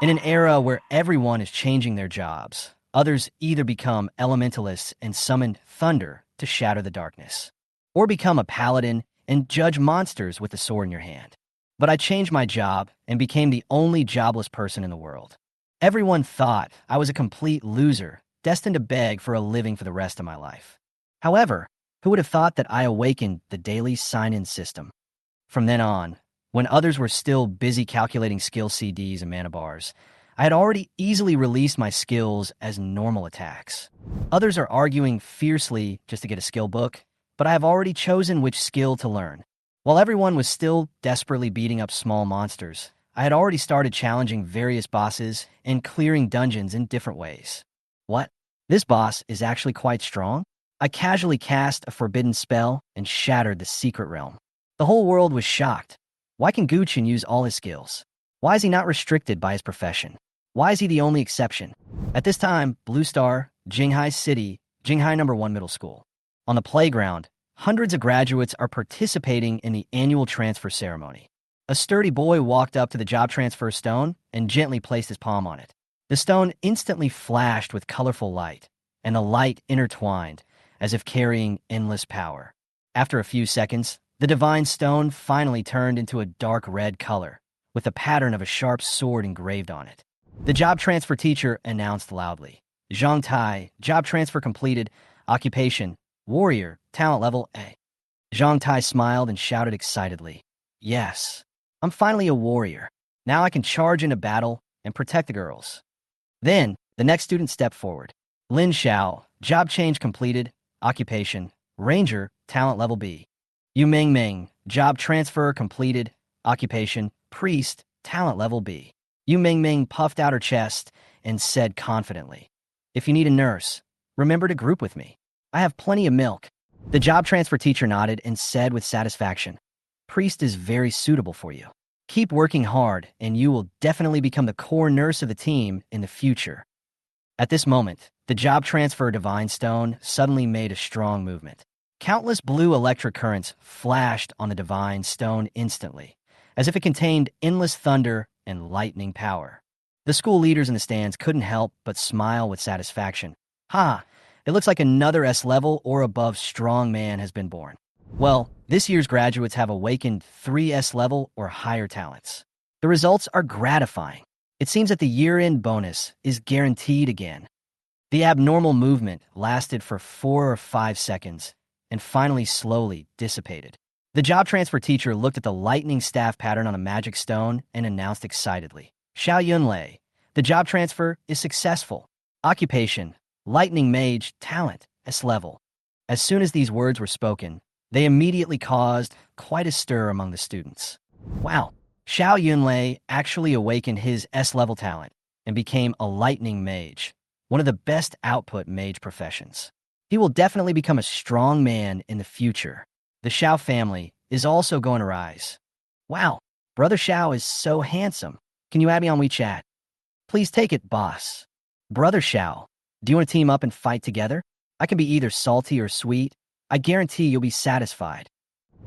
In an era where everyone is changing their jobs, others either become elementalists and summon thunder to shatter the darkness, or become a paladin and judge monsters with a sword in your hand. But I changed my job and became the only jobless person in the world. Everyone thought I was a complete loser, destined to beg for a living for the rest of my life. However, who would have thought that I awakened the daily sign-in system? From then on, when others were still busy calculating skill CDs and mana bars, I had already easily released my skills as normal attacks. Others are arguing fiercely just to get a skill book, but I have already chosen which skill to learn. While everyone was still desperately beating up small monsters, I had already started challenging various bosses and clearing dungeons in different ways. What? This boss is actually quite strong? I casually cast a forbidden spell and shattered the secret realm. The whole world was shocked. Why can Guchin use all his skills? Why is he not restricted by his profession? Why is he the only exception? At this time, Blue Star, Jinghai City, Jinghai No. 1 Middle School. On the playground, hundreds of graduates are participating in the annual transfer ceremony. A sturdy boy walked up to the job transfer stone and gently placed his palm on it. The stone instantly flashed with colorful light, and the light intertwined, as if carrying endless power. After a few seconds, the divine stone finally turned into a dark red color, with the pattern of a sharp sword engraved on it. The job transfer teacher announced loudly, "Zhang Tai, job transfer completed, occupation, warrior, talent level A." Zhang Tai smiled and shouted excitedly, "Yes, I'm finally a warrior. Now I can charge into battle and protect the girls." Then, the next student stepped forward. Lin Xiao, job change completed, occupation, ranger, talent level B. Yu Mingming, job transfer completed, occupation, priest, talent level B. Yu Mingming puffed out her chest and said confidently, "If you need a nurse, remember to group with me. I have plenty of milk." The job transfer teacher nodded and said with satisfaction, "Priest is very suitable for you. Keep working hard and you will definitely become the core nurse of the team in the future." At this moment, the job transfer divine stone suddenly made a strong movement. Countless blue electric currents flashed on the divine stone instantly, as if it contained endless thunder and lightning power. The school leaders in the stands couldn't help but smile with satisfaction. "Ha! It looks like another S-level or above strong man has been born." Well, this year's graduates have awakened 3 S-level or higher talents. The results are gratifying. It seems that the year-end bonus is guaranteed again. The abnormal movement lasted for 4 or 5 seconds and finally slowly dissipated. The job transfer teacher looked at the lightning staff pattern on a magic stone and announced excitedly, "Xiao Yunlei, the job transfer is successful. Occupation, lightning mage, talent, S-level." As soon as these words were spoken, they immediately caused quite a stir among the students. Wow, Xiao Yunlei actually awakened his S-level talent and became a lightning mage, one of the best output mage professions. He will definitely become a strong man in the future. The Xiao family is also going to rise. Wow, Brother Xiao is so handsome. Can you add me on WeChat? Please take it, boss. Brother Xiao, do you want to team up and fight together? I can be either salty or sweet. I guarantee you'll be satisfied.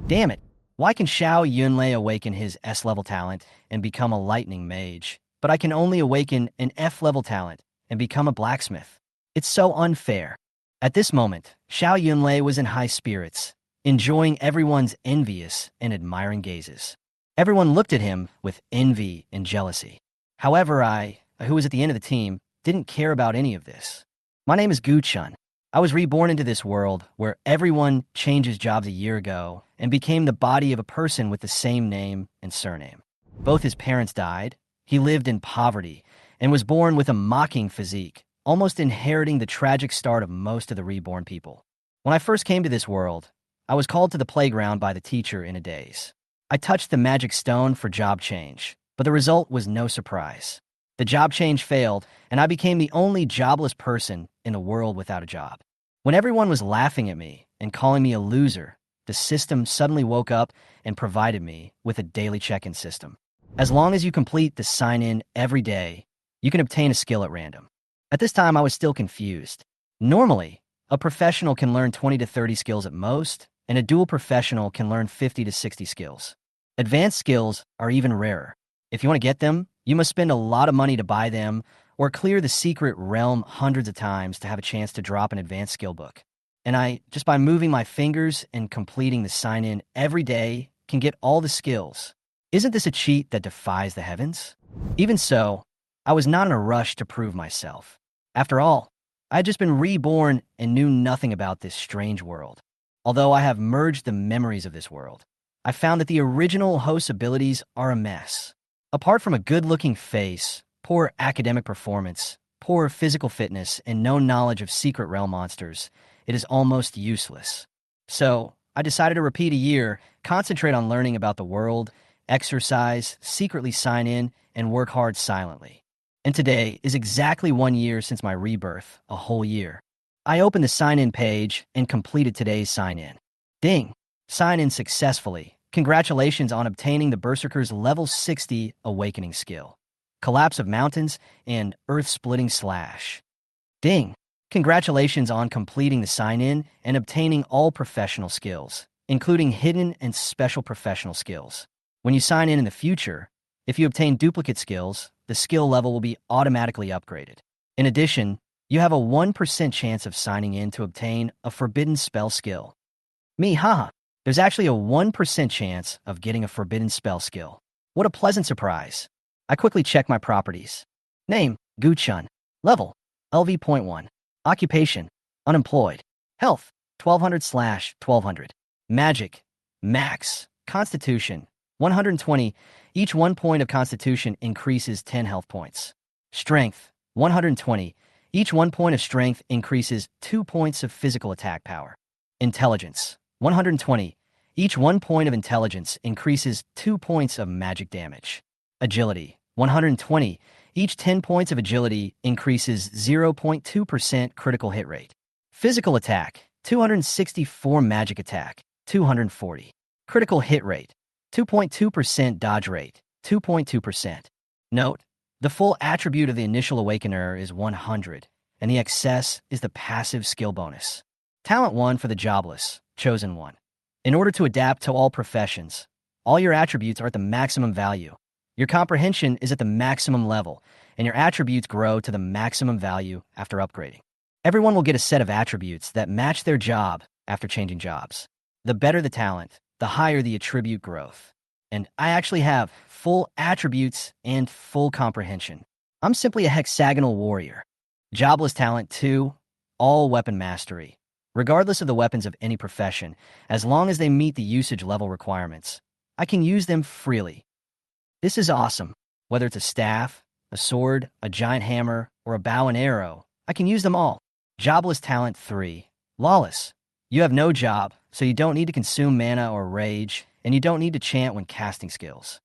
Damn it, why can Xiao Yunlei awaken his S-level talent and become a lightning mage, but I can only awaken an F-level talent and become a blacksmith? It's so unfair. At this moment, Xiao Yunlei was in high spirits, enjoying everyone's envious and admiring gazes. Everyone looked at him with envy and jealousy. However, I, who was at the end of the team, didn't care about any of this. My name is Gu Chun. I was reborn into this world where everyone changes jobs a year ago and became the body of a person with the same name and surname. Both his parents died. He lived in poverty and was born with a mocking physique, almost inheriting the tragic start of most of the reborn people. When I first came to this world, I was called to the playground by the teacher in a daze. I touched the magic stone for job change, but the result was no surprise. The job change failed, and I became the only jobless person in the world without a job. When everyone was laughing at me and calling me a loser, the system suddenly woke up and provided me with a daily check-in system. As long as you complete the sign-in every day, you can obtain a skill at random. At this time, I was still confused. Normally, a professional can learn 20 to 30 skills at most, and a dual professional can learn 50 to 60 skills. Advanced skills are even rarer. If you want to get them, You must spend a lot of money to buy them, or clear the secret realm hundreds of times to have a chance to drop an advanced skill book. And I, just by moving my fingers and completing the sign-in every day, can get all the skills. Isn't this a cheat that defies the heavens? Even so, I was not in a rush to prove myself. After all, I had just been reborn and knew nothing about this strange world. Although I have merged the memories of this world, I found that the original host's abilities are a mess. Apart from a good-looking face, poor academic performance, poor physical fitness, and no knowledge of secret realm monsters, it is almost useless. So, I decided to repeat a year, concentrate on learning about the world, exercise, secretly sign in, and work hard silently. And today is exactly 1 year since my rebirth, a whole year. I opened the sign-in page and completed today's sign-in. Ding! Sign in successfully. Congratulations on obtaining the Berserker's level 60 awakening skill. Collapse of mountains and earth-splitting slash. Ding! Congratulations on completing the sign-in and obtaining all professional skills, including hidden and special professional skills. When you sign in the future, if you obtain duplicate skills, the skill level will be automatically upgraded. In addition, you have a 1% chance of signing in to obtain a forbidden spell skill. Haha, there's actually a 1% chance of getting a forbidden spell skill. What a pleasant surprise. I quickly check my properties. Name, Gu-chun. Level, LV.1. Occupation, unemployed. Health, 1200/1200. Magic, max. Constitution, 120. Each 1 point of constitution increases 10 health points. Strength, 120. Each 1 point of strength increases 2 points of physical attack power. Intelligence, 120. Each 1 point of intelligence increases 2 points of magic damage. Agility, 120. Each 10 points of agility increases 0.2% critical hit rate. Physical attack, 264. Magic attack, 240. Critical hit rate, 2.2%. Dodge rate, 2.2%. Note, the full attribute of the initial awakener is 100, and the excess is the passive skill bonus. Talent 1 for the jobless, chosen 1. In order to adapt to all professions, all your attributes are at the maximum value. Your comprehension is at the maximum level, and your attributes grow to the maximum value after upgrading. Everyone will get a set of attributes that match their job after changing jobs. The better the talent, the higher the attribute growth. And I actually have full attributes and full comprehension. I'm simply a hexagonal warrior. Jobless talent 2, all weapon mastery. Regardless of the weapons of any profession, as long as they meet the usage level requirements, I can use them freely. This is awesome. Whether it's a staff, a sword, a giant hammer, or a bow and arrow, I can use them all. Jobless talent 3, lawless. You have no job, so you don't need to consume mana or rage, and you don't need to chant when casting skills.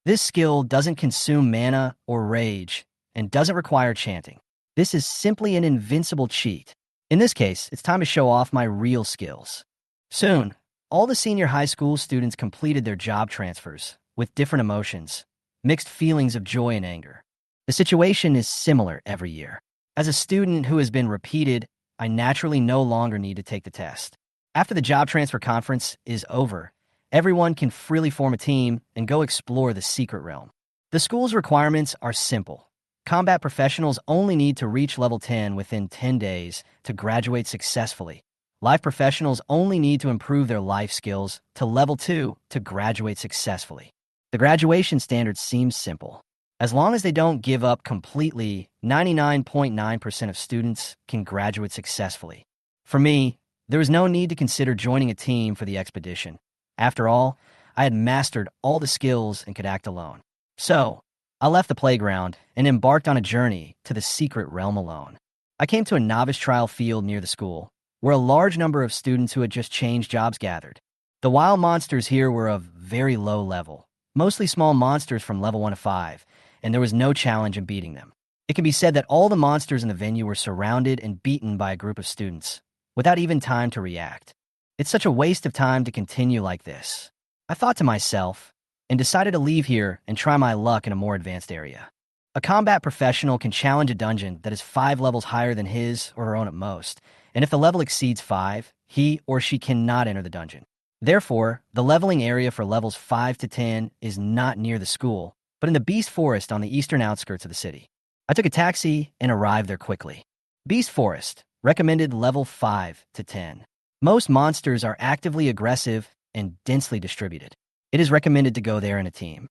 This skill doesn't consume mana or rage, and doesn't require chanting. This is simply an invincible cheat. In this case, it's time to show off my real skills. Soon, all the senior high school students completed their job transfers, with different emotions, mixed feelings of joy and anger. The situation is similar every year. As a student who has been repeated, I naturally no longer need to take the test. After the job transfer conference is over, everyone can freely form a team and go explore the secret realm. The school's requirements are simple. Combat professionals only need to reach level 10 within 10 days to graduate successfully. Life professionals only need to improve their life skills to level 2 to graduate successfully. The graduation standard seems simple. As long as they don't give up completely, 99.9% of students can graduate successfully. For me, there was no need to consider joining a team for the expedition. After all, I had mastered all the skills and could act alone. So, I left the playground and embarked on a journey to the secret realm alone. I came to a novice trial field near the school, where a large number of students who had just changed jobs gathered. The wild monsters here were of very low level, mostly small monsters from level 1 to 5, and there was no challenge in beating them. It can be said that all the monsters in the venue were surrounded and beaten by a group of students, without even time to react. It's such a waste of time to continue like this. I thought to myself, and decided to leave here and try my luck in a more advanced area. A combat professional can challenge a dungeon that is 5 levels higher than his or her own at most, and if the level exceeds 5, he or she cannot enter the dungeon. Therefore, the leveling area for levels 5 to 10 is not near the school, but in the Beast Forest on the eastern outskirts of the city. I took a taxi and arrived there quickly. Beast Forest, recommended level 5 to 10. Most monsters are actively aggressive and densely distributed. It is recommended to go there in a team.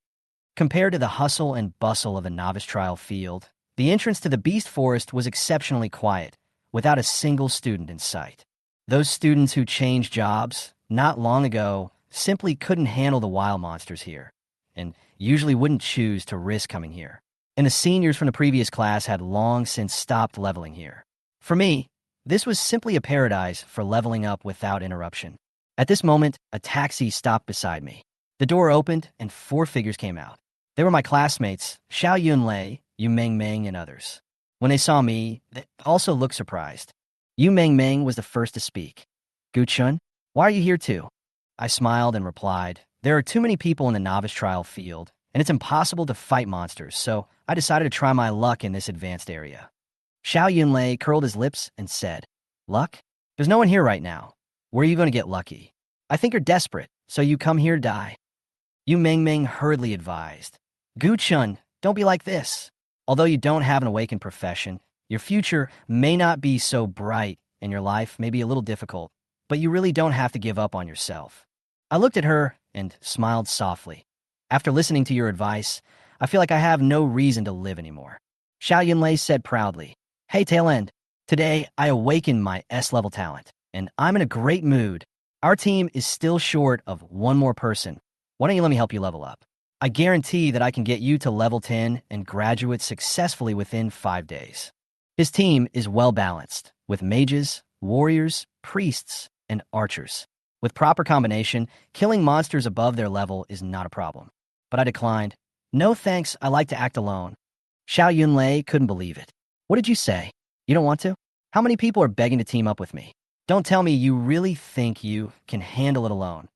Compared to the hustle and bustle of a novice trial field, the entrance to the Beast Forest was exceptionally quiet, without a single student in sight. Those students who changed jobs not long ago simply couldn't handle the wild monsters here, and usually wouldn't choose to risk coming here. And the seniors from the previous class had long since stopped leveling here. For me, this was simply a paradise for leveling up without interruption. At this moment, a taxi stopped beside me. The door opened and 4 figures came out. They were my classmates, Xiao Yunlei, Yu Mengmeng, and others. When they saw me, they also looked surprised. Yu Mengmeng was the first to speak. Gu Chun, why are you here too? I smiled and replied, there are too many people in the novice trial field, and it's impossible to fight monsters, so I decided to try my luck in this advanced area. Xiao Yunlei curled his lips and said, luck? There's no one here right now. Where are you going to get lucky? I think you're desperate, so you come here to die. Yu Mengmeng hurriedly advised, Gu Chun, don't be like this. Although you don't have an awakened profession, your future may not be so bright and your life may be a little difficult, but you really don't have to give up on yourself. I looked at her and smiled softly. After listening to your advice, I feel like I have no reason to live anymore. Xiao Yunlei said proudly, hey Tail End, today I awakened my S-level talent, and I'm in a great mood. Our team is still short of one more person. Why don't you let me help you level up? I guarantee that I can get you to level 10 and graduate successfully within 5 days. His team is well-balanced, with mages, warriors, priests, and archers. With proper combination, killing monsters above their level is not a problem. But I declined. No thanks, I like to act alone. Xiao Yunlei couldn't believe it. What did you say? You don't want to? How many people are begging to team up with me? Don't tell me you really think you can handle it alone.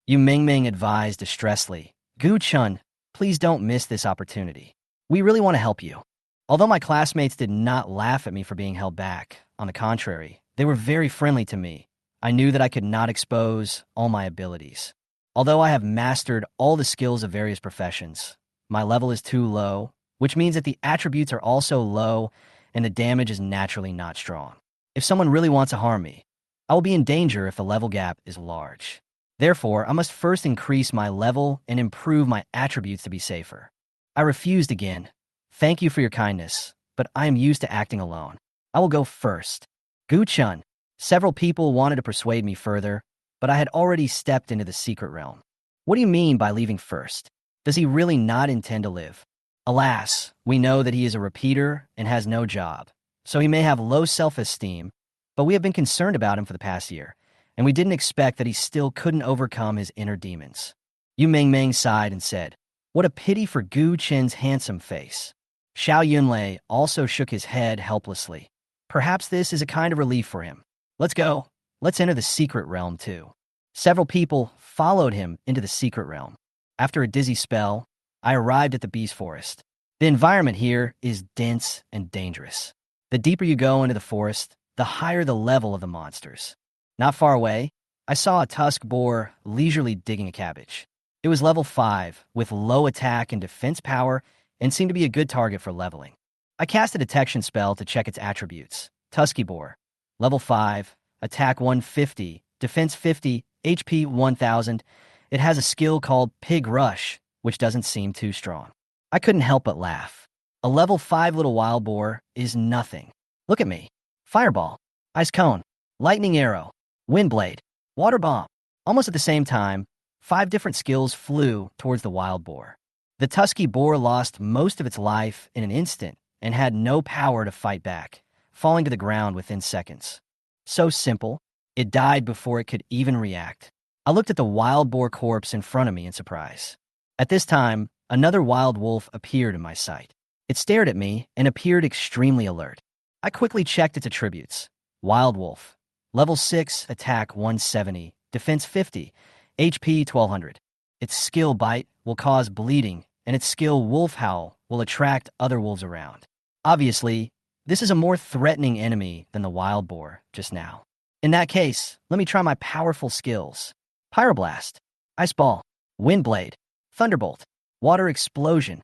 Yu Mengmeng advised distressfully, Gu Chun, please don't miss this opportunity. We really want to help you. Although my classmates did not laugh at me for being held back, on the contrary, they were very friendly to me. I knew that I could not expose all my abilities. Although I have mastered all the skills of various professions, my level is too low, which means that the attributes are also low and the damage is naturally not strong. If someone really wants to harm me, I will be in danger if the level gap is large. Therefore, I must first increase my level and improve my attributes to be safer. I refused again. Thank you for your kindness, but I am used to acting alone. I will go first. Gu Chun. Several people wanted to persuade me further, but I had already stepped into the secret realm. What do you mean by leaving first? Does he really not intend to live? Alas, we know that he is a repeater and has no job, so he may have low self-esteem, but we have been concerned about him for the past year, and we didn't expect that he still couldn't overcome his inner demons. Yu Mengmeng sighed and said, what a pity for Gu Chen's handsome face. Xiao Yunlei also shook his head helplessly. Perhaps this is a kind of relief for him. Let's go. Let's enter the secret realm too. Several people followed him into the secret realm. After a dizzy spell, I arrived at the Beast Forest. The environment here is dense and dangerous. The deeper you go into the forest, the higher the level of the monsters. Not far away, I saw a tusk boar leisurely digging a cabbage. It was level 5, with low attack and defense power, and seemed to be a good target for leveling. I cast a detection spell to check its attributes. Tusky boar, level 5, attack 150, defense 50, HP 1000. It has a skill called Pig Rush, which doesn't seem too strong. I couldn't help but laugh. A level 5 little wild boar is nothing. Look at me. Fireball, Ice Cone, Lightning Arrow, Wind Blade, Water Bomb. Almost at the same time, 5 different skills flew towards the wild boar. The tusky boar lost most of its life in an instant and had no power to fight back, falling to the ground within seconds. So simple, it died before it could even react. I looked at the wild boar corpse in front of me in surprise. At this time, another wild wolf appeared in my sight. It stared at me and appeared extremely alert. I quickly checked its attributes. Wild wolf, level 6, attack 170, defense 50, HP 1200. Its skill bite will cause bleeding, and its skill wolf howl will attract other wolves around. Obviously, this is a more threatening enemy than the wild boar just now. In that case, let me try my powerful skills. Pyroblast, Ice Ball, Wind Blade, Thunderbolt, Water Explosion.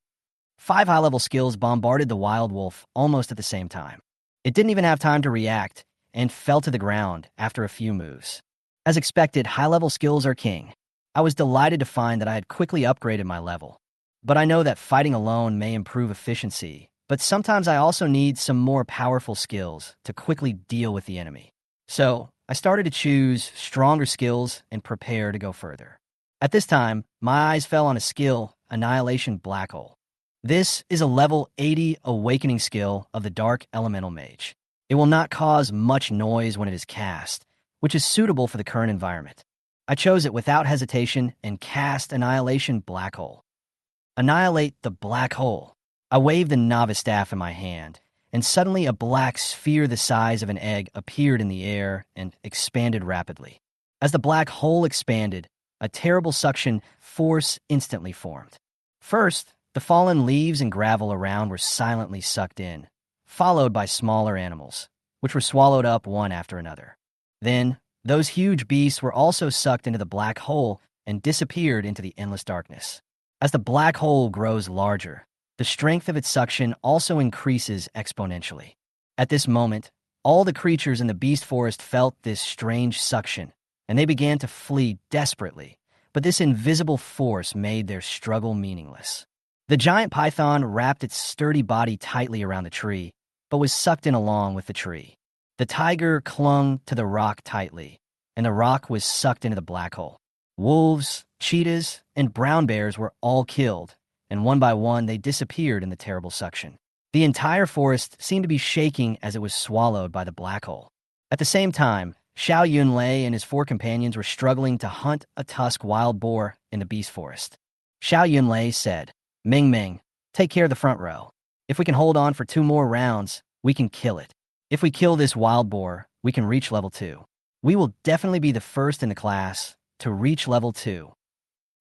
5 high-level skills bombarded the wild wolf almost at the same time. It didn't even have time to react and fell to the ground after a few moves. As expected, high-level skills are king. I was delighted to find that I had quickly upgraded my level. But I know that fighting alone may improve efficiency, but sometimes I also need some more powerful skills to quickly deal with the enemy. So, I started to choose stronger skills and prepare to go further. At this time, my eyes fell on a skill, Annihilation Black Hole. This is a level 80 awakening skill of the Dark Elemental Mage. It will not cause much noise when it is cast, which is suitable for the current environment. I chose it without hesitation and cast Annihilation Black Hole. Annihilate the black hole. I waved the novice staff in my hand, and suddenly a black sphere the size of an egg appeared in the air and expanded rapidly. As the black hole expanded, a terrible suction force instantly formed. First, the fallen leaves and gravel around were silently sucked in, followed by smaller animals, which were swallowed up one after another. Then, those huge beasts were also sucked into the black hole and disappeared into the endless darkness. As the black hole grows larger, the strength of its suction also increases exponentially. At this moment, all the creatures in the beast forest felt this strange suction, and they began to flee desperately, but this invisible force made their struggle meaningless. The giant python wrapped its sturdy body tightly around the tree, but was sucked in along with the tree. The tiger clung to the rock tightly, and the rock was sucked into the black hole. Wolves, cheetahs, and brown bears were all killed, and one by one they disappeared in the terrible suction. The entire forest seemed to be shaking as it was swallowed by the black hole. At the same time, Xiao Yunlei and his 4 companions were struggling to hunt a tusk wild boar in the beast forest. Xiao Yunlei said, "Ming Ming, take care of the front row. If we can hold on for 2 more rounds, we can kill it. If we kill this wild boar, we can reach level 2. We will definitely be the first in the class to reach level 2.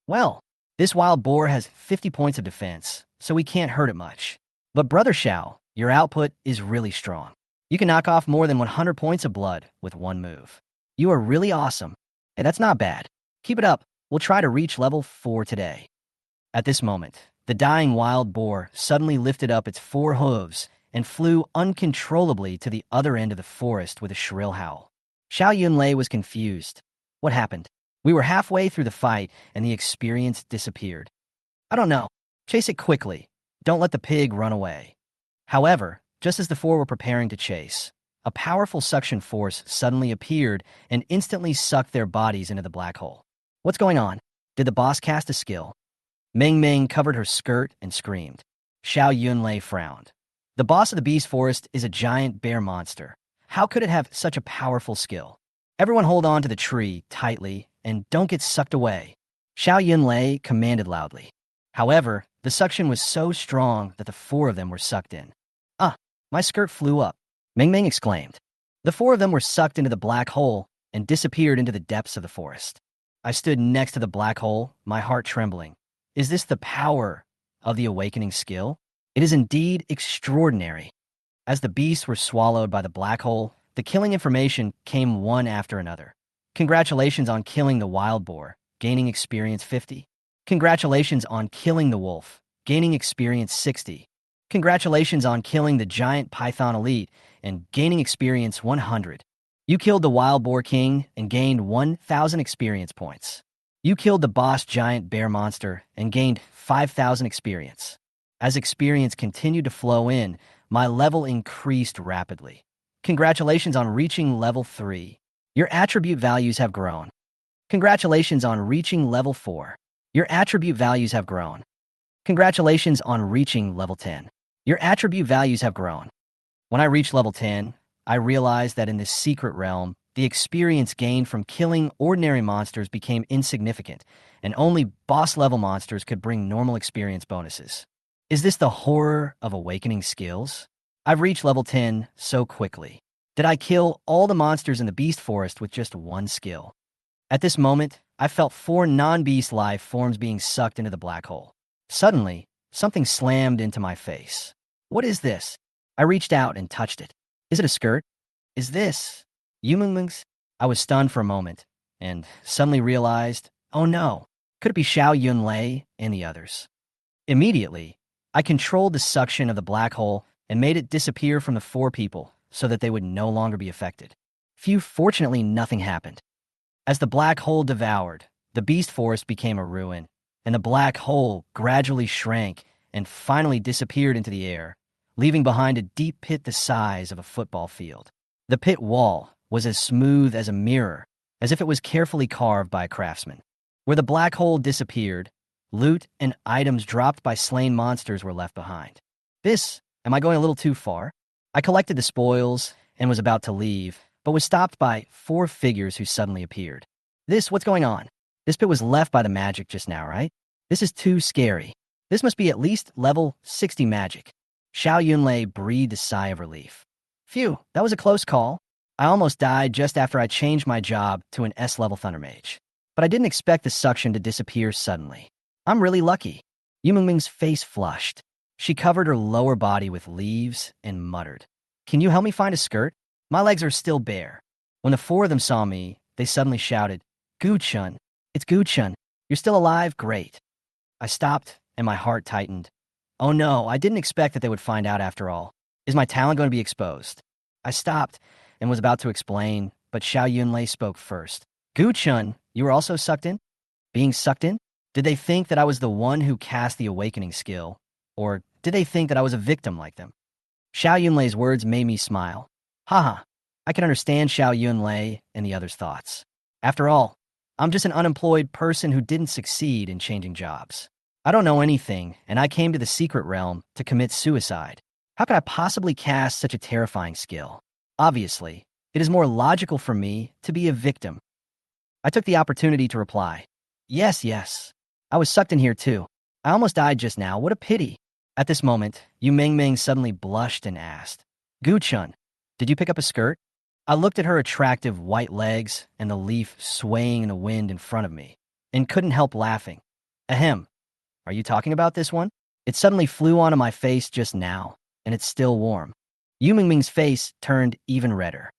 Well, this wild boar has 50 points of defense, so we can't hurt it much. But Brother Xiao, your output is really strong. You can knock off more than 100 points of blood with 1 move. You are really awesome. Hey, that's not bad. Keep it up. We'll try to reach level 4 today." At this moment, the dying wild boar suddenly lifted up its 4 hooves and flew uncontrollably to the other end of the forest with a shrill howl. Xiao Yunlei was confused. What happened? We were halfway through the fight, and the experience disappeared. I don't know. Chase it quickly. Don't let the pig run away. However, just as the 4 were preparing to chase, a powerful suction force suddenly appeared and instantly sucked their bodies into the black hole. What's going on? Did the boss cast a skill? Ming Ming covered her skirt and screamed. Xiao Yunlei frowned. The boss of the beast forest is a giant bear monster. How could it have such a powerful skill? Everyone hold on to the tree tightly and don't get sucked away. Xiao Yunlei commanded loudly. However, the suction was so strong that the 4 of them were sucked in. "Ah, my skirt flew up," Ming Ming exclaimed. The 4 of them were sucked into the black hole and disappeared into the depths of the forest. I stood next to the black hole, my heart trembling. Is this the power of the awakening skill? It is indeed extraordinary. As the beasts were swallowed by the black hole, the killing information came one after another. Congratulations on killing the wild boar, gaining experience 50. Congratulations on killing the wolf, gaining experience 60. Congratulations on killing the giant python elite and gaining experience 100. You killed the wild boar king and gained 1,000 experience points. You killed the boss giant bear monster and gained 5,000 experience. As experience continued to flow in, my level increased rapidly. Congratulations on reaching level 3. Your attribute values have grown. Congratulations on reaching level 4. Your attribute values have grown. Congratulations on reaching level 10. Your attribute values have grown. When I reached level 10, I realized that in this secret realm, the experience gained from killing ordinary monsters became insignificant, and only boss-level monsters could bring normal experience bonuses. Is this the horror of awakening skills? I've reached level 10 so quickly. Did I kill all the monsters in the beast forest with just 1 skill? At this moment, I felt 4 non-beast life forms being sucked into the black hole. Suddenly, something slammed into my face. What is this? I reached out and touched it. Is it a skirt? Is this Yumingming's? I was stunned for a moment, and suddenly realized, oh no, could it be Xiao Yunlei and the others? Immediately, I controlled the suction of the black hole and made it disappear from the 4 people so that they would no longer be affected. Fortunately, nothing happened. As the black hole devoured, the beast forest became a ruin, and the black hole gradually shrank and finally disappeared into the air, leaving behind a deep pit the size of a football field. The pit wall was as smooth as a mirror, as if it was carefully carved by a craftsman. Where the black hole disappeared, loot and items dropped by slain monsters were left behind. Am I going a little too far? I collected the spoils and was about to leave, but was stopped by 4 figures who suddenly appeared. What's going on? This pit was left by the magic just now, right? This is too scary. This must be at least level 60 magic. Xiao Yunlei breathed a sigh of relief. Phew, that was a close call. I almost died just after I changed my job to an S-level Thunder Mage. But I didn't expect the suction to disappear suddenly. I'm really lucky. Yu Mingming's face flushed. She covered her lower body with leaves and muttered, "Can you help me find a skirt? My legs are still bare." When the 4 of them saw me, they suddenly shouted, "Gu-chun, it's Gu-chun. You're still alive? Great." I stopped, and my heart tightened. Oh no, I didn't expect that they would find out after all. Is my talent going to be exposed? I stopped and was about to explain, but Xiao Yunlei spoke first. "Gu-chun, you were also sucked in?" Being sucked in? Did they think that I was the one who cast the awakening skill? Or did they think that I was a victim like them? Xiao Yunlei's words made me smile. Haha, I can understand Xiao Yunlei and the others' thoughts. After all, I'm just an unemployed person who didn't succeed in changing jobs. I don't know anything, and I came to the secret realm to commit suicide. How could I possibly cast such a terrifying skill? Obviously, it is more logical for me to be a victim. I took the opportunity to reply, Yes. I was sucked in here too. I almost died just now. What a pity." At this moment, Yu Mingming suddenly blushed and asked, "Gu-chun, did you pick up a skirt?" I looked at her attractive white legs and the leaf swaying in the wind in front of me, and couldn't help laughing. Ahem. Are you talking about this one? It suddenly flew onto my face just now, and it's still warm. Yu Mingming's face turned even redder.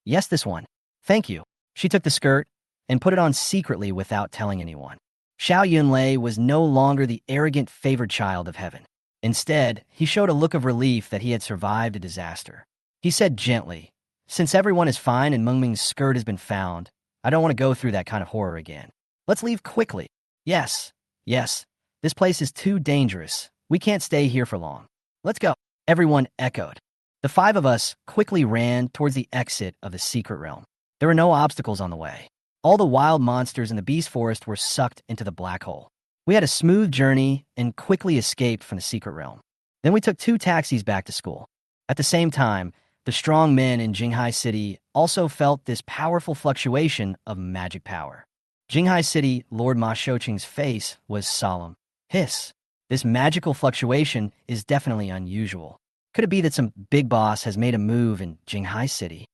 Yes, this one. Thank you. She took the skirt and put it on secretly without telling anyone. Xiao Yunlei was no longer the arrogant favored child of heaven. Instead, he showed a look of relief that he had survived a disaster. He said gently, "Since everyone is fine and Mengming's skirt has been found, I don't want to go through that kind of horror again. Let's leave quickly." Yes. This place is too dangerous. We can't stay here for long. Let's go." Everyone echoed. The 5 of us quickly ran towards the exit of the secret realm. There were no obstacles on the way. All the wild monsters in the beast forest were sucked into the black hole. We had a smooth journey and quickly escaped from the secret realm. Then we took 2 taxis back to school. At the same time, the strong men in Jinghai City also felt this powerful fluctuation of magic power. Jinghai City Lord Ma Shouqing's face was solemn. Hiss. This magical fluctuation is definitely unusual. Could it be that some big boss has made a move in Jinghai City?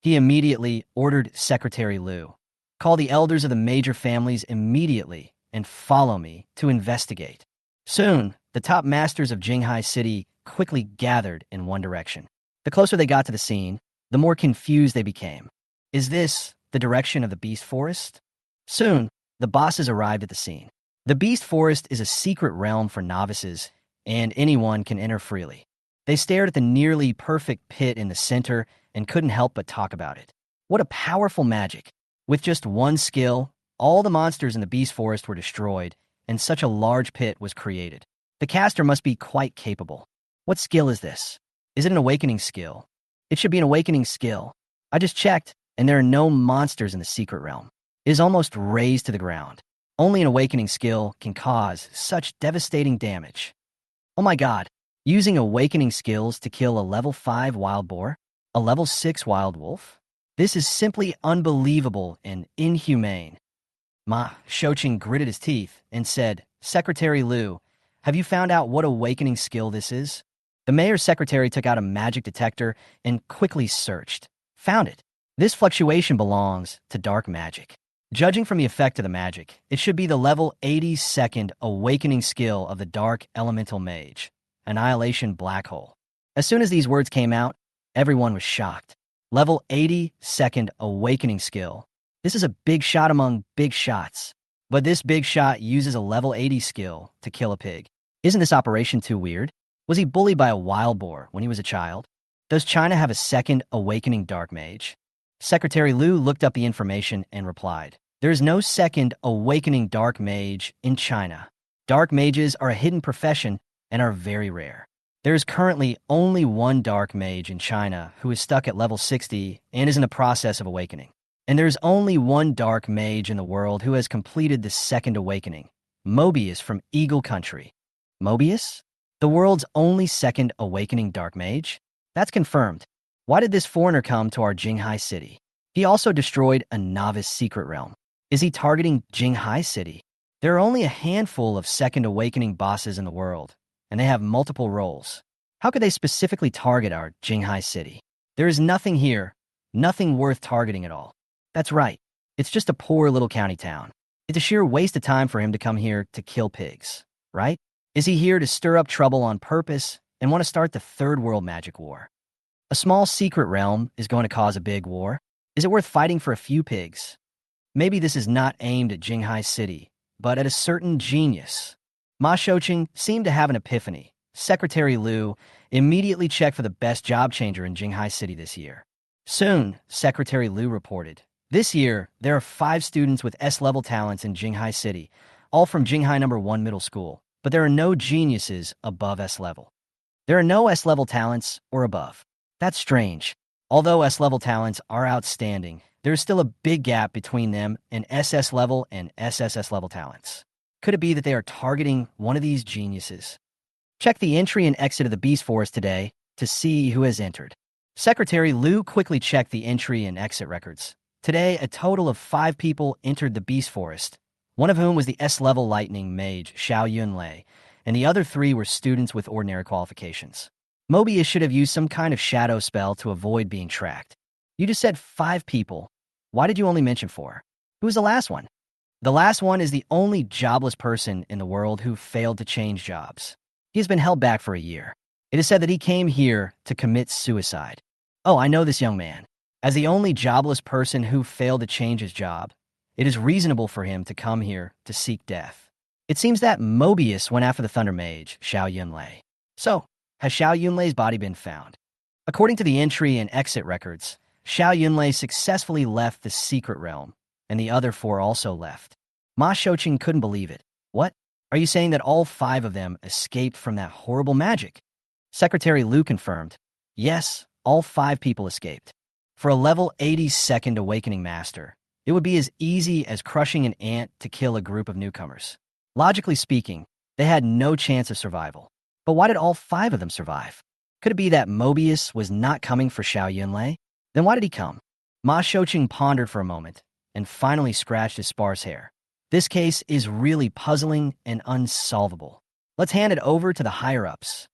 He immediately ordered Secretary Liu, "Call the elders of the major families immediately and follow me to investigate." Soon, the top masters of Jinghai City quickly gathered in one direction. The closer they got to the scene, the more confused they became. Is this the direction of the beast forest? Soon, the bosses arrived at the scene. The beast forest is a secret realm for novices, and anyone can enter freely. They stared at the nearly perfect pit in the center and couldn't help but talk about it. What a powerful magic! With just one skill, all the monsters in the beast forest were destroyed, and such a large pit was created. The caster must be quite capable. What skill is this? Is it an awakening skill? It should be an awakening skill. I just checked, and there are no monsters in the secret realm. It is almost razed to the ground. Only an awakening skill can cause such devastating damage. Oh my god, using awakening skills to kill a level 5 wild boar? A level 6 wild wolf? This is simply unbelievable and inhumane. Ma Shouqing gritted his teeth and said, "Secretary Liu, have you found out what awakening skill this is?" The mayor's secretary took out a magic detector and quickly searched. Found it. This fluctuation belongs to dark magic. Judging from the effect of the magic, it should be the level 82nd awakening skill of the dark elemental mage, Annihilation Black Hole. As soon as these words came out, everyone was shocked. Level 82nd awakening skill. This is a big shot among big shots. But this big shot uses a level 80 skill to kill a pig. Isn't this operation too weird? Was he bullied by a wild boar when he was a child? Does China have a second awakening dark mage? Secretary Liu looked up the information and replied, there is no second awakening dark mage in China. Dark mages are a hidden profession and are very rare. There is currently only one dark mage in China who is stuck at level 60 and is in the process of awakening. And there is only one dark mage in the world who has completed the second awakening, Mobius from Eagle Country. Mobius? The world's only second awakening dark mage? That's confirmed. Why did this foreigner come to our Jinghai city? He also destroyed a novice secret realm. Is he targeting Jinghai city? There are only a handful of second awakening bosses in the world, and they have multiple roles. How could they specifically target our Jinghai city? There is nothing here, nothing worth targeting at all. That's right. It's just a poor little county town. It's a sheer waste of time for him to come here to kill pigs, right? Is he here to stir up trouble on purpose and want to start the Third World Magic War? A small secret realm is going to cause a big war. Is it worth fighting for a few pigs? Maybe this is not aimed at Jinghai City, but at a certain genius. Ma Shouqing seemed to have an epiphany. Secretary Liu immediately checked for the best job changer in Jinghai City this year. Soon, Secretary Liu reported, this year, there are 5 students with S-level talents in Jinghai City, all from Jinghai No. 1 Middle School, but there are no geniuses above S-level. There are no S-level talents or above. That's strange. Although S-level talents are outstanding, there is still a big gap between them and SS-level and SSS-level talents. Could it be that they are targeting one of these geniuses? Check the entry and exit of the Beast Forest today to see who has entered. Secretary Liu quickly checked the entry and exit records. Today, a total of 5 people entered the Beast Forest, one of whom was the S-level lightning mage Xiao Yunlei, and the other 3 were students with ordinary qualifications. Mobius should have used some kind of shadow spell to avoid being tracked. You just said 5 people. Why did you only mention 4? Who was the last one? The last one is the only jobless person in the world who failed to change jobs. He has been held back for a year. It is said that he came here to commit suicide. Oh, I know this young man. As the only jobless person who failed to change his job, it is reasonable for him to come here to seek death. It seems that Mobius went after the Thunder Mage, Xiao Yunlei. So, has Xiao Yunlei's body been found? According to the entry and exit records, Xiao Yunlei successfully left the secret realm, and the other 4 also left. Ma Shouqing couldn't believe it. What? Are you saying that all 5 of them escaped from that horrible magic? Secretary Liu confirmed. Yes, all 5 people escaped. For a level 80 second awakening master, it would be as easy as crushing an ant to kill a group of newcomers. Logically speaking, they had no chance of survival. But why did all 5 of them survive? Could it be that Mobius was not coming for Xiao Yunlei? Then why did he come? Ma Shouqing pondered for a moment and finally scratched his sparse hair. This case is really puzzling and unsolvable. Let's hand it over to the higher-ups.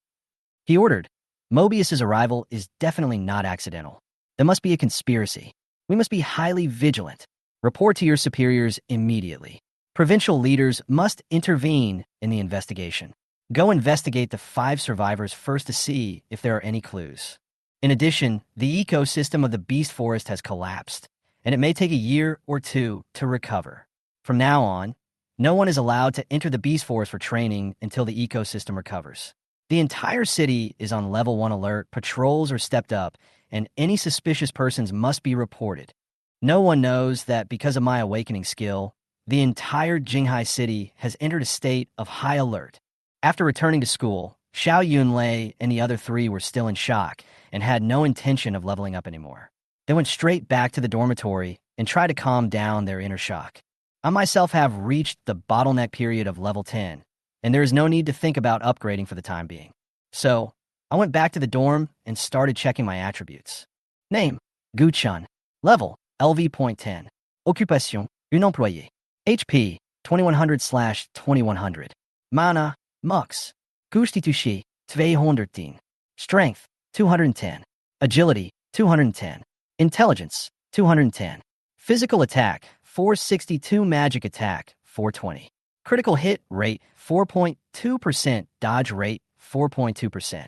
He ordered. Mobius's arrival is definitely not accidental. There must be a conspiracy. We must be highly vigilant. Report to your superiors immediately. Provincial leaders must intervene in the investigation. Go investigate the 5 survivors first to see if there are any clues. In addition, the ecosystem of the Beast Forest has collapsed, and it may take a year or 2 to recover. From now on, no one is allowed to enter the Beast Forest for training until the ecosystem recovers. The entire city is on level 1 alert, patrols are stepped up, and any suspicious persons must be reported. No one knows that because of my awakening skill, the entire Jinghai city has entered a state of high alert. After returning to school, Xiao Yunlei and the other 3 were still in shock and had no intention of leveling up anymore. They went straight back to the dormitory and tried to calm down their inner shock. I myself have reached the bottleneck period of level 10, and there is no need to think about upgrading for the time being. So, I went back to the dorm and started checking my attributes. Name, Gu-chan. Level, LV.10. Occupation, un employé. HP, 2100/2100. Mana, Mux. Constitution, 210. Strength, 210. Agility, 210. Intelligence, 210. Physical attack, 462. Magic attack, 420. Critical hit rate, 4.2%. Dodge rate, 4.2%.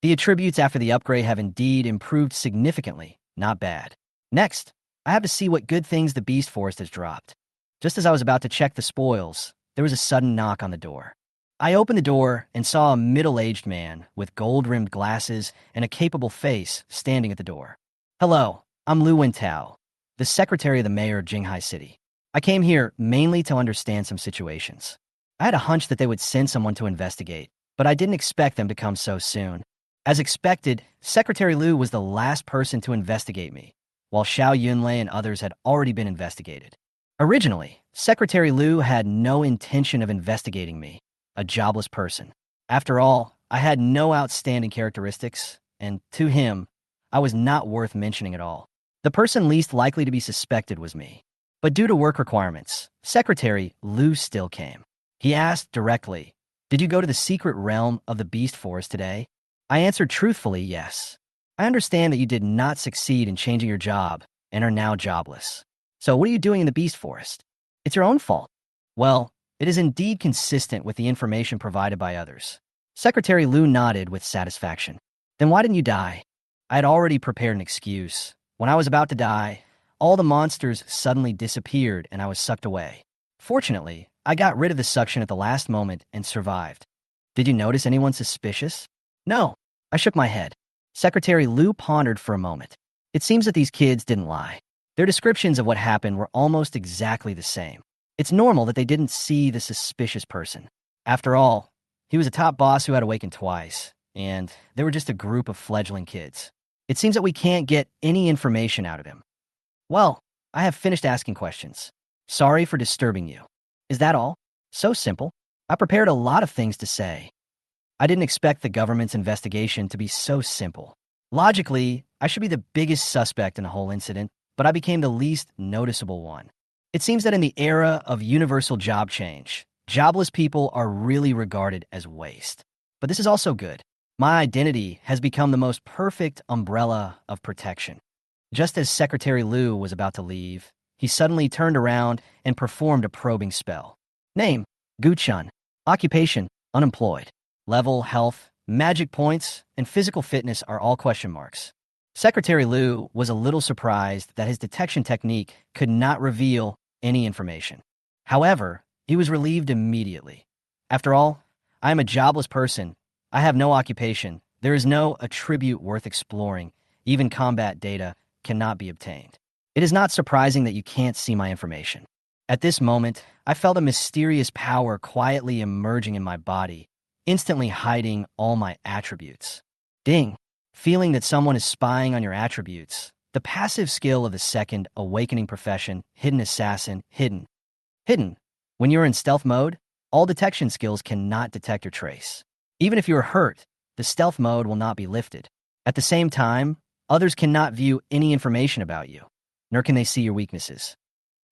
The attributes after the upgrade have indeed improved significantly. Not bad. Next, I have to see what good things the Beast Forest has dropped. Just as I was about to check the spoils, there was a sudden knock on the door. I opened the door and saw a middle-aged man with gold-rimmed glasses and a capable face standing at the door. Hello, I'm Lu Wintao, the secretary of the mayor of Jinghai City. I came here mainly to understand some situations. I had a hunch that they would send someone to investigate, but I didn't expect them to come so soon. As expected, Secretary Lu was the last person to investigate me, while Xiao Yunlei and others had already been investigated. Originally, Secretary Lu had no intention of investigating me, a jobless person. After all, I had no outstanding characteristics, and to him, I was not worth mentioning at all. The person least likely to be suspected was me. But due to work requirements, Secretary Lu still came. He asked directly, "Did you go to the secret realm of the Beast Forest today?" I answered truthfully, yes. I understand that you did not succeed in changing your job and are now jobless. So what are you doing in the Beast Forest? It's your own fault. Well, it is indeed consistent with the information provided by others. Secretary Lu nodded with satisfaction. Then why didn't you die? I had already prepared an excuse. When I was about to die, all the monsters suddenly disappeared and I was sucked away. Fortunately, I got rid of the suction at the last moment and survived. Did you notice anyone suspicious? No, I shook my head. Secretary Lu pondered for a moment. It seems that these kids didn't lie. Their descriptions of what happened were almost exactly the same. It's normal that they didn't see the suspicious person. After all, he was a top boss who had awakened twice, and they were just a group of fledgling kids. It seems that we can't get any information out of him. Well, I have finished asking questions. Sorry for disturbing you. Is that all? So simple. I prepared a lot of things to say. I didn't expect the government's investigation to be so simple. Logically, I should be the biggest suspect in the whole incident, but I became the least noticeable one. It seems that in the era of universal job change, jobless people are really regarded as waste. But this is also good. My identity has become the most perfect umbrella of protection. Just as Secretary Lu was about to leave, he suddenly turned around and performed a probing spell. Name, Guchun. Occupation, unemployed. Level, health, magic points, and physical fitness are all question marks. Secretary Lu was a little surprised that his detection technique could not reveal any information. However, he was relieved immediately. After all, I am a jobless person. I have no occupation. There is no attribute worth exploring. Even combat data cannot be obtained. It is not surprising that you can't see my information. At this moment, I felt a mysterious power quietly emerging in my body, instantly hiding all my attributes. Ding! Feeling that someone is spying on your attributes. The passive skill of the second awakening profession, Hidden Assassin, Hidden. Hidden. When you're in stealth mode, all detection skills cannot detect your trace. Even if you are hurt, the stealth mode will not be lifted. At the same time, others cannot view any information about you, nor can they see your weaknesses.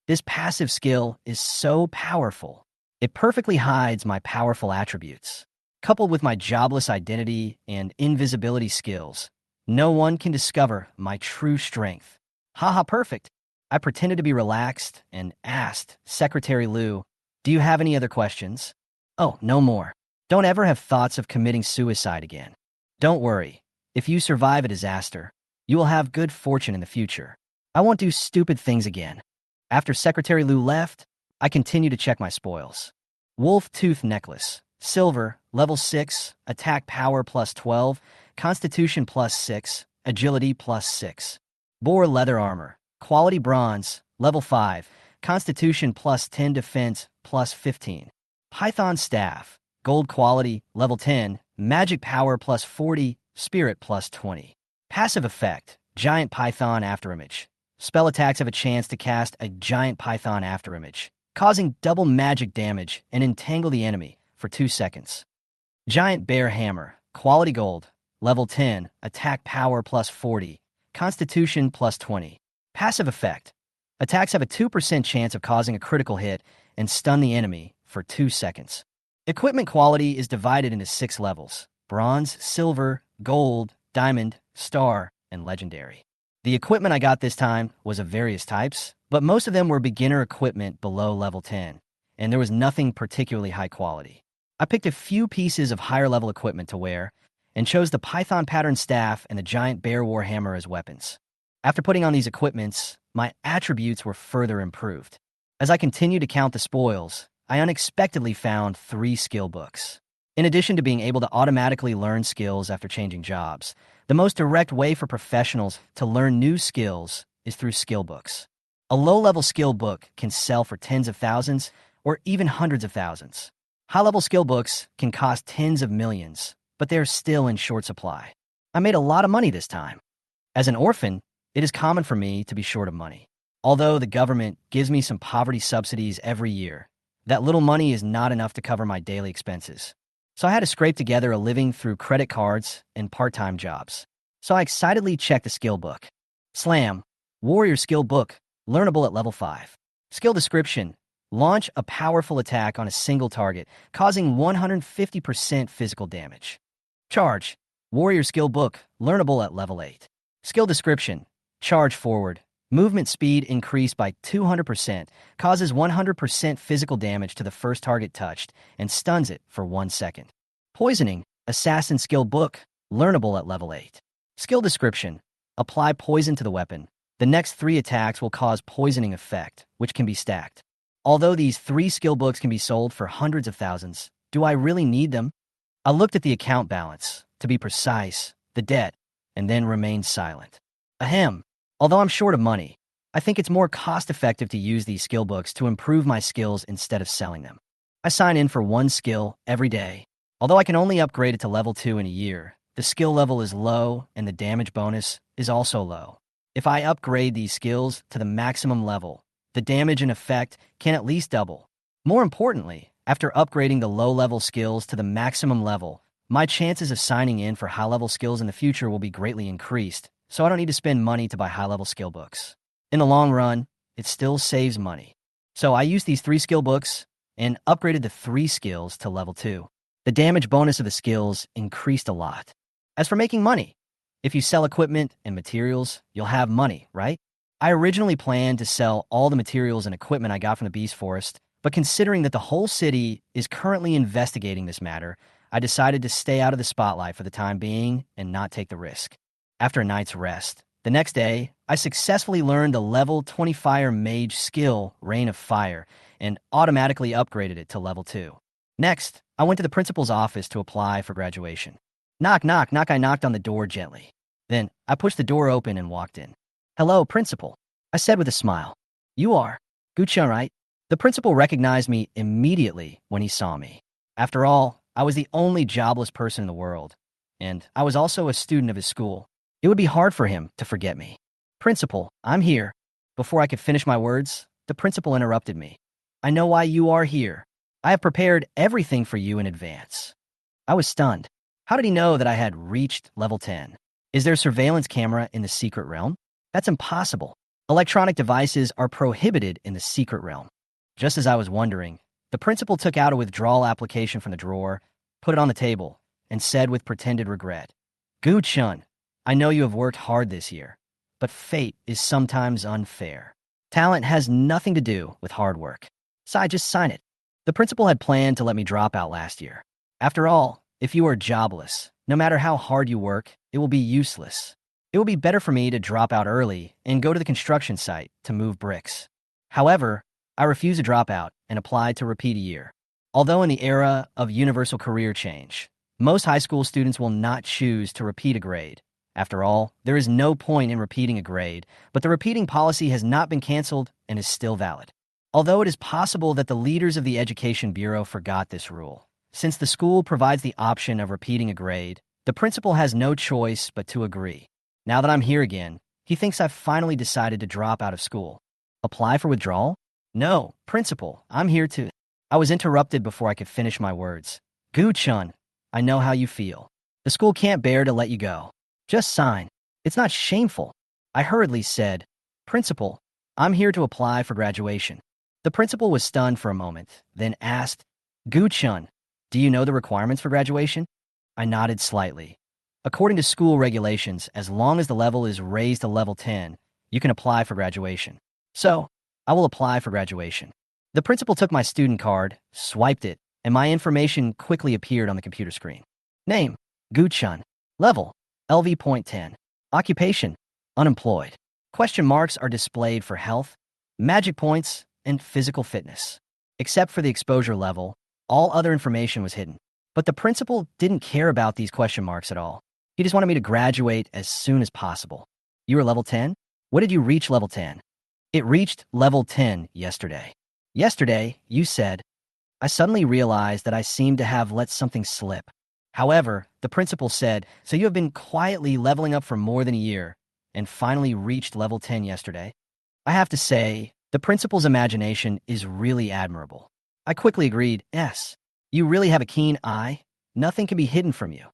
This passive skill is so powerful. It perfectly hides my powerful attributes. Coupled with my jobless identity and invisibility skills, no one can discover my true strength. Haha, perfect. I pretended to be relaxed and asked Secretary Lu, "Do you have any other questions?" "Oh, no more. Don't ever have thoughts of committing suicide again. Don't worry. If you survive a disaster, you will have good fortune in the future. I won't do stupid things again." After Secretary Lu left, I continued to check my spoils. Wolf Tooth Necklace. Silver, level 6, attack power plus 12, constitution plus 6, agility plus 6. Boar leather armor, quality bronze, level 5, constitution plus 10, defense plus 15. Python staff, gold quality, level 10, magic power plus 40, spirit plus 20. Passive effect, giant python afterimage. Spell attacks have a chance to cast a giant python afterimage, causing double magic damage and entangle the enemy for 2 seconds. Giant bear hammer, quality gold, level 10, attack power plus 40, constitution plus 20. Passive effect. Attacks have a 2% chance of causing a critical hit and stun the enemy for 2 seconds. Equipment quality is divided into 6 levels: bronze, silver, gold, diamond, star, and legendary. The equipment I got this time was of various types, but most of them were beginner equipment below level 10, and there was nothing particularly high quality. I picked a few pieces of higher level equipment to wear and chose the python pattern staff and the giant bear war hammer as weapons. After putting on these equipments, my attributes were further improved. As I continued to count the spoils, I unexpectedly found 3 skill books. In addition to being able to automatically learn skills after changing jobs, the most direct way for professionals to learn new skills is through skill books. A low-level skill book can sell for tens of thousands or even hundreds of thousands. High-level skill books can cost tens of millions, but they're still in short supply. I made a lot of money this time. As an orphan, it is common for me to be short of money. Although the government gives me some poverty subsidies every year, that little money is not enough to cover my daily expenses. So I had to scrape together a living through credit cards and part-time jobs. So I excitedly checked the skill book. Slam, Warrior Skill Book, learnable at level 5. Skill description, launch a powerful attack on a single target, causing 150% physical damage. Charge, Warrior Skill Book, learnable at level 8. Skill description, charge forward, movement speed increased by 200%, causes 100% physical damage to the first target touched, and stuns it for 1 second. Poisoning, Assassin Skill Book, learnable at level 8. Skill description, apply poison to the weapon. The next 3 attacks will cause poisoning effect, which can be stacked. Although these 3 skill books can be sold for hundreds of thousands, do I really need them? I looked at the account balance, to be precise, the debt, and then remained silent. Ahem. Although I'm short of money, I think it's more cost-effective to use these skill books to improve my skills instead of selling them. I sign in for 1 skill every day. Although I can only upgrade it to level 2 in a year, the skill level is low and the damage bonus is also low. If I upgrade these skills to the maximum level, the damage and effect can at least double. More importantly, after upgrading the low-level skills to the maximum level, my chances of signing in for high-level skills in the future will be greatly increased, so I don't need to spend money to buy high-level skill books. In the long run, it still saves money. So I used these 3 skill books and upgraded the 3 skills to level 2. The damage bonus of the skills increased a lot. As for making money, if you sell equipment and materials, you'll have money, right? I originally planned to sell all the materials and equipment I got from the Beast Forest, but considering that the whole city is currently investigating this matter, I decided to stay out of the spotlight for the time being and not take the risk. After a night's rest, the next day, I successfully learned the level 20 Fire Mage skill, Rain of Fire, and automatically upgraded it to level 2. Next, I went to the principal's office to apply for graduation. Knock, knock, knock. I knocked on the door gently. Then, I pushed the door open and walked in. Hello, principal, I said with a smile. You are Gucci, right? The principal recognized me immediately when he saw me. After all, I was the only jobless person in the world, and I was also a student of his school. It would be hard for him to forget me. Principal, I'm here. Before I could finish my words, the principal interrupted me. I know why you are here. I have prepared everything for you in advance. I was stunned. How did he know that I had reached level 10? Is there a surveillance camera in the secret realm? That's impossible. Electronic devices are prohibited in the secret realm. Just as I was wondering, the principal took out a withdrawal application from the drawer, put it on the table, and said with pretended regret, Gu-chun, I know you have worked hard this year, but fate is sometimes unfair. Talent has nothing to do with hard work. So just sign it. The principal had planned to let me drop out last year. After all, if you are jobless, no matter how hard you work, it will be useless. It will be better for me to drop out early and go to the construction site to move bricks. However, I refused to drop out and applied to repeat a year. Although in the era of universal career change, most high school students will not choose to repeat a grade. After all, there is no point in repeating a grade, but the repeating policy has not been canceled and is still valid. Although it is possible that the leaders of the Education Bureau forgot this rule, since the school provides the option of repeating a grade, the principal has no choice but to agree. Now that I'm here again, he thinks I've finally decided to drop out of school. Apply for withdrawal? No, principal, I'm here to... I was interrupted before I could finish my words. Gu-chun, I know how you feel. The school can't bear to let you go. Just sign. It's not shameful. I hurriedly said, Principal, I'm here to apply for graduation. The principal was stunned for a moment, then asked, Gu-chun, do you know the requirements for graduation? I nodded slightly. According to school regulations, as long as the level is raised to level 10, you can apply for graduation. So, I will apply for graduation. The principal took my student card, swiped it, and my information quickly appeared on the computer screen. Name, Gu-chun. Level, LV.10. Occupation, unemployed. Question marks are displayed for health, magic points, and physical fitness. Except for the exposure level, all other information was hidden. But the principal didn't care about these question marks at all. He just wanted me to graduate as soon as possible. You were level 10? What did you reach level 10? It reached level 10 yesterday. Yesterday, you said. I suddenly realized that I seemed to have let something slip. However, the principal said, so you have been quietly leveling up for more than a year and finally reached level 10 yesterday? I have to say, the principal's imagination is really admirable. I quickly agreed, yes. You really have a keen eye. Nothing can be hidden from you.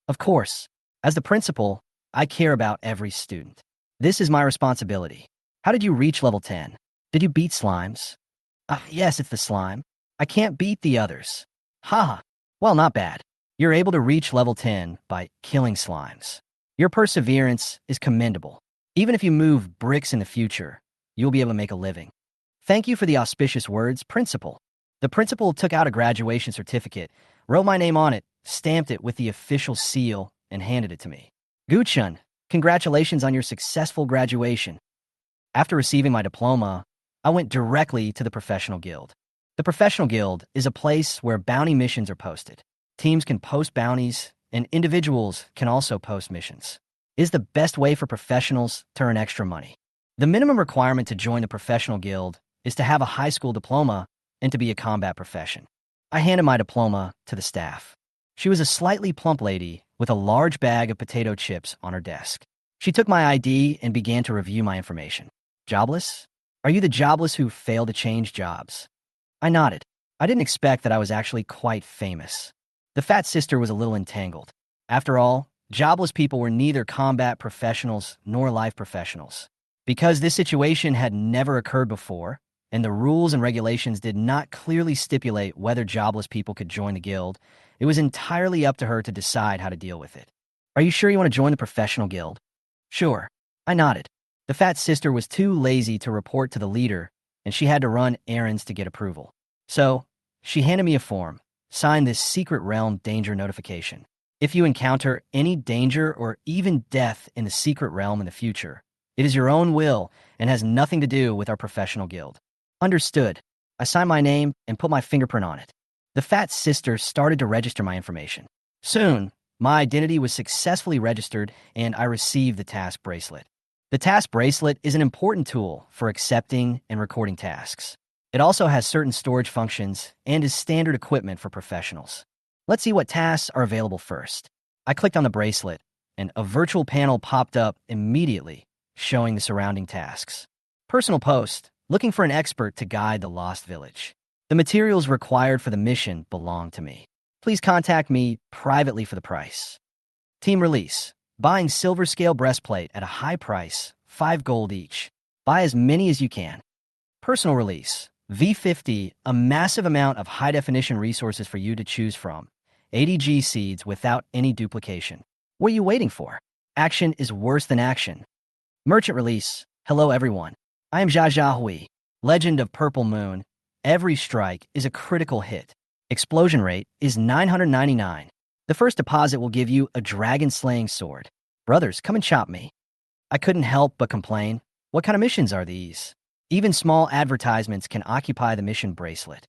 Of course, as the principal, I care about every student. This is my responsibility. How did you reach level 10? Did you beat slimes? Yes, it's the slime. I can't beat the others. Haha. Well, not bad. You're able to reach level 10 by killing slimes. Your perseverance is commendable. Even if you move bricks in the future, you'll be able to make a living. Thank you for the auspicious words, principal. The principal took out a graduation certificate, wrote my name on it, stamped it with the official seal, and handed it to me. Guchun, congratulations on your successful graduation. After receiving my diploma, I went directly to the professional guild. The professional guild is a place where bounty missions are posted. Teams can post bounties, and individuals can also post missions. It is the best way for professionals to earn extra money. The minimum requirement to join the professional guild is to have a high school diploma and to be a combat profession. I handed my diploma to the staff. She was a slightly plump lady with a large bag of potato chips on her desk. She took my ID and began to review my information. Jobless? Are you the jobless who failed to change jobs? I nodded. I didn't expect that I was actually quite famous. The fat sister was a little entangled. After all, jobless people were neither combat professionals nor life professionals. Because this situation had never occurred before, and the rules and regulations did not clearly stipulate whether jobless people could join the guild, it was entirely up to her to decide how to deal with it. Are you sure you want to join the professional guild? Sure. I nodded. The fat sister was too lazy to report to the leader, and she had to run errands to get approval. So, she handed me a form. Sign this secret realm danger notification. If you encounter any danger or even death in the secret realm in the future, it is your own will and has nothing to do with our professional guild. Understood. I signed my name and put my fingerprint on it. The fat sister started to register my information. Soon, my identity was successfully registered and I received the task bracelet. The task bracelet is an important tool for accepting and recording tasks. It also has certain storage functions and is standard equipment for professionals. Let's see what tasks are available first. I clicked on the bracelet, and a virtual panel popped up immediately, showing the surrounding tasks. Personal post, looking for an expert to guide the lost village. The materials required for the mission belong to me. Please contact me privately for the price. Team release, buying silver scale breastplate at a high price, 5 gold each. Buy as many as you can. Personal release. V50, a massive amount of high-definition resources for you to choose from. 80G seeds without any duplication. What are you waiting for? Action is worse than action. Merchant release. Hello everyone. I am Jia Jia Hui, Legend of Purple Moon. Every strike is a critical hit. Explosion rate is 999. The first deposit will give you a dragon-slaying sword. Brothers, come and chop me. I couldn't help but complain. What kind of missions are these? Even small advertisements can occupy the mission bracelet.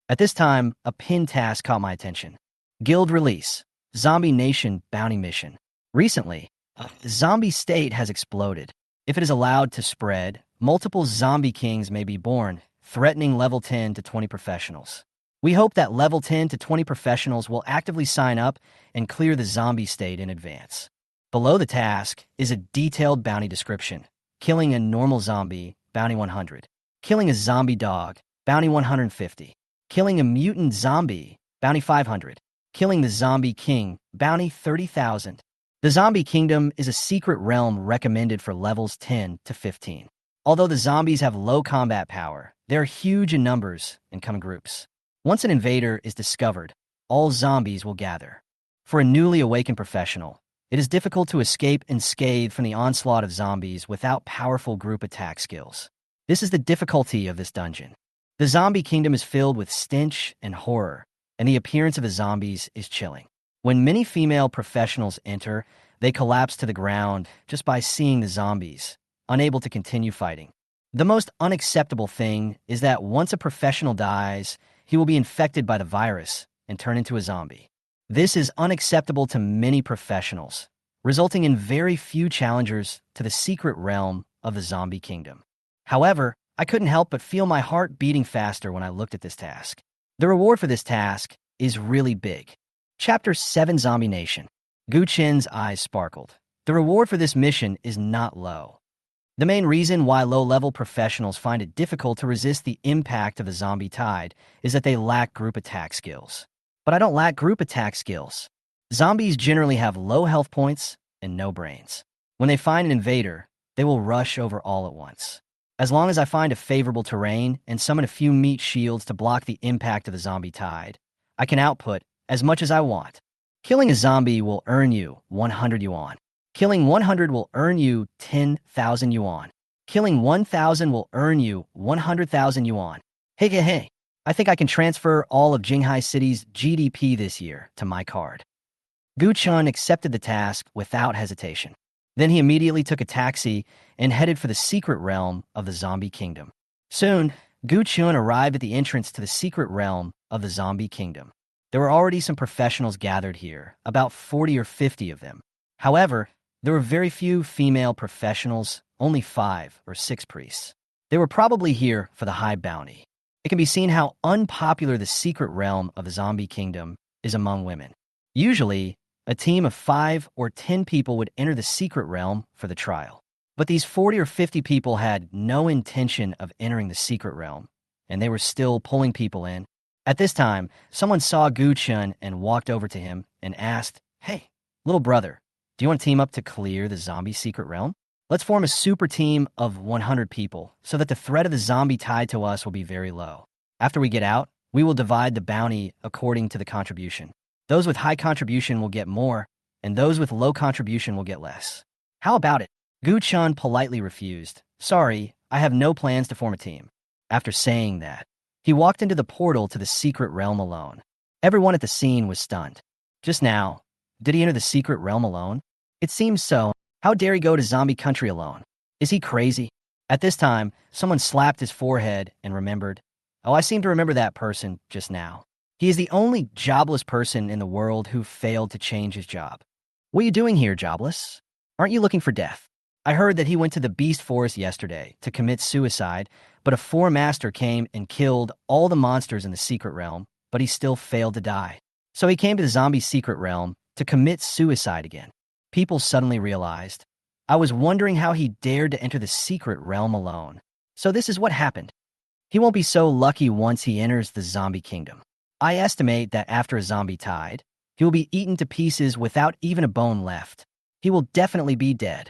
At this time, a pinned task caught my attention. Guild release. Zombie Nation bounty mission. Recently, a zombie state has exploded. If it is allowed to spread, multiple zombie kings may be born, threatening level 10 to 20 professionals. We hope that level 10 to 20 professionals will actively sign up and clear the zombie state in advance. Below the task is a detailed bounty description. Killing a normal zombie, bounty 100. Killing a zombie dog, bounty 150. Killing a mutant zombie, bounty 500. Killing the zombie king, bounty 30,000. The zombie kingdom is a secret realm recommended for levels 10 to 15. Although the zombies have low combat power, they're huge in numbers and come in groups. Once an invader is discovered, all zombies will gather. For a newly awakened professional, it is difficult to escape unscathed from the onslaught of zombies without powerful group attack skills. This is the difficulty of this dungeon. The zombie kingdom is filled with stench and horror, and the appearance of the zombies is chilling. When many female professionals enter, they collapse to the ground just by seeing the zombies, unable to continue fighting. The most unacceptable thing is that once a professional dies, he will be infected by the virus and turn into a zombie. This is unacceptable to many professionals, resulting in very few challengers to the secret realm of the zombie kingdom. However, I couldn't help but feel my heart beating faster when I looked at this task. The reward for this task is really big. Chapter 7 Zombie Nation. Gu Chen's eyes sparkled. The reward for this mission is not low. The main reason why low-level professionals find it difficult to resist the impact of the zombie tide is that they lack group attack skills. But I don't lack group attack skills. Zombies generally have low health points and no brains. When they find an invader, they will rush over all at once. As long as I find a favorable terrain and summon a few meat shields to block the impact of the zombie tide, I can output as much as I want. Killing a zombie will earn you 100 yuan. Killing 100 will earn you 10,000 yuan. Killing 1,000 will earn you 100,000 yuan. Hey. I think I can transfer all of Jinghai City's GDP this year to my card. Gu Chun accepted the task without hesitation. Then he immediately took a taxi and headed for the secret realm of the zombie kingdom. Soon, Gu Chun arrived at the entrance to the secret realm of the zombie kingdom. There were already some professionals gathered here, about 40 or 50 of them. However, there were very few female professionals, only 5 or 6 priests. They were probably here for the high bounty. It can be seen how unpopular the secret realm of the zombie kingdom is among women. Usually, a team of 5 or 10 people would enter the secret realm for the trial. But these 40 or 50 people had no intention of entering the secret realm, and they were still pulling people in. At this time, someone saw Gu Chun and walked over to him and asked, "Hey, little brother, do you want to team up to clear the zombie secret realm? Let's form a super team of 100 people so that the threat of the zombie tied to us will be very low. After we get out, we will divide the bounty according to the contribution. Those with high contribution will get more, and those with low contribution will get less. How about it?" Gu Chun politely refused. "Sorry, I have no plans to form a team." After saying that, he walked into the portal to the secret realm alone. Everyone at the scene was stunned. Just now, did he enter the secret realm alone? It seems so. How dare he go to zombie country alone? Is he crazy? At this time, someone slapped his forehead and remembered, "Oh, I seem to remember that person just now. He is the only jobless person in the world who failed to change his job. What are you doing here, jobless? Aren't you looking for death? I heard that he went to the beast forest yesterday to commit suicide, but a four-master came and killed all the monsters in the secret realm, but he still failed to die. So he came to the zombie secret realm to commit suicide again." People suddenly realized, I was wondering how he dared to enter the secret realm alone. So this is what happened. He won't be so lucky once he enters the zombie kingdom. I estimate that after a zombie tide, he will be eaten to pieces without even a bone left. He will definitely be dead.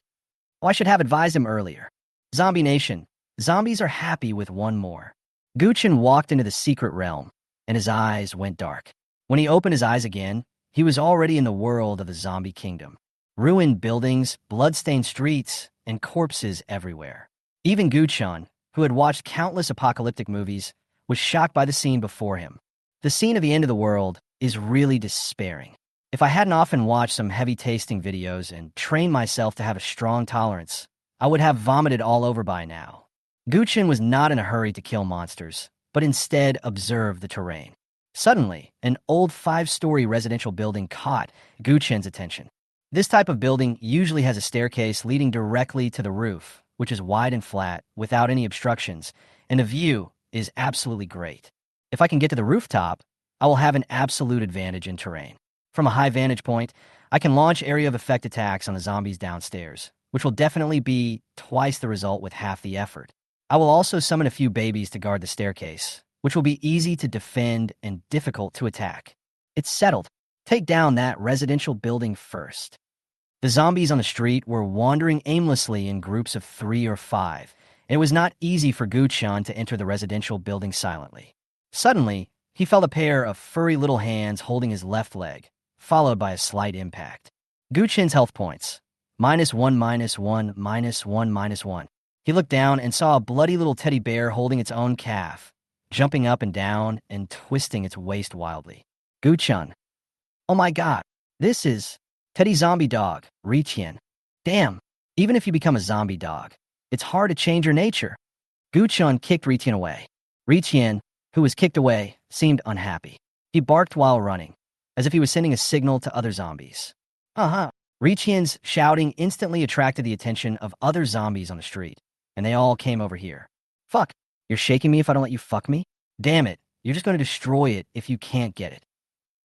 Oh, I should have advised him earlier. Zombie Nation, zombies are happy with one more. Gu Chun walked into the secret realm, and his eyes went dark. When he opened his eyes again, he was already in the world of the zombie kingdom. Ruined buildings, blood-stained streets, and corpses everywhere. Even Gu Chun, who had watched countless apocalyptic movies, was shocked by the scene before him. The scene of the end of the world is really despairing. If I hadn't often watched some heavy-tasting videos and trained myself to have a strong tolerance, I would have vomited all over by now. Gu Chun was not in a hurry to kill monsters, but instead observed the terrain. Suddenly, an old 5-story residential building caught Gu Chun's attention. This type of building usually has a staircase leading directly to the roof, which is wide and flat, without any obstructions, and the view is absolutely great. If I can get to the rooftop, I will have an absolute advantage in terrain. From a high vantage point, I can launch area of effect attacks on the zombies downstairs, which will definitely be twice the result with half the effort. I will also summon a few babies to guard the staircase, which will be easy to defend and difficult to attack. It's settled. Take down that residential building first. The zombies on the street were wandering aimlessly in groups of 3 or 5, and it was not easy for Gu Chun to enter the residential building silently. Suddenly, he felt a pair of furry little hands holding his left leg, followed by a slight impact. Gu Chun's health points, -1, -1, -1, -1. He looked down and saw a bloody little teddy bear holding its own calf, jumping up and down and twisting its waist wildly. Gu Chun. Oh my god, this is Teddy Zombie Dog, Riqian. Damn, even if you become a zombie dog, it's hard to change your nature. Gu Chun kicked Ri Tian away. Ri Tian, who was kicked away, seemed unhappy. He barked while running, as if he was sending a signal to other zombies. Uh-huh. Ri Tian's shouting instantly attracted the attention of other zombies on the street, and they all came over here. Fuck, you're shaking me if I don't let you fuck me? Damn it, you're just going to destroy it if you can't get it.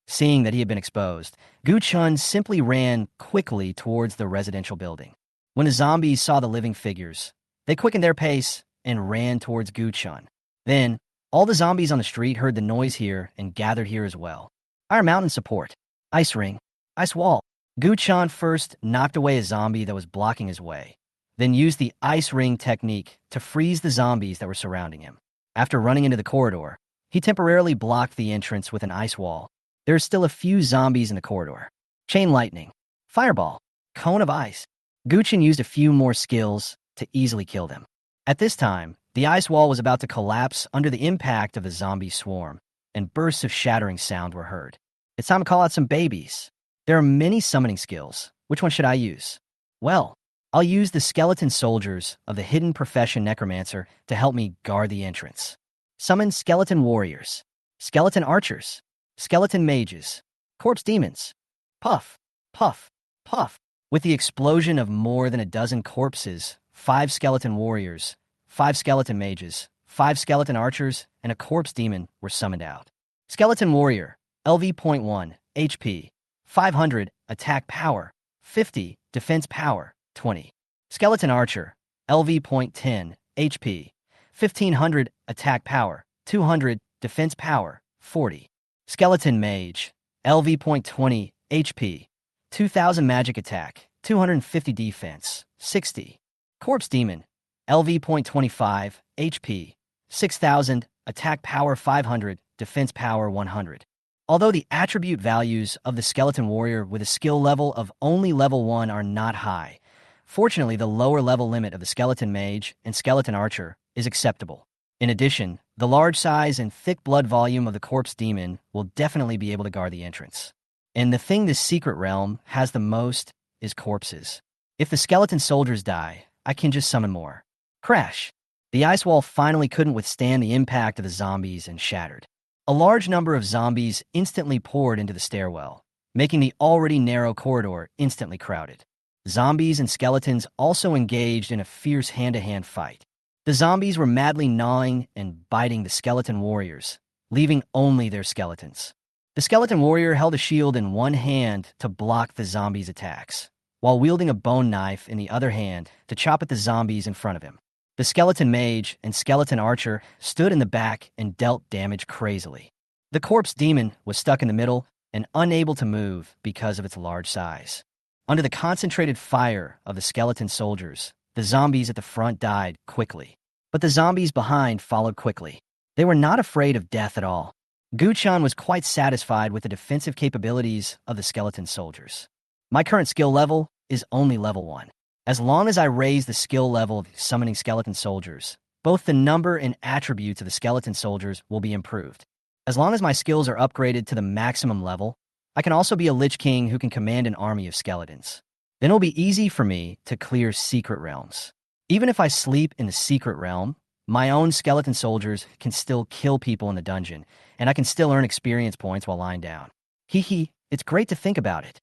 Seeing that he had been exposed, Gu Chun simply ran quickly towards the residential building. When the zombies saw the living figures, they quickened their pace and ran towards Gu Chun. Then, all the zombies on the street heard the noise here and gathered here as well. Iron Mountain support. Ice ring. Ice wall. Gu Chun first knocked away a zombie that was blocking his way, then used the ice ring technique to freeze the zombies that were surrounding him. After running into the corridor, he temporarily blocked the entrance with an ice wall. There are still a few zombies in the corridor. Chain lightning. Fireball. Cone of ice. Gu Chun used a few more skills to easily kill them. At this time, the ice wall was about to collapse under the impact of the zombie swarm, and bursts of shattering sound were heard. It's time to call out some babies. There are many summoning skills. Which one should I use? Well, I'll use the skeleton soldiers of the hidden profession necromancer to help me guard the entrance. Summon skeleton warriors, skeleton archers, skeleton mages, corpse demons. Puff, puff, puff. With the explosion of more than a dozen corpses, 5 skeleton warriors, 5 skeleton mages, 5 skeleton archers, and a corpse demon were summoned out. Skeleton warrior, LV.1, HP, 500, attack power, 50, defense power, 20. Skeleton archer, LV.10, HP, 1500, attack power, 200, defense power, 40. Skeleton mage, LV.20, HP, 2000 magic attack, 250 defense, 60. Corpse demon, LV.25, HP, 6000, attack power 500, defense power 100. Although the attribute values of the skeleton warrior with a skill level of only level 1 are not high, fortunately the lower level limit of the skeleton mage and skeleton archer is acceptable. In addition, the large size and thick blood volume of the corpse demon will definitely be able to guard the entrance. And the thing this secret realm has the most is corpses. If the skeleton soldiers die, I can just summon more. Crash! The ice wall finally couldn't withstand the impact of the zombies and shattered. A large number of zombies instantly poured into the stairwell, making the already narrow corridor instantly crowded. Zombies and skeletons also engaged in a fierce hand-to-hand fight. The zombies were madly gnawing and biting the skeleton warriors, leaving only their skeletons. The skeleton warrior held a shield in one hand to block the zombies' attacks, while wielding a bone knife in the other hand to chop at the zombies in front of him. The skeleton mage and skeleton archer stood in the back and dealt damage crazily. The corpse demon was stuck in the middle and unable to move because of its large size. Under the concentrated fire of the skeleton soldiers, the zombies at the front died quickly, but the zombies behind followed quickly. They were not afraid of death at all. Gu Chun was quite satisfied with the defensive capabilities of the skeleton soldiers. My current skill level is only level 1. As long as I raise the skill level of summoning skeleton soldiers, both the number and attributes of the skeleton soldiers will be improved. As long as my skills are upgraded to the maximum level, I can also be a Lich King who can command an army of skeletons. Then it'll be easy for me to clear secret realms. Even if I sleep in the secret realm, my own skeleton soldiers can still kill people in the dungeon, and I can still earn experience points while lying down. Hee, it's great to think about it.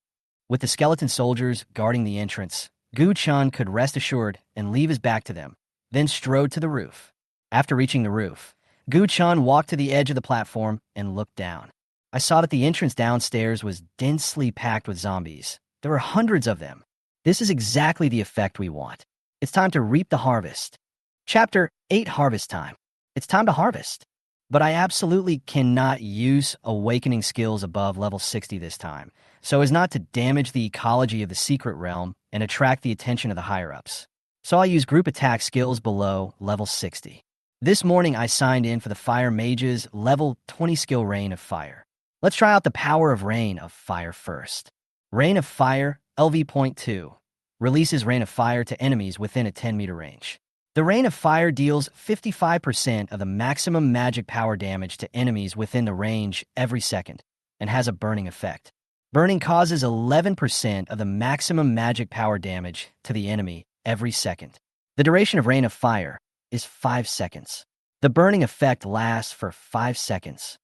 With the skeleton soldiers guarding the entrance, Gu Chun could rest assured and leave his back to them, then strode to the roof. After reaching the roof, Gu Chun walked to the edge of the platform and looked down. I saw that the entrance downstairs was densely packed with zombies. There were hundreds of them. This is exactly the effect we want. It's time to reap the harvest. Chapter 8, Harvest Time. It's time to harvest. But I absolutely cannot use awakening skills above level 60 this time, so as not to damage the ecology of the secret realm and attract the attention of the higher-ups. So I'll use group attack skills below level 60. This morning I signed in for the Fire Mage's level 20 skill Rain of Fire. Let's try out the power of Rain of Fire first. Rain of Fire, LV.2, releases Rain of Fire to enemies within a 10-meter range. The Rain of Fire deals 55% of the maximum magic power damage to enemies within the range every second, and has a burning effect. Burning causes 11% of the maximum magic power damage to the enemy every second. The duration of Rain of Fire is 5 seconds. The burning effect lasts for 5 seconds.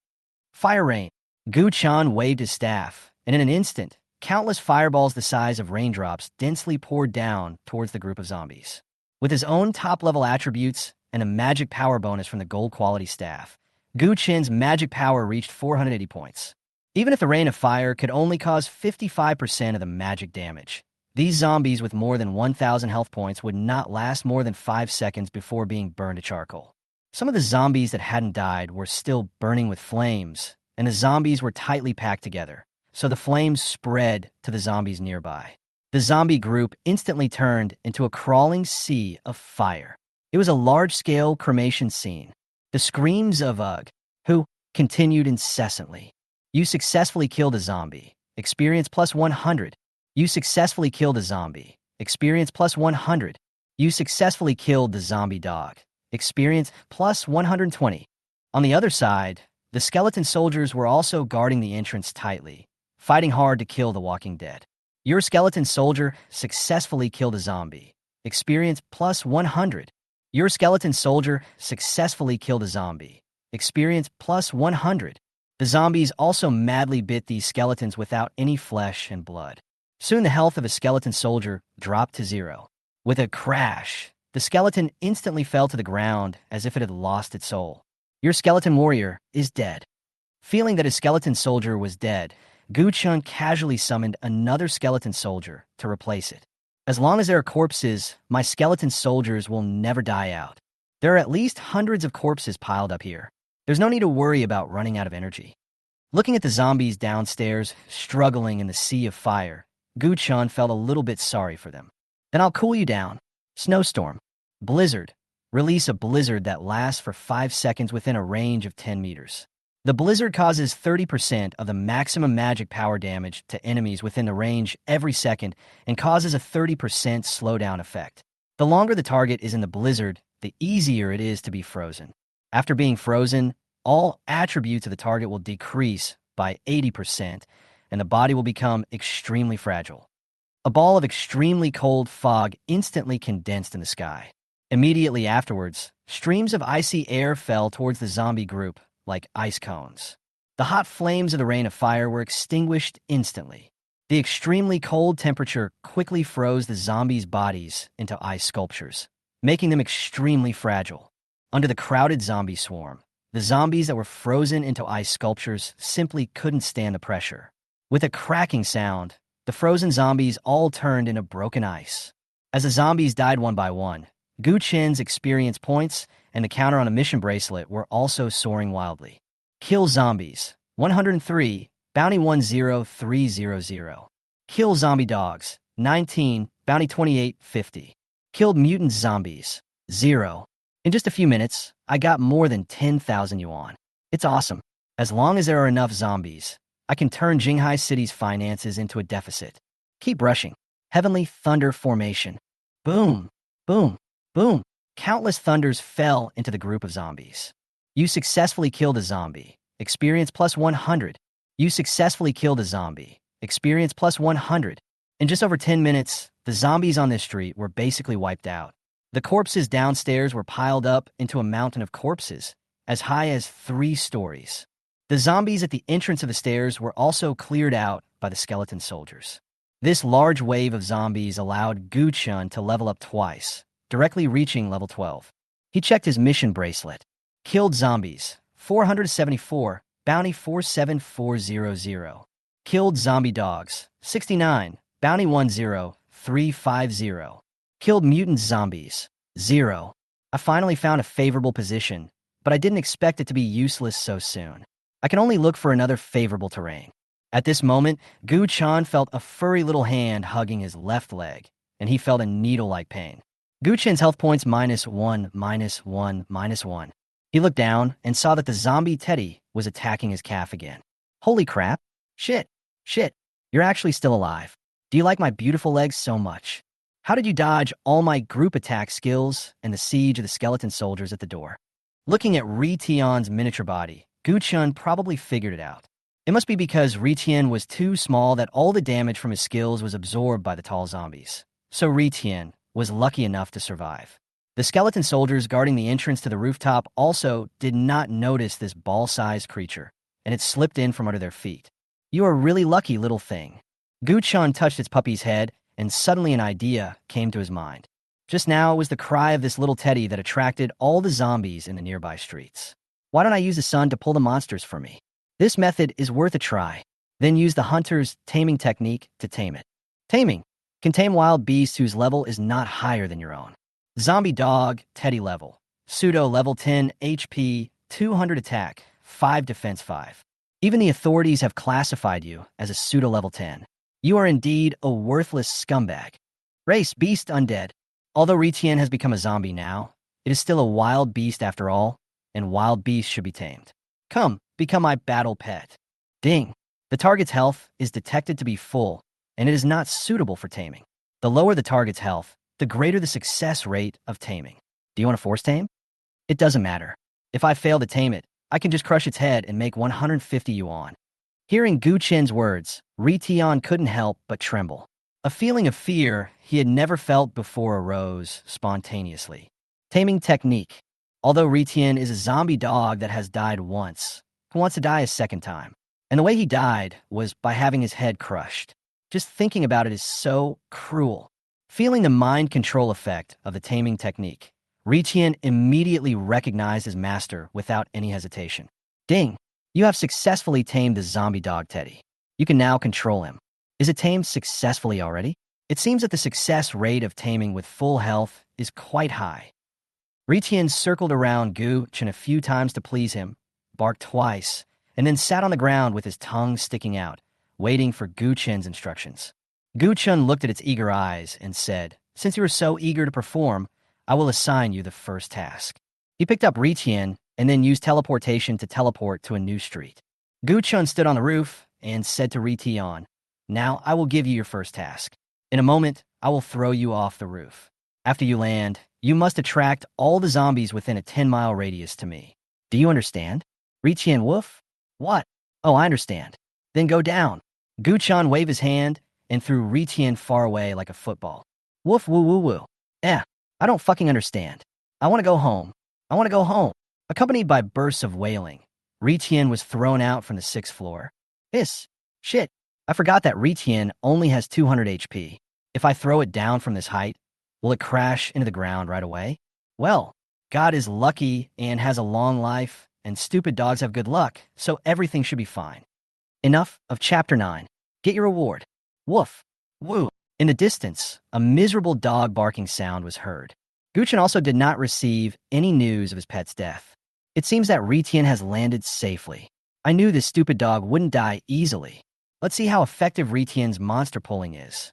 Fire rain. Gu-chan waved his staff, and in an instant, countless fireballs the size of raindrops densely poured down towards the group of zombies. With his own top-level attributes and a magic power bonus from the gold quality staff, Gu-chen's magic power reached 480 points. Even if the rain of fire could only cause 55% of the magic damage, these zombies with more than 1,000 health points would not last more than 5 seconds before being burned to charcoal. Some of the zombies that hadn't died were still burning with flames, and the zombies were tightly packed together, so the flames spread to the zombies nearby. The zombie group instantly turned into a crawling sea of fire. It was a large-scale cremation scene. The screams of "Ugh!" who continued incessantly. You successfully killed a zombie. Experience plus 100. You successfully killed a zombie. Experience plus 100. You successfully killed the zombie dog. Experience plus 120. On the other side, the skeleton soldiers were also guarding the entrance tightly, fighting hard to kill the walking dead. Your skeleton soldier successfully killed a zombie. Experience plus 100. Your skeleton soldier successfully killed a zombie. Experience plus 100. The zombies also madly bit these skeletons without any flesh and blood. Soon the health of a skeleton soldier dropped to 0. With a crash, the skeleton instantly fell to the ground as if it had lost its soul. Your skeleton warrior is dead. Feeling that his skeleton soldier was dead, Gu-chan casually summoned another skeleton soldier to replace it. As long as there are corpses, my skeleton soldiers will never die out. There are at least hundreds of corpses piled up here. There's no need to worry about running out of energy. Looking at the zombies downstairs, struggling in the sea of fire, Gu-chan felt a little bit sorry for them. Then I'll cool you down. Snowstorm. Blizzard. Release a blizzard that lasts for 5 seconds within a range of 10 meters. The blizzard causes 30% of the maximum magic power damage to enemies within the range every second and causes a 30% slowdown effect. The longer the target is in the blizzard, the easier it is to be frozen. After being frozen, all attributes of the target will decrease by 80%, and the body will become extremely fragile. A ball of extremely cold fog instantly condensed in the sky. Immediately afterwards, streams of icy air fell towards the zombie group like ice cones. The hot flames of the rain of fire were extinguished instantly. The extremely cold temperature quickly froze the zombies' bodies into ice sculptures, making them extremely fragile. Under the crowded zombie swarm, the zombies that were frozen into ice sculptures simply couldn't stand the pressure. With a cracking sound, the frozen zombies all turned into broken ice. As the zombies died one by one, Gu-chen's experience points and the counter on a mission bracelet were also soaring wildly. Kill zombies, 103, bounty 10300. Kill zombie dogs, 19, bounty 2850. Killed mutant zombies, 0. In just a few minutes, I got more than 10,000 yuan. It's awesome. As long as there are enough zombies, I can turn Jinghai City's finances into a deficit. Keep rushing. Heavenly Thunder Formation. Boom, boom, boom. Countless thunders fell into the group of zombies. You successfully killed a zombie. Experience plus 100. You successfully killed a zombie. Experience plus 100. In just over 10 minutes, the zombies on this street were basically wiped out. The corpses downstairs were piled up into a mountain of corpses, as high as 3 stories. The zombies at the entrance of the stairs were also cleared out by the skeleton soldiers. This large wave of zombies allowed Gu-chan to level up twice, directly reaching level 12. He checked his mission bracelet. Killed zombies, 474, bounty 47400. Killed zombie dogs, 69, bounty 10350. Killed mutant zombies, 0. I finally found a favorable position, but I didn't expect it to be useless so soon. I can only look for another favorable terrain. At this moment, Gu-chan felt a furry little hand hugging his left leg, and he felt a needle-like pain. Gu-chan's health points -1, -1, -1. He looked down and saw that the zombie Teddy was attacking his calf again. Holy crap. Shit. You're actually still alive. Do you like my beautiful legs so much? How did you dodge all my group attack skills and the siege of the skeleton soldiers at the door? Looking at Ri-tian's miniature body, Gu-chan probably figured it out. It must be because Ri-tian was too small that all the damage from his skills was absorbed by the tall zombies. So Ri-tian was lucky enough to survive. The skeleton soldiers guarding the entrance to the rooftop also did not notice this ball-sized creature, and it slipped in from under their feet. "You are really lucky, little thing." Gu-chan touched its puppy's head, and suddenly an idea came to his mind. Just now it was the cry of this little teddy that attracted all the zombies in the nearby streets. Why don't I use the sun to pull the monsters for me? This method is worth a try. Then use the hunter's taming technique to tame it. Taming can tame wild beasts whose level is not higher than your own. Zombie dog, teddy level. Pseudo level 10 HP, 200 attack, 5 defense 5. Even the authorities have classified you as a pseudo level 10. You are indeed a worthless scumbag. Race, beast, undead. Although Ritien has become a zombie now, it is still a wild beast after all, and wild beasts should be tamed. Come, become my battle pet. Ding. The target's health is detected to be full, and it is not suitable for taming. The lower the target's health, the greater the success rate of taming. Do you want to force tame? It doesn't matter. If I fail to tame it, I can just crush its head and make 150 yuan. Hearing Gu Chen's words, Ritien couldn't help but tremble. A feeling of fear he had never felt before arose spontaneously. Taming technique. Although Ritien is a zombie dog that has died once, he wants to die a second time. And the way he died was by having his head crushed. Just thinking about it is so cruel. Feeling the mind control effect of the taming technique, Ritien immediately recognized his master without any hesitation. Ding! You have successfully tamed the zombie dog Teddy. You can now control him. Is it tamed successfully already? It seems that the success rate of taming with full health is quite high. Ritien circled around Gu Chen a few times to please him, barked twice, and then sat on the ground with his tongue sticking out, waiting for Gu Chen's instructions. Gu Chen looked at its eager eyes and said, "Since you are so eager to perform, I will assign you the first task." He picked up Ritien and then used teleportation to teleport to a new street. Gu Chen stood on the roof and said to Ritien, "Now I will give you your first task. In a moment, I will throw you off the roof. After you land, you must attract all the zombies within a 10-mile radius to me. Do you understand?" Ritien woof? "What? Oh, I understand. Then go down." Gu Chen waved his hand and threw Ritien far away like a football. Woof woo woo woo. I don't fucking understand. I want to go home. I want to go home. Accompanied by bursts of wailing, Ritien was thrown out from the 6th floor. Shit. I forgot that Ritien only has 200 HP. If I throw it down from this height, will it crash into the ground right away? Well, God is lucky and has a long life, and stupid dogs have good luck, so everything should be fine. Enough of Chapter 9. Get your reward. Woof. Woo. In the distance, a miserable dog barking sound was heard. Gu Chen also did not receive any news of his pet's death. It seems that Ritien has landed safely. I knew this stupid dog wouldn't die easily. Let's see how effective Ritien's monster pulling is.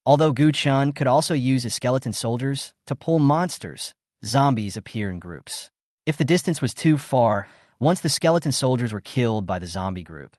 Although Gu Chen could also use his skeleton soldiers to pull monsters, zombies appear in groups. If the distance was too far, once the skeleton soldiers were killed by the zombie group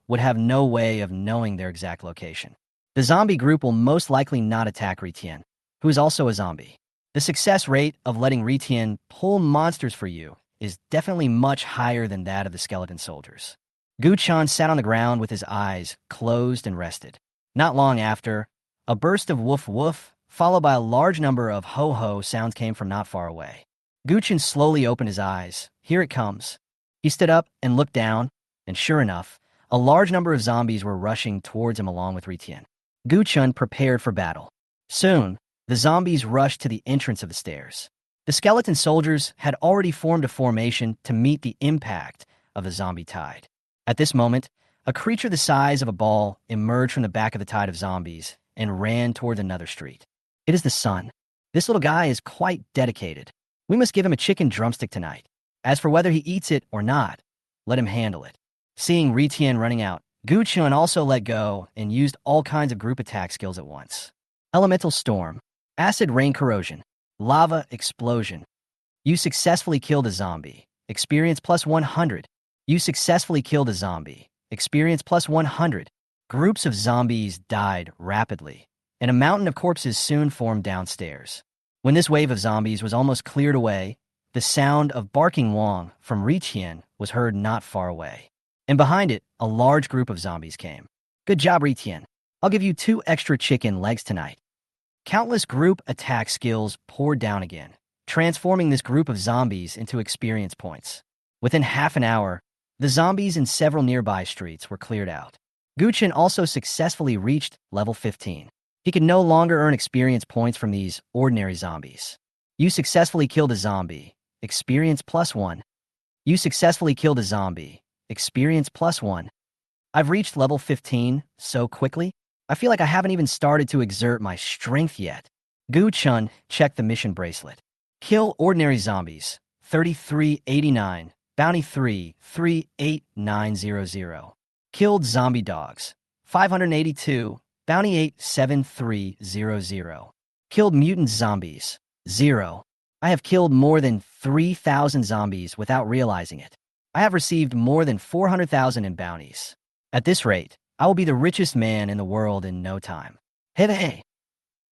would have no way of knowing their exact location. The zombie group will most likely not attack Ritien, who is also a zombie. The success rate of letting Ritien pull monsters for you is definitely much higher than that of the skeleton soldiers. Gu Chen sat on the ground with his eyes closed and rested. Not long after, a burst of woof woof, followed by a large number of ho ho sounds came from not far away. Gu Chen slowly opened his eyes. Here it comes. He stood up and looked down, and sure enough, a large number of zombies were rushing towards him along with Ritien. Gu Chen prepared for battle. Soon, the zombies rushed to the entrance of the stairs. The skeleton soldiers had already formed a formation to meet the impact of the zombie tide. At this moment, a creature the size of a ball emerged from the back of the tide of zombies and ran toward another street. It is the sun. This little guy is quite dedicated. We must give him a chicken drumstick tonight. As for whether he eats it or not, let him handle it. Seeing Ritien running out, Gu Chen also let go and used all kinds of group attack skills at once. Elemental Storm, Acid Rain Corrosion, Lava Explosion. You successfully killed a zombie. Experience plus 100. You successfully killed a zombie. Experience plus 100. Groups of zombies died rapidly, and a mountain of corpses soon formed downstairs. When this wave of zombies was almost cleared away, the sound of barking Wong from Ritien was heard not far away. And behind it, a large group of zombies came. Good job, Ritien. I'll give you 2 extra chicken legs tonight. Countless group attack skills poured down again, transforming this group of zombies into experience points. Within half an hour, the zombies in several nearby streets were cleared out. Guchen also successfully reached level 15. He could no longer earn experience points from these ordinary zombies. You successfully killed a zombie. Experience +1. You successfully killed a zombie. Experience +1. I've reached level 15 so quickly, I feel like I haven't even started to exert my strength yet. Gu Chun checked the mission bracelet. Kill ordinary zombies. 3389. Bounty 3, 38900. Killed zombie dogs. 582. Bounty 8, 7300. Killed mutant zombies. 0. I have killed more than 3,000 zombies without realizing it. I have received more than 400,000 in bounties. At this rate, I will be the richest man in the world in no time. Hey.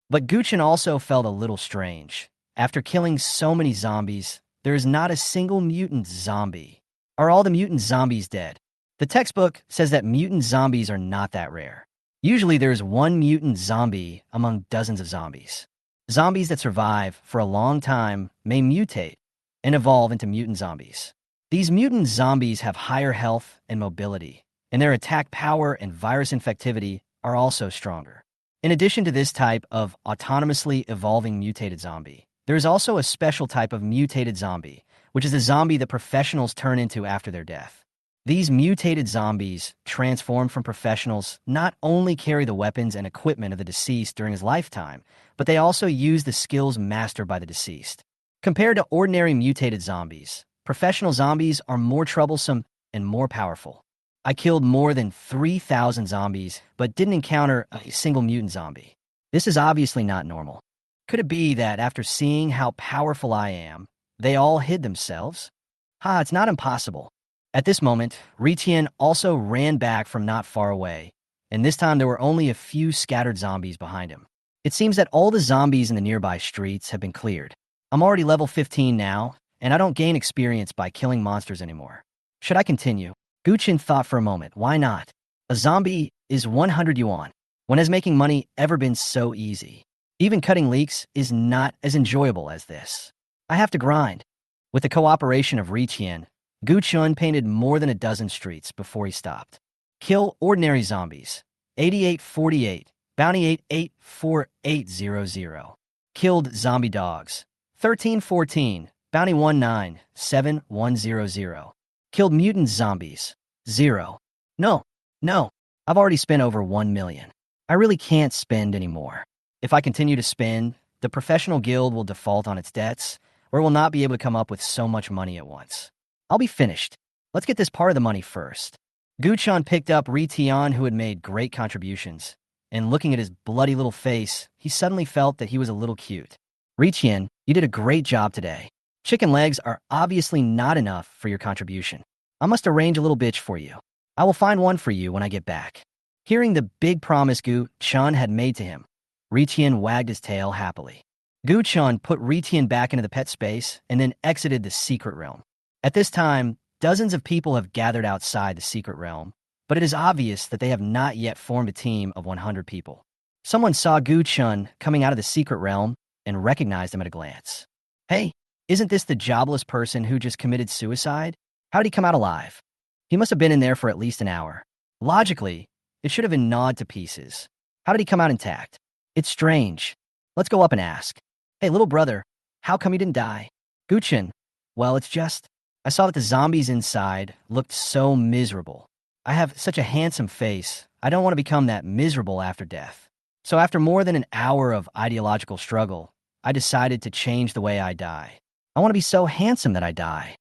But Guchen also felt a little strange. After killing so many zombies, there is not a single mutant zombie. Are all the mutant zombies dead? The textbook says that mutant zombies are not that rare. Usually there's one mutant zombie among dozens of zombies. Zombies that survive for a long time may mutate and evolve into mutant zombies. These mutant zombies have higher health and mobility, and their attack power and virus infectivity are also stronger. In addition to this type of autonomously evolving mutated zombie, there is also a special type of mutated zombie, which is the zombie that professionals turn into after their death. These mutated zombies, transformed from professionals, not only carry the weapons and equipment of the deceased during his lifetime, but they also use the skills mastered by the deceased. Compared to ordinary mutated zombies, professional zombies are more troublesome and more powerful. I killed more than 3,000 zombies, but didn't encounter a single mutant zombie. This is obviously not normal. Could it be that after seeing how powerful I am, they all hid themselves? It's not impossible. At this moment, Ritien also ran back from not far away, and this time there were only a few scattered zombies behind him. It seems that all the zombies in the nearby streets have been cleared. I'm already level 15 now, and I don't gain experience by killing monsters anymore. Should I continue? Guchen thought for a moment. Why not? A zombie is 100 yuan. When has making money ever been so easy? Even cutting leaks is not as enjoyable as this. I have to grind. With the cooperation of Ritien, Gu Chun painted more than a dozen streets before he stopped. Kill ordinary zombies. 8848. Bounty 884800. Killed zombie dogs. 1314. Bounty 197100. Killed mutant zombies. 0. No. I've already spent over 1 million. I really can't spend anymore. If I continue to spend, the professional guild will default on its debts, or will not be able to come up with so much money at once. I'll be finished. Let's get this part of the money first. Guchun picked up Ritian, who had made great contributions, and looking at his bloody little face, he suddenly felt that he was a little cute. Ritian, you did a great job today. Chicken legs are obviously not enough for your contribution. I must arrange a little bitch for you. I will find one for you when I get back. Hearing the big promise Gu Chun had made to him, Ritian wagged his tail happily. Gu Chun put Ritian back into the pet space and then exited the secret realm. At this time, dozens of people have gathered outside the secret realm, but it is obvious that they have not yet formed a team of 100 people. Someone saw Gu Chun coming out of the secret realm and recognized him at a glance. Hey, isn't this the jobless person who just committed suicide? How did he come out alive? He must have been in there for at least an hour. Logically, it should have been gnawed to pieces. How did he come out intact? It's strange. Let's go up and ask. Hey, little brother, how come you didn't die? Guchen, well, it's just, I saw that the zombies inside looked so miserable. I have such a handsome face. I don't want to become that miserable after death. So after more than an hour of ideological struggle, I decided to change the way I die. I want to be so handsome that I die.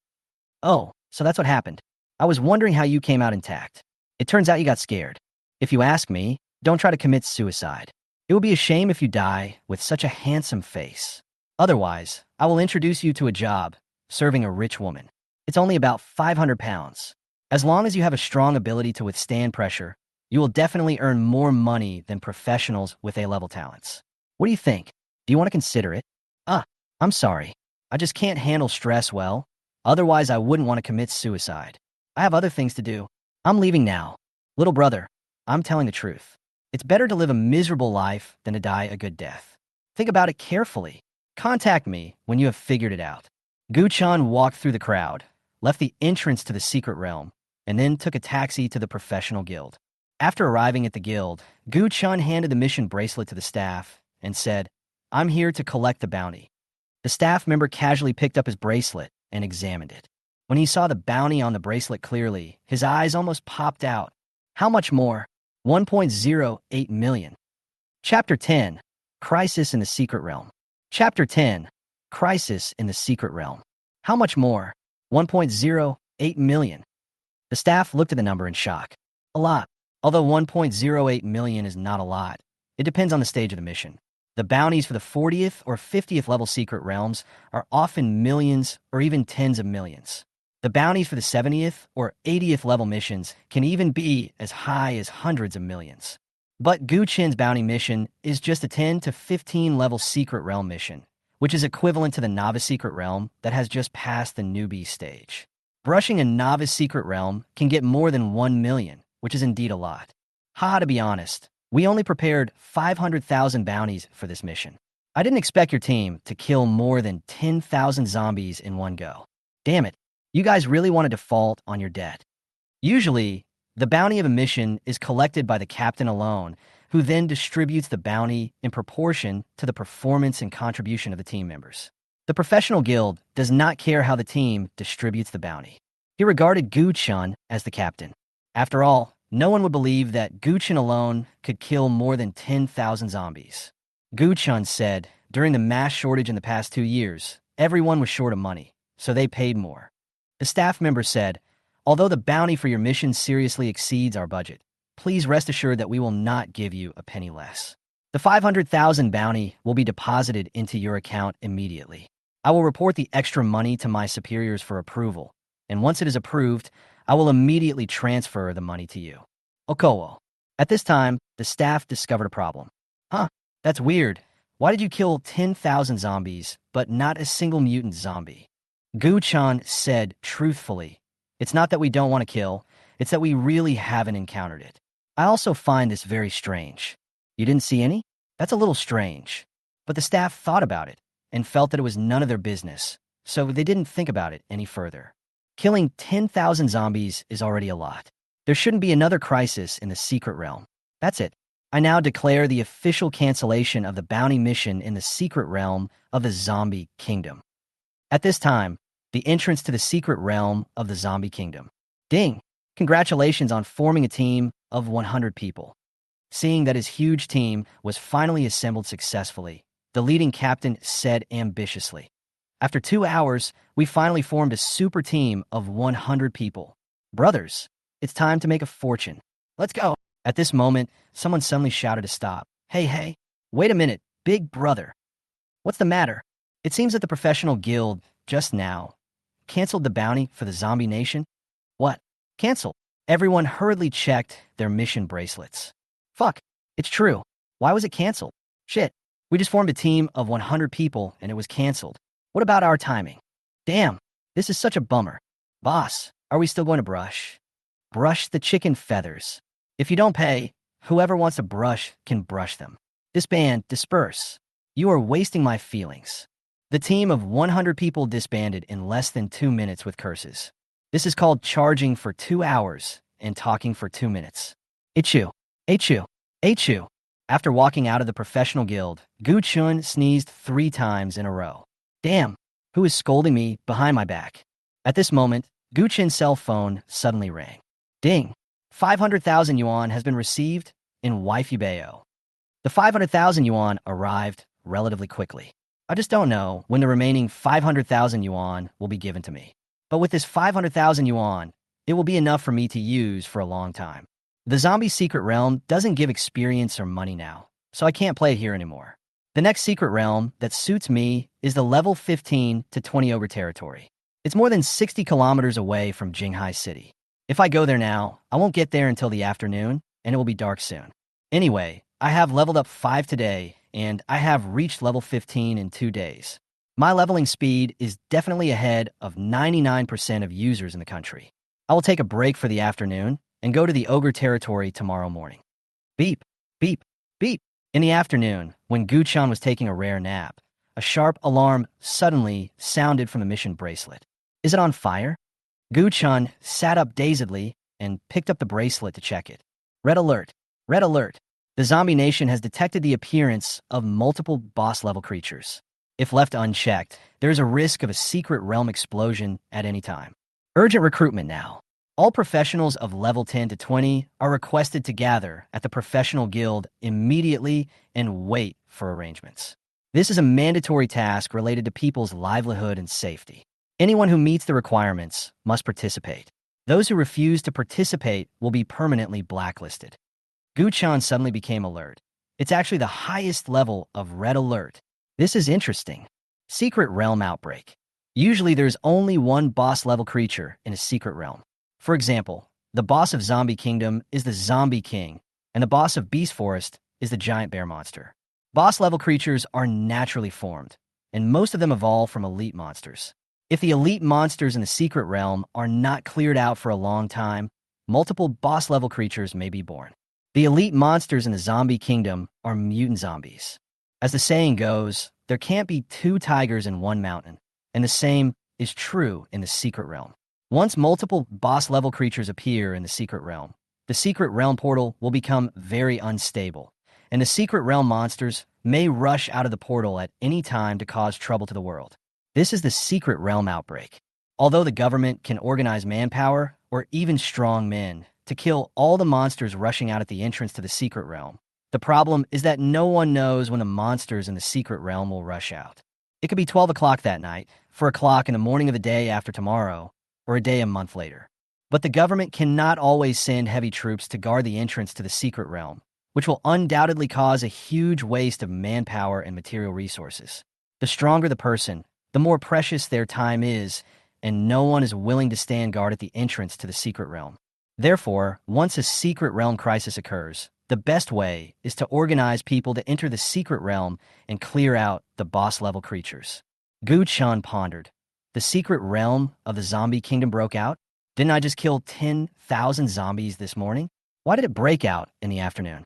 Oh, so that's what happened. I was wondering how you came out intact. It turns out you got scared. If you ask me, don't try to commit suicide. It would be a shame if you die with such a handsome face. Otherwise, I will introduce you to a job, serving a rich woman. It's only about 500 pounds. As long as you have a strong ability to withstand pressure, you will definitely earn more money than professionals with A-level talents. What do you think? Do you want to consider it? I'm sorry. I just can't handle stress well. Otherwise, I wouldn't want to commit suicide. I have other things to do. I'm leaving now. Little brother, I'm telling the truth. It's better to live a miserable life than to die a good death. Think about it carefully. Contact me when you have figured it out. Gu-chan walked through the crowd, left the entrance to the secret realm, and then took a taxi to the professional guild. After arriving at the guild, Gu-chan handed the mission bracelet to the staff and said, "I'm here to collect the bounty." The staff member casually picked up his bracelet and examined it. When he saw the bounty on the bracelet clearly, his eyes almost popped out. How much more? 1.08 million. Chapter 10. Crisis in the Secret Realm. Chapter 10. Crisis in the Secret Realm. How much more? 1.08 million. The staff looked at the number in shock. A lot. Although 1.08 million is not a lot, it depends on the stage of the mission. The bounties for the 40th or 50th level secret realms are often millions or even tens of millions. The bounties for the 70th or 80th level missions can even be as high as hundreds of millions. But Gu-chin's bounty mission is just a 10 to 15 level secret realm mission, which is equivalent to the novice secret realm that has just passed the newbie stage. Brushing a novice secret realm can get more than 1 million, which is indeed a lot. To be honest, we only prepared 500,000 bounties for this mission. I didn't expect your team to kill more than 10,000 zombies in one go. Damn it, you guys really want to default on your debt. Usually, the bounty of a mission is collected by the captain alone, who then distributes the bounty in proportion to the performance and contribution of the team members. The professional guild does not care how the team distributes the bounty. He regarded Gu-chan as the captain. After all, no one would believe that Gu-chan alone could kill more than 10,000 zombies. Gu-chan said, during the mass shortage in the past 2 years, everyone was short of money, so they paid more. The staff member said, although the bounty for your mission seriously exceeds our budget, please rest assured that we will not give you a penny less. The 500,000 bounty will be deposited into your account immediately. I will report the extra money to my superiors for approval, and once it is approved, I will immediately transfer the money to you. Okowo. At this time, the staff discovered a problem. That's weird. Why did you kill 10,000 zombies, but not a single mutant zombie? Gu-chan said truthfully, it's not that we don't want to kill, it's that we really haven't encountered it. I also find this very strange. You didn't see any? That's a little strange. But the staff thought about it and felt that it was none of their business, so they didn't think about it any further. Killing 10,000 zombies is already a lot. There shouldn't be another crisis in the secret realm. That's it. I now declare the official cancellation of the bounty mission in the secret realm of the zombie kingdom. At this time, the entrance to the secret realm of the zombie kingdom. Ding! Congratulations on forming a team of 100 people. Seeing that his huge team was finally assembled successfully, the leading captain said ambitiously, after 2 hours, we finally formed a super team of 100 people. Brothers, it's time to make a fortune. Let's go. At this moment, someone suddenly shouted to stop. Hey, wait a minute, big brother. What's the matter? It seems that the professional guild, just now, canceled the bounty for the zombie nation. What? Cancel? Everyone hurriedly checked their mission bracelets. Fuck, it's true. Why was it canceled? Shit, we just formed a team of 100 people and it was canceled. What about our timing? Damn, this is such a bummer. Boss, are we still going to brush? Brush the chicken feathers. If you don't pay, whoever wants to brush can brush them. Disband, disperse. You are wasting my feelings. The team of 100 people disbanded in less than 2 minutes with curses. This is called charging for 2 hours and talking for 2 minutes. Ichu, Ichu, Ichu. After walking out of the professional guild, Gu-chun sneezed 3 times in a row. Damn, who is scolding me behind my back? At this moment, Gu-chin's cell phone suddenly rang. Ding! 500,000 yuan has been received in Waifu Bayo. The 500,000 yuan arrived relatively quickly. I just don't know when the remaining 500,000 yuan will be given to me. But with this 500,000 yuan, it will be enough for me to use for a long time. The zombie secret realm doesn't give experience or money now, so I can't play it here anymore. The next secret realm that suits me is the level 15 to 20 ogre territory. It's more than 60 kilometers away from Jinghai City. If I go there now, I won't get there until the afternoon, and it will be dark soon. Anyway, I have leveled up 5 today, and I have reached level 15 in 2 days. My leveling speed is definitely ahead of 99% of users in the country. I will take a break for the afternoon and go to the ogre territory tomorrow morning. Beep, beep, beep. In the afternoon, When Gu-chan was taking a rare nap, a sharp alarm suddenly sounded from the mission bracelet. Is it on fire? Gu-chan sat up dazedly and picked up the bracelet to check it. Red alert! Red alert! The zombie nation has detected the appearance of multiple boss-level creatures. If left unchecked, there is a risk of a secret realm explosion at any time. Urgent recruitment now. All professionals of level 10 to 20 are requested to gather at the professional guild immediately and wait for arrangements. This is a mandatory task related to people's livelihood and safety. Anyone who meets the requirements must participate. Those who refuse to participate will be permanently blacklisted. Gu-chan suddenly became alert. It's actually the highest level of red alert. This is interesting. Secret realm outbreak. Usually there's only one boss-level creature in a secret realm. For example, the boss of Zombie Kingdom is the Zombie King, and the boss of Beast Forest is the Giant Bear Monster. Boss-level creatures are naturally formed, and most of them evolve from elite monsters. If the elite monsters in the secret realm are not cleared out for a long time, multiple boss-level creatures may be born. The elite monsters in the Zombie Kingdom are mutant zombies. As the saying goes, there can't be two tigers in one mountain, and the same is true in the secret realm. Once multiple boss-level creatures appear in the secret realm portal will become very unstable, and the secret realm monsters may rush out of the portal at any time to cause trouble to the world. This is the secret realm outbreak. Although the government can organize manpower or even strong men to kill all the monsters rushing out at the entrance to the secret realm, the problem is that no one knows when the monsters in the secret realm will rush out. It could be 12 o'clock that night, 4 o'clock in the morning of the day after tomorrow, or a day a month later. But the government cannot always send heavy troops to guard the entrance to the secret realm, which will undoubtedly cause a huge waste of manpower and material resources. The stronger the person, the more precious their time is, and no one is willing to stand guard at the entrance to the secret realm. Therefore, once a secret realm crisis occurs, the best way is to organize people to enter the secret realm and clear out the boss-level creatures. Gu-chan pondered. The secret realm of the zombie kingdom broke out? Didn't I just kill 10,000 zombies this morning? Why did it break out in the afternoon?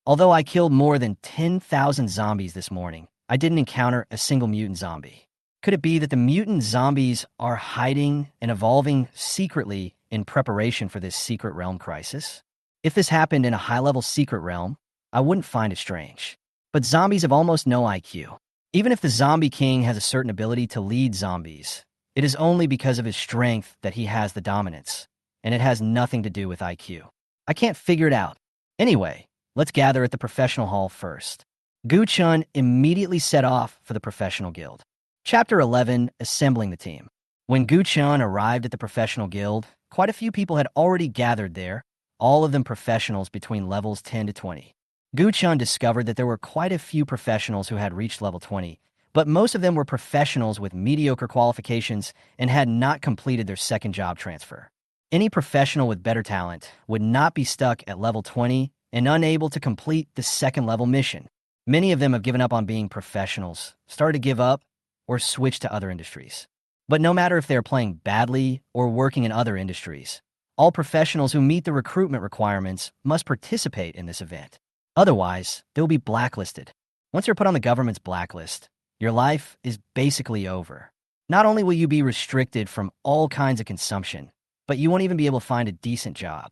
Although I killed more than 10,000 zombies this morning, I didn't encounter a single mutant zombie. Could it be that the mutant zombies are hiding and evolving secretly in preparation for this secret realm crisis? If this happened in a high-level secret realm, I wouldn't find it strange. But zombies have almost no IQ. Even if the Zombie King has a certain ability to lead zombies, it is only because of his strength that he has the dominance, and it has nothing to do with IQ. I can't figure it out. Anyway, let's gather at the professional hall first. Gu-chan immediately set off for the professional guild. Chapter 11, Assembling the Team. When Gu-chan arrived at the professional guild, quite a few people had already gathered there, all of them professionals between levels 10 to 20. Gu-chan discovered that there were quite a few professionals who had reached level 20, but most of them were professionals with mediocre qualifications and had not completed their second job transfer. Any professional with better talent would not be stuck at level 20 and unable to complete the second level mission. Many of them have given up on being professionals, started to give up, or switched to other industries. But no matter if they are playing badly or working in other industries, all professionals who meet the recruitment requirements must participate in this event. Otherwise, they will be blacklisted. Once you're put on the government's blacklist, your life is basically over. Not only will you be restricted from all kinds of consumption, but you won't even be able to find a decent job.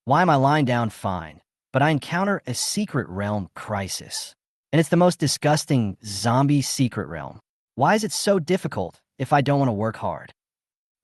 Why am I lying down fine? But I encounter a secret realm crisis. And it's the most disgusting zombie secret realm. Why is it so difficult if I don't want to work hard?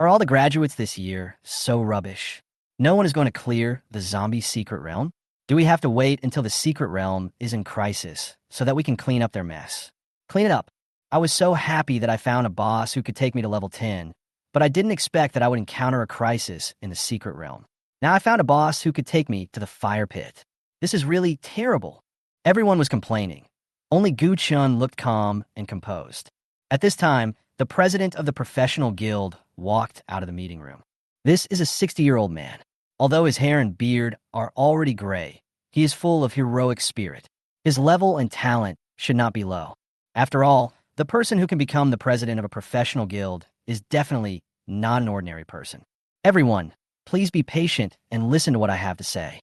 Are all the graduates this year so rubbish? No one is going to clear the zombie secret realm? Do we have to wait until the secret realm is in crisis so that we can clean up their mess? Clean it up. I was so happy that I found a boss who could take me to level 10, but I didn't expect that I would encounter a crisis in the secret realm. Now I found a boss who could take me to the fire pit. This is really terrible. Everyone was complaining. Only Gu-chan looked calm and composed. At this time, the president of the professional guild walked out of the meeting room. This is a 60-year-old man. Although his hair and beard are already gray, he is full of heroic spirit. His level and talent should not be low. After all, the person who can become the president of a professional guild is definitely not an ordinary person. Everyone, please be patient and listen to what I have to say.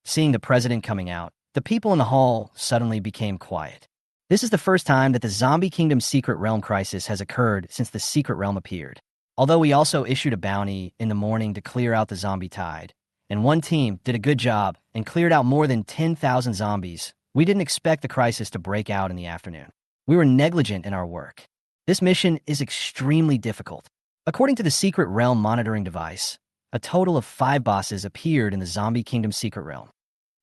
Seeing the president coming out, The people in the hall suddenly became quiet. This is the first time that the Zombie Kingdom Secret Realm crisis has occurred since the Secret Realm appeared. Although we also issued a bounty in the morning to clear out the zombie tide, and one team did a good job and cleared out more than 10,000 zombies, we didn't expect the crisis to break out in the afternoon. We were negligent in our work. This mission is extremely difficult. According to the Secret Realm monitoring device, a total of 5 bosses appeared in the Zombie Kingdom Secret Realm.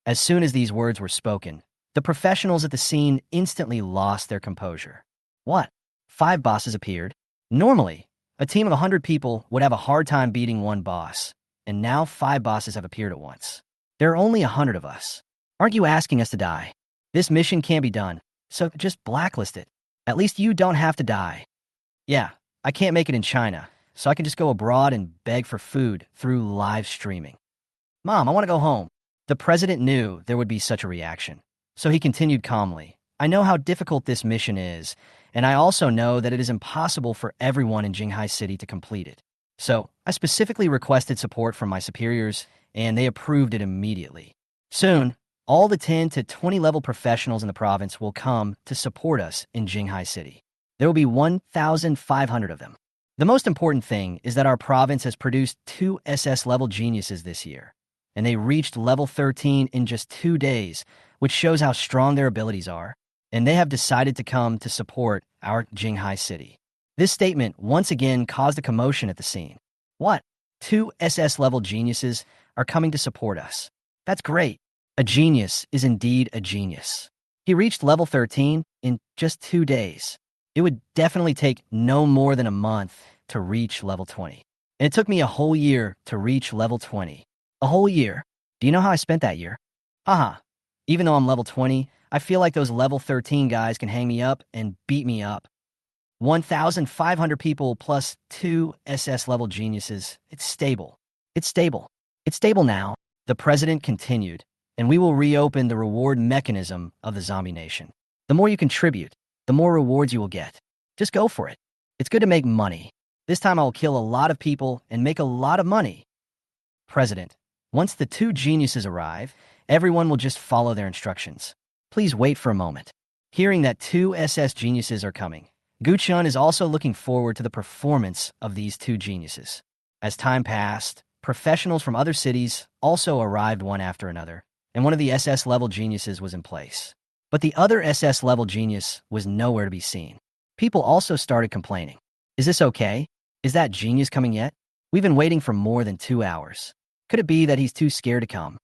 As soon as these words were spoken, the professionals at the scene instantly lost their composure. What? 5 bosses appeared? Normally, a team of 100 people would have a hard time beating one boss, and now 5 bosses have appeared at once. There are only 100 of us. Aren't you asking us to die? This mission can't be done, so just blacklist it. At least you don't have to die. Yeah, I can't make it in China, so I can just go abroad and beg for food through live streaming. Mom, I want to go home. The president knew there would be such a reaction, so he continued calmly. I know how difficult this mission is, and I also know that it is impossible for everyone in Jinghai City to complete it. So, I specifically requested support from my superiors, and they approved it immediately. Soon, all the 10 to 20 level professionals in the province will come to support us in Jinghai City. There will be 1,500 of them. The most important thing is that our province has produced 2 SS level geniuses this year, and they reached level 13 in just 2 days, which shows how strong their abilities are, and they have decided to come to support our Jinghai City. This statement once again caused a commotion at the scene. What? 2 SS level geniuses are coming to support us. That's great. A genius is indeed a genius. He reached level 13 in just 2 days. It would definitely take no more than a month to reach level 20. And it took me a whole year to reach level 20. A whole year? Do you know how I spent that year? Haha. Even though I'm level 20, I feel like those level 13 guys can hang me up and beat me up. 1,500 people plus 2 SS level geniuses. It's stable. It's stable. It's stable now. The president continued, and we will reopen the reward mechanism of the zombie nation. The more you contribute, the more rewards you will get. Just go for it. It's good to make money. This time I will kill a lot of people and make a lot of money. President, once the 2 geniuses arrive, everyone will just follow their instructions. Please wait for a moment. Hearing that 2 SS geniuses are coming, Guchun is also looking forward to the performance of these 2 geniuses. As time passed, professionals from other cities also arrived one after another, and one of the SS level geniuses was in place. But the other SS level genius was nowhere to be seen. People also started complaining. Is this okay? Is that genius coming yet? We've been waiting for more than 2 hours. Could it be that he's too scared to come?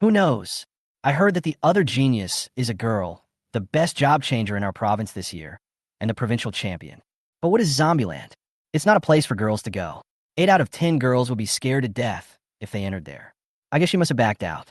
Who knows? I heard that the other genius is a girl, the best job changer in our province this year, and the provincial champion. But what is Zombieland? It's not a place for girls to go. 8 out of 10 girls would be scared to death if they entered there. I guess she must have backed out.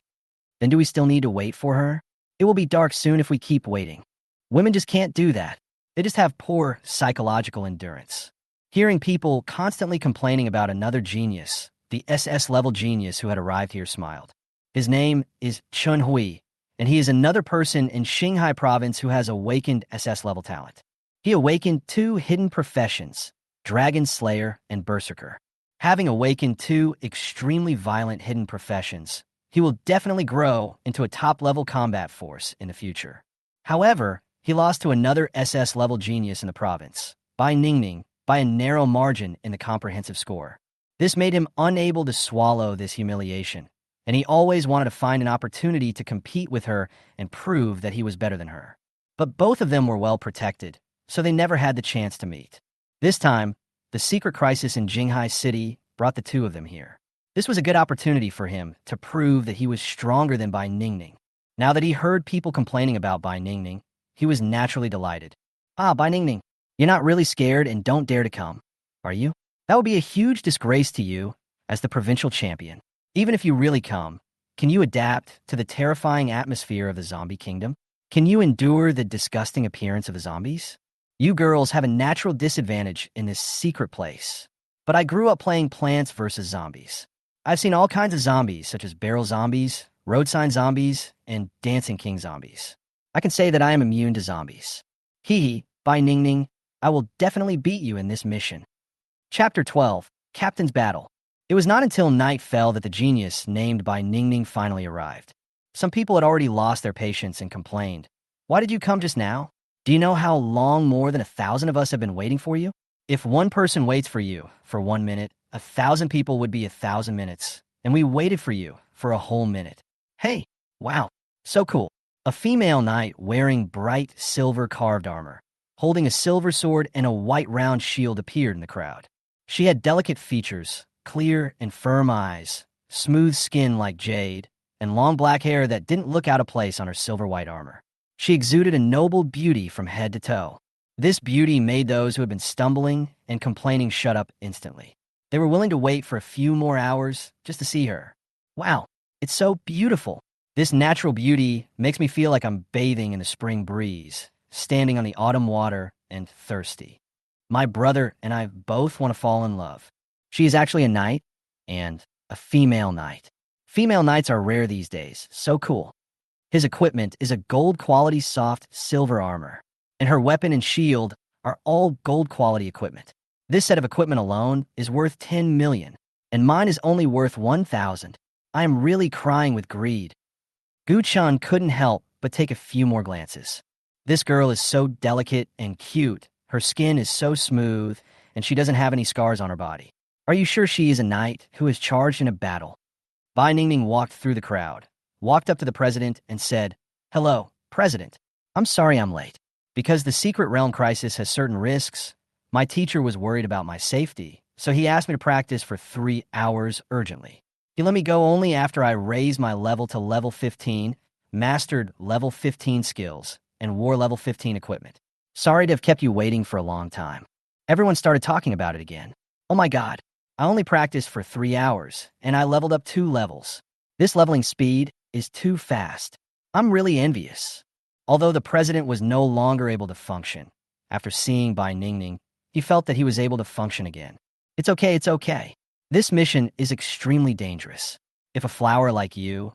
Then do we still need to wait for her? It will be dark soon if we keep waiting. Women just can't do that. They just have poor psychological endurance. Hearing people constantly complaining about another genius, the SS level genius who had arrived here smiled. His name is Chun Hui, and he is another person in Qinghai province who has awakened SS level talent. He awakened 2 hidden professions, Dragon Slayer and Berserker. Having awakened 2 extremely violent hidden professions, he will definitely grow into a top-level combat force in the future. However, he lost to another SS-level genius in the province, Bai Ningning, by a narrow margin in the comprehensive score. This made him unable to swallow this humiliation, and he always wanted to find an opportunity to compete with her and prove that he was better than her. But both of them were well protected, so they never had the chance to meet. This time, the secret crisis in Jinghai City brought the 2 of them here. This was a good opportunity for him to prove that he was stronger than Bai Ningning. Now that he heard people complaining about Bai Ningning, he was naturally delighted. Ah, Bai Ningning, you're not really scared and don't dare to come, are you? That would be a huge disgrace to you as the provincial champion. Even if you really come, can you adapt to the terrifying atmosphere of the zombie kingdom? Can you endure the disgusting appearance of the zombies? You girls have a natural disadvantage in this secret place. But I grew up playing Plants vs. Zombies. I've seen all kinds of zombies, such as barrel zombies, road sign zombies, and dancing king zombies. I can say that I am immune to zombies. Hee, Bai Ningning, I will definitely beat you in this mission. Chapter 12, Captain's Battle. It was not until night fell that the genius named Bai Ningning finally arrived. Some people had already lost their patience and complained. Why did you come just now? Do you know how long more than 1,000 of us have been waiting for you? If one person waits for you for 1 minute, 1,000 people would be 1,000 minutes, and we waited for you for a whole minute. Hey, wow, so cool. A female knight wearing bright silver carved armor, holding a silver sword and a white round shield appeared in the crowd. She had delicate features, clear and firm eyes, smooth skin like jade, and long black hair that didn't look out of place on her silver white armor. She exuded a noble beauty from head to toe. This beauty made those who had been stumbling and complaining shut up instantly. They were willing to wait for a few more hours just to see her. Wow, it's so beautiful. This natural beauty makes me feel like I'm bathing in the spring breeze, standing on the autumn water and thirsty. My brother and I both want to fall in love. She is actually a knight and a female knight. Female knights are rare these days, so cool. His equipment is a gold-quality soft silver armor, and her weapon and shield are all gold-quality equipment. This set of equipment alone is worth 10 million, and mine is only worth 1,000. I am really crying with greed. Gu-chan couldn't help but take a few more glances. This girl is so delicate and cute. Her skin is so smooth, and she doesn't have any scars on her body. Are you sure she is a knight who is charged in a battle? Bai Ningning walked through the crowd, walked up to the president, and said, "Hello, President. I'm sorry I'm late. Because the secret realm crisis has certain risks, my teacher was worried about my safety, so he asked me to practice for 3 hours urgently. He let me go only after I raised my level to level 15, mastered level 15 skills, and wore level 15 equipment. Sorry to have kept you waiting for a long time." Everyone started talking about it again. Oh my god, I only practiced for 3 hours, and I leveled up 2 levels. This leveling speed is too fast. I'm really envious. Although the president was no longer able to function, after seeing Bai Ningning, he felt that he was able to function again. It's okay, it's okay. This mission is extremely dangerous. If a flower like you,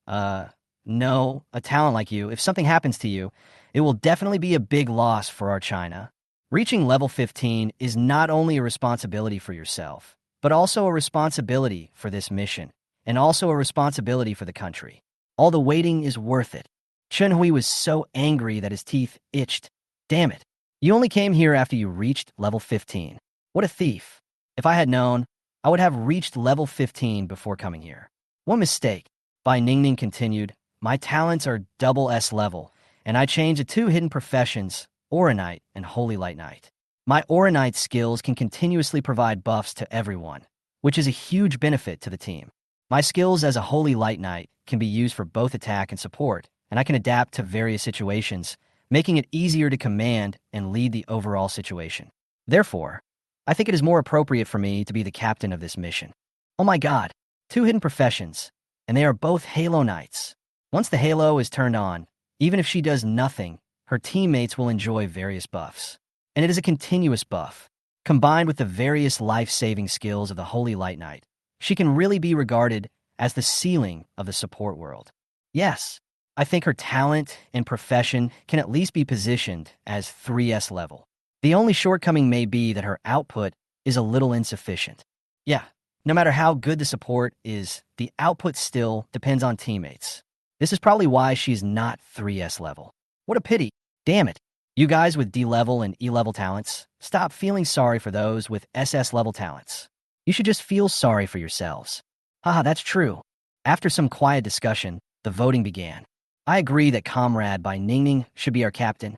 no, a talent like you, if something happens to you, it will definitely be a big loss for our China. Reaching level 15 is not only a responsibility for yourself, but also a responsibility for this mission, and also a responsibility for the country. All the waiting is worth it. Chen Hui was so angry that his teeth itched. Damn it. You only came here after you reached level 15. What a thief. If I had known, I would have reached level 15 before coming here. What mistake. Bai Ningning continued, my talents are double S level, and I changed to 2 hidden professions, Aura Knight and Holy Light Knight. My Aura Knight skills can continuously provide buffs to everyone, which is a huge benefit to the team. My skills as a Holy Light Knight can be used for both attack and support, and I can adapt to various situations, making it easier to command and lead the overall situation. Therefore, I think it is more appropriate for me to be the captain of this mission. Oh my god, 2 hidden professions, and they are both Halo Knights. Once the Halo is turned on, even if she does nothing, her teammates will enjoy various buffs. And it is a continuous buff. Combined with the various life-saving skills of the Holy Light Knight, she can really be regarded as the ceiling of the support world. Yes, I think her talent and profession can at least be positioned as 3S level. The only shortcoming may be that her output is a little insufficient. Yeah, no matter how good the support is, the output still depends on teammates. This is probably why she's not 3S level. What a pity. Damn it. You guys with D level and E level talents, stop feeling sorry for those with SS level talents. You should just feel sorry for yourselves. Haha, that's true. After some quiet discussion, the voting began. I agree that Comrade Bai Ningning should be our captain.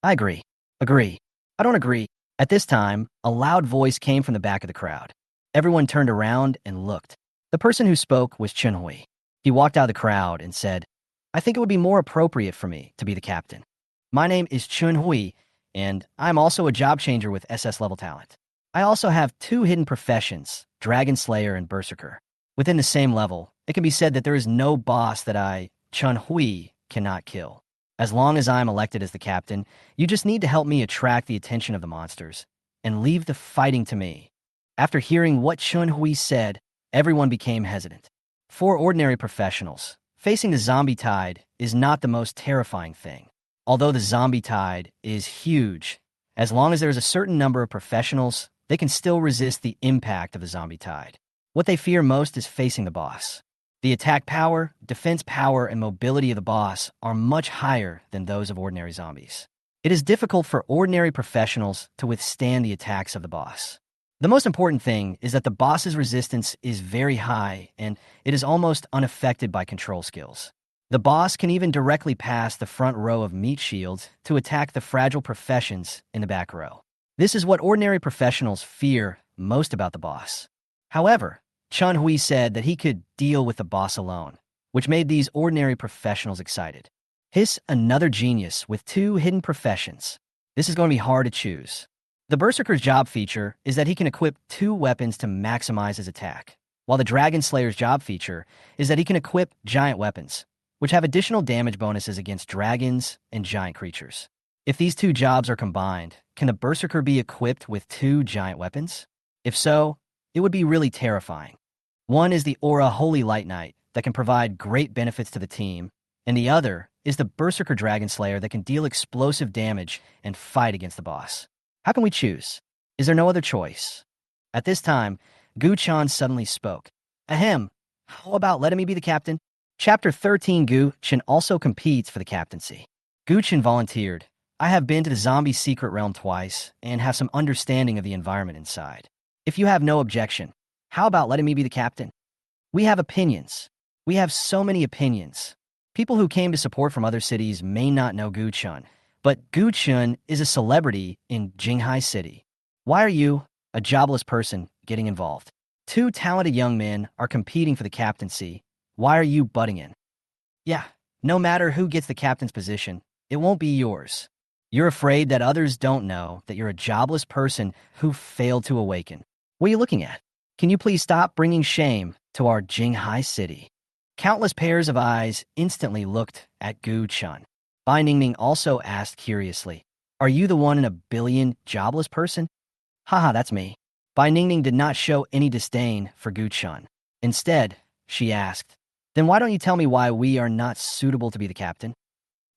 I agree. Agree. I don't agree. At this time, a loud voice came from the back of the crowd. Everyone turned around and looked. The person who spoke was Chen Hui. He walked out of the crowd and said, I think it would be more appropriate for me to be the captain. My name is Chen Hui, and I'm also a job changer with SS level talent. I also have 2 hidden professions, Dragon Slayer and Berserker. Within the same level, it can be said that there is no boss that I, Chen Hui, cannot kill. As long as I'm elected as the captain, you just need to help me attract the attention of the monsters and leave the fighting to me. After hearing what Chen Hui said, everyone became hesitant. For ordinary professionals, facing the zombie tide is not the most terrifying thing. Although the zombie tide is huge, as long as there is a certain number of professionals, they can still resist the impact of the zombie tide. What they fear most is facing the boss. The attack power, defense power, and mobility of the boss are much higher than those of ordinary zombies. It is difficult for ordinary professionals to withstand the attacks of the boss. The most important thing is that the boss's resistance is very high and it is almost unaffected by control skills. The boss can even directly pass the front row of meat shields to attack the fragile professions in the back row. This is what ordinary professionals fear most about the boss. However, Chun Hui said that he could deal with the boss alone, which made these ordinary professionals excited. He's another genius with 2 hidden professions. This is going to be hard to choose. The Berserker's job feature is that he can equip 2 weapons to maximize his attack, while the Dragon Slayer's job feature is that he can equip giant weapons, which have additional damage bonuses against dragons and giant creatures. If these 2 jobs are combined, can the Berserker be equipped with 2 giant weapons? If so, it would be really terrifying. One is the Aura Holy Light Knight that can provide great benefits to the team, and the other is the Berserker Dragon Slayer that can deal explosive damage and fight against the boss. How can we choose? Is there no other choice? At this time, Gu Chan suddenly spoke. Ahem, how about letting me be the captain? Chapter 13. Gu Chan also competes for the captaincy. Gu Chan volunteered. I have been to the zombie secret realm twice and have some understanding of the environment inside. If you have no objection, how about letting me be the captain? We have opinions. We have so many opinions. People who came to support from other cities may not know Gu Chun, but Gu Chun is a celebrity in Jinghai City. Why are you, a jobless person, getting involved? 2 talented young men are competing for the captaincy. Why are you butting in? Yeah, no matter who gets the captain's position, it won't be yours. You're afraid that others don't know that you're a jobless person who failed to awaken. What are you looking at? Can you please stop bringing shame to our Jinghai City? Countless pairs of eyes instantly looked at Gu Chun. Bai Ningning also asked curiously, are you the one in a billion jobless person? Haha, that's me. Bai Ningning did not show any disdain for Gu Chun. Instead, she asked, then why don't you tell me why we are not suitable to be the captain?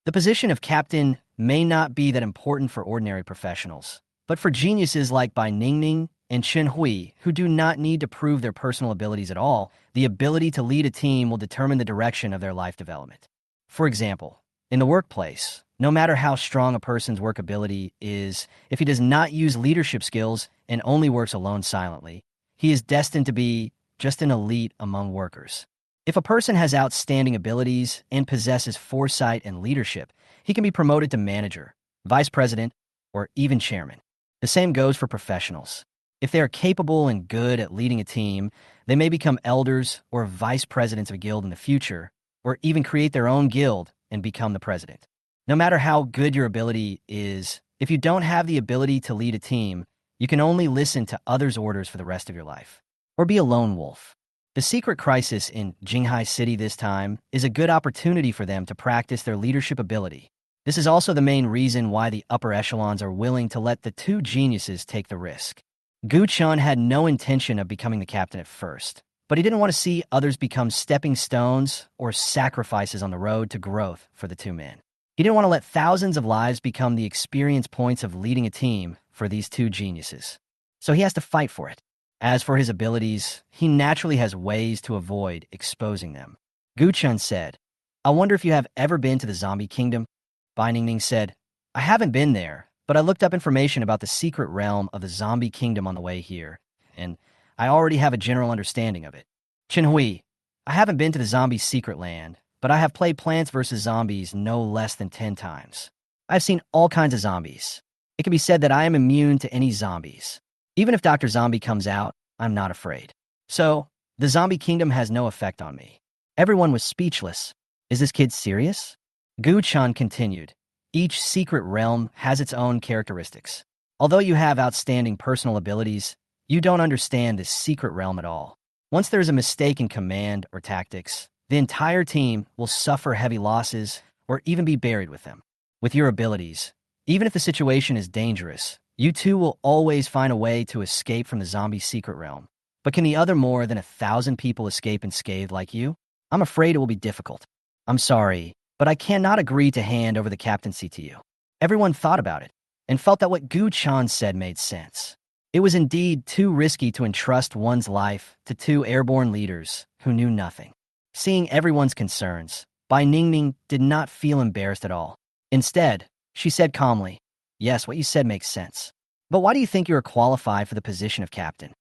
The position of captain may not be that important for ordinary professionals, but for geniuses like Bai Ningning and Chen Hui, who do not need to prove their personal abilities at all, the ability to lead a team will determine the direction of their life development. For example, in the workplace, no matter how strong a person's work ability is, if he does not use leadership skills and only works alone silently, he is destined to be just an elite among workers. If a person has outstanding abilities and possesses foresight and leadership, he can be promoted to manager, vice president, or even chairman. The same goes for professionals. If they are capable and good at leading a team, they may become elders or vice presidents of a guild in the future, or even create their own guild and become the president. No matter how good your ability is, if you don't have the ability to lead a team, you can only listen to others' orders for the rest of your life, or be a lone wolf. The secret crisis in Jinghai City this time is a good opportunity for them to practice their leadership ability. This is also the main reason why the upper echelons are willing to let the 2 geniuses take the risk. Gu Chun had no intention of becoming the captain at first, but he didn't want to see others become stepping stones or sacrifices on the road to growth for the 2 men. He didn't want to let thousands of lives become the experience points of leading a team for these 2 geniuses. So he has to fight for it. As for his abilities, he naturally has ways to avoid exposing them. Gu Chun said, I wonder if you have ever been to the zombie kingdom? Bai Ningning said, I haven't been there, but I looked up information about the secret realm of the zombie kingdom on the way here, and I already have a general understanding of it. Chen Hui, I haven't been to the zombie secret land, but I have played Plants vs. Zombies no less than 10 times. I've seen all kinds of zombies. It can be said that I am immune to any zombies. Even if Dr. Zombie comes out, I'm not afraid. So, the zombie kingdom has no effect on me. Everyone was speechless. Is this kid serious? Gu Chan continued. Each secret realm has its own characteristics. Although you have outstanding personal abilities, you don't understand this secret realm at all. Once there is a mistake in command or tactics, the entire team will suffer heavy losses or even be buried with them. With your abilities, even if the situation is dangerous, you too will always find a way to escape from the zombie secret realm. But can the other more than 1,000 people escape unscathed like you? I'm afraid it will be difficult. I'm sorry, but I cannot agree to hand over the captaincy to you. Everyone thought about it and felt that what Gu Chan said made sense. It was indeed too risky to entrust one's life to 2 airborne leaders who knew nothing. Seeing everyone's concerns, Bai Ningning did not feel embarrassed at all. Instead, she said calmly, "Yes, what you said makes sense. But why do you think you are qualified for the position of captain?"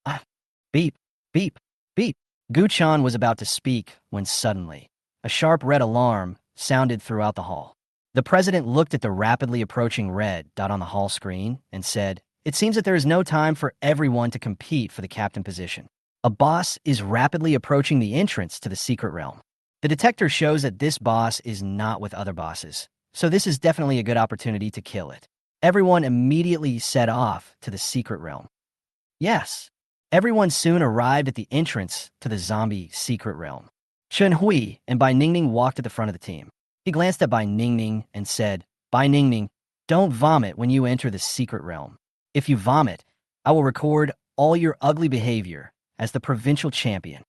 Ah, beep, beep, beep. Gu Chan was about to speak when suddenly, a sharp red alarm sounded throughout the hall. The president looked at the rapidly approaching red dot on the hall screen and said, "It seems that there is no time for everyone to compete for the captain position. A boss is rapidly approaching the entrance to the secret realm. The detector shows that this boss is not with other bosses, so this is definitely a good opportunity to kill it." Everyone immediately set off to the secret realm. Yes, everyone soon arrived at the entrance to the zombie secret realm. Chen Hui and Bai Ningning walked at the front of the team. He glanced at Bai Ningning and said, "Bai Ningning, don't vomit when you enter the secret realm. If you vomit, I will record all your ugly behavior as the provincial champion."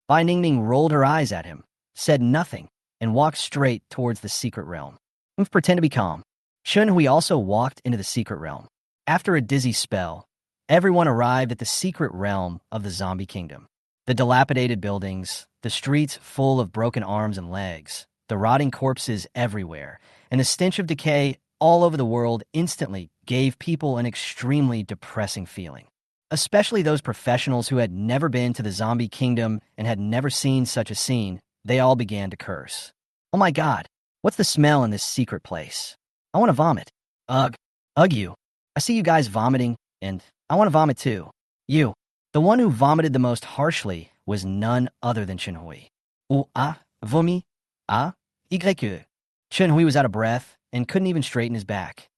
Bai Ningning rolled her eyes at him, said nothing, and walked straight towards the secret realm. Pretend to be calm. Chen Hui also walked into the secret realm. After a dizzy spell, everyone arrived at the secret realm of the zombie kingdom. The dilapidated buildings, the streets full of broken arms and legs, the rotting corpses everywhere, and the stench of decay all over the world instantly gave people an extremely depressing feeling. Especially those professionals who had never been to the zombie kingdom and had never seen such a scene, they all began to curse. "Oh my god, what's the smell in this secret place? I want to vomit. Ugh. Ugh you. I see you guys vomiting, and I want to vomit too. You." The one who vomited the most harshly was none other than Chen Hui. Vomi, y. Chen Hui was out of breath and couldn't even straighten his back.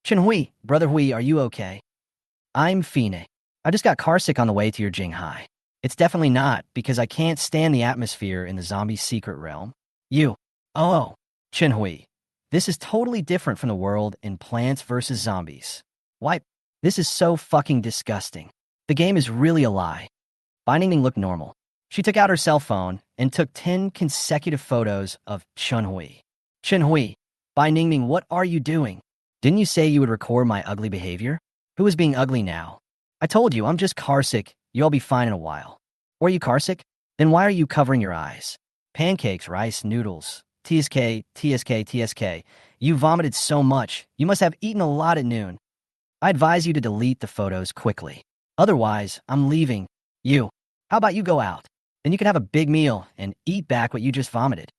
Chen Hui, Brother Hui, are you okay?" "I'm Fine. I just got carsick on the way to your Jinghai. It's definitely not, because I can't stand the atmosphere in the zombie secret realm." "You. Oh. Chen Hui. This is totally different from the world in Plants vs. Zombies. Why, this is so fucking disgusting. The game is really a lie." Bai Ningning looked normal. She took out her cell phone and took 10 consecutive photos of Chen Hui. "Chen Hui, Bai Ningning, what are you doing? Didn't you say you would record my ugly behavior? Who is being ugly now? I told you, I'm just carsick. You'll be fine in a while. Or are you carsick? Then why are you covering your eyes? Pancakes, rice, noodles, TSK, TSK, TSK. You vomited so much, you must have eaten a lot at noon. I advise you to delete the photos quickly. Otherwise, I'm leaving. You. How about you go out? Then you can have a big meal and eat back what you just vomited.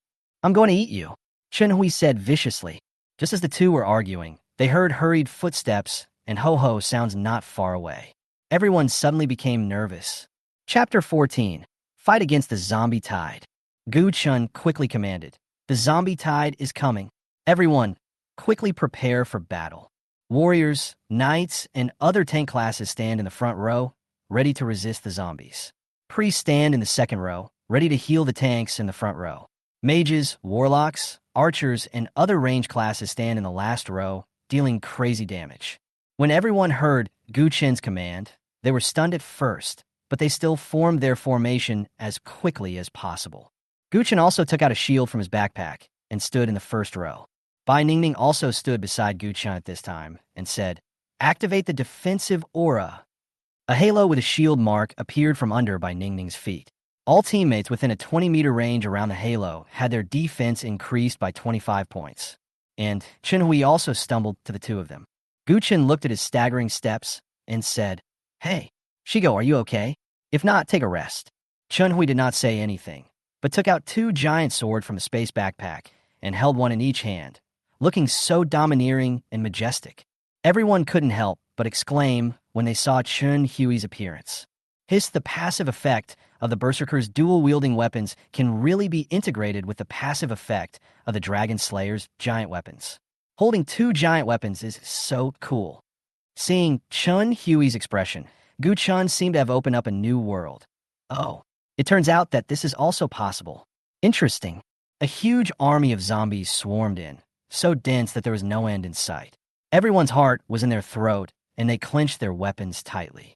I'm going to eat you," Chen Hui said viciously. Just as the two were arguing, they heard hurried footsteps and ho-ho sounds not far away. Everyone suddenly became nervous. Chapter 14. Fight against the zombie tide. Gu Chun quickly commanded, "The zombie tide is coming. Everyone, quickly prepare for battle." Warriors, knights, and other tank classes stand in the front row, ready to resist the zombies. Priests stand in the second row, ready to heal the tanks in the front row. Mages, warlocks, archers, and other range classes stand in the last row, dealing crazy damage. When everyone heard Gu Chen's command, they were stunned at first, but they still formed their formation as quickly as possible. Gu Chen also took out a shield from his backpack and stood in the first row. Bai Ningning also stood beside Gu Chen at this time and said, "Activate the defensive aura." A halo with a shield mark appeared from under Bai Ningning's feet. All teammates within a 20-meter range around the halo had their defense increased by 25 points. And Chen Hui also stumbled to the two of them. Gu Chen looked at his staggering steps and said, "Hey, Shigo, are you okay? If not, take a rest." Chen Hui did not say anything, but took out 2 giant swords from a space backpack and held one in each hand, looking so domineering and majestic. Everyone couldn't help but exclaim when they saw Chen Hui's appearance. The passive effect of the Berserker's dual-wielding weapons can really be integrated with the passive effect of the Dragon Slayer's giant weapons. Holding 2 giant weapons is so cool. Seeing Chen Hui's expression, Gu Chun seemed to have opened up a new world. Oh, it turns out that this is also possible. Interesting. A huge army of zombies swarmed in, so dense that there was no end in sight. Everyone's heart was in their throat, and they clenched their weapons tightly.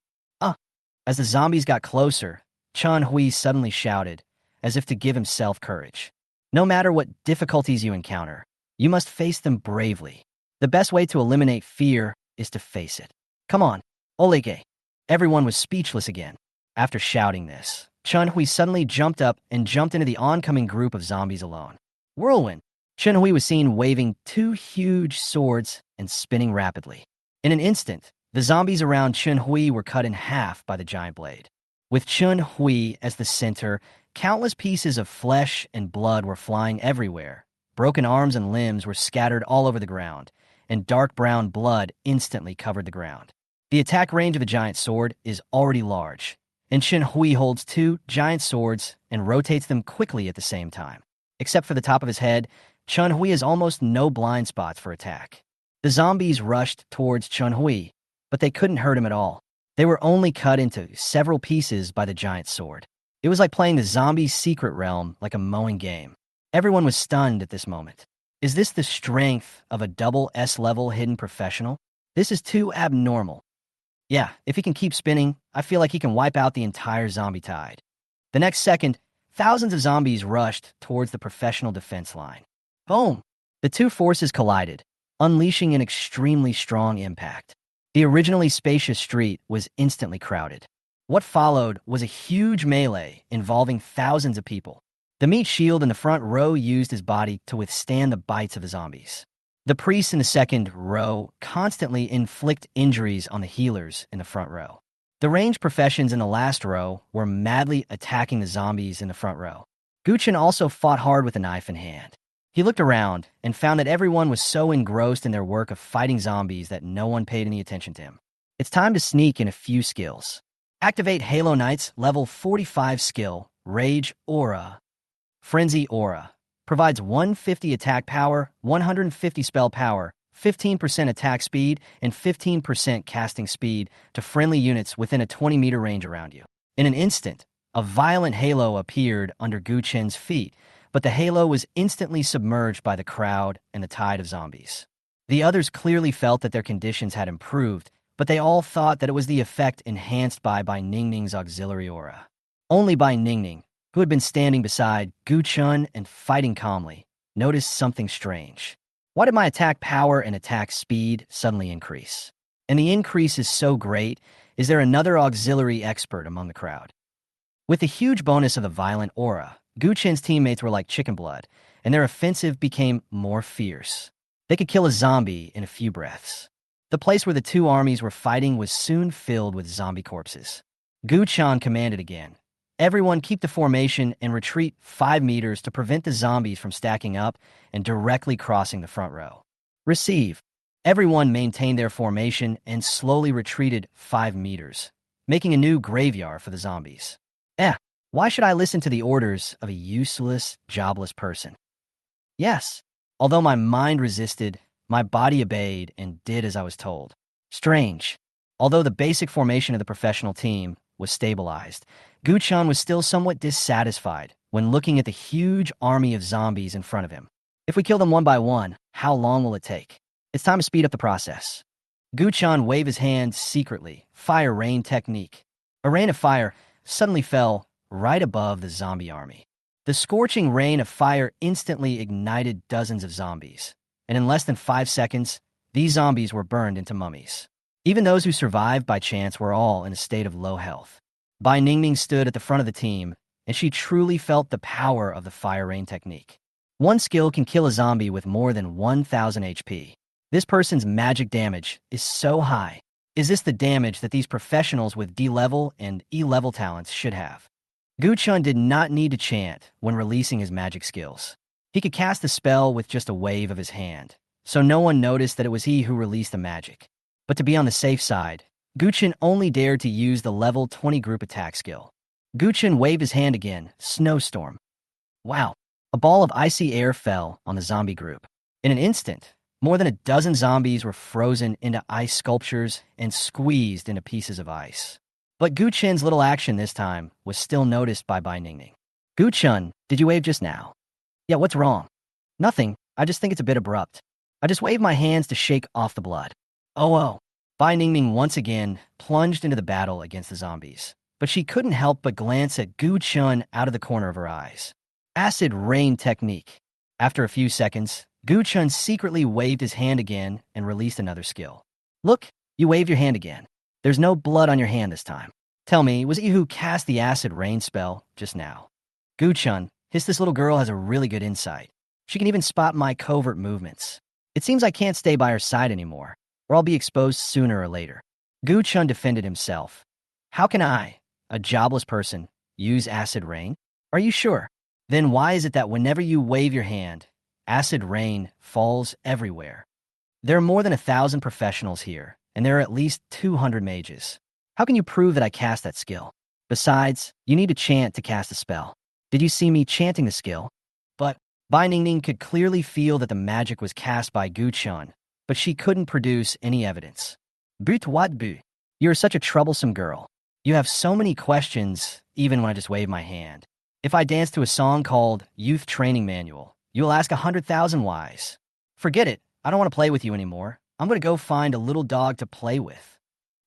As the zombies got closer, Chen Hui suddenly shouted, as if to give himself courage. "No matter what difficulties you encounter, you must face them bravely. The best way to eliminate fear is to face it. Come on, Olege." Everyone was speechless again. After shouting this, Chun-Hui suddenly jumped up and jumped into the oncoming group of zombies alone. Whirlwind! Chun-Hui was seen waving two huge swords and spinning rapidly. In an instant, the zombies around Chun-Hui were cut in half by the giant blade. With Chun-Hui as the center, countless pieces of flesh and blood were flying everywhere. Broken arms and limbs were scattered all over the ground, and dark brown blood instantly covered the ground. The attack range of a giant sword is already large, and Chun-Hui holds two giant swords and rotates them quickly at the same time. Except for the top of his head, Chun-Hui has almost no blind spots for attack. The zombies rushed towards Chun-Hui, but they couldn't hurt him at all. They were only cut into several pieces by the giant sword. It was like playing the zombie's secret realm like a mowing game. Everyone was stunned at this moment. Is this the strength of a double S-level hidden professional? This is too abnormal. Yeah, if he can keep spinning, I feel like he can wipe out the entire zombie tide. The next second, thousands of zombies rushed towards the professional defense line. Boom! The two forces collided, unleashing an extremely strong impact. The originally spacious street was instantly crowded. What followed was a huge melee involving thousands of people. The meat shield in the front row used his body to withstand the bites of the zombies. The priests in the second row constantly inflict injuries on the healers in the front row. The ranged professions in the last row were madly attacking the zombies in the front row. Guchen also fought hard with a knife in hand. He looked around and found that everyone was so engrossed in their work of fighting zombies that no one paid any attention to him. It's time to sneak in a few skills. Activate Halo Knight's level 45 skill, Rage Aura. Frenzy Aura. Provides 150 attack power, 150 spell power, 15% attack speed, and 15% casting speed to friendly units within a 20-meter range around you. In an instant, a violent halo appeared under Guchen's feet, but the halo was instantly submerged by the crowd and the tide of zombies. The others clearly felt that their conditions had improved, but they all thought that it was the effect enhanced by Ningning's auxiliary aura. Only Ningning, who had been standing beside Guchun and fighting calmly, noticed something strange. Why did my attack power and attack speed suddenly increase? And the increase is so great, is there another auxiliary expert among the crowd? With the huge bonus of the violent aura, Guchen's teammates were like chicken blood, and their offensive became more fierce. They could kill a zombie in a few breaths. The place where the two armies were fighting was soon filled with zombie corpses. Guchen commanded again. Everyone keep the formation and retreat 5 meters to prevent the zombies from stacking up and directly crossing the front row. Receive. Everyone maintained their formation and slowly retreated 5 meters, making a new graveyard for the zombies. Why should I listen to the orders of a useless, jobless person? Yes, although my mind resisted, my body obeyed and did as I was told. Strange. Although the basic formation of the professional team was stabilized, Guchen was still somewhat dissatisfied when looking at the huge army of zombies in front of him. If we kill them one by one, how long will it take? It's time to speed up the process. Guchen waved his hand secretly, fire rain technique. A rain of fire suddenly fell right above the zombie army. The scorching rain of fire instantly ignited dozens of zombies, and in less than 5 seconds, these zombies were burned into mummies. Even those who survived by chance were all in a state of low health. Bai Ningning stood at the front of the team, and she truly felt the power of the fire rain technique. One skill can kill a zombie with more than 1,000 HP. This person's magic damage is so high. Is this the damage that these professionals with D-level and E-level talents should have? Guchen did not need to chant when releasing his magic skills. He could cast the spell with just a wave of his hand, so no one noticed that it was he who released the magic. But to be on the safe side, Guchen only dared to use the level 20 group attack skill. Guchen waved his hand again, snowstorm. Wow, a ball of icy air fell on the zombie group. In an instant, more than a dozen zombies were frozen into ice sculptures and squeezed into pieces of ice. But Guchen's little action this time was still noticed by Bai Ningning. Guchen, did you wave just now? Yeah, what's wrong? Nothing, I just think it's a bit abrupt. I just waved my hands to shake off the blood. Oh. Bai Ningning once again plunged into the battle against the zombies, but she couldn't help but glance at Guchen out of the corner of her eyes. Acid rain technique. After a few seconds, Guchen secretly waved his hand again and released another skill. Look, you waved your hand again. There's no blood on your hand this time. Tell me, was it you who cast the acid rain spell just now? Gu-chun, this little girl has a really good insight. She can even spot my covert movements. It seems I can't stay by her side anymore, or I'll be exposed sooner or later. Gu-chun defended himself. How can I, a jobless person, use acid rain? Are you sure? Then why is it that whenever you wave your hand, acid rain falls everywhere? There are more than 1,000 professionals here, and there are at least 200 mages. How can you prove that I cast that skill? Besides, you need to chant to cast a spell. Did you see me chanting the skill? But Bai Ningning could clearly feel that the magic was cast by Gu-chun, but she couldn't produce any evidence. But what bu? You're such a troublesome girl. You have so many questions, even when I just wave my hand. If I dance to a song called Youth Training Manual, you'll ask 100,000 whys. Forget it. I don't want to play with you anymore. I'm going to go find a little dog to play with.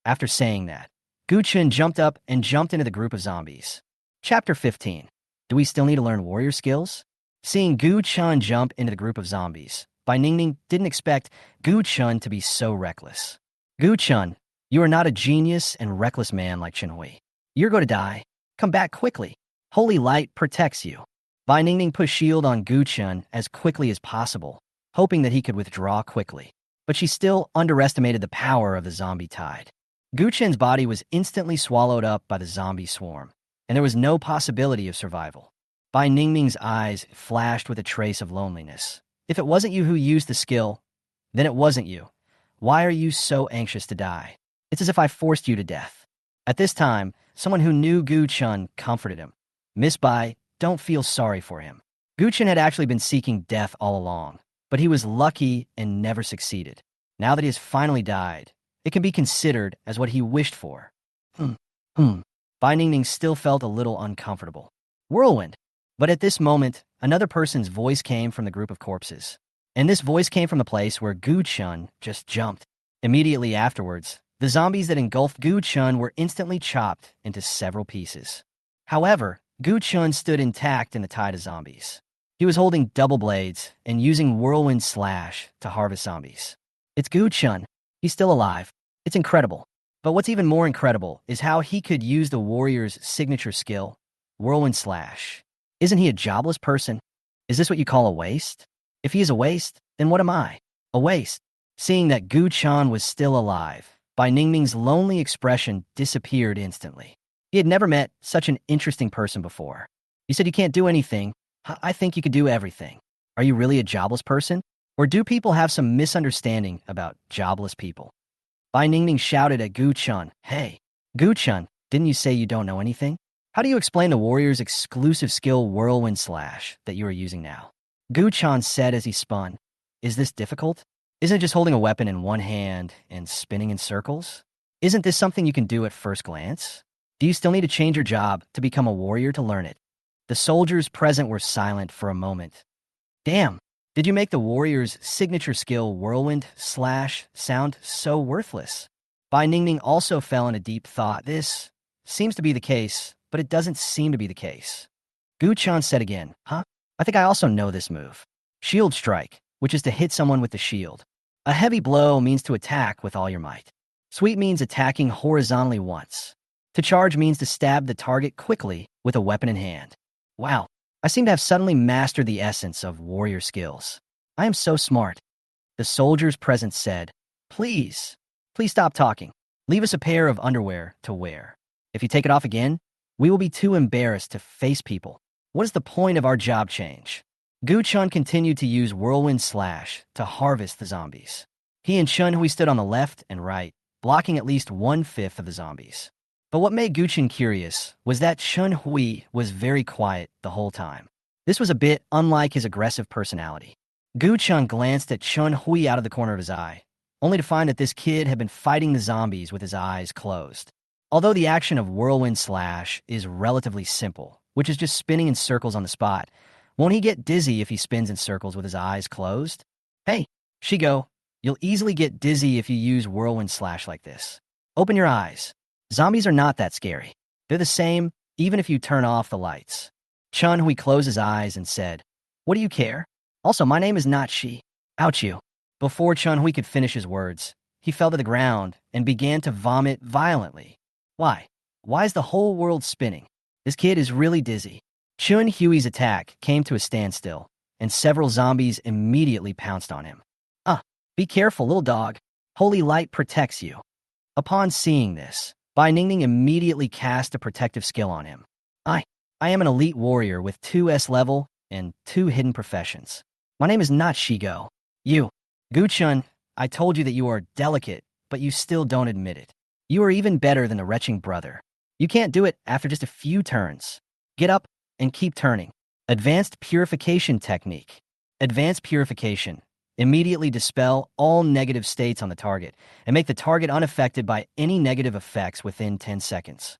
After saying that, Gu-chun jumped up and jumped into the group of zombies. Chapter 15. Do we still need to learn warrior skills? Seeing Gu-chun jump into the group of zombies, Bai Ningning didn't expect Gu-chun to be so reckless. Gu-chun, you are not a genius and reckless man like Chenhui. You're going to die. Come back quickly. Holy light protects you. Bai Ningning pushed shield on Gu-chun as quickly as possible, hoping that he could withdraw quickly. But she still underestimated the power of the zombie tide. Gu-chun's body was instantly swallowed up by the zombie swarm, and there was no possibility of survival. Bai Ningming's eyes flashed with a trace of loneliness. If it wasn't you who used the skill, then it wasn't you. Why are you so anxious to die? It's as if I forced you to death. At this time, someone who knew Gu-chun comforted him. Miss Bai, don't feel sorry for him. Gu-chun had actually been seeking death all along, but he was lucky and never succeeded. Now that he has finally died, it can be considered as what he wished for. Bai Ningning still felt a little uncomfortable. Whirlwind. But at this moment, another person's voice came from the group of corpses. And this voice came from the place where Gu-chun just jumped. Immediately afterwards, the zombies that engulfed Gu-chun were instantly chopped into several pieces. However, Gu-chun stood intact in the tide of zombies. He was holding double blades and using whirlwind slash to harvest zombies. It's Gu-chun. He's still alive. It's incredible. But what's even more incredible is how he could use the warrior's signature skill, whirlwind slash. Isn't he a jobless person? Is this what you call a waste? If he is a waste, then what am I? A waste. Seeing that Gu-chun was still alive, Bai Ningming's lonely expression disappeared instantly. He had never met such an interesting person before. You said you can't do anything. I think you could do everything. Are you really a jobless person? Or do people have some misunderstanding about jobless people? Bai Ningning shouted at Gu-chun, Hey, Gu-chun, didn't you say you don't know anything? How do you explain the warrior's exclusive skill whirlwind slash that you are using now? Gu-chun said as he spun, Is this difficult? Isn't it just holding a weapon in one hand and spinning in circles? Isn't this something you can do at first glance? Do you still need to change your job to become a warrior to learn it? The soldiers present were silent for a moment. Damn, did you make the warrior's signature skill whirlwind slash sound so worthless? Bai Ningning also fell in a deep thought. This seems to be the case, but it doesn't seem to be the case. Gu-chun said again, I think I also know this move. Shield strike, which is to hit someone with the shield. A heavy blow means to attack with all your might. Sweep means attacking horizontally once. To charge means to stab the target quickly with a weapon in hand. Wow, I seem to have suddenly mastered the essence of warrior skills. I am so smart. The soldiers present said, Please stop talking. Leave us a pair of underwear to wear. If you take it off again, we will be too embarrassed to face people. What is the point of our job change? Gu-chun continued to use whirlwind slash to harvest the zombies. He and Chun-hui stood on the left and right, blocking at least 1/5 of the zombies. But what made Gu-chun curious was that Chun-hui was very quiet the whole time. This was a bit unlike his aggressive personality. Gu-chun glanced at Chun-hui out of the corner of his eye, only to find that this kid had been fighting the zombies with his eyes closed. Although the action of whirlwind slash is relatively simple, which is just spinning in circles on the spot, won't he get dizzy if he spins in circles with his eyes closed? Hey, Shigo, you'll easily get dizzy if you use whirlwind slash like this. Open your eyes. Zombies are not that scary. They're the same, even if you turn off the lights. Chun-hui closed his eyes and said, What do you care? Also, my name is not Shi. Ouch you. Before Chun-hui could finish his words, he fell to the ground and began to vomit violently. Why? Why is the whole world spinning? This kid is really dizzy. Chun Hui's attack came to a standstill, and several zombies immediately pounced on him. Ah, be careful, little dog. Holy light protects you. Upon seeing this, Bai Ningning immediately cast a protective skill on him. I am an elite warrior with 2 S level and 2 hidden professions. My name is not Shigo. You, Gu Chun, I told you that you are delicate, but you still don't admit it. You are even better than the retching brother. You can't do it after just a few turns. Get up and keep turning. Advanced Purification Technique. Advanced Purification. Immediately dispel all negative states on the target and make the target unaffected by any negative effects within 10 seconds.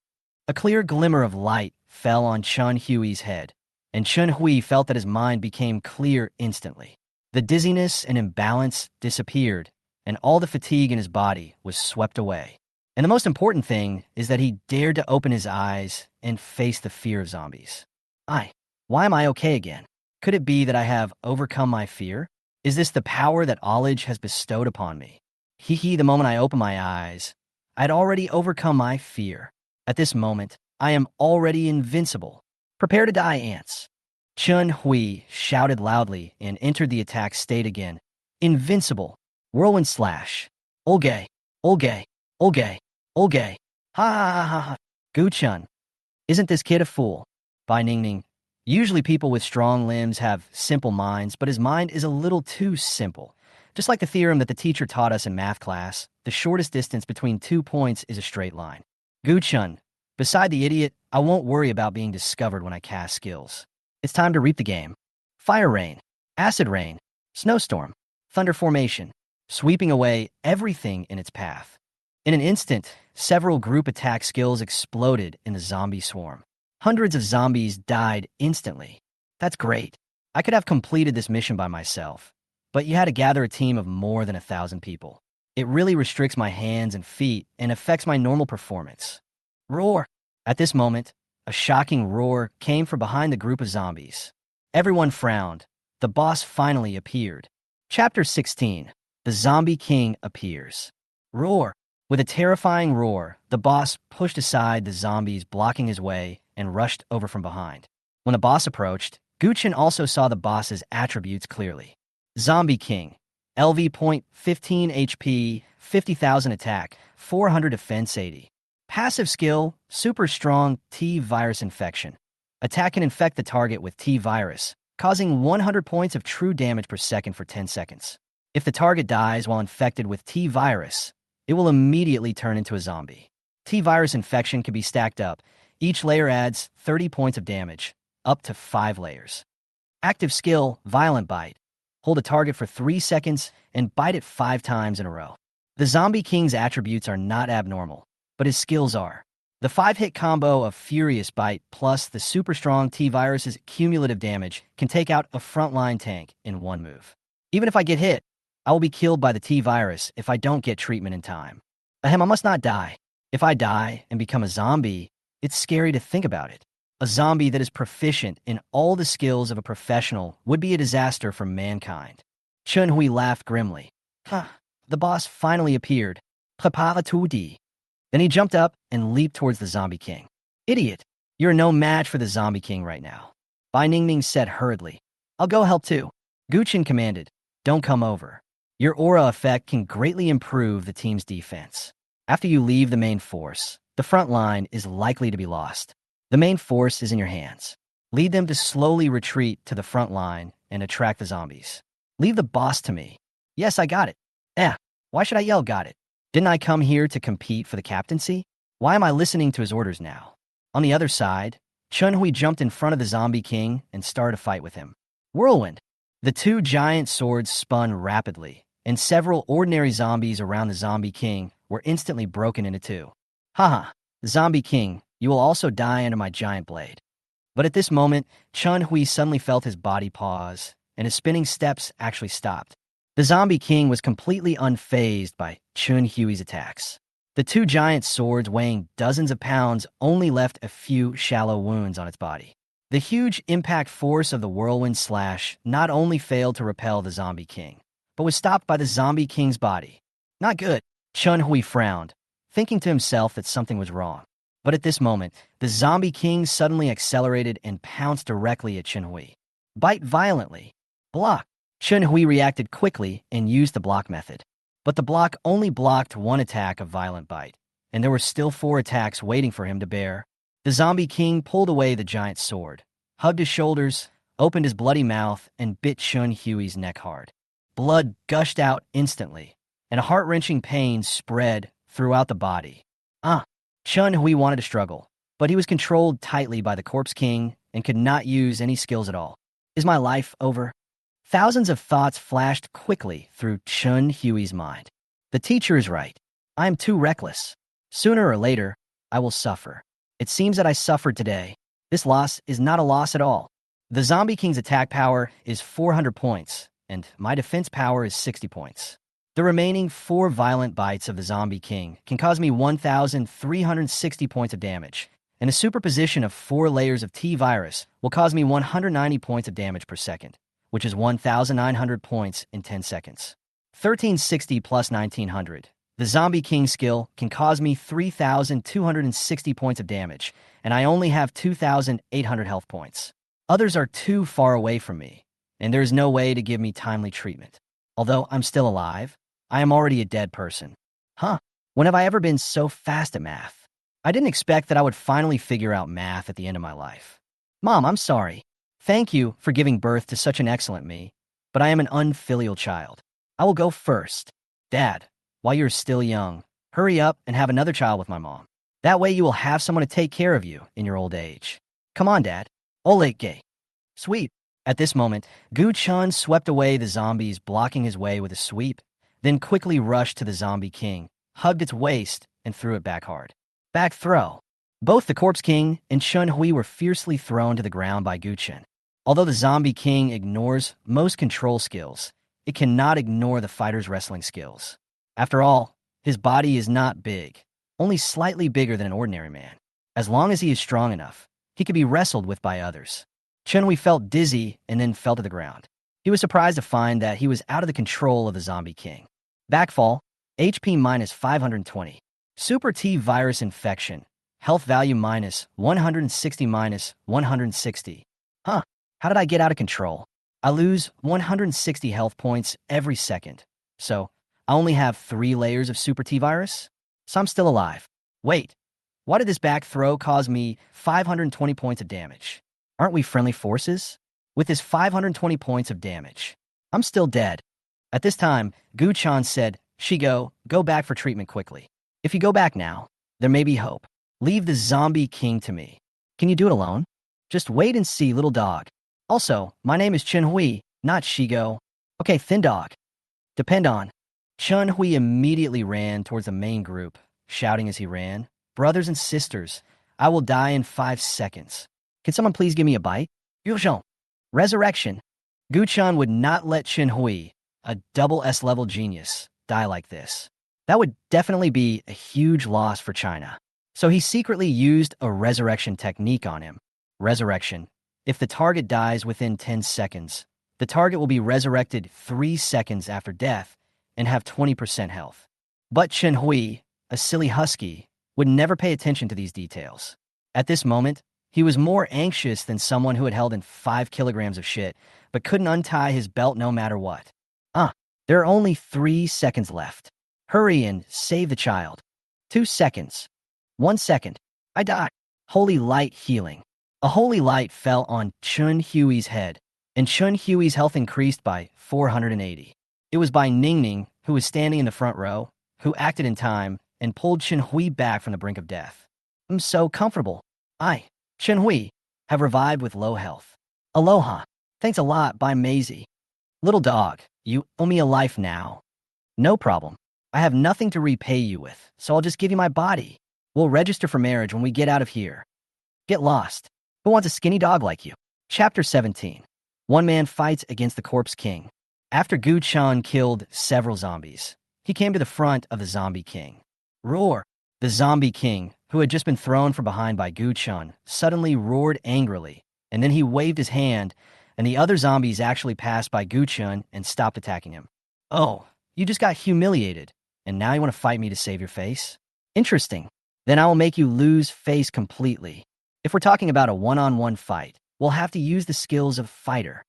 A clear glimmer of light fell on Chun Hui's head, and Chun Hui felt that his mind became clear instantly. The dizziness and imbalance disappeared, and all the fatigue in his body was swept away. And the most important thing is that he dared to open his eyes and face the fear of zombies. Why am I okay again? Could it be that I have overcome my fear? Is this the power that Olage has bestowed upon me? The moment I opened my eyes, I'd already overcome my fear. At this moment, I am already invincible. Prepare to die, ants. Chun Hui shouted loudly and entered the attack state again. Invincible. Whirlwind slash. Olge. Olge. Olge. Olge. Ha ha ha ha ha. Gu Chun. Isn't this kid a fool? Bai Ningning. Usually people with strong limbs have simple minds, but his mind is a little too simple. Just like the theorem that the teacher taught us in math class, the shortest distance between 2 points is a straight line. Gu Chun. Beside the idiot, I won't worry about being discovered when I cast skills. It's time to reap the game. Fire rain, acid rain, snowstorm, thunder formation, sweeping away everything in its path. In an instant, several group attack skills exploded in the zombie swarm. Hundreds of zombies died instantly. That's great. I could have completed this mission by myself, but you had to gather a team of more than 1,000 people. It really restricts my hands and feet and affects my normal performance. Roar! At this moment, a shocking roar came from behind the group of zombies. Everyone frowned. The boss finally appeared. Chapter 16. The Zombie King appears. Roar! With a terrifying roar, the boss pushed aside the zombies blocking his way and rushed over from behind. When the boss approached, Guchen also saw the boss's attributes clearly. Zombie King. LV point 15 HP, 50,000 attack, 400 defense 80. Passive skill, super strong T-virus infection. Attack can infect the target with T-virus, causing 100 points of true damage per second for 10 seconds. If the target dies while infected with T-virus, it will immediately turn into a zombie. T-virus infection can be stacked up. Each layer adds 30 points of damage, up to 5 layers. Active skill, Violent Bite. Hold a target for 3 seconds and bite it 5 times in a row. The Zombie King's attributes are not abnormal, but his skills are. The 5-hit combo of Furious Bite plus the super strong T-virus's cumulative damage can take out a frontline tank in one move. Even if I get hit, I will be killed by the T-virus if I don't get treatment in time. I must not die. If I die and become a zombie, it's scary to think about it. A zombie that is proficient in all the skills of a professional would be a disaster for mankind. Chun Hui laughed grimly. The boss finally appeared. Then he jumped up and leaped towards the Zombie King. Idiot, you're no match for the Zombie King right now. Bai Ningning said hurriedly. I'll go help too. Guchen commanded. Don't come over. Your aura effect can greatly improve the team's defense. After you leave the main force, the front line is likely to be lost. The main force is in your hands. Lead them to slowly retreat to the front line and attract the zombies. Leave the boss to me. Yes, I got it. Why should I yell got it? Didn't I come here to compete for the captaincy? Why am I listening to his orders now? On the other side, Chun Hui jumped in front of the Zombie King and started a fight with him. Whirlwind! The 2 giant swords spun rapidly, and several ordinary zombies around the Zombie King were instantly broken into 2. Zombie King, you will also die under my giant blade. But at this moment, Chun Hui suddenly felt his body pause, and his spinning steps actually stopped. The Zombie King was completely unfazed by Chun Hui's attacks. The 2 giant swords weighing dozens of pounds only left a few shallow wounds on its body. The huge impact force of the whirlwind slash not only failed to repel the Zombie King, but was stopped by the Zombie King's body. Not good. Chun Hui frowned, thinking to himself that something was wrong. But at this moment, the zombie king suddenly accelerated and pounced directly at Chenhui. Bite violently. Block. Chenhui reacted quickly and used the block method. But the block only blocked one attack of violent bite, and there were still 4 attacks waiting for him to bear. The zombie king pulled away the giant sword, hugged his shoulders, opened his bloody mouth, and bit Chenhui's neck hard. Blood gushed out instantly, and a heart-wrenching pain spread throughout the body. Chenhui wanted to struggle, but he was controlled tightly by the Corpse King and could not use any skills at all. Is my life over? Thousands of thoughts flashed quickly through Chenhui's mind. The teacher is right. I am too reckless. Sooner or later, I will suffer. It seems that I suffered today. This loss is not a loss at all. The Zombie King's attack power is 400 points, and my defense power is 60 points. The remaining 4 violent bites of the Zombie King can cause me 1,360 points of damage, and a superposition of 4 layers of T-virus will cause me 190 points of damage per second, which is 1,900 points in 10 seconds. 1360 plus 1900. The Zombie King skill can cause me 3,260 points of damage, and I only have 2,800 health points. Others are too far away from me, and there is no way to give me timely treatment. Although I'm still alive, I am already a dead person. When have I ever been so fast at math? I didn't expect that I would finally figure out math at the end of my life. Mom, I'm sorry. Thank you for giving birth to such an excellent me, but I am an unfilial child. I will go first. Dad, while you're still young, hurry up and have another child with my mom. That way you will have someone to take care of you in your old age. Come on, Dad. Ole gay. Sweep. At this moment, Gu Chun swept away the zombies, blocking his way with a sweep, then quickly rushed to the Zombie King, hugged its waist, and threw it back hard. Back throw. Both the Corpse King and Chenhui were fiercely thrown to the ground by Gu Chun. Although the Zombie King ignores most control skills, it cannot ignore the fighter's wrestling skills. After all, his body is not big, only slightly bigger than an ordinary man. As long as he is strong enough, he can be wrestled with by others. Chenhui felt dizzy and then fell to the ground. He was surprised to find that he was out of the control of the Zombie King. Backfall, HP minus 520. Super T virus infection, health value minus 160 minus 160. How did I get out of control? I lose 160 health points every second. So, I only have 3 layers of Super T virus? So I'm still alive. Wait, why did this back throw cause me 520 points of damage? Aren't we friendly forces? With his 520 points of damage, I'm still dead. At this time, Gu Chan said, Shigo, go back for treatment quickly. If you go back now, there may be hope. Leave the Zombie King to me. Can you do it alone? Just wait and see, little dog. Also, my name is Chenhui, not Shigo. Okay, thin dog. Depend on. Chenhui immediately ran towards the main group, shouting as he ran, Brothers and sisters, I will die in 5 seconds. Can someone please give me a bite? Yuzhong. Resurrection. Gu Chan would not let Chenhui, a double S-level genius, die like this. That would definitely be a huge loss for China. So he secretly used a resurrection technique on him. Resurrection. If the target dies within 10 seconds, the target will be resurrected 3 seconds after death and have 20% health. But Chenhui, a silly husky, would never pay attention to these details. At this moment, he was more anxious than someone who had held in 5 kilograms of shit, but couldn't untie his belt no matter what. There are only 3 seconds left. Hurry and save the child. 2 seconds. 1 second. I died. Holy light healing. A holy light fell on Chenhui's head, and Chenhui's health increased by 480. It was by Ningning, who was standing in the front row, who acted in time and pulled Chenhui back from the brink of death. I'm so comfortable. I, Chenhui, have revived with low health. Aloha. Thanks a lot, by Maisie. Little dog, you owe me a life now. No problem. I have nothing to repay you with, so I'll just give you my body. We'll register for marriage when we get out of here. Get lost. Who wants a skinny dog like you? Chapter 17. One man fights against the Corpse King. After Gu Chan killed several zombies, he came to the front of the Zombie King. Roar! The Zombie King, who had just been thrown from behind by Gu Chan, suddenly roared angrily, and then he waved his hand, and the other zombies actually passed by Gu Chan and stopped attacking him. Oh, you just got humiliated, and now you want to fight me to save your face? Interesting. Then I will make you lose face completely. If we're talking about a one-on-one fight, we'll have to use the skills of fighter.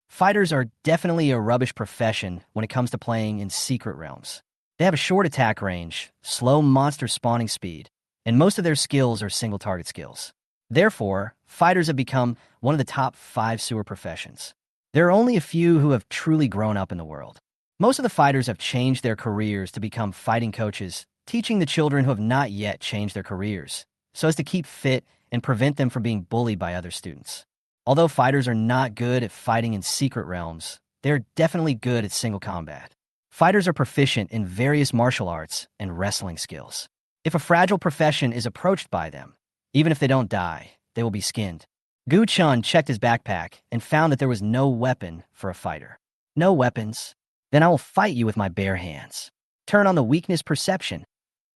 Fighters are definitely a rubbish profession when it comes to playing in secret realms. They have a short attack range, slow monster spawning speed, and most of their skills are single target skills. Therefore, fighters have become one of the top 5 sewer professions. There are only a few who have truly grown up in the world. Most of the fighters have changed their careers to become fighting coaches, teaching the children who have not yet changed their careers, so as to keep fit and prevent them from being bullied by other students. Although fighters are not good at fighting in secret realms, they're definitely good at single combat. Fighters are proficient in various martial arts and wrestling skills. If a fragile profession is approached by them, even if they don't die, they will be skinned. Gu Chun checked his backpack and found that there was no weapon for a fighter. No weapons? Then I will fight you with my bare hands. Turn on the weakness perception.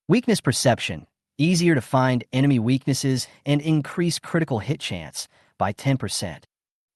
Weakness perception, easier to find enemy weaknesses and increase critical hit chance by 10%.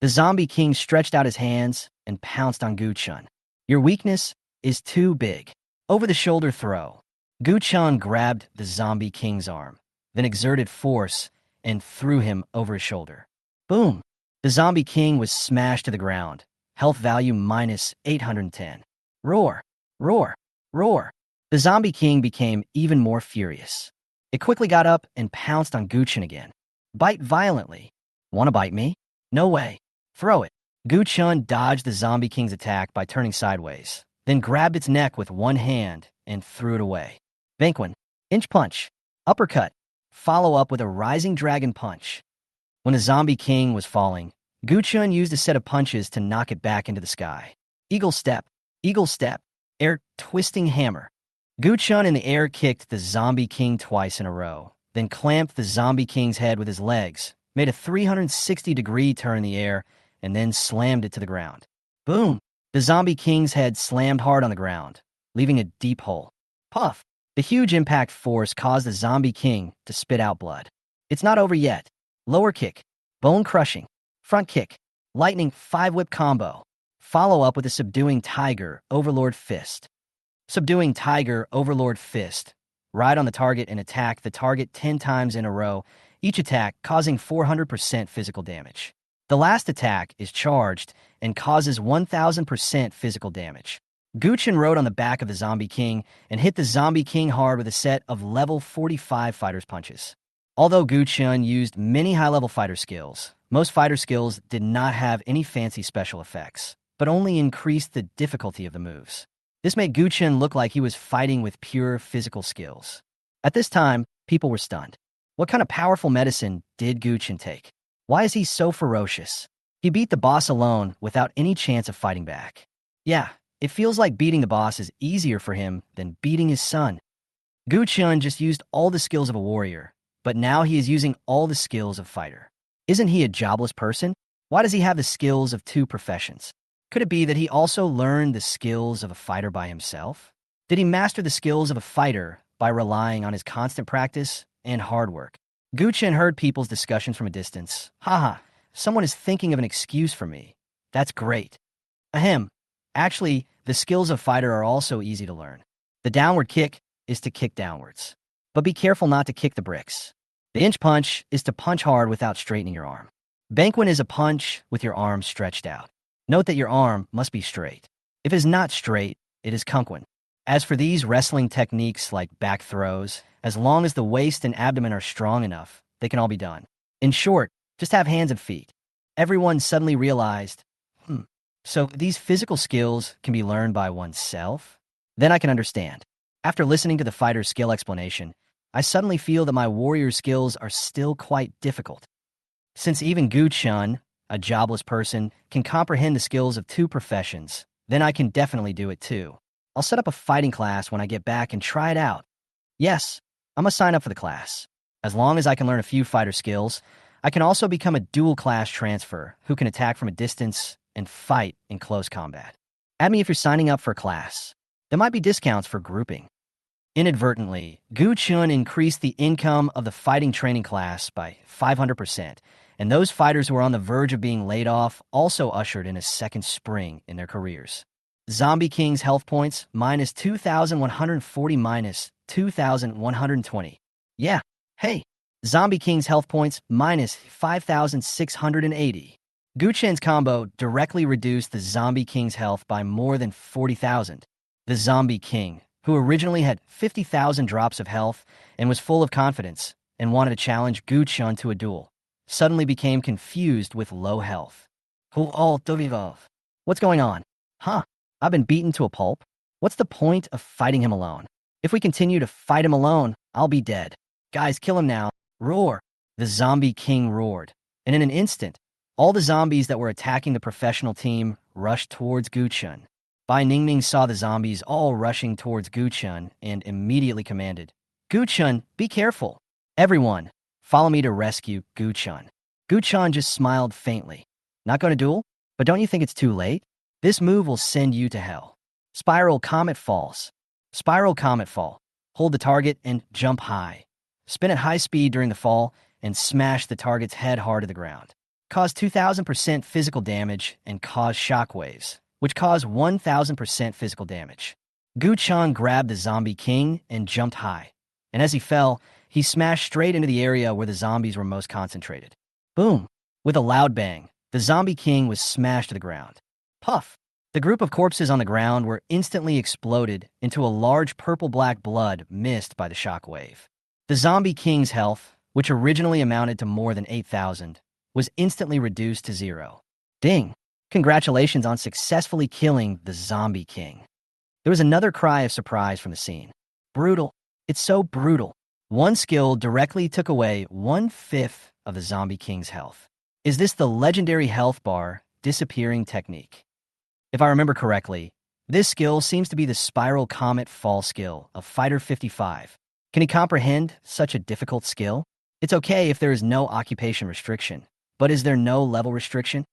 The Zombie King stretched out his hands and pounced on Gu Chun. Your weakness is too big. Over-the-shoulder throw. Gu Chun grabbed the Zombie King's arm, then exerted force and threw him over his shoulder. Boom! The Zombie King was smashed to the ground. Health value minus 810. Roar! Roar! Roar! The Zombie King became even more furious. It quickly got up and pounced on Gu Chun again. Bite violently. Want to bite me? No way. Throw it. Gu Chun dodged the Zombie King's attack by turning sideways, then grabbed its neck with one hand and threw it away. Banquin. Inch punch. Uppercut. Follow up with a rising dragon punch. When the Zombie King was falling, Gu Chun used a set of punches to knock it back into the sky. Eagle step. Eagle step. Air twisting hammer. Gu Chun in the air kicked the Zombie King twice in a row, then clamped the Zombie King's head with his legs, made a 360-degree turn in the air, and then slammed it to the ground. Boom! The Zombie King's head slammed hard on the ground, leaving a deep hole. Puff! The huge impact force caused the Zombie King to spit out blood. It's not over yet. Lower kick. Bone crushing. Front kick. Lightning 5-whip combo. Follow up with a subduing tiger, overlord fist. Subduing tiger, overlord fist. Ride on the target and attack the target 10 times in a row, each attack causing 400% physical damage. The last attack is charged and causes 1000% physical damage. Gu Chun rode on the back of the Zombie King and hit the Zombie King hard with a set of level 45 fighter's punches. Although Gu Chun used many high-level fighter skills, most fighter skills did not have any fancy special effects, but only increased the difficulty of the moves. This made Gu Chun look like he was fighting with pure physical skills. At this time, people were stunned. What kind of powerful medicine did Gu Chun take? Why is he so ferocious? He beat the boss alone without any chance of fighting back. Yeah, it feels like beating the boss is easier for him than beating his son. Gu Chun just used all the skills of a warrior, but now he is using all the skills of fighter. Isn't he a jobless person? Why does he have the skills of 2 professions? Could it be that he also learned the skills of a fighter by himself? Did he master the skills of a fighter by relying on his constant practice and hard work? Gu Chun heard people's discussions from a distance. Haha, someone is thinking of an excuse for me. That's great. Ahem. Actually, the skills of fighter are also easy to learn. The downward kick is to kick downwards. But be careful not to kick the bricks. The inch punch is to punch hard without straightening your arm. Banquin is a punch with your arm stretched out. Note that your arm must be straight. If it is not straight, it is kunquin. As for these wrestling techniques like back throws, as long as the waist and abdomen are strong enough, they can all be done. In short, just have hands and feet. Everyone suddenly realized, so these physical skills can be learned by oneself? Then I can understand. After listening to the fighter's skill explanation, I suddenly feel that my warrior skills are still quite difficult. Since even Gu Chun, a jobless person, can comprehend the skills of 2 professions, then I can definitely do it too. I'll set up a fighting class when I get back and try it out. Yes, I'm gonna sign up for the class. As long as I can learn a few fighter skills, I can also become a dual class transfer who can attack from a distance and fight in close combat. Add me if you're signing up for a class. There might be discounts for grouping. Inadvertently, Gu Chun increased the income of the fighting training class by 500%, and those fighters who were on the verge of being laid off also ushered in a second spring in their careers. Zombie King's health points minus 2,140 minus 2,120. Yeah. Hey, Zombie King's health points minus 5,680. Guchen's combo directly reduced the Zombie King's health by more than 40,000. The Zombie King, who originally had 50,000 drops of health and was full of confidence and wanted to challenge Guchen to a duel, suddenly became confused with low health. What's going on? Huh? I've been beaten to a pulp? What's the point of fighting him alone? If we continue to fight him alone, I'll be dead. Guys, kill him now. Roar. The Zombie King roared. And in an instant, all the zombies that were attacking the professional team rushed towards Guchen. Bai Ningming saw the zombies all rushing towards Guchen and immediately commanded, Guchen, be careful. Everyone, follow me to rescue Guchen. Guchen just smiled faintly. Not going to duel? But don't you think it's too late? This move will send you to hell. Spiral Comet Falls. Spiral Comet Fall. Hold the target and jump high. Spin at high speed during the fall and smash the target's head hard to the ground. Cause 2,000% physical damage and cause shockwaves, which cause 1,000% physical damage. Guchen grabbed the Zombie King and jumped high. And as he fell, he smashed straight into the area where the zombies were most concentrated. Boom! With a loud bang, the Zombie King was smashed to the ground. Puff! The group of corpses on the ground were instantly exploded into a large purple-black blood mist by the shockwave. The Zombie King's health, which originally amounted to more than 8,000, was instantly reduced to 0. Ding! Congratulations on successfully killing the Zombie King. There was another cry of surprise from the scene. Brutal. It's so brutal. One skill directly took away 1/5 of the Zombie King's health. Is this the legendary health bar disappearing technique? If I remember correctly, this skill seems to be the Spiral Comet Fall skill of Fighter 55. Can he comprehend such a difficult skill? It's okay if there is no occupation restriction, but is there no level restriction?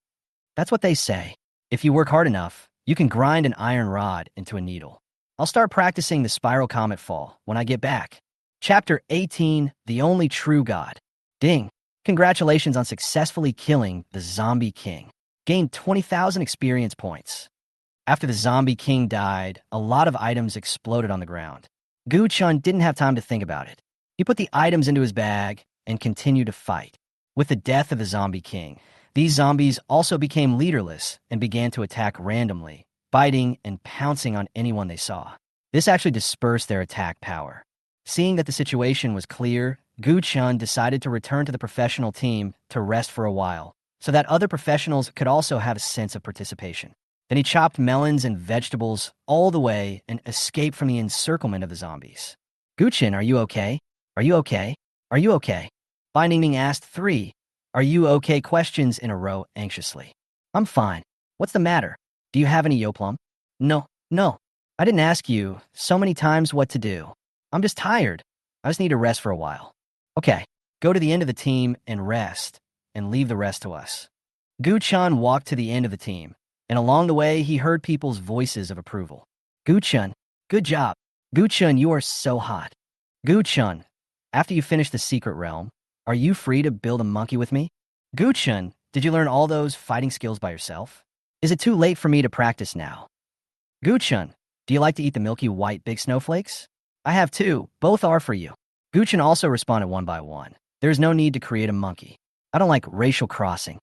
That's what they say. If you work hard enough, you can grind an iron rod into a needle. I'll start practicing the Spiral Comet Fall when I get back. Chapter 18, The Only True God. Ding! Congratulations on successfully killing the Zombie King. Gained 20,000 experience points. After the Zombie King died, a lot of items exploded on the ground. Guchen didn't have time to think about it. He put the items into his bag and continued to fight. With the death of the Zombie King, these zombies also became leaderless and began to attack randomly, biting and pouncing on anyone they saw. This actually dispersed their attack power. Seeing that the situation was clear, Guchen decided to return to the professional team to rest for a while, so that other professionals could also have a sense of participation. Then he chopped melons and vegetables all the way and escaped from the encirclement of the zombies. Guchen, are you okay? Are you okay? Are you okay? Bai Ningming asked 3 "Are you okay?" questions in a row anxiously. I'm fine. What's the matter? Do you have any yoplum? No. I didn't ask you so many times what to do. I'm just tired. I just need to rest for a while. Okay, go to the end of the team and rest, and leave the rest to us. Guchen walked to the end of the team, and along the way, he heard people's voices of approval. Guchen, good job. Guchen, you are so hot. Guchen, after you finish the secret realm, are you free to build a monkey with me? Guchen, did you learn all those fighting skills by yourself? Is it too late for me to practice now? Guchen, do you like to eat the milky white big snowflakes? I have 2. Both are for you. Guchen also responded one by one. There's no need to create a monkey. I don't like racial crossing.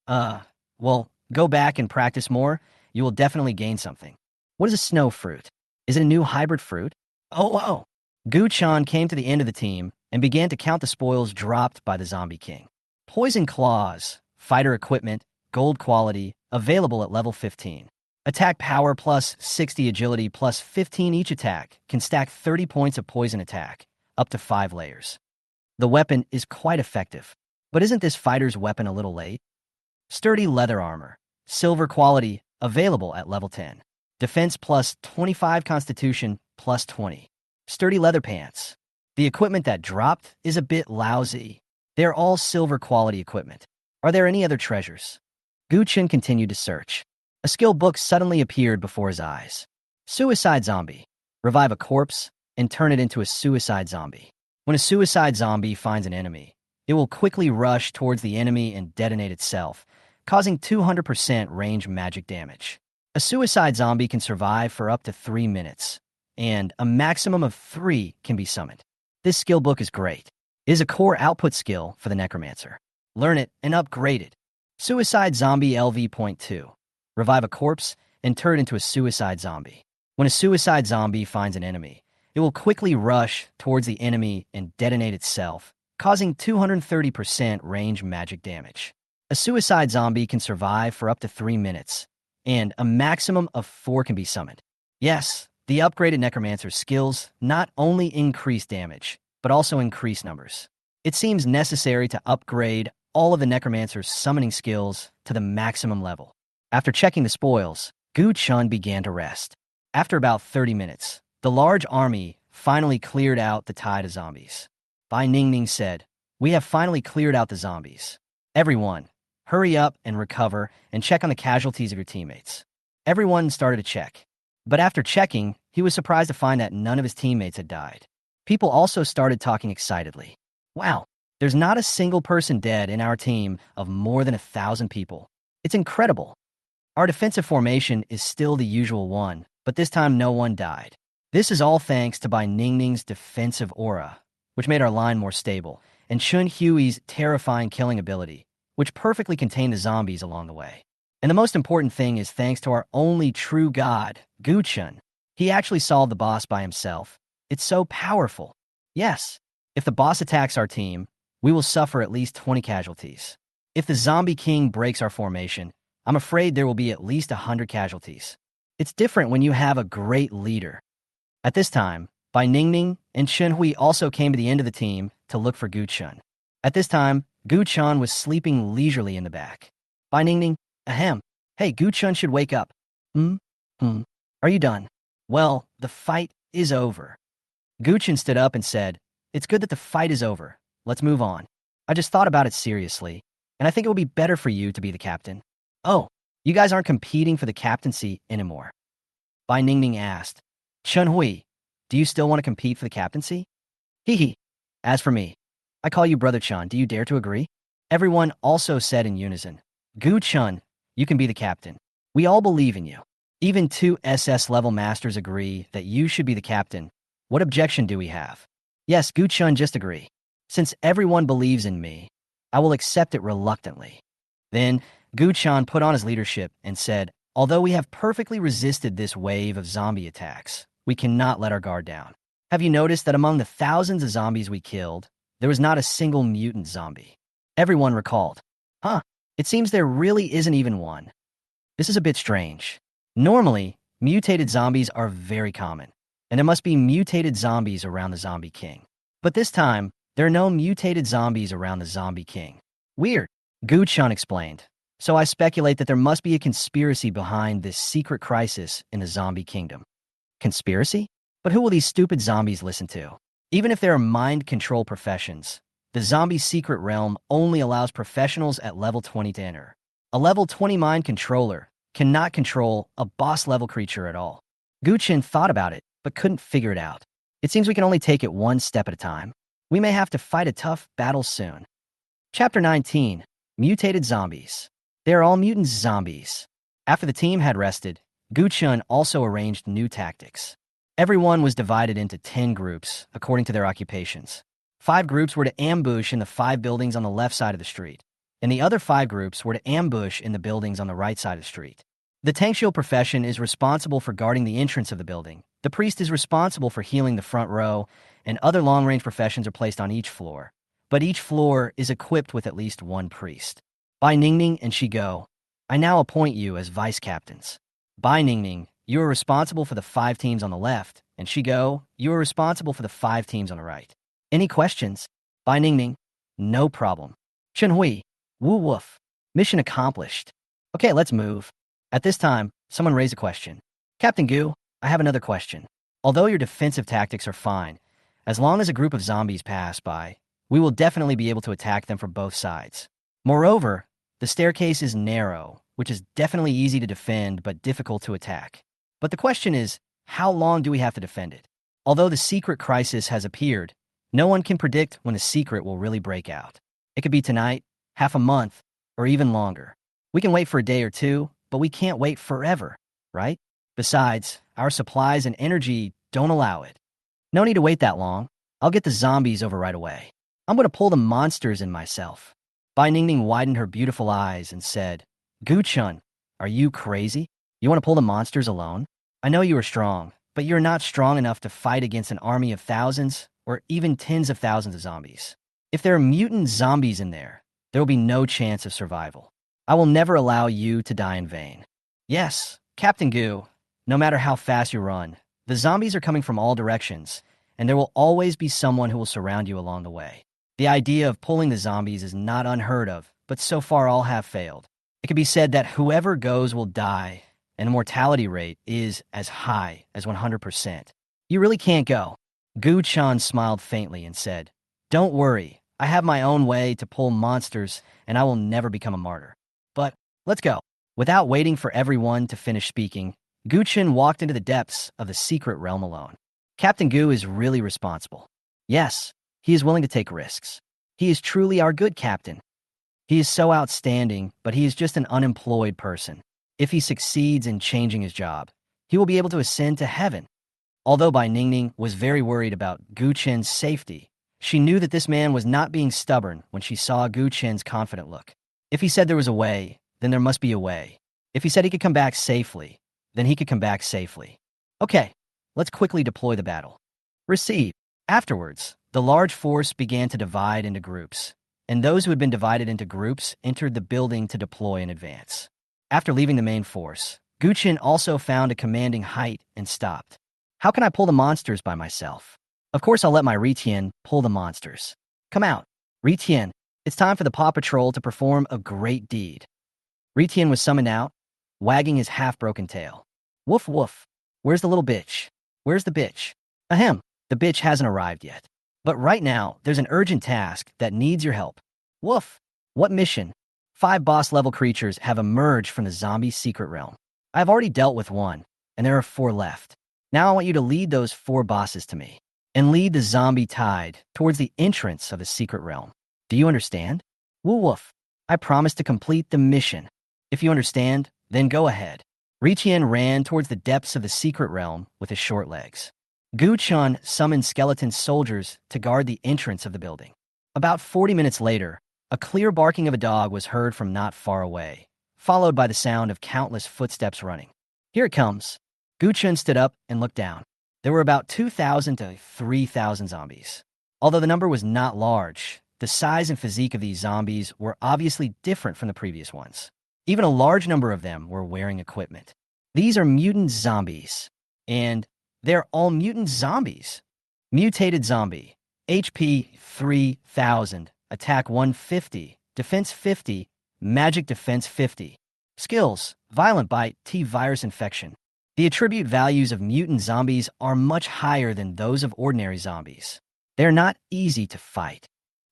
Well, go back and practice more. You will definitely gain something. What is a snow fruit? Is it a new hybrid fruit? Oh. Guchen came to the end of the team and began to count the spoils dropped by the Zombie King. Poison claws, fighter equipment, gold quality, available at level 15. Attack power plus 60 agility plus 15 each attack can stack 30 points of poison attack, up to 5 layers. The weapon is quite effective, but isn't this fighter's weapon a little late? Sturdy leather armor, silver quality, available at level 10. Defense plus 25 constitution plus 20. Sturdy leather pants. The equipment that dropped is a bit lousy. They are all silver quality equipment. Are there any other treasures? Guchen continued to search. A skill book suddenly appeared before his eyes. Suicide zombie. Revive a corpse and turn it into a suicide zombie. When a suicide zombie finds an enemy, it will quickly rush towards the enemy and detonate itself, causing 200% range magic damage. A suicide zombie can survive for up to 3 minutes, and a maximum of 3 can be summoned. This skill book is great. It is a core output skill for the necromancer. Learn it and upgrade it. Suicide Zombie LV.2. Revive a corpse and turn it into a suicide zombie. When a suicide zombie finds an enemy, it will quickly rush towards the enemy and detonate itself, causing 230% range magic damage. A suicide zombie can survive for up to 3 minutes, and a maximum of 4 can be summoned. Yes, the upgraded necromancer's skills not only increase damage, but also increase numbers. It seems necessary to upgrade all of the necromancer's summoning skills to the maximum level. After checking the spoils, Gu Chun began to rest. After about 30 minutes, the large army finally cleared out the tide of zombies. Bai Ningning said, "We have finally cleared out the zombies. Everyone, hurry up and recover and check on the casualties of your teammates." Everyone started to check. But after checking, he was surprised to find that none of his teammates had died. People also started talking excitedly. "Wow, there's not a single person dead in our team of more than 1,000 people. It's incredible. Our defensive formation is still the usual one, but this time no one died. This is all thanks to Bai Ningning's defensive aura, which made our line more stable, and Chun Hui's terrifying killing ability, which perfectly contained the zombies along the way. And the most important thing is thanks to our only true god, Gu Chun. He actually solved the boss by himself. It's so powerful. Yes, if the boss attacks our team, we will suffer at least 20 casualties. If the zombie king breaks our formation, I'm afraid there will be at least 100 casualties. It's different when you have a great leader." At this time, Bai Ningning and Chun Hui also came to the end of the team to look for Gu Chun. At this time, Gu Chun was sleeping leisurely in the back. Bai Ningning, ahem. "Hey, Gu Chun should wake up." Are you done?" "Well, the fight is over." Gu Chun stood up and said, "It's good that the fight is over. Let's move on. I just thought about it seriously, and I think it will be better for you to be the captain." "Oh, you guys aren't competing for the captaincy anymore?" Bai Ningning asked. "Chun Hui, do you still want to compete for the captaincy?" "Hee. As for me, I call you Brother Chun. Do you dare to agree?" Everyone also said in unison, "Gu Chun, you can be the captain. We all believe in you. Even 2 SS level masters agree that you should be the captain. What objection do we have?" "Yes, Gu Chun, just agree. Since everyone believes in me, I will accept it reluctantly." Then Gu Chun put on his leadership and said, "Although we have perfectly resisted this wave of zombie attacks, we cannot let our guard down. Have you noticed that among the thousands of zombies we killed, there was not a single mutant zombie?" Everyone recalled. "Huh, it seems there really isn't even one. This is a bit strange. Normally, mutated zombies are very common, and there must be mutated zombies around the Zombie King. But this time, there are no mutated zombies around the Zombie King. Weird," Gu Chun explained. "So I speculate that there must be a conspiracy behind this secret crisis in the Zombie Kingdom." "Conspiracy? But who will these stupid zombies listen to? Even if there are mind control professions, the zombie secret realm only allows professionals at level 20 to enter. A level 20 mind controller cannot control a boss-level creature at all." Gu Chun thought about it, but couldn't figure it out. "It seems we can only take it one step at a time. We may have to fight a tough battle soon." Chapter 19. Mutated Zombies. They are all mutant zombies. After the team had rested, Gu Chun also arranged new tactics. Everyone was divided into 10 groups, according to their occupations. 5 groups were to ambush in the 5 buildings on the left side of the street, and the other 5 groups were to ambush in the buildings on the right side of the street. The Tangshio profession is responsible for guarding the entrance of the building. The priest is responsible for healing the front row, and other long-range professions are placed on each floor. But each floor is equipped with at least 1 priest. Bai Ningning and Shigo, I now appoint you as vice captains. Bai Ningning, you are responsible for the 5 teams on the left, and Shigo, you are responsible for the 5 teams on the right. Any questions? Bai Ningning, no problem. Chun Hui, woo woof. Mission accomplished. Okay, let's move. At this time, someone raised a question. Captain Gu, I have another question. Although your defensive tactics are fine, as long as a group of zombies pass by, we will definitely be able to attack them from both sides. Moreover, the staircase is narrow, which is definitely easy to defend but difficult to attack. But the question is, how long do we have to defend it? Although the secret crisis has appeared, no one can predict when the secret will really break out. It could be tonight, half a month, or even longer. We can wait for a day or 2, but we can't wait forever, right? Besides, our supplies and energy don't allow it. No need to wait that long. I'll get the zombies over right away. I'm going to pull the monsters in myself. Bai Ningning widened her beautiful eyes and said, Gu-chun, are you crazy? You want to pull the monsters alone? I know you are strong, but you're not strong enough to fight against an army of thousands or even tens of thousands of zombies. If there are mutant zombies in there will be no chance of survival. I will never allow you to die in vain. Yes, Captain Gu, no matter how fast you run, the zombies are coming from all directions, and there will always be someone who will surround you along the way. The idea of pulling the zombies is not unheard of, but so far all have failed. It can be said that whoever goes will die, and the mortality rate is as high as 100%. You really can't go. Gu Chan smiled faintly and said, Don't worry, I have my own way to pull monsters, and I will never become a martyr. But let's go. Without waiting for everyone to finish speaking, Gu Chen walked into the depths of the secret realm alone. Captain Gu is really responsible. Yes, he is willing to take risks. He is truly our good captain. He is so outstanding, but he is just an unemployed person. If he succeeds in changing his job, he will be able to ascend to heaven. Although Bai Ningning was very worried about Gu Chen's safety, she knew that this man was not being stubborn when she saw Gu Chen's confident look. If he said there was a way, then there must be a way. If he said he could come back safely, then he could come back safely. Okay, let's quickly deploy the battle. Receive. Afterwards, the large force began to divide into groups, and those who had been divided into groups entered the building to deploy in advance. After leaving the main force, Gu Chen also found a commanding height and stopped. How can I pull the monsters by myself? Of course I'll let my Ritian pull the monsters. Come out. Ritian, it's time for the Paw Patrol to perform a great deed. Ritian was summoned out, wagging his half-broken tail. Woof woof. Where's the little bitch? Where's the bitch? Ahem, the bitch hasn't arrived yet. But right now, there's an urgent task that needs your help. Woof. What mission? 5 boss-level creatures have emerged from the zombie secret realm. I've already dealt with one, and there are 4 left. Now I want you to lead those 4 bosses to me, and lead the zombie tide towards the entrance of the secret realm. Do you understand? Woo woof. I promise to complete the mission. If you understand, then go ahead. Riqian ran towards the depths of the secret realm with his short legs. Gu Chun summoned skeleton soldiers to guard the entrance of the building. About 40 minutes later, a clear barking of a dog was heard from not far away, followed by the sound of countless footsteps running. Here it comes. Gu Chun stood up and looked down. There were about 2,000 to 3,000 zombies. Although the number was not large, the size and physique of these zombies were obviously different from the previous ones. Even a large number of them were wearing equipment. These are mutant zombies, and they're all mutant zombies. Mutated zombie, HP 3,000, attack 150, defense 50, magic defense 50. Skills, violent bite, T-virus infection. The attribute values of mutant zombies are much higher than those of ordinary zombies. They're not easy to fight.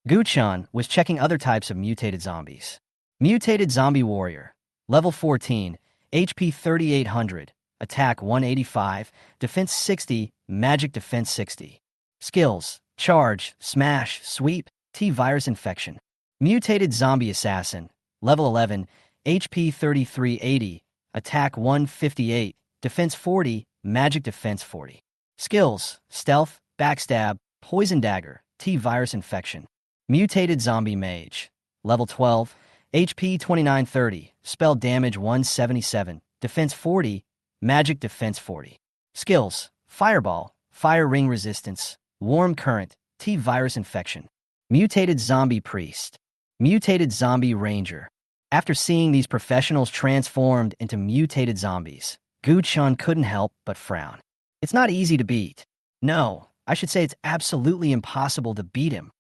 Gu-chan was checking other types of mutated zombies. Mutated Zombie Warrior, level 14, HP 3,800, attack 185, defense 60, magic defense 60. Skills, charge, smash, sweep, T-virus infection. Mutated Zombie Assassin, level 11, HP 3,380, attack 158, defense 40, magic defense 40. Skills, stealth, backstab, poison dagger, T-virus infection. Mutated Zombie Mage, level 12, HP 2930, spell damage 177, defense 40, magic defense 40. Skills, fireball, fire ring resistance, warm current, T-virus infection. Mutated Zombie Priest, Mutated Zombie Ranger. After seeing these professionals transformed into mutated zombies, Gu Chun couldn't help but frown. It's not easy to beat. No, I should say it's absolutely impossible to beat him.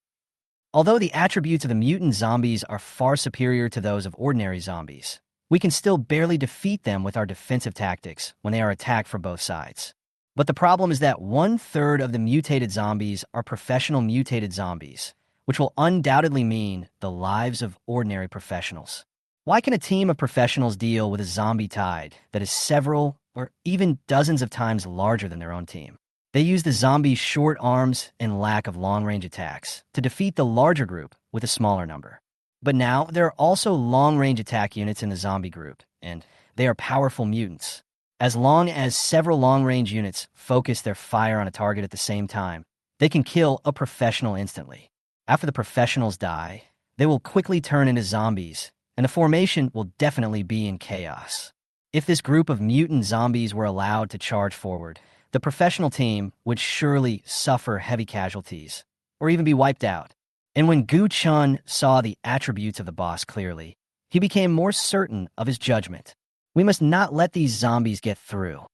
Although the attributes of the mutant zombies are far superior to those of ordinary zombies, we can still barely defeat them with our defensive tactics when they are attacked from both sides. But the problem is that 1/3 of the mutated zombies are professional mutated zombies, which will undoubtedly mean the lives of ordinary professionals. Why can a team of professionals deal with a zombie tide that is several or even dozens of times larger than their own team? They use the zombies' short arms and lack of long-range attacks to defeat the larger group with a smaller number. But now, there are also long-range attack units in the zombie group, and they are powerful mutants. As long as several long-range units focus their fire on a target at the same time, They can kill a professional instantly. After the professionals die, they will quickly turn into zombies, and the formation will definitely be in chaos. If this group of mutant zombies were allowed to charge forward, the professional team would surely suffer heavy casualties, or even be wiped out. And when Gu Chun saw the attributes of the boss clearly, he became more certain of his judgment. We must not let these zombies get through.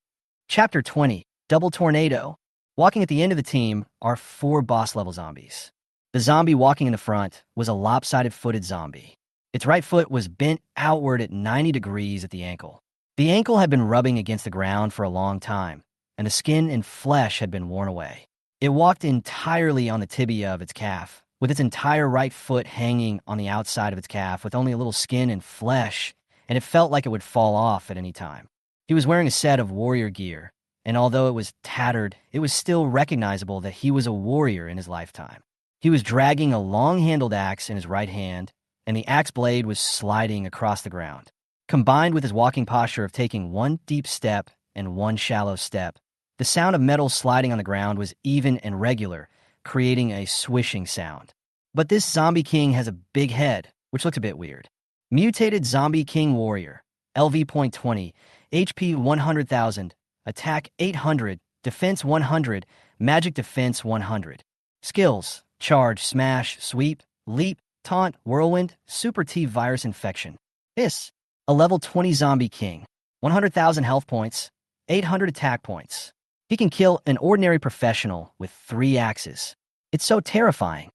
Chapter 20, Double Tornado. Walking at the end of the team are 4 boss-level zombies. The zombie walking in the front was a lopsided-footed zombie. Its right foot was bent outward at 90 degrees at the ankle. The ankle had been rubbing against the ground for a long time, and the skin and flesh had been worn away. It walked entirely on the tibia of its calf, with its entire right foot hanging on the outside of its calf with only a little skin and flesh, and it felt like it would fall off at any time. He was wearing a set of warrior gear, and although it was tattered, it was still recognizable that he was a warrior in his lifetime. He was dragging a long-handled axe in his right hand, and the axe blade was sliding across the ground. Combined with his walking posture of taking 1 deep step and 1 shallow step, the sound of metal sliding on the ground was even and regular, creating a swishing sound. But this zombie king has a big head, which looks a bit weird. Mutated Zombie King Warrior, LV.20, HP 100,000, Attack 800, Defense 100, Magic Defense 100. Skills: Charge, Smash, Sweep, Leap, Taunt, Whirlwind, Super T Virus Infection. Hiss. A level 20 Zombie King, 100,000 health points, 800 attack points. He can kill an ordinary professional with 3 axes. It's so terrifying.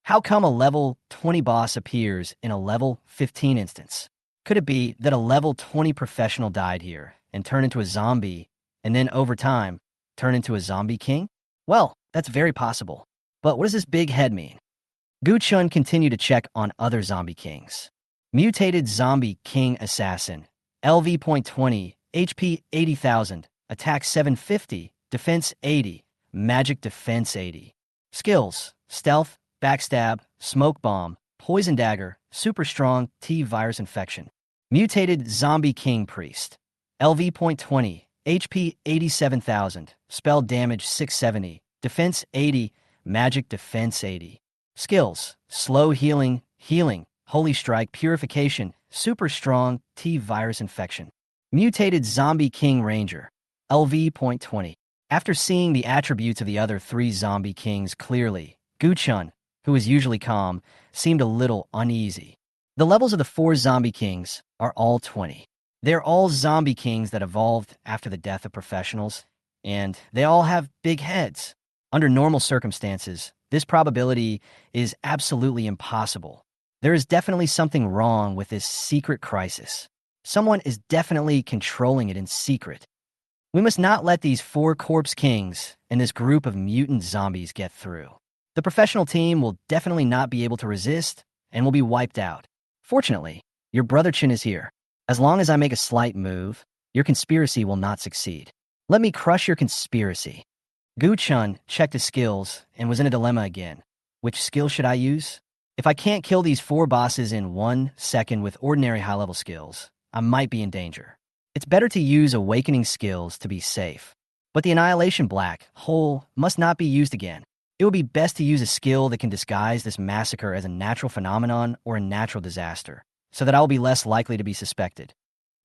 How come a level 20 boss appears in a level 15 instance? Could it be that a level 20 professional died here and turned into a zombie, and then over time, turned into a zombie king? Well, that's very possible. But what does this big head mean? Gu Chun continued to check on other zombie kings. Mutated Zombie King Assassin, LV.20, HP 80,000, Attack 750, Defense 80, Magic Defense 80. Skills: Stealth, Backstab, Smoke Bomb, Poison Dagger, Super Strong, T Virus Infection. Mutated Zombie King Priest, LV.20, HP 87,000, Spell Damage 670, Defense 80, Magic Defense 80. Skills: Slow Healing, Healing, Holy Strike, Purification, Super Strong, T Virus Infection. Mutated Zombie King Ranger, LV.20. After seeing the attributes of the other 3 zombie kings clearly, Gu Chun, who is usually calm, seemed a little uneasy. The levels of the 4 zombie kings are all 20. They're all zombie kings that evolved after the death of professionals, and they all have big heads. Under normal circumstances, this probability is absolutely impossible. There is definitely something wrong with this secret crisis. Someone is definitely controlling it in secret. We must not let these 4 corpse kings and this group of mutant zombies get through. The professional team will definitely not be able to resist and will be wiped out. Fortunately, your brother Chin is here. As long as I make a slight move, your conspiracy will not succeed. Let me crush your conspiracy. Gu Chun checked his skills and was in a dilemma again. Which skill should I use? If I can't kill these 4 bosses in 1 second with ordinary high-level skills, I might be in danger. It's better to use awakening skills to be safe. But the Annihilation Black Hole must not be used again. It would be best to use a skill that can disguise this massacre as a natural phenomenon or a natural disaster, so that I will be less likely to be suspected.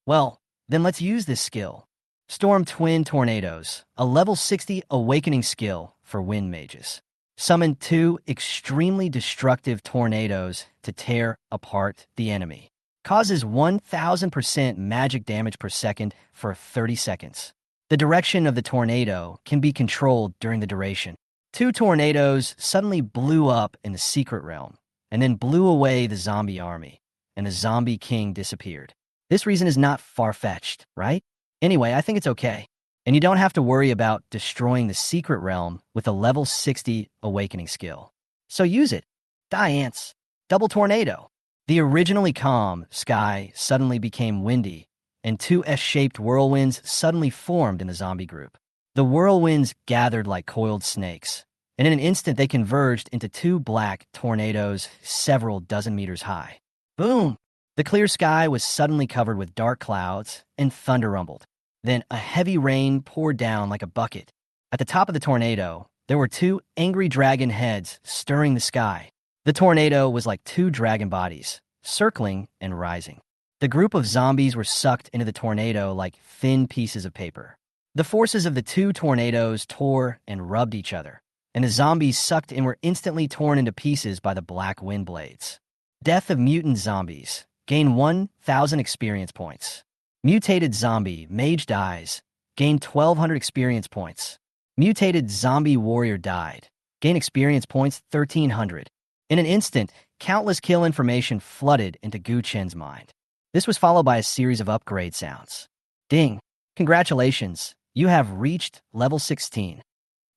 Well, then let's use this skill. Storm Twin Tornadoes, a level 60 awakening skill for wind mages. Summon 2 extremely destructive tornadoes to tear apart the enemy. Causes 1000% magic damage per second for 30 seconds. The direction of the tornado can be controlled during the duration. 2 tornadoes suddenly blew up in the secret realm, and then blew away the zombie army, and the zombie king disappeared. This reason is not far-fetched, right? Anyway, I think it's okay. And you don't have to worry about destroying the secret realm with a level 60 awakening skill. So use it. Die ants. Double tornado. The originally calm sky suddenly became windy, and 2 S-shaped whirlwinds suddenly formed in the zombie group. The whirlwinds gathered like coiled snakes, and in an instant they converged into 2 black tornadoes several dozen meters high. Boom! The clear sky was suddenly covered with dark clouds, and thunder rumbled. Then a heavy rain poured down like a bucket. At the top of the tornado, There were two angry dragon heads stirring the sky. The tornado was like two dragon bodies, circling and rising. The group of zombies were sucked into the tornado like thin pieces of paper. The forces of the two tornadoes tore and rubbed each other, and the zombies sucked in were instantly torn into pieces by the black wind blades. Death of mutant zombies. Gain 1,000 experience points. Mutated zombie mage dies. Gain 1,200 experience points. Mutated zombie warrior died. Gain experience points 1,300. In an instant, countless kill information flooded into Gu Chen's mind. This was followed by a series of upgrade sounds. Ding. Congratulations, you have reached level 16.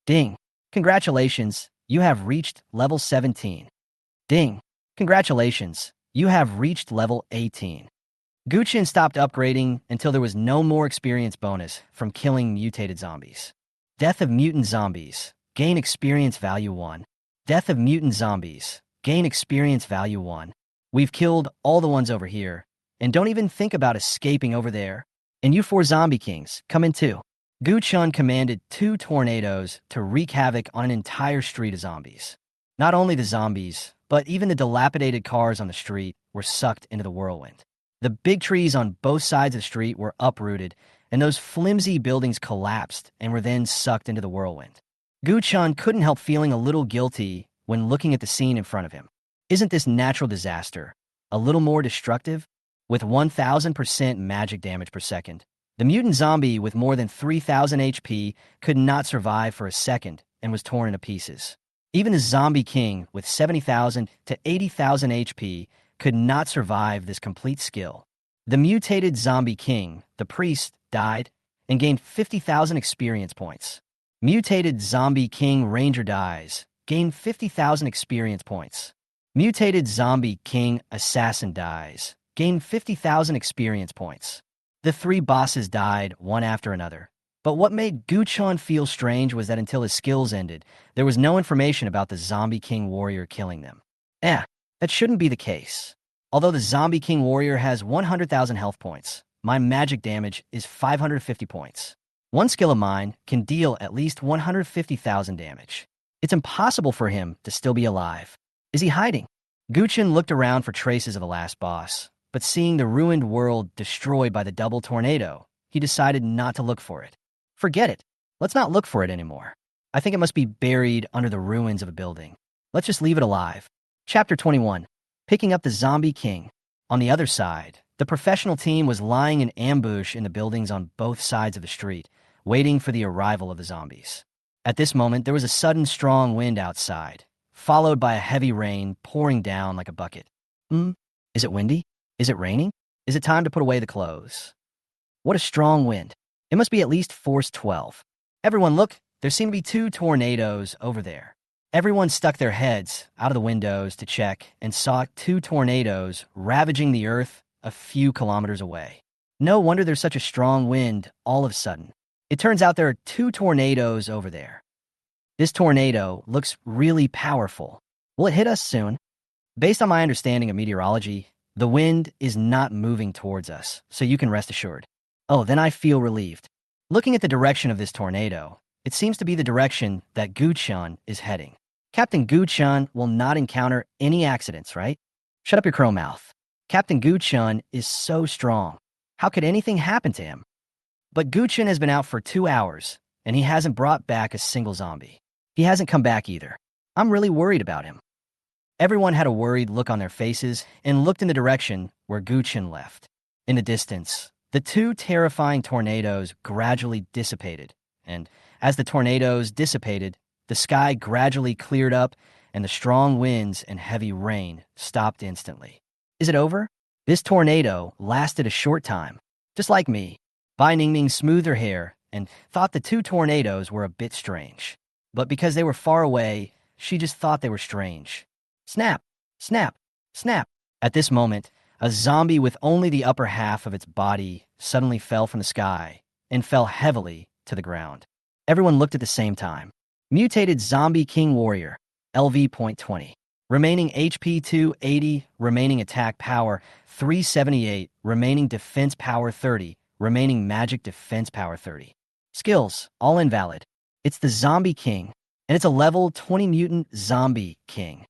Ding. Congratulations, you have reached level 17. Ding. Congratulations, you have reached level 18. Gu Chen stopped upgrading until there was no more experience bonus from killing mutated zombies. Death of mutant zombies. Gain experience value 1. Death of mutant zombies. Gain experience value 1. We've killed all the ones over here, and don't even think about escaping over there. And you 4 zombie kings, come in too. Gu Chen commanded 2 tornadoes to wreak havoc on an entire street of zombies. Not only the zombies, but even the dilapidated cars on the street were sucked into the whirlwind. The big trees on both sides of the street were uprooted, and those flimsy buildings collapsed and were then sucked into the whirlwind. Gu Chen couldn't help feeling a little guilty when looking at the scene in front of him. Isn't this natural disaster a little more destructive? With 1,000% magic damage per second, the mutant zombie with more than 3,000 HP could not survive for a second and was torn into pieces. Even the zombie king with 70,000 to 80,000 HP could not survive this complete skill. The mutated zombie king, the priest, died and gained 50,000 experience points. Mutated zombie king ranger dies, gained 50,000 experience points. Mutated zombie king assassin dies, gained 50,000 experience points. The 3 bosses died one after another. But what made Gu Chen feel strange was that until his skills ended, there was no information about the zombie king warrior killing them. That shouldn't be the case. Although the zombie king warrior has 100,000 health points, my magic damage is 550 points. One skill of mine can deal at least 150,000 damage. It's impossible for him to still be alive. Is he hiding? Gu Chen looked around for traces of the last boss, but seeing the ruined world destroyed by the double tornado, he decided not to look for it. Forget it. Let's not look for it anymore. I think it must be buried under the ruins of a building. Let's just leave it alive. Chapter 21. Picking up the Zombie King. On the other side, the professional team was lying in ambush in the buildings on both sides of the street, waiting for the arrival of the zombies. At this moment, there was a sudden strong wind outside, followed by a heavy rain pouring down like a bucket. Is it windy? Is it raining? Is it time to put away the clothes? What a strong wind. It must be at least force 12. Everyone look, there seem to be 2 tornadoes over there. Everyone stuck their heads out of the windows to check and saw 2 tornadoes ravaging the earth a few kilometers away. No wonder there's such a strong wind all of a sudden. It turns out there are 2 tornadoes over there. This tornado looks really powerful. Will it hit us soon? Based on my understanding of meteorology, the wind is not moving towards us, so you can rest assured. Oh, then I feel relieved. Looking at the direction of this tornado, it seems to be the direction that Gu Chen is heading. Captain Gu Chen will not encounter any accidents, right? Shut up your crow mouth. Captain Gu Chen is so strong. How could anything happen to him? But Gu Chen has been out for 2 hours, and he hasn't brought back a single zombie. He hasn't come back either. I'm really worried about him. Everyone had a worried look on their faces and looked in the direction where Gu Chen left. In the distance, the 2 terrifying tornadoes gradually dissipated, and as the tornadoes dissipated, the sky gradually cleared up and the strong winds and heavy rain stopped instantly. Is it over? This tornado lasted a short time. Just like me, Bai Ningning smoothed her hair and thought the 2 tornadoes were a bit strange. But because they were far away, she just thought they were strange. Snap! Snap! Snap! At this moment, a zombie with only the upper half of its body suddenly fell from the sky and fell heavily to the ground. Everyone looked at the same time. Mutated Zombie King Warrior, LV.20. Remaining HP 280, remaining attack power 378, remaining defense power 30, remaining magic defense power 30. Skills, all invalid. It's the Zombie King. and it's a level 20 mutant zombie king.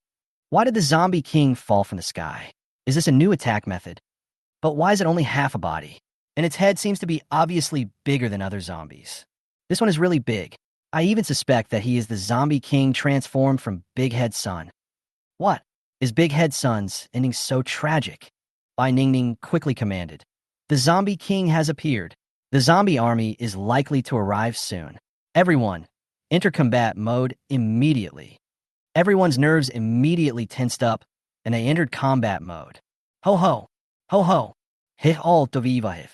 Why did the zombie king fall from the sky? Is this a new attack method? But why is it only half a body? And its head seems to be obviously bigger than other zombies. This one is really big. I even suspect that he is the zombie king transformed from Big Head Sun. What? Is Big Head Sun's ending so tragic? Bai Ningning quickly commanded. The zombie king has appeared. The zombie army is likely to arrive soon. Everyone, enter combat mode immediately. Everyone's nerves immediately tensed up, and they entered combat mode. Ho ho! Ho ho! Hih all tovivahiv.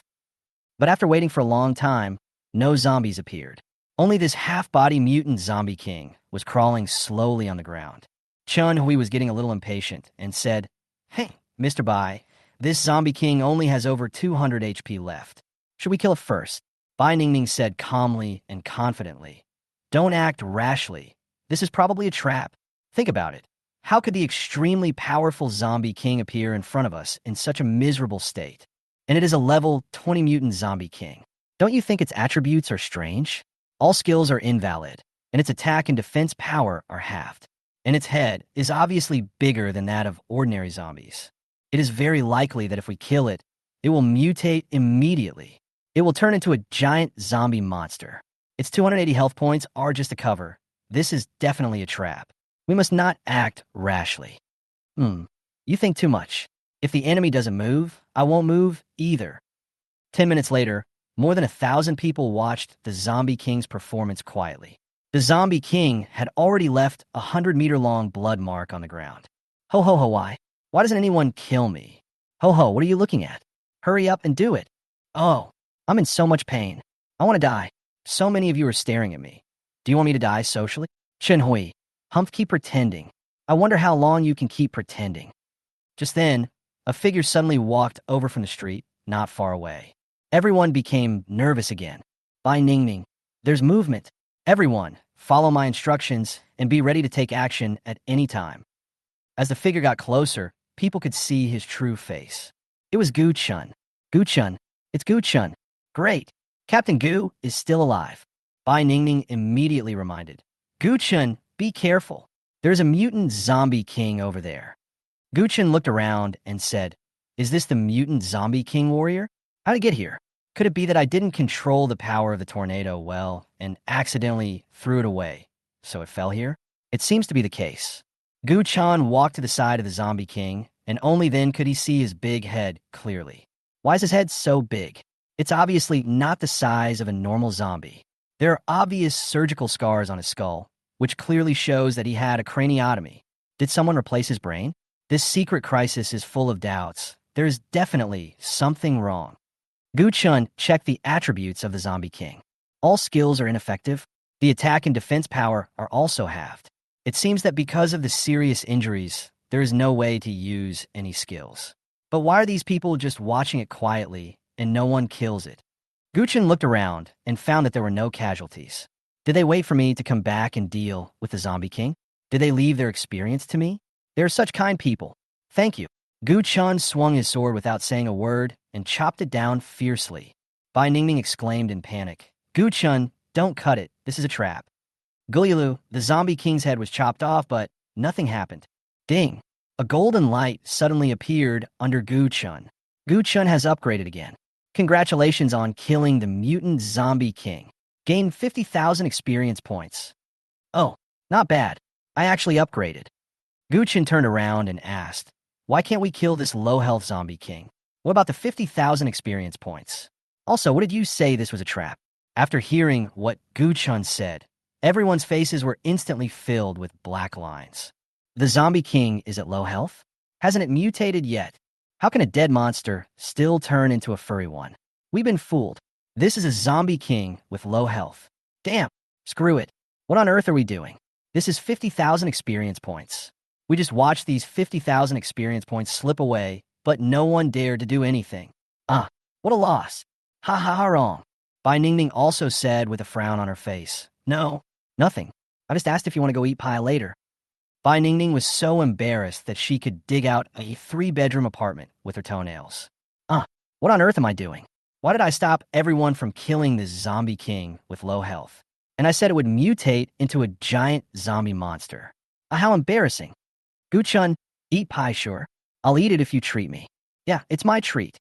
But after waiting for a long time, no zombies appeared. Only this half-body mutant zombie king was crawling slowly on the ground. Chun Hui was getting a little impatient and said, "Hey, Mr. Bai, this zombie king only has over 200 HP left. Should we kill it first?" Bai Ningning said calmly and confidently, "Don't act rashly. This is probably a trap. Think about it. How could the extremely powerful zombie king appear in front of us in such a miserable state? And it is a level 20 mutant zombie king. Don't you think its attributes are strange? All skills are invalid, and its attack and defense power are halved. And its head is obviously bigger than that of ordinary zombies. It is very likely that if we kill it, it will mutate immediately. It will turn into a giant zombie monster. Its 280 health points are just a cover. This is definitely a trap. We must not act rashly." You think too much. If the enemy doesn't move, I won't move either. 10 minutes later, more than 1,000 people watched the zombie king's performance quietly. The zombie king had already left a 100-meter-long blood mark on the ground. Ho ho ho, why? Why doesn't anyone kill me? Ho ho, what are you looking at? Hurry up and do it. Oh, I'm in so much pain. I want to die. So many of you are staring at me. Do you want me to die socially? Chen Hui, Humph, keep pretending. I wonder how long you can keep pretending. Just then, a figure suddenly walked over from the street, not far away. Everyone became nervous again. Bai Ningning, there's movement. Everyone, follow my instructions and be ready to take action at any time. As the figure got closer, people could see his true face. It was Gu Chun. Gu Chun, it's Gu Chun. Great. Captain Gu is still alive. Bai Ningning immediately reminded. Gu Chun, be careful. There's a mutant zombie king over there. Gu Chun looked around and said, "Is this the mutant zombie king warrior? How did it get here? Could it be that I didn't control the power of the tornado well and accidentally threw it away, so it fell here?" It seems to be the case. Gu Chan walked to the side of the zombie king, and only then could he see his big head clearly. Why is his head so big? It's obviously not the size of a normal zombie. There are obvious surgical scars on his skull, which clearly shows that he had a craniotomy. Did someone replace his brain? This secret crisis is full of doubts. There is definitely something wrong. Gu Chun checked the attributes of the zombie king. All skills are ineffective. The attack and defense power are also halved. It seems that because of the serious injuries, there is no way to use any skills. But why are these people just watching it quietly and no one kills it? Gu Chun looked around and found that there were no casualties. Did they wait for me to come back and deal with the zombie king? Did they leave their experience to me? They are such kind people. Thank you. Gu Chun swung his sword without saying a word and chopped it down fiercely. Bai Ningning exclaimed in panic. Gu Chun, don't cut it. This is a trap. Gulyalu, the zombie king's head was chopped off, but nothing happened. Ding! A golden light suddenly appeared under Gu Chun. Gu Chun has upgraded again. Congratulations on killing the mutant zombie king. Gained 50,000 experience points. Oh, not bad. I actually upgraded. Gu Chun turned around and asked, why can't we kill this low-health zombie king? What about the 50,000 experience points? Also, what did you say this was a trap? After hearing what Gu Chun said, everyone's faces were instantly filled with black lines. The zombie king is at low health? Hasn't it mutated yet? How can a dead monster still turn into a furry one? We've been fooled. This is a zombie king with low health. Damn, screw it. What on earth are we doing? This is 50,000 experience points. We just watched these 50,000 experience points slip away, but no one dared to do anything. What a loss. Ha ha ha wrong. Bai Ningning also said with a frown on her face. No, nothing. I just asked if you want to go eat pie later. Bai Ningning was so embarrassed that she could dig out a 3-bedroom apartment with her toenails. What on earth am I doing? Why did I stop everyone from killing this zombie king with low health? and I said it would mutate into a giant zombie monster. How embarrassing. Gu-chun, eat pie, sure. I'll eat it if you treat me. Yeah, it's my treat.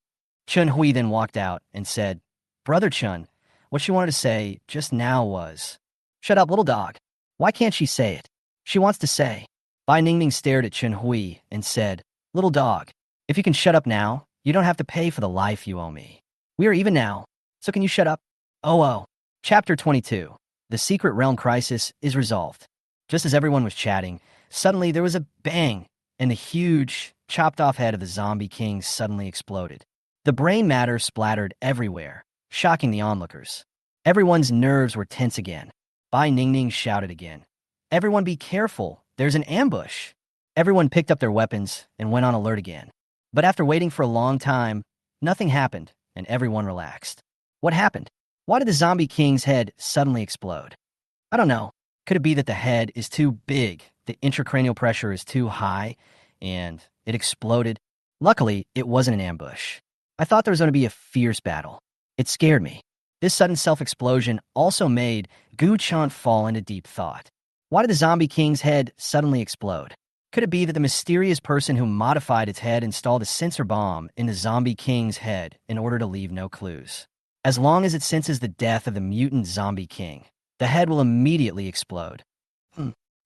Chun-hui then walked out and said, Brother Chun, what she wanted to say just now was, Shut up, little dog. Why can't she say it? She wants to say. Bai Ningning stared at Chun-hui and said, Little dog, if you can shut up now, you don't have to pay for the life you owe me. We are even now, so can you shut up? Oh. Chapter 22. The Secret Realm Crisis is resolved. Just as everyone was chatting, suddenly there was a bang, and the huge, chopped-off head of the zombie king suddenly exploded. The brain matter splattered everywhere, shocking the onlookers. Everyone's nerves were tense again. Bai Ningning shouted again, Everyone be careful, there's an ambush. Everyone picked up their weapons and went on alert again. But after waiting for a long time, nothing happened, and everyone relaxed. What happened? Why did the zombie king's head suddenly explode? I don't know. Could it be that the head is too big, the intracranial pressure is too high, and it exploded? Luckily, it wasn't an ambush. I thought there was going to be a fierce battle. It scared me. This sudden self-explosion also made Gu-chan fall into deep thought. Why did the zombie king's head suddenly explode? Could it be that the mysterious person who modified its head installed a sensor bomb in the zombie king's head in order to leave no clues? As long as it senses the death of the mutant zombie king, the head will immediately explode.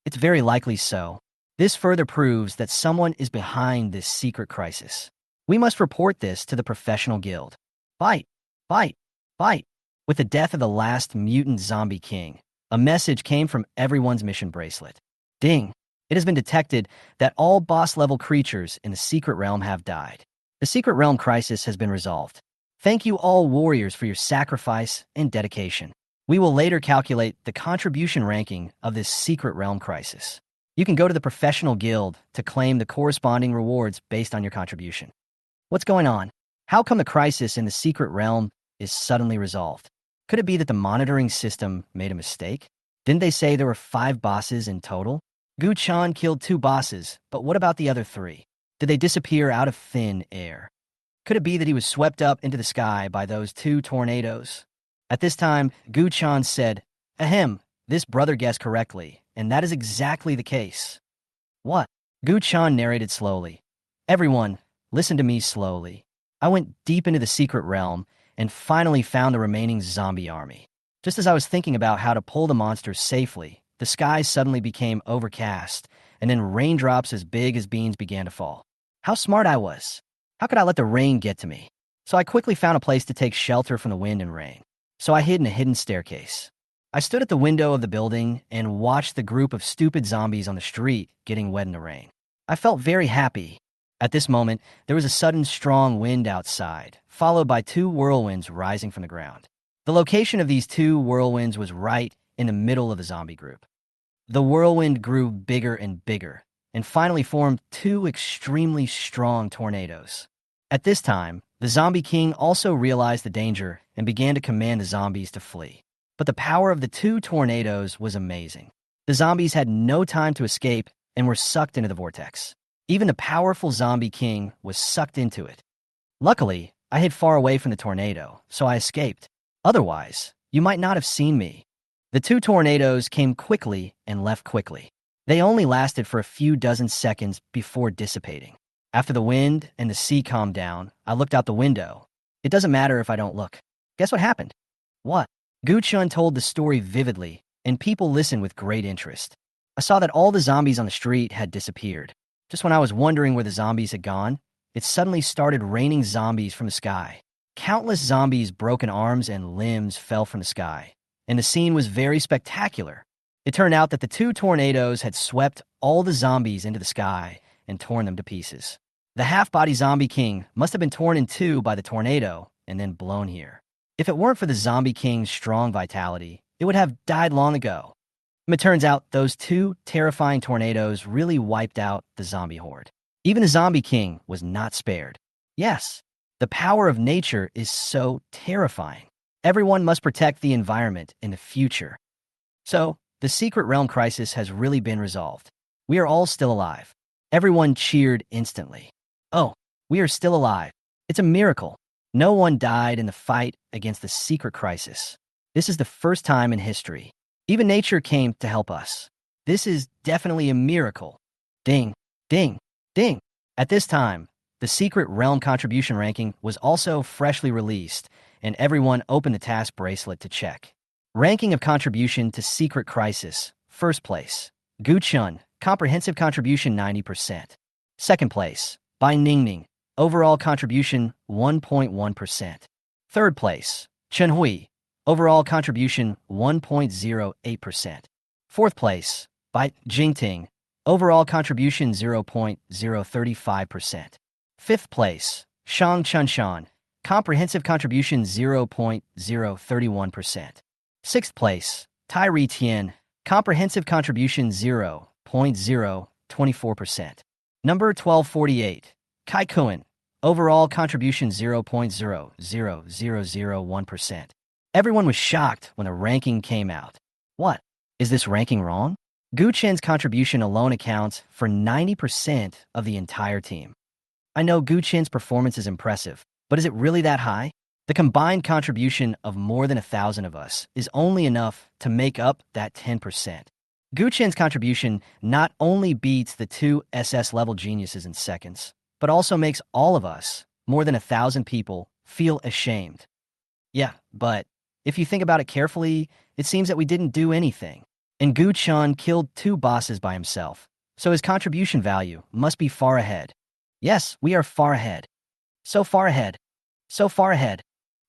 It's very likely so. This further proves that someone is behind this secret crisis. We must report this to the professional guild. Bite! Bite! Bite! With the death of the last mutant zombie king, a message came from everyone's mission bracelet. Ding! It has been detected that all boss-level creatures in the secret realm have died. The secret realm crisis has been resolved. Thank you all warriors for your sacrifice and dedication. We will later calculate the contribution ranking of this secret realm crisis. You can go to the professional guild to claim the corresponding rewards based on your contribution. What's going on? How come the crisis in the secret realm is suddenly resolved? Could it be that the monitoring system made a mistake? Didn't they say there were 5 bosses in total? Gu-chan killed 2 bosses, but what about the other 3? Did they disappear out of thin air? Could it be that he was swept up into the sky by those 2 tornadoes? At this time, Gu-chan said, Ahem, this brother guessed correctly, and that is exactly the case. What? Gu-chan narrated slowly. Everyone, listen to me slowly. I went deep into the secret realm and finally found the remaining zombie army. Just as I was thinking about how to pull the monsters safely, the sky suddenly became overcast, and then raindrops as big as beans began to fall. How smart I was! How could I let the rain get to me? So I quickly found a place to take shelter from the wind and rain. So I hid in a hidden staircase. I stood at the window of the building and watched the group of stupid zombies on the street getting wet in the rain. I felt very happy. At this moment, there was a sudden strong wind outside, followed by 2 whirlwinds rising from the ground. The location of these 2 whirlwinds was right in the middle of the zombie group. The whirlwind grew bigger and bigger, and finally formed 2 extremely strong tornadoes. At this time, the zombie king also realized the danger and began to command the zombies to flee. But the power of the 2 tornadoes was amazing. The zombies had no time to escape and were sucked into the vortex. Even the powerful zombie king was sucked into it. Luckily, I hid far away from the tornado, so I escaped. Otherwise, you might not have seen me. The 2 tornadoes came quickly and left quickly. They only lasted for a few dozen seconds before dissipating. After the wind and the sea calmed down, I looked out the window. It doesn't matter if I don't look. Guess what happened? What? Gu-chun told the story vividly, and people listened with great interest. I saw that all the zombies on the street had disappeared. Just when I was wondering where the zombies had gone, it suddenly started raining zombies from the sky. Countless zombies' broken arms and limbs fell from the sky, and the scene was very spectacular. It turned out that the 2 tornadoes had swept all the zombies into the sky and torn them to pieces. The half-body zombie king must have been torn in 2 by the tornado and then blown here. If it weren't for the zombie king's strong vitality, it would have died long ago. It turns out those 2 terrifying tornadoes really wiped out the zombie horde. Even the zombie king was not spared. Yes, the power of nature is so terrifying. Everyone must protect the environment in the future. So, the secret realm crisis has really been resolved. We are all still alive. Everyone cheered instantly. Oh, we are still alive. It's a miracle. No one died in the fight against the secret crisis. This is the first time in history. Even nature came to help us. This is definitely a miracle. Ding, ding, ding. At this time, the Secret Realm contribution ranking was also freshly released, and everyone opened the task bracelet to check. Ranking of contribution to Secret Crisis. First place, Gu Chun, comprehensive contribution 90%. Second place, Bai Ningning, overall contribution 1.1%. Third place, Chen Hui, overall contribution 1.08%. Fourth place, Bai Jingting, overall contribution 0.035%. Fifth place, Shang Chunshan, comprehensive contribution 0.031%. Sixth place, Tai Tian, comprehensive contribution 0.024%. Number 1248, Kai Kuan, overall contribution 0.00001%. Everyone was shocked when the ranking came out. What? Is this ranking wrong? Gu Chen's contribution alone accounts for 90% of the entire team. I know Gu Chen's performance is impressive, but is it really that high? The combined contribution of more than 1,000 of us is only enough to make up that 10%. Gu Chen's contribution not only beats the two SS-level geniuses in seconds, but also makes all of us, more than 1,000 people, feel ashamed. Yeah, but if you think about it carefully, it seems that we didn't do anything. And Gu Chen killed 2 bosses by himself, so his contribution value must be far ahead. Yes, we are far ahead. So far ahead. So far ahead.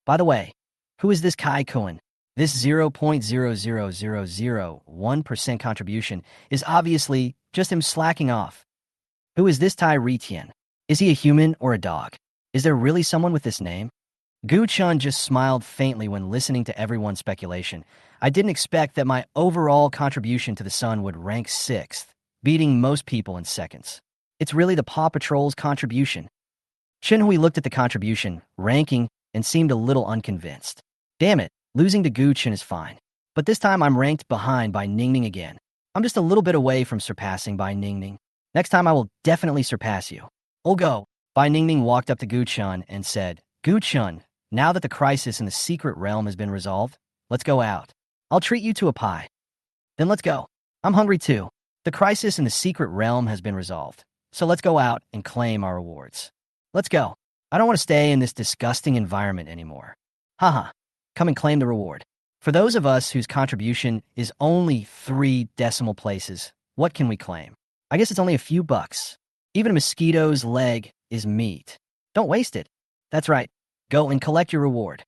By the way, who is this Kai Kuan? This 0.00001% contribution is obviously just him slacking off. Who is this Tai Tian? Is he a human or a dog? Is there really someone with this name? Gu Chun just smiled faintly when listening to everyone's speculation. I didn't expect that my overall contribution to the sun would rank 6th, beating most people in seconds. It's really the Paw Patrol's contribution. Chen Hui looked at the contribution, ranking, and seemed a little unconvinced. Damn it, losing to Gu Chen is fine. But this time I'm ranked behind by Ningning again. I'm just a little bit away from surpassing by Ningning. Next time I will definitely surpass you. I'll go. Bai Ningning walked up to Gu Chun and said, Gu Chun, now that the crisis in the secret realm has been resolved, let's go out. I'll treat you to a pie. Then let's go. I'm hungry too. The crisis in the secret realm has been resolved, so let's go out and claim our rewards. Let's go. I don't want to stay in this disgusting environment anymore. Haha, come and claim the reward. For those of us whose contribution is only 3 decimal places, what can we claim? I guess it's only a few bucks. Even a mosquito's leg is meat. Don't waste it. That's right. Go and collect your reward.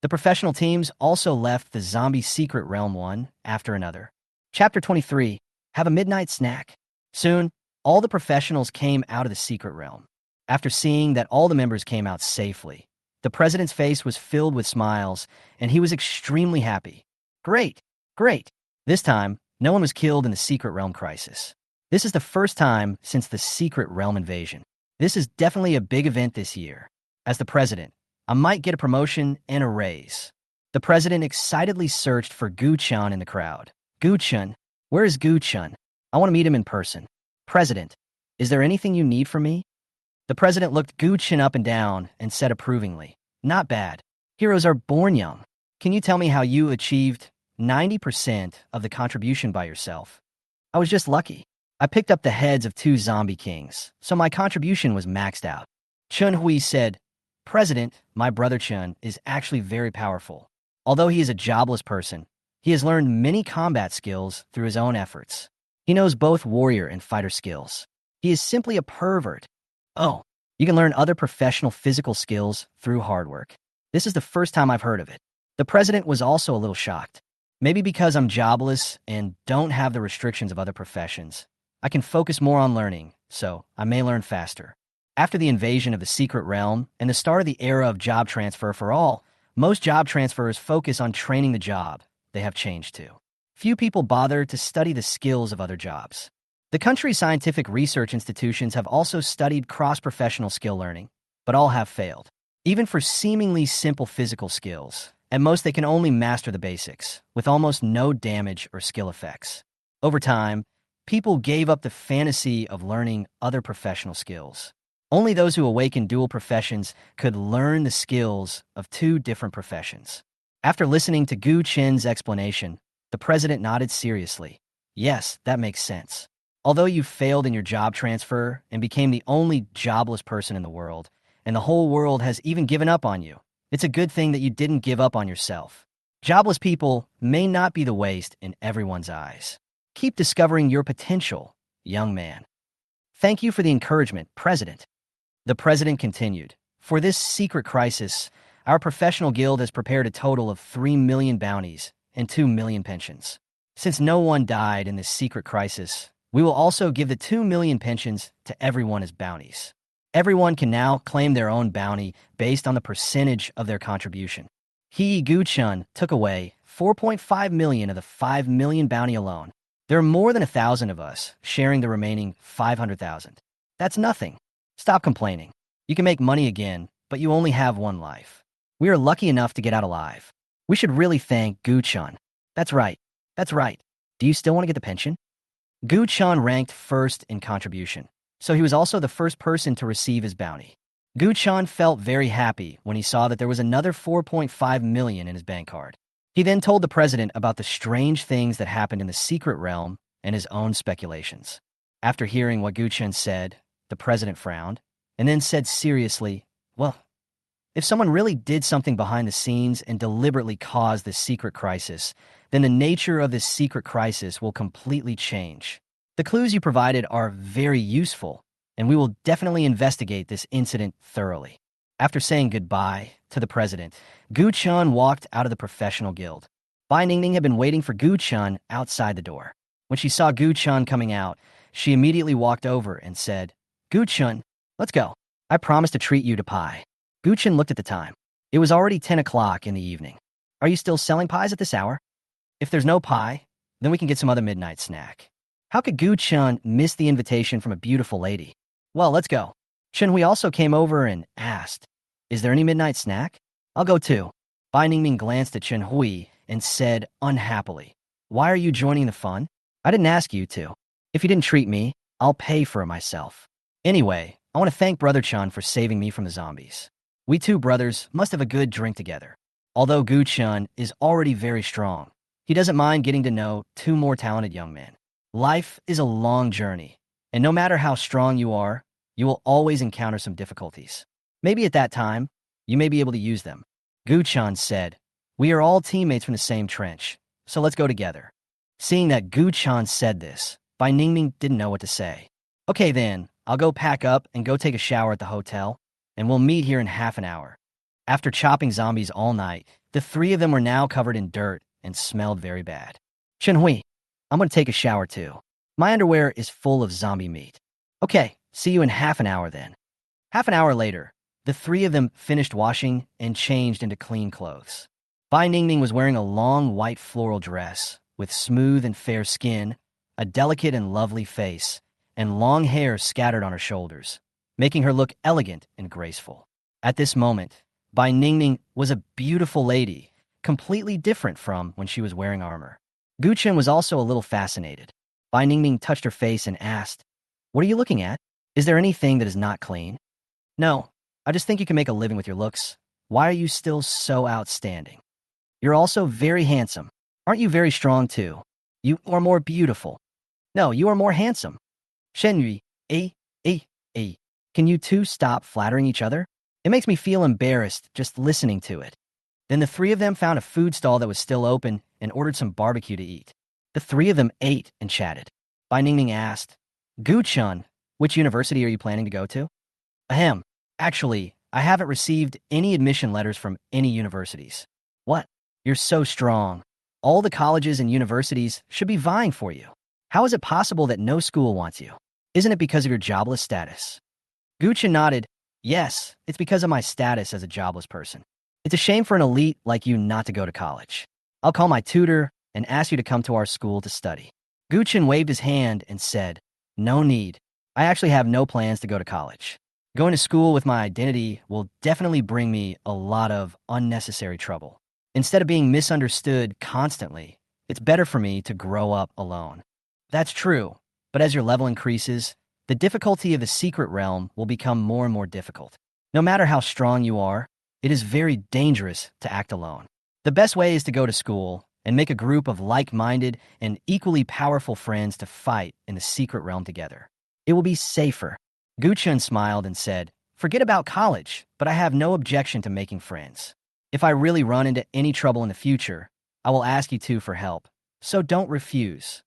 The professional teams also left the zombie secret realm one after another. Chapter 23. Have a midnight snack. Soon, all the professionals came out of the secret realm. After seeing that all the members came out safely, the president's face was filled with smiles, and he was extremely happy. Great, great. This time, no one was killed in the secret realm crisis. This is the first time since the secret realm invasion. This is definitely a big event this year. As the president, I might get a promotion and a raise. The president excitedly searched for Gu Chun in the crowd. Gu Chun? Where is Gu Chun? I want to meet him in person. President, is there anything you need from me? The president looked Gu Chun up and down and said approvingly, Not bad. Heroes are born young. Can you tell me how you achieved 90% of the contribution by yourself? I was just lucky. I picked up the heads of 2 zombie kings, so my contribution was maxed out. Chun Hui said, President, my brother Chun is actually very powerful. Although he is a jobless person, he has learned many combat skills through his own efforts. He knows both warrior and fighter skills. He is simply a pervert. Oh, you can learn other professional physical skills through hard work. This is the first time I've heard of it. The president was also a little shocked. Maybe because I'm jobless and don't have the restrictions of other professions, I can focus more on learning, so I may learn faster. After the invasion of the secret realm and the start of the era of job transfer for all, most job transfers focus on training the job they have changed to. Few people bother to study the skills of other jobs. The country's scientific research institutions have also studied cross-professional skill learning, but all have failed. Even for seemingly simple physical skills, at most they can only master the basics, with almost no damage or skill effects. Over time, people gave up the fantasy of learning other professional skills. Only those who awaken dual professions could learn the skills of 2 different professions. After listening to Gu Chen's explanation, The president nodded seriously. Yes, that makes sense. Although you failed in your job transfer and became the only jobless person in the world, and the whole world has even given up on you, it's a good thing that you didn't give up on yourself. Jobless people may not be the waste in everyone's eyes. Keep discovering your potential, young man. Thank you for the encouragement, President. The president continued. For this secret crisis, our professional guild has prepared a total of 3 million bounties and 2 million pensions. Since no one died in this secret crisis, we will also give the 2 million pensions to everyone as bounties. Everyone can now claim their own bounty based on the percentage of their contribution. He, Gu-chun, took away 4.5 million of the 5 million bounty alone. There are more than 1,000 of us sharing the remaining 500,000. That's nothing. Stop complaining. You can make money again, but you only have one life. We are lucky enough to get out alive. We should really thank Gu-chun. That's right. That's right. Do you still want to get the pension? Gu-chun ranked first in contribution, so he was also the first person to receive his bounty. Gu-chun felt very happy when he saw that there was another 4.5 million in his bank card. He then told the president about the strange things that happened in the secret realm and his own speculations. After hearing what Gu-chun said, the president frowned, and then said seriously, well, if someone really did something behind the scenes and deliberately caused this secret crisis, then the nature of this secret crisis will completely change. The clues you provided are very useful, and we will definitely investigate this incident thoroughly. After saying goodbye to the president, Gu-chun walked out of the professional guild. Bai Ningning had been waiting for Gu-chun outside the door. When she saw Gu-chun coming out, she immediately walked over and said, Gu-chun, let's go. I promise to treat you to pie. Gu-chun looked at the time. It was already 10 o'clock in the evening. Are you still selling pies at this hour? If there's no pie, then we can get some other midnight snack. How could Gu-chun miss the invitation from a beautiful lady? Well, let's go. Chen-hui also came over and asked, is there any midnight snack? I'll go too. Bai Ningming glanced at Chen-hui and said unhappily, why are you joining the fun? I didn't ask you to. If you didn't treat me, I'll pay for it myself. Anyway, I want to thank Brother Chun for saving me from the zombies. We two brothers must have a good drink together. Although Gu-chun is already very strong, he doesn't mind getting to know two more talented young men. Life is a long journey, and no matter how strong you are, you will always encounter some difficulties. Maybe at that time, you may be able to use them. Gu-chun said, we are all teammates from the same trench, so let's go together. Seeing that Gu-chun said this, Bai Ningming didn't know what to say. Okay then, I'll go pack up and go take a shower at the hotel, and we'll meet here in half an hour. After chopping zombies all night, the three of them were now covered in dirt and smelled very bad. Chen-hui, I'm going to take a shower too. My underwear is full of zombie meat. Okay, see you in half an hour then. Half an hour later, the three of them finished washing and changed into clean clothes. Bai Ningming was wearing a long white floral dress with smooth and fair skin, a delicate and lovely face, and long hair scattered on her shoulders, making her look elegant and graceful. At this moment, Bai Ningming was a beautiful lady, completely different from when she was wearing armor. Gu-chun was also a little fascinated. Bai Ningming touched her face and asked, what are you looking at? Is there anything that is not clean? No, I just think you can make a living with your looks. Why are you still so outstanding? You're also very handsome. Aren't you very strong too? You are more beautiful. No, you are more handsome. Shenyu, can you two stop flattering each other? It makes me feel embarrassed just listening to it. Then the three of them found a food stall that was still open and ordered some barbecue to eat. The three of them ate and chatted. Bai Ningming asked, Gu-chun, which university are you planning to go to? Ahem. Actually, I haven't received any admission letters from any universities. What? You're so strong. All the colleges and universities should be vying for you. How is it possible that no school wants you? Isn't it because of your jobless status? Gu-chun nodded. Yes, it's because of my status as a jobless person. It's a shame for an elite like you not to go to college. I'll call my tutor and ask you to come to our school to study. Gu-chun waved his hand and said, no need. I actually have no plans to go to college. Going to school with my identity will definitely bring me a lot of unnecessary trouble. Instead of being misunderstood constantly, it's better for me to grow up alone. That's true, but as your level increases, the difficulty of the secret realm will become more and more difficult. No matter how strong you are, it is very dangerous to act alone. The best way is to go to school and make a group of like-minded and equally powerful friends to fight in the secret realm together. It will be safer. Gu-chun smiled and said, "Forget about college, but I have no objection to making friends. If I really run into any trouble in the future, I will ask you two for help, so don't refuse.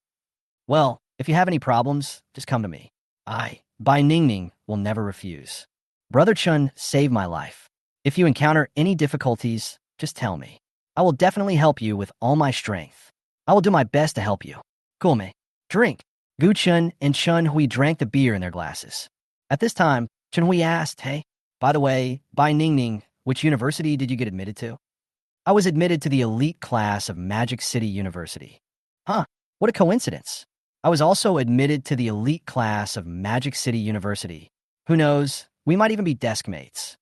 Well, if you have any problems, just come to me. I, Bai Ningning, will never refuse. Brother Chun saved my life. If you encounter any difficulties, just tell me. I will definitely help you with all my strength. I will do my best to help you. Gulme, drink." Gu Chun and Chun Hui drank the beer in their glasses. At this time, Chun Hui asked, "Hey, by the way, Bai Ningning, which university did you get admitted to?" "I was admitted to the elite class of Magic City University." "Huh, what a coincidence. I was also admitted to the elite class of Magic City University. Who knows, we might even be desk mates."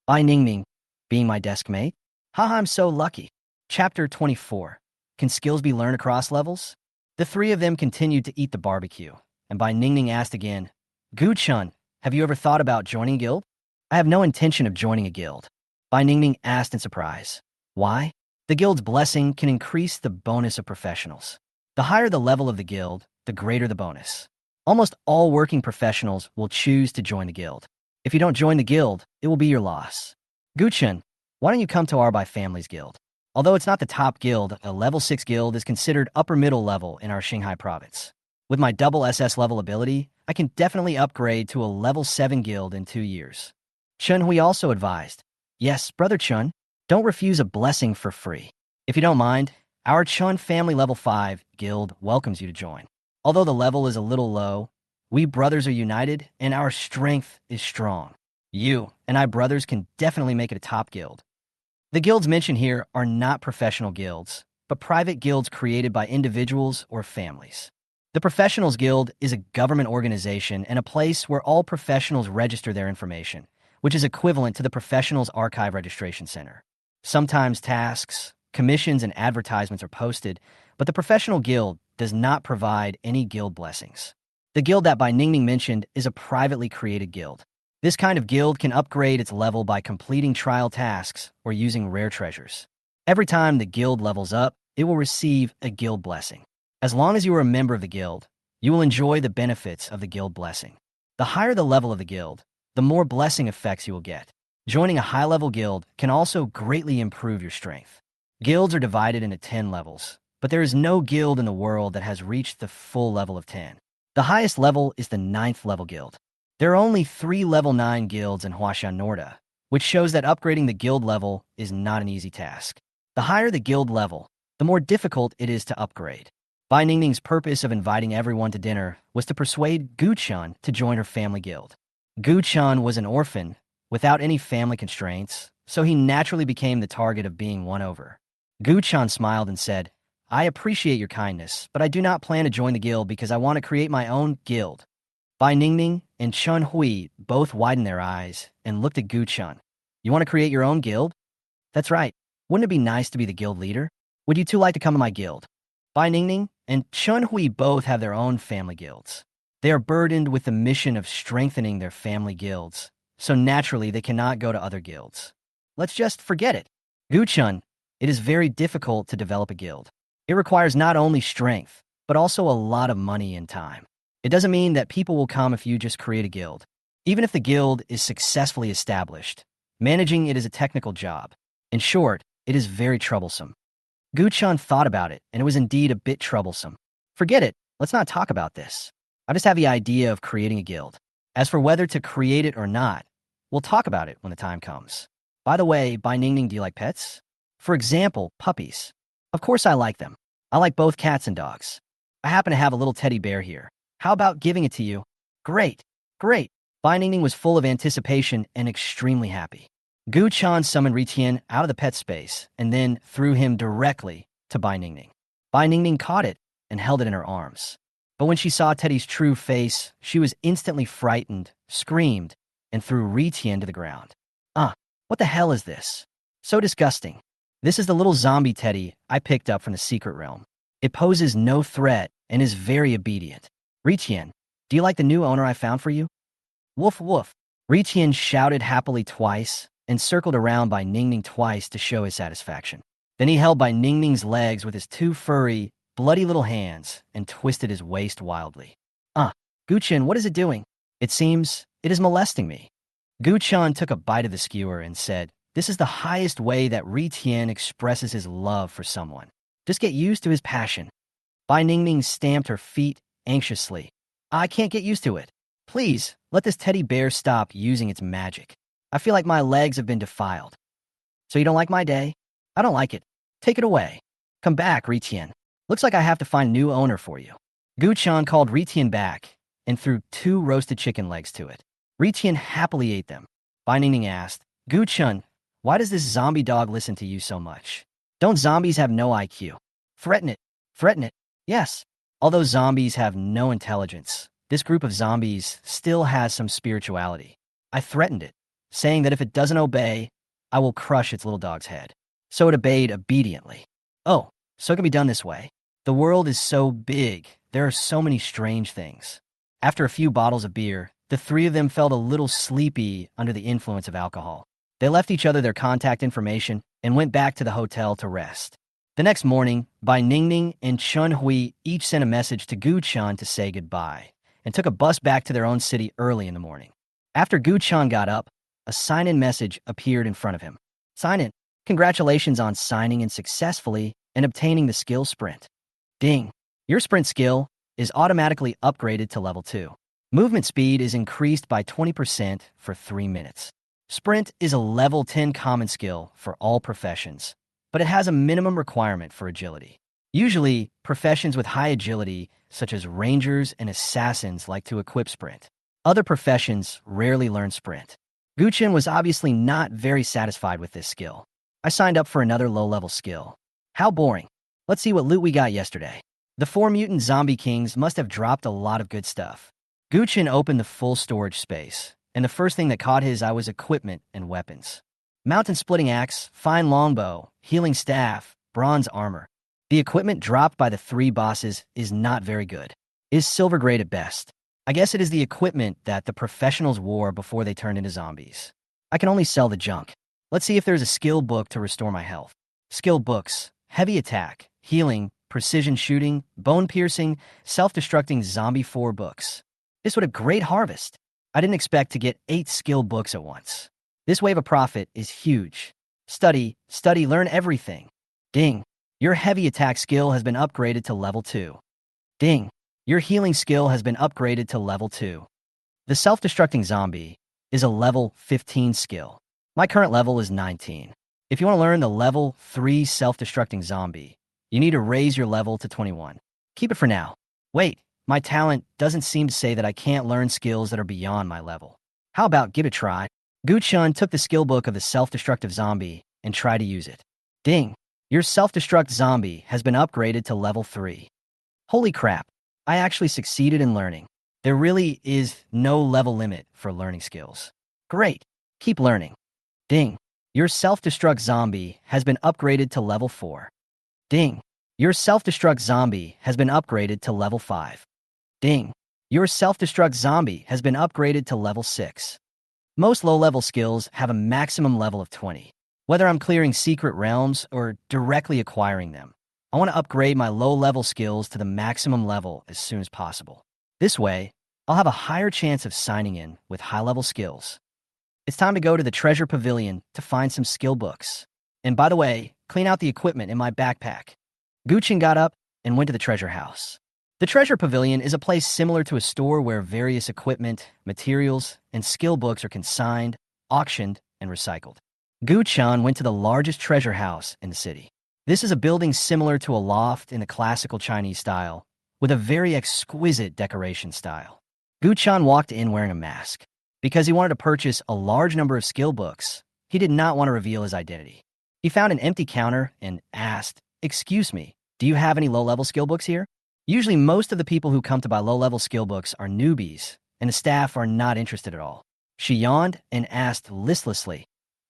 "Bai Ningning, being my desk mate? Haha, I'm so lucky." Chapter 24. Can skills be learned across levels? The three of them continued to eat the barbecue, and Bai Ningning asked again, "Gu Chun, have you ever thought about joining a guild?" "I have no intention of joining a guild." Bai Ningning asked in surprise. "Why?" "The guild's blessing can increase the bonus of professionals. The higher the level of the guild, the greater the bonus. Almost all working professionals will choose to join the guild. If you don't join the guild, it will be your loss. Gu Chun, why don't you come to our Bai Families Guild? Although it's not the top guild, a level 6 guild is considered upper middle level in our Shanghai province. With my double SS level ability, I can definitely upgrade to a level 7 guild in 2 years." Chun Hui also advised, "Yes, Brother Chun, don't refuse a blessing for free. If you don't mind, our Chun Family Level 5 guild welcomes you to join. Although the level is a little low, we brothers are united and our strength is strong. You and I brothers can definitely make it a top guild." The guilds mentioned here are not professional guilds, but private guilds created by individuals or families. The Professionals Guild is a government organization and a place where all professionals register their information, which is equivalent to the Professionals Archive Registration Center. Sometimes tasks, commissions, and advertisements are posted, but the Professional Guild does not provide any guild blessings. The guild that Bai Ningning mentioned is a privately created guild. This kind of guild can upgrade its level by completing trial tasks or using rare treasures. Every time the guild levels up, it will receive a guild blessing. As long as you are a member of the guild, you will enjoy the benefits of the guild blessing. The higher the level of the guild, the more blessing effects you will get. Joining a high-level guild can also greatly improve your strength. Guilds are divided into 10 levels, but there is no guild in the world that has reached the full level of 10. The highest level is the 9th level guild. There are only 3 level 9 guilds in Huashan Norda, which shows that upgrading the guild level is not an easy task. The higher the guild level, the more difficult it is to upgrade. Bai Ningning's purpose of inviting everyone to dinner was to persuade Gu Chun to join her family guild. Gu Chun was an orphan, without any family constraints, so he naturally became the target of being won over. Gu Chun smiled and said, "I appreciate your kindness, but I do not plan to join the guild because I want to create my own guild." Bai Ningning and Chun Hui both widened their eyes and looked at Gu Chun. "You want to create your own guild?" "That's right. Wouldn't it be nice to be the guild leader? Would you two like to come to my guild?" Bai Ningning and Chun Hui both have their own family guilds. They are burdened with the mission of strengthening their family guilds, so naturally they cannot go to other guilds. Let's just forget it. Gu Chun, it is very difficult to develop a guild. It requires not only strength, but also a lot of money and time. It doesn't mean that people will come if you just create a guild. Even if the guild is successfully established, managing it is a technical job. In short, it is very troublesome. Gu Chun thought about it, and it was indeed a bit troublesome. Forget it, let's not talk about this. I just have the idea of creating a guild. As for whether to create it or not, we'll talk about it when the time comes. By the way, Bai Ningning, do you like pets? For example, puppies. Of course I like them. I like both cats and dogs. I happen to have a little teddy bear here. How about giving it to you? Great, great. Bai Ningning was full of anticipation and extremely happy. Gu Chun summoned Ritian out of the pet space and then threw him directly to Bai Ningning. Bai Ningning caught it and held it in her arms. But when she saw Teddy's true face, she was instantly frightened, screamed, and threw Ritian to the ground. What the hell is this? So disgusting. This is the little zombie Teddy I picked up from the secret realm. It poses no threat and is very obedient. Ritian, do you like the new owner I found for you? Woof woof. Ritian shouted happily twice and circled around Bai Ningning twice to show his satisfaction. Then he held by Ningning's legs with his two furry, bloody little hands and twisted his waist wildly. Guchen, what is it doing? It seems it is molesting me. Guchen took a bite of the skewer and said, this is the highest way that Ri Tian expresses his love for someone. Just get used to his passion. Bai Ningning stamped her feet anxiously. I can't get used to it. Please, let this teddy bear stop using its magic. I feel like my legs have been defiled. So you don't like my day? I don't like it. Take it away. Come back, Ri Tian. Looks like I have to find a new owner for you. Gu Chan called Ri Tian back and threw 2 roasted chicken legs to it. Ri Tian happily ate them. Bai Ningning asked, Gu Chun, why does this zombie dog listen to you so much? Don't zombies have no IQ? Threaten it. Threaten it. Yes. Although zombies have no intelligence, this group of zombies still has some spirituality. I threatened it, saying that if it doesn't obey, I will crush its little dog's head. So it obeyed obediently. Oh, so it can be done this way. The world is so big. There are so many strange things. After a few bottles of beer, the 3 of them felt a little sleepy under the influence of alcohol. They left each other their contact information and went back to the hotel to rest. The next morning, Bai Ningning and Chun Hui each sent a message to Gu Chan to say goodbye and took a bus back to their own city early in the morning. After Gu Chan got up, a sign-in message appeared in front of him. Sign in. Congratulations on signing in successfully and obtaining the skill sprint. Ding. Your sprint skill is automatically upgraded to level 2. Movement speed is increased by 20% for 3 minutes. Sprint is a level 10 common skill for all professions, but it has a minimum requirement for agility. Usually, professions with high agility, such as rangers and assassins, like to equip sprint. Other professions rarely learn sprint. Guchen was obviously not very satisfied with this skill. I signed up for another low-level skill. How boring. Let's see what loot we got yesterday. The 4 mutant zombie kings must have dropped a lot of good stuff. Guchen opened the full storage space, and the first thing that caught his eye was equipment and weapons. Mountain splitting axe, fine longbow, healing staff, bronze armor. The equipment dropped by the 3 bosses is not very good. Is silver grade at best. I guess it is the equipment that the professionals wore before they turned into zombies. I can only sell the junk. Let's see if there's a skill book to restore my health. Skill books, heavy attack, healing, precision shooting, bone piercing, self-destructing zombie 4 books. This would a great harvest. I didn't expect to get 8 skill books at once. This wave of profit is huge. Study, learn everything. Ding. Your heavy attack skill has been upgraded to level 2. Ding. Your healing skill has been upgraded to level 2. The self-destructing zombie is a level 15 skill. My current level is 19. If you want to learn the level 3 self-destructing zombie, you need to raise your level to 21. Keep it for now. Wait, my talent doesn't seem to say that I can't learn skills that are beyond my level. How about give it a try? Gu Chun took the skill book of the self-destructive zombie and tried to use it. Ding. Your self-destruct zombie has been upgraded to level 3. Holy crap. I actually succeeded in learning. There really is no level limit for learning skills. Great. Keep learning. Ding. Your self-destruct zombie has been upgraded to level 4. Ding. Your self-destruct zombie has been upgraded to level 5. Ding. Your self-destruct zombie has been upgraded to level 6. Most low-level skills have a maximum level of 20. Whether I'm clearing secret realms or directly acquiring them, I want to upgrade my low-level skills to the maximum level as soon as possible. This way, I'll have a higher chance of signing in with high-level skills. It's time to go to the treasure pavilion to find some skill books. And by the way, clean out the equipment in my backpack. Guchen got up and went to the treasure house. The treasure pavilion is a place similar to a store where various equipment, materials, and skill books are consigned, auctioned, and recycled. Gu Chan went to the largest treasure house in the city. This is a building similar to a loft in the classical Chinese style, with a very exquisite decoration style. Gu Chan walked in wearing a mask. Because he wanted to purchase a large number of skill books, he did not want to reveal his identity. He found an empty counter and asked, "Excuse me, do you have any low-level skill books here?" Usually most of the people who come to buy low-level skill books are newbies, and the staff are not interested at all. She yawned and asked listlessly,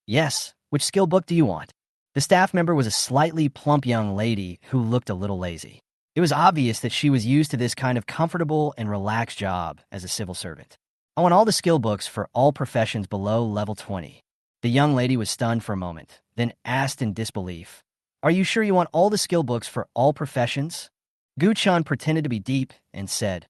"Yes, which skill book do you want?" The staff member was a slightly plump young lady who looked a little lazy. It was obvious that she was used to this kind of comfortable and relaxed job as a civil servant. "I want all the skill books for all professions below level 20. The young lady was stunned for a moment, then asked in disbelief, Are you sure you want all the skill books for all professions? Gu-chan pretended to be deep and said,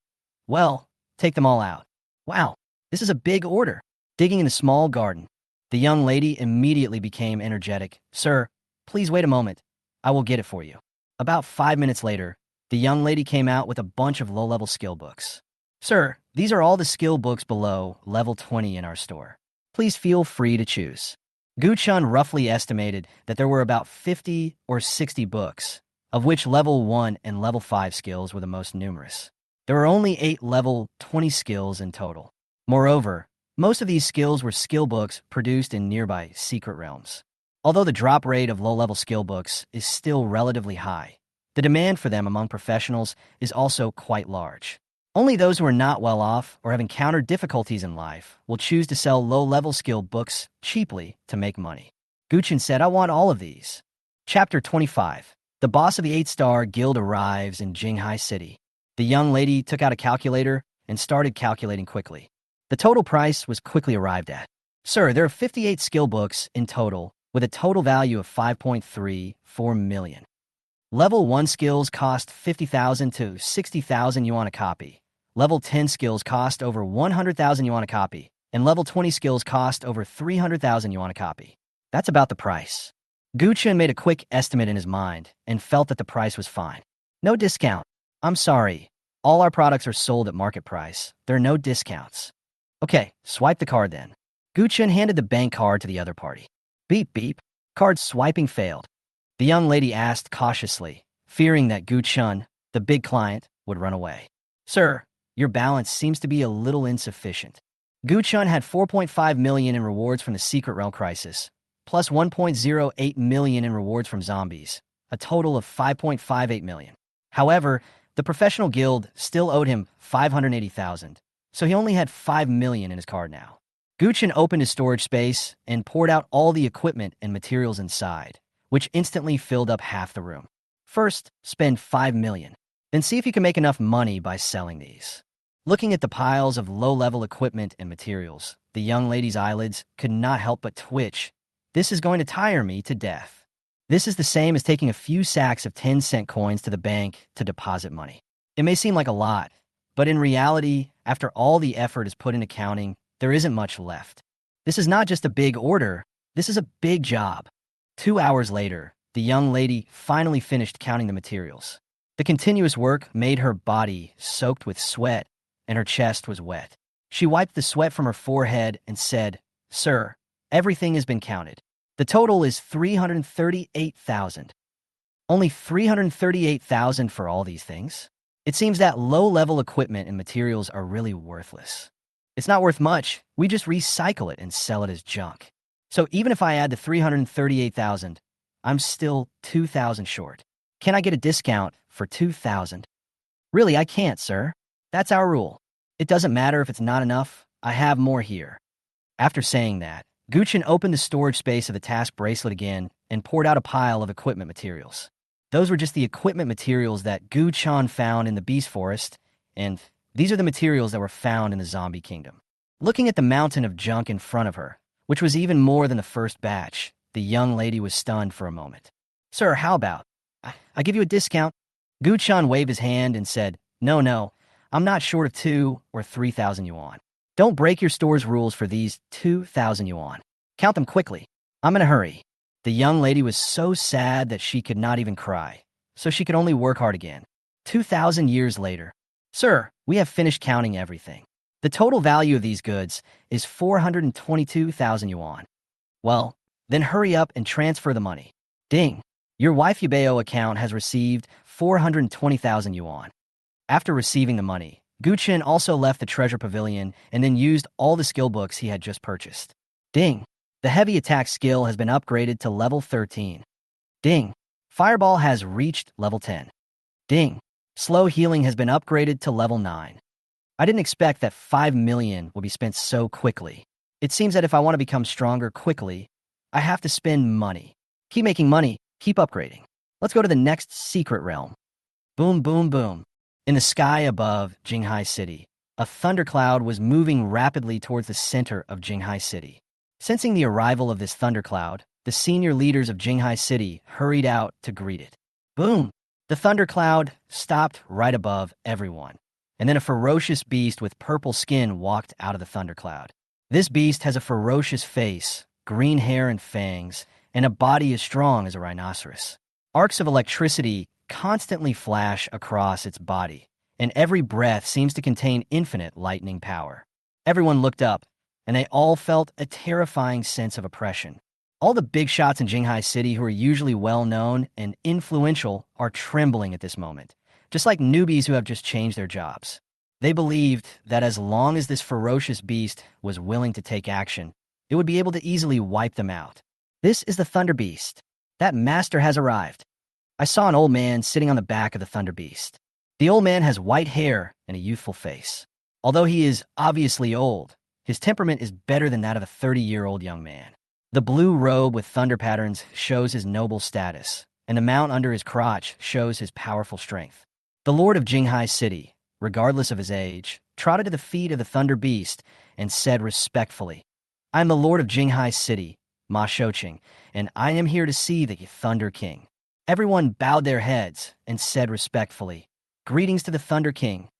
well, take them all out. Wow, this is a big order. Digging in a small garden, the young lady immediately became energetic. Sir, please wait a moment. I will get it for you. About 5 minutes later, the young lady came out with a bunch of low-level skill books. Sir, these are all the skill books below level 20 in our store. Please feel free to choose. Gu-chan roughly estimated that there were about 50 or 60 books, of which level 1 and level 5 skills were the most numerous. There were only 8 level 20 skills in total. Moreover, most of these skills were skill books produced in nearby secret realms. Although the drop rate of low-level skill books is still relatively high, the demand for them among professionals is also quite large. Only those who are not well off or have encountered difficulties in life will choose to sell low-level skill books cheaply to make money. Gu-chan said, I want all of these. Chapter 25. The boss of the 8-star guild arrives in Jinghai City. The young lady took out a calculator and started calculating quickly. The total price was quickly arrived at. Sir, there are 58 skill books in total, with a total value of 5.34 million. Level 1 skills cost 50,000 to 60,000 yuan a copy. Level 10 skills cost over 100,000 yuan a copy, and level 20 skills cost over 300,000 yuan a copy. That's about the price. Gu-chan made a quick estimate in his mind and felt that the price was fine. No discount. I'm sorry. All our products are sold at market price. There are no discounts. Okay, swipe the card then. Gu-chan handed the bank card to the other party. Beep beep. Card swiping failed. The young lady asked cautiously, fearing that Gu-chan, the big client, would run away. Sir, your balance seems to be a little insufficient. Gu-chan had 4.5 million in rewards from the Secret Realm Crisis, plus 1.08 million in rewards from zombies, a total of 5.58 million. However, the professional guild still owed him 580,000, so he only had 5 million in his card now. Gu-chan opened his storage space and poured out all the equipment and materials inside, which instantly filled up half the room. First, spend 5 million. Then see if you can make enough money by selling these. Looking at the piles of low-level equipment and materials, the young lady's eyelids could not help but twitch. This is going to tire me to death. This is the same as taking a few sacks of 10-cent coins to the bank to deposit money. It may seem like a lot, but in reality, after all the effort is put into counting, there isn't much left. This is not just a big order, this is a big job. 2 hours later, the young lady finally finished counting the materials. The continuous work made her body soaked with sweat, and her chest was wet. She wiped the sweat from her forehead and said, Sir, everything has been counted. The total is 338,000. Only 338,000 for all these things? It seems that low-level equipment and materials are really worthless. It's not worth much. We just recycle it and sell it as junk. So even if I add the 338,000, I'm still 2,000 short. Can I get a discount for 2,000? Really, I can't, sir. That's our rule. It doesn't matter if it's not enough. I have more here. After saying that, Gu-chan opened the storage space of the task bracelet again and poured out a pile of equipment materials. Those were just the equipment materials that Gu-chan found in the Beast Forest, and these are the materials that were found in the Zombie Kingdom. Looking at the mountain of junk in front of her, which was even more than the first batch, the young lady was stunned for a moment. Sir, how about? I give you a discount. Gu-chan waved his hand and said, No, I'm not short of 2 or 3,000 yuan. Don't break your store's rules for these 2,000 yuan. Count them quickly. I'm in a hurry. The young lady was so sad that she could not even cry, so she could only work hard again. 2,000 years later. Sir, we have finished counting everything. The total value of these goods is 422,000 yuan. Well, then hurry up and transfer the money. Ding. Your wife Yubeo account has received 420,000 yuan. After receiving the money, Gu-chan also left the treasure pavilion and then used all the skill books he had just purchased. Ding. The heavy attack skill has been upgraded to level 13. Ding. Fireball has reached level 10. Ding. Slow healing has been upgraded to level 9. I didn't expect that 5 million would be spent so quickly. It seems that if I want to become stronger quickly, I have to spend money. Keep making money, keep upgrading. Let's go to the next secret realm. Boom, boom, boom. In the sky above Jinghai City, a thundercloud was moving rapidly towards the center of Jinghai City. Sensing the arrival of this thundercloud, the senior leaders of Jinghai City hurried out to greet it. Boom! The thundercloud stopped right above everyone, and then a ferocious beast with purple skin walked out of the thundercloud. This beast has a ferocious face, green hair and fangs, and a body as strong as a rhinoceros. Arcs of electricity constantly flash across its body, and every breath seems to contain infinite lightning power. Everyone looked up, and they all felt a terrifying sense of oppression. All the big shots in Jinghai City who are usually well-known and influential are trembling at this moment, just like newbies who have just changed their jobs. They believed that as long as this ferocious beast was willing to take action, it would be able to easily wipe them out. This is the Thunder Beast. That master has arrived. I saw an old man sitting on the back of the Thunder Beast. The old man has white hair and a youthful face. Although he is obviously old, his temperament is better than that of a 30-year-old young man. The blue robe with thunder patterns shows his noble status, and the mount under his crotch shows his powerful strength. The lord of Jinghai City, regardless of his age, trotted to the feet of the Thunder Beast and said respectfully, "I am the lord of Jinghai City, Ma Shouqing, and I am here to see the Thunder King." Everyone bowed their heads and said respectfully, "Greetings to the Thunder King."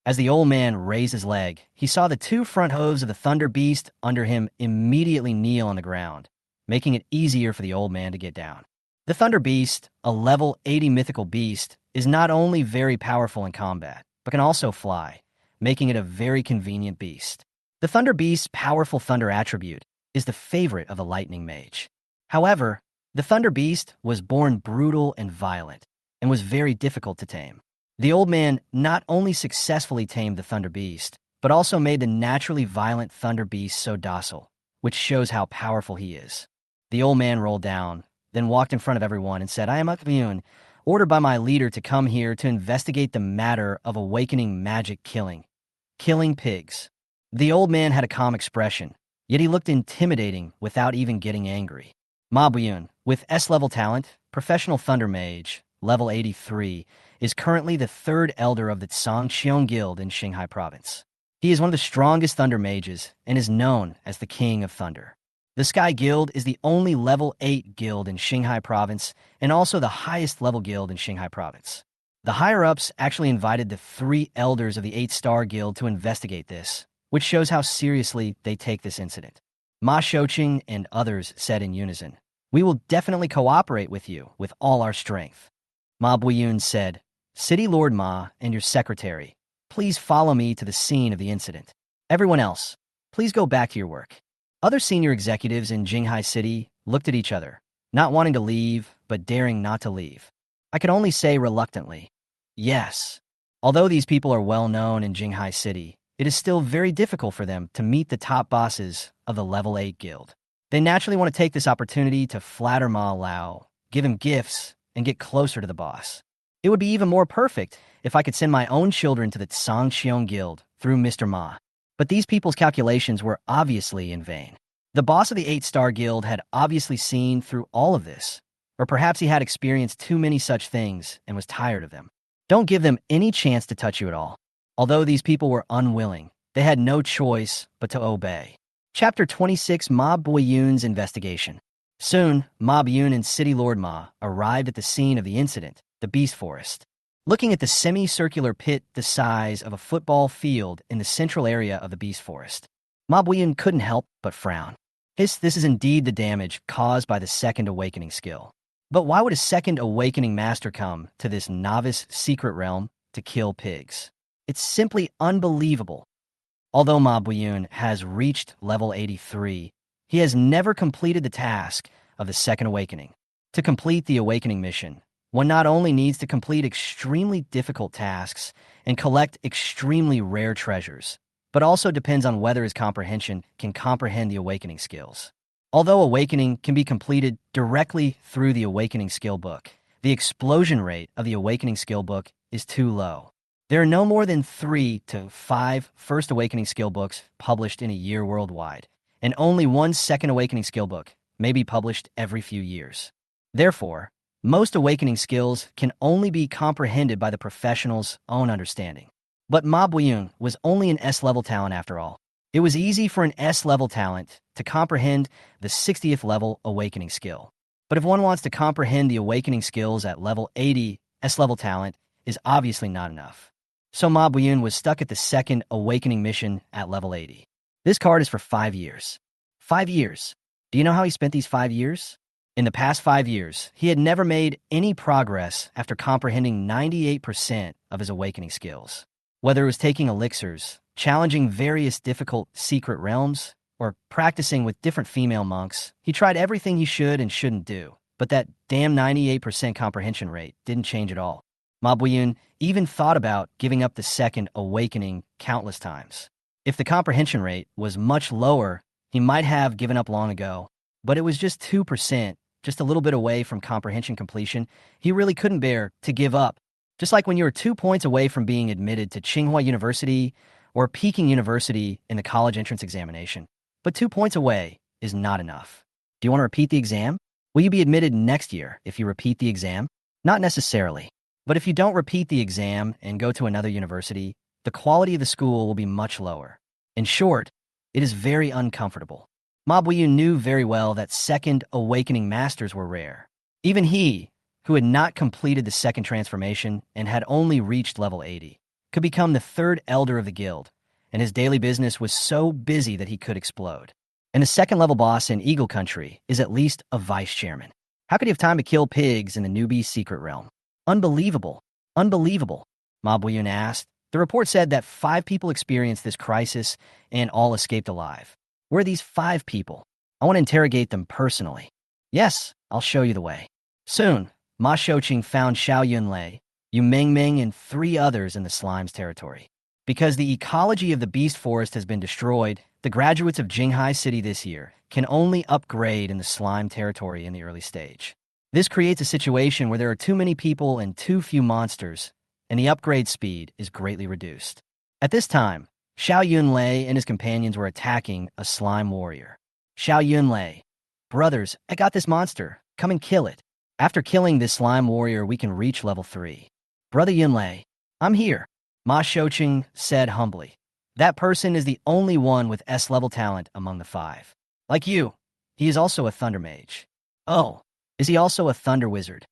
As the old man raised his leg, he saw the two front hooves of the Thunder Beast under him immediately kneel on the ground, making it easier for the old man to get down. The Thunder Beast, a level 80 mythical beast, is not only very powerful in combat, but can also fly, making it a very convenient beast. The Thunder Beast's powerful thunder attribute is the favorite of the Lightning Mage. However, the Thunder Beast was born brutal and violent, and was very difficult to tame. The old man not only successfully tamed the Thunder Beast, but also made the naturally violent Thunder Beast so docile, which shows how powerful he is. The old man rolled down, then walked in front of everyone and said, "I am Akbiyun, ordered by my leader to come here to investigate the matter of awakening magic killing pigs." The old man had a calm expression, yet he looked intimidating without even getting angry. Ma Buyun, with S-level talent, professional Thunder Mage, level 83, is currently the third elder of the Tsangqiong Guild in Shanghai Province. He is one of the strongest Thunder Mages and is known as the King of Thunder. The Sky Guild is the only level 8 guild in Shanghai Province and also the highest level guild in Shanghai Province. The higher-ups actually invited the 3 elders of the 8-star guild to investigate this, which shows how seriously they take this incident. Ma Shouqing and others said in unison, "We will definitely cooperate with you with all our strength." Ma Buyun said, "City Lord Ma and your secretary, please follow me to the scene of the incident. Everyone else, please go back to your work." Other senior executives in Jinghai City looked at each other, not wanting to leave, but daring not to leave. I could only say reluctantly, yes. Although these people are well known in Jinghai City, it is still very difficult for them to meet the top bosses of the level 8 guild. They naturally want to take this opportunity to flatter Ma Lao, give him gifts, and get closer to the boss. It would be even more perfect if I could send my own children to the Tsangqiong Guild through Mr. Ma. But these people's calculations were obviously in vain. The boss of the 8-star guild had obviously seen through all of this, or perhaps he had experienced too many such things and was tired of them. Don't give them any chance to touch you at all. Although these people were unwilling, they had no choice but to obey. Chapter 26, Ma Buyun's Investigation. Soon, Ma Buyun and City Lord Ma arrived at the scene of the incident, the Beast Forest. Looking at the semicircular pit the size of a football field in the central area of the Beast Forest, Ma Buyun couldn't help but frown. This is indeed the damage caused by the Second Awakening skill. But why would a Second Awakening Master come to this novice secret realm to kill pigs? It's simply unbelievable. Although Ma Buyun has reached level 83, he has never completed the task of the Second Awakening. To complete the Awakening mission, one not only needs to complete extremely difficult tasks and collect extremely rare treasures, but also depends on whether his comprehension can comprehend the Awakening skills. Although Awakening can be completed directly through the Awakening skill book, the explosion rate of the Awakening skill book is too low. There are no more than 3 to 5 First Awakening skill books published in a year worldwide, and only 1 Second Awakening skill book may be published every few years. Therefore, most Awakening skills can only be comprehended by the professional's own understanding. But Ma Buyun was only an S-level talent after all. It was easy for an S-level talent to comprehend the 60th level awakening skill. But if one wants to comprehend the awakening skills at level 80, S-level talent is obviously not enough. So Ma Buyun was stuck at the second awakening mission at level 80. This card is for 5 years. 5 years. Do you know how he spent these 5 years? In the past 5 years, he had never made any progress after comprehending 98% of his awakening skills. Whether it was taking elixirs, challenging various difficult secret realms, or practicing with different female monks, he tried everything he should and shouldn't do. But that damn 98% comprehension rate didn't change at all. Ma Buyun even thought about giving up the second awakening countless times. If the comprehension rate was much lower, he might have given up long ago. But it was just 2%, just a little bit away from comprehension completion. He really couldn't bear to give up. Just like when you were 2 points away from being admitted to Tsinghua University or Peking University in the college entrance examination. But 2 points away is not enough. Do you want to repeat the exam? Will you be admitted next year if you repeat the exam? Not necessarily. But if you don't repeat the exam and go to another university, the quality of the school will be much lower. In short, it is very uncomfortable. Ma Buyun knew very well that second awakening masters were rare. Even he, who had not completed the second transformation and had only reached level 80, could become the third elder of the guild, and his daily business was so busy that he could explode. And the second level boss in Eagle Country is at least a vice chairman. How could he have time to kill pigs in the newbie secret realm? Unbelievable. Unbelievable, Ma Buyun asked. The report said that 5 people experienced this crisis and all escaped alive. Where are these 5 people? I want to interrogate them personally. Yes, I'll show you the way. Soon, Ma Shouqing found Xiao Yunlei, Yu Mengming, and 3 others in the slime's territory. Because the ecology of the beast forest has been destroyed, the graduates of Jinghai City this year can only upgrade in the slime territory in the early stage. This creates a situation where there are too many people and too few monsters, and the upgrade speed is greatly reduced. At this time, Xiao Yunlei and his companions were attacking a slime warrior. Xiao Yunlei, brothers, I got this monster. Come and kill it. After killing this slime warrior, we can reach level 3. Brother Yunlei, I'm here, Ma Shouqing said humbly. That person is the only one with S-level talent among the 5. Like you, he is also a thunder mage. Oh, is he also a thunder wizard?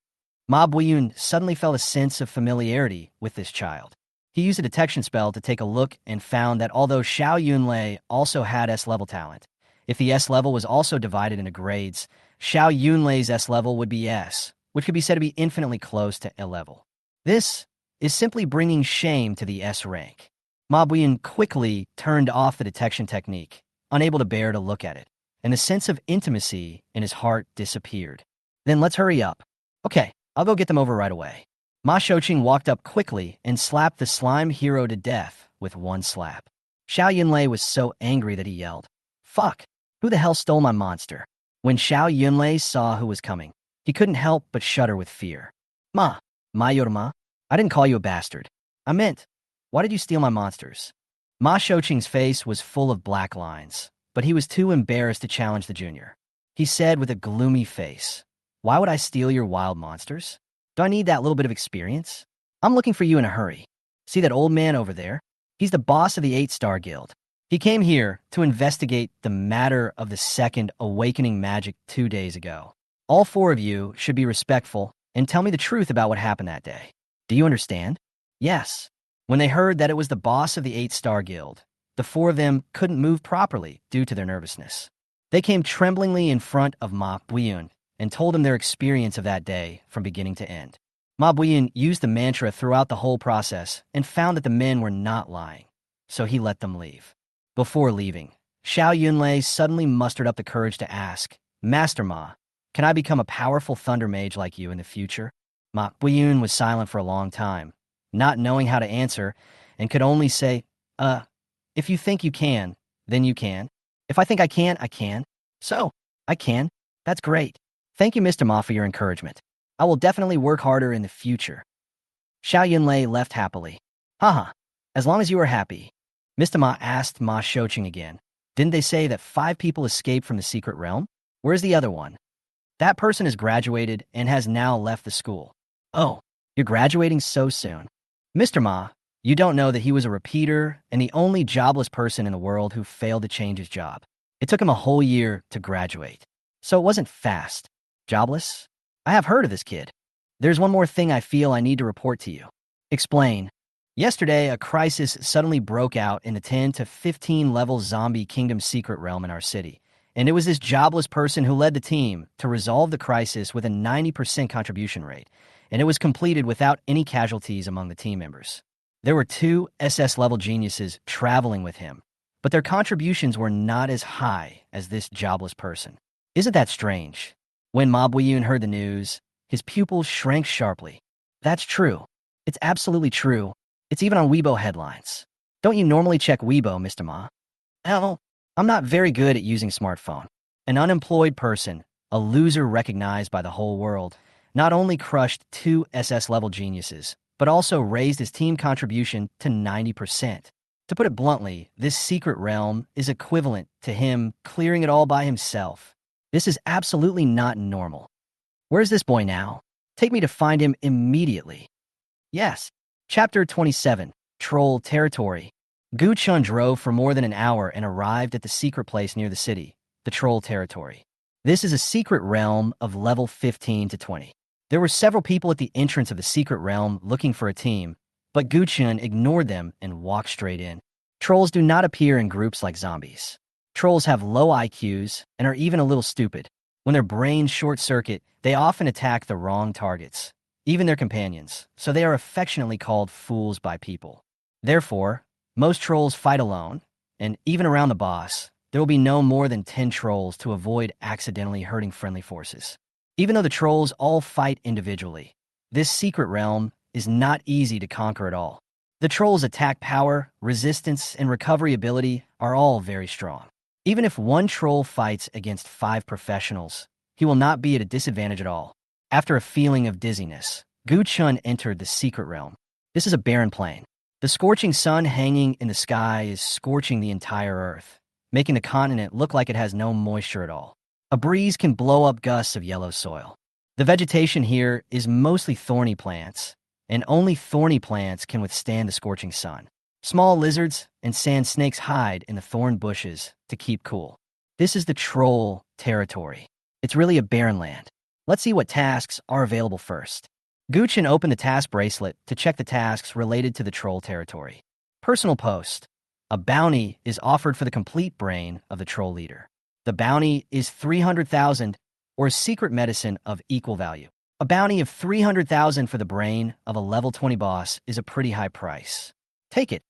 Ma Buyun suddenly felt a sense of familiarity with this child. He used a detection spell to take a look and found that although Xiao Yunlei also had S-level talent, if the S-level was also divided into grades, Xiao Yunlei's S-level would be S, which could be said to be infinitely close to L-level. This is simply bringing shame to the S rank. Ma Buyun quickly turned off the detection technique, unable to bear to look at it, and the sense of intimacy in his heart disappeared. Then let's hurry up. Okay, I'll go get them over right away. Ma Shouqing walked up quickly and slapped the slime hero to death with one slap. Xiao Yunlei was so angry that he yelled, "Fuck! Who the hell stole my monster?" When Xiao Yunlei saw who was coming, he couldn't help but shudder with fear. Ma Yorma, I didn't call you a bastard. I meant, why did you steal my monsters? Ma Shouqing's face was full of black lines, but he was too embarrassed to challenge the junior. He said with a gloomy face, "Why would I steal your wild monsters? Do I need that little bit of experience? I'm looking for you in a hurry. See that old man over there? He's the boss of the 8-Star Guild. He came here to investigate the matter of the second awakening magic 2 days ago. All 4 of you should be respectful and tell me the truth about what happened that day. Do you understand?" Yes. When they heard that it was the boss of the 8-Star Guild, the 4 of them couldn't move properly due to their nervousness. They came tremblingly in front of Ma Buyun and told him their experience of that day from beginning to end. Ma Buyun used the mantra throughout the whole process and found that the men were not lying, so he let them leave. Before leaving, Xiao Yunlei suddenly mustered up the courage to ask, "Master Ma, can I become a powerful thunder mage like you in the future?" Ma Buyun was silent for a long time, not knowing how to answer, and could only say, if you think you can, then you can. If I think I can, I can. So, I can. That's great. Thank you, Mr. Ma, for your encouragement. I will definitely work harder in the future." Xiao Yunlei left happily. Haha, as long as you are happy. Mr. Ma asked Ma Shouqing again. Didn't they say that 5 people escaped from the secret realm? Where's the other one? That person has graduated and has now left the school. Oh, you're graduating so soon. Mr. Ma, You don't know that he was a repeater and the only jobless person in the world who failed to change his job. It took him a whole year to graduate. So it wasn't fast. Jobless? I have heard of this kid. There's one more thing I feel I need to report to you. Explain. Yesterday, a crisis suddenly broke out in the 10 to 15 level zombie kingdom secret realm in our city. And it was this jobless person who led the team to resolve the crisis with a 90% contribution rate. And it was completed without any casualties among the team members. There were 2 SS-level geniuses traveling with him, but their contributions were not as high as this jobless person. Isn't that strange? When Ma Buiyun heard the news, his pupils shrank sharply. That's true. It's absolutely true. It's even on Weibo headlines. Don't you normally check Weibo, Mr. Ma? Hell, I'm not very good at using smartphone. An unemployed person, a loser recognized by the whole world, not only crushed 2 SS-level geniuses, but also raised his team contribution to 90%. To put it bluntly, this secret realm is equivalent to him clearing it all by himself. This is absolutely not normal. Where's this boy now? Take me to find him immediately. Yes. Chapter 27, Troll Territory. Gu Chun drove for more than an hour and arrived at the secret place near the city, the Troll Territory. This is a secret realm of level 15 to 20. There were several people at the entrance of the secret realm looking for a team, but Gu Chun ignored them and walked straight in. Trolls do not appear in groups like zombies. Trolls have low IQs and are even a little stupid. When their brains short-circuit, they often attack the wrong targets, even their companions, so they are affectionately called fools by people. Therefore, most trolls fight alone, and even around the boss, there will be no more than 10 trolls to avoid accidentally hurting friendly forces. Even though the trolls all fight individually, this secret realm is not easy to conquer at all. The trolls' attack power, resistance, and recovery ability are all very strong. Even if one troll fights against 5 professionals, he will not be at a disadvantage at all. After a feeling of dizziness, Gu Chun entered the secret realm. This is a barren plain. The scorching sun hanging in the sky is scorching the entire earth, making the continent look like it has no moisture at all. A breeze can blow up gusts of yellow soil. The vegetation here is mostly thorny plants, and only thorny plants can withstand the scorching sun. Small lizards and sand snakes hide in the thorn bushes to keep cool. This is the Troll Territory. It's really a barren land. Let's see what tasks are available first. Gu Chun opened the task bracelet to check the tasks related to the Troll Territory. Personal post. A bounty is offered for the complete brain of the troll leader. The bounty is 300,000 or secret medicine of equal value. A bounty of 300,000 for the brain of a level 20 boss is a pretty high price. Take it.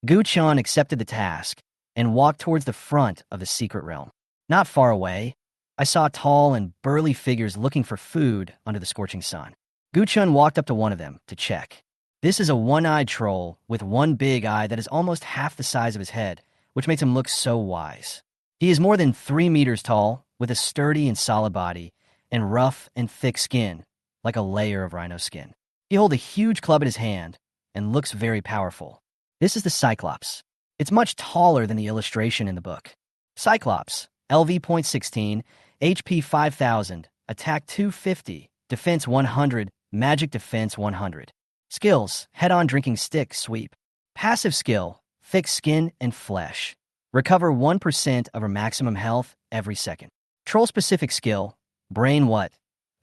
Gu Chun accepted the task and walked towards the front of the secret realm. Not far away, I saw tall and burly figures looking for food under the scorching sun. Gu Chun walked up to one of them to check. This is a one-eyed troll with one big eye that is almost half the size of his head, which makes him look so wise. He is more than 3 meters tall, with a sturdy and solid body, and rough and thick skin, like a layer of rhino skin. He holds a huge club in his hand and looks very powerful. This is the Cyclops. It's much taller than the illustration in the book. Cyclops, LV.16, HP 5000, Attack 250, Defense 100, Magic Defense 100. Skills, Head-on Drinking Stick Sweep. Passive skill, Thick Skin and Flesh. Recover 1% of her maximum health every second. Troll-specific skill, Brain What?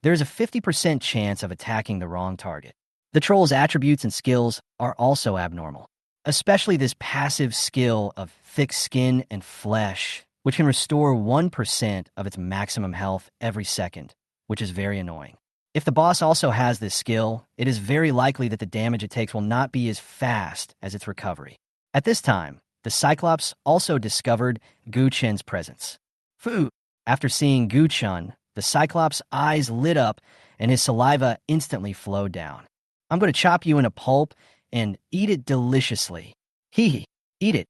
There's a 50% chance of attacking the wrong target. The troll's attributes and skills are also abnormal, especially this passive skill of Thick Skin and Flesh, which can restore 1% of its maximum health every second, which is very annoying. If the boss also has this skill, it is very likely that the damage it takes will not be as fast as its recovery. At this time, the Cyclops also discovered Gu Chun's presence. Food. After seeing Gu Chun, the Cyclops' eyes lit up and his saliva instantly flowed down. I'm going to chop you in a pulp and eat it deliciously. Hee, eat it.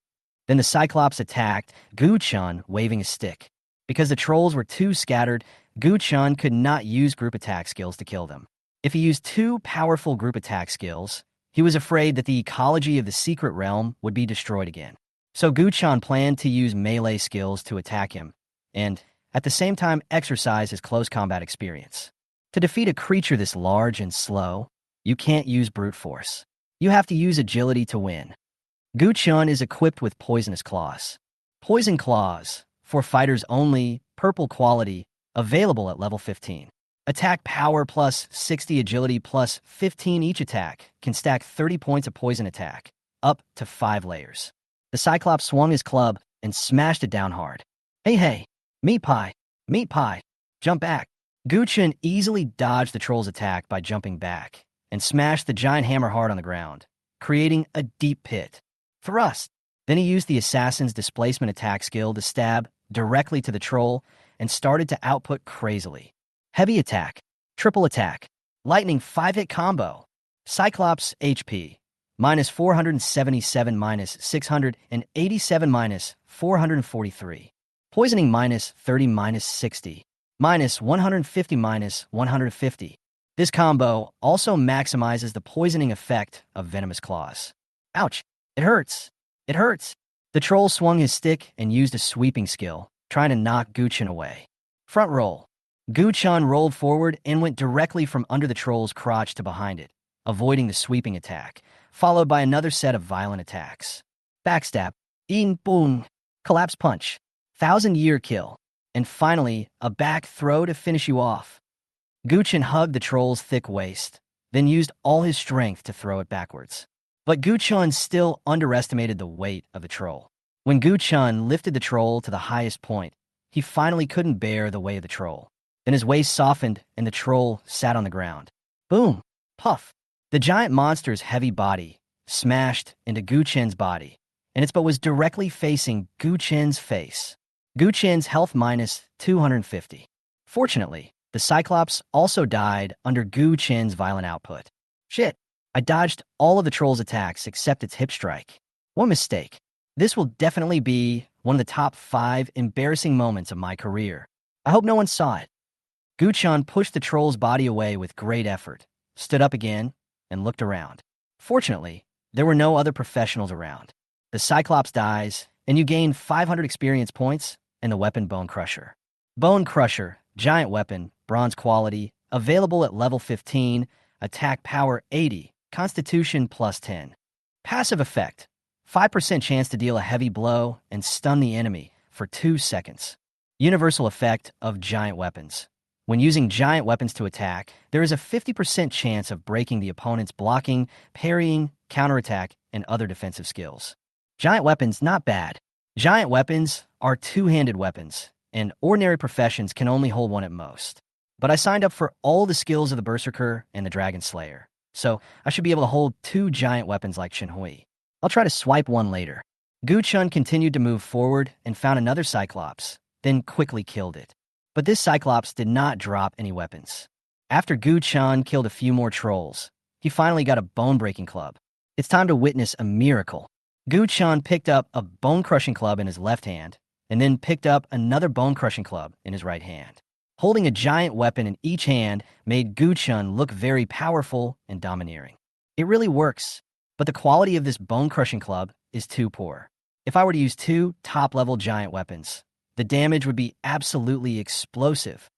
Then the Cyclops attacked Gu Chun, waving a stick. Because the trolls were too scattered, Gu Chun could not use group attack skills to kill them. If he used 2 powerful group attack skills, he was afraid that the ecology of the secret realm would be destroyed again. So Gu Chun planned to use melee skills to attack him, and at the same time exercise his close combat experience. To defeat a creature this large and slow, you can't use brute force. You have to use agility to win. Gu-chun is equipped with poisonous claws. Poison claws, for fighters only, purple quality, available at level 15. Attack power plus 60, agility plus 15. Each attack can stack 30 points of poison attack, up to 5 layers. The Cyclops swung his club and smashed it down hard. Hey, meat pie, jump back. Gu-chun easily dodged the troll's attack by jumping back and smashed the giant hammer hard on the ground, creating a deep pit. Thrust. Then he used the assassin's displacement attack skill to stab directly to the troll and started to output crazily. Heavy attack, triple attack, lightning 5-hit combo, Cyclops HP, minus 477 minus 687 minus 443, poisoning minus 30 minus 60, minus 150 minus 150. This combo also maximizes the poisoning effect of venomous claws. Ouch, it hurts. The troll swung his stick and used a sweeping skill, trying to knock Gu-chun away. Front roll. Gu-chun rolled forward and went directly from under the troll's crotch to behind it, avoiding the sweeping attack, followed by another set of violent attacks. Backstab, in boom, collapse punch, 1,000-year kill, and finally, a back throw to finish you off. Gu-chun hugged the troll's thick waist, then used all his strength to throw it backwards. But Gu-chun still underestimated the weight of the troll. When Gu-chun lifted the troll to the highest point, he finally couldn't bear the weight of the troll. Then his waist softened and the troll sat on the ground. Boom! Puff! The giant monster's heavy body smashed into Gu-chun's body, and its butt was directly facing Gu-chun's face. Gu-chun's health minus 250. Fortunately, the Cyclops also died under Gu-chun's violent output. Shit! I dodged all of the troll's attacks except its hip strike. What mistake. This will definitely be one of the top 5 embarrassing moments of my career. I hope no one saw it. Gu-chun pushed the troll's body away with great effort, stood up again, and looked around. Fortunately, there were no other professionals around. The Cyclops dies, and you gain 500 experience points and the weapon Bone Crusher. Bone Crusher, giant weapon, bronze quality, available at level 15, attack power 80, constitution plus 10. Passive effect, 5% chance to deal a heavy blow and stun the enemy for 2 seconds. Universal effect of giant weapons. When using giant weapons to attack, there is a 50% chance of breaking the opponent's blocking, parrying, counterattack, and other defensive skills. Giant weapons, not bad. Giant weapons are two-handed weapons, and ordinary professions can only hold one at most. But I signed up for all the skills of the Berserker and the Dragon Slayer, so I should be able to hold 2 giant weapons like Shinhui. I'll try to swipe one later. Gu-chun continued to move forward and found another Cyclops, then quickly killed it. But this Cyclops did not drop any weapons. After Gu-chun killed a few more trolls, he finally got a bone-breaking club. It's time to witness a miracle. Gu-chun picked up a bone-crushing club in his left hand, and then picked up another bone-crushing club in his right hand. Holding a giant weapon in each hand made Gu-chun look very powerful and domineering. It really works, but the quality of this bone-crushing club is too poor. If I were to use 2 top-level giant weapons, the damage would be absolutely explosive.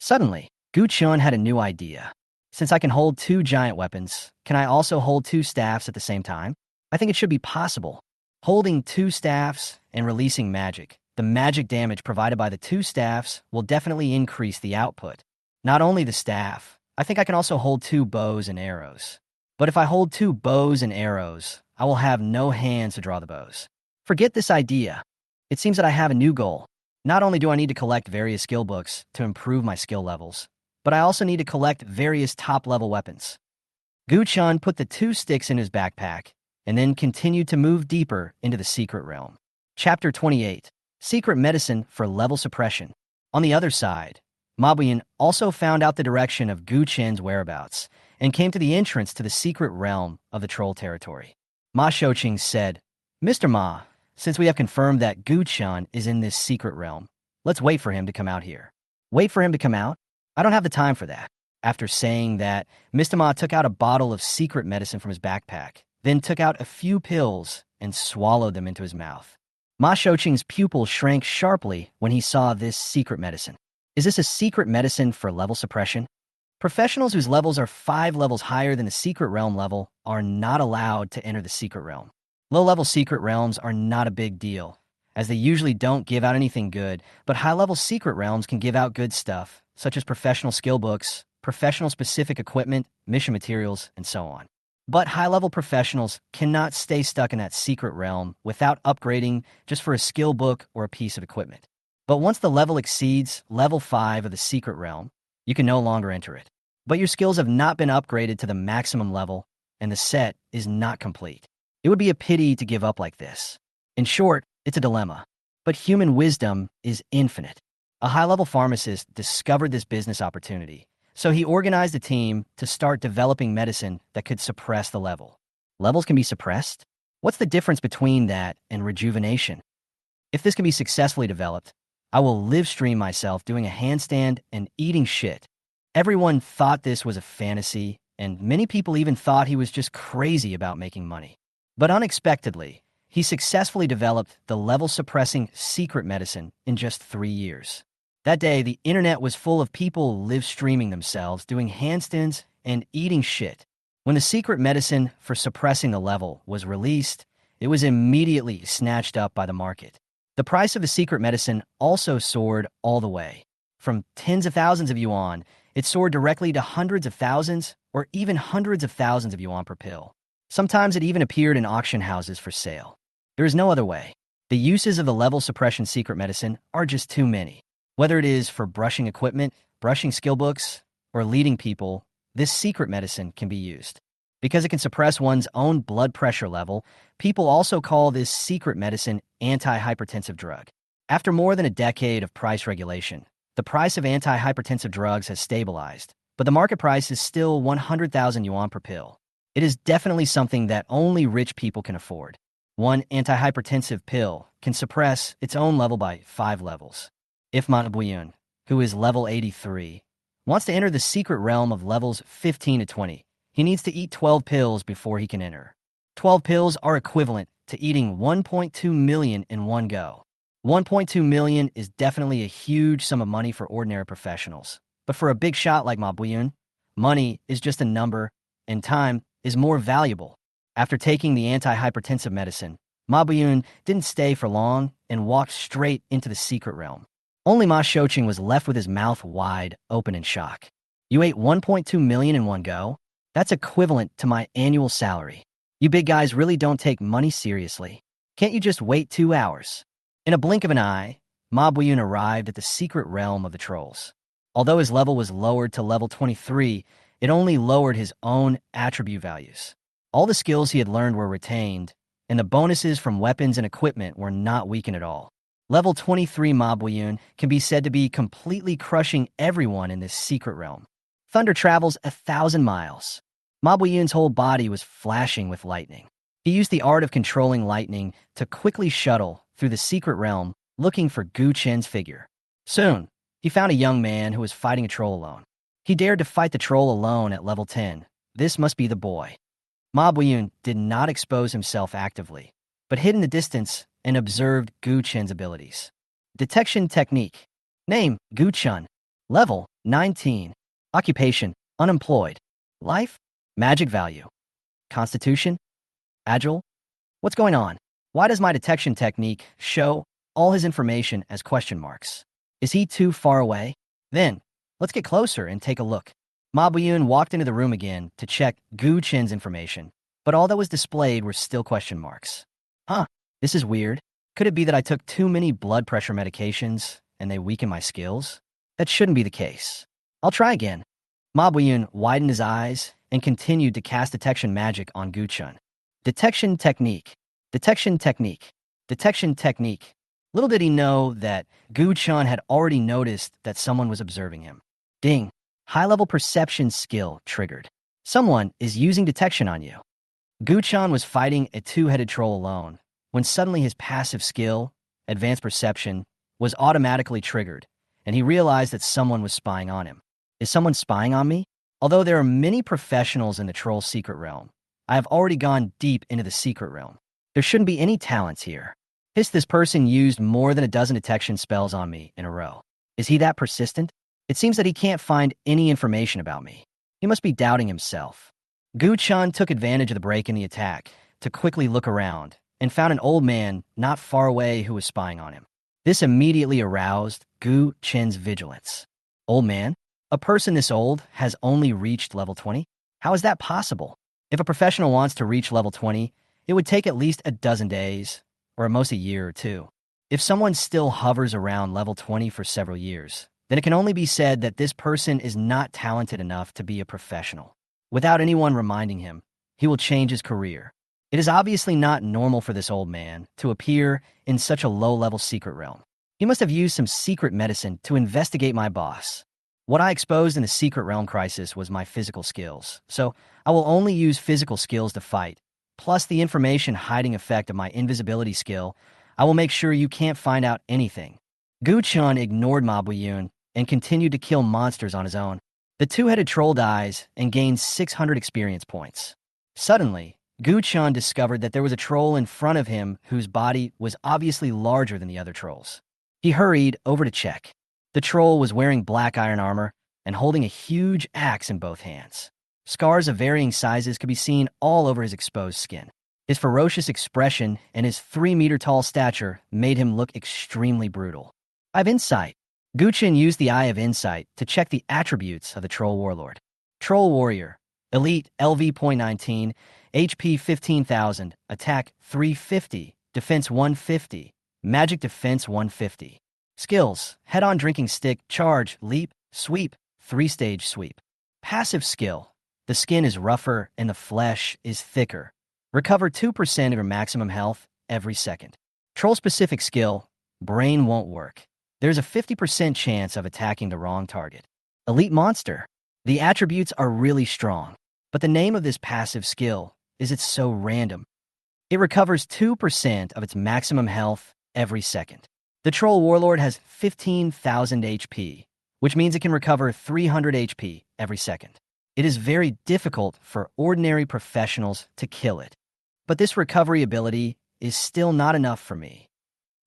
Suddenly, Gu-chun had a new idea. Since I can hold 2 giant weapons, can I also hold 2 staffs at the same time? I think it should be possible. Holding 2 staffs and releasing magic, the magic damage provided by the 2 staffs will definitely increase the output. Not only the staff, I think I can also hold 2 bows and arrows. But if I hold 2 bows and arrows, I will have no hands to draw the bows. Forget this idea. It seems that I have a new goal. Not only do I need to collect various skill books to improve my skill levels, but I also need to collect various top-level weapons. Gu-chun put the 2 sticks in his backpack and then continued to move deeper into the secret realm. Chapter 28. Secret Medicine for Level Suppression. On the other side, Mabuyin also found out the direction of Gu-chun's whereabouts and came to the entrance to the secret realm of the troll territory. Ma Shouqing said, "Mr. Ma, since we have confirmed that Gu-chun is in this secret realm, let's wait for him to come out here." Wait for him to come out? I don't have the time for that. After saying that, Mr. Ma took out a bottle of secret medicine from his backpack, then took out a few pills and swallowed them into his mouth. Ma Shouqing's pupil shrank sharply when he saw this secret medicine. Is this a secret medicine for level suppression? Professionals whose levels are 5 levels higher than the secret realm level are not allowed to enter the secret realm. Low-level secret realms are not a big deal, as they usually don't give out anything good, but high-level secret realms can give out good stuff, such as professional skill books, professional-specific equipment, mission materials, and so on. But high-level professionals cannot stay stuck in that secret realm without upgrading just for a skill book or a piece of equipment. But once the level exceeds level 5 of the secret realm, you can no longer enter it. But your skills have not been upgraded to the maximum level, and the set is not complete. It would be a pity to give up like this. In short, it's a dilemma. But human wisdom is infinite. A high-level pharmacist discovered this business opportunity, so he organized a team to start developing medicine that could suppress the level. Levels can be suppressed? What's the difference between that and rejuvenation? If this can be successfully developed, I will live stream myself doing a handstand and eating shit. Everyone thought this was a fantasy, and many people even thought he was just crazy about making money. But unexpectedly, he successfully developed the level-suppressing secret medicine in just 3 years. That day, the internet was full of people live streaming themselves, doing handstands and eating shit. When the secret medicine for suppressing the level was released, it was immediately snatched up by the market. The price of the secret medicine also soared all the way. From tens of thousands of yuan, it soared directly to hundreds of thousands or even hundreds of thousands of yuan per pill. Sometimes it even appeared in auction houses for sale. There is no other way. The uses of the level suppression secret medicine are just too many. Whether it is for brushing equipment, brushing skill books, or leading people, this secret medicine can be used. Because it can suppress one's own blood pressure level, people also call this secret medicine anti-hypertensive drug. After more than a decade of price regulation, the price of anti-hypertensive drugs has stabilized, but the market price is still 100,000 yuan per pill. It is definitely something that only rich people can afford. One anti-hypertensive pill can suppress its own level by 5 levels. If Manhwa, who is level 83, wants to enter the secret realm of levels 15 to 20, he needs to eat 12 pills before he can enter. 12 pills are equivalent to eating 1.2 million in one go. 1.2 million is definitely a huge sum of money for ordinary professionals. But for a big shot like Manhwa, money is just a number, and time is more valuable. After taking the anti-hypertensive medicine, Manhwa didn't stay for long and walked straight into the secret realm. Only Ma Shouqing was left with his mouth wide open in shock. You ate 1.2 million in one go? That's equivalent to my annual salary. You big guys really don't take money seriously. Can't you just wait 2 hours? In a blink of an eye, Manhwa arrived at the secret realm of the trolls. Although his level was lowered to level 23, it only lowered his own attribute values. All the skills he had learned were retained, and the bonuses from weapons and equipment were not weakened at all. Level 23 Manhwa can be said to be completely crushing everyone in this secret realm. Thunder travels 1,000 miles. Manhwa's whole body was flashing with lightning. He used the art of controlling lightning to quickly shuttle through the secret realm looking for Gu Chen's figure. Soon, he found a young man who was fighting a troll alone. He dared to fight the troll alone at level 10. This must be the boy. Manhwa did not expose himself actively, but hid in the distance and observed Gu Chen's abilities. Detection technique. Name, Gu Chen. Level, 19. Occupation, unemployed. Life, magic value. Constitution, agile. What's going on? Why does my detection technique show all his information as question marks? Is he too far away? Then, let's get closer and take a look. Manhwa walked into the room again to check Gu Chen's information, but all that was displayed were still question marks. This is weird. Could it be that I took too many blood pressure medications and they weaken my skills? That shouldn't be the case. I'll try again. Manhwa widened his eyes and continued to cast detection magic on Gu Chen. Detection technique. Detection technique. Detection technique. Little did he know that Gu Chen had already noticed that someone was observing him. Ding. High-level perception skill triggered. Someone is using detection on you. Gu Chen was fighting a two-headed troll alone, when suddenly his passive skill, advanced perception, was automatically triggered, and he realized that someone was spying on him. Is someone spying on me? Although there are many professionals in the troll secret realm, I have already gone deep into the secret realm. There shouldn't be any talents here. This person used more than a dozen detection spells on me in a row. Is he that persistent? It seems that he can't find any information about me. He must be doubting himself. Gu Chun took advantage of the break in the attack to quickly look around and found an old man not far away who was spying on him. This immediately aroused Gu Chen's vigilance. Old man? A person this old has only reached level 20? How is that possible? If a professional wants to reach level 20, it would take at least a dozen days, or at most a year or two. If someone still hovers around level 20 for several years, then it can only be said that this person is not talented enough to be a professional. Without anyone reminding him, he will change his career. It is obviously not normal for this old man to appear in such a low-level secret realm. He must have used some secret medicine to investigate my boss. What I exposed in the secret realm crisis was my physical skills, so I will only use physical skills to fight, plus the information hiding effect of my invisibility skill. I will make sure you can't find out anything. Gu Chun ignored Ma Buiyun and continued to kill monsters on his own. The two-headed troll dies and gains 600 experience points. Suddenly, Gu Chun discovered that there was a troll in front of him whose body was obviously larger than the other trolls. He hurried over to check. The troll was wearing black iron armor and holding a huge axe in both hands. Scars of varying sizes could be seen all over his exposed skin. His ferocious expression and his 3-meter-tall stature made him look extremely brutal. I have insight. Gu Chun used the Eye of Insight to check the attributes of the Troll Warlord. Troll Warrior, Elite LV.19, HP 15,000, Attack 350, Defense 150, Magic Defense 150. Skills, Head-on Drinking Stick, Charge, Leap, Sweep, 3-stage Sweep. Passive skill, the skin is rougher and the flesh is thicker. Recover 2% of your maximum health every second. Troll-specific skill, Brain won't work. There's a 50% chance of attacking the wrong target. Elite Monster. The attributes are really strong, but the name of this passive skill is it's so random. It recovers 2% of its maximum health every second. The Troll Warlord has 15,000 HP, which means it can recover 300 HP every second. It is very difficult for ordinary professionals to kill it, but this recovery ability is still not enough for me.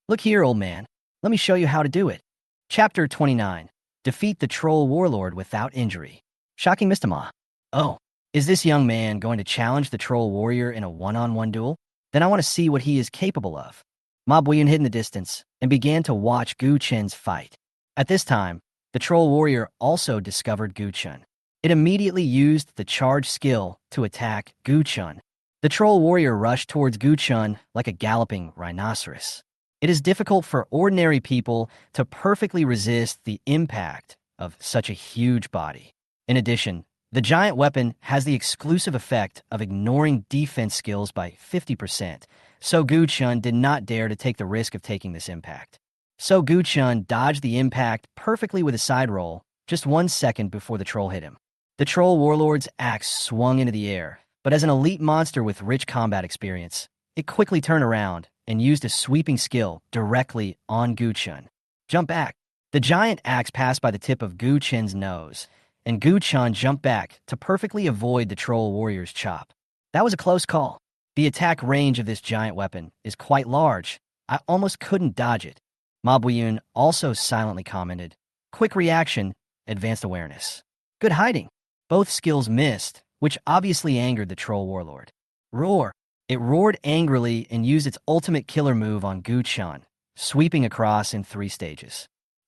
Look here, old man. Let me show you how to do it. Chapter 29. Defeat the Troll Warlord without injury. Shocking Mr. Ma. Oh, is this young man going to challenge the Troll Warrior in a one-on-one duel? Then I want to see what he is capable of. Ma Buiyun hid in the distance and began to watch Gu Chen's fight. At this time, the Troll Warrior also discovered Gu Chun. It immediately used the charge skill to attack Gu Chun. The Troll Warrior rushed towards Gu Chun like a galloping rhinoceros. It is difficult for ordinary people to perfectly resist the impact of such a huge body. In addition, the giant weapon has the exclusive effect of ignoring defense skills by 50%, so Gu Chun did not dare to take the risk of taking this impact. So Gu Chun dodged the impact perfectly with a side roll, just 1 second before the troll hit him. The Troll Warlord's axe swung into the air, but as an elite monster with rich combat experience, it quickly turned around and used a sweeping skill directly on Gu Chun. Jump back. The giant axe passed by the tip of Gu Chun's nose, and Gu Chun jumped back to perfectly avoid the Troll Warrior's chop. That was a close call. The attack range of this giant weapon is quite large. I almost couldn't dodge it. Ma Buiyun also silently commented, quick reaction, advanced awareness. Good hiding. Both skills missed, which obviously angered the Troll Warlord. Roar. It roared angrily and used its ultimate killer move on Gu Chun, sweeping across in 3 stages.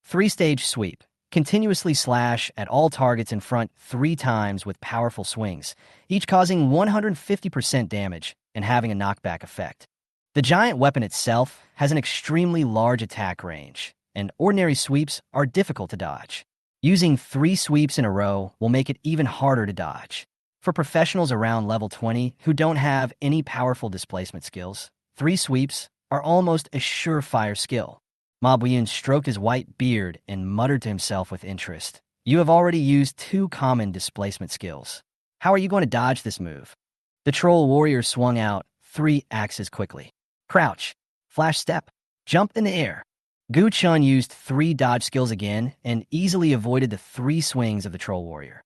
3-stage sweep. Continuously slash at all targets in front 3 times with powerful swings, each causing 150% damage and having a knockback effect. The giant weapon itself has an extremely large attack range, and ordinary sweeps are difficult to dodge. Using 3 sweeps in a row will make it even harder to dodge. For professionals around level 20 who don't have any powerful displacement skills, 3 sweeps are almost a surefire skill. Ma Buiyun stroked his white beard and muttered to himself with interest. You have already used 2 common displacement skills. How are you going to dodge this move? The Troll Warrior swung out 3 axes quickly. Crouch, flash step, jump in the air. Gu Chun used 3 dodge skills again and easily avoided the 3 swings of the Troll Warrior.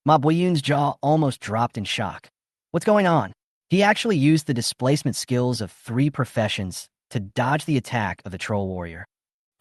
Ma Buiyun's jaw almost dropped in shock. What's going on? He actually used the displacement skills of 3 professions to dodge the attack of the Troll Warrior.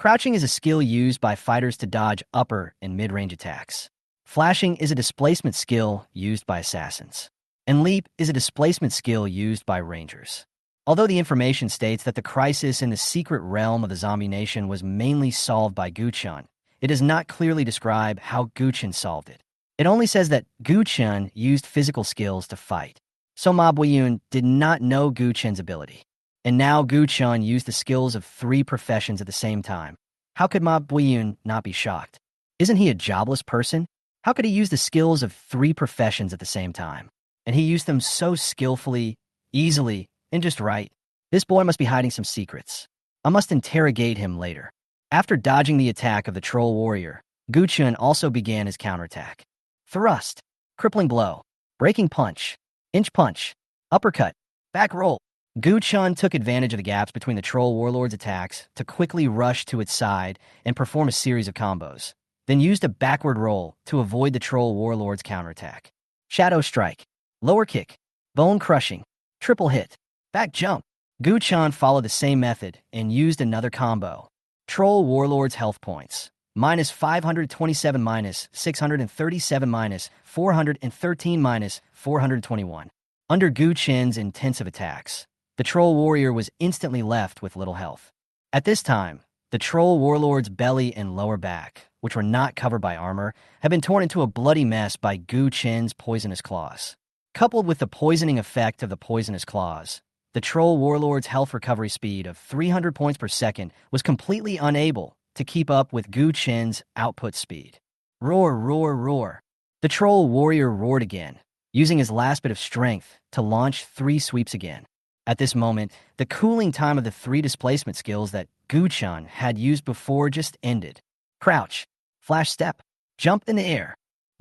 Crouching is a skill used by fighters to dodge upper and mid-range attacks. Flashing is a displacement skill used by assassins. And leap is a displacement skill used by rangers. Although the information states that the crisis in the secret realm of the zombie nation was mainly solved by Guchun, it does not clearly describe how Guchun solved it. It only says that Guchun used physical skills to fight. So Ma Buiyun did not know Guchun's ability. And now Guchun used the skills of 3 professions at the same time. How could Ma Buiyun not be shocked? Isn't he a jobless person? How could he use the skills of 3 professions at the same time? And he used them so skillfully, easily, and just right. This boy must be hiding some secrets. I must interrogate him later. After dodging the attack of the troll warrior, Guchun also began his counterattack. Thrust, crippling blow, breaking punch, inch punch, uppercut, back roll. Guchun took advantage of the gaps between the troll warlord's attacks to quickly rush to its side and perform a series of combos, then used a backward roll to avoid the troll warlord's counterattack. Shadow strike, lower kick, bone crushing, triple hit, back jump. Guchun followed the same method and used another combo. Troll warlord's health points. Minus 527 minus 637 minus 413 minus 421. Under Guchun's intensive attacks, the troll warrior was instantly left with little health. At this time, the troll warlord's belly and lower back, which were not covered by armor, had been torn into a bloody mess by Guchun's poisonous claws. Coupled with the poisoning effect of the poisonous claws, the troll warlord's health recovery speed of 300 points per second was completely unable to keep up with Guchun's output speed. Roar, roar, roar. The troll warrior roared again, using his last bit of strength to launch 3 sweeps again. At this moment, the cooling time of the 3 displacement skills that Guchun had used before just ended. Crouch, flash step, jump in the air.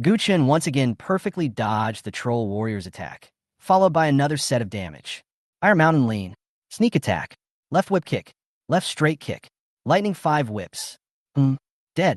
Guchun once again perfectly dodged the troll warrior's attack, followed by another set of damage. Iron Mountain lean, sneak attack, left whip kick, left straight kick, lightning 5 whips. Dead.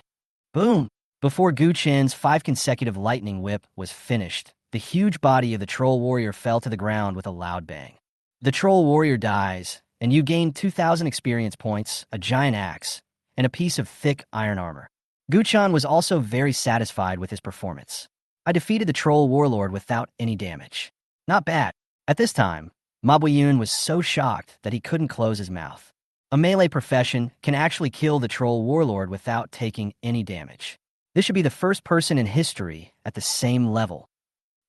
Boom. Before Guchun's 5 consecutive lightning whip was finished, the huge body of the troll warrior fell to the ground with a loud bang. The troll warrior dies, and you gain 2,000 experience points, a giant axe, and a piece of thick iron armor. Guchun was also very satisfied with his performance. I defeated the troll warlord without any damage. Not bad. At this time, Ma Buiyun was so shocked that he couldn't close his mouth. A melee profession can actually kill the troll warlord without taking any damage. This should be the first person in history at the same level.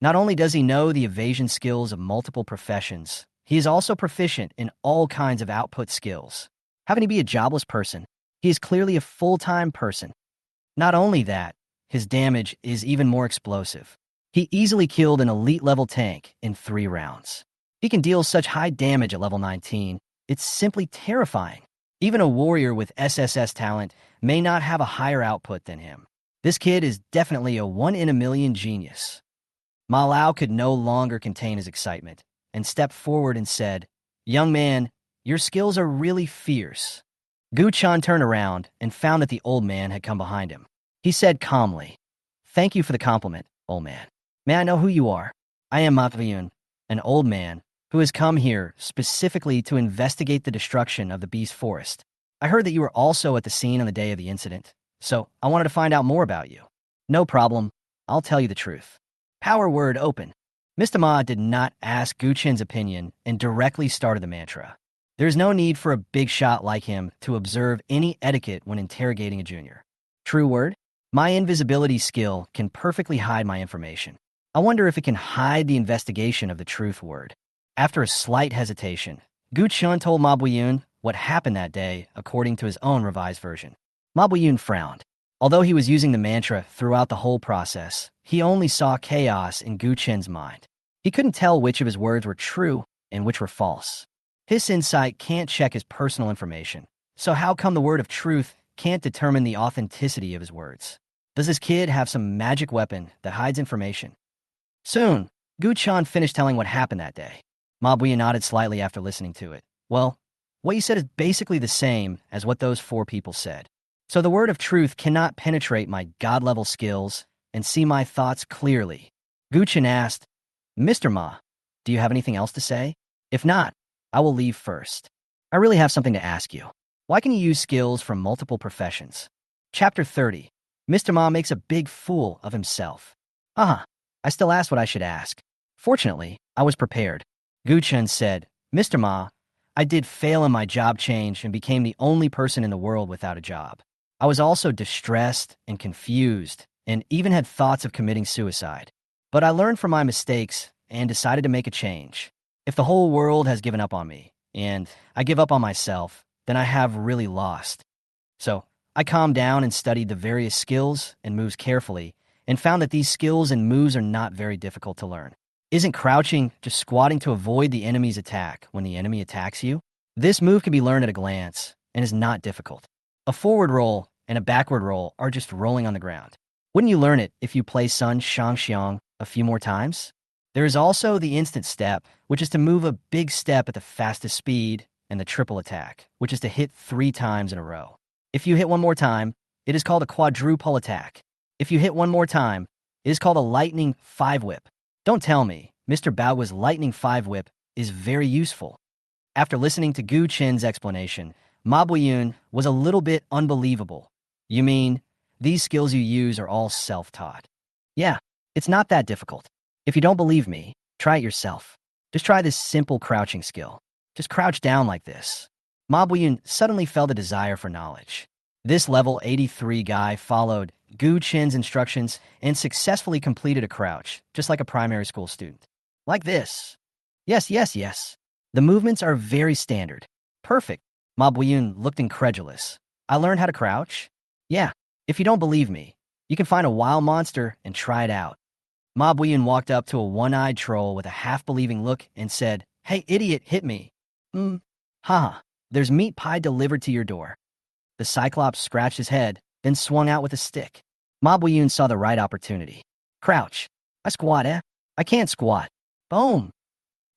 Not only does he know the evasion skills of multiple professions, he is also proficient in all kinds of output skills. Having to be a jobless person, he is clearly a full-time person. Not only that, his damage is even more explosive. He easily killed an elite-level tank in 3 rounds. He can deal such high damage at level 19, it's simply terrifying. Even a warrior with SSS talent may not have a higher output than him. This kid is definitely a 1-in-a-million genius. Ma Lao could no longer contain his excitement and stepped forward and said, "Young man, your skills are really fierce." Guchun turned around and found that the old man had come behind him. He said calmly, "Thank you for the compliment, old man. May I know who you are?" "I am Ma Buiyun, an old man who has come here specifically to investigate the destruction of the beast forest. I heard that you were also at the scene on the day of the incident, so I wanted to find out more about you." "No problem. I'll tell you the truth." Power word open. Mr. Ma did not ask Guchun's opinion and directly started the mantra. There's no need for a big shot like him to observe any etiquette when interrogating a junior. True word? My invisibility skill can perfectly hide my information. I wonder if it can hide the investigation of the truth word. After a slight hesitation, Guchun told Ma Buiyun what happened that day according to his own revised version. Ma Buiyun frowned. Although he was using the mantra throughout the whole process, he only saw chaos in Guchun's mind. He couldn't tell which of his words were true and which were false. His insight can't check his personal information, so how come the word of truth can't determine the authenticity of his words? Does this kid have some magic weapon that hides information? Soon, Guchun finished telling what happened that day. Ma Buiyun nodded slightly after listening to it. "Well, what you said is basically the same as what those 4 people said. So the word of truth cannot penetrate my god-level skills and see my thoughts clearly." Guchun asked, "Mr. Ma, do you have anything else to say? If not, I will leave first. I really have something to ask you." Why can you use skills from multiple professions? Chapter 30. Mr. Ma makes a big fool of himself. I still asked what I should ask. Fortunately, I was prepared. Gu Chun said, Mr. Ma, I did fail in my job change and became the only person in the world without a job. I was also distressed and confused and even had thoughts of committing suicide. But I learned from my mistakes and decided to make a change. If the whole world has given up on me and I give up on myself, then I have really lost. So I calmed down and studied the various skills and moves carefully and found that these skills and moves are not very difficult to learn. Isn't crouching just squatting to avoid the enemy's attack when the enemy attacks you? This move can be learned at a glance and is not difficult. A forward roll and a backward roll are just rolling on the ground. Wouldn't you learn it if you play Sun Shang Xiang a few more times? There is also the instant step, which is to move a big step at the fastest speed, and the triple attack, which is to hit 3 times in a row. If you hit one more time, it is called a quadruple attack. If you hit one more time, it is called a lightning 5-whip. Don't tell me, Mr. Bao's lightning 5-whip is very useful. After listening to Gu Chen's explanation, Ma Buiyun was a little bit unbelievable. You mean, these skills you use are all self-taught? Yeah, it's not that difficult. If you don't believe me, try it yourself. Just try this simple crouching skill. Just crouch down like this. Ma Buiyun suddenly felt a desire for knowledge. This level 83 guy followed Gu Chen's instructions and successfully completed a crouch, just like a primary school student. Like this. Yes. The movements are very standard. Perfect. Ma Buiyun looked incredulous. I learned how to crouch? Yeah. If you don't believe me, you can find a wild monster and try it out. Ma Buiyun walked up to a one-eyed troll with a half-believing look and said, Hey, idiot, hit me. Haha, there's meat pie delivered to your door. The Cyclops scratched his head, then swung out with a stick. Ma Buiyun saw the right opportunity. Crouch. I squat, eh? I can't squat. Boom.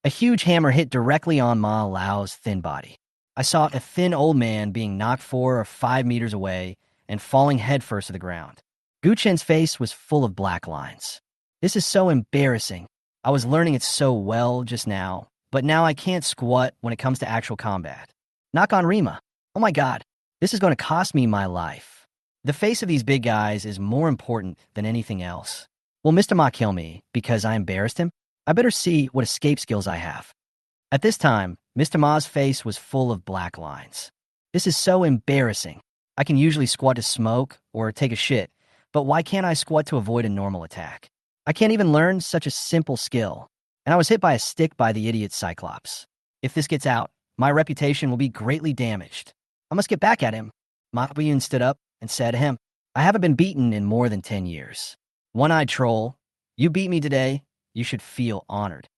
A huge hammer hit directly on Ma Lao's thin body. I saw a thin old man being knocked 4 or 5 meters away and falling headfirst to the ground. Gu Chen's face was full of black lines. This is so embarrassing. I was learning it so well just now, but now I can't squat when it comes to actual combat. Knock on Rima. Oh my god, this is going to cost me my life. The face of these big guys is more important than anything else. Will Mr. Ma kill me because I embarrassed him? I better see what escape skills I have. At this time, Mr. Ma's face was full of black lines. This is so embarrassing. I can usually squat to smoke or take a shit, but why can't I squat to avoid a normal attack? I can't even learn such a simple skill. And I was hit by a stick by the idiot Cyclops. If this gets out, my reputation will be greatly damaged. I must get back at him. Ma Buiyun stood up and said to him, I haven't been beaten in more than 10 years. One-eyed troll, you beat me today, you should feel honored.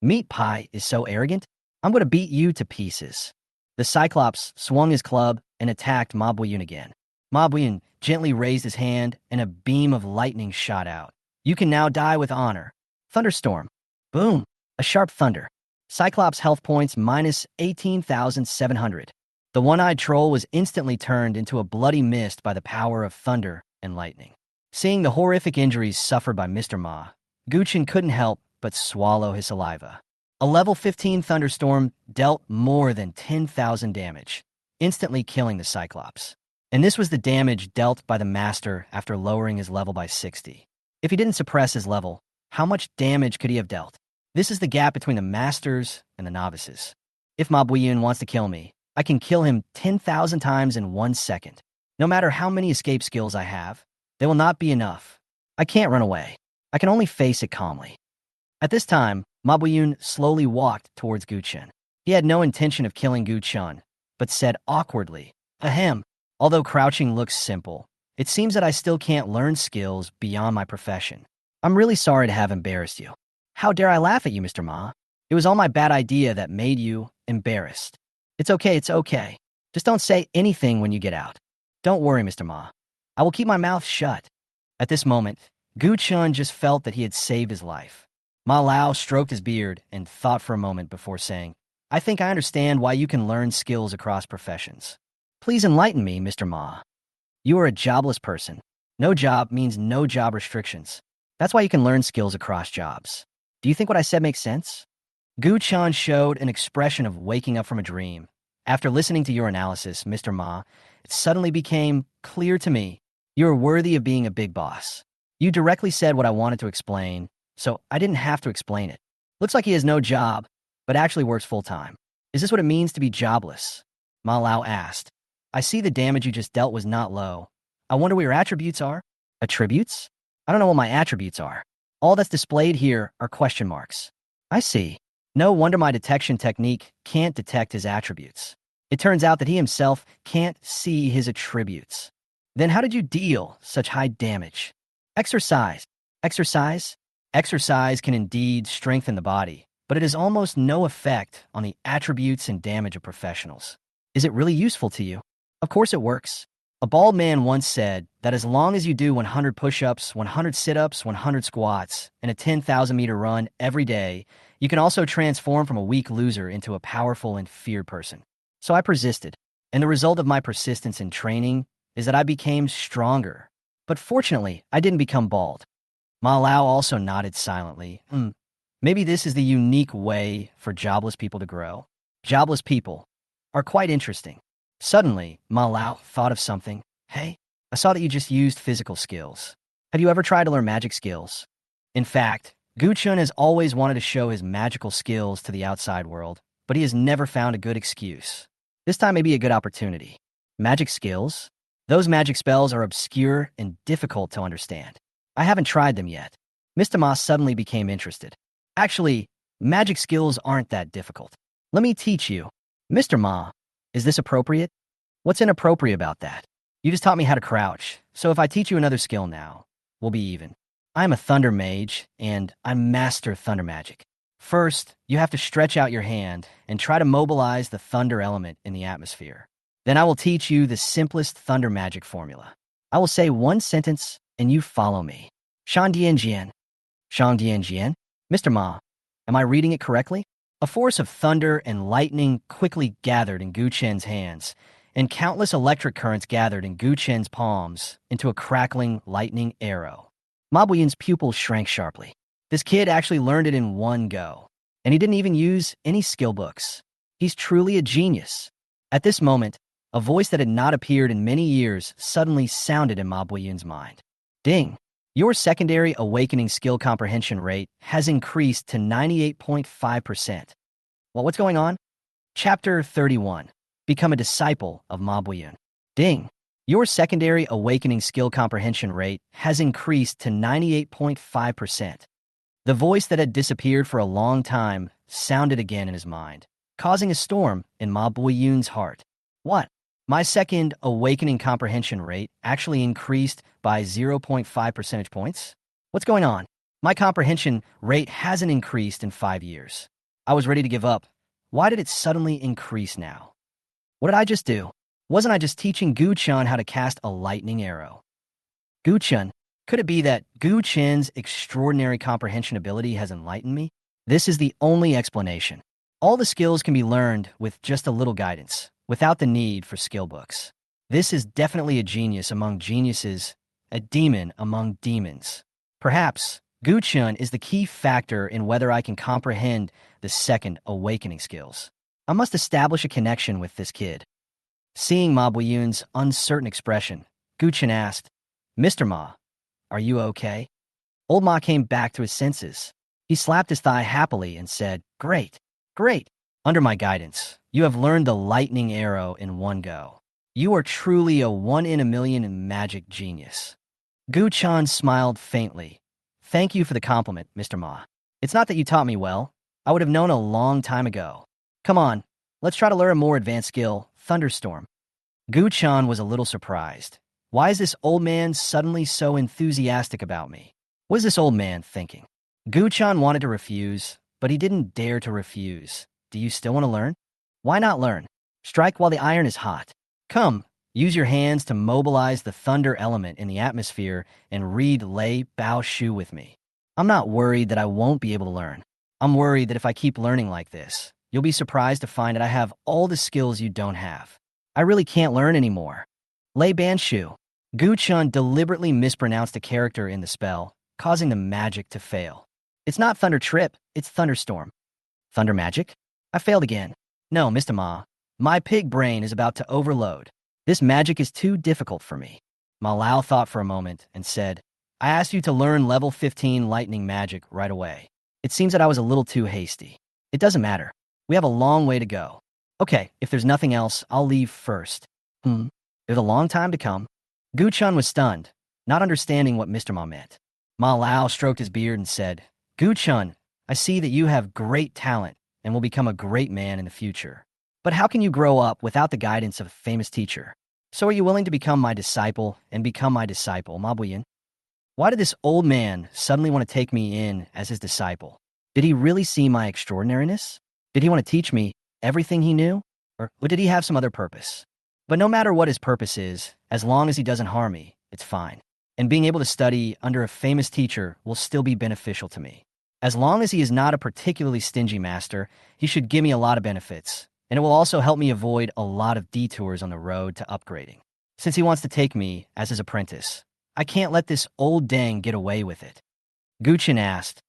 Meat pie is so arrogant, I'm going to beat you to pieces. The Cyclops swung his club and attacked Ma Buiyun again. Ma Buiyun gently raised his hand and a beam of lightning shot out. You can now die with honor. Thunderstorm. Boom. A sharp thunder. Cyclops health points minus 18,700. The one-eyed troll was instantly turned into a bloody mist by the power of thunder and lightning. Seeing the horrific injuries suffered by Mr. Ma, Gu Chen couldn't help but swallow his saliva. A level 15 thunderstorm dealt more than 10,000 damage, instantly killing the Cyclops. And this was the damage dealt by the master after lowering his level by 60. If he didn't suppress his level, how much damage could he have dealt? This is the gap between the masters and the novices. If Ma Buiyun wants to kill me, I can kill him 10,000 times in 1 second. No matter how many escape skills I have, they will not be enough. I can't run away. I can only face it calmly. At this time, Ma Buiyun slowly walked towards Gu Chen. He had no intention of killing Gu Chen, but said awkwardly, Ahem. Although crouching looks simple, it seems that I still can't learn skills beyond my profession. I'm really sorry to have embarrassed you. How dare I laugh at you, Mr. Ma? It was all my bad idea that made you embarrassed. It's okay. Just don't say anything when you get out. Don't worry, Mr. Ma. I will keep my mouth shut. At this moment, Gu Chen just felt that he had saved his life. Ma Lao stroked his beard and thought for a moment before saying, I think I understand why you can learn skills across professions. Please enlighten me, Mr. Ma. You are a jobless person. No job means no job restrictions. That's why you can learn skills across jobs. Do you think what I said makes sense? Gu Chen showed an expression of waking up from a dream After listening to your analysis, Mr. Ma, it suddenly became clear to me you are worthy of being a big boss. You directly said what I wanted to explain, so I didn't have to explain it. Looks like he has no job, but actually works full-time. Is this what it means to be jobless? Ma Lao asked. I see the damage you just dealt was not low. I wonder what your attributes are? Attributes? I don't know what my attributes are. All that's displayed here are question marks. I see. No wonder my detection technique can't detect his attributes. It turns out that he himself can't see his attributes. Then how did you deal such high damage? Exercise. Exercise? Exercise can indeed strengthen the body, but it has almost no effect on the attributes and damage of professionals. Is it really useful to you? Of course it works. A bald man once said that as long as you do 100 push-ups, 100 sit-ups, 100 squats, and a 10,000-meter run every day, you can also transform from a weak loser into a powerful and feared person. So I persisted, and the result of my persistence in training is that I became stronger. But fortunately, I didn't become bald. Ma Lao also nodded silently. Maybe this is the unique way for jobless people to grow. Jobless people are quite interesting. Suddenly, Ma Lao thought of something. Hey, I saw that you just used physical skills. Have you ever tried to learn magic skills? In fact, Gu Chun has always wanted to show his magical skills to the outside world, but he has never found a good excuse. This time may be a good opportunity. Magic skills? Those magic spells are obscure and difficult to understand. I haven't tried them yet. Mr. Ma suddenly became interested. Actually, magic skills aren't that difficult. Let me teach you. Mr. Ma, is this appropriate? What's inappropriate about that? You just taught me how to crouch, so if I teach you another skill now, we'll be even. I'm a thunder mage, and I master thunder magic. First, you have to stretch out your hand and try to mobilize the thunder element in the atmosphere. Then I will teach you the simplest thunder magic formula. I will say one sentence, and you follow me. Shangdianjian. Shangdianjian? Mr. Ma, am I reading it correctly? A force of thunder and lightning quickly gathered in Gu Chen's hands, and countless electric currents gathered in Gu Chen's palms into a crackling lightning arrow. Ma Buyan's pupils shrank sharply. This kid actually learned it in one go, and he didn't even use any skill books. He's truly a genius. At this moment, a voice that had not appeared in many years suddenly sounded in Ma Buyan's mind. Ding! Your secondary awakening skill comprehension rate has increased to 98.5%. Well, what's going on? Chapter 31. Become a disciple of Ma Buyan. Ding! Your secondary awakening skill comprehension rate has increased to 98.5%. The voice that had disappeared for a long time sounded again in his mind, causing a storm in Ma Buyan's heart. What? My second awakening comprehension rate actually increased by 0.5 percentage points? What's going on? My comprehension rate hasn't increased in 5 years. I was ready to give up. Why did it suddenly increase now? What did I just do? Wasn't I just teaching Gu Chun how to cast a lightning arrow? Gu Chun, could it be that Gu Chen's extraordinary comprehension ability has enlightened me? This is the only explanation. All the skills can be learned with just a little guidance, without the need for skill books. This is definitely a genius among geniuses, a demon among demons. Perhaps Gu Chun is the key factor in whether I can comprehend the second awakening skills. I must establish a connection with this kid. Seeing Ma Buyan's uncertain expression, Gu Chun asked, Mr. Ma, are you okay? Old Ma came back to his senses. He slapped his thigh happily and said, Great, great. Under my guidance, you have learned the lightning arrow in one go. You are truly a one-in-a-million magic genius. Gu Chun smiled faintly. Thank you for the compliment, Mr. Ma. It's not that you taught me well. I would have known a long time ago. Come on, let's try to learn a more advanced skill, Thunderstorm. Gu Chun was a little surprised. Why is this old man suddenly so enthusiastic about me? What is this old man thinking? Gu Chun wanted to refuse, but he didn't dare to refuse. Do you still want to learn? Why not learn? Strike while the iron is hot. Come, use your hands to mobilize the thunder element in the atmosphere and read Lei Bao Shu with me. I'm not worried that I won't be able to learn. I'm worried that if I keep learning like this, you'll be surprised to find that I have all the skills you don't have. I really can't learn anymore. Lei Ban Shu. Gu Chun deliberately mispronounced a character in the spell, causing the magic to fail. It's not Thunder Trip, it's Thunderstorm. Thunder magic? I failed again. No, Mr. Ma. My pig brain is about to overload. This magic is too difficult for me. Ma Lao thought for a moment and said, I asked you to learn level 15 lightning magic right away. It seems that I was a little too hasty. It doesn't matter. We have a long way to go. Okay, if there's nothing else, I'll leave first. There's a long time to come. Gu Chun was stunned, not understanding what Mr. Ma meant. Ma Lao stroked his beard and said, Gu Chun, I see that you have great talent and will become a great man in the future. But how can you grow up without the guidance of a famous teacher? So are you willing to become my disciple and become my disciple, Ma Buyin? Why did this old man suddenly want to take me in as his disciple? Did he really see my extraordinariness? Did he want to teach me everything he knew? Or did he have some other purpose? But no matter what his purpose is, as long as he doesn't harm me, it's fine. And being able to study under a famous teacher will still be beneficial to me. As long as he is not a particularly stingy master, he should give me a lot of benefits, and it will also help me avoid a lot of detours on the road to upgrading. Since he wants to take me as his apprentice, I can't let this old dang get away with it. Gu Chun asked,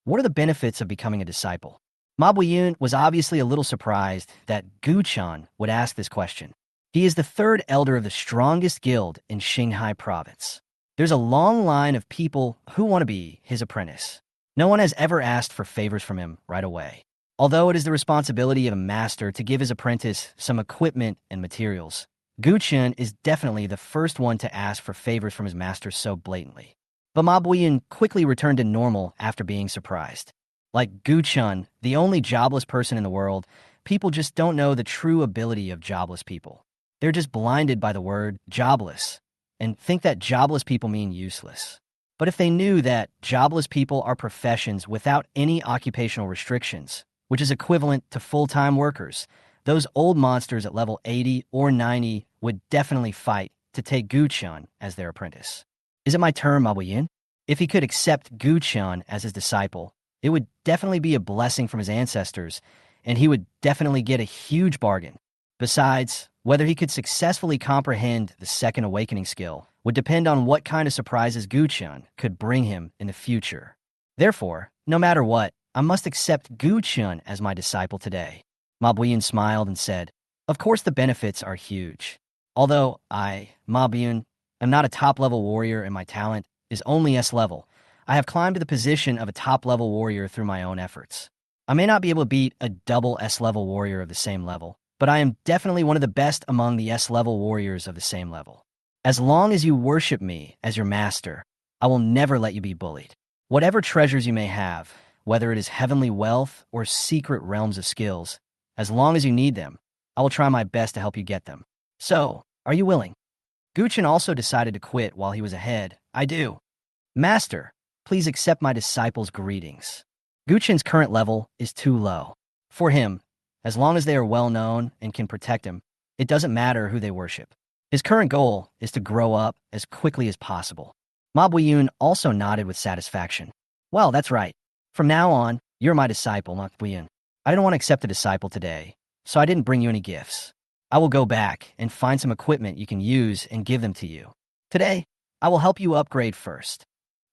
what are the benefits of becoming a disciple? Ma Buyin was obviously a little surprised that Gu Chun would ask this question. He is the third elder of the strongest guild in Shanghai province. There's a long line of people who want to be his apprentice. No one has ever asked for favors from him right away. Although it is the responsibility of a master to give his apprentice some equipment and materials, Gu Chun is definitely the first one to ask for favors from his master so blatantly. But Ma Buyin quickly returned to normal after being surprised. Like Gu Chun, the only jobless person in the world, people just don't know the true ability of jobless people. They're just blinded by the word jobless and think that jobless people mean useless. But if they knew that jobless people are professions without any occupational restrictions, which is equivalent to full-time workers, those old monsters at level 80 or 90 would definitely fight to take Gu Chun as their apprentice. Is it my turn, Ma Buyin? If he could accept Gu Chun as his disciple, it would definitely be a blessing from his ancestors, and he would definitely get a huge bargain. Besides, whether he could successfully comprehend the second awakening skill would depend on what kind of surprises Gu Chun could bring him in the future. Therefore, no matter what, I must accept Gu Chun as my disciple today. Ma Buyin smiled and said, of course the benefits are huge. Although I, Ma Buyin, am not a top-level warrior and my talent is only S-level, I have climbed to the position of a top-level warrior through my own efforts. I may not be able to beat a double S-level warrior of the same level, but I am definitely one of the best among the S-level warriors of the same level. As long as you worship me as your master, I will never let you be bullied. Whatever treasures you may have, whether it is heavenly wealth or secret realms of skills, as long as you need them, I will try my best to help you get them. So, are you willing? Gu Chun also decided to quit while he was ahead. I do. Master, please accept my disciple's greetings. Gu Chun's current level is too low. For him, as long as they are well-known and can protect him, it doesn't matter who they worship. His current goal is to grow up as quickly as possible. Ma Buyin also nodded with satisfaction. Well, that's right. From now on, you're my disciple, Ma Buyin. I didn't want to accept a disciple today, so I didn't bring you any gifts. I will go back and find some equipment you can use and give them to you. Today, I will help you upgrade first.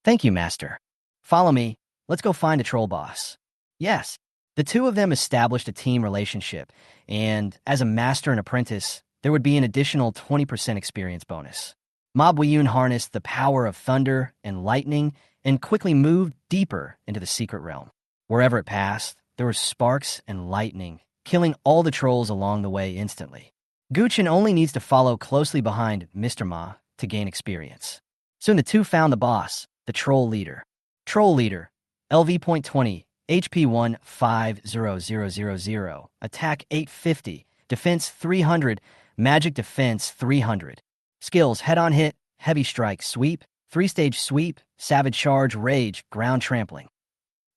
Thank you, Master. Follow me. Let's go find a troll boss. Yes. The two of them established a team relationship, and as a master and apprentice, there would be an additional 20% experience bonus. Ma Buyin harnessed the power of thunder and lightning and quickly moved deeper into the secret realm. Wherever it passed, there were sparks and lightning, killing all the trolls along the way instantly. Gu Chun only needs to follow closely behind Mr. Ma to gain experience. Soon the two found the boss, the troll leader. Troll leader, LV.20, HP 150,000, attack 850, defense 300, magic defense 300. Skills, head-on hit, heavy strike, sweep, 3-stage sweep, savage charge, rage, ground trampling.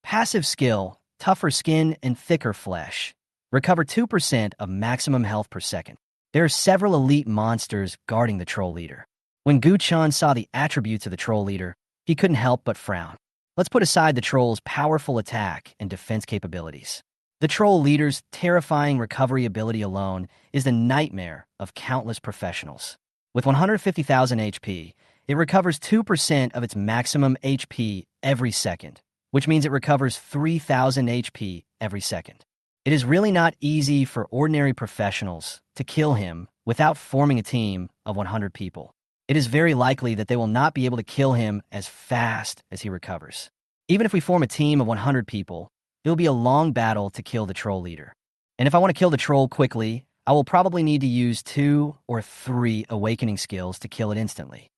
Passive skill, tougher skin and thicker flesh. Recover 2% of maximum health per second. There are several elite monsters guarding the troll leader. When Gu Chun saw the attributes of the troll leader, he couldn't help but frown. Let's put aside the troll's powerful attack and defense capabilities. The troll leader's terrifying recovery ability alone is the nightmare of countless professionals. With 150,000 HP, it recovers 2% of its maximum HP every second, which means it recovers 3,000 HP every second. It is really not easy for ordinary professionals to kill him without forming a team of 100 people. It is very likely that they will not be able to kill him as fast as he recovers. Even if we form a team of 100 people, it will be a long battle to kill the troll leader. And if I want to kill the troll quickly, I will probably need to use 2 or 3 awakening skills to kill it instantly.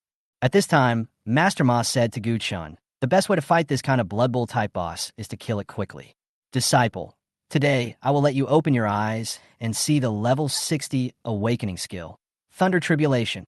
At this time, Master Ma said to Guchun, the best way to fight this kind of Blood Bowl type boss is to kill it quickly. Disciple, today I will let you open your eyes and see the level 60 awakening skill, Thunder Tribulation.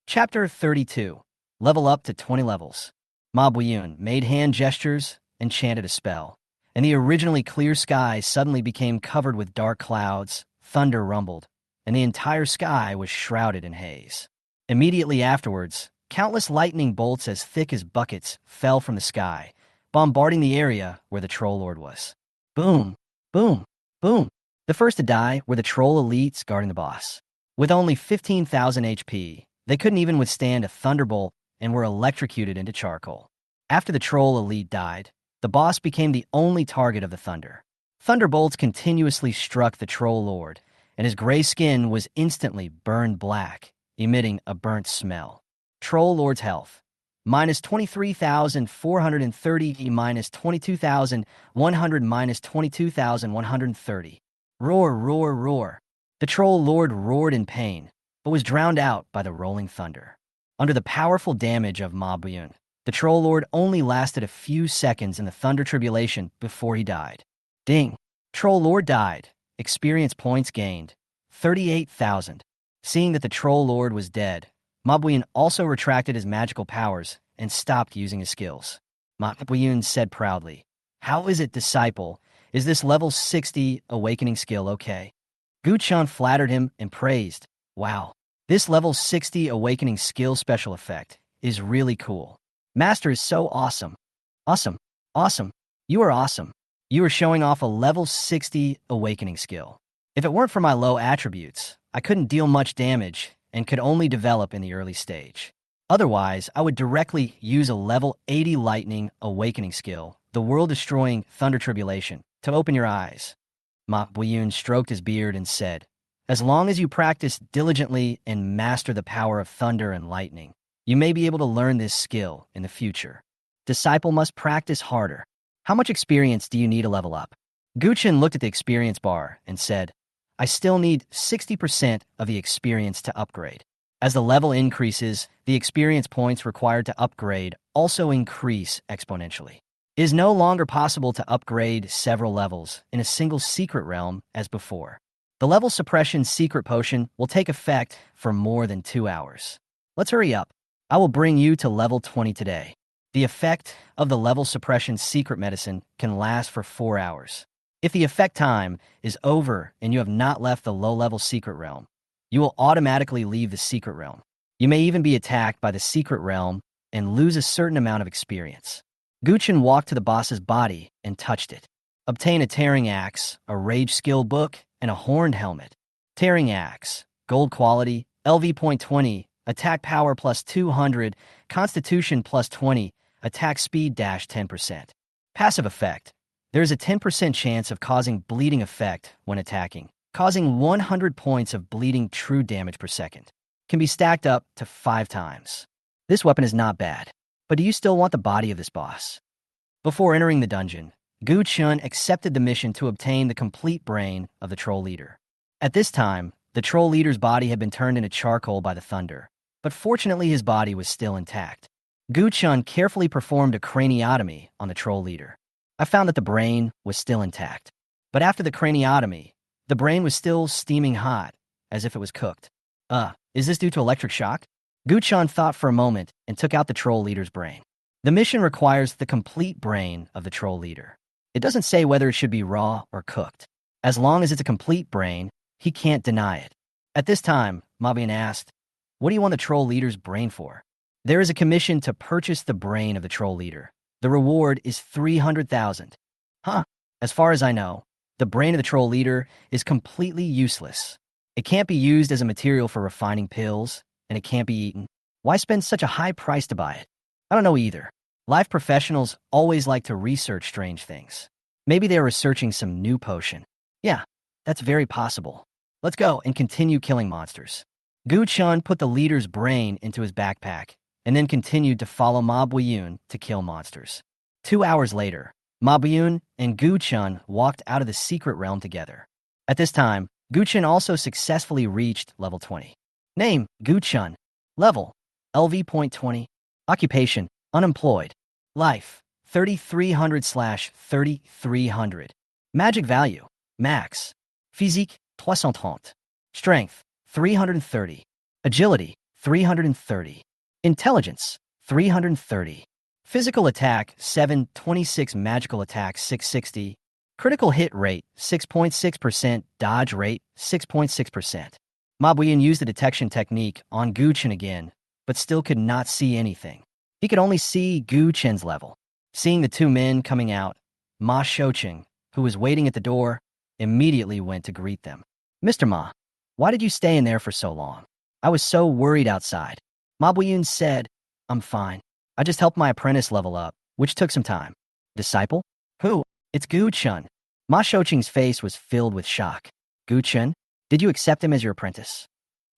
Chapter 32. Level up to 20 levels. Ma Buyun made hand gestures and chanted a spell, and the originally clear sky suddenly became covered with dark clouds, thunder rumbled, and the entire sky was shrouded in haze. Immediately afterwards, countless lightning bolts as thick as buckets fell from the sky, bombarding the area where the Troll Lord was. Boom, boom, boom. The first to die were the Troll Elites guarding the boss. With only 15,000 HP, they couldn't even withstand a thunderbolt and were electrocuted into charcoal. After the Troll Elite died, the boss became the only target of the thunder. Thunderbolts continuously struck the Troll Lord, and his gray skin was instantly burned black, emitting a burnt smell. Troll Lord's health. Minus 23,430, minus 22,100, minus 22,130. Roar, roar, roar. The Troll Lord roared in pain, but was drowned out by the rolling thunder. Under the powerful damage of Ma Buyun, the Troll Lord only lasted a few seconds in the Thunder Tribulation before he died. Ding! Troll Lord died. Experience points gained. 38,000. Seeing that the Troll Lord was dead, Ma Buyun also retracted his magical powers and stopped using his skills. Ma Buyun said proudly, "How is it, disciple? Is this level 60 awakening skill okay?" Guchun flattered him and praised, "Wow, this level 60 awakening skill special effect is really cool. Master is so awesome. Awesome. Awesome. You are awesome. You are showing off a level 60 awakening skill. If it weren't for my low attributes, I couldn't deal much damage and could only develop in the early stage. Otherwise, I would directly use a level 80 lightning awakening skill, the world-destroying Thunder Tribulation, to open your eyes." Ma Buyun stroked his beard and said, "As long as you practice diligently and master the power of thunder and lightning, you may be able to learn this skill in the future. Disciple must practice harder. How much experience do you need to level up?" Guchun looked at the experience bar and said, "I still need 60% of the experience to upgrade. As the level increases, the experience points required to upgrade also increase exponentially. It is no longer possible to upgrade several levels in a single secret realm as before. The level suppression secret potion will take effect for more than 2 hours. Let's hurry up. I will bring you to level 20 today. The effect of the level suppression secret medicine can last for 4 hours. If the effect time is over and you have not left the low-level secret realm, you will automatically leave the secret realm. You may even be attacked by the secret realm and lose a certain amount of experience." Guchun walked to the boss's body and touched it. Obtain a tearing axe, a rage skill book, and a horned helmet. Tearing axe, gold quality, LV.20, attack power plus 200, constitution plus 20, attack speed dash 10%. Passive effect. There is a 10% chance of causing bleeding effect when attacking, causing 100 points of bleeding true damage per second. Can be stacked up to 5 times. This weapon is not bad, but do you still want the body of this boss? Before entering the dungeon, Guchun accepted the mission to obtain the complete brain of the troll leader. At this time, the troll leader's body had been turned into charcoal by the thunder, but fortunately his body was still intact. Guchun carefully performed a craniotomy on the troll leader. I found that the brain was still intact, but after the craniotomy, the brain was still steaming hot, as if it was cooked. Is this due to electric shock? Guchun thought for a moment and took out the troll leader's brain. The mission requires the complete brain of the troll leader. It doesn't say whether it should be raw or cooked. As long as it's a complete brain, he can't deny it. At this time, Ma Buyun asked, "What do you want the troll leader's brain for?" "There is a commission to purchase the brain of the troll leader. The reward is 300,000. Huh. As far as I know, the brain of the troll leader is completely useless. It can't be used as a material for refining pills, and it can't be eaten. Why spend such a high price to buy it? I don't know either. Life professionals always like to research strange things. Maybe they're researching some new potion. Yeah, that's very possible. Let's go and continue killing monsters. Gu Chun put the leader's brain into his backpack and then continued to follow Ma Buiyun to kill monsters. 2 hours later, Ma Buiyun and Gu Chun walked out of the secret realm together. At this time, Gu Chun also successfully reached level 20. Name, Gu Chun. Level, LV.20. Occupation, unemployed. Life, 3300/3300. Magic value, max. Physique, 330. Strength, 330. Agility, 330. Intelligence, 330. Physical attack, 726. Magical attack, 660. Critical hit rate, 6.6%. Dodge rate, 6.6%. Ma Buiyun used the detection technique on Gu Chen again, but still could not see anything. He could only see Gu Chen's level. Seeing the two men coming out, Ma Shouqing, who was waiting at the door, immediately went to greet them. Mr. Ma, why did you stay in there for so long? I was so worried outside. Ma Buiyun said, I'm fine. I just helped my apprentice level up, which took some time. Disciple? Who? It's Gu Chun. Ma Shouqing's face was filled with shock. Gu Chun? Did you accept him as your apprentice?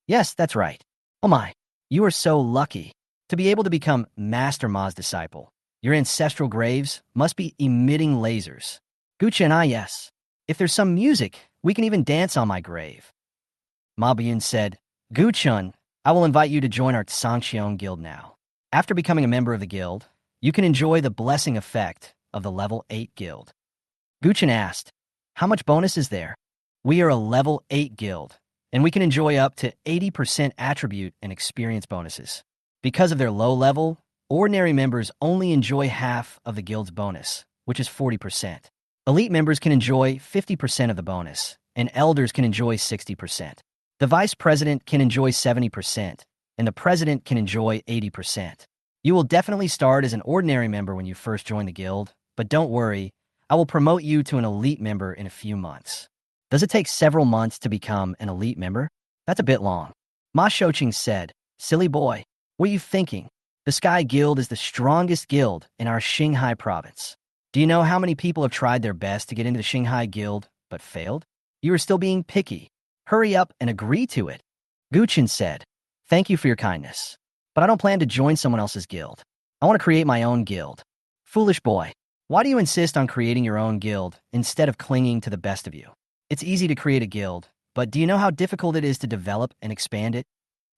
Yes, that's right. Oh my, you are so lucky. To be able to become Master Ma's disciple, your ancestral graves must be emitting lasers. Gu Chun, yes. If there's some music, we can even dance on my grave. Ma Buiyun said, Gu Chun, I will invite you to join our Sangqiong guild now. After becoming a member of the guild, you can enjoy the blessing effect of the level 8 guild. Gu Chun asked, how much bonus is there? We are a level 8 guild, and we can enjoy up to 80% attribute and experience bonuses. Because of their low level, ordinary members only enjoy half of the guild's bonus, which is 40%. Elite members can enjoy 50% of the bonus, and elders can enjoy 60%. The vice president can enjoy 70%, and the president can enjoy 80%. You will definitely start as an ordinary member when you first join the guild, but don't worry, I will promote you to an elite member in a few months. Does it take several months to become an elite member? That's a bit long. Ma Shouqing said, silly boy, what are you thinking? The Sky Guild is the strongest guild in our Qinghai province. Do you know how many people have tried their best to get into the Qinghai Guild, but failed? You are still being picky. Hurry up and agree to it. Gu Chun said, thank you for your kindness, but I don't plan to join someone else's guild. I want to create my own guild. Foolish boy, why do you insist on creating your own guild instead of clinging to the best of you? It's easy to create a guild, but do you know how difficult it is to develop and expand it?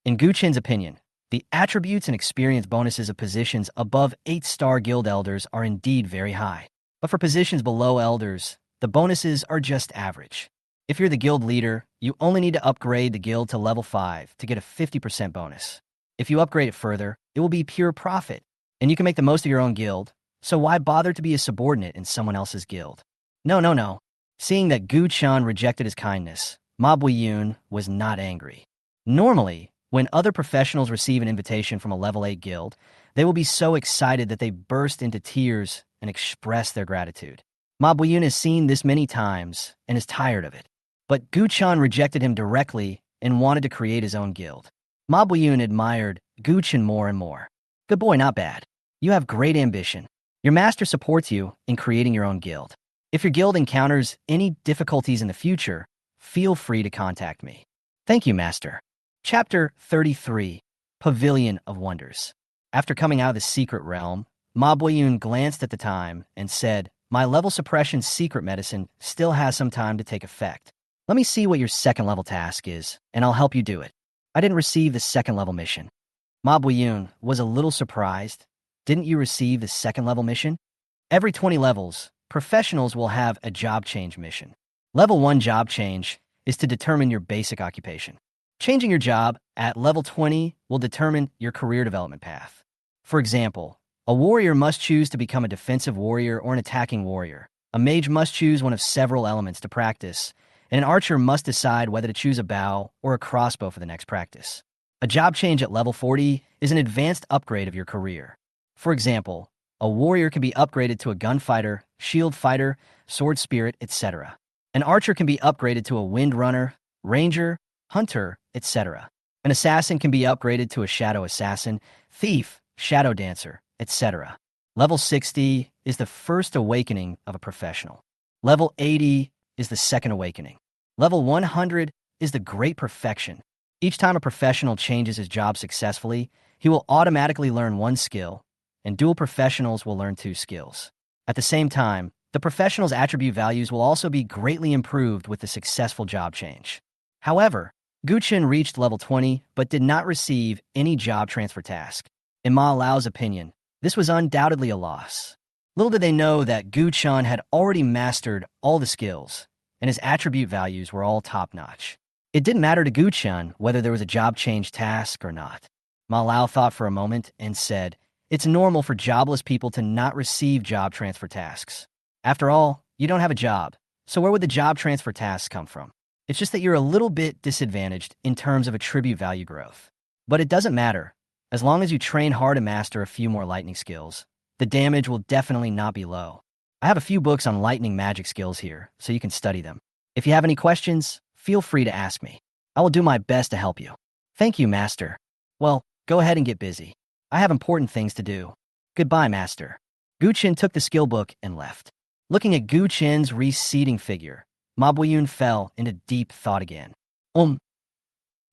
In Gu Chen's opinion, the attributes and experience bonuses of positions above 8-star guild elders are indeed very high. But for positions below elders, the bonuses are just average. If you're the guild leader, you only need to upgrade the guild to level 5 to get a 50% bonus. If you upgrade it further, it will be pure profit, and you can make the most of your own guild, so why bother to be a subordinate in someone else's guild? No. Seeing that Gu Chun rejected his kindness, Ma Buiyun was not angry. Normally, when other professionals receive an invitation from a level 8 guild, they will be so excited that they burst into tears and express their gratitude. Ma Buiyun has seen this many times and is tired of it. But Gu Chun rejected him directly and wanted to create his own guild. Ma Buiyun admired Gu Chun more and more. Good boy, not bad. You have great ambition. Your master supports you in creating your own guild. If your guild encounters any difficulties in the future, feel free to contact me. Thank you, Master. Chapter 33, Pavilion of Wonders. After coming out of the secret realm, Ma Buiyun glanced at the time and said, my level suppression secret medicine still has some time to take effect. Let me see what your second level task is, and I'll help you do it. I didn't receive the second level mission. Ma Buiyun was a little surprised. Didn't you receive the second level mission? Every 20 levels, professionals will have a job change mission. Level 1 job change is to determine your basic occupation. Changing your job at level 20 will determine your career development path. For example, a warrior must choose to become a defensive warrior or an attacking warrior. A mage must choose one of several elements to practice, and an archer must decide whether to choose a bow or a crossbow for the next practice. A job change at level 40 is an advanced upgrade of your career. For example, a warrior can be upgraded to a gunfighter, shield fighter, sword spirit, etc. An archer can be upgraded to a wind runner, ranger, hunter, etc. An assassin can be upgraded to a shadow assassin, thief, shadow dancer, etc. Level 60 is the first awakening of a professional. Level 80 is the second awakening. Level 100 is the great perfection. Each time a professional changes his job successfully, he will automatically learn one skill, and dual professionals will learn two skills. At the same time, the professional's attribute values will also be greatly improved with the successful job change. However, Guchen reached level 20 but did not receive any job transfer task. In Ma Lao's opinion, this was undoubtedly a loss. Little did they know that Guchen had already mastered all the skills, and his attribute values were all top-notch. It didn't matter to Guchen whether there was a job change task or not. Ma Lao thought for a moment and said, "It's normal for jobless people to not receive job transfer tasks. After all, you don't have a job, so where would the job transfer tasks come from? It's just that you're a little bit disadvantaged in terms of attribute value growth. But it doesn't matter. As long as you train hard to master a few more lightning skills, the damage will definitely not be low. I have a few books on lightning magic skills here, so you can study them. If you have any questions, feel free to ask me. I will do my best to help you." "Thank you, Master." "Well, go ahead and get busy. I have important things to do." "Goodbye, Master." Guchen took the skill book and left. Looking at Guchen's receding figure, Ma Buiyun fell into deep thought again.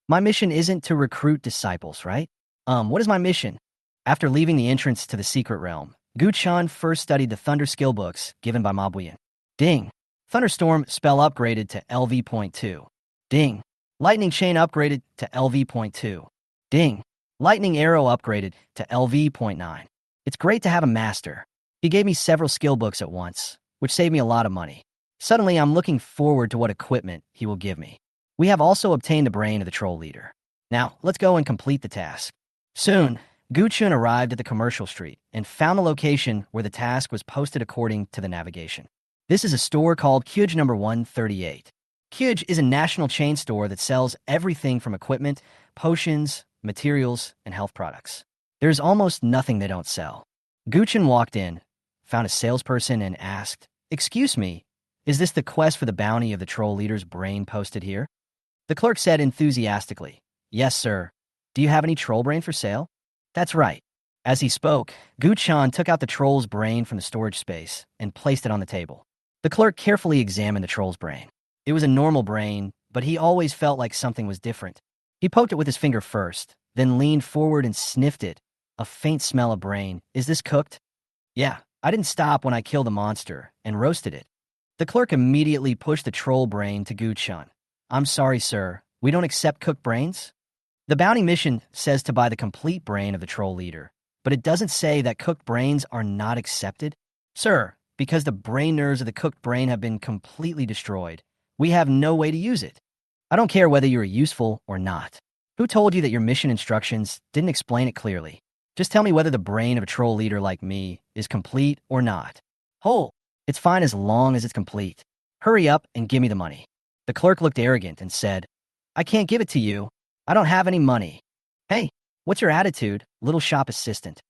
My mission isn't to recruit disciples, right? What is my mission?" After leaving the entrance to the secret realm, Guchen first studied the Thunder skill books given by Ma Buiyun. Ding. Thunderstorm spell upgraded to LV.2. Ding. Lightning chain upgraded to LV.2. Ding. Lightning arrow upgraded to LV.9. It's great to have a master. He gave me several skill books at once, which saved me a lot of money. Suddenly, I'm looking forward to what equipment he will give me. We have also obtained the brain of the troll leader. Now, let's go and complete the task. Soon, Guchen arrived at the commercial street and found the location where the task was posted according to the navigation. This is a store called Kyuj number 138. Kyuj is a national chain store that sells everything from equipment, potions, materials, and health products. There's almost nothing they don't sell. Guchen walked in, found a salesperson, and asked, "Excuse me, is this the quest for the bounty of the troll leader's brain posted here?" The clerk said enthusiastically, "Yes, sir. Do you have any troll brain for sale?" "That's right." As he spoke, Guchen took out the troll's brain from the storage space and placed it on the table. The clerk carefully examined the troll's brain. It was a normal brain, but he always felt like something was different. He poked it with his finger first, then leaned forward and sniffed it. A faint smell of brain. "Is this cooked?" "Yeah, I didn't stop when I killed the monster and roasted it." The clerk immediately pushed the troll brain to Guchen. "I'm sorry, sir. We don't accept cooked brains?" The bounty mission says to buy the complete brain of the troll leader, but it doesn't say that cooked brains are not accepted. "Sir, because the brain nerves of the cooked brain have been completely destroyed, we have no way to use it. I don't care whether you're useful or not. Who told you that your mission instructions didn't explain it clearly? Just tell me whether the brain of a troll leader like me is complete or not." "Oh, it's fine as long as it's complete. Hurry up and give me the money." The clerk looked arrogant and said, "I can't give it to you. I don't have any money." "Hey, what's your attitude, little shop assistant?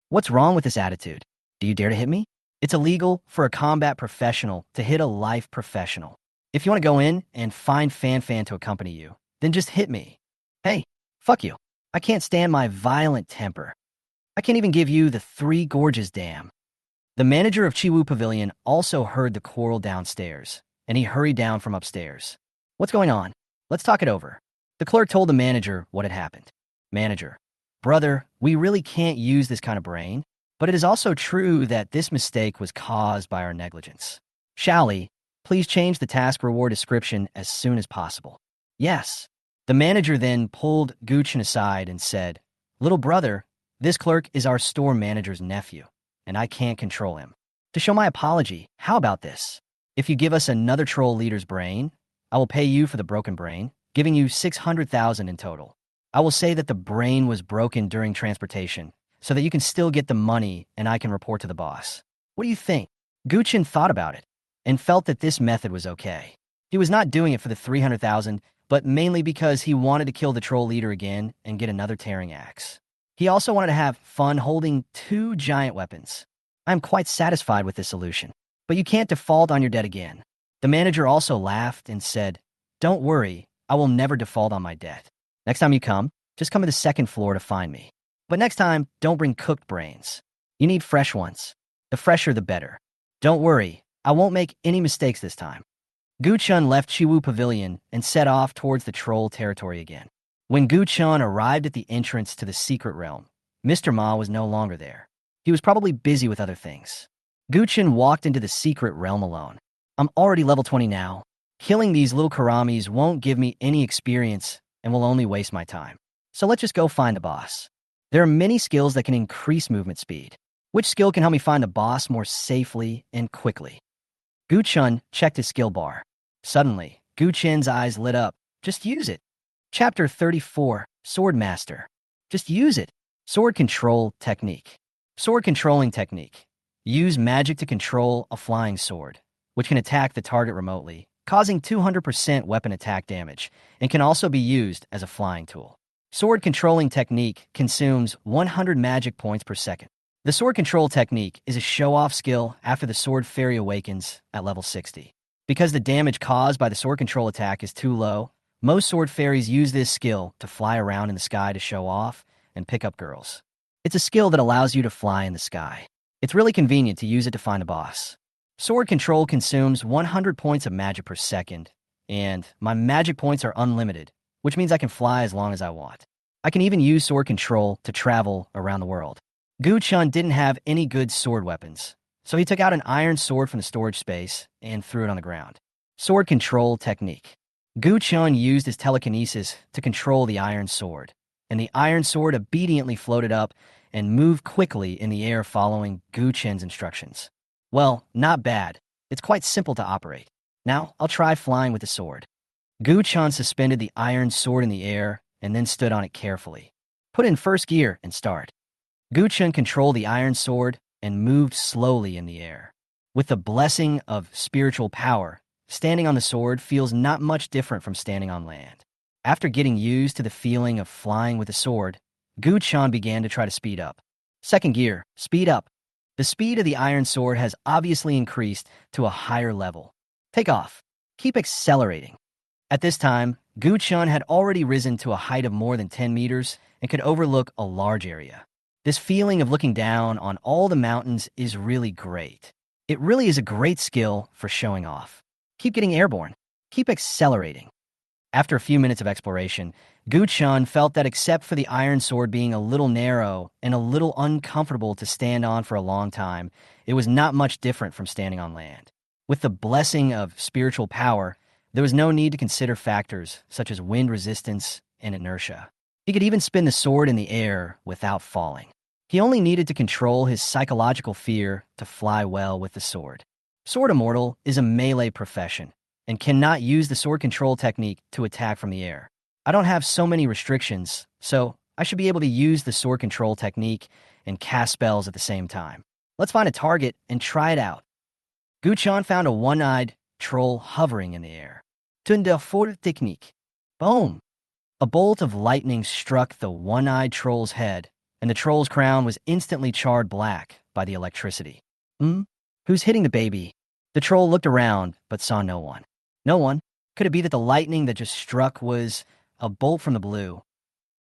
What's wrong with this attitude? Do you dare to hit me? It's illegal for a combat professional to hit a life professional. If you want to go in and find Fan to accompany you, then just hit me. Hey, fuck you. I can't stand my violent temper. I can't even give you the Three Gorges Dam." The manager of Chiwu Pavilion also heard the quarrel downstairs, and he hurried down from upstairs. "What's going on? Let's talk it over." The clerk told the manager what had happened. Manager: "Brother, we really can't use this kind of brain, but it is also true that this mistake was caused by our negligence. Shally, please change the task reward description as soon as possible." "Yes." The manager then pulled Guchen aside and said, "Little brother, this clerk is our store manager's nephew, and I can't control him. To show my apology, how about this? If you give us another troll leader's brain, I will pay you for the broken brain, giving you 600,000 in total. I will say that the brain was broken during transportation, so that you can still get the money and I can report to the boss. What do you think?" Guchen thought about it and felt that this method was okay. He was not doing it for the 300,000, but mainly because he wanted to kill the troll leader again and get another tearing axe. He also wanted to have fun holding 2 giant weapons. "I am quite satisfied with this solution, but you can't default on your debt again." The manager also laughed and said, "Don't worry, I will never default on my debt. Next time you come, just come to the 2nd floor to find me. But next time, don't bring cooked brains. You need fresh ones. The fresher, the better. Don't worry, I won't make any mistakes this time." Gu Chun left Chiwu Pavilion and set off towards the troll territory again. When Gu Chun arrived at the entrance to the secret realm, Mr. Ma was no longer there. He was probably busy with other things. Gu Chun walked into the secret realm alone. I'm already level 20 now. Killing these little Karamis won't give me any experience and will only waste my time. So let's just go find the boss. There are many skills that can increase movement speed. Which skill can help me find the boss more safely and quickly? Gu Chun checked his skill bar. Suddenly, Gu Chun's eyes lit up. Just use it. Chapter 34, Sword Master. Just use it. Sword Control Technique. Sword Controlling Technique. Use magic to control a flying sword, which can attack the target remotely, causing 200% weapon attack damage, and can also be used as a flying tool. Sword Controlling Technique consumes 100 magic points per second. The Sword Control Technique is a show-off skill after the Sword Fairy awakens at level 60. Because the damage caused by the Sword Control attack is too low, most Sword Fairies use this skill to fly around in the sky to show off and pick up girls. It's a skill that allows you to fly in the sky. It's really convenient to use it to find a boss. Sword Control consumes 100 points of magic per second, and my magic points are unlimited, which means I can fly as long as I want. I can even use Sword Control to travel around the world. Gu Chun didn't have any good sword weapons, so he took out an iron sword from the storage space and threw it on the ground. Sword Control Technique. Gu Chun used his telekinesis to control the iron sword, and the iron sword obediently floated up and moved quickly in the air following Gu Chun's instructions. Well, not bad. It's quite simple to operate. Now, I'll try flying with the sword. Gu Chun suspended the iron sword in the air and then stood on it carefully. Put in first gear and start. Gu Chun controlled the iron sword and moved slowly in the air. With the blessing of spiritual power, standing on the sword feels not much different from standing on land. After getting used to the feeling of flying with the sword, Gu Chun began to try to speed up. Second gear, speed up. The speed of the iron sword has obviously increased to a higher level. Take off. Keep accelerating. At this time, Gu Chun had already risen to a height of more than 10 meters and could overlook a large area. This feeling of looking down on all the mountains is really great. It really is a great skill for showing off. Keep getting airborne. Keep accelerating. After a few minutes of exploration, Gu Chun felt that except for the iron sword being a little narrow and a little uncomfortable to stand on for a long time, it was not much different from standing on land. With the blessing of spiritual power, there was no need to consider factors such as wind resistance and inertia. He could even spin the sword in the air without falling. He only needed to control his psychological fear to fly well with the sword. Sword Immortal is a melee profession and cannot use the sword control technique to attack from the air. I don't have so many restrictions, so I should be able to use the sword control technique and cast spells at the same time. Let's find a target and try it out. Gu Chun found a one-eyed troll hovering in the air. Tunda for technique. Boom! A bolt of lightning struck the one-eyed troll's head, and the troll's crown was instantly charred black by the electricity. Who's hitting the baby? The troll looked around, but saw no one. No one? Could it be that the lightning that just struck was a bolt from the blue?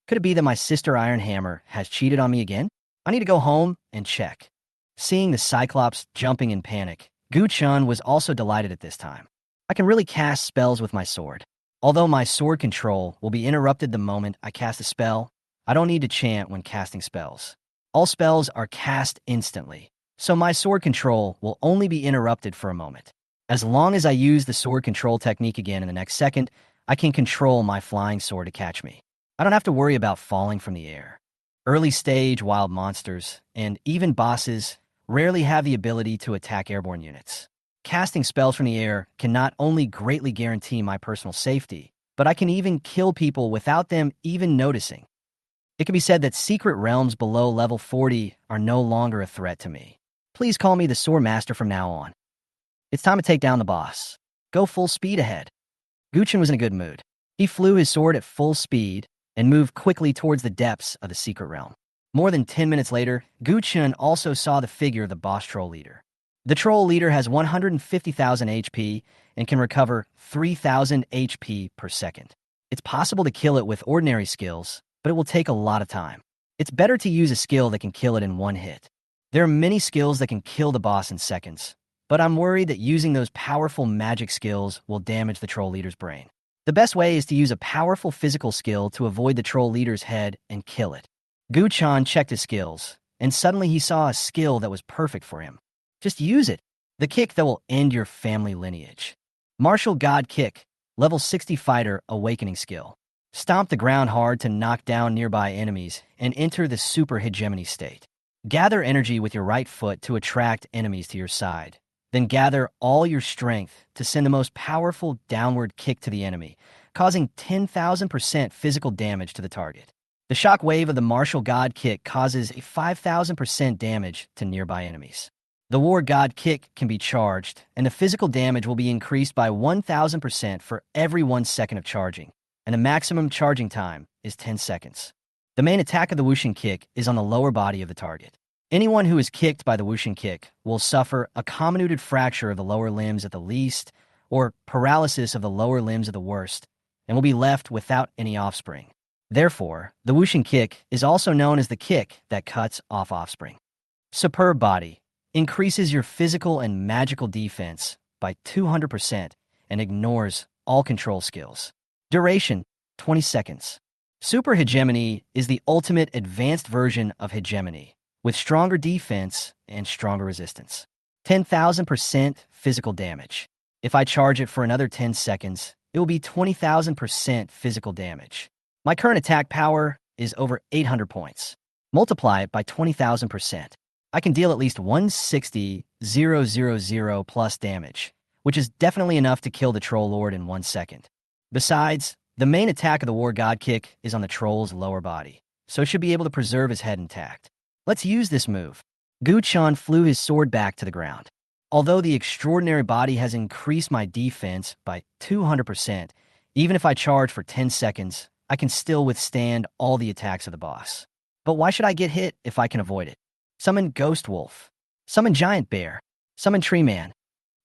Could it be that my sister Iron Hammer has cheated on me again? I need to go home and check. Seeing the Cyclops jumping in panic, Gu Chun was also delighted at this time. I can really cast spells with my sword. Although my sword control will be interrupted the moment I cast a spell, I don't need to chant when casting spells. All spells are cast instantly, so my sword control will only be interrupted for a moment. As long as I use the sword control technique again in the next second, I can control my flying sword to catch me. I don't have to worry about falling from the air. Early stage wild monsters, and even bosses, rarely have the ability to attack airborne units. Casting spells from the air can not only greatly guarantee my personal safety, but I can even kill people without them even noticing. It can be said that secret realms below level 40 are no longer a threat to me. Please call me the Sword Master from now on. It's time to take down the boss. Go full speed ahead. Gu Chun was in a good mood. He flew his sword at full speed and moved quickly towards the depths of the secret realm. More than 10 minutes later, Gu Chun also saw the figure of the boss troll leader. The troll leader has 150,000 HP and can recover 3,000 HP per second. It's possible to kill it with ordinary skills, but it will take a lot of time. It's better to use a skill that can kill it in one hit. There are many skills that can kill the boss in seconds, but I'm worried that using those powerful magic skills will damage the troll leader's brain. The best way is to use a powerful physical skill to avoid the troll leader's head and kill it. Gu-chan checked his skills, and suddenly he saw a skill that was perfect for him. Just use it. The kick that will end your family lineage. Martial God Kick, level 60 fighter awakening skill. Stomp the ground hard to knock down nearby enemies and enter the super hegemony state. Gather energy with your right foot to attract enemies to your side. Then gather all your strength to send the most powerful downward kick to the enemy, causing 10,000% physical damage to the target. The shock wave of the martial god kick causes a 5,000% damage to nearby enemies. The war god kick can be charged, and the physical damage will be increased by 1,000% for every 1 second of charging, and the maximum charging time is 10 seconds. The main attack of the whooshin kick is on the lower body of the target. Anyone who is kicked by the whooshin kick will suffer a comminuted fracture of the lower limbs at the least, or paralysis of the lower limbs at the worst, and will be left without any offspring. Therefore, the whooshin kick is also known as the kick that cuts off offspring. Superb Body increases your physical and magical defense by 200% and ignores all control skills. Duration, 20 seconds. Super Hegemony is the ultimate advanced version of Hegemony, with stronger defense and stronger resistance. 10,000% physical damage. If I charge it for another 10 seconds, it will be 20,000% physical damage. My current attack power is over 800 points. Multiply it by 20,000%. I can deal at least 160,000 plus damage, which is definitely enough to kill the Troll Lord in 1 second. Besides, the main attack of the War God Kick is on the Troll's lower body, so it should be able to preserve his head intact. Let's use this move. Gu-chan flew his sword back to the ground. Although the extraordinary body has increased my defense by 200%, even if I charge for 10 seconds, I can still withstand all the attacks of the boss. But why should I get hit if I can avoid it? Summon Ghost Wolf. Summon Giant Bear. Summon Tree Man.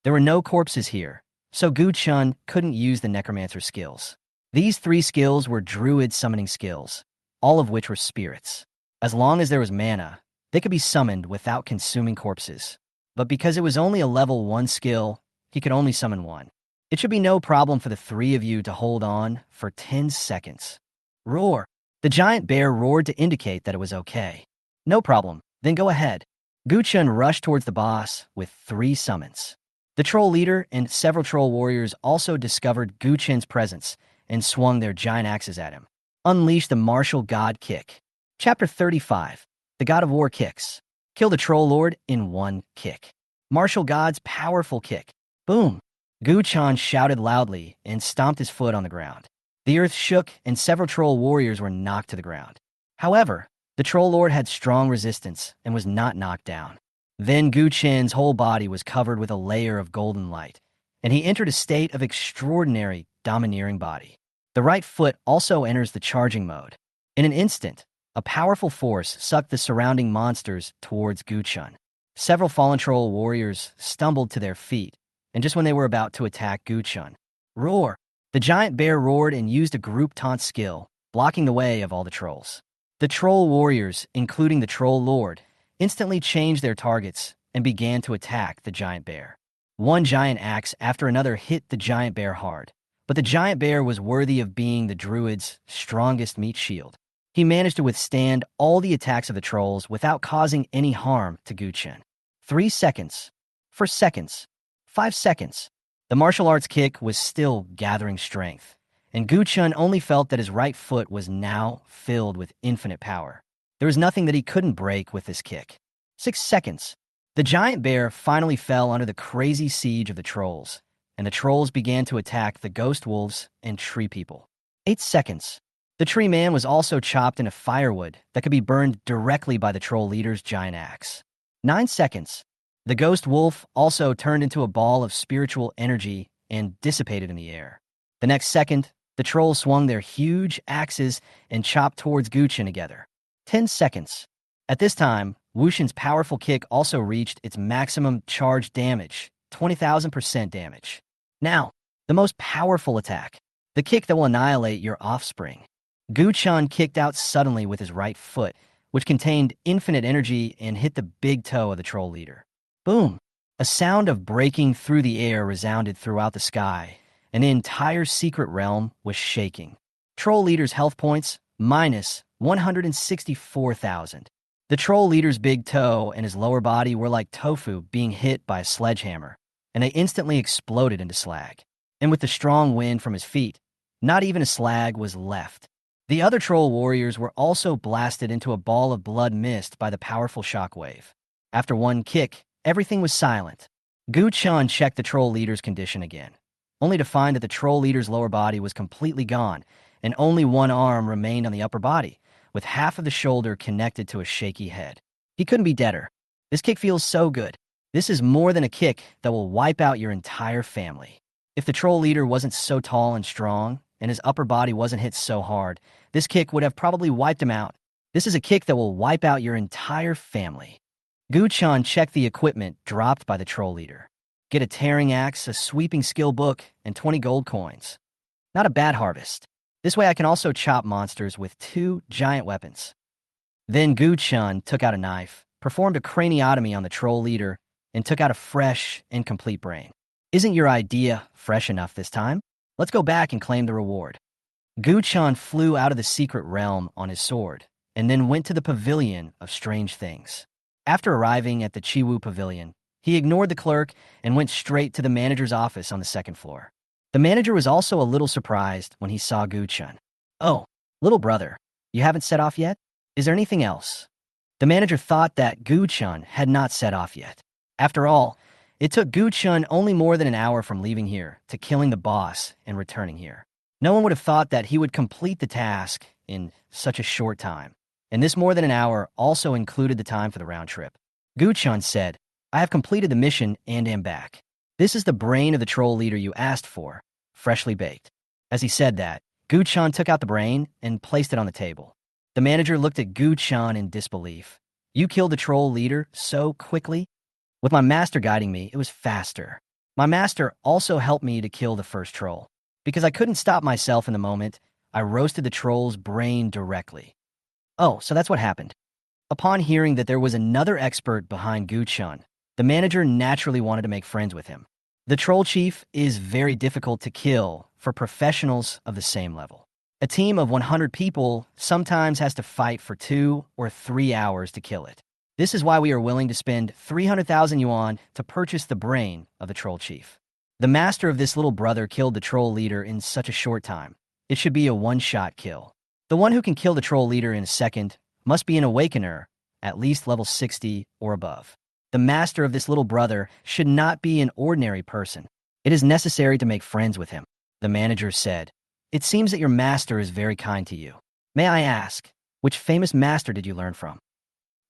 There were no corpses here, so Gu-chan couldn't use the Necromancer skills. These 3 skills were Druid summoning skills, all of which were spirits. As long as there was mana, they could be summoned without consuming corpses. But because it was only a level 1 skill, he could only summon 1. It should be no problem for the 3 of you to hold on for 10 seconds. Roar! The giant bear roared to indicate that it was okay. No problem, then go ahead. Gu-chan rushed towards the boss with 3 summons. The troll leader and several troll warriors also discovered Gu-chan's presence and swung their giant axes at him. Unleash the martial god kick. Chapter 35. The God of War Kicks. Kill the Troll Lord in 1 kick. Martial God's powerful kick. Boom! Gu-chan shouted loudly and stomped his foot on the ground. The earth shook and several troll warriors were knocked to the ground. However, the Troll Lord had strong resistance and was not knocked down. Then Gu-chan's whole body was covered with a layer of golden light, and he entered a state of extraordinary, domineering body. The right foot also enters the charging mode. In an instant, a powerful force sucked the surrounding monsters towards Gu-chan. Several fallen troll warriors stumbled to their feet, and just when they were about to attack Gu-chan. Roar! The giant bear roared and used a group taunt skill, blocking the way of all the trolls. The troll warriors, including the Troll Lord, instantly changed their targets and began to attack the giant bear. One giant axe after another hit the giant bear hard, but the giant bear was worthy of being the druid's strongest meat shield. He managed to withstand all the attacks of the trolls without causing any harm to Gu-chan. 3 seconds. 4 seconds. 5 seconds. The martial arts kick was still gathering strength, and Gu-chan only felt that his right foot was now filled with infinite power. There was nothing that he couldn't break with this kick. 6 seconds. The giant bear finally fell under the crazy siege of the trolls, and the trolls began to attack the ghost wolves and tree people. 8 seconds. The tree man was also chopped into firewood that could be burned directly by the troll leader's giant axe. 9 seconds. The ghost wolf also turned into a ball of spiritual energy and dissipated in the air. The next second, the trolls swung their huge axes and chopped towards Gu-chan together. 10 seconds. At this time, Wushin's powerful kick also reached its maximum charge damage, 20,000% damage. Now, the most powerful attack, the kick that will annihilate your offspring. Gu-chan kicked out suddenly with his right foot, which contained infinite energy and hit the big toe of the troll leader. Boom! A sound of breaking through the air resounded throughout the sky, and the entire secret realm was shaking. Troll leader's health points, minus 164,000. The troll leader's big toe and his lower body were like tofu being hit by a sledgehammer, and they instantly exploded into slag. And with the strong wind from his feet, not even a slag was left. The other troll warriors were also blasted into a ball of blood mist by the powerful shockwave. After one kick, everything was silent. Gu Chun checked the troll leader's condition again, only to find that the troll leader's lower body was completely gone, and only one arm remained on the upper body, with half of the shoulder connected to a shaky head. He couldn't be deader. This kick feels so good. This is more than a kick that will wipe out your entire family. If the troll leader wasn't so tall and strong, and his upper body wasn't hit so hard, this kick would have probably wiped him out. This is a kick that will wipe out your entire family. Gu Chun checked the equipment dropped by the troll leader. Get a tearing axe, a sweeping skill book, and 20 gold coins. Not a bad harvest. This way I can also chop monsters with 2 giant weapons. Then Gu Chun took out a knife, performed a craniotomy on the troll leader, and took out a fresh, incomplete brain. Isn't your idea fresh enough this time? Let's go back and claim the reward. Gu Chun flew out of the secret realm on his sword, and then went to the pavilion of strange things. After arriving at the Chiwu Pavilion, he ignored the clerk and went straight to the manager's office on the second floor. The manager was also a little surprised when he saw Gu Chun. "Oh, little brother, you haven't set off yet? Is there anything else?" The manager thought that Gu Chun had not set off yet. After all, it took Gu Chun only more than an hour from leaving here to killing the boss and returning here. No one would have thought that he would complete the task in such a short time. And this more than an hour also included the time for the round trip. Gu Chun said, "I have completed the mission and am back. This is the brain of the troll leader you asked for, freshly baked." As he said that, Gu Chun took out the brain and placed it on the table. The manager looked at Gu Chun in disbelief. "You killed the troll leader so quickly?" "With my master guiding me, it was faster. My master also helped me to kill the first troll. Because I couldn't stop myself in the moment, I roasted the troll's brain directly." Oh, so that's what happened. Upon hearing that there was another expert behind Gu Chun, the manager naturally wanted to make friends with him. The troll chief is very difficult to kill for professionals of the same level. A team of 100 people sometimes has to fight for 2 or 3 hours to kill it. This is why we are willing to spend 300,000 yuan to purchase the brain of the troll chief. The master of this little brother killed the troll leader in such a short time. It should be a one-shot kill. The one who can kill the troll leader in a second must be an awakener, at least level 60 or above. The master of this little brother should not be an ordinary person. It is necessary to make friends with him. The manager said, "It seems that your master is very kind to you. May I ask, which famous master did you learn from?"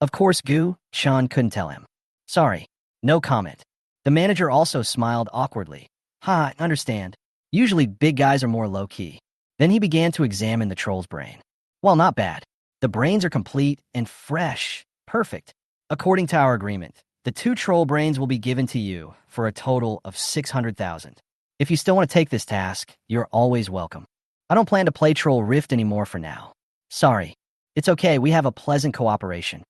Of course, Gu Chun couldn't tell him. "Sorry, no comment." The manager also smiled awkwardly. "Ha, I understand. Usually big guys are more low-key." Then he began to examine the troll's brain. Well, not bad. The brains are complete and fresh. Perfect. According to our agreement, the 2 troll brains will be given to you for a total of 600,000. If you still want to take this task, you're always welcome. I don't plan to play Troll Rift anymore for now. Sorry. It's okay, we have a pleasant cooperation.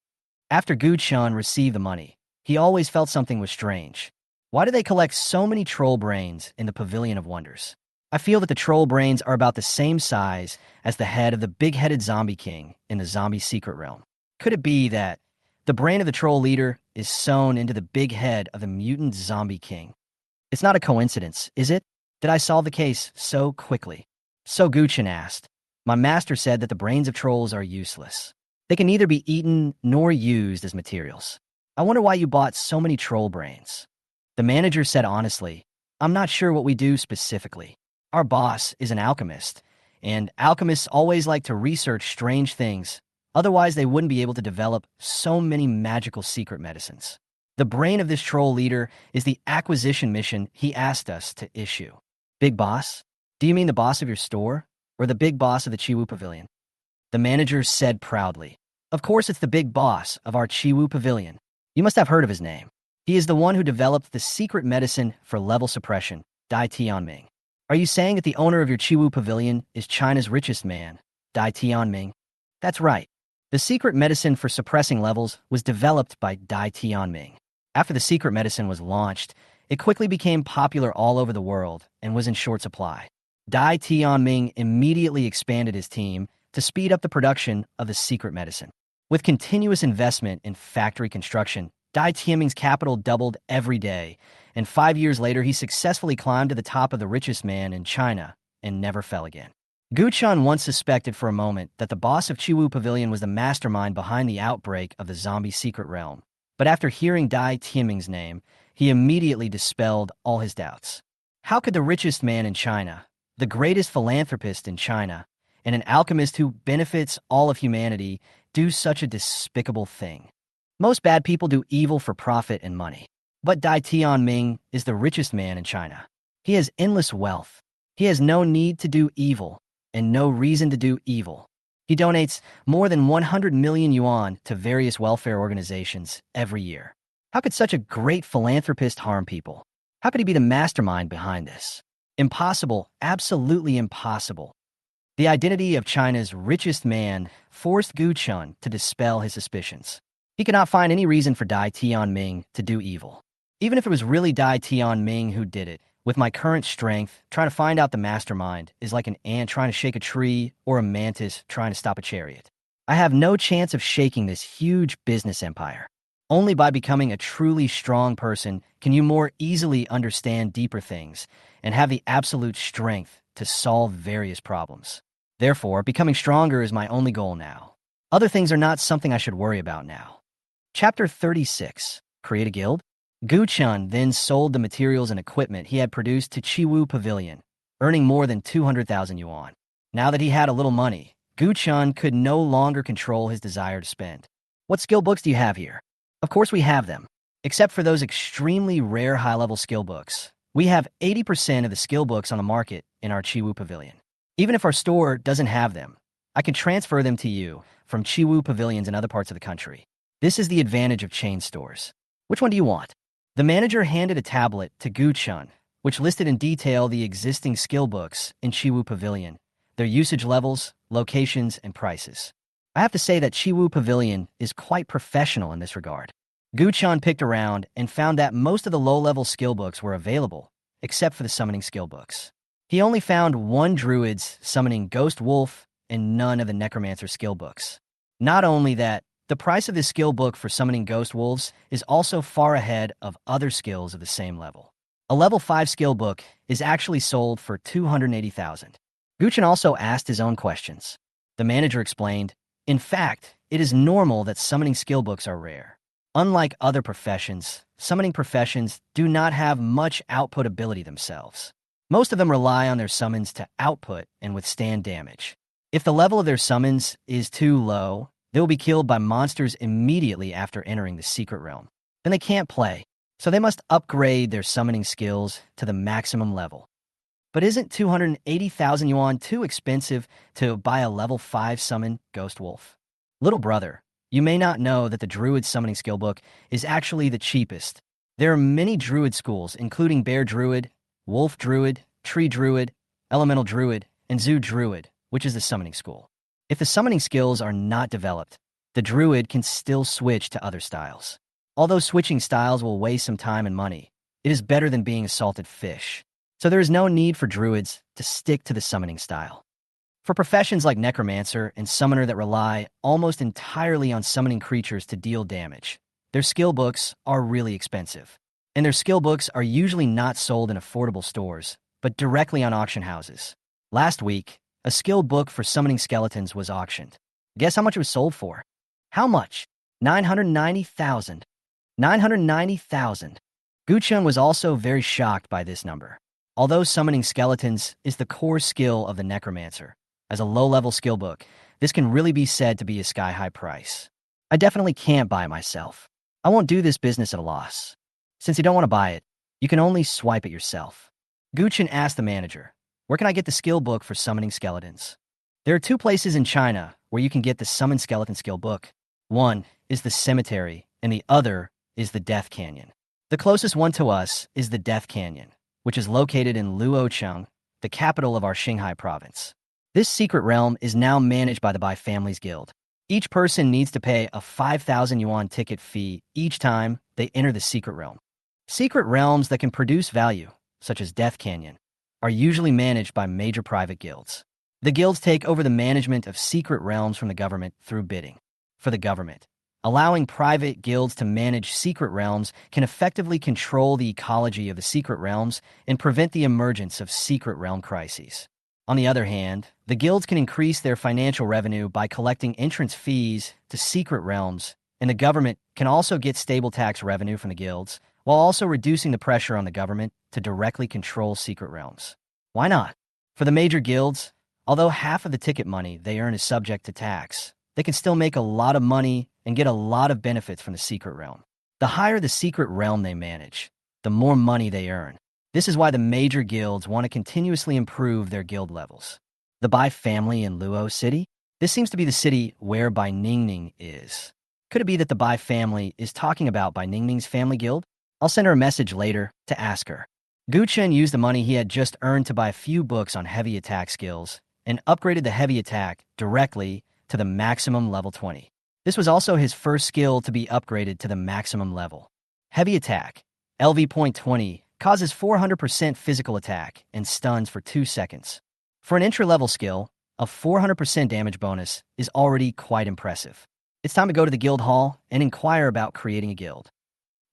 After Gu Chun received the money, he always felt something was strange. Why do they collect so many troll brains in the Pavilion of Wonders? I feel that the troll brains are about the same size as the head of the big-headed zombie king in the zombie secret realm. Could it be that the brain of the troll leader is sewn into the big head of the mutant zombie king? It's not a coincidence, is it? Did I solve the case so quickly? So Gu Chun asked. My master said that the brains of trolls are useless. They can neither be eaten nor used as materials. I wonder why you bought so many troll brains. The manager said honestly, I'm not sure what we do specifically. Our boss is an alchemist, and alchemists always like to research strange things. Otherwise, they wouldn't be able to develop so many magical secret medicines. The brain of this troll leader is the acquisition mission he asked us to issue. Big boss? Do you mean the boss of your store? Or the big boss of the Chiwu Pavilion? The manager said proudly. Of course it's the big boss of our Chiwu Pavilion. You must have heard of his name. He is the one who developed the secret medicine for level suppression, Dai Tianming. Are you saying that the owner of your Chiwu Pavilion is China's richest man, Dai Tianming? That's right. The secret medicine for suppressing levels was developed by Dai Tianming. After the secret medicine was launched, it quickly became popular all over the world and was in short supply. Dai Tianming immediately expanded his team to speed up the production of the secret medicine. With continuous investment in factory construction, Dai Tianming's capital doubled every day, and 5 years later he successfully climbed to the top of the richest man in China and never fell again. Gu Chun once suspected for a moment that the boss of Chiwu Pavilion was the mastermind behind the outbreak of the zombie secret realm. But after hearing Dai Tianming's name, he immediately dispelled all his doubts. How could the richest man in China, the greatest philanthropist in China, and an alchemist who benefits all of humanity do such a despicable thing? Most bad people do evil for profit and money. But Dai Tianming is the richest man in China. He has endless wealth. He has no need to do evil and no reason to do evil. He donates more than 100 million yuan to various welfare organizations every year. How could such a great philanthropist harm people? How could he be the mastermind behind this? Impossible, absolutely impossible. The identity of China's richest man forced Gu Chun to dispel his suspicions. He could not find any reason for Dai Tianming to do evil. Even if it was really Dai Tianming who did it, with my current strength, trying to find out the mastermind is like an ant trying to shake a tree or a mantis trying to stop a chariot. I have no chance of shaking this huge business empire. Only by becoming a truly strong person can you more easily understand deeper things and have the absolute strength to solve various problems. Therefore, becoming stronger is my only goal now. Other things are not something I should worry about now. Chapter 36. Create a guild? Gu Chun then sold the materials and equipment he had produced to Chiwu Pavilion, earning more than 200,000 yuan. Now that he had a little money, Gu Chun could no longer control his desire to spend. What skill books do you have here? Of course we have them. Except for those extremely rare high-level skill books. We have 80% of the skill books on the market in our Chiwu Pavilion. Even if our store doesn't have them, I can transfer them to you from Chiwu Pavilions in other parts of the country. This is the advantage of chain stores. Which one do you want? The manager handed a tablet to Gu Chun, which listed in detail the existing skill books in Chiwu Pavilion, their usage levels, locations, and prices. I have to say that Chiwu Pavilion is quite professional in this regard. Gu Chun picked around and found that most of the low-level skill books were available, except for the summoning skill books. He only found one druid's summoning Ghost Wolf and none of the necromancer skill books. Not only that, the price of this skill book for summoning ghost wolves is also far ahead of other skills of the same level. A level 5 skill book is actually sold for 280,000. Gu Chun also asked his own questions. The manager explained, in fact, it is normal that summoning skill books are rare. Unlike other professions, summoning professions do not have much output ability themselves. Most of them rely on their summons to output and withstand damage. If the level of their summons is too low, they will be killed by monsters immediately after entering the secret realm. Then they can't play, so they must upgrade their summoning skills to the maximum level. But isn't 280,000 yuan too expensive to buy a level 5 summon Ghost Wolf? Little brother, you may not know that the Druid summoning skill book is actually the cheapest. There are many Druid schools, including Bear Druid, Wolf Druid, Tree Druid, Elemental Druid, and Zoo Druid, which is the summoning school. If the summoning skills are not developed, the Druid can still switch to other styles. Although switching styles will waste some time and money, it is better than being a salted fish. So there is no need for Druids to stick to the summoning style. For professions like Necromancer and Summoner that rely almost entirely on summoning creatures to deal damage, their skill books are really expensive. And their skill books are usually not sold in affordable stores, but directly on auction houses. Last week, a skill book for summoning skeletons was auctioned. Guess how much it was sold for? How much? 990,000. 990,000. Gu Chun was also very shocked by this number. Although summoning skeletons is the core skill of the Necromancer, as a low-level skill book, this can really be said to be a sky-high price. I definitely can't buy it myself. I won't do this business at a loss. Since you don't want to buy it, you can only swipe it yourself. Gu Chun asked the manager, where can I get the skill book for summoning skeletons? There are 2 places in China where you can get the Summon Skeleton skill book. One is the cemetery, and the other is the Death Canyon. The closest one to us is the Death Canyon, which is located in Luocheng, the capital of our Xinghai province. This secret realm is now managed by the Bai Family's Guild. Each person needs to pay a 5,000 yuan ticket fee each time they enter the secret realm. Secret realms that can produce value, such as Death Canyon, are usually managed by major private guilds. The guilds take over the management of secret realms from the government through bidding. For the government, allowing private guilds to manage secret realms can effectively control the ecology of the secret realms and prevent the emergence of secret realm crises. On the other hand, the guilds can increase their financial revenue by collecting entrance fees to secret realms, and the government can also get stable tax revenue from the guilds, while also reducing the pressure on the government to directly control secret realms. Why not? For the major guilds, although half of the ticket money they earn is subject to tax, they can still make a lot of money and get a lot of benefits from the secret realm. The higher the secret realm they manage, the more money they earn. This is why the major guilds want to continuously improve their guild levels. The Bai family in Luo City? This seems to be the city where Bai Ningning is. Could it be that the Bai family is talking about Bai Ningning's family guild? I'll send her a message later to ask her. Gu Chen used the money he had just earned to buy a few books on heavy attack skills and upgraded the heavy attack directly to the maximum level 20. This was also his first skill to be upgraded to the maximum level. Heavy attack, LV.20, causes 400% physical attack and stuns for 2 seconds. For an entry-level skill, a 400% damage bonus is already quite impressive. It's time to go to the guild hall and inquire about creating a guild.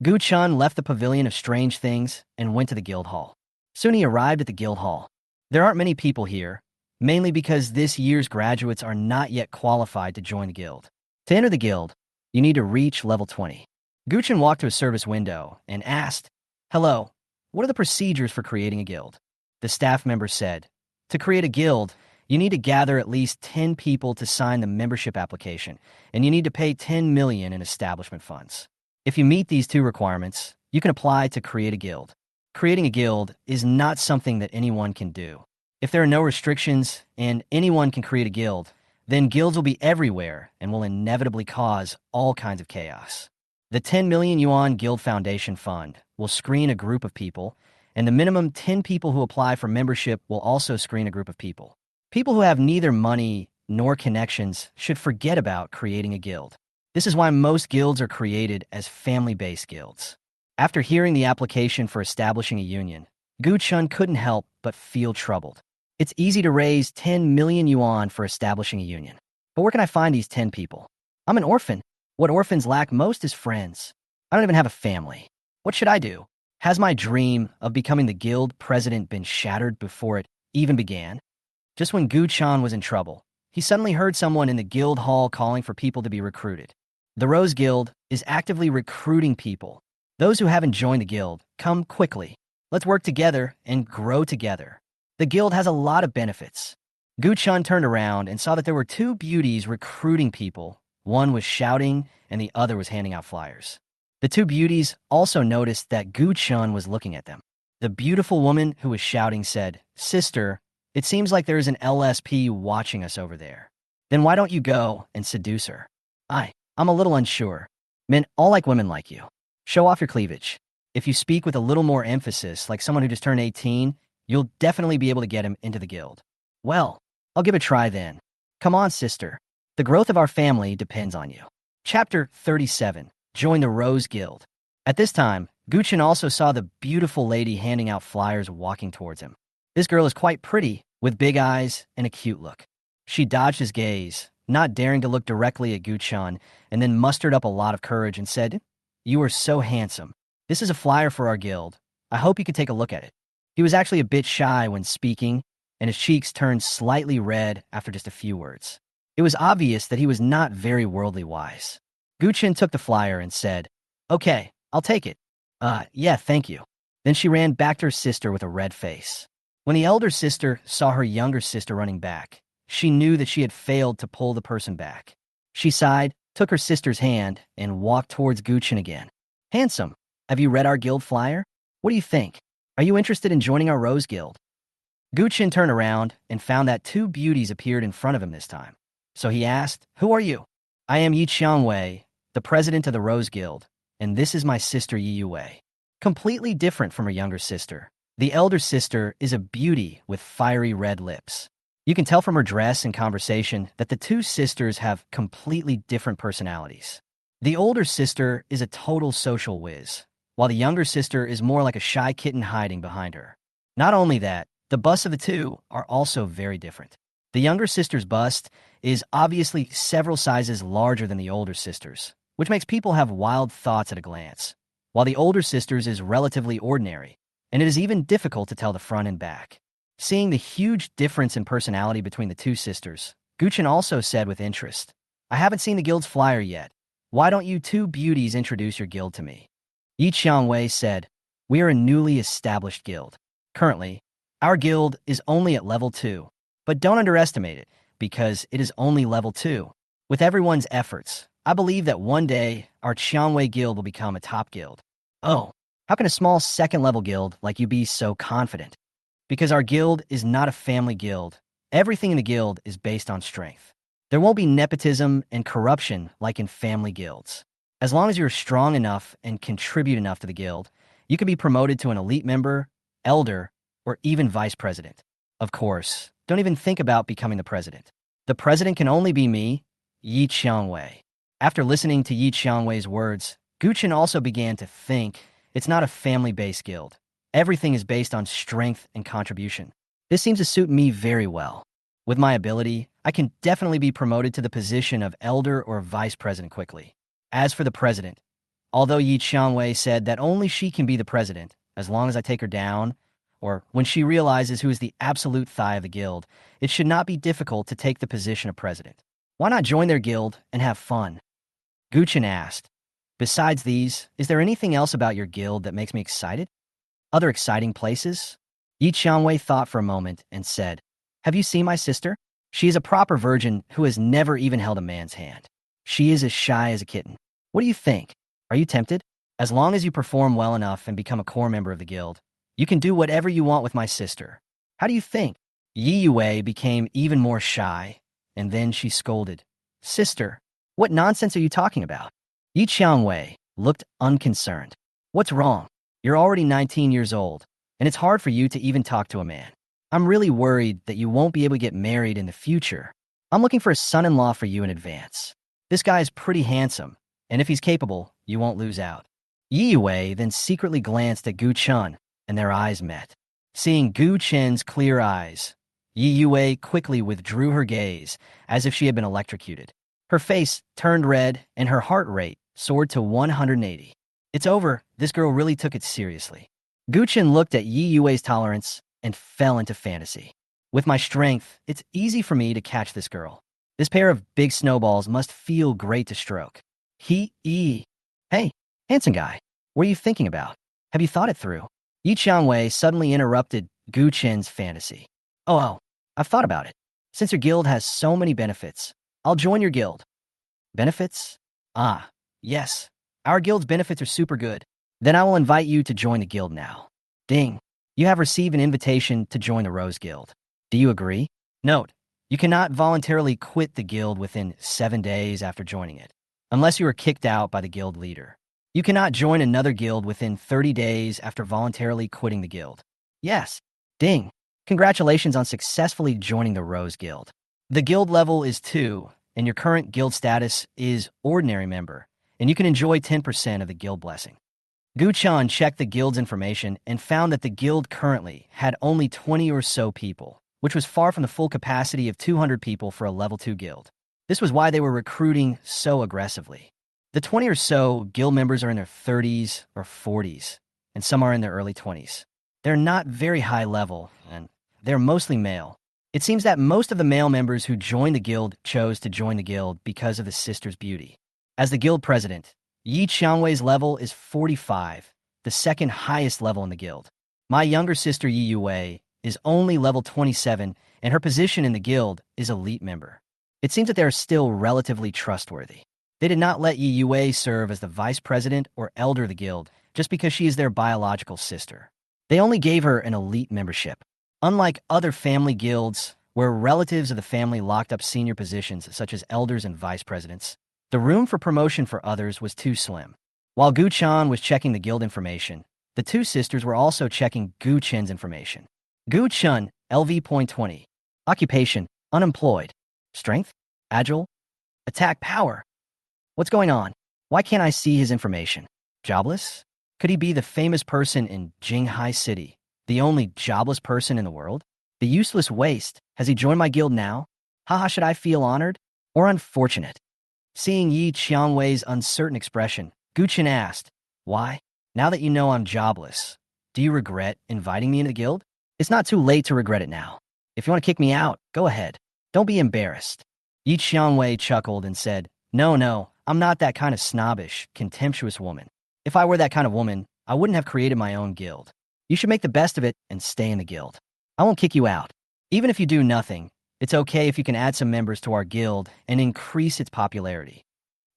Gu Chun left the pavilion of strange things and went to the guild hall. Soon he arrived at the guild hall. There aren't many people here, mainly because this year's graduates are not yet qualified to join the guild. To enter the guild, you need to reach level 20. Gu Chun walked to a service window and asked, "Hello, what are the procedures for creating a guild?" The staff member said, "To create a guild, you need to gather at least 10 people to sign the membership application, and you need to pay 10 million in establishment funds. If you meet these 2 requirements, you can apply to create a guild. Creating a guild is not something that anyone can do. If there are no restrictions and anyone can create a guild, then guilds will be everywhere and will inevitably cause all kinds of chaos. The 10 million yuan Guild Foundation Fund will screen a group of people, and the minimum 10 people who apply for membership will also screen a group of people. People who have neither money nor connections should forget about creating a guild. This is why most guilds are created as family-based guilds." After hearing the application for establishing a union, Gu Chun couldn't help but feel troubled. It's easy to raise 10 million yuan for establishing a union. But where can I find these 10 people? I'm an orphan. What orphans lack most is friends. I don't even have a family. What should I do? Has my dream of becoming the guild president been shattered before it even began? Just when Gu Chun was in trouble, he suddenly heard someone in the guild hall calling for people to be recruited. The Rose Guild is actively recruiting people. Those who haven't joined the guild, come quickly. Let's work together and grow together. The guild has a lot of benefits. Gu Chun turned around and saw that there were 2 beauties recruiting people. One was shouting and the other was handing out flyers. The 2 beauties also noticed that Gu Chun was looking at them. The beautiful woman who was shouting said, "Sister, it seems like there is an LSP watching us over there. Then why don't you go and seduce her?" I'm a little unsure. Men all like women like you. Show off your cleavage. If you speak with a little more emphasis, like someone who just turned 18, you'll definitely be able to get him into the guild. Well, I'll give it a try then. Come on, sister. The growth of our family depends on you. Chapter 37. Join the Rose Guild. At this time, Gu Chun also saw the beautiful lady handing out flyers walking towards him. This girl is quite pretty, with big eyes and a cute look. She dodged his gaze, not daring to look directly at Gu Chun, and then mustered up a lot of courage and said, "You are so handsome. This is a flyer for our guild. I hope you could take a look at it." He was actually a bit shy when speaking, and his cheeks turned slightly red after just a few words. It was obvious that he was not very worldly wise. Gu Chun took the flyer and said, "Okay, I'll take it." Yeah, thank you." Then she ran back to her sister with a red face. When the elder sister saw her younger sister running back, she knew that she had failed to pull the person back. She sighed, took her sister's hand, and walked towards Gu Chun again. "Handsome, have you read our guild flyer? What do you think? Are you interested in joining our Rose Guild?" Gu Chun turned around and found that 2 beauties appeared in front of him this time. So he asked, "Who are you?" "I am Yi Qiangwei, the president of the Rose Guild, and this is my sister Yi Yuwei." Completely different from her younger sister, the elder sister is a beauty with fiery red lips. You can tell from her dress and conversation that the two sisters have completely different personalities. The older sister is a total social whiz, while the younger sister is more like a shy kitten hiding behind her. Not only that, the busts of the two are also very different. The younger sister's bust is obviously several sizes larger than the older sister's, which makes people have wild thoughts at a glance, while the older sister's is relatively ordinary, and it is even difficult to tell the front and back. Seeing the huge difference in personality between the two sisters, Guchen also said with interest, "I haven't seen the guild's flyer yet. Why don't you two beauties introduce your guild to me?" Yi Xiangwei said, "We are a newly established guild. Currently, our guild is only at level 2, but don't underestimate it, because it is only level 2. With everyone's efforts, I believe that one day our Xiangwei guild will become a top guild." "Oh, how can a small second-level guild like you be so confident?" "Because our guild is not a family guild. Everything in the guild is based on strength. There won't be nepotism and corruption like in family guilds. As long as you're strong enough and contribute enough to the guild, you can be promoted to an elite member, elder, or even vice president. Of course, don't even think about becoming the president. The president can only be me, Yi Xiangwei." After listening to Yi Xiangwei's words, Guchen also began to think it's not a family-based guild. Everything is based on strength and contribution. This seems to suit me very well. With my ability, I can definitely be promoted to the position of elder or vice president quickly. As for the president, although Yi Xiangwei said that only she can be the president, as long as I take her down, or when she realizes who is the absolute thigh of the guild, it should not be difficult to take the position of president. Why not join their guild and have fun? Guchen asked. Besides these, is there anything else about your guild that makes me excited? Other exciting places? Yi Xiangwei thought for a moment and said, "Have you seen my sister? She is a proper virgin who has never even held a man's hand. She is as shy as a kitten. What do you think? Are you tempted? As long as you perform well enough and become a core member of the guild, you can do whatever you want with my sister. How do you think?" Yi Yue became even more shy, and then she scolded, "Sister, what nonsense are you talking about?" Yi Xiangwei looked unconcerned. "What's wrong? You're already 19 years old, and it's hard for you to even talk to a man. I'm really worried that you won't be able to get married in the future. I'm looking for a son-in-law for you in advance. This guy is pretty handsome, and if he's capable, you won't lose out." Yi Yue then secretly glanced at Gu Chen, and their eyes met. Seeing Gu Chen's clear eyes, Yi Yue quickly withdrew her gaze as if she had been electrocuted. Her face turned red, and her heart rate soared to 180. It's over. This girl really took it seriously. Gu Chen looked at Yi Yue's tolerance and fell into fantasy. With my strength, it's easy for me to catch this girl. This pair of big snowballs must feel great to stroke. Hey, handsome guy, what are you thinking about? Have you thought it through? Yi Xiangwei suddenly interrupted Gu Chen's fantasy. Oh, I've thought about it. Since your guild has so many benefits, I'll join your guild." "Benefits? Ah, yes. Our guild's benefits are super good. Then I will invite you to join the guild now. Ding. You have received an invitation to join the Rose Guild. Do you agree? Note, you cannot voluntarily quit the guild within 7 days after joining it, unless you are kicked out by the guild leader. You cannot join another guild within 30 days after voluntarily quitting the guild. Yes. Ding. Congratulations on successfully joining the Rose Guild. The guild level is 2, and your current guild status is Ordinary Member, and you can enjoy 10% of the guild blessing." Gu Chen checked the guild's information and found that the guild currently had only 20 or so people, which was far from the full capacity of 200 people for a level 2 guild. This was why they were recruiting so aggressively. The 20 or so guild members are in their 30s or 40s, and some are in their early 20s. They're not very high level, and they're mostly male. It seems that most of the male members who joined the guild chose to join the guild because of the sister's beauty. As the guild president, Yi Xiangwei's level is 45, the second highest level in the guild. My younger sister Yi Yue is only level 27, and her position in the guild is elite member. It seems that they are still relatively trustworthy. They did not let Yi Yue serve as the vice president or elder of the guild just because she is their biological sister. They only gave her an elite membership. Unlike other family guilds, where relatives of the family locked up senior positions such as elders and vice presidents, the room for promotion for others was too slim. While Gu Chen was checking the guild information, the two sisters were also checking Gu Chen's information. Gu Chen, LV.20. Occupation, unemployed. Strength, agile. Attack power. What's going on? Why can't I see his information? Jobless? Could he be the famous person in Jinghai City? The only jobless person in the world? The useless waste? Has he joined my guild now? Haha, should I feel honored? Or unfortunate? Seeing Yi Qiangwei's uncertain expression, Guchen asked, "Why? Now that you know I'm jobless, do you regret inviting me into the guild?" "It's not too late to regret it now. If you want to kick me out, go ahead. Don't be embarrassed." Yi Qiangwei chuckled and said, No, I'm not that kind of snobbish, contemptuous woman. If I were that kind of woman, I wouldn't have created my own guild. You should make the best of it and stay in the guild. I won't kick you out. Even if you do nothing, it's okay if you can add some members to our guild and increase its popularity.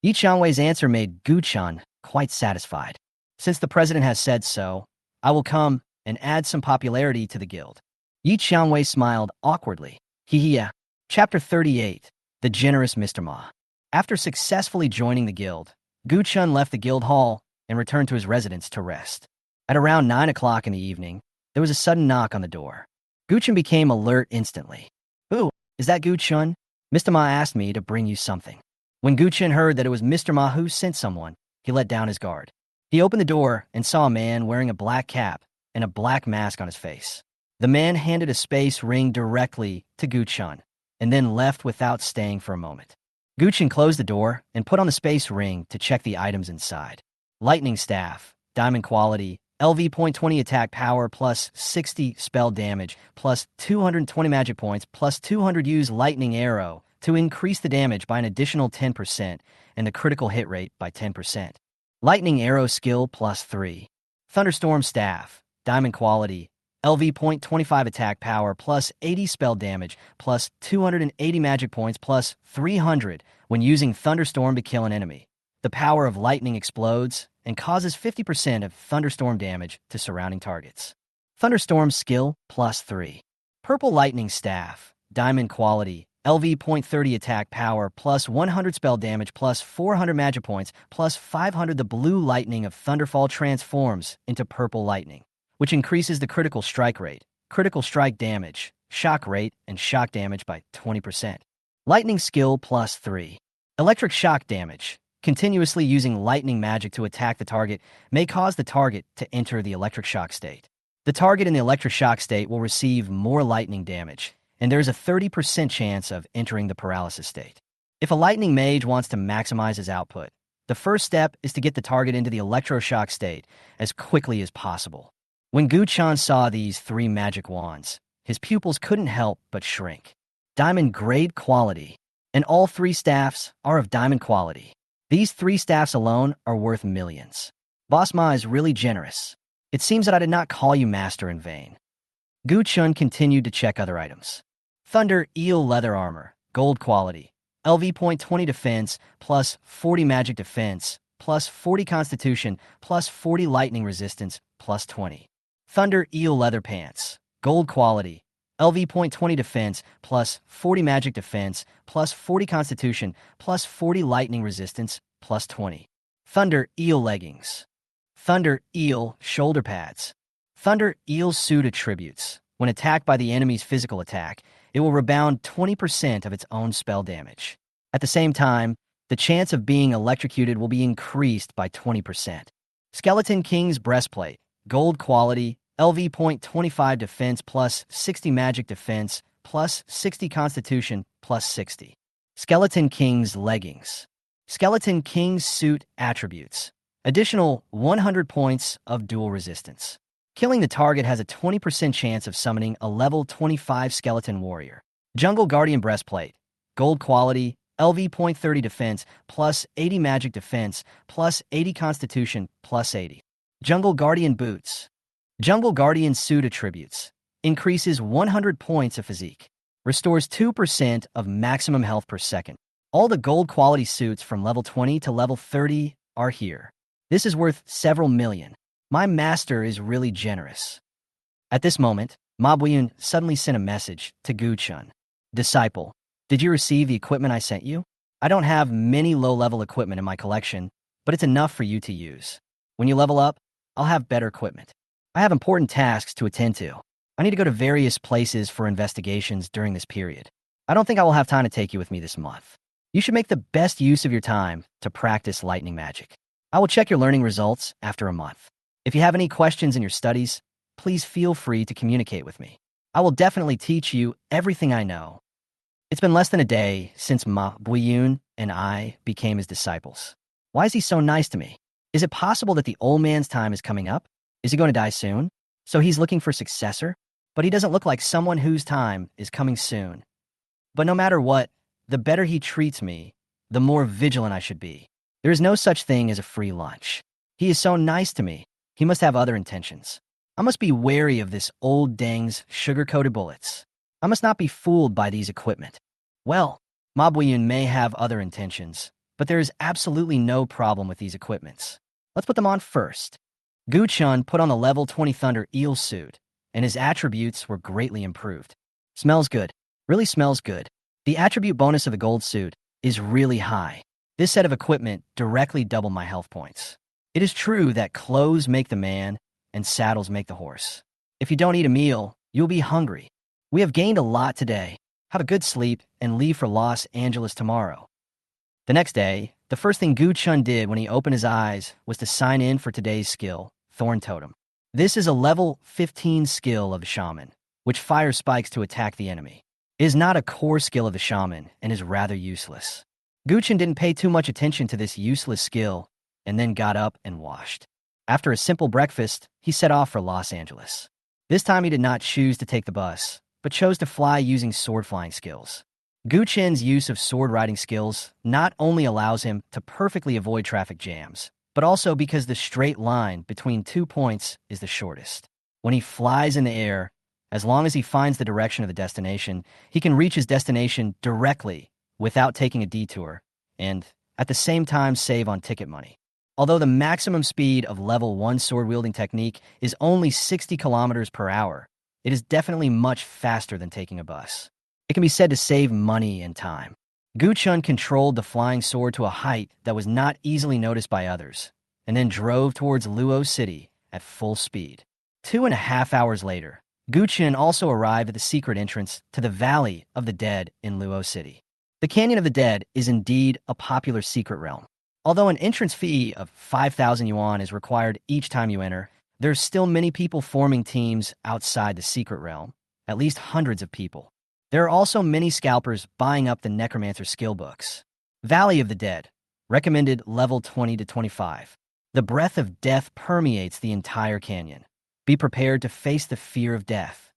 Yi Qiangwei's answer made Guchen quite satisfied. Since the president has said so, I will come and add some popularity to the guild. Yi Qiangwei smiled awkwardly. Yeah. Chapter 38. The Generous Mr. Ma. After successfully joining the guild, Guchen left the guild hall and returned to his residence to rest. At around 9 o'clock in the evening, there was a sudden knock on the door. Guchen became alert instantly. "Who? Is that Guchen? Mr. Ma asked me to bring you something." When Guchen heard that it was Mr. Ma who sent someone, he let down his guard. He opened the door and saw a man wearing a black cap and a black mask on his face. The man handed a space ring directly to Guchen and then left without staying for a moment. Guchen closed the door and put on the space ring to check the items inside. Lightning staff, diamond quality, LV.20 attack power plus 60 spell damage plus 220 magic points plus 200 use lightning arrow to increase the damage by an additional 10% and the critical hit rate by 10%. Lightning arrow skill plus 3. Thunderstorm staff, diamond quality, LV.25 attack power plus 80 spell damage plus 280 magic points plus 300 when using thunderstorm to kill an enemy. The power of lightning explodes and causes 50% of thunderstorm damage to surrounding targets. Thunderstorm skill plus 3. Purple lightning staff, diamond quality, LV.30 attack power plus 100 spell damage plus 400 magic points plus 500. The blue lightning of Thunderfall transforms into purple lightning, which increases the critical strike rate, critical strike damage, shock rate, and shock damage by 20%. Lightning skill plus 3. Electric shock damage. Continuously using lightning magic to attack the target may cause the target to enter the electric shock state. The target in the electric shock state will receive more lightning damage, and there is a 30% chance of entering the paralysis state. If a lightning mage wants to maximize his output, the first step is to get the target into the electroshock state as quickly as possible. When Guchen saw these 3 magic wands, his pupils couldn't help but shrink. Diamond grade quality, and all 3 staffs are of diamond quality. These 3 staffs alone are worth millions. Boss Ma is really generous. It seems that I did not call you master in vain. Guchen continued to check other items. Thunder eel leather armor, gold quality, LV.20 defense, plus 40 magic defense, plus 40 constitution, plus 40 lightning resistance, plus 20. Thunder eel leather pants, gold quality, LV.20 defense, plus 40 magic defense, plus 40 constitution, plus 40 lightning resistance, plus 20. Thunder eel leggings. Thunder eel shoulder pads. Thunder eel suit attributes. When attacked by the enemy's physical attack, it will rebound 20% of its own spell damage. At the same time, the chance of being electrocuted will be increased by 20%. Skeleton King's breastplate, gold quality, LV.25 defense plus 60 magic defense plus 60 constitution plus 60. Skeleton King's leggings. Skeleton King's suit attributes. Additional 100 points of dual resistance. Killing the target has a 20% chance of summoning a level 25 skeleton warrior. Jungle Guardian breastplate. Gold quality, LV.30 defense plus 80 magic defense plus 80 constitution plus 80. Jungle Guardian boots. Jungle Guardian suit attributes. Increases 100 points of physique. Restores 2% of maximum health per second. All the gold quality suits from level 20 to level 30 are here. This is worth several million. My master is really generous. At this moment, Ma Buiyun suddenly sent a message to Guchen. Disciple, did you receive the equipment I sent you? I don't have many low-level equipment in my collection, but it's enough for you to use. When you level up, I'll have better equipment. I have important tasks to attend to. I need to go to various places for investigations during this period. I don't think I will have time to take you with me this month. You should make the best use of your time to practice lightning magic. I will check your learning results after a month. If you have any questions in your studies, please feel free to communicate with me. I will definitely teach you everything I know. It's been less than a day since Ma Buyun and I became his disciples. Why is he so nice to me? Is it possible that the old man's time is coming up? Is he going to die soon? So he's looking for a successor? But he doesn't look like someone whose time is coming soon. But no matter what, the better he treats me, the more vigilant I should be. There is no such thing as a free lunch. He is so nice to me. He must have other intentions. I must be wary of this old dang's sugar-coated bullets. I must not be fooled by these equipment. Well, Ma Buyun may have other intentions, but there is absolutely no problem with these equipments. Let's put them on first. Gu Chun put on the level 20 Thunder Eel suit, and his attributes were greatly improved. Smells good. Really smells good. The attribute bonus of the gold suit is really high. This set of equipment directly doubled my health points. It is true that clothes make the man and saddles make the horse. If you don't eat a meal, you'll be hungry. We have gained a lot today. Have a good sleep and leave for Los Angeles tomorrow. The next day, the first thing Gu Chun did when he opened his eyes was to sign in for today's skill, Thorn Totem. This is a level 15 skill of the shaman, which fires spikes to attack the enemy. It is not a core skill of the shaman and is rather useless. Gu Chun didn't pay too much attention to this useless skill and then got up and washed. After a simple breakfast, he set off for Los Angeles. This time he did not choose to take the bus, but chose to fly using sword flying skills. Gu Chun's use of sword riding skills not only allows him to perfectly avoid traffic jams, but also because the straight line between 2 points is the shortest. When he flies in the air, as long as he finds the direction of the destination, he can reach his destination directly without taking a detour, and at the same time save on ticket money. Although the maximum speed of level 1 sword-wielding technique is only 60 kilometers per hour, it is definitely much faster than taking a bus. It can be said to save money and time. Gu Chun controlled the flying sword to a height that was not easily noticed by others, and then drove towards Luo City at full speed. 2.5 hours later, Gu Chun also arrived at the secret entrance to the Valley of the Dead in Luo City. The Canyon of the Dead is indeed a popular secret realm. Although an entrance fee of 5,000 yuan is required each time you enter, there's still many people forming teams outside the secret realm, at least hundreds of people. There are also many scalpers buying up the necromancer skill books. Valley of the Dead, recommended level 20 to 25. The breath of death permeates the entire canyon. Be prepared to face the fear of death.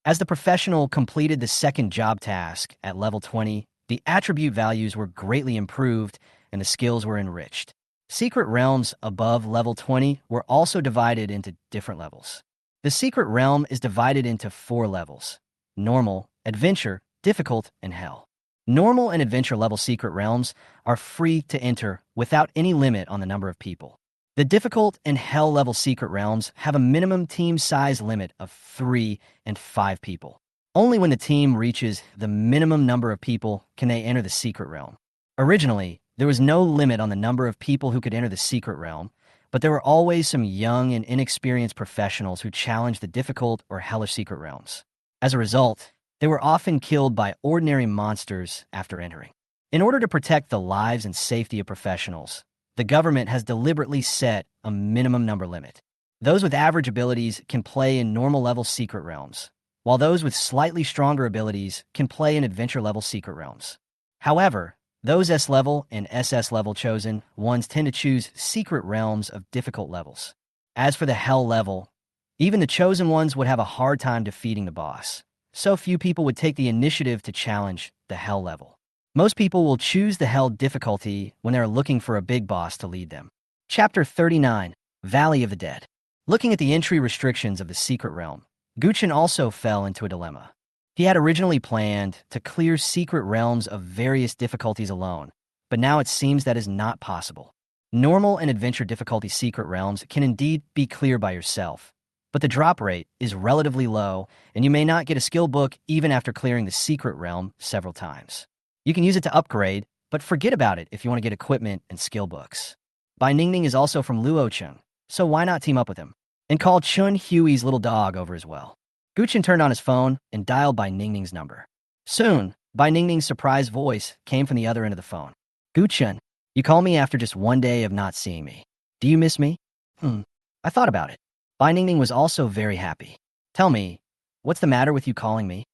As the professional completed the second job task at level 20, the attribute values were greatly improved and the skills were enriched. Secret realms above level 20 were also divided into different levels. The secret realm is divided into 4 levels: normal, adventure, difficult, and hell. Normal and adventure level secret realms are free to enter without any limit on the number of people. The difficult and hell level secret realms have a minimum team size limit of 3 and 5 people. Only when the team reaches the minimum number of people can they enter the secret realm. Originally, there was no limit on the number of people who could enter the secret realm, but there were always some young and inexperienced professionals who challenged the difficult or hellish secret realms. As a result, they were often killed by ordinary monsters after entering. In order to protect the lives and safety of professionals, the government has deliberately set a minimum number limit. Those with average abilities can play in normal level secret realms, while those with slightly stronger abilities can play in adventure level secret realms. However, those S-level and SS-level chosen ones tend to choose secret realms of difficult levels. As for the hell level, even the chosen ones would have a hard time defeating the boss. So few people would take the initiative to challenge the hell level. Most people will choose the hell difficulty when they are looking for a big boss to lead them. Chapter 39, Valley of the Dead. Looking at the entry restrictions of the secret realm, Gu Chun also fell into a dilemma. He had originally planned to clear secret realms of various difficulties alone, but now it seems that is not possible. Normal and adventure difficulty secret realms can indeed be cleared by yourself, but the drop rate is relatively low, and you may not get a skill book even after clearing the secret realm several times. You can use it to upgrade, but forget about it if you want to get equipment and skill books. Bai Ningning is also from Luo Chun, so why not team up with him? And call Chun Huey's little dog over as well. Guchen turned on his phone and dialed Bai Ningning's number. Soon, Bai Ningning's surprised voice came from the other end of the phone. Guchen, you called me after just one day of not seeing me. Do you miss me? I thought about it. Bai Ningning was also very happy. Tell me, what's the matter with you calling me?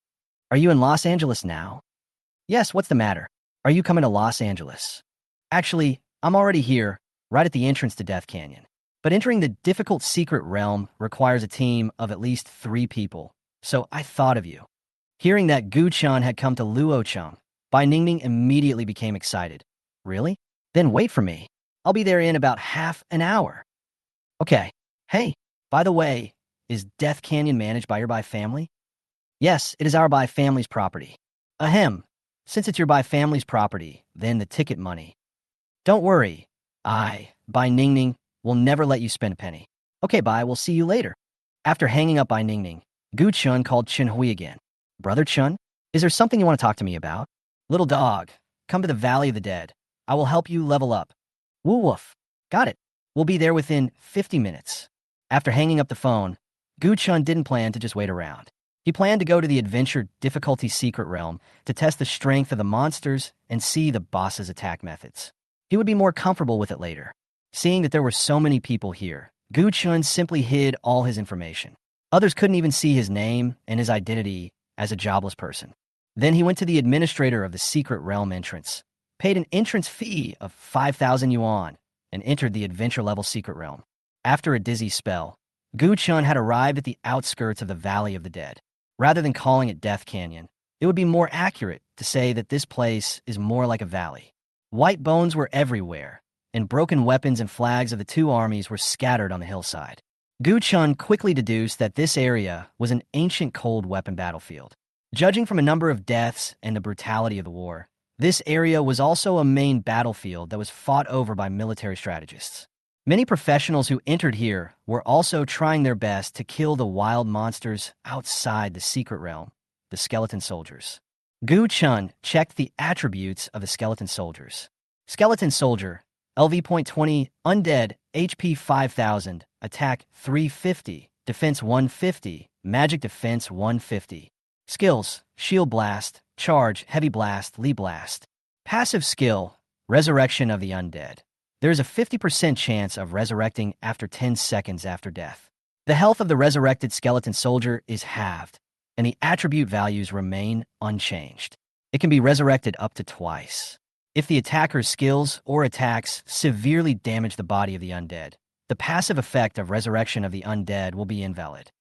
Are you in Los Angeles now? Yes, what's the matter? Are you coming to Los Angeles? Actually, I'm already here, right at the entrance to Death Canyon. But entering the difficult secret realm requires a team of at least 3 people, so I thought of you. Hearing that Gu-chan had come to Luocheng, Bai Ningning immediately became excited. Really? Then wait for me. I'll be there in about half an hour. Okay. Hey, by the way, is Death Canyon managed by your Bai family? Yes, it is our Bai family's property. Ahem. Since it's your Bai family's property, then the ticket money. Don't worry. Bai Ningning will never let you spend a penny. Okay, Bai, we'll see you later. After hanging up Bai Ningning, Gu Chun called Chen Hui again. Brother Chun, is there something you want to talk to me about? Little dog, come to the Valley of the Dead. I will help you level up. Woo woof. Got it. We'll be there within 50 minutes. After hanging up the phone, Gu Chun didn't plan to just wait around. He planned to go to the adventure difficulty secret realm to test the strength of the monsters and see the boss's attack methods. He would be more comfortable with it later. Seeing that there were so many people here, Gu Chun simply hid all his information. Others couldn't even see his name and his identity as a jobless person. Then he went to the administrator of the secret realm entrance, paid an entrance fee of 5,000 yuan, and entered the adventure-level secret realm. After a dizzy spell, Gu Chun had arrived at the outskirts of the Valley of the Dead. Rather than calling it Death Canyon, it would be more accurate to say that this place is more like a valley. White bones were everywhere, and broken weapons and flags of the 2 armies were scattered on the hillside. Gu Chun quickly deduced that this area was an ancient cold weapon battlefield. Judging from a number of deaths and the brutality of the war, this area was also a main battlefield that was fought over by military strategists. Many professionals who entered here were also trying their best to kill the wild monsters outside the secret realm, the skeleton soldiers. Gu Chun checked the attributes of the skeleton soldiers. Skeleton soldier, LV.20, undead, HP 5000, attack 350, defense 150, magic defense 150. Skills, shield blast, charge, heavy blast, Lee blast. Passive skill, resurrection of the undead. There is a 50% chance of resurrecting after 10 seconds after death. The health of the resurrected skeleton soldier is halved, and the attribute values remain unchanged. It can be resurrected up to twice. If the attacker's skills or attacks severely damage the body of the undead, the passive effect of resurrection of the undead will be invalid.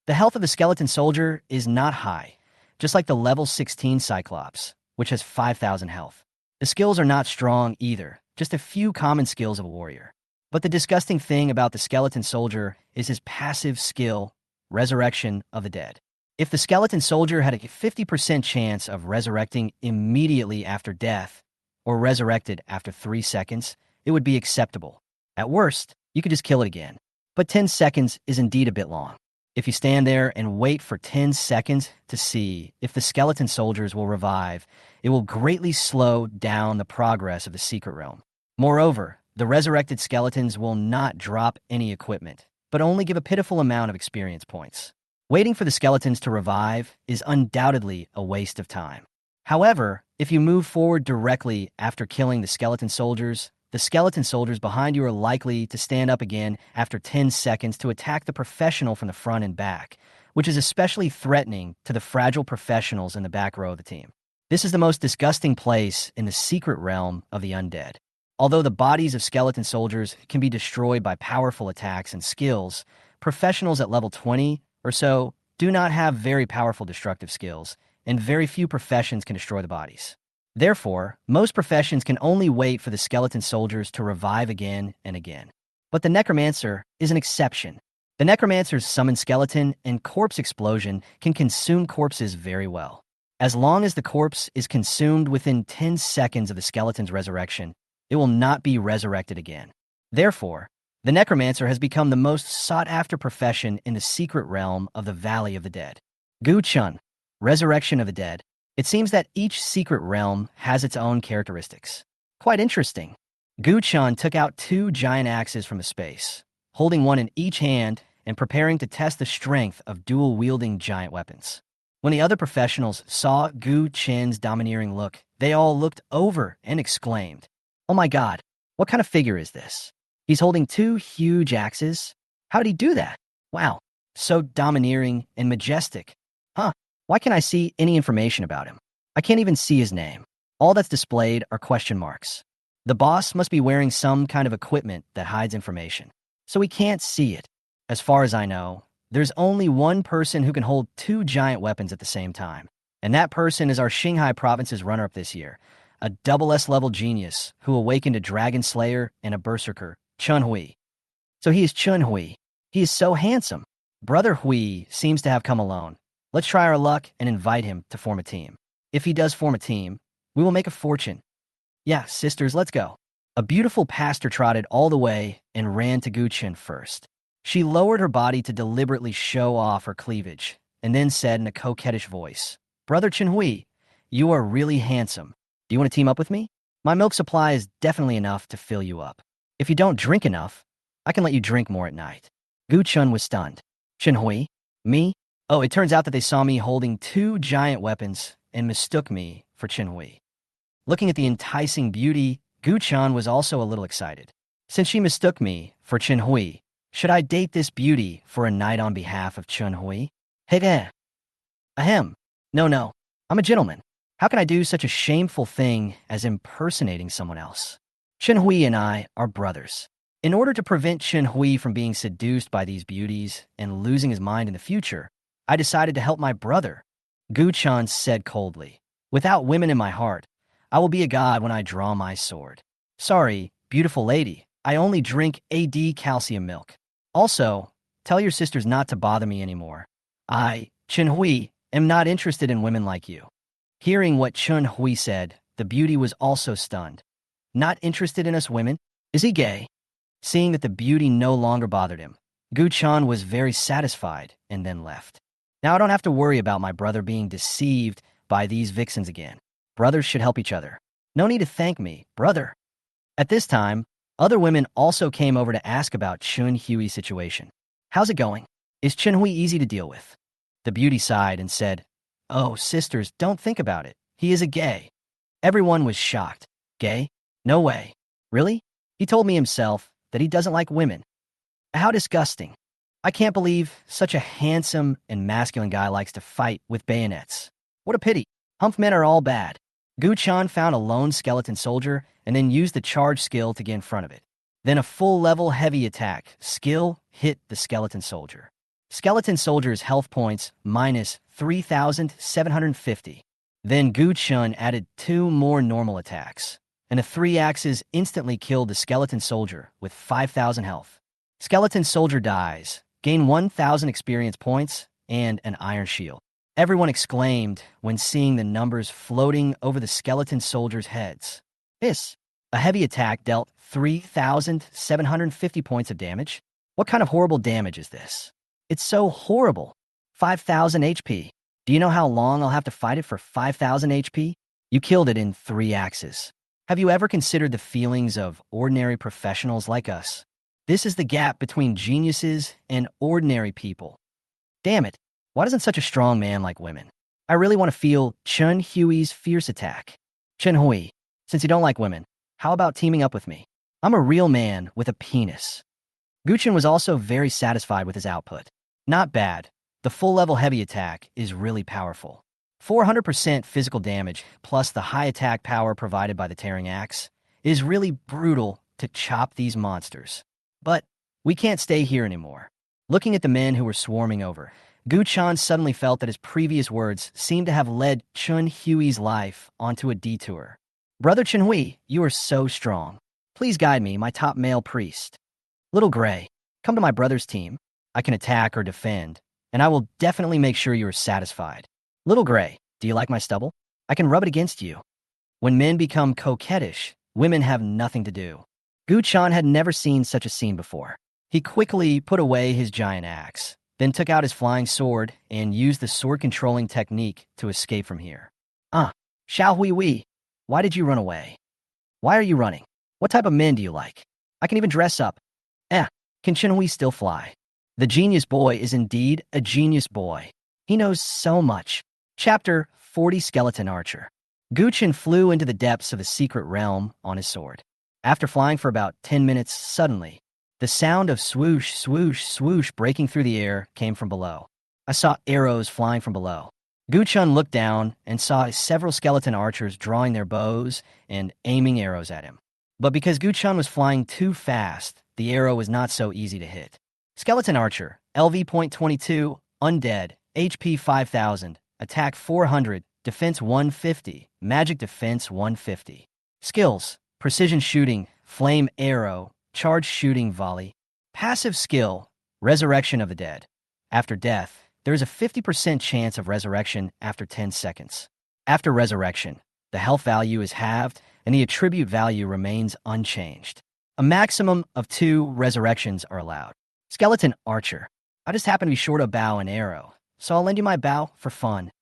The health of the skeleton soldier is not high, just like the level 16 Cyclops, which has 5,000 health. The skills are not strong either, just a few common skills of a warrior. But the disgusting thing about the skeleton soldier is his passive skill, resurrection of the dead. If the skeleton soldier had a 50% chance of resurrecting immediately after death, or resurrected after 3 seconds, it would be acceptable. At worst, you could just kill it again. But 10 seconds is indeed a bit long. If you stand there and wait for 10 seconds to see if the skeleton soldiers will revive, it will greatly slow down the progress of the secret realm. Moreover, the resurrected skeletons will not drop any equipment, but only give a pitiful amount of experience points. Waiting for the skeletons to revive is undoubtedly a waste of time. However, if you move forward directly after killing the skeleton soldiers behind you are likely to stand up again after 10 seconds to attack the professional from the front and back, which is especially threatening to the fragile professionals in the back row of the team. This is the most disgusting place in the secret realm of the undead. Although the bodies of skeleton soldiers can be destroyed by powerful attacks and skills, professionals at level 20 or so do not have very powerful destructive skills, and very few professions can destroy the bodies. Therefore, most professions can only wait for the skeleton soldiers to revive again and again. But the necromancer is an exception. The necromancer's summoned skeleton and corpse explosion can consume corpses very well. As long as the corpse is consumed within 10 seconds of the skeleton's resurrection, it will not be resurrected again. Therefore, the necromancer has become the most sought-after profession in the secret realm of the Valley of the Dead. Gu Chun, resurrection of the dead. It seems that each secret realm has its own characteristics. Quite interesting. Gu Chun took out 2 giant axes from the space, holding one in each hand and preparing to test the strength of dual-wielding giant weapons. When the other professionals saw Gu Chen's domineering look, they all looked over and exclaimed, "Oh my god, what kind of figure is this? He's holding two huge axes? How did he do that? Wow, so domineering and majestic. Huh, why can't I see any information about him? I can't even see his name. All that's displayed are question marks. The boss must be wearing some kind of equipment that hides information, so we can't see it. As far as I know, there's only one person who can hold two giant weapons at the same time, and that person is our Shanghai province's runner-up this year, a double S-level genius who awakened a dragon slayer and a berserker, Chun Hui. So he is Chun Hui. He is so handsome. Brother Hui seems to have come alone. Let's try our luck and invite him to form a team. If he does form a team, we will make a fortune. Yeah, sisters, let's go." A beautiful pastor trotted all the way and ran to Gu Chen first. She lowered her body to deliberately show off her cleavage, and then said in a coquettish voice, "Brother Chen Hui, you are really handsome. Do you want to team up with me? My milk supply is definitely enough to fill you up. If you don't drink enough, I can let you drink more at night." Gu Chen was stunned. "Chen Hui? Me? Oh, it turns out that they saw me holding two giant weapons and mistook me for Chen Hui." Looking at the enticing beauty, Gu Chen was also a little excited. Since she mistook me for Chen Hui, should I date this beauty for a night on behalf of Chen Hui? Hey there. Ahem. No, I'm a gentleman. How can I do such a shameful thing as impersonating someone else? Chen Hui and I are brothers. In order to prevent Chen Hui from being seduced by these beauties and losing his mind in the future, I decided to help my brother. Gu Chen said coldly, "Without women in my heart, I will be a god when I draw my sword. Sorry, beautiful lady, I only drink AD calcium milk. Also, tell your sisters not to bother me anymore. I, Chen Hui, am not interested in women like you." Hearing what Chen Hui said, the beauty was also stunned. Not interested in us women? Is he gay? Seeing that the beauty no longer bothered him, Gu Chen was very satisfied and then left. Now I don't have to worry about my brother being deceived by these vixens again. Brothers should help each other. No need to thank me, brother. At this time, other women also came over to ask about Chun Hui's situation. "How's it going? Is Chen Hui easy to deal with?" The beauty sighed and said, "Oh, sisters, don't think about it. He is a gay." Everyone was shocked. Gay? No way. Really? He told me himself that he doesn't like women. How disgusting. I can't believe such a handsome and masculine guy likes to fight with bayonets. What a pity. Humph men are all bad. Gu Chen found a lone skeleton soldier and then used the charge skill to get in front of it. Then a full-level heavy attack skill hit the skeleton soldier. Skeleton soldier's health points minus 3,750. Then Gu Chen added two more normal attacks, and the three axes instantly killed the skeleton soldier with 5,000 health. Skeleton soldier dies, gain 1,000 experience points, and an iron shield. Everyone exclaimed when seeing the numbers floating over the skeleton soldiers' heads. This, a heavy attack dealt 3,750 points of damage? What kind of horrible damage is this? It's so horrible. 5,000 HP. Do you know how long I'll have to fight it for 5,000 HP? You killed it in 3 axes. Have you ever considered the feelings of ordinary professionals like us? This is the gap between geniuses and ordinary people. Damn it. Why doesn't such a strong man like women? I really want to feel Chen Hui's fierce attack. Chen Hui, since you don't like women, how about teaming up with me? I'm a real man with a penis. Gu Chen was also very satisfied with his output. Not bad. The full-level heavy attack is really powerful. 400% physical damage plus the high attack power provided by the tearing axe is really brutal to chop these monsters. But we can't stay here anymore. Looking at the men who were swarming over, Gu Chen suddenly felt that his previous words seemed to have led Chun Hui's life onto a detour. Brother Chen Hui, you are so strong. Please guide me, my top male priest. Little Gray, come to my brother's team. I can attack or defend, and I will definitely make sure you are satisfied. Little Gray, do you like my stubble? I can rub it against you. When men become coquettish, women have nothing to do. Gu Chen had never seen such a scene before. He quickly put away his giant axe, then took out his flying sword and used the sword-controlling technique to escape from here. Xiao Hui Wei, why did you run away? Why are you running? What type of men do you like? I can even dress up. Can Chen Hui still fly? The genius boy is indeed a genius boy. He knows so much. Chapter 40 Skeleton Archer. Guchen flew into the depths of the secret realm on his sword. After flying for about 10 minutes, suddenly, the sound of swoosh, swoosh, swoosh breaking through the air came from below. I saw arrows flying from below. Guchun looked down and saw several skeleton archers drawing their bows and aiming arrows at him. But because Guchun was flying too fast, the arrow was not so easy to hit. Skeleton Archer, LV.22, Undead, HP 5000, Attack 400, Defense 150, Magic Defense 150. Skills: Precision Shooting, Flame Arrow, Charge Shooting Volley. Passive skill: Resurrection of the Dead. After death, there is a 50% chance of resurrection after 10 seconds. After resurrection, the health value is halved and the attribute value remains unchanged. A maximum of 2 resurrections are allowed. Skeleton Archer. I just happen to be short a bow and arrow, so I'll lend you my bow for fun.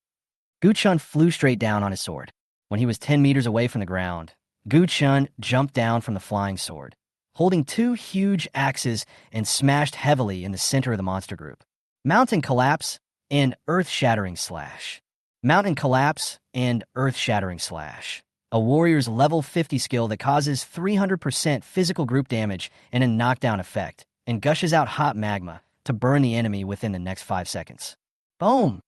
Guchun flew straight down on his sword. When he was 10 meters away from the ground, Guchun jumped down from the flying sword, holding 2 huge axes and smashed heavily in the center of the monster group. Mountain Collapse and Earth-Shattering Slash. Mountain Collapse and Earth-Shattering Slash. A warrior's level 50 skill that causes 300% physical group damage and a knockdown effect, and gushes out hot magma to burn the enemy within the next 5 seconds. Boom!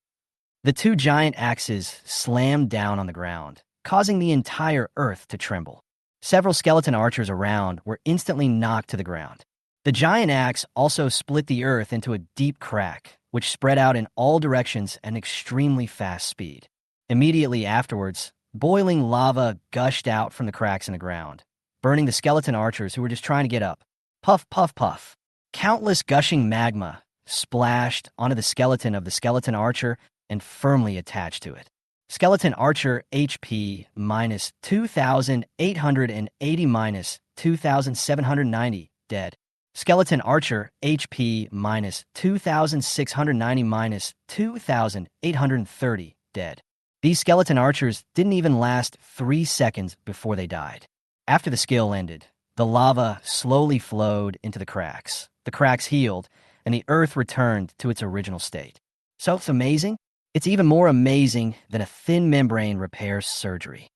The 2 giant axes slammed down on the ground, causing the entire earth to tremble. Several skeleton archers around were instantly knocked to the ground. The giant axe also split the earth into a deep crack, which spread out in all directions at an extremely fast speed. Immediately afterwards, boiling lava gushed out from the cracks in the ground, burning the skeleton archers who were just trying to get up. Puff, puff, puff. Countless gushing magma splashed onto the skeleton of the skeleton archer and firmly attached to it. Skeleton Archer HP minus 2,880 minus 2,790, dead. Skeleton Archer HP minus 2,690 minus 2,830, dead. These skeleton archers didn't even last 3 seconds before they died. After the skill ended, the lava slowly flowed into the cracks. The cracks healed, and the earth returned to its original state. So it's amazing? It's even more amazing than a thin membrane repair surgery.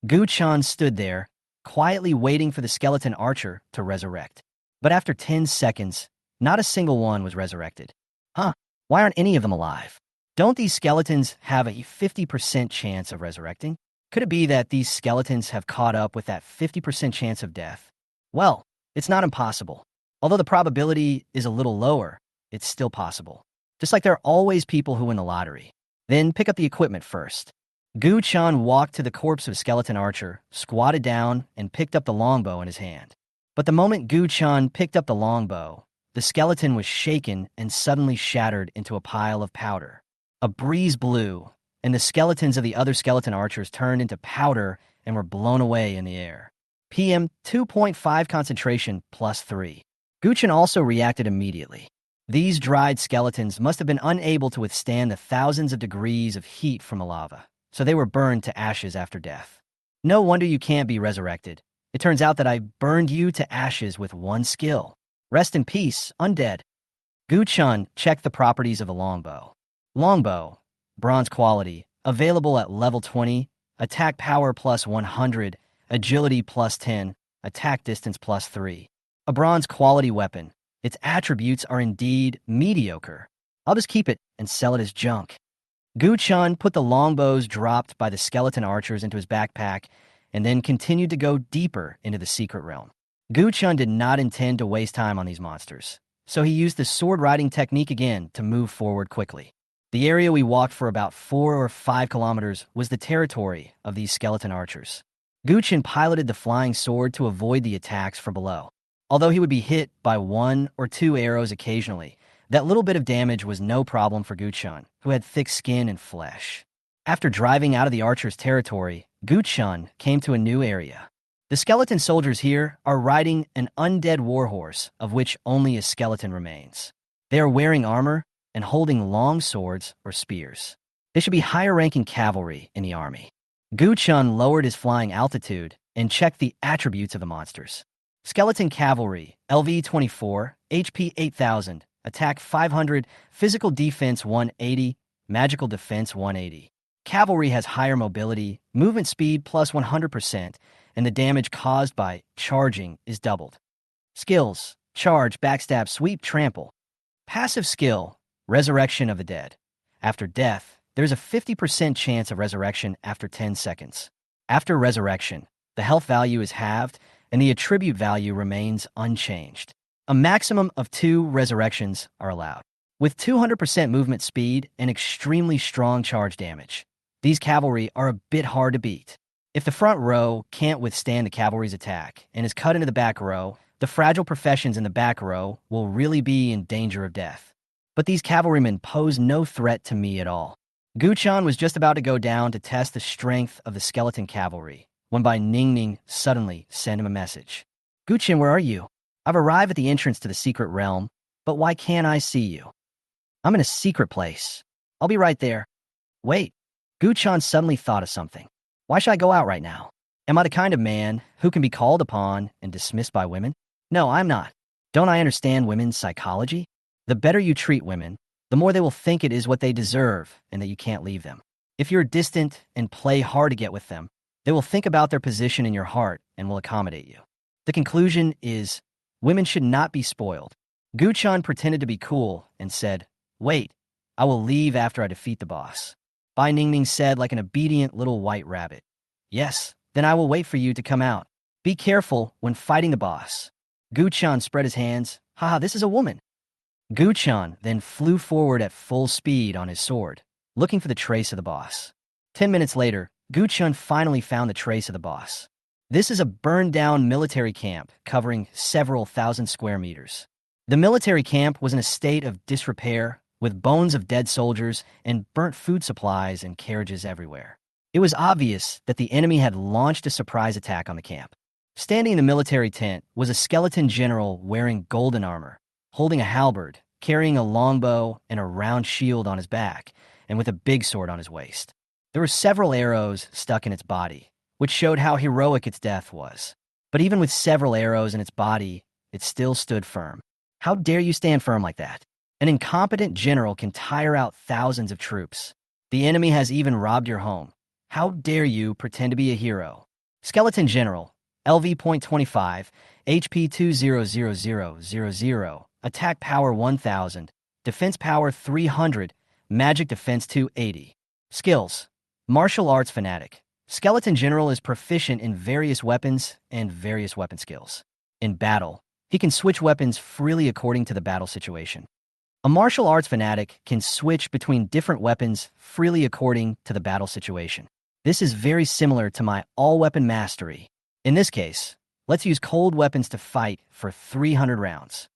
Guchun stood there, quietly waiting for the skeleton archer to resurrect. But after 10 seconds, not a single one was resurrected. Huh, why aren't any of them alive? Don't these skeletons have a 50% chance of resurrecting? Could it be that these skeletons have caught up with that 50% chance of death? Well, it's not impossible. Although the probability is a little lower, it's still possible. Just like there are always people who win the lottery. Then pick up the equipment first. Guchun walked to the corpse of a skeleton archer, squatted down, and picked up the longbow in his hand. But the moment Guchun picked up the longbow, the skeleton was shaken and suddenly shattered into a pile of powder. A breeze blew, and the skeletons of the other skeleton archers turned into powder and were blown away in the air. PM 2.5 concentration plus 3. Guchun also reacted immediately. These dried skeletons must have been unable to withstand the thousands of degrees of heat from the lava, so they were burned to ashes after death. No wonder you can't be resurrected. It turns out that I burned you to ashes with one skill. Rest in peace, undead. Guchun checked the properties of the longbow. Longbow, bronze quality, available at level 20, attack power plus 100, agility plus 10, attack distance plus 3. A bronze quality weapon. Its attributes are indeed mediocre. I'll just keep it and sell it as junk. Guchun put the longbows dropped by the skeleton archers into his backpack and then continued to go deeper into the secret realm. Guchun did not intend to waste time on these monsters, so he used the sword riding technique again to move forward quickly. The area we walked for about 4 or 5 kilometers was the territory of these skeleton archers. Guchun piloted the flying sword to avoid the attacks from below. Although he would be hit by 1 or 2 arrows occasionally, that little bit of damage was no problem for Guchun, who had thick skin and flesh. After driving out of the archer's territory, Guchun came to a new area. The skeleton soldiers here are riding an undead warhorse, of which only a skeleton remains. They are wearing armor and holding long swords or spears. They should be higher-ranking cavalry in the army. Guchun lowered his flying altitude and checked the attributes of the monsters. Skeleton Cavalry, LV-24, HP 8000, attack 500, physical defense 180, magical defense 180. Cavalry has higher mobility, movement speed plus 100%, and the damage caused by charging is doubled. Skills: charge, backstab, sweep, trample. Passive skill: resurrection of the dead. After death, there's a 50% chance of resurrection after 10 seconds. After resurrection, the health value is halved, and the attribute value remains unchanged. A maximum of 2 resurrections are allowed. With 200% movement speed and extremely strong charge damage, these cavalry are a bit hard to beat. If the front row can't withstand the cavalry's attack and is cut into the back row, the fragile professions in the back row will really be in danger of death. But these cavalrymen pose no threat to me at all. Guchan was just about to go down to test the strength of the skeleton cavalry when Bai Ningning suddenly sent him a message. Guchan, where are you? I've arrived at the entrance to the secret realm, but why can't I see you? I'm in a secret place. I'll be right there. Wait. Guchan suddenly thought of something. Why should I go out right now? Am I the kind of man who can be called upon and dismissed by women? No, I'm not. Don't I understand women's psychology? The better you treat women, the more they will think it is what they deserve and that you can't leave them. If you're distant and play hard to get with them, they will think about their position in your heart and will accommodate you. The conclusion is, women should not be spoiled. Guchan pretended to be cool and said, wait, I will leave after I defeat the boss. Bai Ningning said like an obedient little white rabbit. Yes, then I will wait for you to come out. Be careful when fighting the boss. Guchan spread his hands. Haha, this is a woman. Guchan then flew forward at full speed on his sword, looking for the trace of the boss. 10 minutes later, Guchan finally found the trace of the boss. This is a burned-down military camp covering several thousand square meters. The military camp was in a state of disrepair, with bones of dead soldiers and burnt food supplies and carriages everywhere. It was obvious that the enemy had launched a surprise attack on the camp. Standing in the military tent was a skeleton general wearing golden armor, holding a halberd, carrying a longbow and a round shield on his back, and with a big sword on his waist. There were several arrows stuck in its body, which showed how heroic its death was. But even with several arrows in its body, it still stood firm. How dare you stand firm like that? An incompetent general can tire out thousands of troops. The enemy has even robbed your home. How dare you pretend to be a hero? Skeleton General, LV.25, HP 200000, attack power 1000, defense power 300, magic defense 280. Skills: martial arts fanatic. Skeleton General is proficient in various weapons and various weapon skills. In battle, he can switch weapons freely according to the battle situation. A martial arts fanatic can switch between different weapons freely according to the battle situation. This is very similar to my all-weapon mastery. In this case, let's use cold weapons to fight for 300 rounds.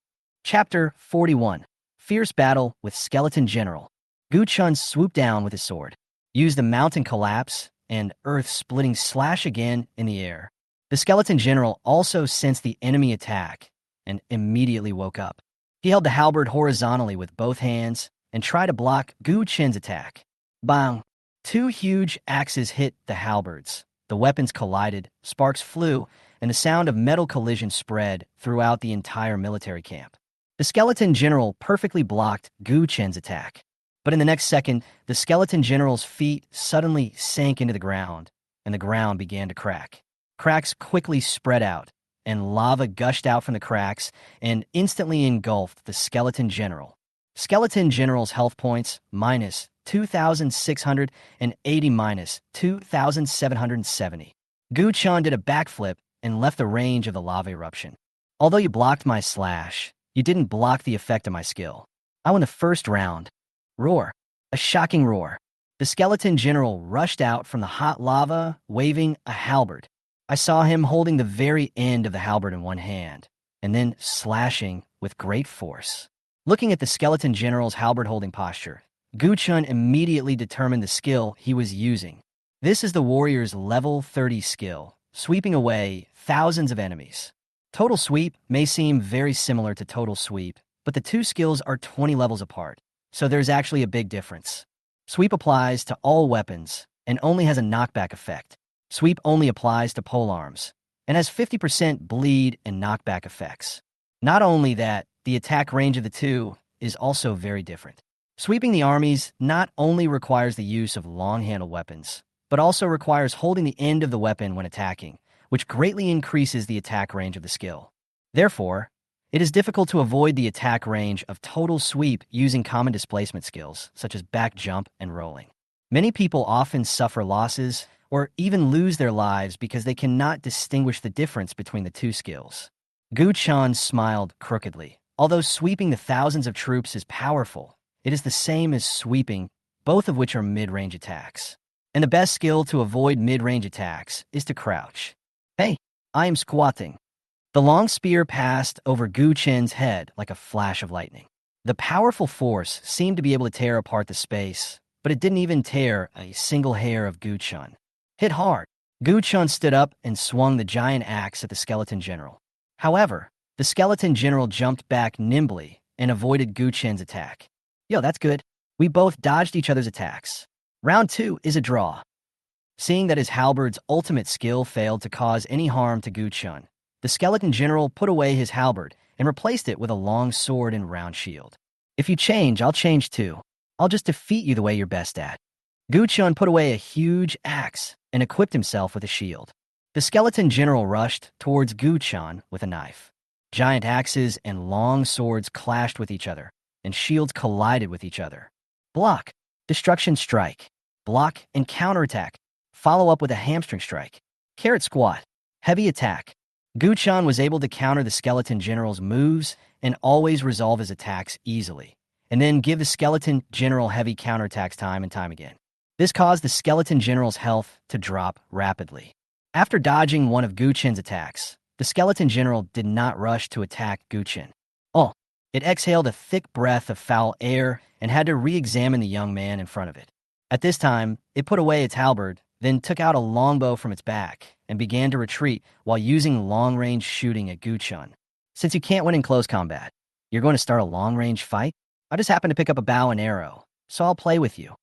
Chapter 41. Fierce Battle with Skeleton General. Guchun swooped down with his sword, used the mountain collapse and earth-splitting slash again in the air. The Skeleton General also sensed the enemy attack and immediately woke up. He held the halberd horizontally with both hands and tried to block Gu Chen's attack. Bang! 2 huge axes hit the halberds. The weapons collided, sparks flew, and the sound of metal collision spread throughout the entire military camp. The Skeleton General perfectly blocked Gu Chen's attack. But in the next second, the Skeleton General's feet suddenly sank into the ground, and the ground began to crack. Cracks quickly spread out, and lava gushed out from the cracks and instantly engulfed the Skeleton General. Skeleton General's health points minus 2,680 minus 2,770. Gu Chan did a backflip and left the range of the lava eruption. Although you blocked my slash, you didn't block the effect of my skill. I won the first round. Roar. A shocking roar. The Skeleton General rushed out from the hot lava, waving a halberd. I saw him holding the very end of the halberd in one hand, and then slashing with great force. Looking at the Skeleton General's halberd-holding posture, Gu Chun immediately determined the skill he was using. This is the warrior's level 30 skill, sweeping away thousands of enemies. Total Sweep may seem very similar to Total Sweep, but the two skills are 20 levels apart, so there's actually a big difference. Sweep applies to all weapons and only has a knockback effect. Sweep only applies to polearms and has 50% bleed and knockback effects. Not only that, the attack range of the two is also very different. Sweeping the armies not only requires the use of long-handled weapons, but also requires holding the end of the weapon when attacking, which greatly increases the attack range of the skill. Therefore, it is difficult to avoid the attack range of total sweep using common displacement skills, such as back jump and rolling. Many people often suffer losses or even lose their lives because they cannot distinguish the difference between the two skills. Gu Chan smiled crookedly. Although sweeping the thousands of troops is powerful, it is the same as sweeping, both of which are mid-range attacks. And the best skill to avoid mid-range attacks is to crouch. Hey, I am squatting. The long spear passed over Gu Chen's head like a flash of lightning. The powerful force seemed to be able to tear apart the space, but it didn't even tear a single hair of Gu Chen. Hit hard. Gu Chen stood up and swung the giant axe at the skeleton general. However, the skeleton general jumped back nimbly and avoided Gu Chen's attack. Yo, that's good. We both dodged each other's attacks. Round 2 is a draw. Seeing that his halberd's ultimate skill failed to cause any harm to Gu Chen, the skeleton general put away his halberd and replaced it with a long sword and round shield. If you change, I'll change too. I'll just defeat you the way you're best at. Gu Chen put away a huge axe and equipped himself with a shield. The skeleton general rushed towards Gu Chen with a knife. Giant axes and long swords clashed with each other, and shields collided with each other. Block, destruction strike, block and counterattack. Follow up with a hamstring strike. Carrot squat, heavy attack. Gu Chen was able to counter the skeleton general's moves and always resolve his attacks easily, and then give the skeleton general heavy counterattacks time and time again. This caused the skeleton general's health to drop rapidly. After dodging one of Gu Chen's attacks, the skeleton general did not rush to attack Gu Chen. Oh, it exhaled a thick breath of foul air and had to re-examine the young man in front of it. At this time, it put away its halberd, then took out a longbow from its back and began to retreat while using long-range shooting at Gu Chen. Since you can't win in close combat, you're going to start a long-range fight? I just happened to pick up a bow and arrow, so I'll play with you.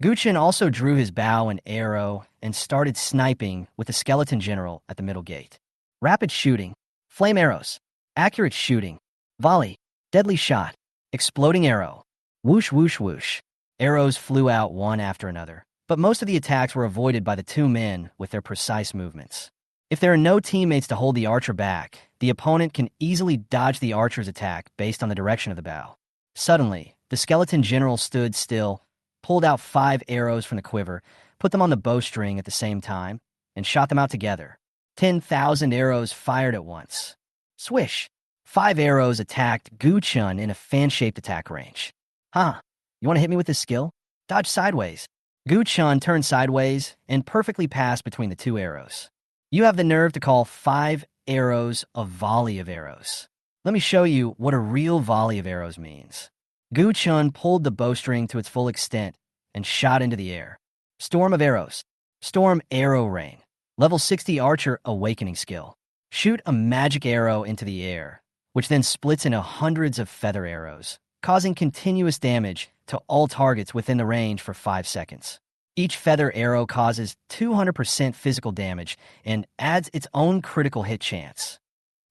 Gu Chen also drew his bow and arrow and started sniping with the skeleton general at the middle gate. Rapid shooting, flame arrows, accurate shooting, volley, deadly shot, exploding arrow, whoosh whoosh whoosh. Arrows flew out one after another, but most of the attacks were avoided by the two men with their precise movements. If there are no teammates to hold the archer back, the opponent can easily dodge the archer's attack based on the direction of the bow. Suddenly, the skeleton general stood still, pulled out 5 arrows from the quiver, put them on the bowstring at the same time, and shot them out together. 10,000 arrows fired at once. Swish! 5 arrows attacked Gu Chen in a fan-shaped attack range. Huh, you want to hit me with this skill? Dodge sideways. Gu Chen turned sideways and perfectly passed between the 2 arrows. You have the nerve to call 5 arrows a volley of arrows. Let me show you what a real volley of arrows means. Gu Chen pulled the bowstring to its full extent and shot into the air. Storm of arrows. Storm arrow rain. Level 60 archer awakening skill. Shoot a magic arrow into the air, which then splits into hundreds of feather arrows, causing continuous damage to all targets within the range for 5 seconds. Each feather arrow causes 200% physical damage and adds its own critical hit chance.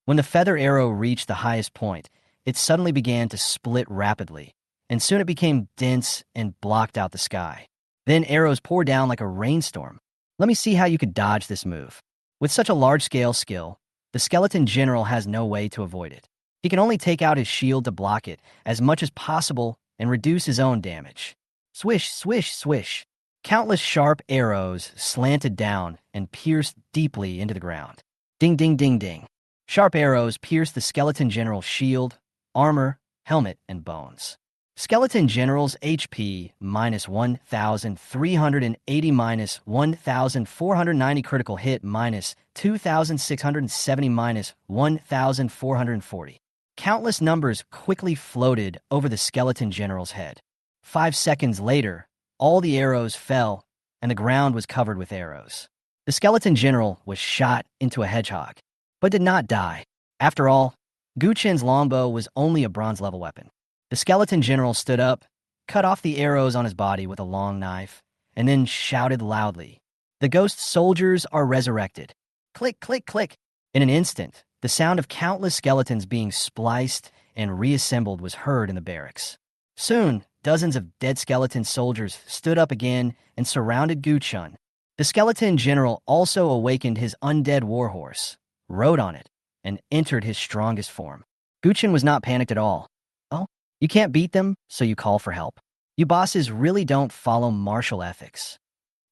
When the feather arrow reached the highest point, it suddenly began to split rapidly, and soon it became dense and blocked out the sky. Then arrows poured down like a rainstorm. Let me see how you could dodge this move. With such a large-scale skill, the skeleton general has no way to avoid it. He can only take out his shield to block it as much as possible and reduce his own damage. Swish, swish, swish. Countless sharp arrows slanted down and pierced deeply into the ground. Ding, ding, ding, ding. Sharp arrows pierced the skeleton general's shield, armor, helmet, and bones. Skeleton general's HP minus 1,380 minus 1,490 critical hit minus 2,670 minus 1,440. Countless numbers quickly floated over the skeleton general's head. 5 seconds later, all the arrows fell, and the ground was covered with arrows. The skeleton general was shot into a hedgehog, but did not die. After all, Gu Chen's longbow was only a bronze-level weapon. The skeleton general stood up, cut off the arrows on his body with a long knife, and then shouted loudly, "The ghost soldiers are resurrected." Click, click, click. In an instant, the sound of countless skeletons being spliced and reassembled was heard in the barracks. Soon, dozens of dead skeleton soldiers stood up again and surrounded Gu Chun. The skeleton general also awakened his undead warhorse, rode on it, and entered his strongest form. Gu Chun was not panicked at all. Oh, you can't beat them, so you call for help. You bosses really don't follow martial ethics.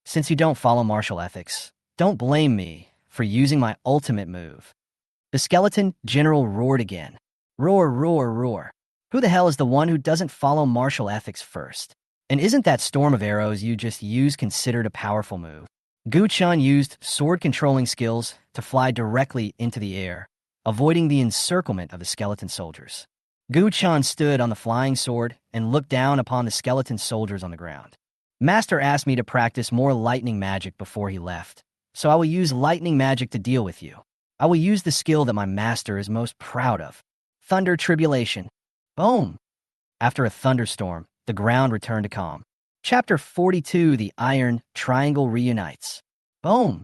Since you don't follow martial ethics, don't blame me for using my ultimate move. The skeleton general roared again. Roar, roar, roar. Who the hell is the one who doesn't follow martial ethics first? And isn't that storm of arrows you just used considered a powerful move? Gu Chun used sword-controlling skills to fly directly into the air, avoiding the encirclement of the skeleton soldiers. Gu Chun stood on the flying sword and looked down upon the skeleton soldiers on the ground. Master asked me to practice more lightning magic before he left, so I will use lightning magic to deal with you. I will use the skill that my master is most proud of. Thunder Tribulation. Boom! After a thunderstorm, the ground returned to calm. Chapter 42, The Iron Triangle Reunites. Boom!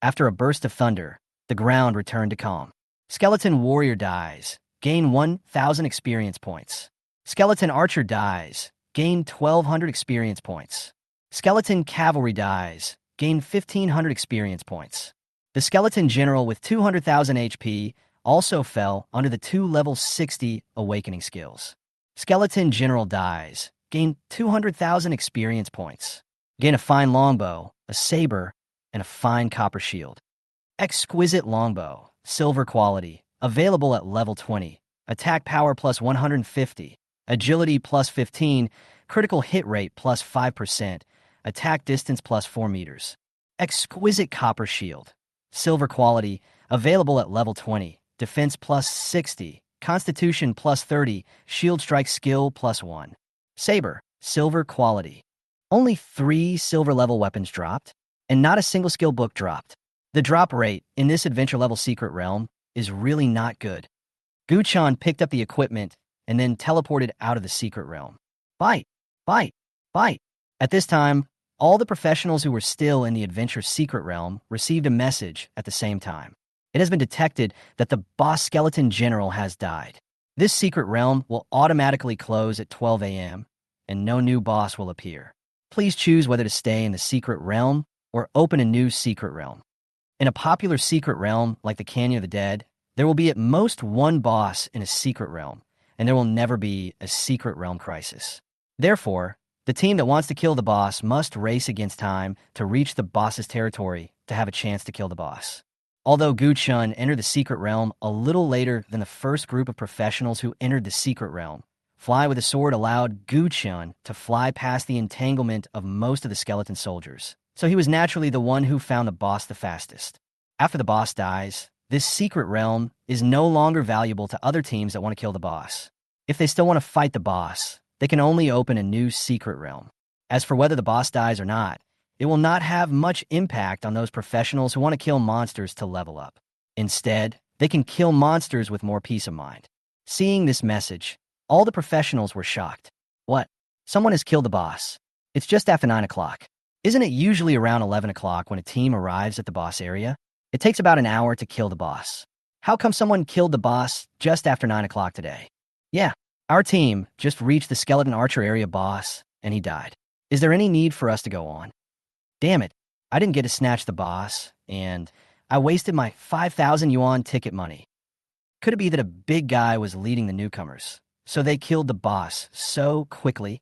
After a burst of thunder, the ground returned to calm. Skeleton Warrior dies. Gain 1,000 experience points. Skeleton Archer dies. Gain 1,200 experience points. Skeleton Cavalry dies. Gain 1,500 experience points. The Skeleton General with 200,000 HP also fell under the 2 level 60 awakening skills. Skeleton General dies. Gain 200,000 experience points. Gain a fine longbow, a saber, and a fine copper shield. Exquisite Longbow, Silver Quality, available at level 20. Attack power plus 150. Agility plus 15. Critical hit rate plus 5%. Attack distance plus 4 meters. Exquisite Copper Shield, Silver Quality, available at level 20. Defense plus 60. Constitution plus 30. Shield Strike Skill plus 1. Saber, Silver Quality. Only 3 silver level weapons dropped, and not a single skill book dropped. The drop rate in this adventure level secret realm is really not good. Gu Chun picked up the equipment and then teleported out of the secret realm. Bite, bite, bite. At this time, all the professionals who were still in the adventure secret realm received a message at the same time. It has been detected that the boss skeleton general has died. This secret realm will automatically close at 12 a.m., and no new boss will appear. Please choose whether to stay in the secret realm or open a new secret realm. In a popular secret realm like the Canyon of the Dead, there will be at most one boss in a secret realm, and there will never be a secret realm crisis. Therefore, the team that wants to kill the boss must race against time to reach the boss's territory to have a chance to kill the boss. Although Gu Chun entered the secret realm a little later than the first group of professionals who entered the secret realm, Fly with a Sword allowed Gu Chun to fly past the entanglement of most of the skeleton soldiers, so he was naturally the one who found the boss the fastest. After the boss dies, this secret realm is no longer valuable to other teams that want to kill the boss. If they still want to fight the boss, they can only open a new secret realm. As for whether the boss dies or not, it will not have much impact on those professionals who want to kill monsters to level up. Instead, they can kill monsters with more peace of mind. Seeing this message, all the professionals were shocked. What? Someone has killed the boss. It's just after 9 o'clock. Isn't it usually around 11 o'clock when a team arrives at the boss area? It takes about an hour to kill the boss. How come someone killed the boss just after 9 o'clock today? Yeah, our team just reached the skeleton archer area boss, and he died. Is there any need for us to go on? Damn it, I didn't get to snatch the boss, and I wasted my 5,000 yuan ticket money. Could it be that a big guy was leading the newcomers, so they killed the boss so quickly?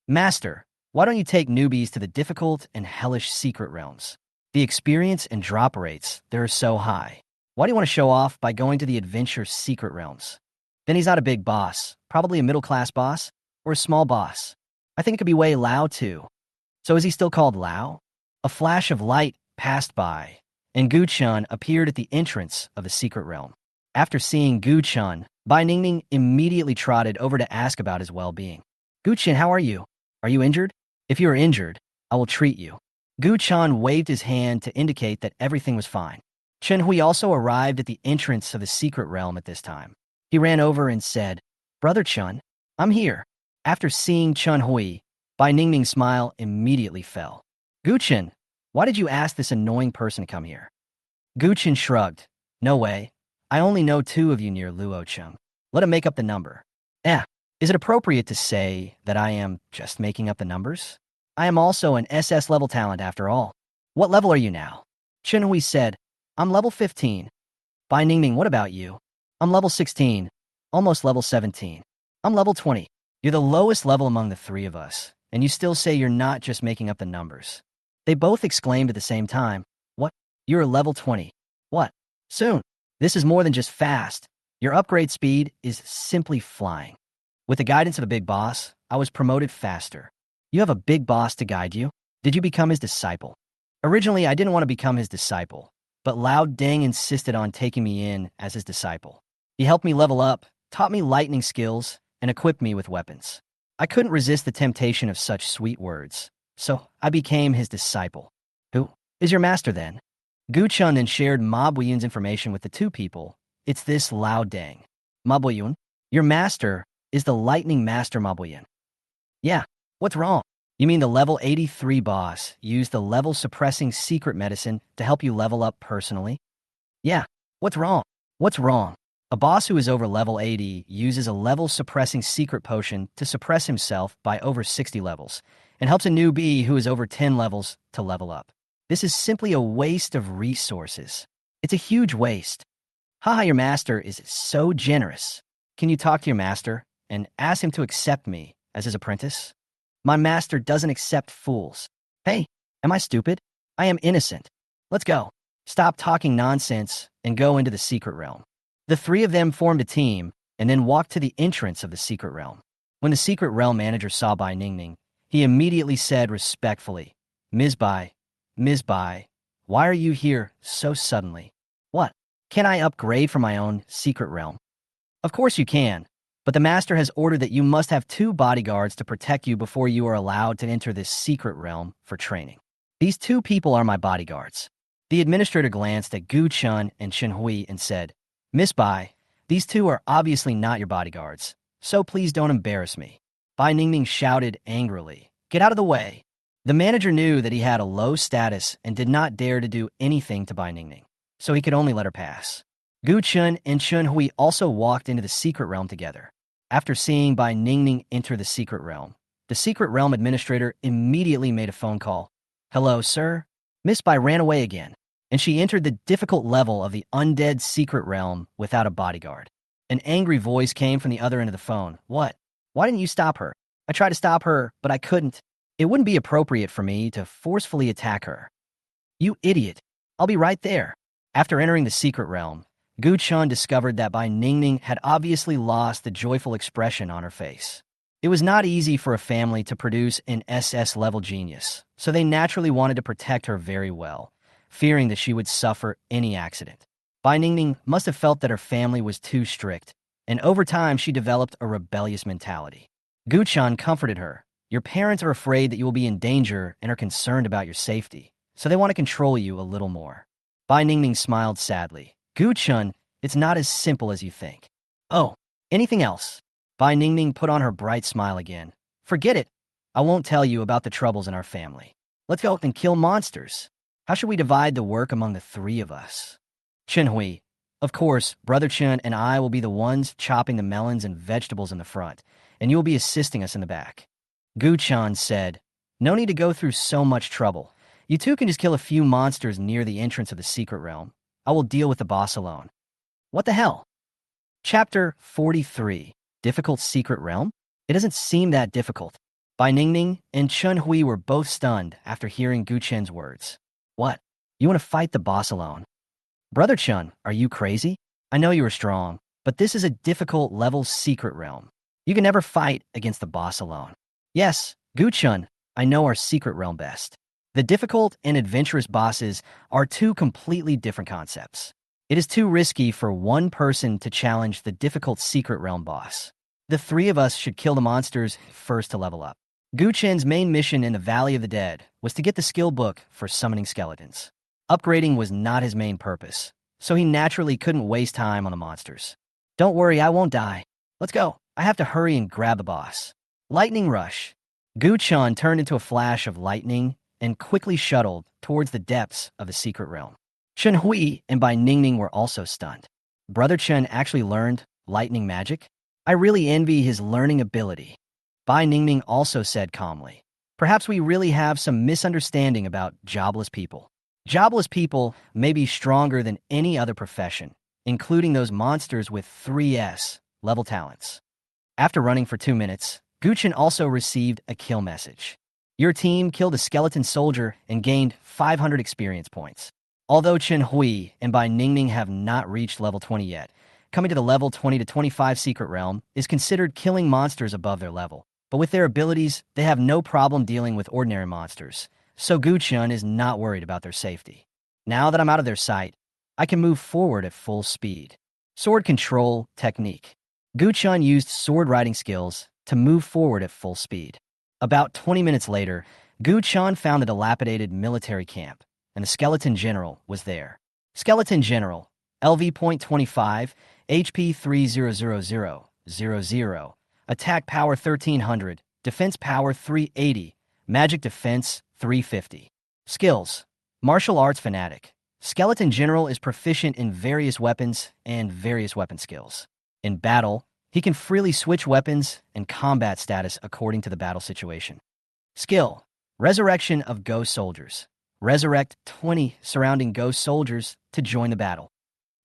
Master, why don't you take newbies to the difficult and hellish secret realms? The experience and drop rates there are so high. Why do you want to show off by going to the adventure secret realms? Then he's not a big boss, probably a middle-class boss, or a small boss. I think it could be Wei Lao too. So is he still called Lao? A flash of light passed by, and Gu Chun appeared at the entrance of the secret realm. After seeing Gu Chun, Bai Ningning immediately trotted over to ask about his well-being. Gu Chun, how are you? Are you injured? If you are injured, I will treat you. Gu Chun waved his hand to indicate that everything was fine. Chen Hui also arrived at the entrance of the secret realm at this time. He ran over and said, Brother Chun, I'm here. After seeing Chen Hui, Bai Ningming's smile immediately fell. Gu Chun, why did you ask this annoying person to come here? Gu Chun shrugged. No way. I only know 2 of you near Luo Chung. Let him make up the number. Eh, is it appropriate to say that I am just making up the numbers? I am also an SS level talent after all. What level are you now? Chunhui said, I'm level 15. Bai Ningning, what about you? I'm level 16. Almost level 17. I'm level 20. You're the lowest level among the three of us, and you still say you're not just making up the numbers. They both exclaimed at the same time, What? You're a level 20. What? Soon. This is more than just fast. Your upgrade speed is simply flying. With the guidance of a big boss, I was promoted faster. You have a big boss to guide you? Did you become his disciple? Originally, I didn't want to become his disciple, but Lao Deng insisted on taking me in as his disciple. He helped me level up, taught me lightning skills, and equipped me with weapons. I couldn't resist the temptation of such sweet words, so I became his disciple. Who is your master then? Gu Chun then shared Ma Buiyun's information with the two people. It's this Lao Deng. Ma Buiyun, your master is the lightning master Ma Buiyun. Yeah, what's wrong? You mean the level 83 boss used the level suppressing secret medicine to help you level up personally? Yeah, what's wrong? What's wrong? A boss who is over level 80 uses a level suppressing secret potion to suppress himself by over 60 levels and helps a newbie who is over 10 levels to level up. This is simply a waste of resources. It's a huge waste. Haha, your master is so generous. Can you talk to your master and ask him to accept me as his apprentice? My master doesn't accept fools. Hey, am I stupid? I am innocent. Let's go. Stop talking nonsense and go into the secret realm. The three of them formed a team and then walked to the entrance of the secret realm. When the secret realm manager saw Bai Ningning, he immediately said respectfully, Ms. Bai, why are you here so suddenly? What? Can I upgrade from my own secret realm? Of course you can, but the master has ordered that you must have 2 bodyguards to protect you before you are allowed to enter this secret realm for training. These 2 people are my bodyguards. The administrator glanced at Gu Chun and Chen Hui and said, Miss Bai, these 2 are obviously not your bodyguards, so please don't embarrass me. Bai Ningning shouted angrily, Get out of the way. The manager knew that he had a low status and did not dare to do anything to Bai Ningning, so he could only let her pass. Gu Chun and Chen Hui also walked into the secret realm together. After seeing Bai Ningning enter the secret realm, the secret realm administrator immediately made a phone call. Hello, sir? Miss Bai ran away again, and she entered the difficult level of the undead secret realm without a bodyguard. An angry voice came from the other end of the phone. What? Why didn't you stop her? I tried to stop her, but I couldn't. It wouldn't be appropriate for me to forcefully attack her. You idiot. I'll be right there. After entering the secret realm, Gu Chun discovered that Bai Ningning had obviously lost the joyful expression on her face. It was not easy for a family to produce an SS-level genius, so they naturally wanted to protect her very well, fearing that she would suffer any accident. Bai Ningning must have felt that her family was too strict, and over time she developed a rebellious mentality. Gu Chun comforted her. Your parents are afraid that you will be in danger and are concerned about your safety, so they want to control you a little more. Bai Ningning smiled sadly. Gu Chun, it's not as simple as you think. Oh, anything else? Bai Ningning put on her bright smile again. Forget it. I won't tell you about the troubles in our family. Let's go and kill monsters. How should we divide the work among the 3 of us? Chen Hui. Of course, Brother Chen and I will be the ones chopping the melons and vegetables in the front, and you will be assisting us in the back. Gu Chun said, No need to go through so much trouble. You 2 can just kill a few monsters near the entrance of the secret realm. I will deal with the boss alone. What the hell? Chapter 43. Difficult secret realm? It doesn't seem that difficult. Bai Ningning and Chen Hui were both stunned after hearing Gu Chen's words. What? You want to fight the boss alone? Brother Chun, are you crazy? I know you are strong, but this is a difficult level secret realm. You can never fight against the boss alone. Yes, Gu Chun, I know our secret realm best. The difficult and adventurous bosses are 2 completely different concepts. It is too risky for one person to challenge the difficult secret realm boss. The 3 of us should kill the monsters first to level up. Gu Chen's main mission in the Valley of the Dead was to get the skill book for summoning skeletons. Upgrading was not his main purpose, so he naturally couldn't waste time on the monsters. Don't worry, I won't die. Let's go. I have to hurry and grab the boss. Lightning Rush. Gu Chun turned into a flash of lightning and quickly shuttled towards the depths of the secret realm. Chen Hui and Bai Ningning were also stunned. Brother Chen actually learned lightning magic? I really envy his learning ability. Bai Ningning also said calmly. Perhaps we really have some misunderstanding about jobless people. Jobless people may be stronger than any other profession, including those monsters with 3S level talents. After running for 2 minutes, Guchen also received a kill message. Your team killed a skeleton soldier and gained 500 experience points. Although Chen Hui and Bai Ningning have not reached level 20 yet, coming to the level 20 to 25 secret realm is considered killing monsters above their level. But with their abilities, they have no problem dealing with ordinary monsters, so Guchen is not worried about their safety. Now that I'm out of their sight, I can move forward at full speed. Sword control technique. Guchen used sword riding skills to move forward at full speed. About 20 minutes later, Guchen found a dilapidated military camp, and the skeleton general was there. Skeleton general, LV.25, HP 300000, attack power 1300, defense power 380, magic defense 350. Skills: martial arts fanatic. Skeleton general is proficient in various weapons and various weapon skills. In battle, he can freely switch weapons and combat status according to the battle situation. Skill: resurrection of ghost soldiers. Resurrect 20 surrounding ghost soldiers to join the battle.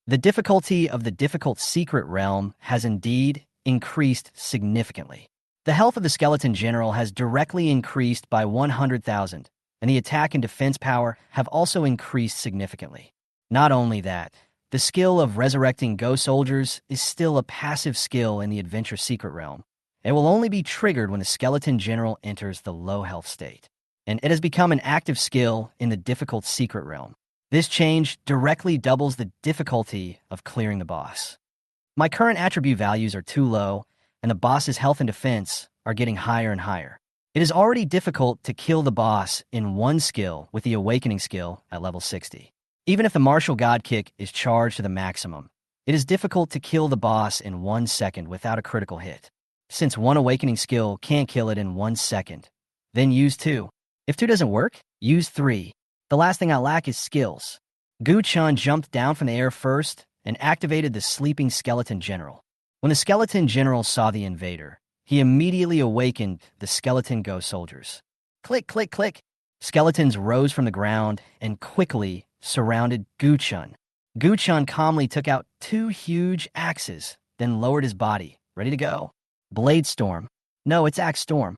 The difficulty of the difficult secret realm has indeed increased significantly. The health of the skeleton general has directly increased by 100,000, and the attack and defense power have also increased significantly. Not only that, the skill of resurrecting ghost soldiers is still a passive skill in the adventure secret realm. It will only be triggered when the skeleton general enters the low health state, and it has become an active skill in the difficult secret realm. This change directly doubles the difficulty of clearing the boss. My current attribute values are too low, and the boss's health and defense are getting higher and higher. It is already difficult to kill the boss in one skill with the awakening skill at level 60. Even if the martial god kick is charged to the maximum, it is difficult to kill the boss in 1 second without a critical hit. Since one awakening skill can't kill it in 1 second, then use 2. If 2 doesn't work, use 3. The last thing I lack is skills. Guchen jumped down from the air first and activated the sleeping skeleton general. When the skeleton general saw the invader, he immediately awakened the skeleton ghost soldiers. Click, click, click. Skeletons rose from the ground and quickly surrounded Guchen. Guchen calmly took out 2 huge axes, then lowered his body, ready to go. Blade Storm. No, it's Axe Storm.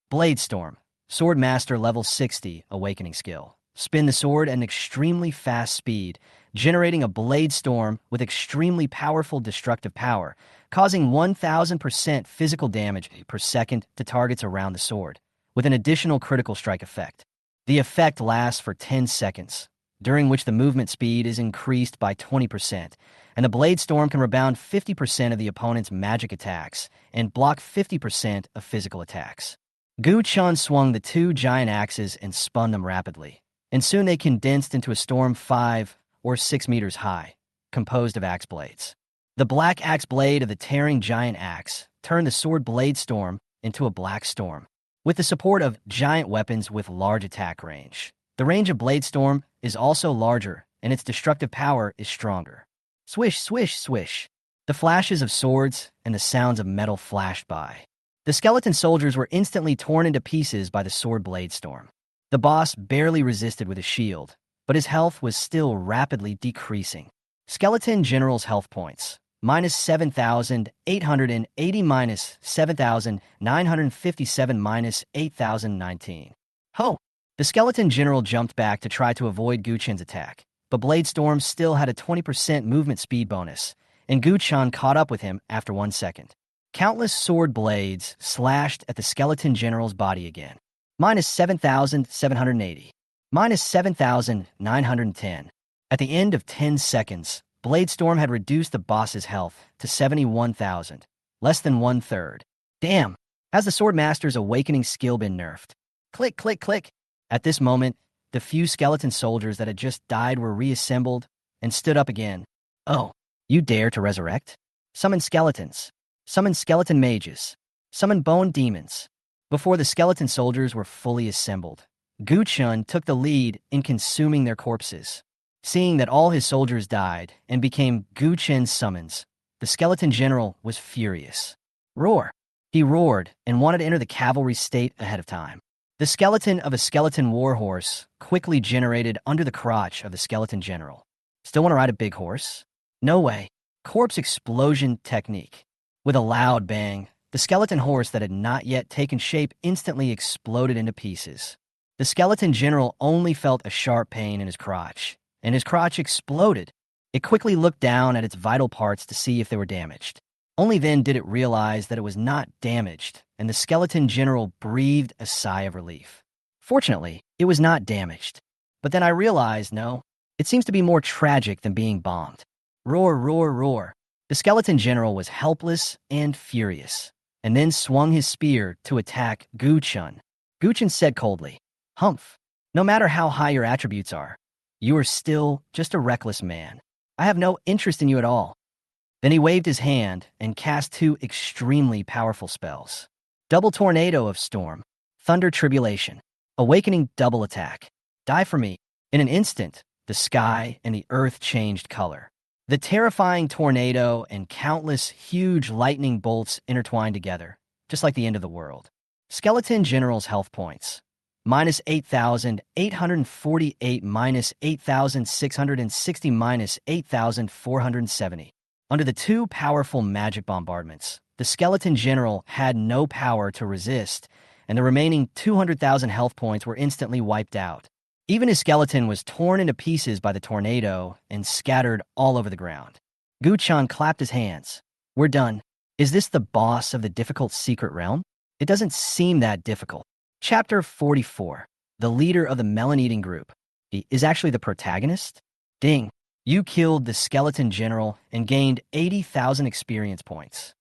Blade Storm. Sword Master level 60 awakening skill. Spin the sword at an extremely fast speed, generating a blade storm with extremely powerful destructive power, causing 1000% physical damage per second to targets around the sword, with an additional critical strike effect. The effect lasts for 10 seconds, during which the movement speed is increased by 20%, and the blade storm can rebound 50% of the opponent's magic attacks and block 50% of physical attacks. Guchen swung the 2 giant axes and spun them rapidly, and soon they condensed into a storm 5 or 6 meters high, composed of axe blades. The black axe blade of the tearing giant axe turned the sword blade storm into a black storm. With the support of giant weapons with large attack range, the range of blade storm is also larger and its destructive power is stronger. Swish, swish, swish. The flashes of swords and the sounds of metal flashed by. The skeleton soldiers were instantly torn into pieces by the sword blade storm. The boss barely resisted with his shield, but his health was still rapidly decreasing. Skeleton General's health points: minus 7,880, minus 7,957, minus 8,019. Ho! The Skeleton General jumped back to try to avoid Guchen's attack, but Blade Storm still had a 20% movement speed bonus, and Guchen caught up with him after 1 second. Countless sword blades slashed at the Skeleton General's body again. Minus 7,780. Minus 7,910. At the end of 10 seconds, Blade Storm had reduced the boss's health to 71,000, less than 1/3. Damn, has the Sword Master's awakening skill been nerfed? Click, click, click. At this moment, the few skeleton soldiers that had just died were reassembled and stood up again. Oh, you dare to resurrect? Summon skeletons. Summon skeleton mages. Summon bone demons. Before the skeleton soldiers were fully assembled, Guchen took the lead in consuming their corpses. Seeing that all his soldiers died and became Guchen's summons, the skeleton general was furious. Roar! He roared and wanted to enter the cavalry state ahead of time. The skeleton of a skeleton warhorse quickly generated under the crotch of the skeleton general. Still want to ride a big horse? No way. Corpse explosion technique. With a loud bang, the skeleton horse that had not yet taken shape instantly exploded into pieces. The skeleton general only felt a sharp pain in his crotch, and his crotch exploded. It quickly looked down at its vital parts to see if they were damaged. Only then did it realize that it was not damaged, and the skeleton general breathed a sigh of relief. Fortunately, it was not damaged. But then I realized, no, it seems to be more tragic than being bombed. Roar, roar, roar. The skeleton general was helpless and furious, and then swung his spear to attack Gu-chun. Gu-chun said coldly, "Humph, no matter how high your attributes are, you are still just a reckless man. I have no interest in you at all." Then he waved his hand and cast two extremely powerful spells. Double Tornado of Storm, Thunder Tribulation, Awakening Double Attack. Die for me. In an instant, the sky and the earth changed color. The terrifying tornado and countless huge lightning bolts intertwined together, just like the end of the world. Skeleton General's health points. Minus 8,848, minus 8,660, minus 8,470. Under the two powerful magic bombardments, the skeleton general had no power to resist, and the remaining 200,000 health points were instantly wiped out. Even his skeleton was torn into pieces by the tornado and scattered all over the ground. Gu-chan clapped his hands. "We're done. Is this the boss of the difficult secret realm? It doesn't seem that difficult." Chapter 44. The leader of the melon-eating group. He is actually the protagonist? Ding. You killed the skeleton general and gained 80,000 experience points.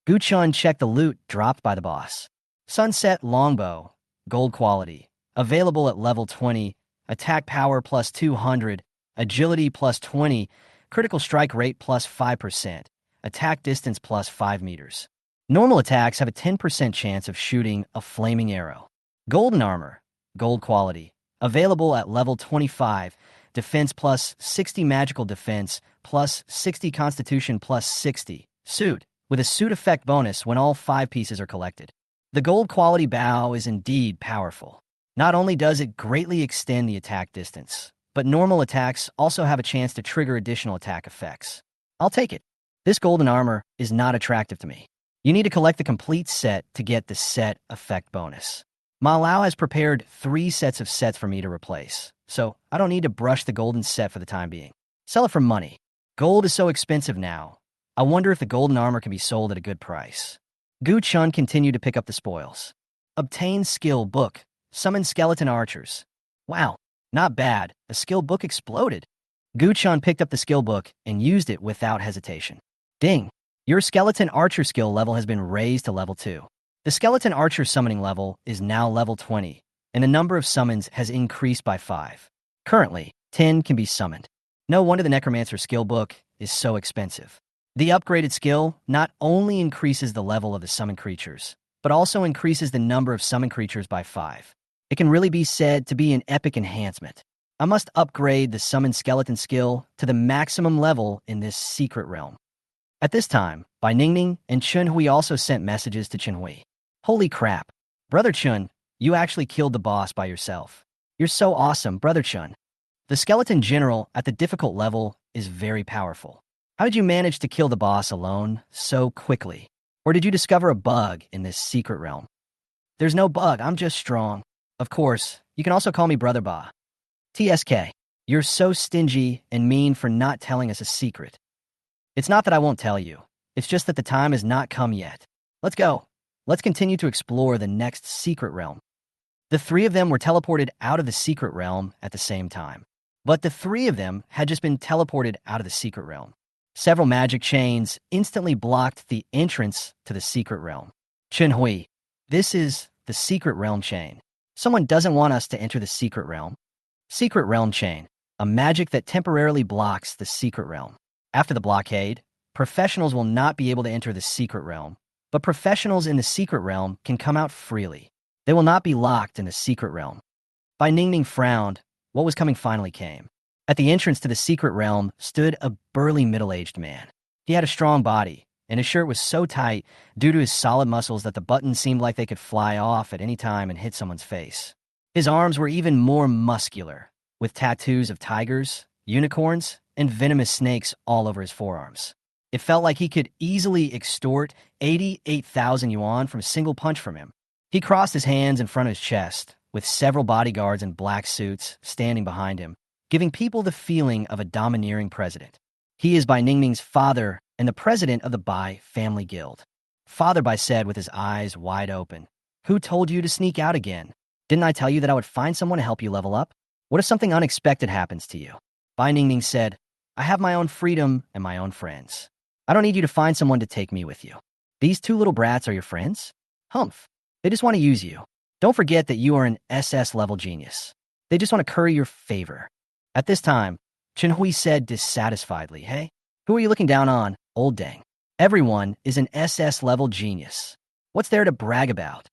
Gu-chan checked the loot dropped by the boss. Sunset longbow, gold quality, available at level 20, attack power plus 200, agility plus 20, critical strike rate plus 5%, attack distance plus 5 meters. Normal attacks have a 10% chance of shooting a flaming arrow. Golden armor, gold quality, available at level 25, defense plus 60 magical defense, plus 60 constitution plus 60. Suit, with a suit effect bonus when all 5 pieces are collected. The gold quality bow is indeed powerful. Not only does it greatly extend the attack distance, but normal attacks also have a chance to trigger additional attack effects. I'll take it. This golden armor is not attractive to me. You need to collect the complete set to get the set effect bonus. Ma Lao has prepared 3 sets of sets for me to replace, so I don't need to brush the golden set for the time being. Sell it for money. Gold is so expensive now. I wonder if the golden armor can be sold at a good price. Gu-chun continued to pick up the spoils. Obtain skill book. Summon skeleton archers. Wow, not bad. A skill book exploded. Gu-chun picked up the skill book and used it without hesitation. Ding. Your skeleton archer skill level has been raised to level 2. The skeleton archer summoning level is now level 20, and the number of summons has increased by 5. Currently, 10 can be summoned. No wonder the necromancer skill book is so expensive. The upgraded skill not only increases the level of the summoned creatures, but also increases the number of summoned creatures by 5. It can really be said to be an epic enhancement. I must upgrade the summoned skeleton skill to the maximum level in this secret realm. At this time, Bai Ningning and Chun Hui also sent messages to Chun Hui. Holy crap. Brother Chun, you actually killed the boss by yourself. You're so awesome, Brother Chun. The skeleton general at the difficult level is very powerful. How did you manage to kill the boss alone so quickly? Or did you discover a bug in this secret realm? There's no bug, I'm just strong. Of course, you can also call me Brother Ba. TSK, you're so stingy and mean for not telling us a secret. It's not that I won't tell you. It's just that the time has not come yet. Let's go. Let's continue to explore the next secret realm. The 3 of them were teleported out of the secret realm at the same time. But the 3 of them had just been teleported out of the secret realm. Several magic chains instantly blocked the entrance to the secret realm. Chun Hui, this is the secret realm chain. Someone doesn't want us to enter the secret realm. Secret realm chain, a magic that temporarily blocks the secret realm. After the blockade, professionals will not be able to enter the secret realm, but professionals in the secret realm can come out freely. They will not be locked in the secret realm. Bai Ningning frowned. What was coming finally came. At the entrance to the secret realm stood a burly middle-aged man. He had a strong body, and his shirt was so tight due to his solid muscles that the buttons seemed like they could fly off at any time and hit someone's face. His arms were even more muscular, with tattoos of tigers, unicorns, and venomous snakes all over his forearms. It felt like he could easily extort 88,000 yuan from a single punch from him. He crossed his hands in front of his chest, with several bodyguards in black suits standing behind him, giving people the feeling of a domineering president. He is Bai Ningming's father and the president of the Bai family guild. Father Bai said with his eyes wide open, "Who told you to sneak out again? Didn't I tell you that I would find someone to help you level up? What if something unexpected happens to you?" Bai Ningming said, "I have my own freedom and my own friends. I don't need you to find someone to take me with you. These two little brats are your friends? Humph. They just want to use you. Don't forget that you are an SS-level genius. They just want to curry your favor." At this time, Chen Hui said dissatisfiedly, "Hey, who are you looking down on, old dang? Everyone is an SS-level genius. What's there to brag about?"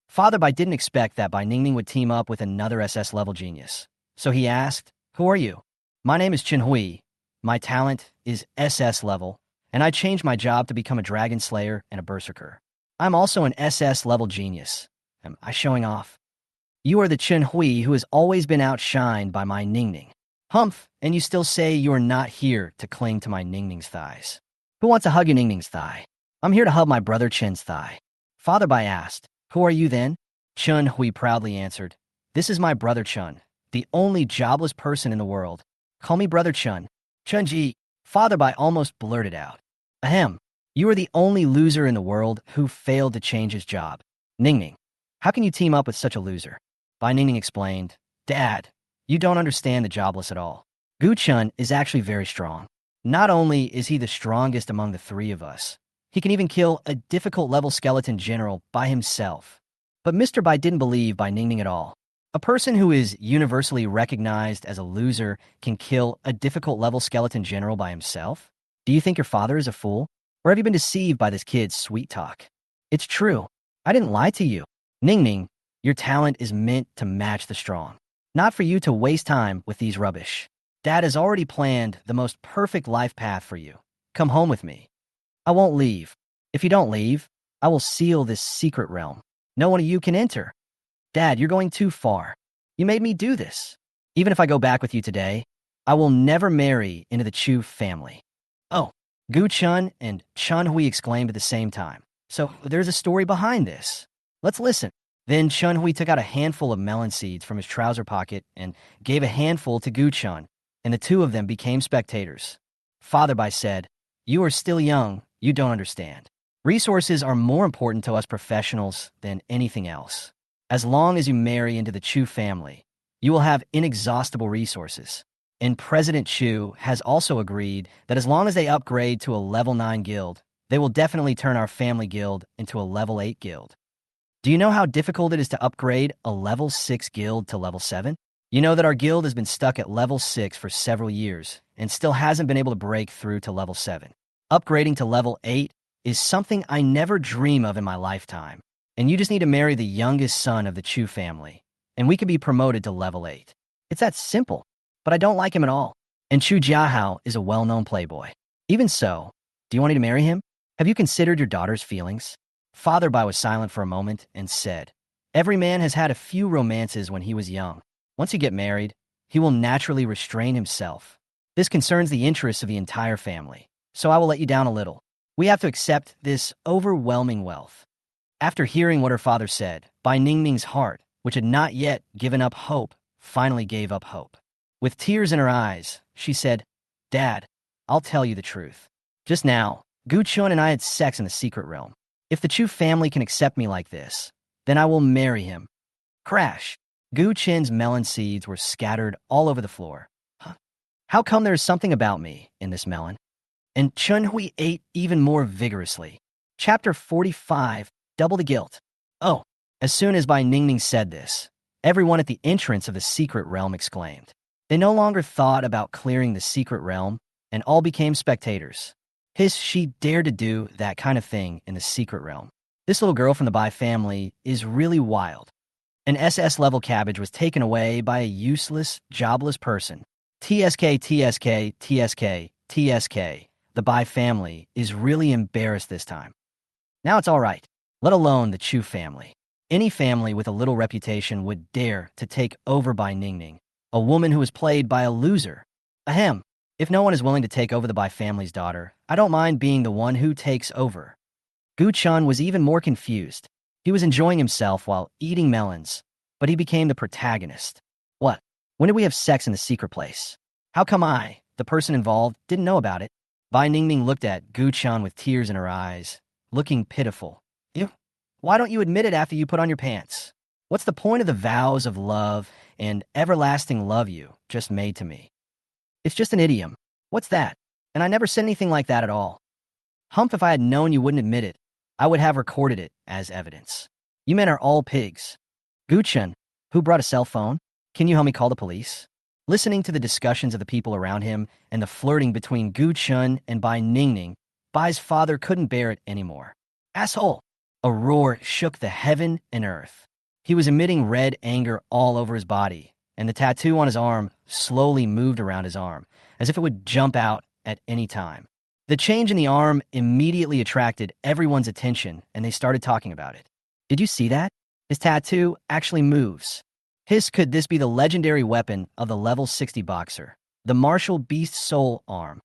Father Bai didn't expect that Bai Ningming would team up with another SS-level genius. So he asked, "Who are you?" "My name is Chen Hui. My talent is SS level, and I changed my job to become a dragon slayer and a berserker. I'm also an SS-level genius. Am I showing off?" "You are the Chen Hui who has always been outshined by my Ningning. Humph, and you still say you are not here to cling to my Ningning's thighs. Who wants to hug your Ningning's thigh?" "I'm here to hug my brother Chen's thigh." Father Bai asked, "Who are you then?" Chen Hui proudly answered, "This is my brother Chun, the only jobless person in the world. Call me brother Chun." "Chunji," Father Bai almost blurted out. "Ahem, you are the only loser in the world who failed to change his job. Ningning, how can you team up with such a loser?" Bai Ningning explained, "Dad, you don't understand the jobless at all. Gu Chun is actually very strong. Not only is he the strongest among the three of us, he can even kill a difficult-level skeleton general by himself." But Mr. Bai didn't believe Bai Ningning at all. A person who is universally recognized as a loser can kill a difficult-level skeleton general by himself? Do you think your father is a fool? Or have you been deceived by this kid's sweet talk? It's true. I didn't lie to you. Ningning, your talent is meant to match the strong, not for you to waste time with these rubbish. Dad has already planned the most perfect life path for you. Come home with me. I won't leave. If you don't leave, I will seal this secret realm. No one of you can enter. Dad, you're going too far. You made me do this. Even if I go back with you today, I will never marry into the Chu family. Oh, Gu Chun and Chun Hui exclaimed at the same time. So there's a story behind this. Let's listen. Then Chun Hui took out a handful of melon seeds from his trouser pocket and gave a handful to Gu Chun, and the two of them became spectators. Father Bai said, "You are still young. You don't understand. Resources are more important to us professionals than anything else. As long as you marry into the Chu family, you will have inexhaustible resources. And President Chu has also agreed that as long as they upgrade to a level 9 guild, they will definitely turn our family guild into a level 8 guild. Do you know how difficult it is to upgrade a level 6 guild to level 7? You know that our guild has been stuck at level 6 for several years and still hasn't been able to break through to level 7. Upgrading to level 8 is something I never dream of in my lifetime. And you just need to marry the youngest son of the Chu family, and we could be promoted to level 8. It's that simple, but I don't like him at all. And Chu Jiahao is a well-known playboy. Even so, do you want me to marry him? Have you considered your daughter's feelings?" Father Bai was silent for a moment and said, "Every man has had a few romances when he was young. Once you get married, he will naturally restrain himself. This concerns the interests of the entire family, so I will let you down a little. We have to accept this overwhelming wealth." After hearing what her father said, Bai Ningming's heart, which had not yet given up hope, finally gave up hope. With tears in her eyes, she said, "Dad, I'll tell you the truth. Just now, Gu Chun and I had sex in the secret realm. If the Chu family can accept me like this, then I will marry him." Crash! Gu Chen's melon seeds were scattered all over the floor. Huh? How come there's something about me in this melon? And Chun Hui ate even more vigorously. Chapter 45, Double the Guilt. Oh, as soon as Bai Ningning said this, everyone at the entrance of the secret realm exclaimed. They no longer thought about clearing the secret realm, and all became spectators. She dared to do that kind of thing in the secret realm. This little girl from the Bai family is really wild. An SS-level cabbage was taken away by a useless, jobless person. TSK, TSK, TSK, TSK. The Bai family is really embarrassed this time. Now it's all right, let alone the Chu family. Any family with a little reputation would dare to take over Bai Ningning, a woman who was played by a loser. Ahem. If no one is willing to take over the Bai family's daughter, I don't mind being the one who takes over. Gu Chun was even more confused. He was enjoying himself while eating melons, but he became the protagonist. What? When did we have sex in the secret place? How come I, the person involved, didn't know about it? Bai Ningning looked at Gu Chun with tears in her eyes, looking pitiful. Ew. Why don't you admit it after you put on your pants? What's the point of the vows of love and everlasting love you just made to me? It's just an idiom. What's that? And I never said anything like that at all. Humph, if I had known you wouldn't admit it, I would have recorded it as evidence. You men are all pigs. Gu Chun, who brought a cell phone? Can you help me call the police? Listening to the discussions of the people around him and the flirting between Gu Chun and Bai Ningning, Bai's father couldn't bear it anymore. Asshole! A roar shook the heaven and earth. He was emitting red anger all over his body, and the tattoo on his arm slowly moved around his arm, as if it would jump out at any time. The change in the arm immediately attracted everyone's attention, and they started talking about it. Did you see that? His tattoo actually moves. Could this be the legendary weapon of the level 60 boxer, the martial beast soul arm?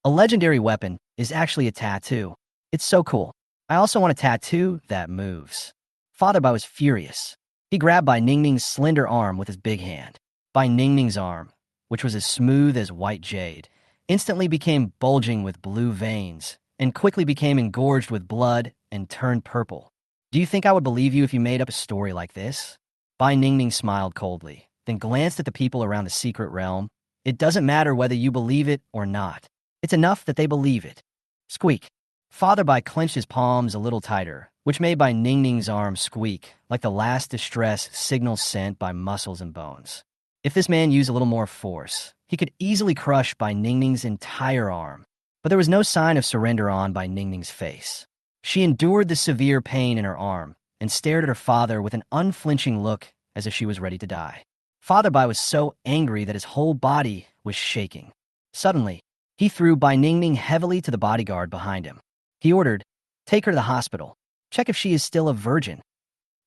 A legendary weapon is actually a tattoo. It's so cool. I also want a tattoo that moves. Father Bai was furious. He grabbed Bai Ningning's slender arm with his big hand. Bai Ningning's arm, which was as smooth as white jade, instantly became bulging with blue veins and quickly became engorged with blood and turned purple. Do you think I would believe you if you made up a story like this? Bai Ningning smiled coldly, then glanced at the people around the secret realm. It doesn't matter whether you believe it or not. It's enough that they believe it. Squeak. Father Bai clenched his palms a little tighter, which made Bai Ningning's arm squeak like the last distress signal sent by muscles and bones. If this man used a little more force, he could easily crush Bai Ningning's entire arm. But there was no sign of surrender on Bai Ningning's face. She endured the severe pain in her arm and stared at her father with an unflinching look as if she was ready to die. Father Bai was so angry that his whole body was shaking. Suddenly, he threw Bai Ningning heavily to the bodyguard behind him. He ordered, "Take her to the hospital. Check if she is still a virgin."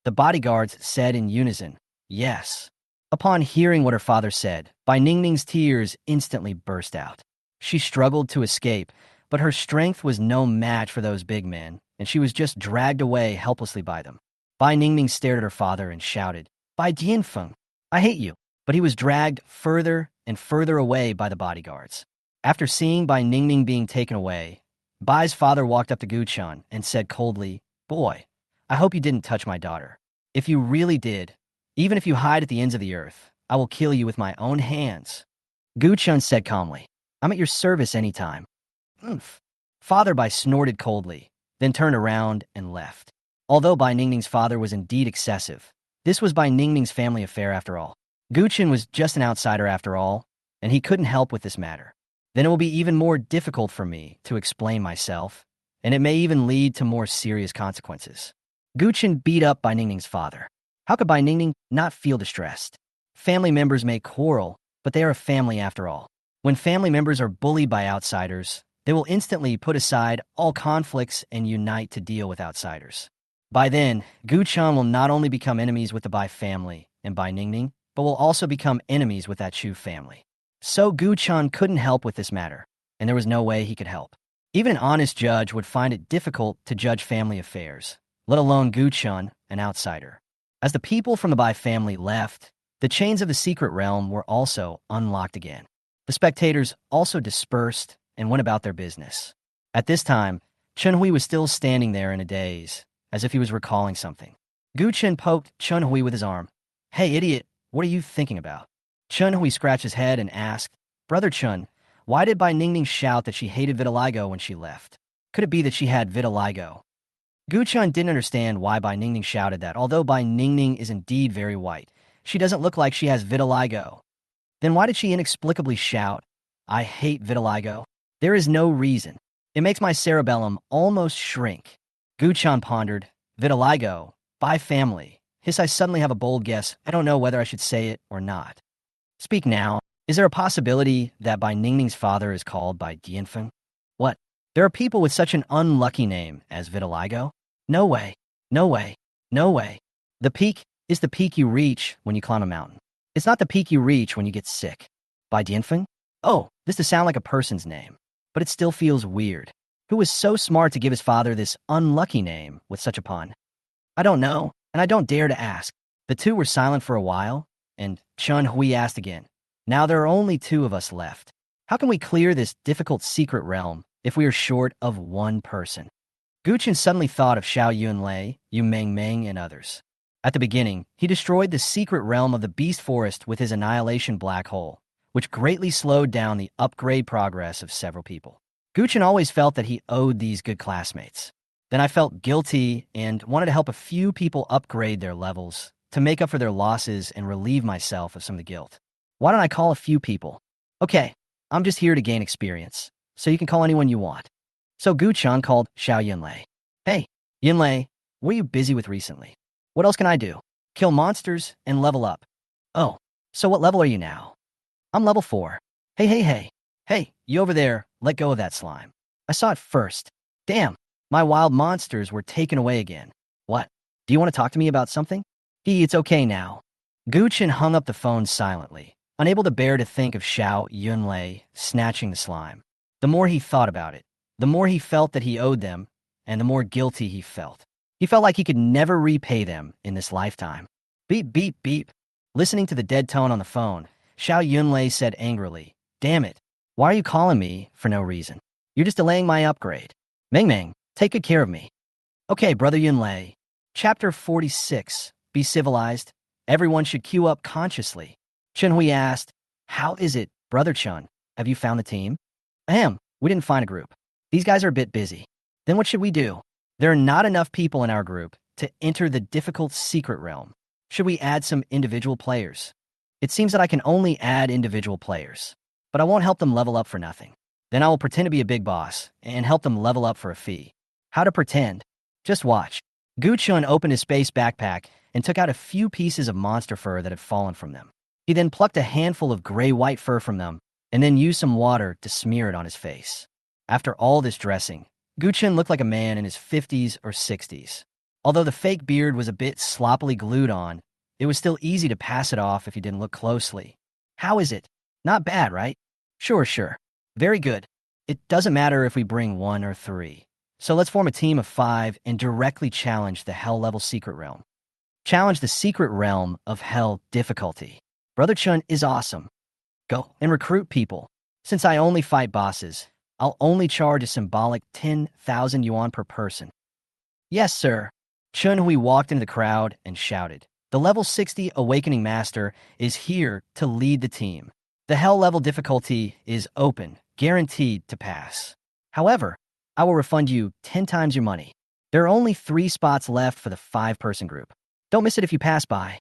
The bodyguards said in unison, "Yes." Upon hearing what her father said, Bai Ningning's tears instantly burst out. She struggled to escape, but her strength was no match for those big men, and she was just dragged away helplessly by them. Bai Ningning stared at her father and shouted, "Bai Dianfeng, I hate you." But he was dragged further and further away by the bodyguards. After seeing Bai Ningning being taken away, Bai's father walked up to Gu Chun and said coldly, "Boy, I hope you didn't touch my daughter. If you really did, even if you hide at the ends of the earth, I will kill you with my own hands." Gu Chun said calmly, "I'm at your service anytime." Oomph. Father Bai snorted coldly, then turned around and left. Although Bai Ningning's father was indeed excessive, this was Bai Ningning's family affair after all. Gu Chun was just an outsider after all, and he couldn't help with this matter. Then it will be even more difficult for me to explain myself, and it may even lead to more serious consequences. Gu Chun beat up Bai Ningning's father. How could Bai Ningning not feel distressed? Family members may quarrel, but they are a family after all. When family members are bullied by outsiders, they will instantly put aside all conflicts and unite to deal with outsiders. By then, Gu Chun will not only become enemies with the Bai family and Bai Ningning, but will also become enemies with that Chu family. So Gu Chun couldn't help with this matter, and there was no way he could help. Even an honest judge would find it difficult to judge family affairs, let alone Gu Chun, an outsider. As the people from the Bai family left, the chains of the secret realm were also unlocked again. The spectators also dispersed and went about their business. At this time, Chun Hui was still standing there in a daze, as if he was recalling something. Gu Chun poked Chun Hui with his arm. "Hey, idiot, what are you thinking about?" Chun Hui scratched his head and asked, "Brother Chun, why did Bai Ningning shout that she hated vitiligo when she left? Could it be that she had vitiligo?" Gu Chun didn't understand why Bai Ningning shouted that. Although Bai Ningning is indeed very white, she doesn't look like she has vitiligo. Then why did she inexplicably shout, "I hate vitiligo"? There is no reason. It makes my cerebellum almost shrink. Gu Chun pondered, "Vitiligo, Bai family. I suddenly have a bold guess. I don't know whether I should say it or not." "Speak now. Is there a possibility that Bai Ningning's father is called Bai Dianfeng?" "What? There are people with such an unlucky name as vitiligo? No way. No way. No way. The peak is the peak you reach when you climb a mountain. It's not the peak you reach when you get sick. By Dianfeng? Oh, this does sound like a person's name, but it still feels weird. Who was so smart to give his father this unlucky name with such a pun? I don't know, and I don't dare to ask. The two were silent for a while, and Chun Hui asked again. Now there are only two of us left. How can we clear this difficult secret realm if we are short of one person? Guchen suddenly thought of Xiao Yunlei, Yu Meng Meng, and others. At the beginning, he destroyed the secret realm of the Beast Forest with his annihilation black hole, which greatly slowed down the upgrade progress of several people. Guchen always felt that he owed these good classmates. Then I felt guilty and wanted to help a few people upgrade their levels to make up for their losses and relieve myself of some of the guilt. Why don't I call a few people? Okay, I'm just here to gain experience, so you can call anyone you want. So Guchen called Xiao Yunlei. Hey, Yunlei, what are you busy with recently? What else can I do? Kill monsters and level up. Oh, so what level are you now? I'm level 4. Hey. Hey, you over there, let go of that slime. I saw it first. Damn, my wild monsters were taken away again. What? Do you want to talk to me about something? It's okay now. Guchen hung up the phone silently, unable to bear to think of Xiao Yunlei snatching the slime. The more he thought about it, the more he felt that he owed them, and the more guilty he felt. He felt like he could never repay them in this lifetime. Beep, beep, beep. Listening to the dead tone on the phone, Xiao Yunlei said angrily, Damn it, why are you calling me for no reason? You're just delaying my upgrade. Meng Meng, take good care of me. Okay, Brother Yunlei. Chapter 46, Be Civilized. Everyone should queue up consciously. Chun Hui asked, How is it, Brother Chun? Have you found the team? Ahem, we didn't find a group. These guys are a bit busy. Then what should we do? There are not enough people in our group to enter the difficult secret realm. Should we add some individual players? It seems that I can only add individual players, but I won't help them level up for nothing. Then I will pretend to be a big boss and help them level up for a fee. How to pretend? Just watch. Guchun opened his space backpack and took out a few pieces of monster fur that had fallen from them. He then plucked a handful of gray-white fur from them and then used some water to smear it on his face. After all this dressing, Guchen looked like a man in his 50s or 60s. Although the fake beard was a bit sloppily glued on, it was still easy to pass it off if you didn't look closely. How is it? Not bad, right? Sure. Very good. It doesn't matter if we bring 1 or 3. So let's form a team of 5 and directly challenge the Hell-level secret realm. Challenge the secret realm of Hell difficulty. Brother Chun is awesome. Go and recruit people. Since I only fight bosses, I'll only charge a symbolic 10,000 yuan per person. Yes, sir. Chun Hui walked into the crowd and shouted, The level 60 Awakening Master is here to lead the team. The Hell level difficulty is open, guaranteed to pass. However, I will refund you 10 times your money. There are only 3 spots left for the 5-person group. Don't miss it if you pass by.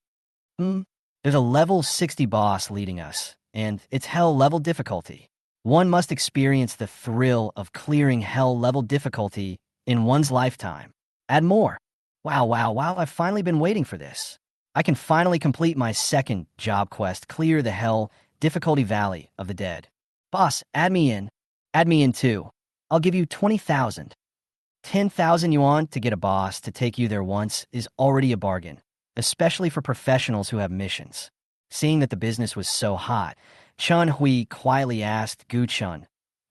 There's a level 60 boss leading us, and it's Hell level difficulty. One must experience the thrill of clearing Hell level difficulty in one's lifetime. Add more. Wow, I've finally been waiting for this. I can finally complete my second job quest, clear the Hell difficulty valley of the dead. Boss, add me in. Add me in too. I'll give you 20,000. 10,000 yuan to get a boss to take you there once is already a bargain, especially for professionals who have missions. Seeing that the business was so hot, Chun Hui quietly asked Gu Chun,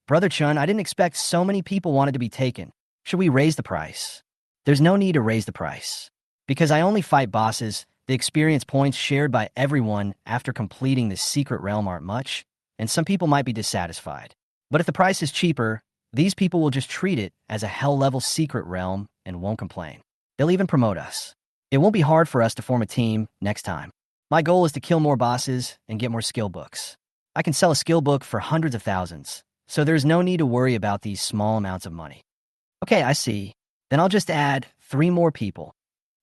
Brother Chun, I didn't expect so many people wanted to be taken. Should we raise the price? There's no need to raise the price. Because I only fight bosses, the experience points shared by everyone after completing the secret realm aren't much, and some people might be dissatisfied. But if the price is cheaper, these people will just treat it as a Hell-level secret realm and won't complain. They'll even promote us. It won't be hard for us to form a team next time. My goal is to kill more bosses and get more skill books. I can sell a skill book for hundreds of thousands, so there's no need to worry about these small amounts of money. Okay, I see. Then I'll just add 3 more people.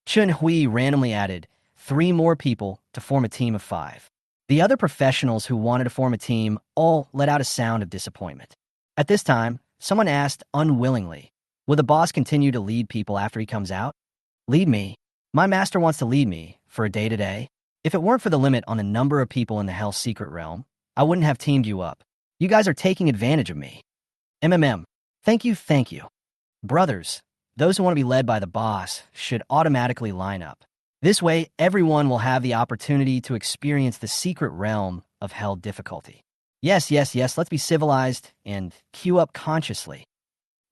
Chun Hui randomly added 3 more people to form a team of 5. The other professionals who wanted to form a team all let out a sound of disappointment. At this time, someone asked unwillingly, Will the boss continue to lead people after he comes out? Lead me. My master wants to lead me for a day-to-day. If it weren't for the limit on the number of people in the Hell secret realm, I wouldn't have teamed you up. You guys are taking advantage of me. Thank you, thank you. Brothers, those who want to be led by the boss should automatically line up. This way, everyone will have the opportunity to experience the secret realm of hell difficulty. Yes, yes, yes, let's be civilized and queue up consciously.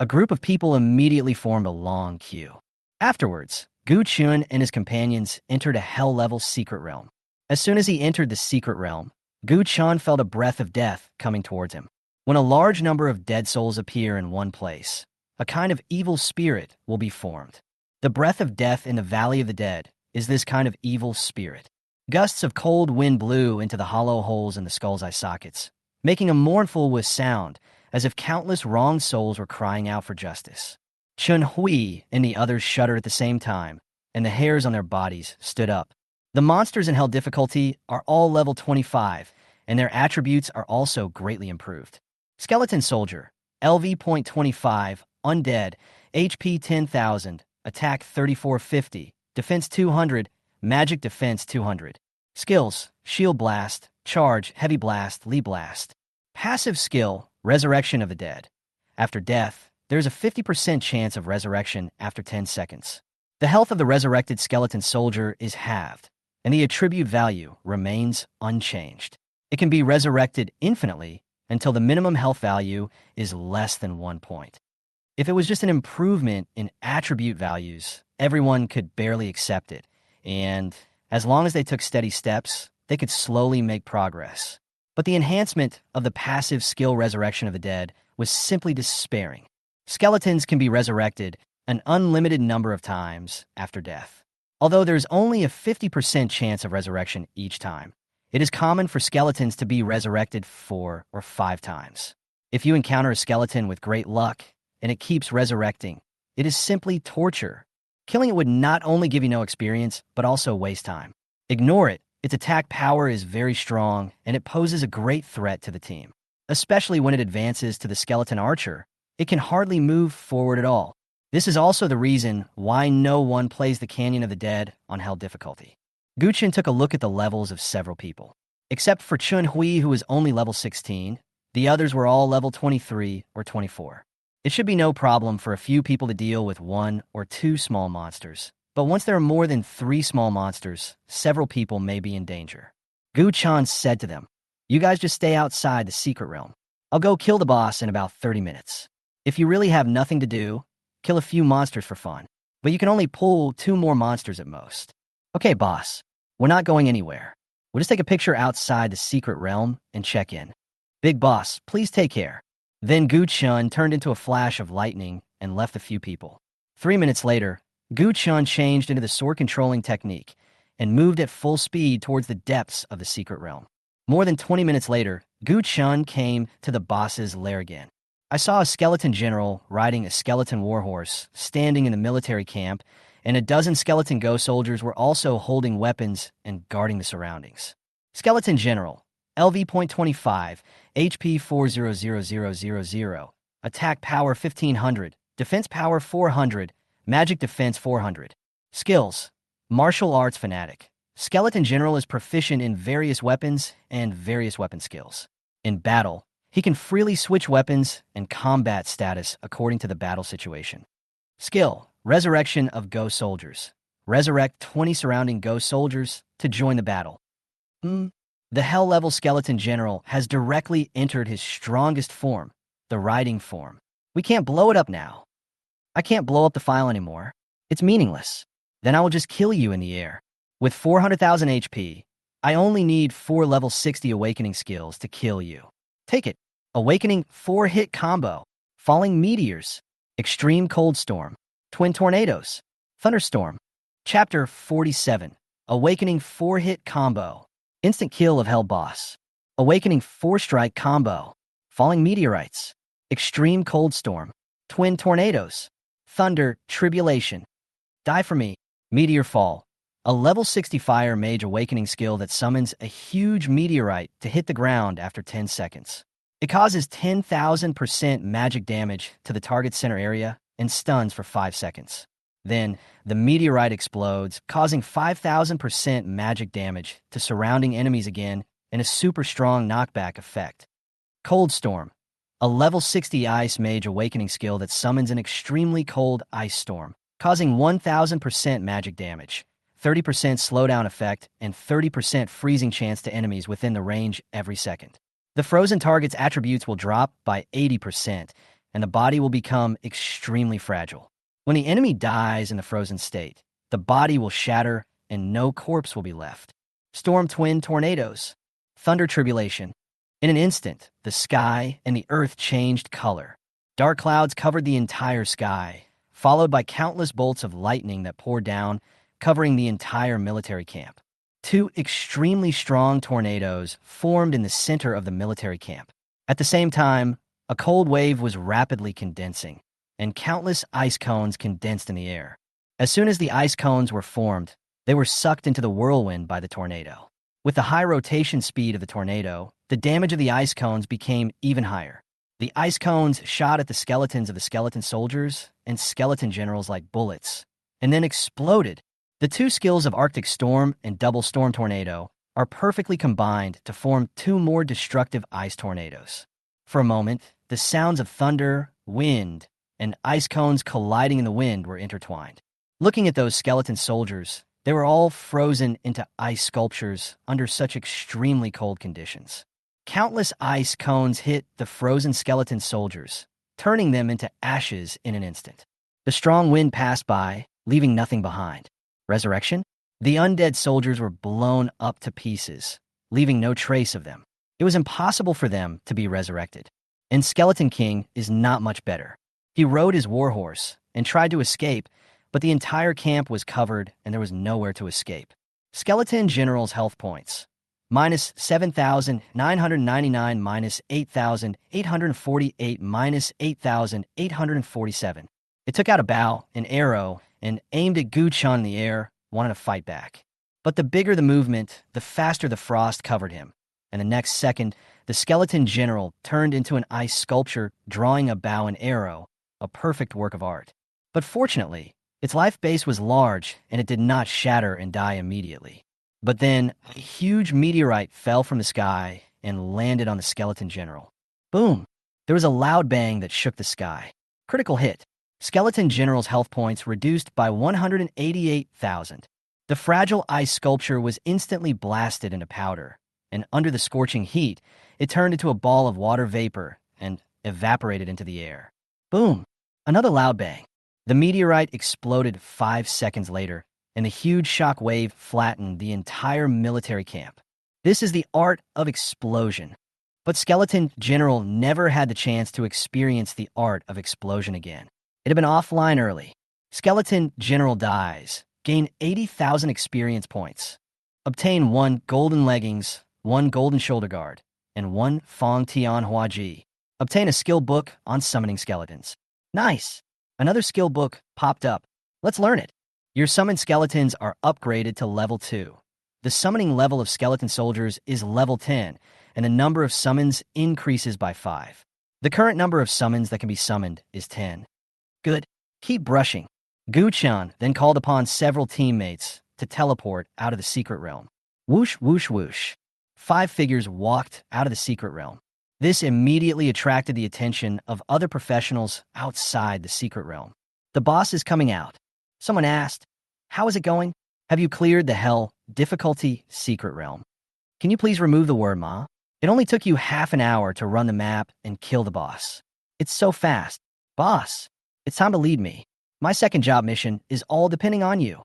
A group of people immediately formed a long queue. Afterwards, Gu Chun and his companions entered a hell-level secret realm. As soon as he entered the secret realm, Gu Chun felt a breath of death coming towards him. When a large number of dead souls appear in one place, a kind of evil spirit will be formed. The breath of death in the Valley of the Dead is this kind of evil spirit. Gusts of cold wind blew into the hollow holes in the skull's eye sockets, making a mournful with sound, as if countless wronged souls were crying out for justice. Chun Hui and the others shuddered at the same time, and the hairs on their bodies stood up. The monsters in hell difficulty are all level 25, and their attributes are also greatly improved. Skeleton Soldier, LV.25, Undead, HP 10,000, Attack 3450, Defense 200, Magic Defense 200. Skills, Shield Blast, Charge, Heavy Blast, Lee Blast. Passive skill, Resurrection of the Dead. After death, there's a 50% chance of resurrection after 10 seconds. The health of the resurrected skeleton soldier is halved, and the attribute value remains unchanged. It can be resurrected infinitely until the minimum health value is less than 1 point. If it was just an improvement in attribute values, everyone could barely accept it, and as long as they took steady steps, they could slowly make progress. But the enhancement of the passive skill Resurrection of the Dead was simply despairing. Skeletons can be resurrected an unlimited number of times after death. Although there's only a 50% chance of resurrection each time, it is common for skeletons to be resurrected 4 or 5 times. If you encounter a skeleton with great luck and it keeps resurrecting, it is simply torture. Killing it would not only give you no experience, but also waste time. Ignore it. Its attack power is very strong, and it poses a great threat to the team. Especially when it advances to the skeleton archer, it can hardly move forward at all. This is also the reason why no one plays the Canyon of the Dead on Hell difficulty. Guchen took a look at the levels of several people. Except for Chun Hui, who was only level 16, the others were all level 23 or 24. It should be no problem for a few people to deal with 1 or 2 small monsters, but once there are more than 3 small monsters, several people may be in danger. Gu Chan said to them, "You guys just stay outside the secret realm. I'll go kill the boss in about 30 minutes. If you really have nothing to do, kill a few monsters for fun, but you can only pull 2 more monsters at most." "Okay, boss. We're not going anywhere. We'll just take a picture outside the secret realm and check in. Big boss, please take care." Then Gu Chun turned into a flash of lightning and left a few people. 3 minutes later, Gu Chun changed into the sword controlling technique and moved at full speed towards the depths of the secret realm. More than 20 minutes later, Gu Chun came to the boss's lair again. I saw a skeleton general riding a skeleton warhorse standing in the military camp, and a dozen skeleton ghost soldiers were also holding weapons and guarding the surroundings. Skeleton General, LV.25, HP 400000, Attack Power 1500, Defense Power 400, Magic Defense 400. Skills, Martial Arts Fanatic. Skeleton General is proficient in various weapons and various weapon skills. In battle, he can freely switch weapons and combat status according to the battle situation. Skill, Resurrection of Ghost Soldiers. Resurrect 20 surrounding ghost soldiers to join the battle. The Hell-level Skeleton General has directly entered his strongest form, the riding form. We can't blow it up now. I can't blow up the file anymore. It's meaningless. Then I will just kill you in the air. With 400,000 HP, I only need 4 level 60 awakening skills to kill you. Take it. Awakening 4-hit combo. Falling Meteors. Extreme Cold Storm. Twin Tornadoes. Thunderstorm. Chapter 47. Awakening 4-hit combo. Instant kill of Hell Boss. Awakening 4-strike combo. Falling Meteorites. Extreme Cold Storm. Twin Tornadoes. Thunder Tribulation. Die for me. Meteor Fall. A level 60 fire mage awakening skill that summons a huge meteorite to hit the ground after 10 seconds. It causes 10,000% magic damage to the target center area and stuns for 5 seconds. Then, the meteorite explodes, causing 5,000% magic damage to surrounding enemies again and a super strong knockback effect. Cold Storm. a level 60 Ice Mage awakening skill that summons an extremely cold ice storm, causing 1000% magic damage, 30% slowdown effect, and 30% freezing chance to enemies within the range every second. The frozen target's attributes will drop by 80%, and the body will become extremely fragile. When the enemy dies in the frozen state, the body will shatter and no corpse will be left. Storm Twin Tornadoes. Thunder Tribulation. In an instant, the sky and the earth changed color. Dark clouds covered the entire sky, followed by countless bolts of lightning that poured down, covering the entire military camp. Two extremely strong tornadoes formed in the center of the military camp. At the same time, a cold wave was rapidly condensing, and countless ice cones condensed in the air. As soon as the ice cones were formed, they were sucked into the whirlwind by the tornado. With the high rotation speed of the tornado, the damage of the ice cones became even higher. The ice cones shot at the skeletons of the skeleton soldiers and skeleton generals like bullets, and then exploded. The two skills of Arctic Storm and Double Storm Tornado are perfectly combined to form two more destructive ice tornadoes. For a moment, the sounds of thunder, wind, and ice cones colliding in the wind were intertwined. Looking at those skeleton soldiers, they were all frozen into ice sculptures under such extremely cold conditions. Countless ice cones hit the frozen skeleton soldiers, turning them into ashes in an instant. The strong wind passed by, leaving nothing behind. Resurrection? The undead soldiers were blown up to pieces, leaving no trace of them. It was impossible for them to be resurrected. And Skeleton King is not much better. He rode his warhorse and tried to escape, but the entire camp was covered and there was nowhere to escape. Skeleton General's health points. Minus 7,999, minus 8,848, minus 8,847. It took out a bow, an arrow, and aimed at Guchun in the air, wanted to fight back. But the bigger the movement, the faster the frost covered him. And the next second, the skeleton general turned into an ice sculpture, drawing a bow and arrow, a perfect work of art. But fortunately, its life base was large, and it did not shatter and die immediately. But then, a huge meteorite fell from the sky and landed on the skeleton general. Boom! There was a loud bang that shook the sky. Critical hit. Skeleton General's health points reduced by 188,000. The fragile ice sculpture was instantly blasted into powder, and under the scorching heat, it turned into a ball of water vapor and evaporated into the air. Boom! Another loud bang. The meteorite exploded 5 seconds later, and the huge shock wave flattened the entire military camp. This is the art of explosion. But Skeleton General never had the chance to experience the art of explosion again. It had been offline early. Skeleton General dies. Gain 80,000 experience points. Obtain 1 golden leggings, 1 golden shoulder guard, and 1 Fong Tian Hua Ji. Obtain a skill book on summoning skeletons. Nice! Another skill book popped up. Let's learn it. Your summoned skeletons are upgraded to level 2. The summoning level of skeleton soldiers is level 10, and the number of summons increases by 5. The current number of summons that can be summoned is 10. Good. Keep brushing. Guchun then called upon several teammates to teleport out of the secret realm. Whoosh, whoosh, whoosh. 5 figures walked out of the secret realm. This immediately attracted the attention of other professionals outside the secret realm. The boss is coming out. Someone asked, "How is it going? Have you cleared the hell difficulty secret realm? Can you please remove the word ma? It only took you half an hour to run the map and kill the boss. It's so fast. Boss, it's time to lead me. My second job mission is all depending on you.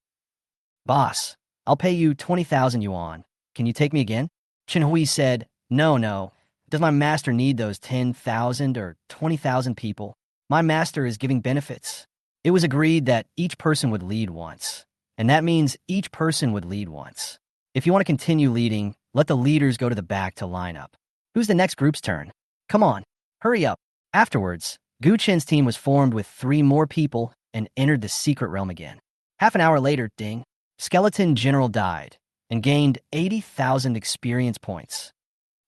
Boss, I'll pay you 20,000 yuan. Can you take me again?" Chen Hui said, No. Does my master need those 10,000 or 20,000 people? My master is giving benefits. It was agreed that each person would lead once, and that means each person would lead once. If you want to continue leading, let the leaders go to the back to line up. Who's the next group's turn? Come on, hurry up. Afterwards, Gu Chen's team was formed with 3 more people and entered the secret realm again. Half an hour later, ding, Skeleton General died and gained 80,000 experience points.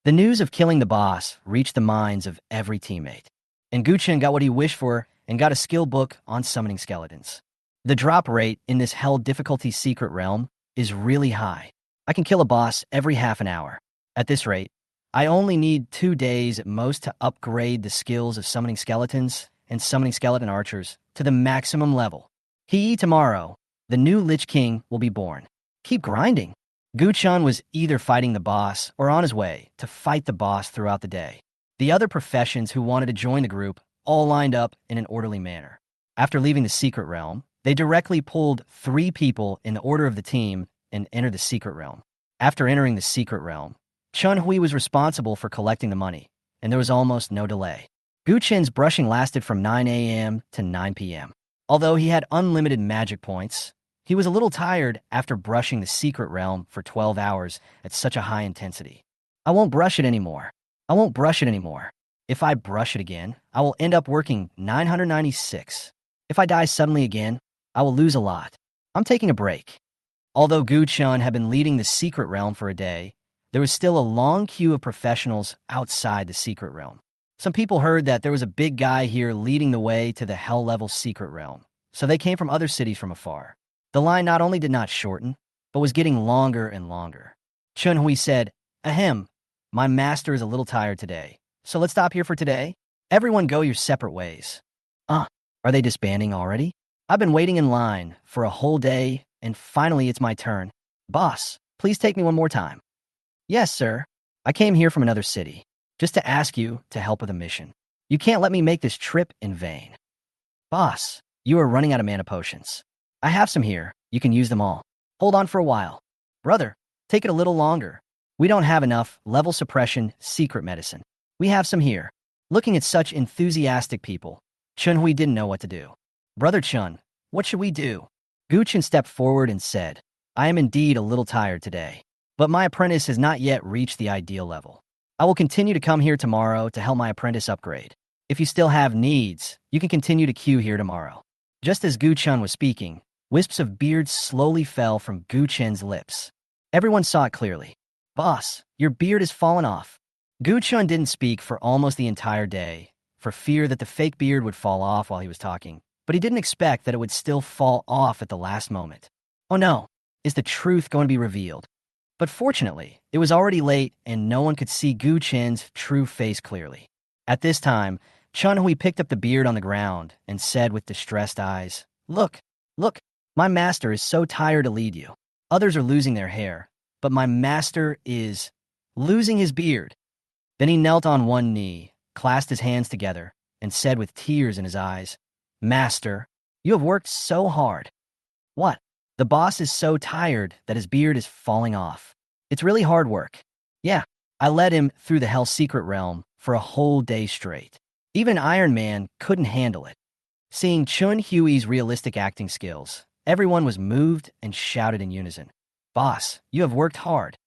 The news of killing the boss reached the minds of every teammate, and Gu Chen got what he wished for and got a skill book on summoning skeletons. The drop rate in this hell difficulty secret realm is really high. I can kill a boss every half an hour. At this rate, I only need 2 days at most to upgrade the skills of summoning skeletons and summoning skeleton archers to the maximum level. Tomorrow, the new Lich King will be born. Keep grinding. Gu-chan was either fighting the boss or on his way to fight the boss throughout the day. The other professions who wanted to join the group all lined up in an orderly manner. After leaving the secret realm, they directly pulled 3 people in the order of the team and entered the secret realm. After entering the secret realm, Chun-Hui was responsible for collecting the money, and there was almost no delay. Gu-chen's brushing lasted from 9 a.m. to 9 p.m. Although he had unlimited magic points, he was a little tired after brushing the secret realm for 12 hours at such a high intensity. I won't brush it anymore. I won't brush it anymore. If I brush it again, I will end up working 996. If I die suddenly again, I will lose a lot. I'm taking a break. Although Gu-chan had been leading the secret realm for a day, there was still a long queue of professionals outside the secret realm. Some people heard that there was a big guy here leading the way to the hell-level secret realm, so they came from other cities from afar. The line not only did not shorten, but was getting longer and longer. Chun-Hui said, "Ahem, my master is a little tired today, so let's stop here for today. Everyone go your separate ways." Are they disbanding already? I've been waiting in line for a whole day, and finally it's my turn. Boss, please take me one more time. Yes, sir. I came here from another city, just to ask you to help with a mission. You can't let me make this trip in vain. Boss, you are running out of mana potions. I have some here. You can use them all. Hold on for a while. Brother, take it a little longer. We don't have enough level suppression secret medicine. We have some here. Looking at such enthusiastic people, Chun-Hui didn't know what to do. Brother Chun, what should we do? Gu-chan stepped forward and said, I am indeed a little tired today, but my apprentice has not yet reached the ideal level. I will continue to come here tomorrow to help my apprentice upgrade. If you still have needs, you can continue to queue here tomorrow. Just as Gu-chan was speaking, wisps of beard slowly fell from Gu-chan's lips. Everyone saw it clearly. Boss, your beard has fallen off. Gu-chan didn't speak for almost the entire day, for fear that the fake beard would fall off while he was talking, but he didn't expect that it would still fall off at the last moment. Oh no, is the truth going to be revealed? But fortunately, it was already late and no one could see Gu-chan's true face clearly. At this time, Chun-Hui picked up the beard on the ground and said with distressed eyes, Look, my master is so tired to lead you. Others are losing their hair, but my master is losing his beard. Then he knelt on one knee, clasped his hands together, and said with tears in his eyes, Master, you have worked so hard. What? The boss is so tired that his beard is falling off. It's really hard work. Yeah, I led him through the Hell Secret Realm for a whole day straight. Even Iron Man couldn't handle it. Seeing Chun-Hui's realistic acting skills, everyone was moved and shouted in unison, Boss, you have worked hard.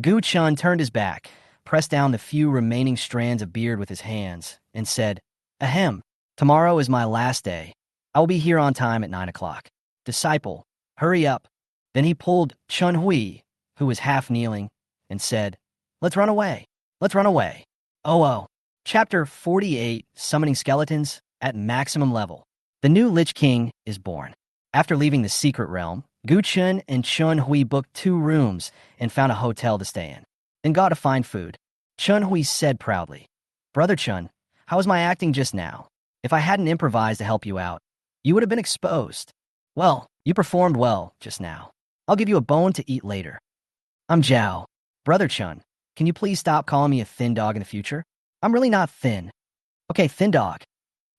Gu-chan turned his back, pressed down the few remaining strands of beard with his hands, and said, Ahem, tomorrow is my last day. I will be here on time at 9 o'clock. Disciple, hurry up. Then he pulled Chun-Hui, who was half kneeling, and said, Let's run away. Let's run away. Oh. Chapter 48, Summoning Skeletons at Maximum Level. The new Lich King is born. After leaving the secret realm, Gu-chan and Chun-Hui booked 2 rooms and found a hotel to stay in, and got to find food. Chun-Hui said proudly, Brother Chun, how was my acting just now? If I hadn't improvised to help you out, you would have been exposed. Well, you performed well just now. I'll give you a bone to eat later. I'm Zhao. Brother Chun, can you please stop calling me a thin dog in the future? I'm really not thin. Okay, thin dog.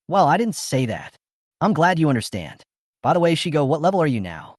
Well, I didn't say that. I'm glad you understand. By the way, Shigo, what level are you now?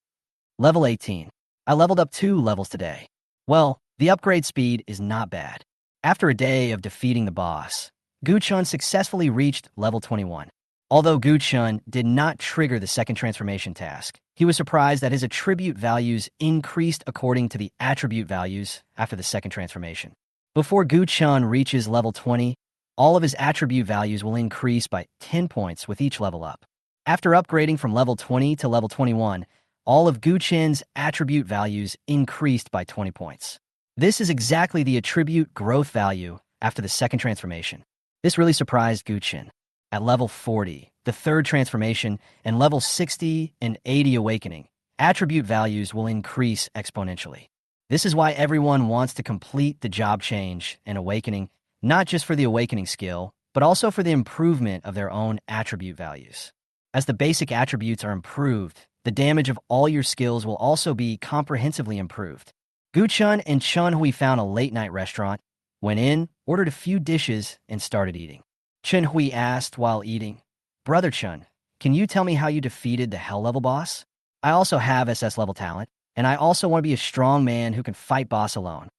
Level 18. I leveled up 2 levels today. Well, the upgrade speed is not bad. After a day of defeating the boss, Gu-chan successfully reached level 21. Although Gu-chan did not trigger the second transformation task, he was surprised that his attribute values increased according to the attribute values after the second transformation. Before Gu-chan reaches level 20, all of his attribute values will increase by 10 points with each level up. After upgrading from level 20 to level 21, all of Gu-chan's attribute values increased by 20 points. This is exactly the attribute growth value after the second transformation. This really surprised Gu-chan. At level 40, the third transformation, and level 60 and 80 awakening, attribute values will increase exponentially. This is why everyone wants to complete the job change and awakening, not just for the awakening skill, but also for the improvement of their own attribute values. As the basic attributes are improved, the damage of all your skills will also be comprehensively improved. Gu-chun and Chun-hui found a late-night restaurant, went in, ordered a few dishes, and started eating. Chun-hui asked while eating, "Brother Chun, can you tell me how you defeated the Hell-level boss? I also have SS-level talent, and I also want to be a strong man who can fight boss alone."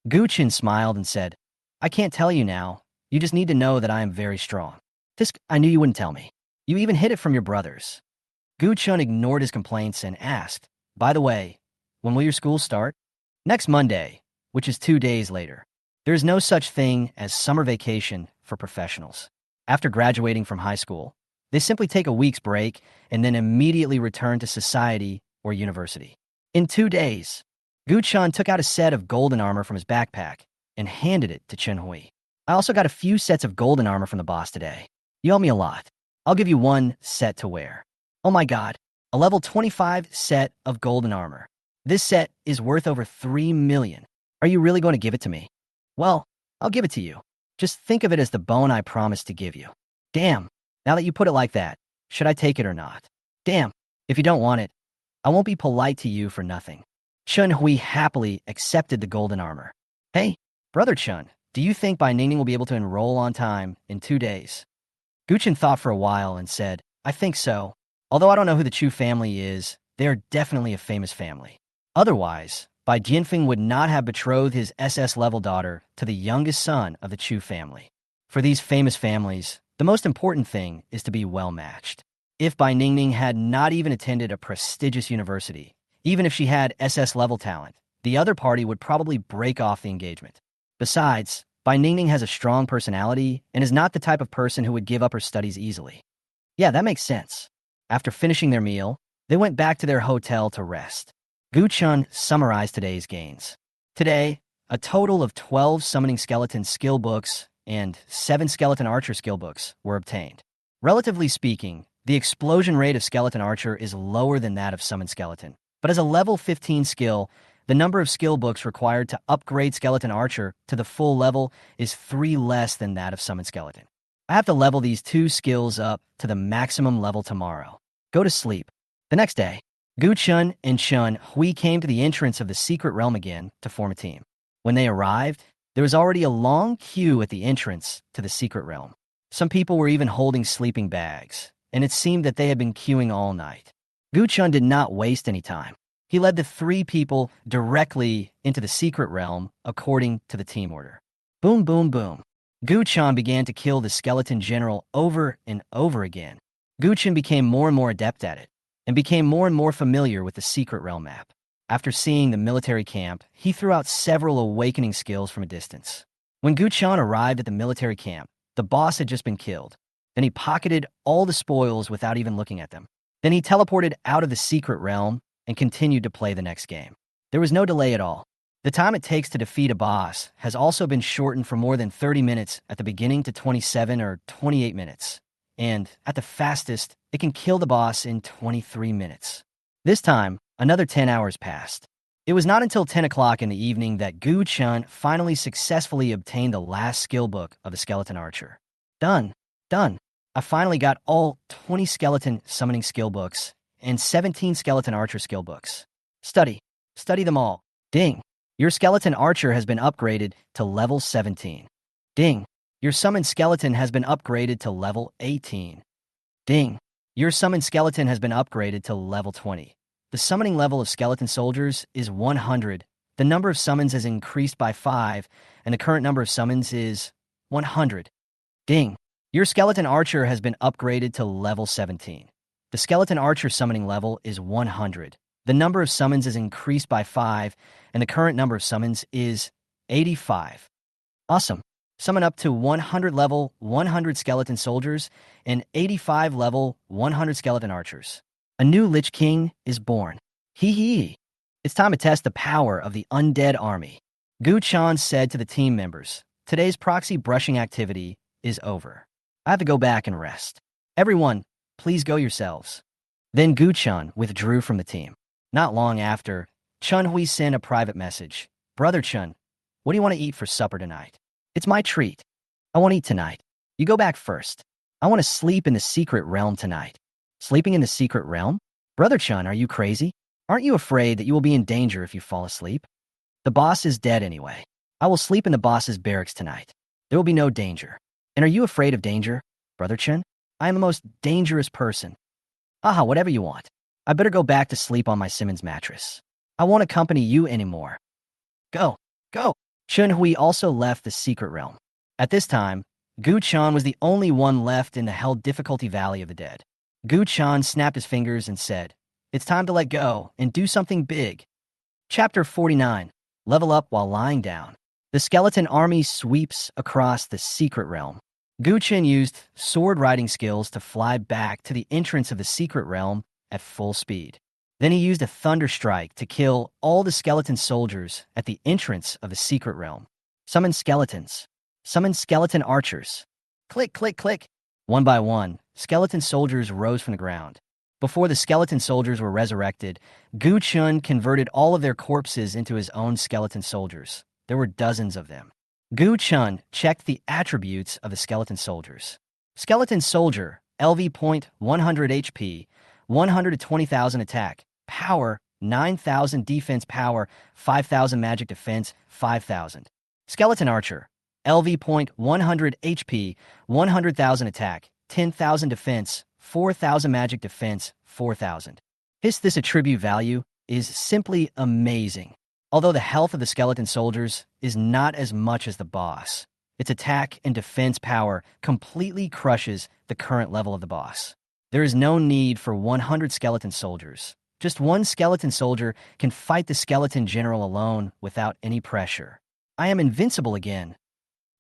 Gu-chun smiled and said, "I can't tell you now. You just need to know that I am very strong." I knew you wouldn't tell me. You even hid it from your brothers." Gu-chun ignored his complaints and asked, "By the way, when will your school start?" "Next Monday, which is 2 days later. There is no such thing as summer vacation for professionals. After graduating from high school, they simply take a week's break and then immediately return to society or university. In 2 days, Gu-chun took out a set of golden armor from his backpack and handed it to Chun-hui. "I also got a few sets of golden armor from the boss today. You owe me a lot. I'll give you 1 set to wear." "Oh my god, a level 25 set of golden armor. This set is worth over 3 million. Are you really going to give it to me?" "Well, I'll give it to you. Just think of it as the bone I promised to give you." "Damn, now that you put it like that, should I take it or not?" "Damn, if you don't want it, I won't be polite to you for nothing." Chun-hui happily accepted the golden armor. "Hey, Brother Chun, do you think Bai Ningning will be able to enroll on time in 2 days?" Gu-chun thought for a while and said, "I think so. Although I don't know who the Chu family is, they are definitely a famous family. Otherwise, Bai Jianfeng would not have betrothed his SS-level daughter to the youngest son of the Chu family. For these famous families, the most important thing is to be well-matched. If Bai Ningning had not even attended a prestigious university, even if she had SS-level talent, the other party would probably break off the engagement. Besides, Bai Ningning has a strong personality and is not the type of person who would give up her studies easily." "Yeah, that makes sense." After finishing their meal, they went back to their hotel to rest. Gu-chun summarized today's gains. Today, a total of 12 summoning skeleton skill books and 7 skeleton archer skill books were obtained. Relatively speaking, the explosion rate of skeleton archer is lower than that of summon skeleton, but as a level 15 skill, the number of skill books required to upgrade skeleton archer to the full level is 3 less than that of summon skeleton. I have to level these 2 skills up to the maximum level tomorrow. Go to sleep. The next day, Gu-chun and Chun-hui came to the entrance of the secret realm again to form a team. When they arrived, there was already a long queue at the entrance to the secret realm. Some people were even holding sleeping bags, and it seemed that they had been queuing all night. Gu-chun did not waste any time. He led the 3 people directly into the secret realm according to the team order. Boom, boom, boom. Gu-chun began to kill the skeleton general over and over again. Gu-chun became more and more adept at it, and became more and more familiar with the secret realm map. After seeing the military camp, he threw out several awakening skills from a distance. When Gu-chun arrived at the military camp, the boss had just been killed. Then he pocketed all the spoils without even looking at them. Then he teleported out of the secret realm and continued to play the next game. There was no delay at all. The time it takes to defeat a boss has also been shortened from more than 30 minutes at the beginning to 27 or 28 minutes. And, at the fastest, it can kill the boss in 23 minutes. This time, another 10 hours passed. It was not until 10 o'clock in the evening that Gu-chun finally successfully obtained the last skill book of the skeleton archer. Done. Done. I finally got all 20 skeleton summoning skill books and 17 skeleton archer skill books. Study. Study them all. Ding. Your skeleton archer has been upgraded to level 17. Ding. Your summoned skeleton has been upgraded to level 18. Ding. Your summoned skeleton has been upgraded to level 20. The summoning level of skeleton soldiers is 100. The number of summons has increased by 5, and the current number of summons is 100. Ding. Your skeleton archer has been upgraded to level 17. The skeleton archer summoning level is 100. The number of summons is increased by 5, and the current number of summons is 85. Awesome. Summon up to 100 level 100 skeleton soldiers and 85 level 100 skeleton archers. A new Lich King is born. Hee hee. It's time to test the power of the undead army. Gu-chun said to the team members, "Today's proxy brushing activity is over. I have to go back and rest. Everyone, please go yourselves." Then Gu-chun withdrew from the team. Not long after, Chun Hui sent a private message. Brother Chun, what do you want to eat for supper tonight? It's my treat. I won't eat tonight. You go back first. I want to sleep in the secret realm tonight. Sleeping in the secret realm? Brother Chun, are you crazy? Aren't you afraid that you will be in danger if you fall asleep? The boss is dead anyway. I will sleep in the boss's barracks tonight. There will be no danger. And are you afraid of danger, Brother Chun? I am the most dangerous person. Aha, whatever you want. I better go back to sleep on my Simmons mattress. I won't accompany you anymore. Go, go. Chun Hui also left the secret realm. At this time, Gu Chan was the only one left in the hell difficulty valley of the dead. Gu Chan snapped his fingers and said, "It's time to let go and do something big." Chapter 49. Level up while lying down. The skeleton army sweeps across the secret realm. Gu Chen used sword riding skills to fly back to the entrance of the secret realm at full speed. Then he used a thunder strike to kill all the skeleton soldiers at the entrance of the secret realm. Summon skeletons. Summon skeleton archers. Click, click, click. One by one, skeleton soldiers rose from the ground. Before the skeleton soldiers were resurrected, Gu Chun converted all of their corpses into his own skeleton soldiers. There were dozens of them. Gu Chun checked the attributes of the skeleton soldiers. Skeleton soldier, LV point 100 HP, 120,000 attack, power, 9,000 defense power, 5,000 magic defense, 5,000. Skeleton archer, LV point 100 HP, 100,000 attack, 10,000 defense, 4,000 magic defense, 4,000. This attribute value is simply amazing. Although the health of the skeleton soldiers is not as much as the boss, its attack and defense power completely crushes the current level of the boss. There is no need for 100 skeleton soldiers. Just one skeleton soldier can fight the skeleton general alone without any pressure. I am invincible again.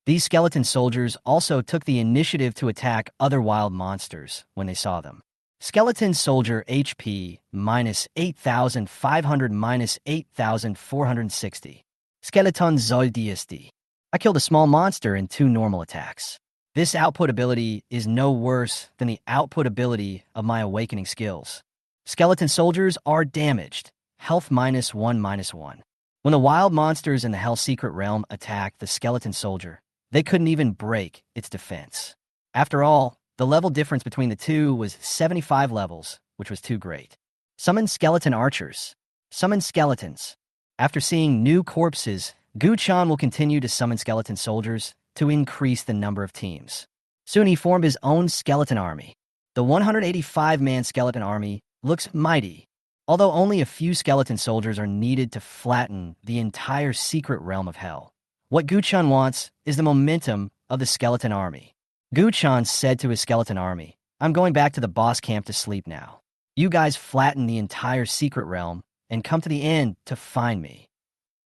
These skeleton soldiers also took the initiative to attack other wild monsters when they saw them. Skeleton soldier HP minus 8,500 minus 8,460. Skeleton Zoldiesti. I killed a small monster in 2 normal attacks. This output ability is no worse than the output ability of my awakening skills. Skeleton soldiers are damaged. Health minus 1 minus 1. When the wild monsters in the Hell Secret Realm attacked the skeleton soldier, they couldn't even break its defense. After all, the level difference between the two was 75 levels, which was too great. Summon skeleton archers. Summon skeletons. After seeing new corpses, Gu Chan will continue to summon skeleton soldiers to increase the number of teams. Soon he formed his own skeleton army. The 185-man skeleton army looks mighty, although only a few skeleton soldiers are needed to flatten the entire secret realm of hell. What Gu Chan wants is the momentum of the skeleton army. Gu Chan said to his skeleton army, "I'm going back to the boss camp to sleep now. You guys flatten the entire secret realm and come to the end to find me."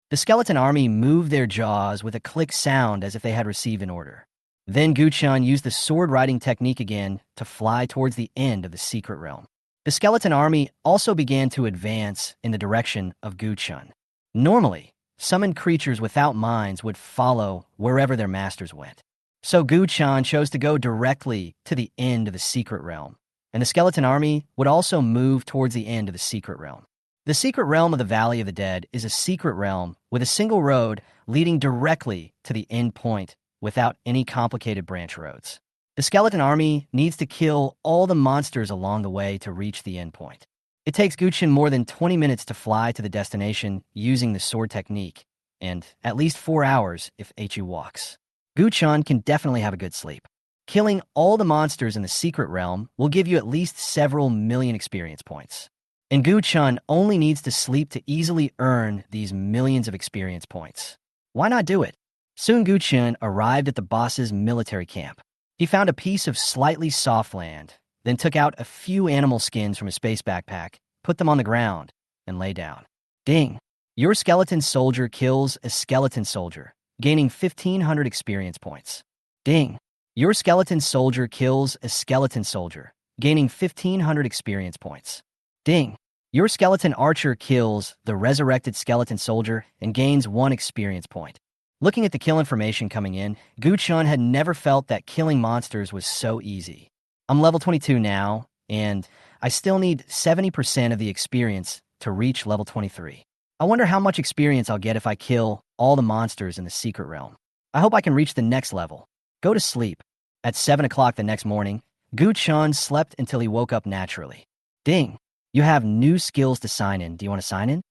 The skeleton army moved their jaws with a click sound as if they had received an order. Then Gu Chan used the sword riding technique again to fly towards the end of the secret realm. The skeleton army also began to advance in the direction of Gu Chan. Normally, summoned creatures without minds would follow wherever their masters went. So Gu Chan chose to go directly to the end of the secret realm, and the skeleton army would also move towards the end of the secret realm. The secret realm of the Valley of the Dead is a secret realm with a single road leading directly to the end point without any complicated branch roads. The skeleton army needs to kill all the monsters along the way to reach the end point. It takes Gu Chan more than 20 minutes to fly to the destination using the sword technique, and at least 4 hours if Hu walks. Gu Chan can definitely have a good sleep. Killing all the monsters in the secret realm will give you at least several million experience points. And Gu Chan only needs to sleep to easily earn these millions of experience points. Why not do it? Soon Gu Chan arrived at the boss's military camp. He found a piece of slightly soft land, then took out a few animal skins from his space backpack, put them on the ground, and lay down. Ding! Your skeleton soldier kills a skeleton soldier, gaining 1,500 experience points. Ding! Your skeleton soldier kills a skeleton soldier, gaining 1,500 experience points. Ding! Your skeleton archer kills the resurrected skeleton soldier and gains 1 experience point. Looking at the kill information coming in, Gu Chan had never felt that killing monsters was so easy. I'm level 22 now, and I still need 70% of the experience to reach level 23. I wonder how much experience I'll get if I kill all the monsters in the secret realm. I hope I can reach the next level. Go to sleep. At 7 o'clock the next morning, Gu Chun slept until he woke up naturally. Ding! You have new skills to sign in. Do you want to sign in?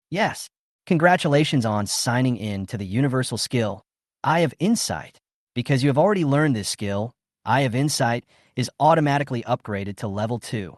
Yes. Congratulations on signing in to the universal skill, Eye of Insight. Because you have already learned this skill, Eye of Insight is automatically upgraded to level 2.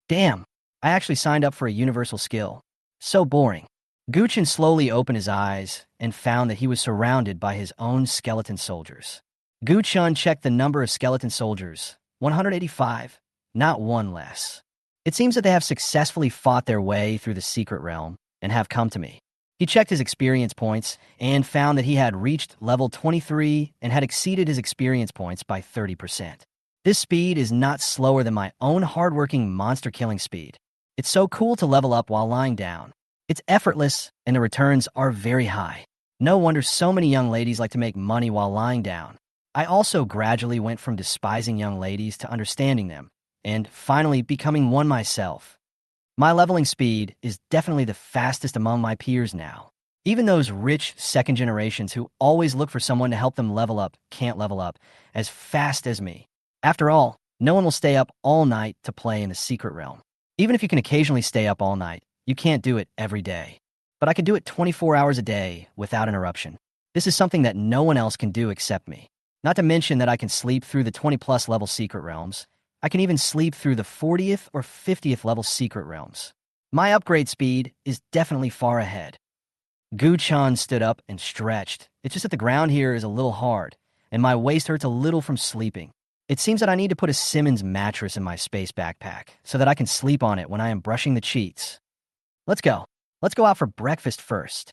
Damn, I actually signed up for a universal skill. So boring. Guchen slowly opened his eyes and found that he was surrounded by his own skeleton soldiers. Guchun checked the number of skeleton soldiers, 185, not one less. It seems that they have successfully fought their way through the secret realm and have come to me. He checked his experience points and found that he had reached level 23 and had exceeded his experience points by 30%. This speed is not slower than my own hardworking monster-killing speed. It's so cool to level up while lying down. It's effortless, and the returns are very high. No wonder so many young ladies like to make money while lying down. I also gradually went from despising young ladies to understanding them, and finally becoming one myself. My leveling speed is definitely the fastest among my peers now. Even those rich second generations who always look for someone to help them level up can't level up as fast as me. After all, no one will stay up all night to play in the secret realm. Even if you can occasionally stay up all night, you can't do it every day. But I can do it 24 hours a day without interruption. This is something that no one else can do except me. Not to mention that I can sleep through the 20-plus level secret realms. I can even sleep through the 40th or 50th level secret realms. My upgrade speed is definitely far ahead. Gu Chan stood up and stretched. It's just that the ground here is a little hard, and my waist hurts a little from sleeping. It seems that I need to put a Simmons mattress in my space backpack so that I can sleep on it when I am brushing the cheeks. Let's go. Let's go out for breakfast first.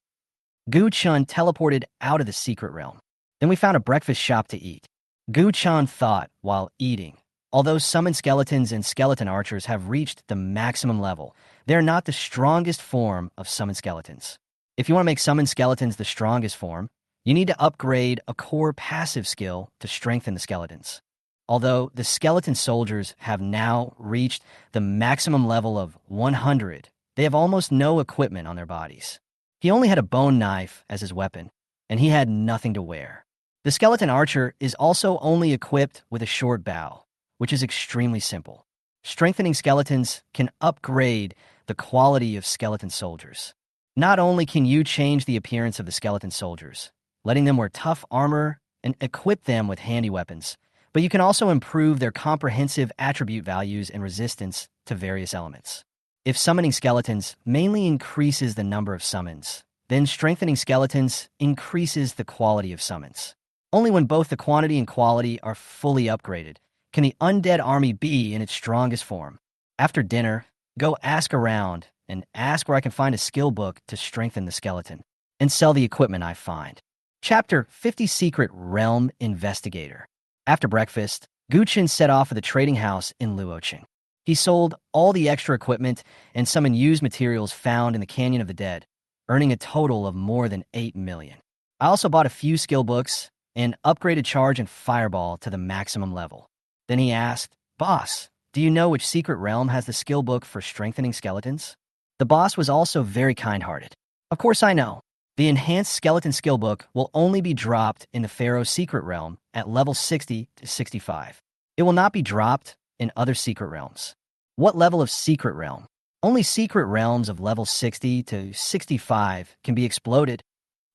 Gu Chun teleported out of the secret realm. Then we found a breakfast shop to eat. Gu Chun thought while eating. Although summoned skeletons and skeleton archers have reached the maximum level, they are not the strongest form of summoned skeletons. If you want to make summoned skeletons the strongest form, you need to upgrade a core passive skill to strengthen the skeletons. Although the skeleton soldiers have now reached the maximum level of 100, they have almost no equipment on their bodies. He only had a bone knife as his weapon, and he had nothing to wear. The skeleton archer is also only equipped with a short bow, which is extremely simple. Strengthening skeletons can upgrade the quality of skeleton soldiers. Not only can you change the appearance of the skeleton soldiers, letting them wear tough armor and equip them with handy weapons, but you can also improve their comprehensive attribute values and resistance to various elements. If summoning skeletons mainly increases the number of summons, then strengthening skeletons increases the quality of summons. Only when both the quantity and quality are fully upgraded can the undead army be in its strongest form. After dinner, go ask around and ask where I can find a skill book to strengthen the skeleton, and sell the equipment I find. Chapter 50 Secret Realm Investigator. After breakfast, Guchen set off for the trading house in Luocheng. He sold all the extra equipment and some unused materials found in the Canyon of the Dead, earning a total of more than 8 million. I also bought a few skill books and upgraded Charge and Fireball to the maximum level. Then he asked, "Boss, do you know which secret realm has the skill book for strengthening skeletons?" The boss was also very kind-hearted. "Of course I know. The enhanced skeleton skill book will only be dropped in the Pharaoh's secret realm at level 60 to 65. It will not be dropped in other secret realms." What level of secret realm? Only secret realms of level 60 to 65 can be exploded.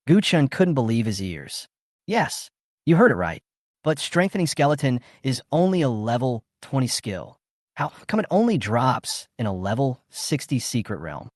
Guchun couldn't believe his ears. Yes, you heard it right. But strengthening skeleton is only a level 20 skill. How come it only drops in a level 60 secret realm?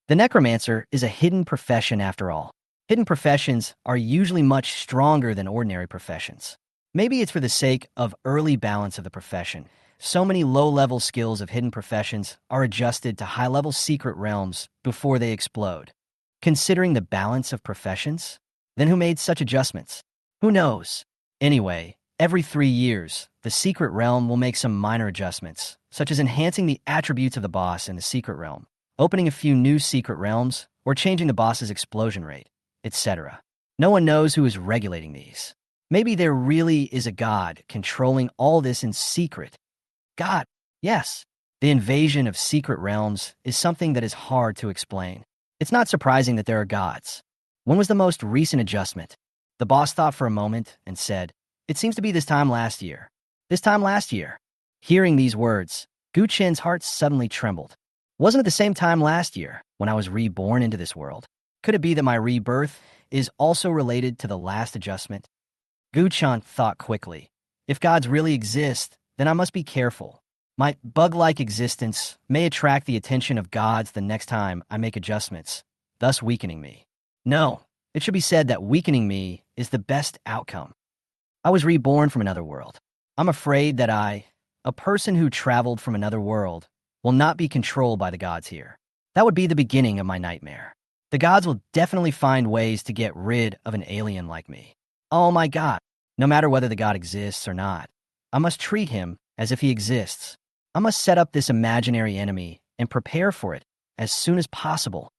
The necromancer is a hidden profession after all. Hidden professions are usually much stronger than ordinary professions. Maybe it's for the sake of early balance of the profession. So many low-level skills of hidden professions are adjusted to high-level secret realms before they explode. Considering the balance of professions? Then who made such adjustments? Who knows? Anyway, every 3 years, the secret realm will make some minor adjustments, such as enhancing the attributes of the boss in the secret realm, opening a few new secret realms, or changing the boss's explosion rate, etc. No one knows who is regulating these. Maybe there really is a god controlling all this in secret. God, yes. The invasion of secret realms is something that is hard to explain. It's not surprising that there are gods. When was the most recent adjustment? The boss thought for a moment and said, "It seems to be this time last year. This time last year." Hearing these words, Gu Chen's heart suddenly trembled. Wasn't it the same time last year when I was reborn into this world? Could it be that my rebirth is also related to the last adjustment? Gu Chen thought quickly. If gods really exist, then I must be careful. My bug-like existence may attract the attention of gods the next time I make adjustments, thus weakening me. No, it should be said that weakening me is the best outcome. I was reborn from another world. I'm afraid that a person who traveled from another world, will not be controlled by the gods here. That would be the beginning of my nightmare. The gods will definitely find ways to get rid of an alien like me. Oh my God, no matter whether the god exists or not, I must treat him as if he exists. I must set up this imaginary enemy and prepare for it as soon as possible.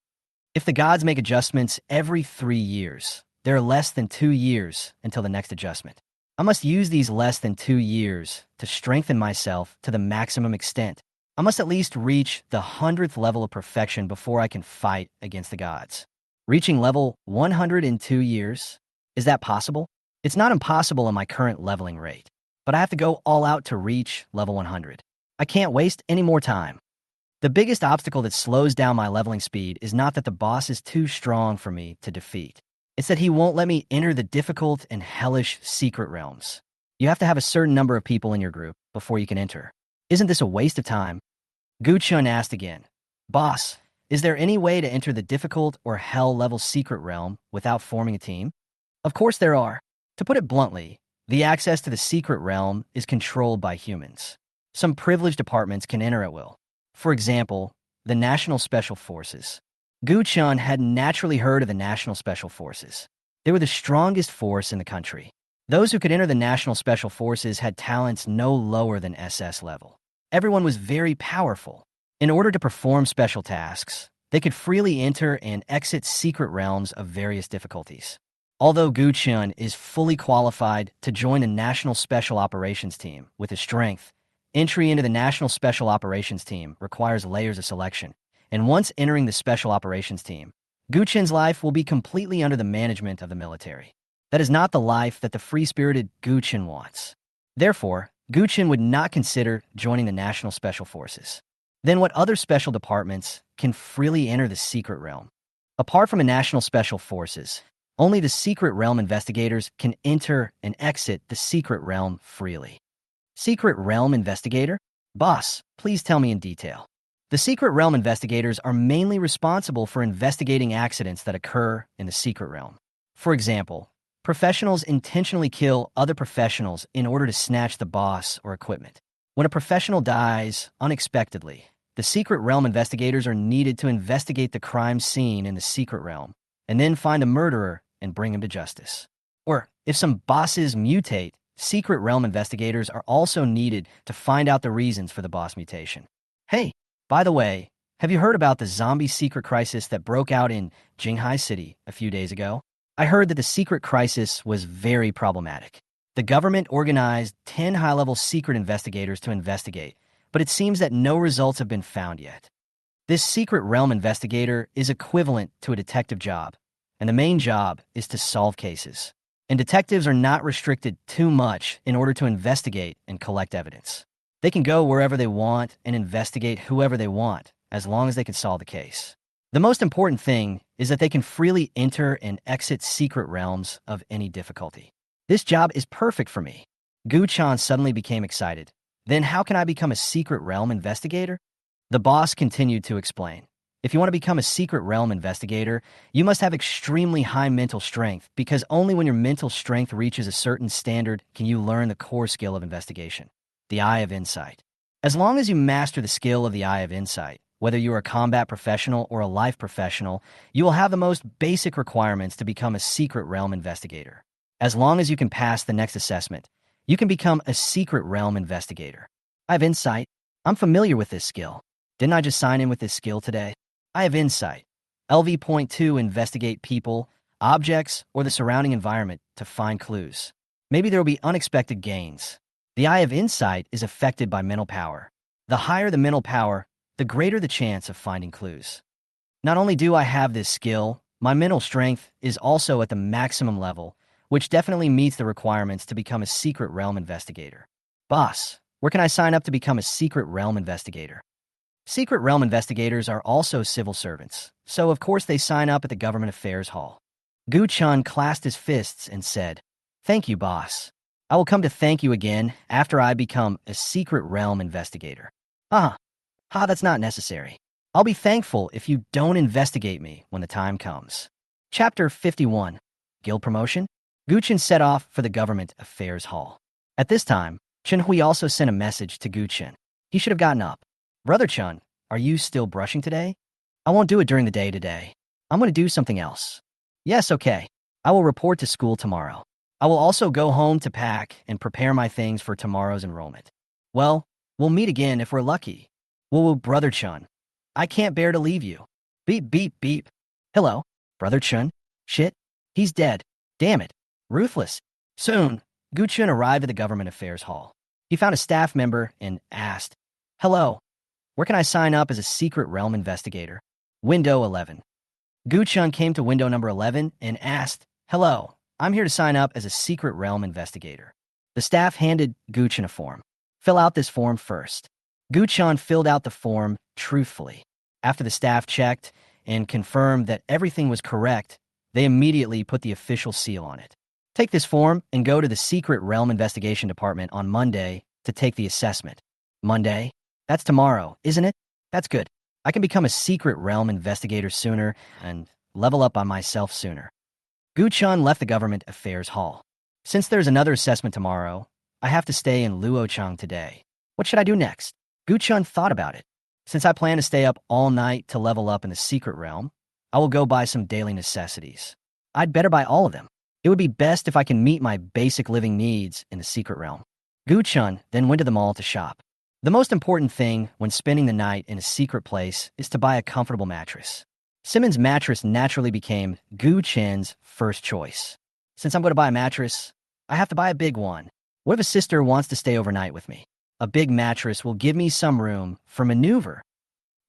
If the gods make adjustments every 3 years, there are less than 2 years until the next adjustment. I must use these less than 2 years to strengthen myself to the maximum extent. I must at least reach the 100th level of perfection before I can fight against the gods. Reaching level 100 in 2 years? Is that possible? It's not impossible on my current leveling rate, but I have to go all out to reach level 100. I can't waste any more time. The biggest obstacle that slows down my leveling speed is not that the boss is too strong for me to defeat. It's that he won't let me enter the difficult and hellish secret realms. You have to have a certain number of people in your group before you can enter. Isn't this a waste of time? Gu Chun asked again. Boss, is there any way to enter the difficult or hell-level secret realm without forming a team? Of course there are. To put it bluntly, the access to the secret realm is controlled by humans. Some privileged departments can enter at will. For example, the National Special Forces. Gu Chun had naturally heard of the National Special Forces. They were the strongest force in the country. Those who could enter the National Special Forces had talents no lower than SS level. Everyone was very powerful. In order to perform special tasks, they could freely enter and exit secret realms of various difficulties. Although Gu Chun is fully qualified to join the National Special Operations Team with his strength, entry into the National Special Operations Team requires layers of selection. And once entering the Special Operations Team, Gu Chun's life will be completely under the management of the military. That is not the life that the free-spirited Gu Chun wants. Therefore, Gu Chun would not consider joining the National Special Forces. Then what other special departments can freely enter the secret realm? Apart from the National Special Forces, only the secret realm investigators can enter and exit the secret realm freely. Secret realm investigator? Boss, please tell me in detail. The secret realm investigators are mainly responsible for investigating accidents that occur in the secret realm. For example, professionals intentionally kill other professionals in order to snatch the boss or equipment. When a professional dies unexpectedly, the secret realm investigators are needed to investigate the crime scene in the secret realm and then find the murderer and bring him to justice. Or, if some bosses mutate, secret realm investigators are also needed to find out the reasons for the boss mutation. Hey, by the way, have you heard about the zombie secret crisis that broke out in Jinghai City a few days ago? I heard that the secret crisis was very problematic. The government organized 10 high-level secret investigators to investigate, but it seems that no results have been found yet. This secret realm investigator is equivalent to a detective job, and the main job is to solve cases. And detectives are not restricted too much in order to investigate and collect evidence. They can go wherever they want and investigate whoever they want, as long as they can solve the case. The most important thing is that they can freely enter and exit secret realms of any difficulty. This job is perfect for me. Gu Chan suddenly became excited. Then how can I become a secret realm investigator? The boss continued to explain. If you want to become a secret realm investigator, you must have extremely high mental strength, because only when your mental strength reaches a certain standard can you learn the core skill of investigation, the Eye of Insight. As long as you master the skill of the Eye of Insight, whether you are a combat professional or a life professional, you will have the most basic requirements to become a secret realm investigator. As long as you can pass the next assessment, you can become a secret realm investigator. I have insight. I'm familiar with this skill. Didn't I just sign in with this skill today? I have insight. LV.2 investigate people, objects, or the surrounding environment to find clues. Maybe there will be unexpected gains. The Eye of Insight is affected by mental power. The higher the mental power, the greater the chance of finding clues. Not only do I have this skill, my mental strength is also at the maximum level, which definitely meets the requirements to become a secret realm investigator. Boss, where can I sign up to become a secret realm investigator? Secret realm investigators are also civil servants, so of course they sign up at the Government Affairs Hall. Gu-chun clasped his fists and said, "Thank you, boss. I will come to thank you again after I become a secret realm investigator." That's not necessary. I'll be thankful if you don't investigate me when the time comes. Chapter 51. Guild Promotion? Gu-chun set off for the Government Affairs Hall. At this time, Chen-hui also sent a message to Gu-chun. He should have gotten up. "Brother Chun, are you still brushing today?" "I won't do it during the day today. I'm going to do something else." "Yes, okay. I will report to school tomorrow. I will also go home to pack and prepare my things for tomorrow's enrollment." "Well, we'll meet again if we're lucky." Whoa, Brother Chun. I can't bear to leave you." Beep, beep, beep. "Hello, Brother Chun." "Shit, he's dead. Damn it. Ruthless." Soon, Gu-chun arrived at the Government Affairs Hall. He found a staff member and asked, "Hello, where can I sign up as a secret realm investigator?" Window 11. Gu-chun came to window number 11 and asked, "Hello, I'm here to sign up as a secret realm investigator." The staff handed Gu-chun a form. "Fill out this form first." Gu-chun filled out the form truthfully. After the staff checked and confirmed that everything was correct, they immediately put the official seal on it. "Take this form and go to the Secret Realm Investigation Department on Monday to take the assessment." Monday? That's tomorrow, isn't it? That's good. I can become a Secret Realm Investigator sooner and level up on myself sooner. Gu-chun left the Government Affairs Hall. Since there's another assessment tomorrow, I have to stay in Luochang today. What should I do next? Gu-chun thought about it. Since I plan to stay up all night to level up in the secret realm, I will go buy some daily necessities. I'd better buy all of them. It would be best if I can meet my basic living needs in the secret realm. Gu-chun then went to the mall to shop. The most important thing when spending the night in a secret place is to buy a comfortable mattress. Simon's mattress naturally became Gu-chun's first choice. Since I'm going to buy a mattress, I have to buy a big one. What if a sister wants to stay overnight with me? A big mattress will give me some room for maneuver.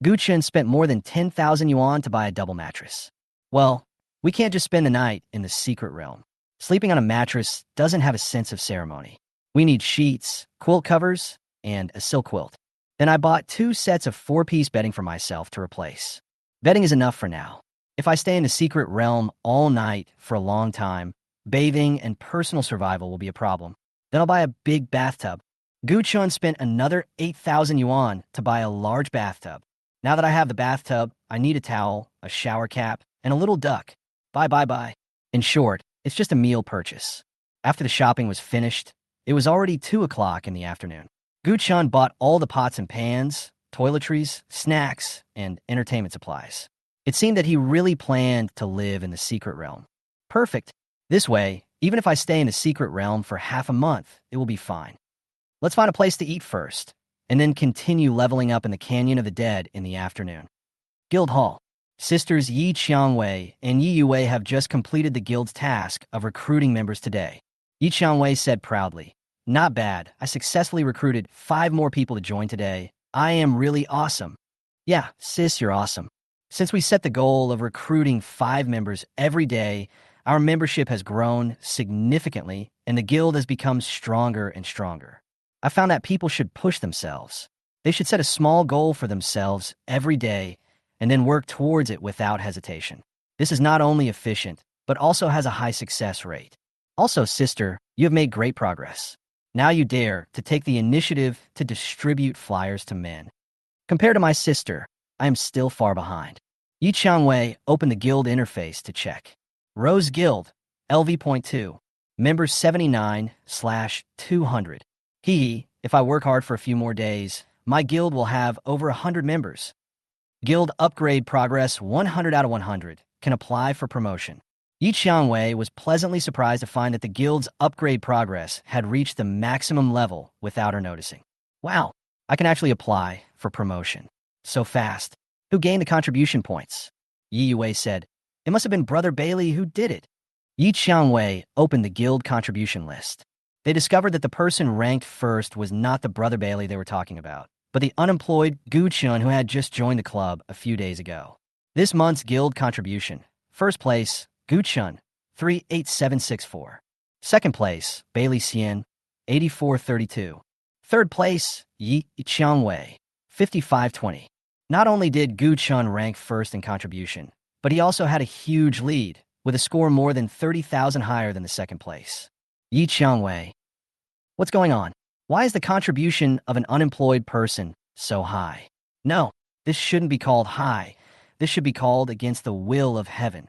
Gu-chun spent more than 10,000 yuan to buy a double mattress. Well, we can't just spend the night in the secret realm. Sleeping on a mattress doesn't have a sense of ceremony. We need sheets, quilt covers, and a silk quilt. Then I bought 2 sets of 4-piece bedding for myself to replace. Bedding is enough for now. If I stay in the secret realm all night for a long time, bathing and personal survival will be a problem. Then I'll buy a big bathtub. Gu-chun spent another 8,000 yuan to buy a large bathtub. Now that I have the bathtub, I need a towel, a shower cap, and a little duck. Bye. In short, it's just a meal purchase. After the shopping was finished, it was already 2 o'clock in the afternoon. Gu-chun bought all the pots and pans, toiletries, snacks, and entertainment supplies. It seemed that he really planned to live in the secret realm. Perfect. This way, even if I stay in the secret realm for half a month, it will be fine. Let's find a place to eat first, and then continue leveling up in the Canyon of the Dead in the afternoon. Guild Hall. Sisters Yi Qiangwei and Yi Yuwei have just completed the guild's task of recruiting members today. Yi Qiangwei said proudly, "Not bad. I successfully recruited 5 more people to join today. I am really awesome." "Yeah, sis, you're awesome. Since we set the goal of recruiting 5 members every day, our membership has grown significantly, and the guild has become stronger and stronger. I found that people should push themselves. They should set a small goal for themselves every day and then work towards it without hesitation. This is not only efficient, but also has a high success rate. Also, sister, you have made great progress. Now you dare to take the initiative to distribute flyers to men. Compared to my sister, I am still far behind." Yi Qiangwei opened the guild interface to check. Rose Guild, LV.2, members 79/200. If I work hard for a few more days, my guild will have over 100 members. Guild upgrade progress 100 out of 100. Can apply for promotion. Yi Qiangwei was pleasantly surprised to find that the guild's upgrade progress had reached the maximum level without her noticing. Wow, I can actually apply for promotion. So fast. Who gained the contribution points? Yi Yuwei said, "It must have been Brother Bailey who did it." Yi Qiangwei opened the guild contribution list. They discovered that the person ranked first was not the Brother Bailey they were talking about, but the unemployed Gu-chun who had just joined the club a few days ago. This month's guild contribution. First place, Guchun, 38764. Second place, Bailey Xian, 8432. Third place, Yi Qiangwei, 5520. Not only did Guchun rank first in contribution, but he also had a huge lead, with a score more than 30,000 higher than the second place. Yi Qiangwei. What's going on? Why is the contribution of an unemployed person so high? No, this shouldn't be called high. This should be called against the will of heaven.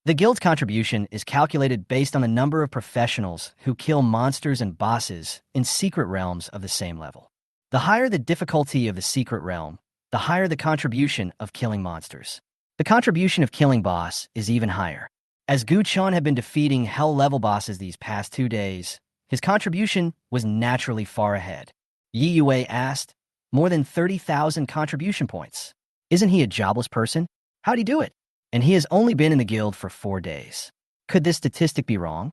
The guild's contribution is calculated based on the number of professionals who kill monsters and bosses in secret realms of the same level. The higher the difficulty of the secret realm, the higher the contribution of killing monsters. The contribution of killing boss is even higher. As Guchun had been defeating hell-level bosses these past 2 days, his contribution was naturally far ahead. Yi Yue asked, more than 30,000 contribution points. Isn't he a jobless person? How'd he do it? And he has only been in the guild for 4 days. Could this statistic be wrong?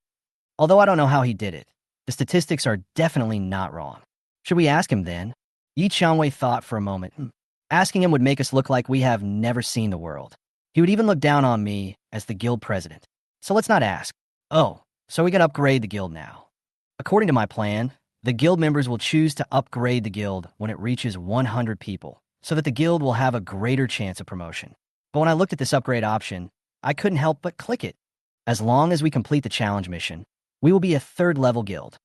Although I don't know how he did it, the statistics are definitely not wrong. Should we ask him then? Yi Qiangwei thought for a moment. Asking him would make us look like we have never seen the world. He would even look down on me as the guild president. So let's not ask. Oh, so we can upgrade the guild now. According to my plan, the guild members will choose to upgrade the guild when it reaches 100 people, so that the guild will have a greater chance of promotion. But when I looked at this upgrade option, I couldn't help but click it. As long as we complete the challenge mission, we will be a 3rd-level guild.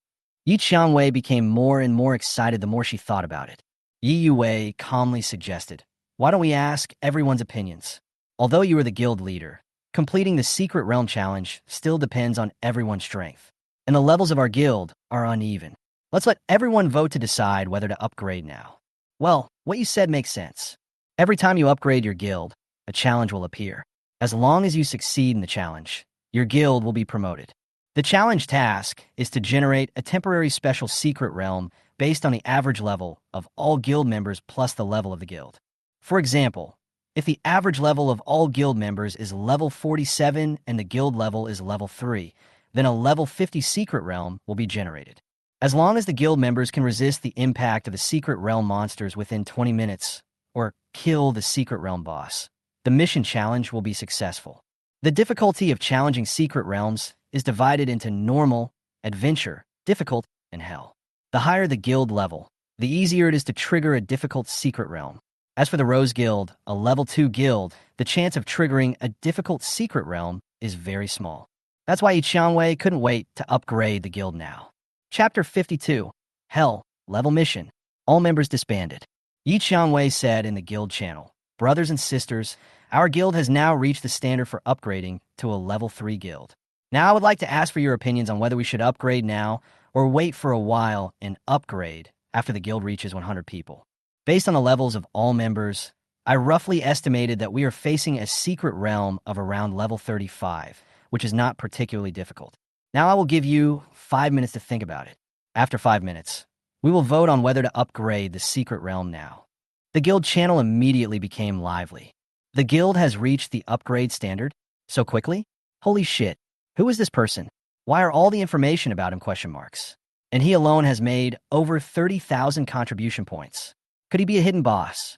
Yi Qiangwei became more and more excited the more she thought about it. Yi Yue calmly suggested, why don't we ask everyone's opinions? Although you are the guild leader, completing the Secret Realm Challenge still depends on everyone's strength, and the levels of our guild are uneven. Let's let everyone vote to decide whether to upgrade now. Well, what you said makes sense. Every time you upgrade your guild, a challenge will appear. As long as you succeed in the challenge, your guild will be promoted. The challenge task is to generate a temporary special secret realm based on the average level of all guild members plus the level of the guild. For example, if the average level of all guild members is level 47 and the guild level is level 3, then a level 50 secret realm will be generated. As long as the guild members can resist the impact of the secret realm monsters within 20 minutes, or kill the secret realm boss, the mission challenge will be successful. The difficulty of challenging secret realms is divided into normal, adventure, difficult, and hell. The higher the guild level, the easier it is to trigger a difficult secret realm. As for the Rose Guild, a level 2 guild, the chance of triggering a difficult secret realm is very small. That's why Yi Qiangwei couldn't wait to upgrade the guild now. Chapter 52, Hell, Level Mission. All members disbanded. Yi Qiangwei said in the guild channel, brothers and sisters, our guild has now reached the standard for upgrading to a level 3 guild. Now I would like to ask for your opinions on whether we should upgrade now or wait for a while and upgrade after the guild reaches 100 people. Based on the levels of all members, I roughly estimated that we are facing a secret realm of around level 35, which is not particularly difficult. Now I will give you 5 minutes to think about it. After 5 minutes, we will vote on whether to upgrade the secret realm now. The guild channel immediately became lively. The guild has reached the upgrade standard? So quickly? Holy shit. Who is this person? Why are all the information about him question marks? And he alone has made over 30,000 contribution points. Could he be a hidden boss?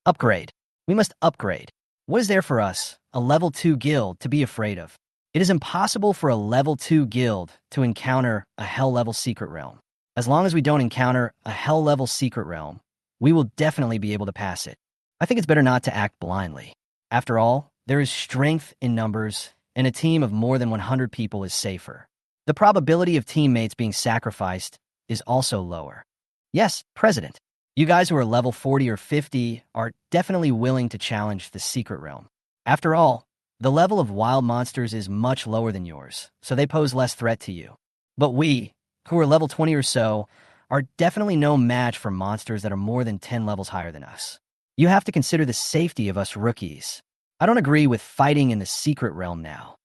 Upgrade. We must upgrade. What is there for us, a level 2 guild, to be afraid of? It is impossible for a level 2 guild to encounter a hell-level secret realm. As long as we don't encounter a hell-level secret realm, we will definitely be able to pass it. I think it's better not to act blindly. After all, there is strength in numbers, and a team of more than 100 people is safer. The probability of teammates being sacrificed is also lower. Yes, President. You guys who are level 40 or 50 are definitely willing to challenge the secret realm. After all, the level of wild monsters is much lower than yours, so they pose less threat to you. But we, who are level 20 or so, are definitely no match for monsters that are more than 10 levels higher than us. You have to consider the safety of us rookies. I don't agree with fighting in the secret realm now.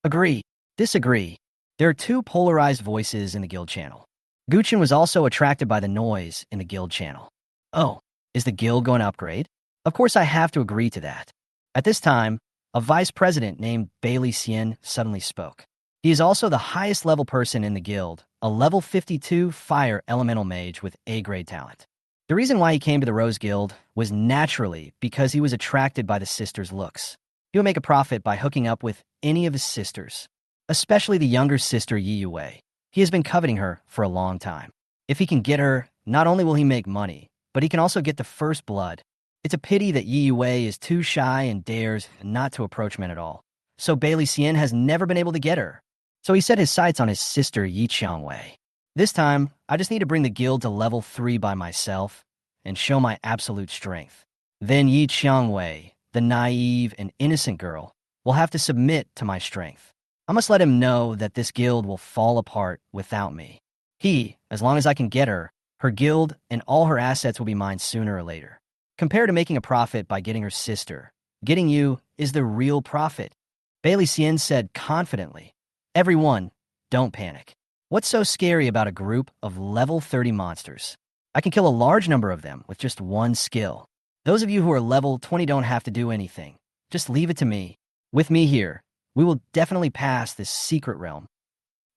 Agree. Disagree. There are 2 polarized voices in the guild channel. Guchun was also attracted by the noise in the guild channel. Oh, is the guild going to upgrade? Of course I have to agree to that. At this time, a vice president named Bailey Xian suddenly spoke. He is also the highest level person in the guild, a level 52 fire elemental mage with A-grade talent. The reason why he came to the Rose Guild was naturally because he was attracted by the sister's looks. He would make a profit by hooking up with any of his sisters, especially the younger sister Yi Yue. He has been coveting her for a long time. If he can get her, not only will he make money, but he can also get the first blood. It's a pity that Yi Yue is too shy and dares not to approach men at all. So Bailey Xian has never been able to get her. So he set his sights on his sister Yi Qiangwei. This time, I just need to bring the guild to level 3 by myself and show my absolute strength. Then Yi Qiangwei, the naive and innocent girl, will have to submit to my strength. I must let him know that this guild will fall apart without me. As long as I can get her, her guild and all her assets will be mine sooner or later. Compared to making a profit by getting her sister, getting you is the real profit. Bailey Xian said confidently. Everyone, don't panic. What's so scary about a group of level 30 monsters? I can kill a large number of them with just one skill. Those of you who are level 20 don't have to do anything. Just leave it to me. With me here, we will definitely pass this secret realm.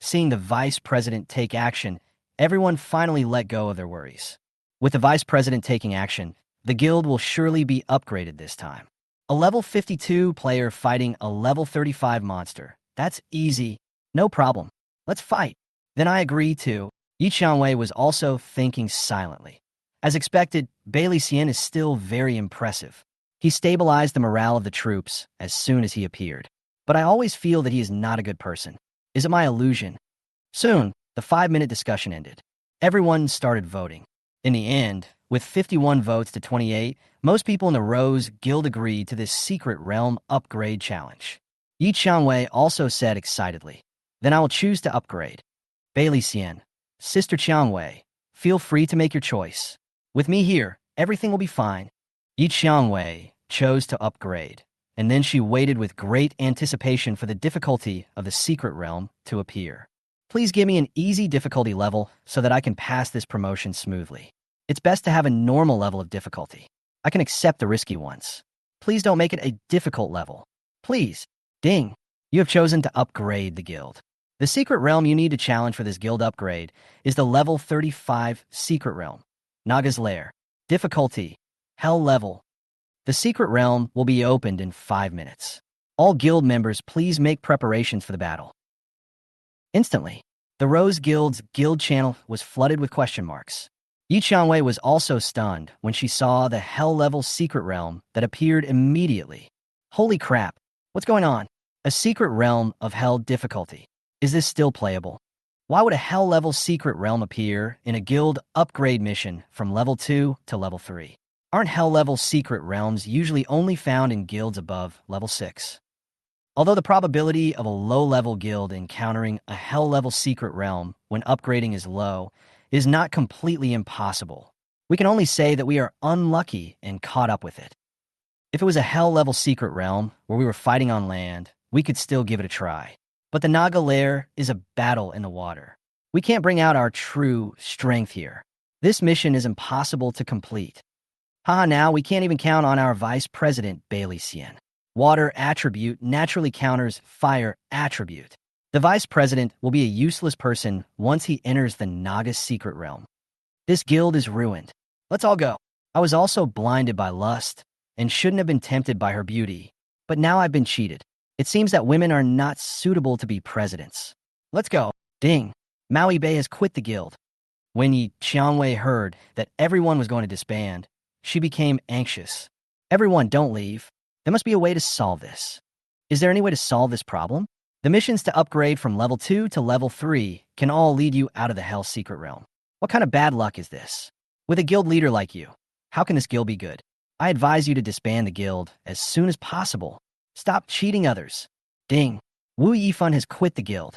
Seeing the vice president take action, everyone finally let go of their worries. With the vice president taking action, the guild will surely be upgraded this time. A level 52 player fighting a level 35 monster. That's easy. No problem. Let's fight. Then I agree to. Yi Qiangwei was also thinking silently. As expected, Bailey Xian is still very impressive. He stabilized the morale of the troops as soon as he appeared. But I always feel that he is not a good person. Is it my illusion? Soon, the 5-minute discussion ended. Everyone started voting. In the end, with 51 votes to 28, most people in the Rose Guild agreed to this secret realm upgrade challenge. Yi Qiangwei also said excitedly, "Then I will choose to upgrade." Bailey Xian, Sister Qiangwei, feel free to make your choice. With me here, everything will be fine. Yi Qiangwei chose to upgrade, and then she waited with great anticipation for the difficulty of the secret realm to appear. Please give me an easy difficulty level so that I can pass this promotion smoothly. It's best to have a normal level of difficulty. I can accept the risky ones. Please don't make it a difficult level. Please. Ding. You have chosen to upgrade the guild. The secret realm you need to challenge for this guild upgrade is the level 35 secret realm. Naga's Lair. Difficulty. Hell level. The secret realm will be opened in 5 minutes. All guild members please make preparations for the battle. Instantly, the Rose Guild's guild channel was flooded with question marks. Yi Qiangwei was also stunned when she saw the hell-level secret realm that appeared immediately. Holy crap, what's going on? A secret realm of hell difficulty. Is this still playable? Why would a hell-level secret realm appear in a guild upgrade mission from level 2 to level 3? Aren't hell-level secret realms usually only found in guilds above level 6? Although the probability of a low-level guild encountering a hell-level secret realm when upgrading is low is not completely impossible, we can only say that we are unlucky and caught up with it. If it was a hell-level secret realm where we were fighting on land, we could still give it a try. But the Naga Lair is a battle in the water. We can't bring out our true strength here. This mission is impossible to complete. Haha, now we can't even count on our Vice President, Bailey Xian. Water attribute naturally counters fire attribute. The Vice President will be a useless person once he enters the Naga's secret realm. This guild is ruined. Let's all go. I was also blinded by lust and shouldn't have been tempted by her beauty, but now I've been cheated. It seems that women are not suitable to be presidents. Let's go. Ding. Maui Bei has quit the guild. When Yi Qiangwei heard that everyone was going to disband, she became anxious. Everyone, don't leave. There must be a way to solve this. Is there any way to solve this problem? The missions to upgrade from level 2 to level 3 can all lead you out of the Hell Secret Realm. What kind of bad luck is this? With a guild leader like you, how can this guild be good? I advise you to disband the guild as soon as possible. Stop cheating others. Ding. Wu Yifan has quit the guild.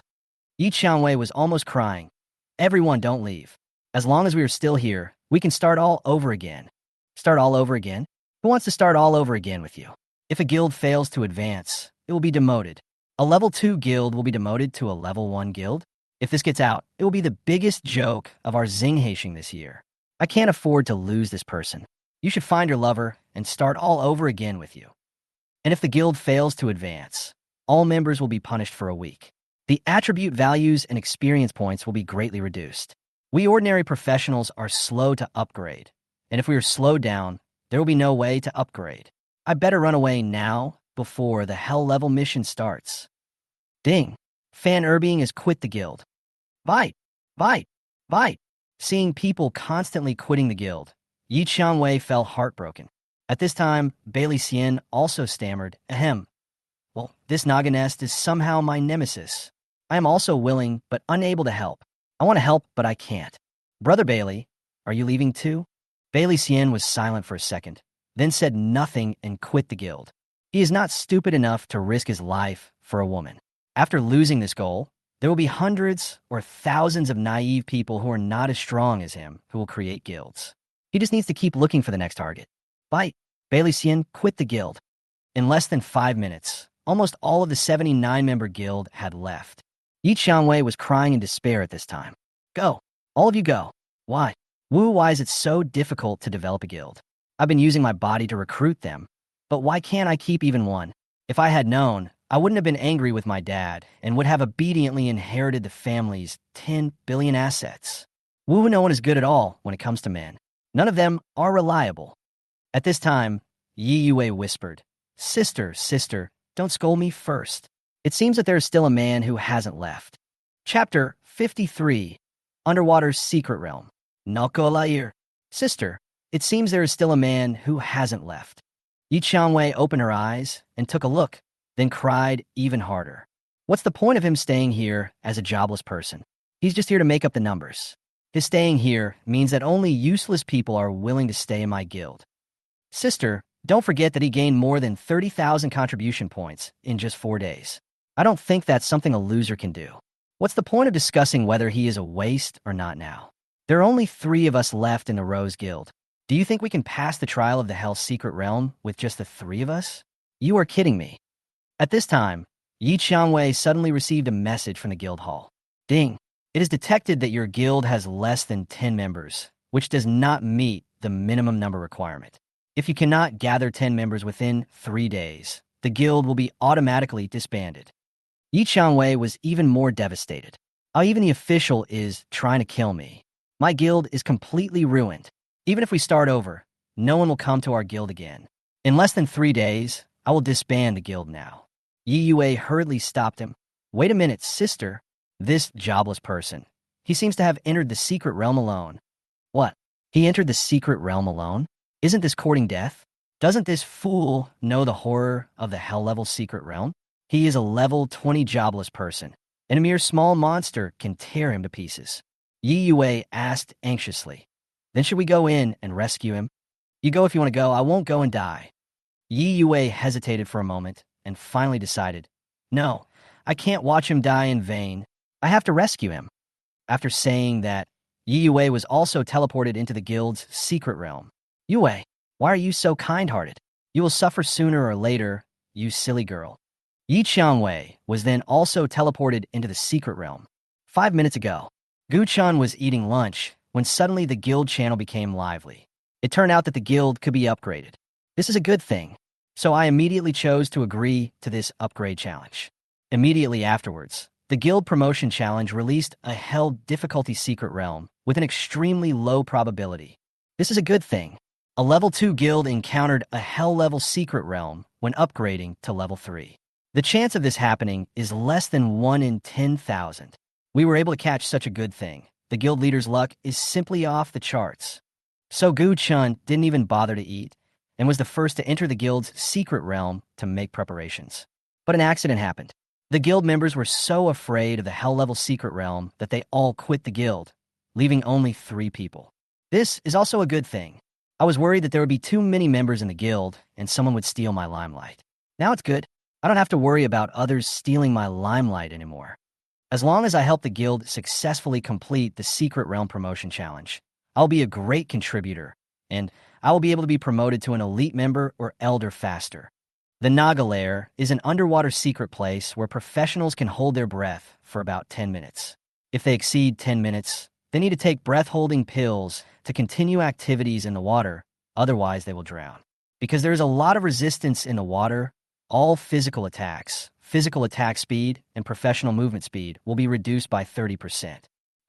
Yi Qiangwei was almost crying. Everyone, don't leave. As long as we are still here, we can start all over again. Start all over again? Who wants to start all over again with you? If a guild fails to advance, it will be demoted. A level 2 guild will be demoted to a level 1 guild. If this gets out, it will be the biggest joke of our Xinghaishing this year. I can't afford to lose this person. You should find your lover and start all over again with you. And if the guild fails to advance, all members will be punished for a week. The attribute values and experience points will be greatly reduced. We ordinary professionals are slow to upgrade, and if we are slowed down, There will be no way to upgrade. I better run away now before the hell level mission starts. Ding. Fan Irving has quit the guild. Bite. Bite. Bite. Seeing people constantly quitting the guild, Yi Qiangwei felt heartbroken. At this time, Bailey Xian also stammered, ahem. Well, this Naga nest is somehow my nemesis. I am also willing but unable to help. I want to help, but I can't. Brother Bailey, are you leaving too? Bailey Xian was silent for a second, then said nothing and quit the guild. He is not stupid enough to risk his life for a woman. After losing this goal, there will be hundreds or thousands of naive people who are not as strong as him who will create guilds. He just needs to keep looking for the next target. Bite. Bailey Xian quit the guild. In less than 5 minutes, almost all of the 79-member guild had left. Yi Qiangwei was crying in despair at this time. Go. All of you go. Why? Why is it so difficult to develop a guild? I've been using my body to recruit them, but why can't I keep even one? If I had known, I wouldn't have been angry with my dad and would have obediently inherited the family's 10 billion assets. No one is good at all when it comes to men. None of them are reliable. At this time, Yi Yue whispered, Sister, don't scold me first. It seems that there is still a man who hasn't left. Chapter 53, Underwater's Secret Realm. Nakolair. Sister, it seems there is still a man who hasn't left. Yi Qiangwei opened her eyes and took a look, then cried even harder. What's the point of him staying here as a jobless person? He's just here to make up the numbers. His staying here means that only useless people are willing to stay in my guild. Sister, don't forget that he gained more than 30,000 contribution points in just 4 days. I don't think that's something a loser can do. What's the point of discussing whether he is a waste or not now? There are only 3 of us left in the Rose Guild. Do you think we can pass the trial of the Hell's Secret Realm with just the 3 of us? You are kidding me. At this time, Yi Qiangwei suddenly received a message from the guild hall. Ding. It is detected that your guild has less than 10 members, which does not meet the minimum number requirement. If you cannot gather 10 members within 3 days, the guild will be automatically disbanded. Yi Qiangwei was even more devastated. Even the official is trying to kill me. My guild is completely ruined. Even if we start over, no one will come to our guild again. In less than 3 days, I will disband the guild now. Yi Yue hurriedly stopped him. Wait a minute, sister. This jobless person. He seems to have entered the secret realm alone. What? He entered the secret realm alone? Isn't this courting death? Doesn't this fool know the horror of the hell-level secret realm? He is a level 20 jobless person, and a mere small monster can tear him to pieces. Yi Yue asked anxiously. Then should we go in and rescue him? You go if you want to go, I won't go and die. Yi Yue hesitated for a moment and finally decided, no, I can't watch him die in vain. I have to rescue him. After saying that, Yi Yue was also teleported into the guild's secret realm. Yue, why are you so kind-hearted? You will suffer sooner or later, you silly girl. Yi Qiangwei was then also teleported into the secret realm. 5 minutes ago, Gu Chun was eating lunch when suddenly the guild channel became lively. It turned out that the guild could be upgraded. This is a good thing, so I immediately chose to agree to this upgrade challenge. Immediately afterwards, the guild promotion challenge released a hell difficulty secret realm with an extremely low probability. This is a good thing. A level 2 guild encountered a hell level secret realm when upgrading to level 3. The chance of this happening is less than 1 in 10,000. We were able to catch such a good thing. The guild leader's luck is simply off the charts. So Gu Chun didn't even bother to eat and was the first to enter the guild's secret realm to make preparations. But an accident happened. The guild members were so afraid of the hell-level secret realm that they all quit the guild, leaving only 3 people. This is also a good thing. I was worried that there would be too many members in the guild and someone would steal my limelight. Now it's good. I don't have to worry about others stealing my limelight anymore. As long as I help the guild successfully complete the secret realm promotion challenge, I'll be a great contributor, and I will be able to be promoted to an elite member or elder faster. The Naga Lair is an underwater secret place where professionals can hold their breath for about 10 minutes. If they exceed 10 minutes, they need to take breath-holding pills to continue activities in the water, otherwise they will drown. Because there is a lot of resistance in the water, all physical attacks, physical attack speed, and professional movement speed will be reduced by 30%.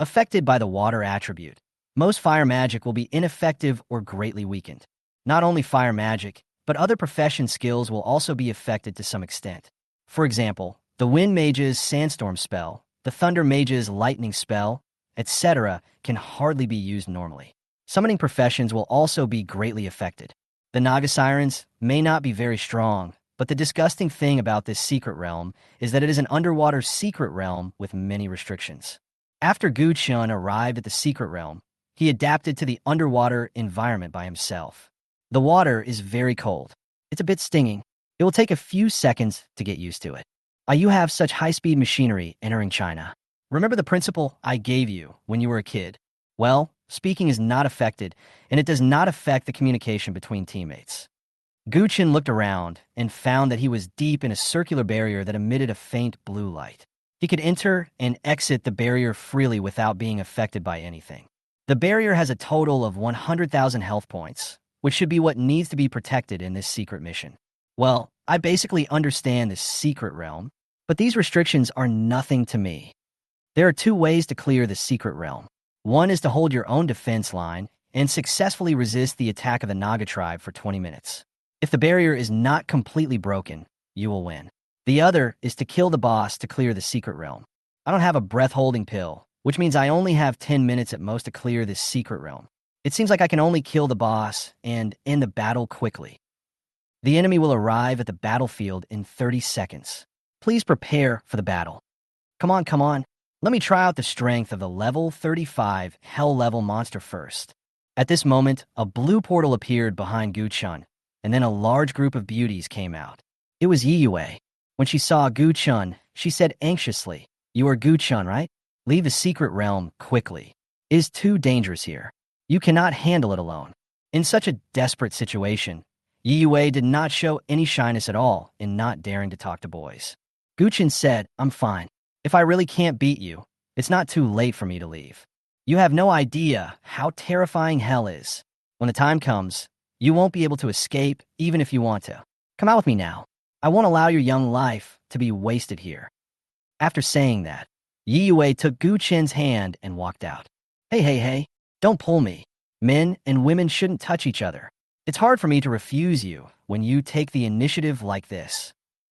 Affected by the water attribute, most fire magic will be ineffective or greatly weakened. Not only fire magic, but other profession skills will also be affected to some extent. For example, the wind mage's sandstorm spell, the thunder mage's lightning spell, etc. can hardly be used normally. Summoning professions will also be greatly affected. The Naga Sirens may not be very strong, but the disgusting thing about this secret realm is that it is an underwater secret realm with many restrictions. After Gu Chun arrived at the secret realm, he adapted to the underwater environment by himself. The water is very cold. It's a bit stinging. It will take a few seconds to get used to it. You have such high-speed machinery entering China. Remember the principle I gave you when you were a kid? Well, speaking is not affected, and it does not affect the communication between teammates. Gu Chun looked around and found that he was deep in a circular barrier that emitted a faint blue light. He could enter and exit the barrier freely without being affected by anything. The barrier has a total of 100,000 health points, which should be what needs to be protected in this secret mission. Well, I basically understand this secret realm, but these restrictions are nothing to me. There are two ways to clear the secret realm. One is to hold your own defense line and successfully resist the attack of the Naga tribe for 20 minutes. If the barrier is not completely broken, you will win. The other is to kill the boss to clear the secret realm. I don't have a breath-holding pill, which means I only have 10 minutes at most to clear this secret realm. It seems like I can only kill the boss and end the battle quickly. The enemy will arrive at the battlefield in 30 seconds. Please prepare for the battle. Come on, come on. Let me try out the strength of the level 35 hell-level monster first. At this moment, a blue portal appeared behind Gu Chun, and then a large group of beauties came out. It was Yiyue. When she saw Gu Chun, she said anxiously, "You are Gu Chun, right? Leave the secret realm quickly. It is too dangerous here. You cannot handle it alone." In such a desperate situation, Yiyue did not show any shyness at all in not daring to talk to boys. Gu Chun said, "I'm fine. If I really can't beat you, it's not too late for me to leave. You have no idea how terrifying hell is. When the time comes, you won't be able to escape even if you want to. Come out with me now. I won't allow your young life to be wasted here." After saying that, Yiyue took Gu Chun's hand and walked out. Hey, don't pull me. Men and women shouldn't touch each other. It's hard for me to refuse you when you take the initiative like this.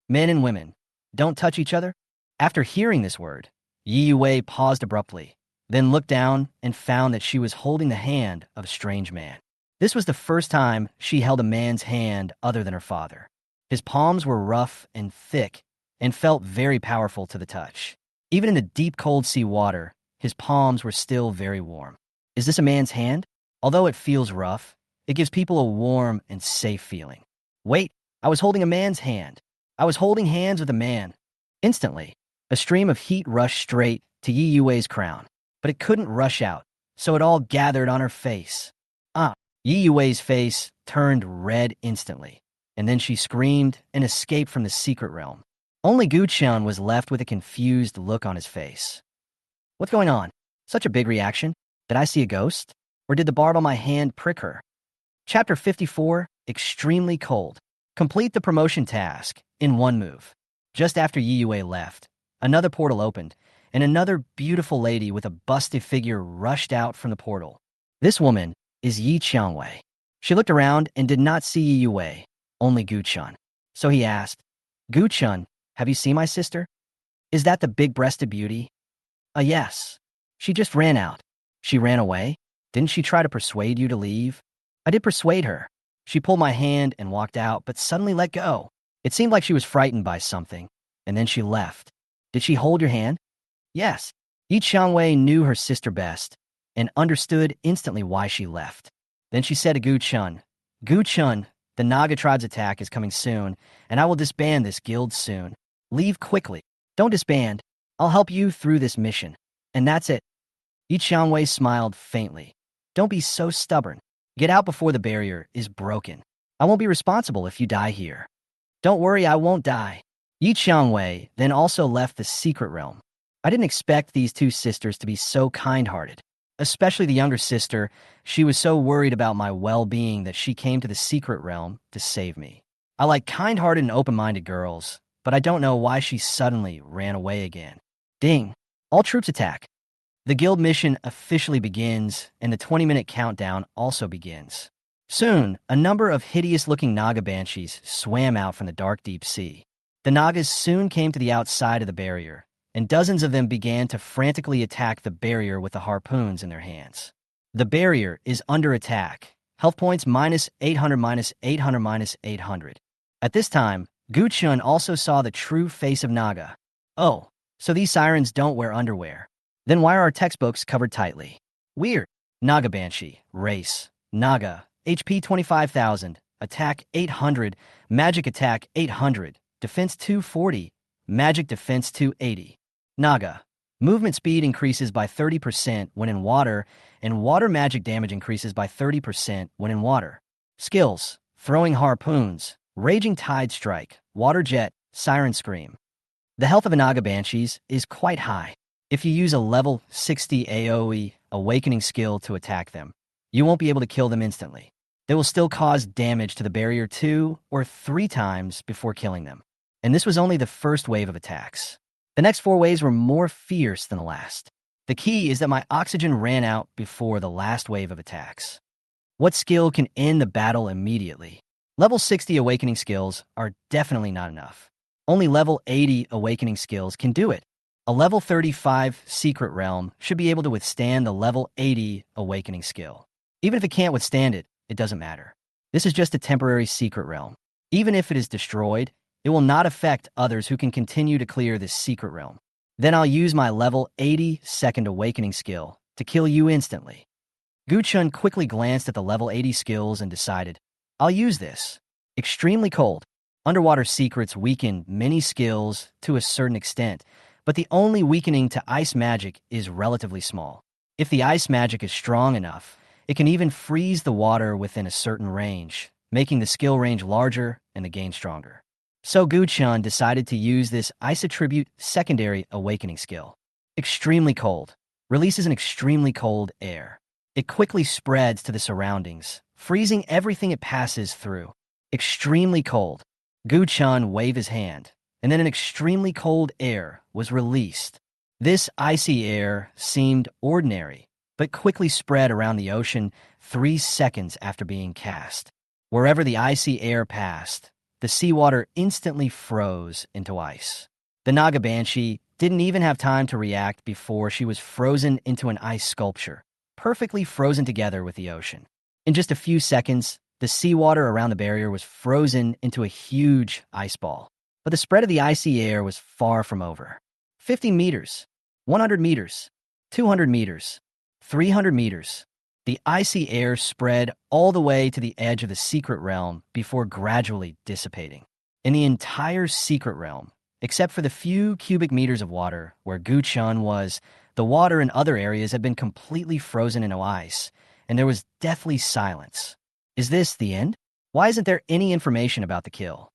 Men and women, don't touch each other? After hearing this word, Yiyue paused abruptly, then looked down and found that she was holding the hand of a strange man. This was the first time she held a man's hand other than her father. His palms were rough and thick and felt very powerful to the touch. Even in the deep cold sea water, his palms were still very warm. Is this a man's hand? Although it feels rough, it gives people a warm and safe feeling. Wait, I was holding a man's hand. I was holding hands with a man. Instantly, a stream of heat rushed straight to Yiyue's crown, but it couldn't rush out, so it all gathered on her face. Yiyue's face turned red instantly, and then she screamed and escaped from the secret realm. Only Gu Chun was left with a confused look on his face. What's going on? Such a big reaction? Did I see a ghost? Or did the barb on my hand prick her? Chapter 54, Extremely Cold. Complete the promotion task in one move. Just after Yiyue left, another portal opened, and another beautiful lady with a busty figure rushed out from the portal. This woman is Yi Qiangwei. She looked around and did not see Yiyue, only Gu Chun. So he asked, "Gu Chun, have you seen my sister? Is that the big-breasted beauty?" Yes. She just ran out." "She ran away? Didn't she try to persuade you to leave?" "I did persuade her. She pulled my hand and walked out, but suddenly let go. It seemed like she was frightened by something, and then she left." "Did she hold your hand?" "Yes." Yi Qiangwei knew her sister best and understood instantly why she left. Then she said to Gu Chun, "Gu Chun, the Naga tribe's attack is coming soon, and I will disband this guild soon. Leave quickly. Don't disband. I'll help you through this mission. And that's it." Yi Qiangwei smiled faintly. "Don't be so stubborn. Get out before the barrier is broken. I won't be responsible if you die here." "Don't worry, I won't die." Yi Qiangwei then also left the secret realm. I didn't expect these two sisters to be so kind-hearted. Especially the younger sister, she was so worried about my well-being that she came to the secret realm to save me. I like kind-hearted and open-minded girls, but I don't know why she suddenly ran away again. Ding! All troops attack. The guild mission officially begins, and the 20-minute countdown also begins. Soon, a number of hideous-looking Naga banshees swam out from the dark deep sea. The Nagas soon came to the outside of the barrier, and dozens of them began to frantically attack the barrier with the harpoons in their hands. The barrier is under attack. Health points -800, -800, -800. At this time, Guchun also saw the true face of Naga. Oh, so these sirens don't wear underwear. Then why are our textbooks covered tightly? Weird. Naga Banshee, race, Naga, HP 25,000, attack 800, magic attack 800, defense 240, magic defense 280. Naga, movement speed increases by 30% when in water, and water magic damage increases by 30% when in water. Skills, throwing harpoons, raging tide strike, water jet, siren scream. The health of a Naga Banshees is quite high. If you use a level 60 AoE awakening skill to attack them, you won't be able to kill them instantly. They will still cause damage to the barrier 2 or 3 times before killing them. And this was only the first wave of attacks. The next 4 waves were more fierce than the last. The key is that my oxygen ran out before the last wave of attacks. What skill can end the battle immediately? Level 60 awakening skills are definitely not enough. Only level 80 awakening skills can do it. A level 35 secret realm should be able to withstand the level 80 awakening skill. Even if it can't withstand it, it doesn't matter. This is just a temporary secret realm. Even if it is destroyed, it will not affect others who can continue to clear this secret realm. Then I'll use my level 80 second awakening skill to kill you instantly. Guchun quickly glanced at the level 80 skills and decided, I'll use this. Extremely cold. Underwater secrets weaken many skills to a certain extent, but the only weakening to ice magic is relatively small. If the ice magic is strong enough, it can even freeze the water within a certain range, making the skill range larger and the gain stronger. So Guchun decided to use this ice attribute secondary awakening skill. Extremely cold. Releases an extremely cold air. It quickly spreads to the surroundings, freezing everything it passes through. Extremely cold. Guchun waved his hand, and then an extremely cold air was released. This icy air seemed ordinary, but quickly spread around the ocean 3 seconds after being cast. Wherever the icy air passed, the seawater instantly froze into ice. The Naga Banshee didn't even have time to react before she was frozen into an ice sculpture, perfectly frozen together with the ocean. In just a few seconds, the seawater around the barrier was frozen into a huge ice ball. But the spread of the icy air was far from over. 50 meters, 100 meters, 200 meters, 300 meters. The icy air spread all the way to the edge of the secret realm before gradually dissipating. In the entire secret realm, except for the few cubic meters of water where Guchun was, the water in other areas had been completely frozen into ice, and there was deathly silence. Is this the end? Why isn't there any information about the kill?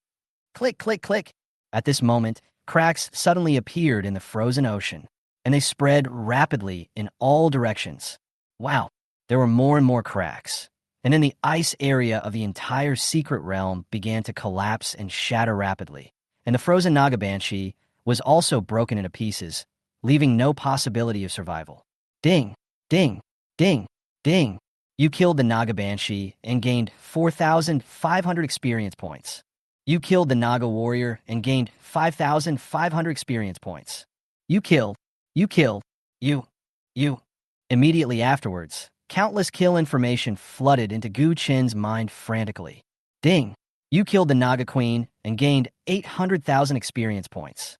Click, click, click. At this moment, cracks suddenly appeared in the frozen ocean, and they spread rapidly in all directions. Wow, there were more and more cracks. And then the ice area of the entire secret realm began to collapse and shatter rapidly. And the frozen Naga Banshee was also broken into pieces, leaving no possibility of survival. Ding, ding, ding, ding. You killed the Naga Banshee and gained 4,500 experience points. You killed the Naga Warrior and gained 5,500 experience points. You. Immediately afterwards, countless kill information flooded into Guchun's mind frantically. Ding! You killed the Naga Queen and gained 800,000 experience points.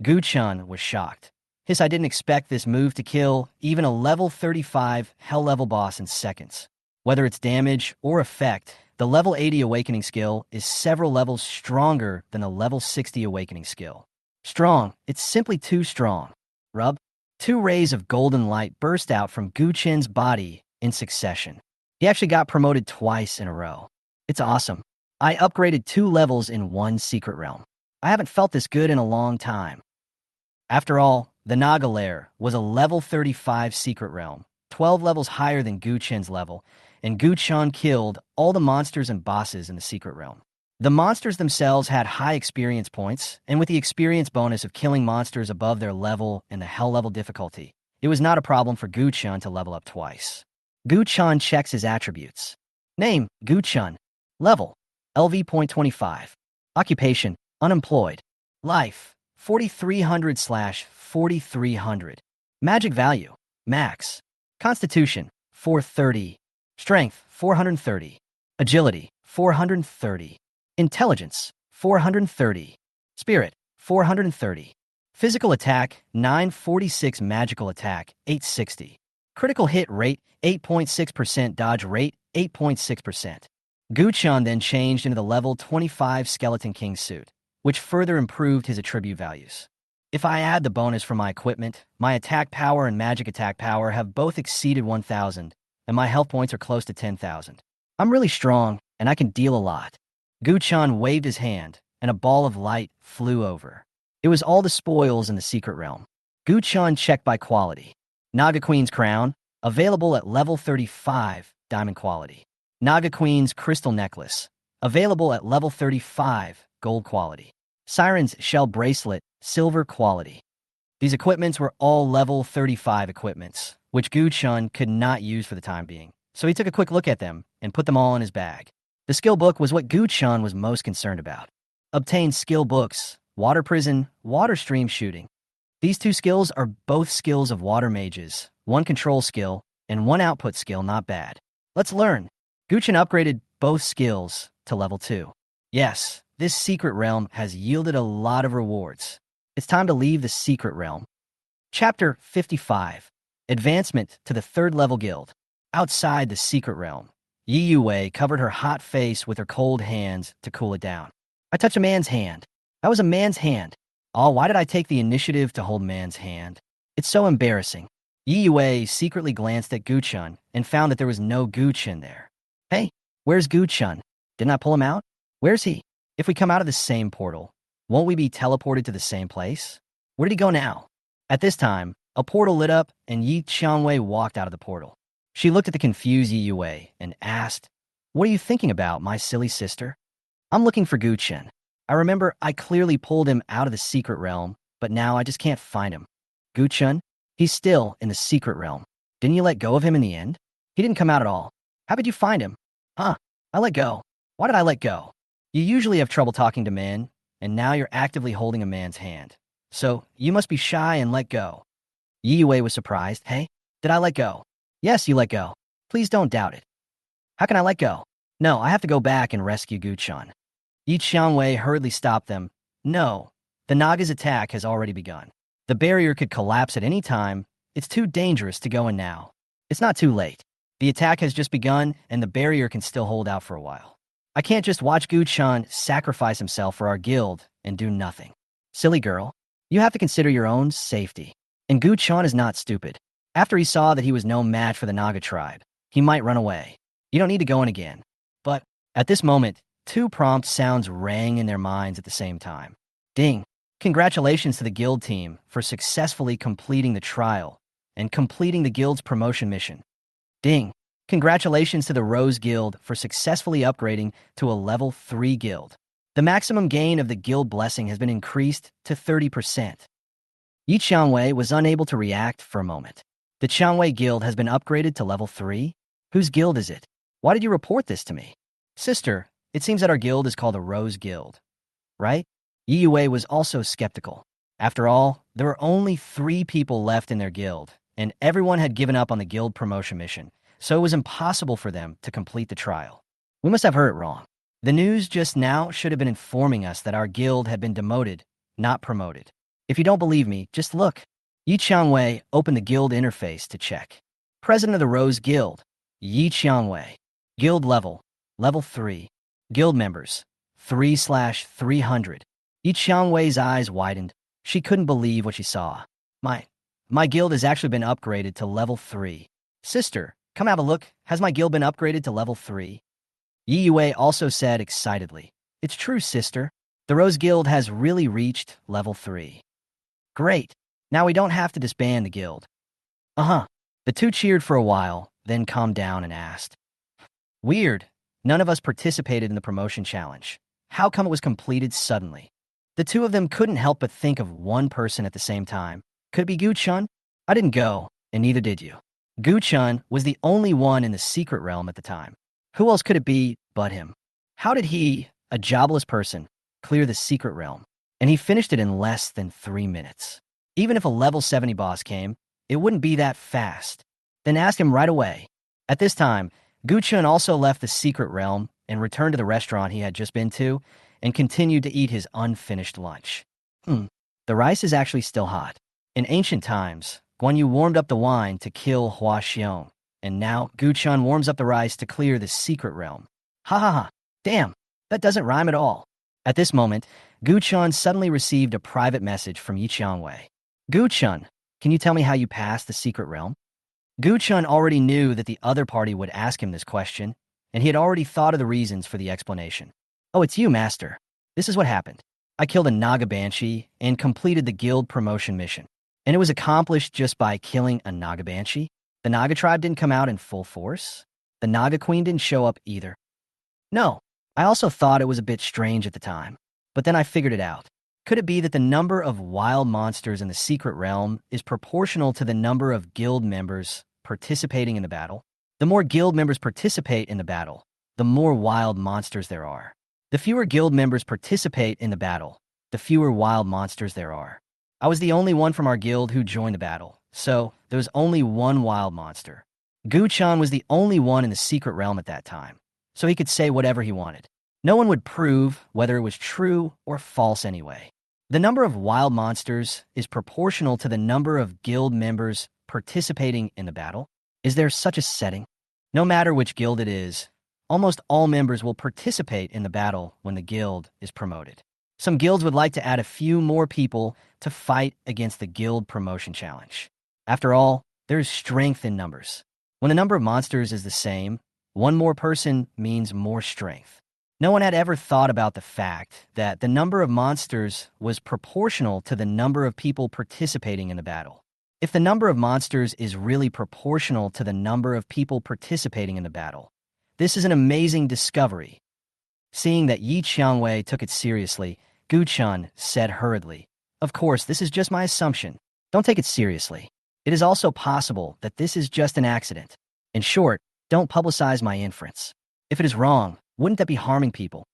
Guchun was shocked. I didn't expect this move to kill even a level 35 hell level boss in seconds. Whether it's damage or effect, the level 80 awakening skill is several levels stronger than the level 60 awakening skill. Strong, it's simply too strong. Rub. 2 rays of golden light burst out from Guchun's body in succession. He actually got promoted twice in a row. It's awesome. I upgraded 2 levels in one secret realm. I haven't felt this good in a long time. After all, the Naga Lair was a level 35 secret realm, 12 levels higher than Guchun's level, and Guchun killed all the monsters and bosses in the secret realm. The monsters themselves had high experience points, and with the experience bonus of killing monsters above their level and the hell level difficulty, it was not a problem for Guchun to level up twice. Guchun checks his attributes. Name, Gu-chun. Level, LV.25. Occupation, unemployed. Life, 4300/4300. Magic value, max. Constitution, 430. Strength, 430. Agility, 430. Intelligence, 430. Spirit, 430. Physical attack, 946. Magical attack, 860. Critical hit rate, 8.6%. Dodge rate, 8.6%. Gu-chun then changed into the level 25 Skeleton King suit, which further improved his attribute values. If I add the bonus for my equipment, my attack power and magic attack power have both exceeded 1,000, and my health points are close to 10,000. I'm really strong, and I can deal a lot. Gu-chun waved his hand, and a ball of light flew over. It was all the spoils in the secret realm. Gu-chun checked by quality. Naga Queen's crown, available at level 35, diamond quality. Naga Queen's crystal necklace, available at level 35, gold quality. Siren's shell bracelet, silver quality. These equipments were all level 35 equipments, which Gu-chun could not use for the time being, so he took a quick look at them and put them all in his bag. The skill book was what Gu-chun was most concerned about. Obtain skill books, water prison, water stream shooting. These two skills are both skills of water mages, one control skill and one output skill. Not bad. Let's learn. Gu-chun upgraded both skills to level 2. Yes, this secret realm has yielded a lot of rewards. It's time to leave the secret realm. Chapter 55. Advancement to the 3rd level guild. Outside the secret realm, Yi Yue covered her hot face with her cold hands to cool it down. I touched a man's hand. That was a man's hand. Oh, why did I take the initiative to hold man's hand? It's so embarrassing. Yi Yue secretly glanced at Gu-chun and found that there was no Gu-chun there. Hey, where's Gu-chun? Didn't I pull him out? Where's he? If we come out of the same portal, won't we be teleported to the same place? Where did he go now? At this time, a portal lit up and Yi Qianwei walked out of the portal. She looked at the confused Yi Yue and asked, "What are you thinking about, my silly sister?" "I'm looking for Gu-chun. I remember I clearly pulled him out of the secret realm, but now I just can't find him." "Gu-chun? He's still in the secret realm. Didn't you let go of him in the end? He didn't come out at all. How did you find him?" "Huh, I let go. Why did I let go? You usually have trouble talking to men, and now you're actively holding a man's hand. So you must be shy and let go." Yi Yue was surprised. "Hey, did I let go?" "Yes, you let go. Please don't doubt it." "How can I let go?" "No, I have to go back and rescue Gu-chun." Yi Qianwei hurriedly stopped them. "No, the Naga's attack has already begun. The barrier could collapse at any time. It's too dangerous to go in now. It's not too late. The attack has just begun, and the barrier can still hold out for a while. I can't just watch Gu-chun sacrifice himself for our guild and do nothing. Silly girl, you have to consider your own safety. And Gu-chun is not stupid. After he saw that he was no match for the Naga tribe, he might run away. You don't need to go in again." But at this moment, 2 prompt sounds rang in their minds at the same time. Ding! Congratulations to the guild team for successfully completing the trial and completing the guild's promotion mission. Ding! Congratulations to the Rose Guild for successfully upgrading to a level 3 guild. The maximum gain of the guild blessing has been increased to 30%. Yi Qianwei was unable to react for a moment. The Qianwei Guild has been upgraded to level 3? Whose guild is it? Why did you report this to me? Sister, it seems that our guild is called the Rose Guild, right? Yi Yue was also skeptical. After all, there were only 3 people left in their guild, and everyone had given up on the guild promotion mission, so it was impossible for them to complete the trial. We must have heard it wrong. The news just now should have been informing us that our guild had been demoted, not promoted. If you don't believe me, just look. Yi Qianwei opened the guild interface to check. President of the Rose Guild, Yi Qianwei. Guild level, level 3. Guild members, 3/300. Yi Qianwei's eyes widened. She couldn't believe what she saw. My guild has actually been upgraded to level 3. Sister, come have a look. Has my guild been upgraded to level 3? Yi Yue also said excitedly. It's true, sister. The Rose Guild has really reached level 3. Great. Now we don't have to disband the guild. Uh-huh. The 2 cheered for a while, then calmed down and asked. Weird. None of us participated in the promotion challenge. How come it was completed suddenly? The 2 of them couldn't help but think of one person at the same time. Could it be Gu-chun? I didn't go, and neither did you. Gu-chun was the only one in the secret realm at the time. Who else could it be but him? How did he, a jobless person, clear the secret realm? And he finished it in less than 3 minutes. Even if a level 70 boss came, it wouldn't be that fast. Then ask him right away. At this time, Guchun also left the secret realm and returned to the restaurant he had just been to and continued to eat his unfinished lunch. The rice is actually still hot. In ancient times, Guan Yu warmed up the wine to kill Hua Xiong, and now Guchun warms up the rice to clear the secret realm. Ha ha ha, damn, that doesn't rhyme at all. At this moment, Guchun suddenly received a private message from Yi Qiangwei. Guchun, can you tell me how you passed the secret realm? Guchun already knew that the other party would ask him this question, and he had already thought of the reasons for the explanation. Oh, it's you, Master. This is what happened. I killed a Naga Banshee and completed the guild promotion mission. And it was accomplished just by killing a Naga Banshee. The Naga tribe didn't come out in full force. The Naga Queen didn't show up either. No, I also thought it was a bit strange at the time. But then I figured it out. Could it be that the number of wild monsters in the secret realm is proportional to the number of guild members participating in the battle? The more guild members participate in the battle, the more wild monsters there are. The fewer guild members participate in the battle, the fewer wild monsters there are. I was the only one from our guild who joined the battle, so there was only one wild monster. Guchun was the only one in the secret realm at that time, so he could say whatever he wanted. No one would prove whether it was true or false anyway. The number of wild monsters is proportional to the number of guild members participating in the battle. Is there such a setting? No matter which guild it is, almost all members will participate in the battle when the guild is promoted. Some guilds would like to add a few more people to fight against the guild promotion challenge. After all, there is strength in numbers. When the number of monsters is the same, one more person means more strength. No one had ever thought about the fact that the number of monsters was proportional to the number of people participating in the battle. If the number of monsters is really proportional to the number of people participating in the battle, this is an amazing discovery. Seeing that Yi Qiangwei took it seriously, Guchun said hurriedly, "Of course, this is just my assumption. Don't take it seriously. It is also possible that this is just an accident. In short, don't publicize my inference. If it is wrong, wouldn't that be harming people?"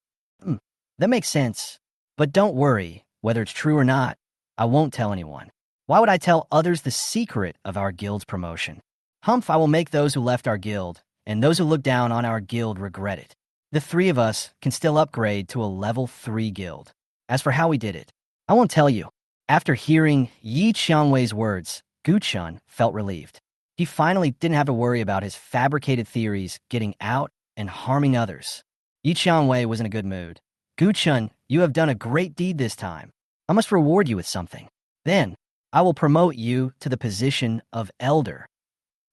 That makes sense. But don't worry, whether it's true or not, I won't tell anyone. Why would I tell others the secret of our guild's promotion? I will make those who left our guild and those who look down on our guild regret it. The 3 of us can still upgrade to a level 3 guild. As for how we did it, I won't tell you. After hearing Yi Qiangwei's words, Guchun felt relieved. He finally didn't have to worry about his fabricated theories getting out and harming others. Yi Qiangwei was in a good mood. Guchun, you have done a great deed this time. I must reward you with something. Then, I will promote you to the position of elder.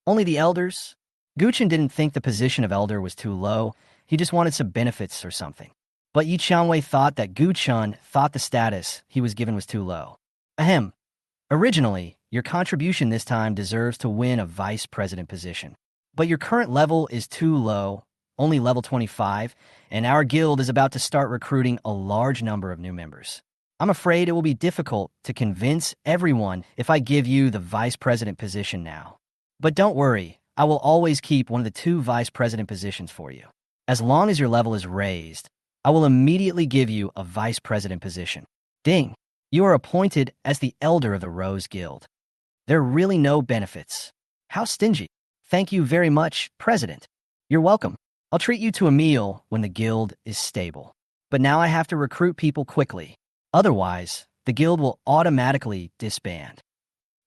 Only the elders? Guchun didn't think the position of elder was too low. He just wanted some benefits or something. But Yi Qiangwei thought that Guchun thought the status he was given was too low. Ahem. Originally, your contribution this time deserves to win a vice president position. But your current level is too low, only level 25, and our guild is about to start recruiting a large number of new members. I'm afraid it will be difficult to convince everyone if I give you the vice president position now. But don't worry, I will always keep one of the 2 vice president positions for you. As long as your level is raised, I will immediately give you a vice president position. Ding! You are appointed as the elder of the Rose Guild. There are really no benefits. How stingy. Thank you very much, President. You're welcome. I'll treat you to a meal when the guild is stable. But now I have to recruit people quickly. Otherwise, the guild will automatically disband.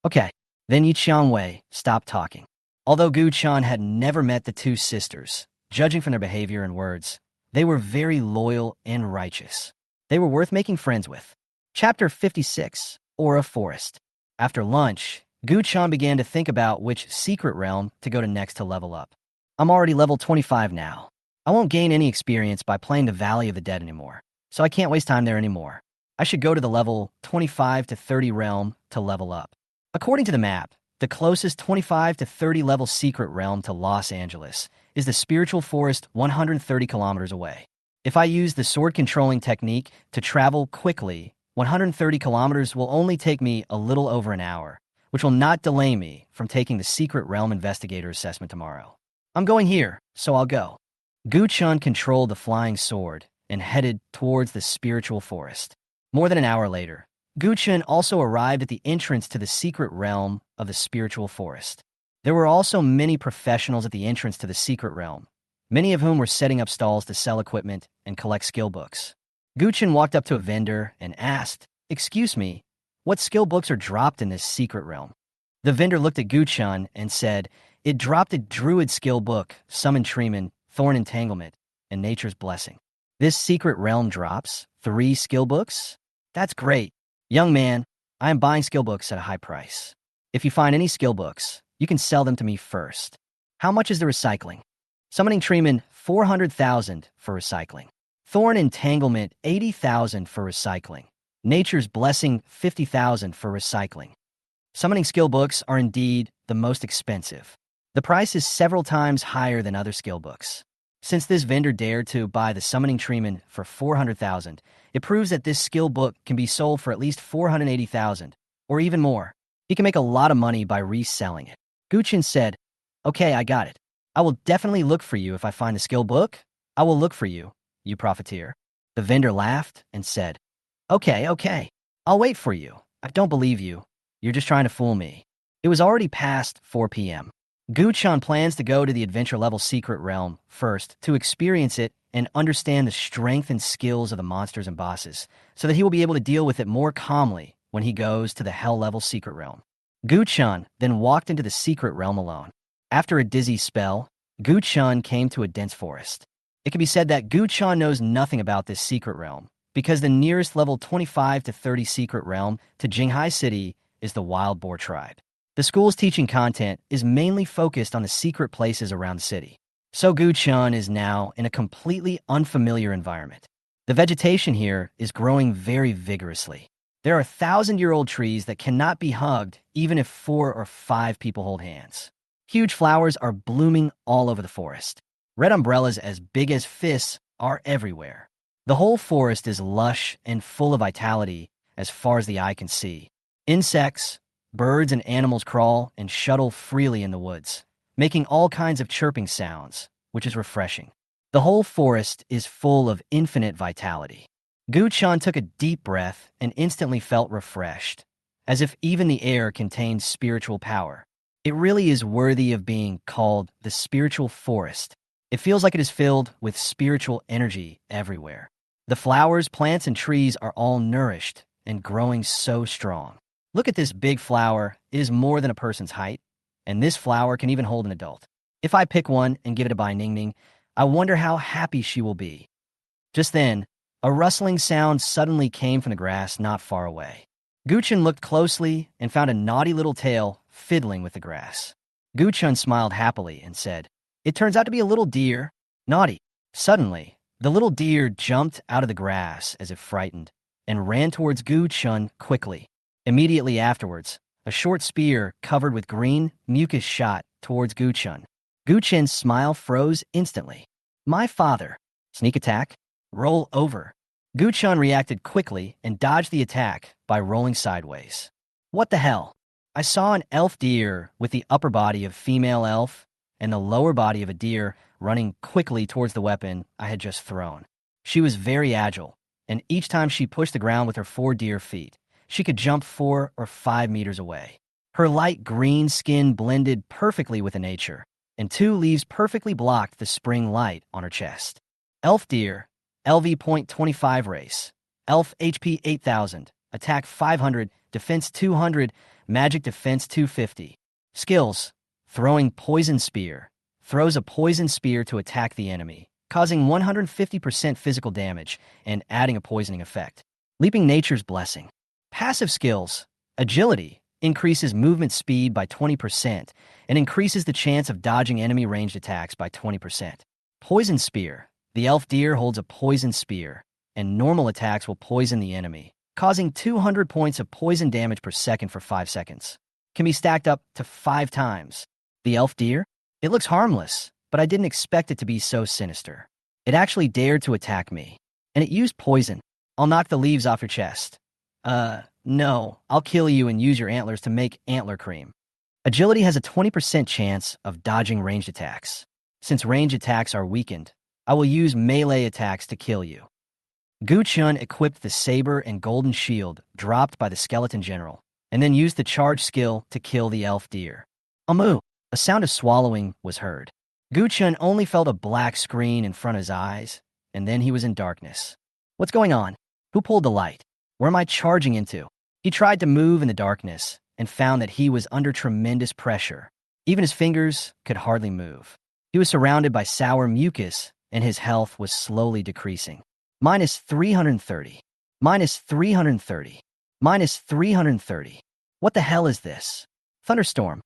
Okay, then Yi Qiangwei stopped talking. Although Guchun had never met the 2 sisters, judging from their behavior and words, they were very loyal and righteous. They were worth making friends with. Chapter 56, Aura Forest. After lunch, Guchun began to think about which secret realm to go to next to level up. I'm already level 25 now. I won't gain any experience by playing the Valley of the Dead anymore, so I can't waste time there anymore. I should go to the level 25 to 30 realm to level up. According to the map, the closest 25 to 30 level secret realm to Los Angeles is the Spiritual Forest 130 kilometers away. If I use the sword controlling technique to travel quickly, 130 kilometers will only take me a little over an hour, which will not delay me from taking the secret realm investigator assessment tomorrow. I'm going here, so I'll go. Gu-chun controlled the flying sword and headed towards the spiritual forest. More than an hour later, Gu-chun also arrived at the entrance to the secret realm of the spiritual forest. There were also many professionals at the entrance to the secret realm, many of whom were setting up stalls to sell equipment and collect skill books. Gu-chun walked up to a vendor and asked, "Excuse me, what skill books are dropped in this secret realm?" The vendor looked at Gu-chun and said, "It dropped a druid skill book, Summon Treeman, Thorn Entanglement, and Nature's Blessing." "This secret realm drops 3 skill books? That's great. Young man, I am buying skill books at a high price. If you find any skill books, you can sell them to me first. How much is the recycling?" "Summoning Treeman, 400,000 for recycling. Thorn Entanglement, 80,000 for recycling. Nature's Blessing, 50,000 for recycling." Summoning skill books are indeed the most expensive. The price is several times higher than other skill books. Since this vendor dared to buy the Summoning Treeman for 400,000, it proves that this skill book can be sold for at least 480,000, or even more. He can make a lot of money by reselling it. Gu-chun said, "Okay, I got it. I will definitely look for you if I find the skill book. I will look for you, you profiteer." The vendor laughed and said, Okay. I'll wait for you. I don't believe you. You're just trying to fool me." It was already past 4 p.m. Gu-chun plans to go to the adventure-level secret realm first to experience it and understand the strength and skills of the monsters and bosses, so that he will be able to deal with it more calmly when he goes to the hell-level secret realm. Gu-chun then walked into the secret realm alone. After a dizzy spell, Gu-chun came to a dense forest. It can be said that Gu-chun knows nothing about this secret realm, because the nearest level 25 to 30 secret realm to Jinghai City is the Wild Boar Tribe. The school's teaching content is mainly focused on the secret places around the city. So Gu-chun is now in a completely unfamiliar environment. The vegetation here is growing very vigorously. There are 1,000-year-old trees that cannot be hugged even if 4 or 5 people hold hands. Huge flowers are blooming all over the forest. Red umbrellas as big as fists are everywhere. The whole forest is lush and full of vitality as far as the eye can see. Insects, birds, and animals crawl and shuttle freely in the woods, making all kinds of chirping sounds, which is refreshing. The whole forest is full of infinite vitality. Gu-chun took a deep breath and instantly felt refreshed, as if even the air contained spiritual power. It really is worthy of being called the spiritual forest. It feels like it is filled with spiritual energy everywhere. The flowers, plants, and trees are all nourished and growing so strong. Look at this big flower. It is more than a person's height, and this flower can even hold an adult. If I pick one and give it a Bai Ning Ning, I wonder how happy she will be. Just then, a rustling sound suddenly came from the grass not far away. Gu-chun looked closely and found a naughty little tail fiddling with the grass. Gu-chun smiled happily and said, "It turns out to be a little deer. Naughty." Suddenly, the little deer jumped out of the grass as if frightened and ran towards Gu-chun quickly. Immediately afterwards, a short spear covered with green mucus shot towards Gu-chun. Gu-chun's smile froze instantly. "My father." Sneak attack? Roll over. Gu-chun reacted quickly and dodged the attack by rolling sideways. What the hell? I saw an elf deer with the upper body of female elf and the lower body of a deer running quickly towards the weapon I had just thrown. She was very agile, and each time she pushed the ground with her 4 deer feet, she could jump 4 or 5 meters away. Her light green skin blended perfectly with the nature, and 2 leaves perfectly blocked the spring light on her chest. Elf deer, LV.25 race, elf HP 8000, attack 500, defense 200, magic defense 250. Skills: throwing poison spear, throws a poison spear to attack the enemy, causing 150% physical damage and adding a poisoning effect. Leaping nature's blessing. Passive skills: agility, increases movement speed by 20% and increases the chance of dodging enemy ranged attacks by 20%. Poison spear. The elf deer holds a poison spear, and normal attacks will poison the enemy, causing 200 points of poison damage per second for 5 seconds. Can be stacked up to 5 times. The elf deer? It looks harmless, but I didn't expect it to be so sinister. It actually dared to attack me, and it used poison. I'll knock the leaves off your chest. No, I'll kill you and use your antlers to make antler cream. Agility has a 20% chance of dodging ranged attacks. Since ranged attacks are weakened, I will use melee attacks to kill you. Gu Chun equipped the saber and golden shield dropped by the skeleton general, and then used the charge skill to kill the elf deer. Amu! A sound of swallowing was heard. Gu Chun only felt a black screen in front of his eyes, and then he was in darkness. What's going on? Who pulled the light? Where am I charging into? He tried to move in the darkness and found that he was under tremendous pressure. Even his fingers could hardly move. He was surrounded by sour mucus, and his health was slowly decreasing. Minus 330. Minus 330. Minus 330. What the hell is this? Thunderstorm.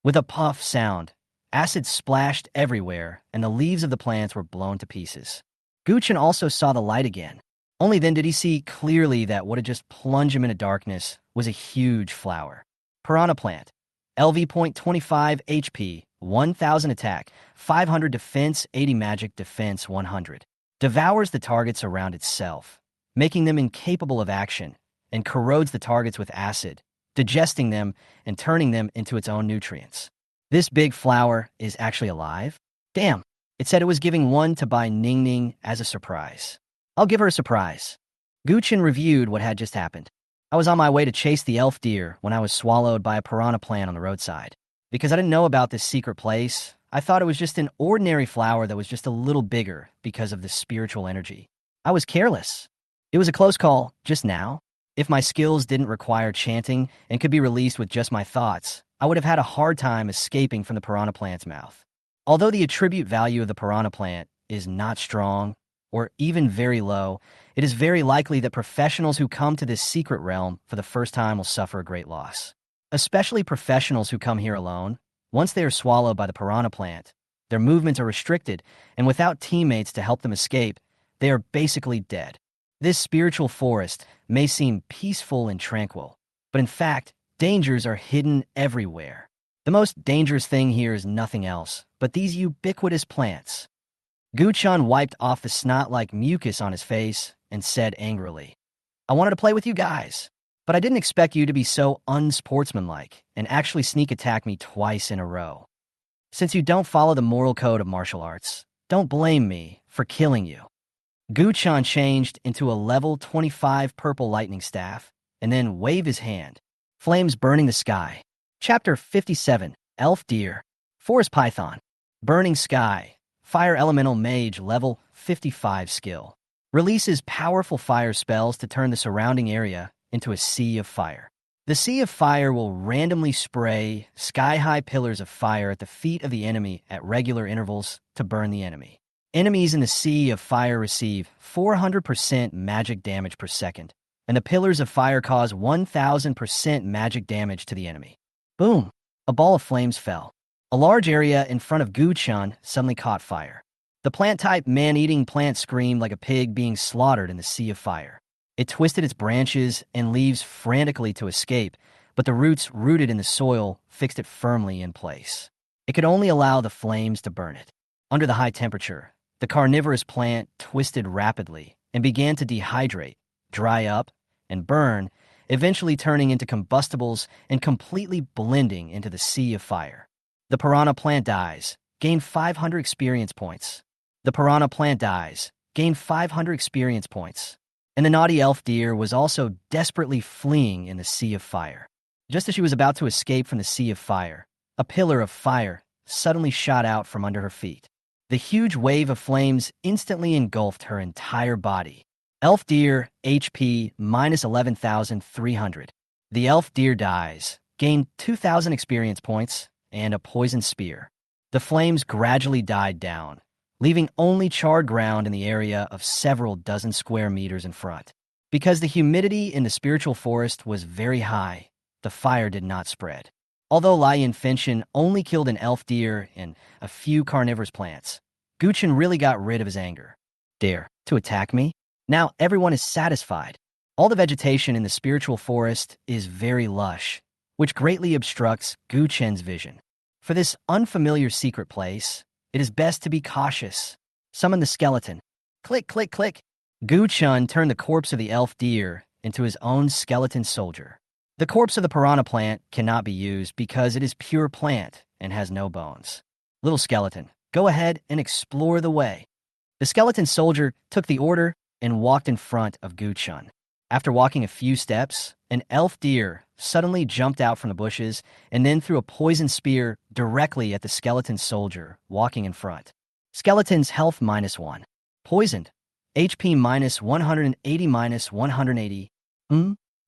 With a puff sound, acid splashed everywhere, and the leaves of the plants were blown to pieces. Gu Chun also saw the light again. Only then did he see clearly that what had just plunged him into darkness was a huge flower. Piranha plant. LV point 25 HP, 1000 attack, 500 defense, 80 magic defense, 100. Devours the targets around itself, making them incapable of action, and corrodes the targets with acid, digesting them and turning them into its own nutrients. This big flower is actually alive? Damn, it said it was giving one to Bai Ning Ning as a surprise. I'll give her a surprise. Gu Chun reviewed what had just happened. I was on my way to chase the elf deer when I was swallowed by a piranha plant on the roadside. Because I didn't know about this secret place, I thought it was just an ordinary flower that was just a little bigger because of the spiritual energy. I was careless. It was a close call, just now. If my skills didn't require chanting and could be released with just my thoughts, I would have had a hard time escaping from the piranha plant's mouth. Although the attribute value of the piranha plant is not strong, or even very low, it is very likely that professionals who come to this secret realm for the first time will suffer a great loss. Especially professionals who come here alone. Once they are swallowed by the piranha plant, their movements are restricted, and without teammates to help them escape, they are basically dead. This spiritual forest may seem peaceful and tranquil, but in fact, dangers are hidden everywhere. The most dangerous thing here is nothing else but these ubiquitous plants. Gu Chun wiped off the snot-like mucus on his face and said angrily, I wanted to play with you guys, but I didn't expect you to be so unsportsmanlike and actually sneak attack me twice in a row. Since you don't follow the moral code of martial arts, don't blame me for killing you. Gu Chun changed into a level 25 purple lightning staff and then waved his hand. Flames burning the sky. Chapter 57, Elf Deer. Forest Python. Burning Sky. Fire Elemental Mage level 55 skill. Releases powerful fire spells to turn the surrounding area into a sea of fire. The sea of fire will randomly spray sky-high pillars of fire at the feet of the enemy at regular intervals to burn the enemy. Enemies in the sea of fire receive 400% magic damage per second, and the pillars of fire cause 1000% magic damage to the enemy. Boom! A ball of flames fell. A large area in front of Gu Chun suddenly caught fire. The plant-type man-eating plant screamed like a pig being slaughtered in the sea of fire. It twisted its branches and leaves frantically to escape, but the roots rooted in the soil fixed it firmly in place. It could only allow the flames to burn it. Under the high temperature, the carnivorous plant twisted rapidly and began to dehydrate, dry up, and burn, eventually turning into combustibles and completely blending into the sea of fire. The piranha plant dies, gain 500 experience points. The piranha plant dies, gain 500 experience points. And the naughty elf deer was also desperately fleeing in the sea of fire. Just as she was about to escape from the sea of fire, a pillar of fire suddenly shot out from under her feet. The huge wave of flames instantly engulfed her entire body. Elf deer, HP, minus 11,300. The elf deer dies, gain 2,000 experience points, and a poison spear. The flames gradually died down, leaving only charred ground in the area of several dozen square meters in front. Because the humidity in the spiritual forest was very high, the fire did not spread. Although Lion Finshin only killed an elf deer and a few carnivorous plants, Gu Chun really got rid of his anger. Dare to attack me? Now everyone is satisfied. All the vegetation in the spiritual forest is very lush, which greatly obstructs Gu Chun's vision. For this unfamiliar secret place, it is best to be cautious. Summon the skeleton. Click, click, click. Gu Chun turned the corpse of the elf deer into his own skeleton soldier. The corpse of the piranha plant cannot be used because it is pure plant and has no bones. Little skeleton, go ahead and explore the way. The skeleton soldier took the order and walked in front of Gu-chun. After walking a few steps, an elf deer suddenly jumped out from the bushes and then threw a poison spear directly at the skeleton soldier walking in front. Skeleton's health -1. Poisoned. HP -180 -180.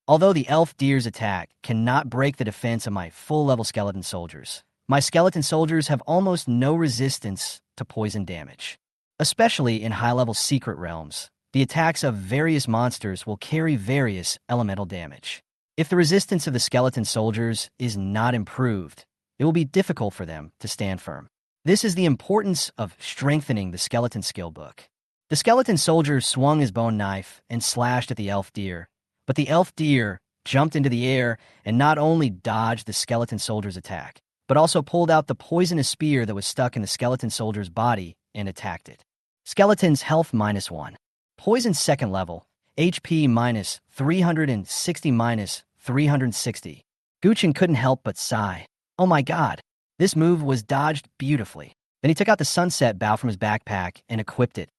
Although the elf deer's attack cannot break the defense of my full-level skeleton soldiers, my skeleton soldiers have almost no resistance to poison damage. Especially in high-level secret realms, the attacks of various monsters will carry various elemental damage. If the resistance of the skeleton soldiers is not improved, it will be difficult for them to stand firm. This is the importance of strengthening the skeleton skill book. The skeleton soldier swung his bone knife and slashed at the elf deer, but the elf deer jumped into the air and not only dodged the skeleton soldier's attack, but also pulled out the poisonous spear that was stuck in the skeleton soldier's body and attacked it. Skeleton's health -1. Poison second level, HP -360 -360. Gu-chun couldn't help but sigh. Oh my god, this move was dodged beautifully. Then he took out the sunset bow from his backpack and equipped it.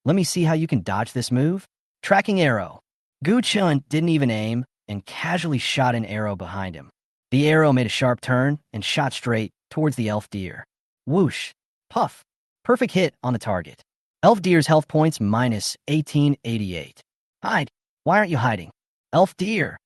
Let me see how you can dodge this move. Tracking arrow. Gu-chun didn't even aim and casually shot an arrow behind him. The arrow made a sharp turn and shot straight towards the elf deer. Whoosh. Puff. Perfect hit on the target. Elf deer's health points -1888. Hide. Why aren't you hiding? Elf deer.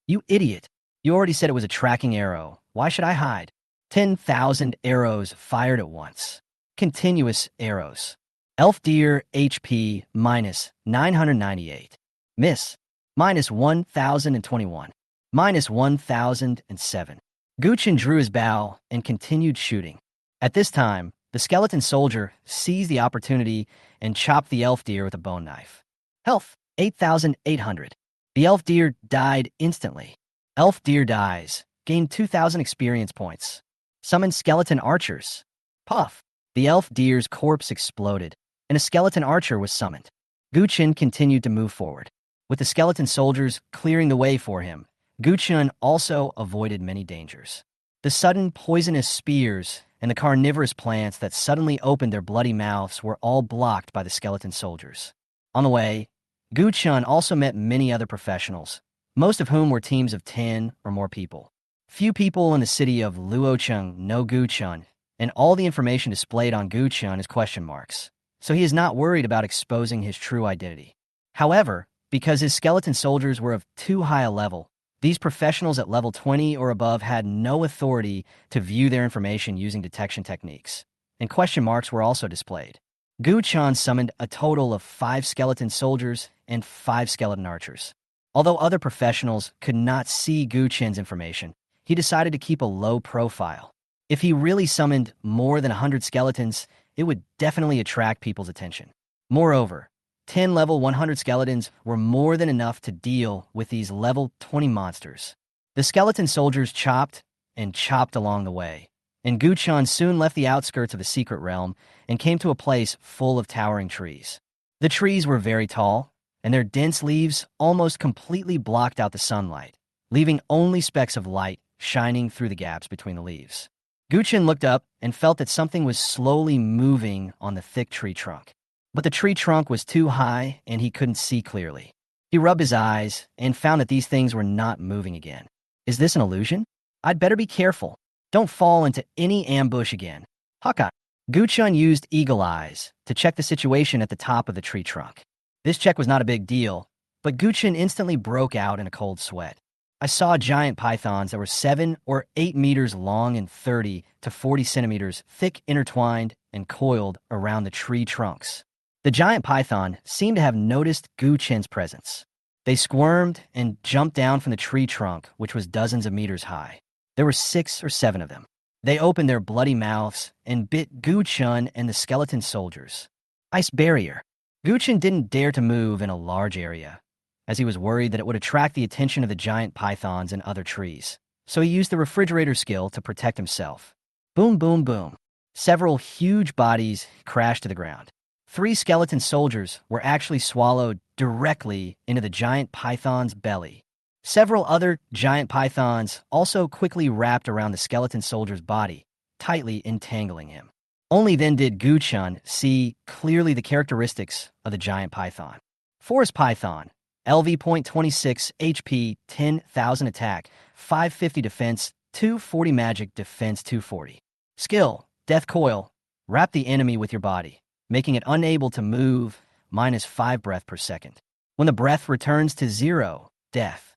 You idiot. You already said it was a tracking arrow. Why should I hide? 10,000 arrows fired at once. Continuous arrows. Elf deer HP -998. Miss. -1021. -1007. Gu-chun drew his bow and continued shooting. At this time, the skeleton soldier seized the opportunity and chopped the elf deer with a bone knife. Health 8,800. The elf deer died instantly. Elf deer dies. Gain 2,000 experience points. Summon skeleton archers. Puff. The elf deer's corpse exploded, and a skeleton archer was summoned. Gu-chun continued to move forward. With the skeleton soldiers clearing the way for him, Gu-chun also avoided many dangers. The sudden poisonous spears and the carnivorous plants that suddenly opened their bloody mouths were all blocked by the skeleton soldiers. On the way, Gu-chun also met many other professionals, most of whom were teams of 10 or more people. Few people in the city of Luocheng know Gu-chun, and all the information displayed on Gu-chun is question marks, so he is not worried about exposing his true identity. However, because his skeleton soldiers were of too high a level, these professionals at level 20 or above had no authority to view their information using detection techniques, and question marks were also displayed. Gu-chun summoned a total of 5 skeleton soldiers and 5 skeleton archers. Although other professionals could not see Gu-chun's information, he decided to keep a low profile. If he really summoned more than 100 skeletons, it would definitely attract people's attention. Moreover, 10 level 100 skeletons were more than enough to deal with these level 20 monsters. The skeleton soldiers chopped and chopped along the way, and Gu-chun soon left the outskirts of the secret realm and came to a place full of towering trees. The trees were very tall, and their dense leaves almost completely blocked out the sunlight, leaving only specks of light shining through the gaps between the leaves. Gu-chun looked up and felt that something was slowly moving on the thick tree trunk. But the tree trunk was too high and he couldn't see clearly. He rubbed his eyes and found that these things were not moving again. Is this an illusion? I'd better be careful. Don't fall into any ambush again. Hawkeye. Gu-chun used eagle eyes to check the situation at the top of the tree trunk. This check was not a big deal, but Gu-chun instantly broke out in a cold sweat. I saw giant pythons that were 7 or 8 meters long and 30 to 40 centimeters thick, intertwined and coiled around the tree trunks. The giant python seemed to have noticed Gu-chun's presence. They squirmed and jumped down from the tree trunk, which was dozens of meters high. There were 6 or 7 of them. They opened their bloody mouths and bit Gu-chun and the skeleton soldiers. Ice barrier. Gu-chun didn't dare to move in a large area, as he was worried that it would attract the attention of the giant pythons and other trees. So he used the refrigerator skill to protect himself. Boom, boom, boom. Several huge bodies crashed to the ground. 3 skeleton soldiers were actually swallowed directly into the giant python's belly. Several other giant pythons also quickly wrapped around the skeleton soldier's body, tightly entangling him. Only then did Gu-chun see clearly the characteristics of the giant python. Forest python, LV.26 HP, 10,000 attack, 550 defense, 240 magic, defense 240. Skill, death coil, wrap the enemy with your body, making it unable to move, -5 breath per second. When the breath returns to 0, death.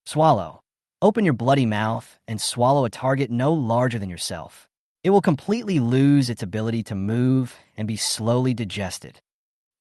Swallow. Open your bloody mouth and swallow a target no larger than yourself. It will completely lose its ability to move and be slowly digested.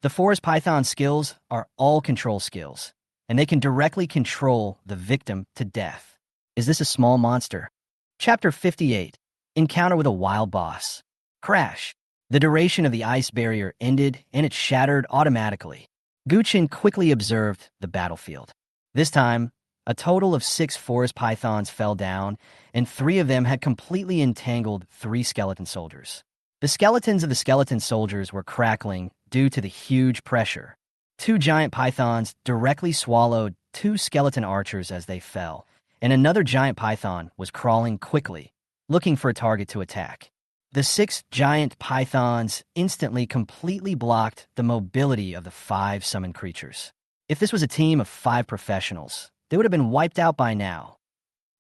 The forest python skills are all control skills, and they can directly control the victim to death. Is this a small monster? Chapter 58. Encounter with a wild boss. Crash. The duration of the ice barrier ended, and it shattered automatically. Gu-chun quickly observed the battlefield. This time, a total of 6 forest pythons fell down, and 3 of them had completely entangled 3 skeleton soldiers. The skeletons of the skeleton soldiers were crackling due to the huge pressure. 2 giant pythons directly swallowed 2 skeleton archers as they fell, and another giant python was crawling quickly, looking for a target to attack. The 6 giant pythons instantly completely blocked the mobility of the 5 summoned creatures. If this was a team of 5 professionals, they would have been wiped out by now.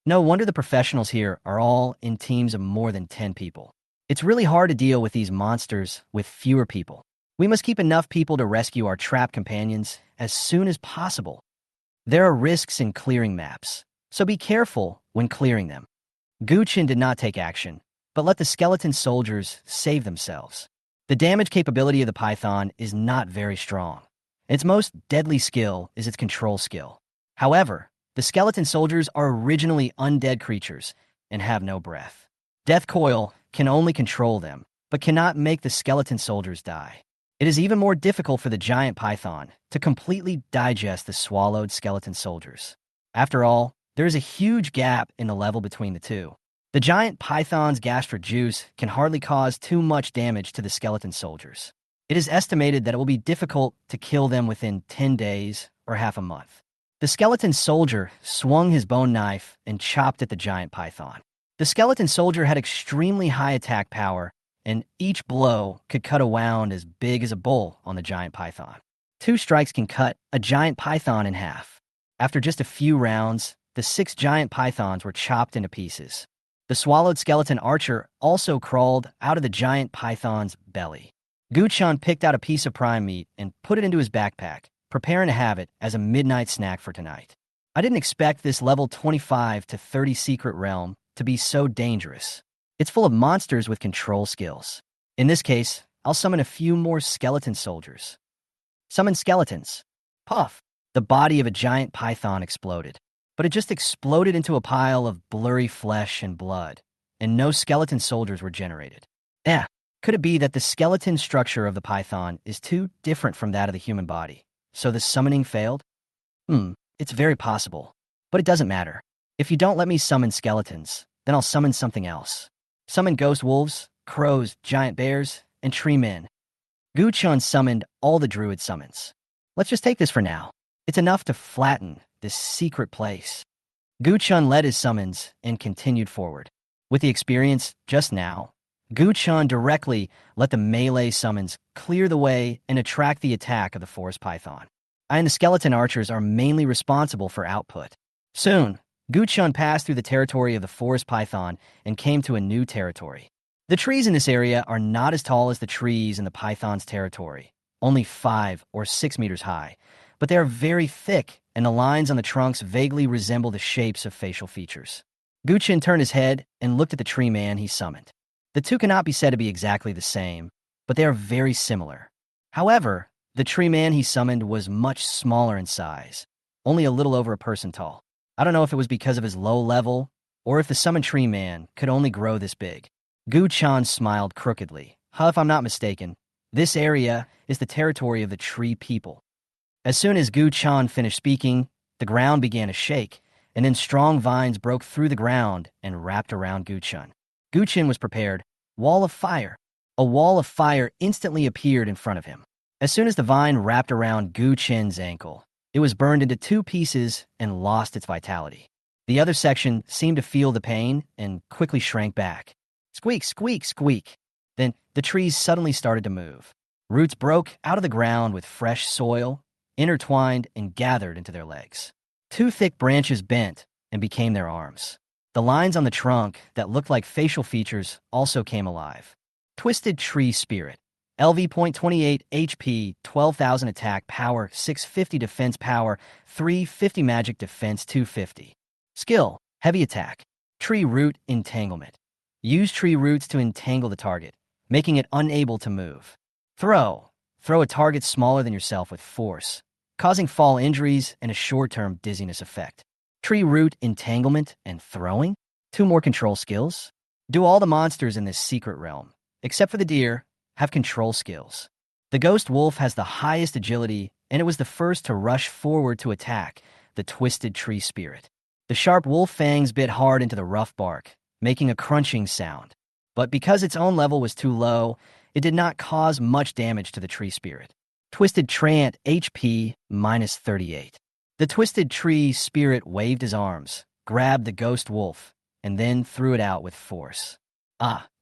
No wonder the professionals here are all in teams of more than 10 people. It's really hard to deal with these monsters with fewer people. We must keep enough people to rescue our trapped companions as soon as possible. There are risks in clearing maps, so be careful when clearing them. Gu-chun did not take action, but let the skeleton soldiers save themselves. The damage capability of the python is not very strong. Its most deadly skill is its control skill. However, the skeleton soldiers are originally undead creatures and have no breath. Death coil can only control them, but cannot make the skeleton soldiers die. It is even more difficult for the giant python to completely digest the swallowed skeleton soldiers. After all, there is a huge gap in the level between the two. The giant python's gastric juice can hardly cause too much damage to the skeleton soldiers. It is estimated that it will be difficult to kill them within 10 days or half a month. The skeleton soldier swung his bone knife and chopped at the giant python. The skeleton soldier had extremely high attack power, and each blow could cut a wound as big as a bull on the giant python. 2 strikes can cut a giant python in half. After just a few rounds, the 6 giant pythons were chopped into pieces. The swallowed skeleton archer also crawled out of the giant python's belly. Gu-chun picked out a piece of prime meat and put it into his backpack, preparing to have it as a midnight snack for tonight. I didn't expect this level 25 to 30 secret realm to be so dangerous. It's full of monsters with control skills. In this case, I'll summon a few more skeleton soldiers. Summon skeletons. Puff! The body of a giant python exploded, but it just exploded into a pile of blurry flesh and blood, and no skeleton soldiers were generated. Could it be that the skeleton structure of the python is too different from that of the human body, so the summoning failed? It's very possible, but it doesn't matter. If you don't let me summon skeletons, then I'll summon something else. Summon ghost wolves, crows, giant bears, and tree men. Gu-chun summoned all the druid summons. Let's just take this for now. It's enough to flatten this secret place. Gu-chun led his summons and continued forward. With the experience just now, Gu-chun directly let the melee summons clear the way and attract the attack of the forest python. I and the skeleton archers are mainly responsible for output. Soon, Gu-chun passed through the territory of the forest python and came to a new territory. The trees in this area are not as tall as the trees in the python's territory, only 5 or 6 meters high, but they are very thick, and the lines on the trunks vaguely resemble the shapes of facial features. Gu-chun turned his head and looked at the tree man he summoned. The two cannot be said to be exactly the same, but they are very similar. However, the tree man he summoned was much smaller in size, only a little over a person tall. I don't know if it was because of his low level, or if the summoned tree man could only grow this big. Gu-chun smiled crookedly. If I'm not mistaken, this area is the territory of the tree people. As soon as Gu-chun finished speaking, the ground began to shake, and then strong vines broke through the ground and wrapped around Gu-chun. Gu-chun was prepared. Wall of fire. A wall of fire instantly appeared in front of him. As soon as the vine wrapped around Gu-chun's ankle, it was burned into 2 pieces and lost its vitality. The other section seemed to feel the pain and quickly shrank back. Squeak, squeak, squeak. Then the trees suddenly started to move. Roots broke out of the ground with fresh soil, intertwined and gathered into their legs. Two thick branches bent and became their arms. The lines on the trunk that looked like facial features also came alive. Twisted Tree Spirit. LV.28 HP, 12,000 attack power, 650 defense power, 350 magic defense, 250. Skill, heavy attack. Tree root entanglement. Use tree roots to entangle the target, making it unable to move. Throw. Throw a target smaller than yourself with force, causing fall injuries and a short-term dizziness effect. Tree root entanglement and throwing. 2 more control skills. Do all the monsters in this secret realm, except for the deer, have control skills. The ghost wolf has the highest agility, and it was the first to rush forward to attack the Twisted Tree Spirit. The sharp wolf fangs bit hard into the rough bark, making a crunching sound. But because its own level was too low, it did not cause much damage to the tree spirit. Twisted Treant HP -38. The Twisted Tree Spirit waved his arms, grabbed the ghost wolf, and then threw it out with force.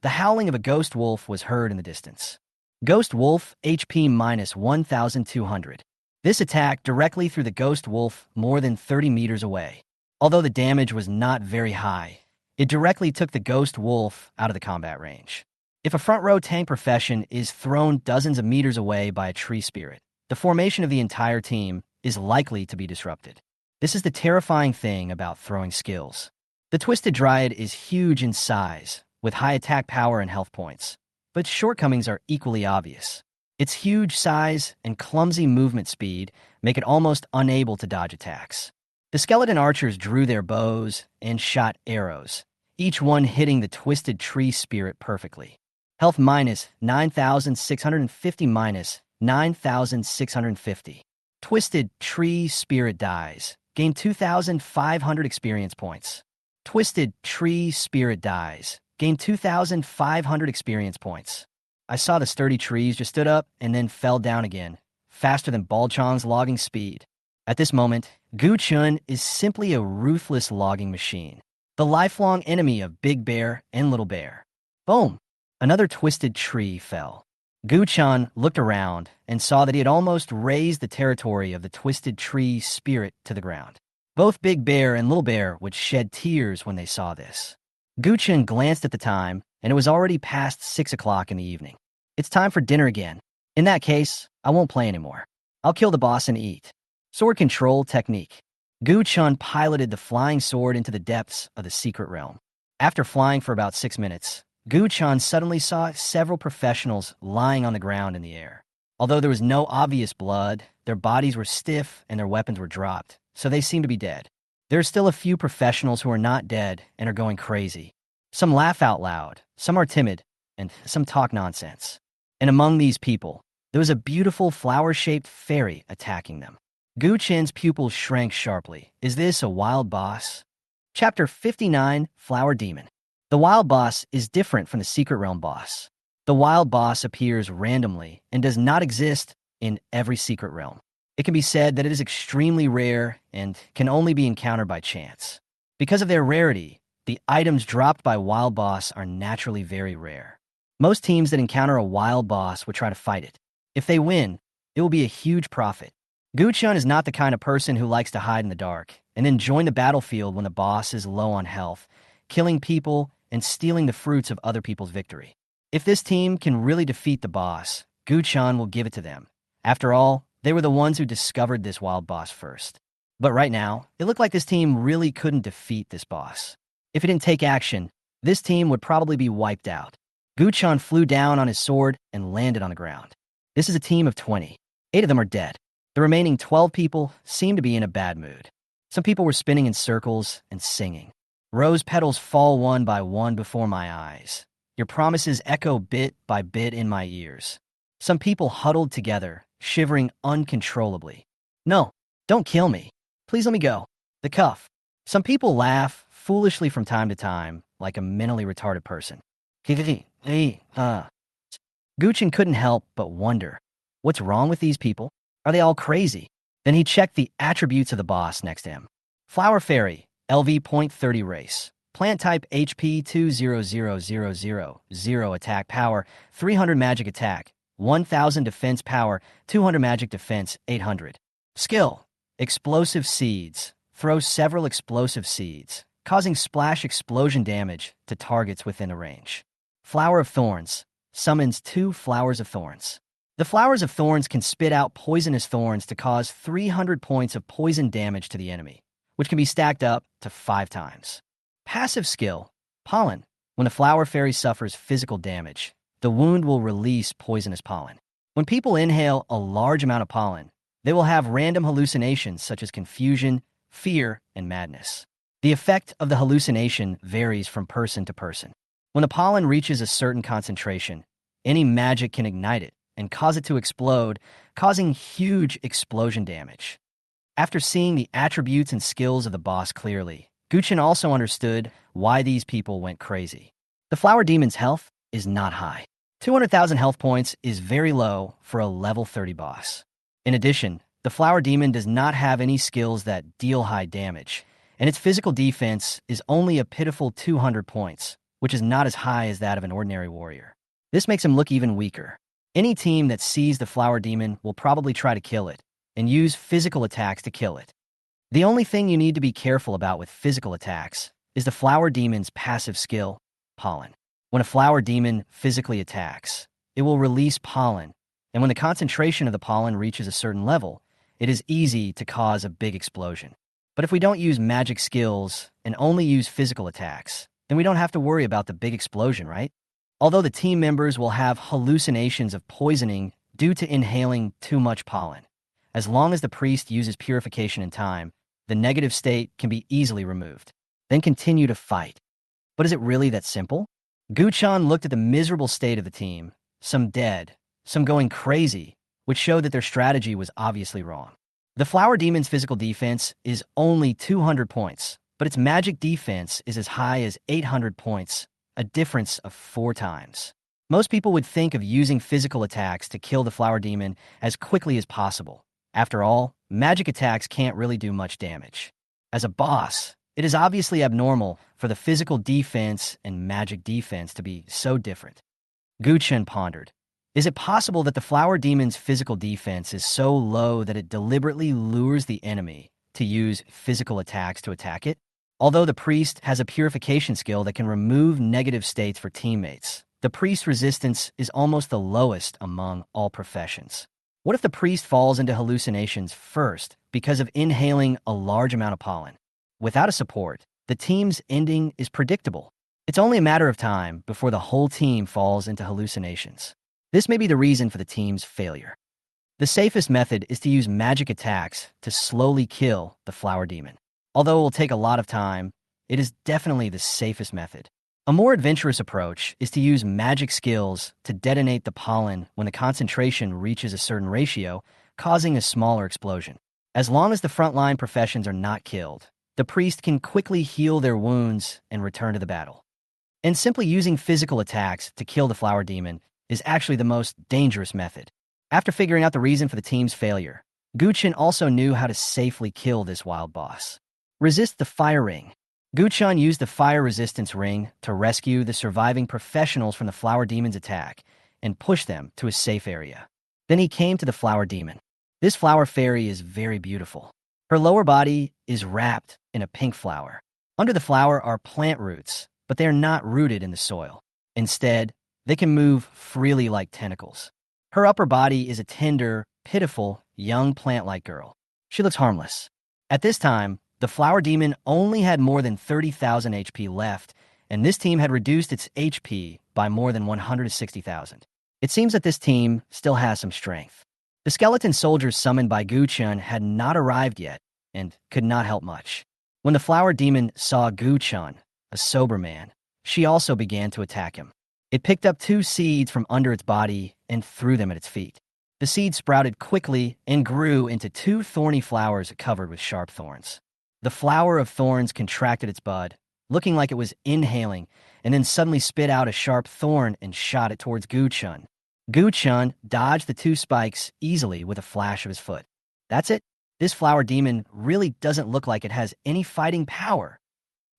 The howling of a ghost wolf was heard in the distance. Ghost Wolf HP -1,200. This attack directly threw the ghost wolf more than 30 meters away. Although the damage was not very high, it directly took the ghost wolf out of the combat range. If a front row tank profession is thrown dozens of meters away by a tree spirit, the formation of the entire team is likely to be disrupted. This is the terrifying thing about throwing skills. The Twisted Dryad is huge in size, with high attack power and health points, but shortcomings are equally obvious. Its huge size and clumsy movement speed make it almost unable to dodge attacks. The skeleton archers drew their bows and shot arrows, each one hitting the Twisted Tree Spirit perfectly. Health -9,650 -9,650. Twisted Tree Spirit dies. Gain 2,500 experience points. Twisted Tree Spirit dies. Gain 2,500 experience points. I saw the sturdy trees just stood up and then fell down again, faster than Balchong's logging speed. At this moment, Gu Chun is simply a ruthless logging machine, the lifelong enemy of Big Bear and Little Bear. Boom! Another twisted tree fell. Gu Chun looked around and saw that he had almost razed the territory of the Twisted Tree Spirit to the ground. Both Big Bear and Little Bear would shed tears when they saw this. Gu Chun glanced at the time, and it was already past 6 o'clock in the evening. It's time for dinner again. In that case, I won't play anymore. I'll kill the boss and eat. Sword control technique. Gu Chun piloted the flying sword into the depths of the secret realm. After flying for about 6 minutes, Gu Chun suddenly saw several professionals lying on the ground in the air. Although there was no obvious blood, their bodies were stiff and their weapons were dropped, so they seemed to be dead. There are still a few professionals who are not dead and are going crazy. Some laugh out loud, some are timid, and some talk nonsense. And among these people, there was a beautiful flower-shaped fairy attacking them. Gu Chin's pupils shrank sharply. Is this a wild boss? Chapter 59, Flower Demon. The wild boss is different from the secret realm boss. The wild boss appears randomly and does not exist in every secret realm. It can be said that it is extremely rare and can only be encountered by chance. Because of their rarity, the items dropped by wild boss are naturally very rare. Most teams that encounter a wild boss would try to fight it. If they win, it will be a huge profit. Gu Chun is not the kind of person who likes to hide in the dark and then join the battlefield when the boss is low on health, killing people and stealing the fruits of other people's victory. If this team can really defeat the boss, Gu Chun will give it to them. After all, they were the ones who discovered this wild boss first. But right now, it looked like this team really couldn't defeat this boss. If it didn't take action, this team would probably be wiped out. Gu Chun flew down on his sword and landed on the ground. This is a team of 20. 8 of them are dead. The remaining 12 people seem to be in a bad mood. Some people were spinning in circles and singing. Rose petals fall one by one before my eyes. Your promises echo bit by bit in my ears. Some people huddled together, shivering uncontrollably. No, don't kill me. Please let me go. The cuff. Some people laugh foolishly from time to time, like a mentally retarded person. Guchin couldn't help but wonder, what's wrong with these people? Are they all crazy? Then he checked the attributes of the boss next to him. Flower Fairy, LV.30 race, Plant type HP 200,000, attack power 300 magic attack, 1000 defense power, 200 magic defense, 800. Skill: Explosive Seeds. Throw several explosive seeds, causing splash explosion damage to targets within a range. Flower of Thorns. Summons 2 Flowers of Thorns. The Flowers of Thorns can spit out poisonous thorns to cause 300 points of poison damage to the enemy, which can be stacked up to 5 times. Passive skill: Pollen. When a flower fairy suffers physical damage, the wound will release poisonous pollen. When people inhale a large amount of pollen, they will have random hallucinations such as confusion, fear, and madness. The effect of the hallucination varies from person to person. When the pollen reaches a certain concentration, any magic can ignite it and cause it to explode, causing huge explosion damage. After seeing the attributes and skills of the boss clearly, Guchen also understood why these people went crazy. The Flower Demon's health is not high. 200,000 health points is very low for a level 30 boss. In addition, the Flower Demon does not have any skills that deal high damage, and its physical defense is only a pitiful 200 points, which is not as high as that of an ordinary warrior. This makes him look even weaker. Any team that sees the Flower Demon will probably try to kill it, and use physical attacks to kill it. The only thing you need to be careful about with physical attacks is the Flower Demon's passive skill, Pollen. When a Flower Demon physically attacks, it will release pollen, and when the concentration of the pollen reaches a certain level, it is easy to cause a big explosion. But if we don't use magic skills and only use physical attacks, then we don't have to worry about the big explosion, right? Although the team members will have hallucinations of poisoning due to inhaling too much pollen, as long as the priest uses purification in time, the negative state can be easily removed. Then continue to fight. But is it really that simple? Guchan looked at the miserable state of the team, some dead, some going crazy, which showed that their strategy was obviously wrong. The Flower Demon's physical defense is only 200 points, but its magic defense is as high as 800 points, a difference of 4 times. Most people would think of using physical attacks to kill the Flower Demon as quickly as possible. After all, magic attacks can't really do much damage. As a boss, it is obviously abnormal for the physical defense and magic defense to be so different. Guchen pondered. Is it possible that the Flower Demon's physical defense is so low that it deliberately lures the enemy to use physical attacks to attack it? Although the priest has a purification skill that can remove negative states for teammates, the priest's resistance is almost the lowest among all professions. What if the priest falls into hallucinations first because of inhaling a large amount of pollen? Without a support, the team's ending is predictable. It's only a matter of time before the whole team falls into hallucinations. This may be the reason for the team's failure. The safest method is to use magic attacks to slowly kill the Flower Demon. Although it will take a lot of time, it is definitely the safest method. A more adventurous approach is to use magic skills to detonate the pollen when the concentration reaches a certain ratio, causing a smaller explosion. As long as the frontline professions are not killed, the priest can quickly heal their wounds and return to the battle. And simply using physical attacks to kill the Flower Demon is actually the most dangerous method. After figuring out the reason for the team's failure, Guchen also knew how to safely kill this wild boss. Resist the Fire Ring. Guchen used the Fire Resistance Ring to rescue the surviving professionals from the Flower Demon's attack and push them to a safe area. Then he came to the Flower Demon. This flower fairy is very beautiful. Her lower body is wrapped in a pink flower. Under the flower are plant roots, but they are not rooted in the soil. Instead, they can move freely like tentacles. Her upper body is a tender, pitiful, young plant-like girl. She looks harmless. At this time, the Flower Demon only had more than 30,000 HP left, and this team had reduced its HP by more than 160,000. It seems that this team still has some strength. The skeleton soldiers summoned by Guchen had not arrived yet and could not help much. When the Flower Demon saw Guchen, a sober man, she also began to attack him. It picked up 2 seeds from under its body and threw them at its feet. The seeds sprouted quickly and grew into 2 thorny flowers covered with sharp thorns. The Flower of Thorns contracted its bud, looking like it was inhaling, and then suddenly spit out a sharp thorn and shot it towards Guchen. Guchen dodged the 2 spikes easily with a flash of his foot. That's it. This Flower Demon really doesn't look like it has any fighting power.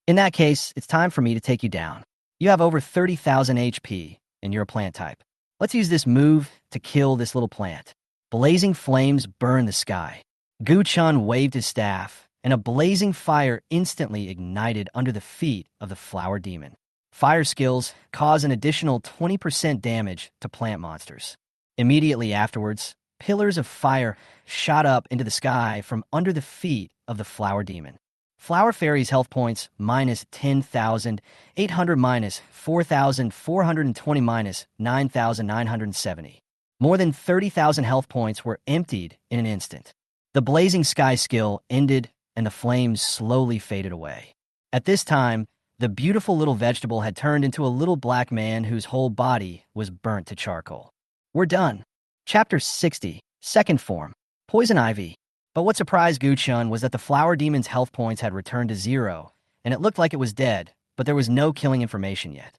In that case, it's time for me to take you down. You have over 30,000 HP, and you're a plant type. Let's use this move to kill this little plant. Blazing flames burn the sky. Gu-chan waved his staff, and a blazing fire instantly ignited under the feet of the flower demon. Fire skills cause an additional 20% damage to plant monsters. Immediately afterwards, pillars of fire shot up into the sky from under the feet of the flower demon. Flower Fairy's health points minus 10,800 minus 4,420 minus 9,970. More than 30,000 health points were emptied in an instant. The blazing sky skill ended and the flames slowly faded away. At this time, the beautiful little vegetable had turned into a little black man whose whole body was burnt to charcoal. We're done. Chapter 60, Second Form, Poison Ivy. But what surprised Gu-chan was that the flower demon's health points had returned to 0, and it looked like it was dead, but there was no killing information yet.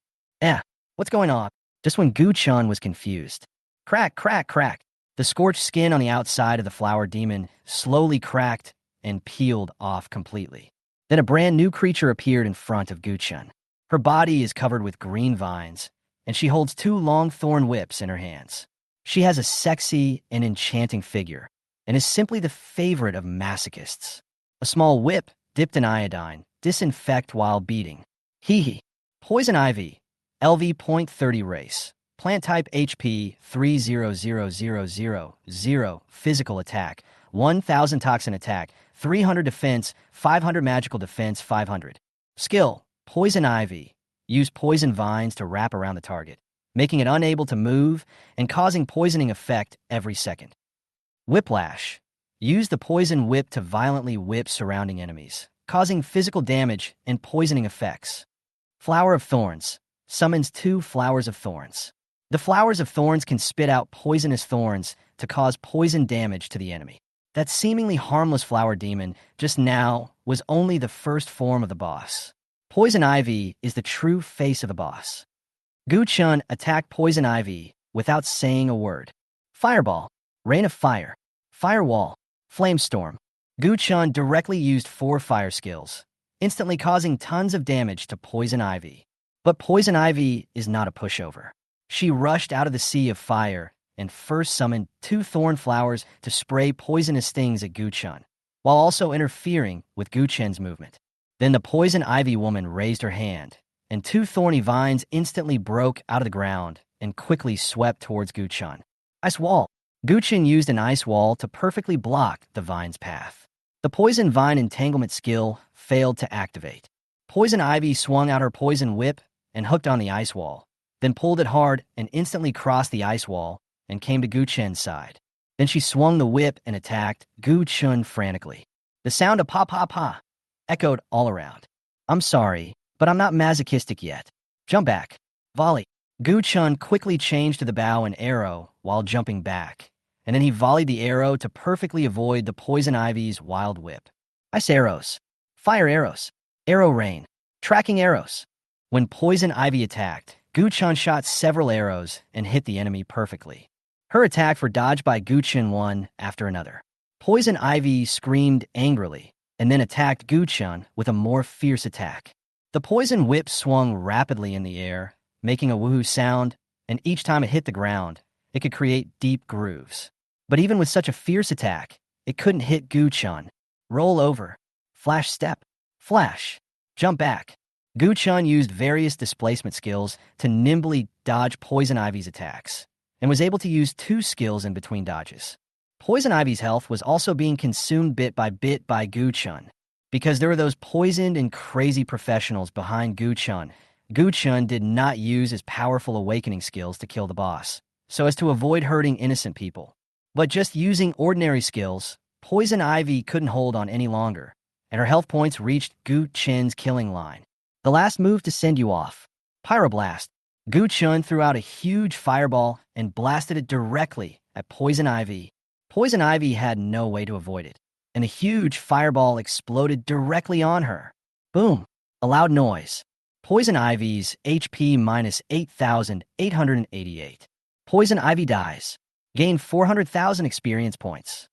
What's going on? Just when Gu-chan was confused. Crack, crack, crack. The scorched skin on the outside of the flower demon slowly cracked and peeled off completely. Then a brand new creature appeared in front of Gu-chan. Her body is covered with green vines, and she holds 2 long thorn whips in her hands. She has a sexy and enchanting figure, and is simply the favorite of masochists. A small whip dipped in iodine, disinfect while beating. Hee. Poison Ivy, LV.30 race. Plant type HP 3000000. Physical attack 1000 toxin attack, 300 defense, 500 magical defense, 500. Skill, Poison Ivy. Use poison vines to wrap around the target, making it unable to move and causing poisoning effect every second. Whiplash. Use the poison whip to violently whip surrounding enemies, causing physical damage and poisoning effects. Flower of Thorns. Summons 2 flowers of thorns. The flowers of thorns can spit out poisonous thorns to cause poison damage to the enemy. That seemingly harmless flower demon just now was only the first form of the boss. Poison Ivy is the true face of the boss. Gu-chan attacked Poison Ivy without saying a word. Fireball. Rain of Fire. Firewall. Flamestorm. Gu-chan directly used 4 fire skills, instantly causing tons of damage to Poison Ivy. But Poison Ivy is not a pushover. She rushed out of the sea of fire and first summoned 2 thorn flowers to spray poisonous stings at Gu-chan, while also interfering with Gu-chan's movement. Then the Poison Ivy woman raised her hand, and 2 thorny vines instantly broke out of the ground and quickly swept towards Gu-chan. Ice wall. Gu-chan used an ice wall to perfectly block the vine's path. The poison vine entanglement skill failed to activate. Poison Ivy swung out her poison whip and hooked on the ice wall, then pulled it hard and instantly crossed the ice wall and came to Gu-chan's side. Then she swung the whip and attacked Gu-chan frantically. The sound of pa-pa-pa echoed all around. I'm sorry, but I'm not masochistic yet. Jump back. Volley. Gu-chan quickly changed to the bow and arrow while jumping back, and then he volleyed the arrow to perfectly avoid the Poison Ivy's wild whip. Ice arrows. Fire arrows. Arrow rain. Tracking arrows. When Poison Ivy attacked, Gu-chan shot several arrows and hit the enemy perfectly. Her attack were dodged by Gu-chan one after another. Poison Ivy screamed angrily and then attacked Gu-chan with a more fierce attack. The poison whip swung rapidly in the air, making a woohoo sound, and each time it hit the ground, it could create deep grooves. But even with such a fierce attack, it couldn't hit Gu-chan. Roll over. Flash step. Flash. Jump back. Gu-chan used various displacement skills to nimbly dodge Poison Ivy's attacks, and was able to use 2 skills in between dodges. Poison Ivy's health was also being consumed bit by Gu-chan. Because there were those poisoned and crazy professionals behind Gu-chan, Gu-chan did not use his powerful awakening skills to kill the boss, so as to avoid hurting innocent people. But just using ordinary skills, Poison Ivy couldn't hold on any longer, and her health points reached Gu-chan's killing line. The last move to send you off. Pyroblast. Gu-chan threw out a huge fireball and blasted it directly at Poison Ivy. Poison Ivy had no way to avoid it, and the huge fireball exploded directly on her. Boom. A loud noise. Poison Ivy's HP minus 8,888. Poison Ivy dies. Gain 400,000 experience points.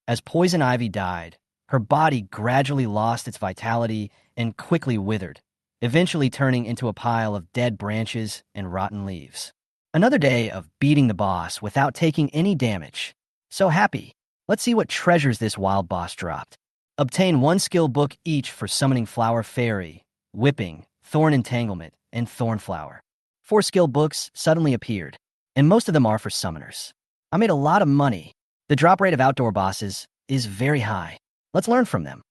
As Poison Ivy died, her body gradually lost its vitality and quickly withered, eventually turning into a pile of dead branches and rotten leaves. Another day of beating the boss without taking any damage. So happy. Let's see what treasures this wild boss dropped. Obtain 1 skill book each for summoning Flower Fairy, Whipping, Thorn Entanglement, and Thorn Flower. 4 skill books suddenly appeared, and most of them are for summoners. I made a lot of money. The drop rate of outdoor bosses is very high. Let's learn from them.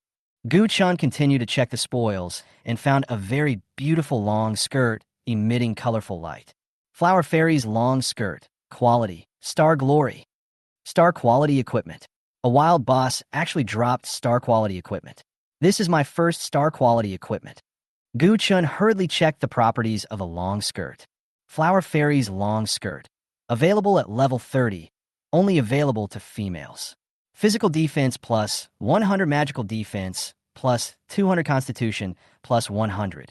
Gu-chan continued to check the spoils and found a very beautiful long skirt emitting colorful light. Flower Fairy's long skirt, quality, star glory. Star quality equipment. A wild boss actually dropped star quality equipment. This is my first star quality equipment. Gu-chan hurriedly checked the properties of a long skirt. Flower Fairy's long skirt. Available at level 30, only available to females. Physical defense plus 100 magical defense plus 200 constitution plus 100.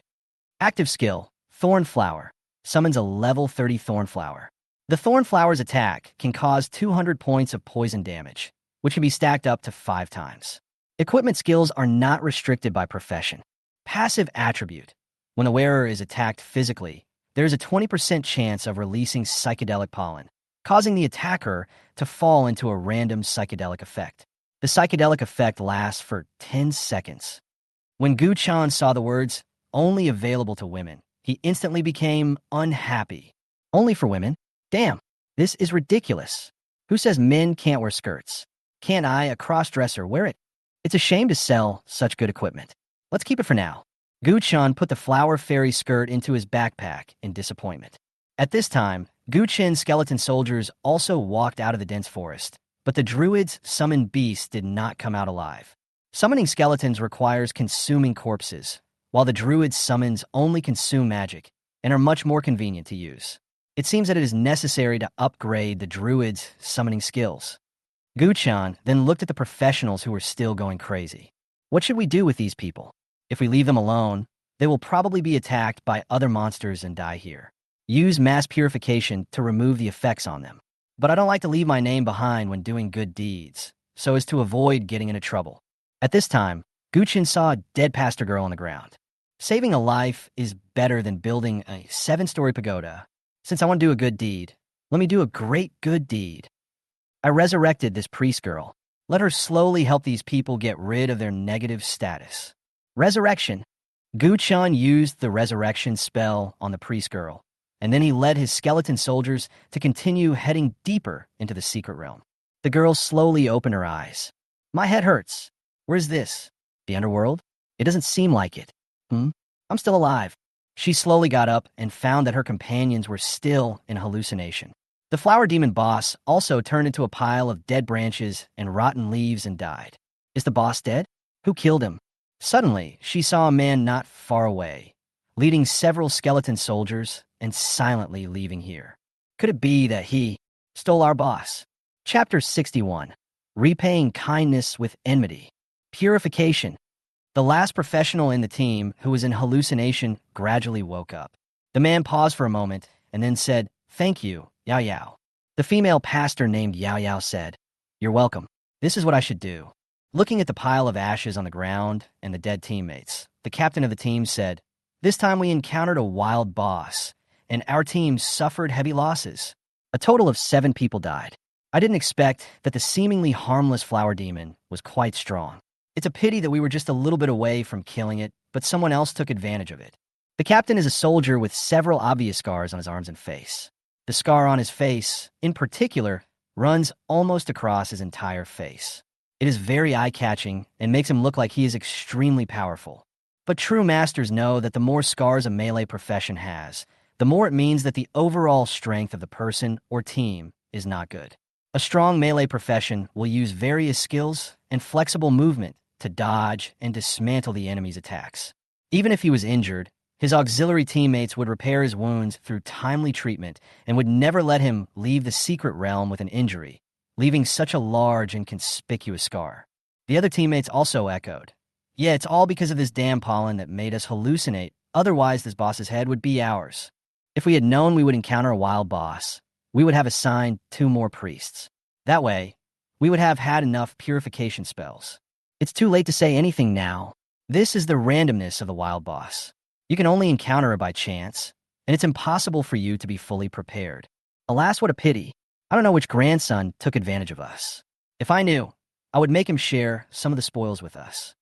Active skill, Thorn Flower. Summons a level 30 Thorn Flower. The Thorn Flower's attack can cause 200 points of poison damage, which can be stacked up to 5 times. Equipment skills are not restricted by profession. Passive attribute. When the wearer is attacked physically, there is a 20% chance of releasing psychedelic pollen, causing the attacker to fall into a random psychedelic effect. The psychedelic effect lasts for 10 seconds. When Gu-chan saw the words, "only available to women," he instantly became unhappy. Only for women? Damn, this is ridiculous. Who says men can't wear skirts? Can't I, a cross-dresser, wear it? It's a shame to sell such good equipment. Let's keep it for now. Gu-chan put the Flower Fairy skirt into his backpack in disappointment. At this time, Gu-chan's skeleton soldiers also walked out of the dense forest, but the druids' summoned beasts did not come out alive. Summoning skeletons requires consuming corpses, while the druids' summons only consume magic and are much more convenient to use. It seems that it is necessary to upgrade the druids' summoning skills. Gu-chan then looked at the professionals who were still going crazy. What should we do with these people? If we leave them alone, they will probably be attacked by other monsters and die here. Use mass purification to remove the effects on them. But I don't like to leave my name behind when doing good deeds, so as to avoid getting into trouble. At this time, Gu-chan saw a dead pastor girl on the ground. Saving a life is better than building a 7-story pagoda. Since I want to do a good deed, let me do a great good deed. I resurrected this priest girl. Let her slowly help these people get rid of their negative status. Resurrection. Gu-chan used the resurrection spell on the priest girl, and then he led his skeleton soldiers to continue heading deeper into the secret realm. The girl slowly opened her eyes. My head hurts. Where's this? The underworld? It doesn't seem like it. I'm still alive. She slowly got up and found that her companions were still in hallucination. The flower demon boss also turned into a pile of dead branches and rotten leaves and died. Is the boss dead? Who killed him? Suddenly, she saw a man not far away, leading several skeleton soldiers and silently leaving here. Could it be that he stole our boss? Chapter 61. Repaying kindness with enmity. Purification. The last professional in the team who was in hallucination gradually woke up. The man paused for a moment and then said, "Thank you, Yao Yao." The female pastor named Yao Yao said, "You're welcome. This is what I should do." Looking at the pile of ashes on the ground and the dead teammates, the captain of the team said, "This time we encountered a wild boss, and our team suffered heavy losses. A total of 7 people died. I didn't expect that the seemingly harmless flower demon was quite strong. It's a pity that we were just a little bit away from killing it, but someone else took advantage of it." The captain is a soldier with several obvious scars on his arms and face. The scar on his face, in particular, runs almost across his entire face. It is very eye-catching and makes him look like he is extremely powerful. But true masters know that the more scars a melee profession has, the more it means that the overall strength of the person or team is not good. A strong melee profession will use various skills and flexible movement to dodge and dismantle the enemy's attacks. Even if he was injured, his auxiliary teammates would repair his wounds through timely treatment and would never let him leave the secret realm with an injury, leaving such a large and conspicuous scar. The other teammates also echoed, "Yeah, it's all because of this damn pollen that made us hallucinate. Otherwise, this boss's head would be ours." If we had known we would encounter a wild boss, we would have assigned 2 more priests. That way, we would have had enough purification spells. It's too late to say anything now. This is the randomness of the wild boss. You can only encounter it by chance, and it's impossible for you to be fully prepared. Alas, what a pity. I don't know which grandson took advantage of us. If I knew, I would make him share some of the spoils with us.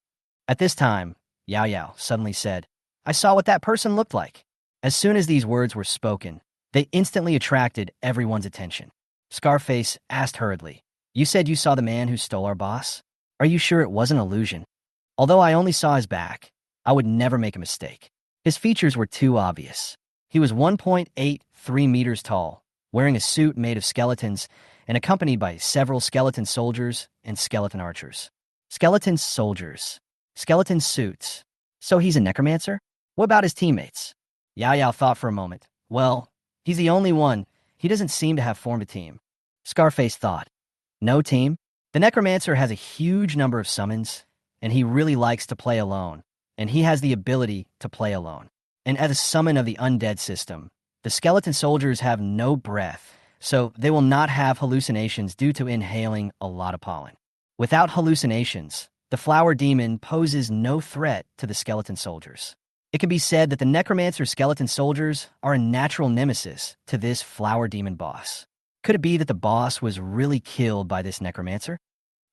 At this time, Yao Yao suddenly said, I saw what that person looked like. As soon as these words were spoken, they instantly attracted everyone's attention. Scarface asked hurriedly, You said you saw the man who stole our boss? Are you sure it was an illusion? Although I only saw his back, I would never make a mistake. His features were too obvious. He was 1.83 meters tall, wearing a suit made of skeletons and accompanied by several skeleton soldiers and skeleton archers. Skeleton soldiers. Skeleton suits. So he's a necromancer? What about his teammates? Yao Yao thought for a moment. Well, he's the only one. He doesn't seem to have formed a team. Scarface thought. No team? The necromancer has a huge number of summons, and he really likes to play alone, and he has the ability to play alone. And as a summon of the undead system, the skeleton soldiers have no breath, so they will not have hallucinations due to inhaling a lot of pollen. Without hallucinations, the flower demon poses no threat to the skeleton soldiers. It can be said that the necromancer skeleton soldiers are a natural nemesis to this flower demon boss. Could it be that the boss was really killed by this necromancer?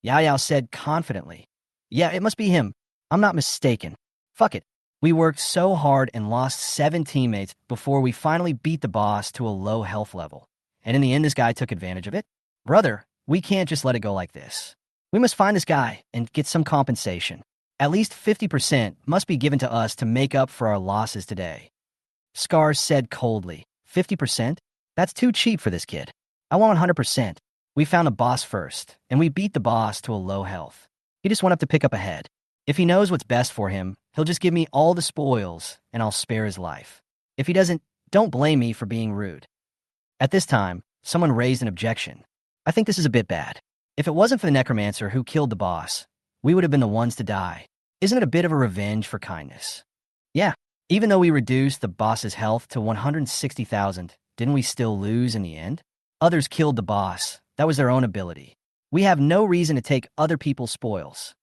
Yao Yao said confidently, Yeah, it must be him. I'm not mistaken. Fuck it. We worked so hard and lost 7 teammates before we finally beat the boss to a low health level. And in the end, this guy took advantage of it. Brother, we can't just let it go like this. We must find this guy and get some compensation. At least 50% must be given to us to make up for our losses today. Scar said coldly, 50%? That's too cheap for this kid. I want 100%. We found a boss first, and we beat the boss to a low health. He just went up to pick up a head. If he knows what's best for him, he'll just give me all the spoils, and I'll spare his life. If he doesn't, don't blame me for being rude. At this time, someone raised an objection. I think this is a bit bad. If it wasn't for the necromancer who killed the boss, we would have been the ones to die. Isn't it a bit of a revenge for kindness? Yeah, even though we reduced the boss's health to 160,000, didn't we still lose in the end? Others killed the boss. That was their own ability. We have no reason to take other people's spoils.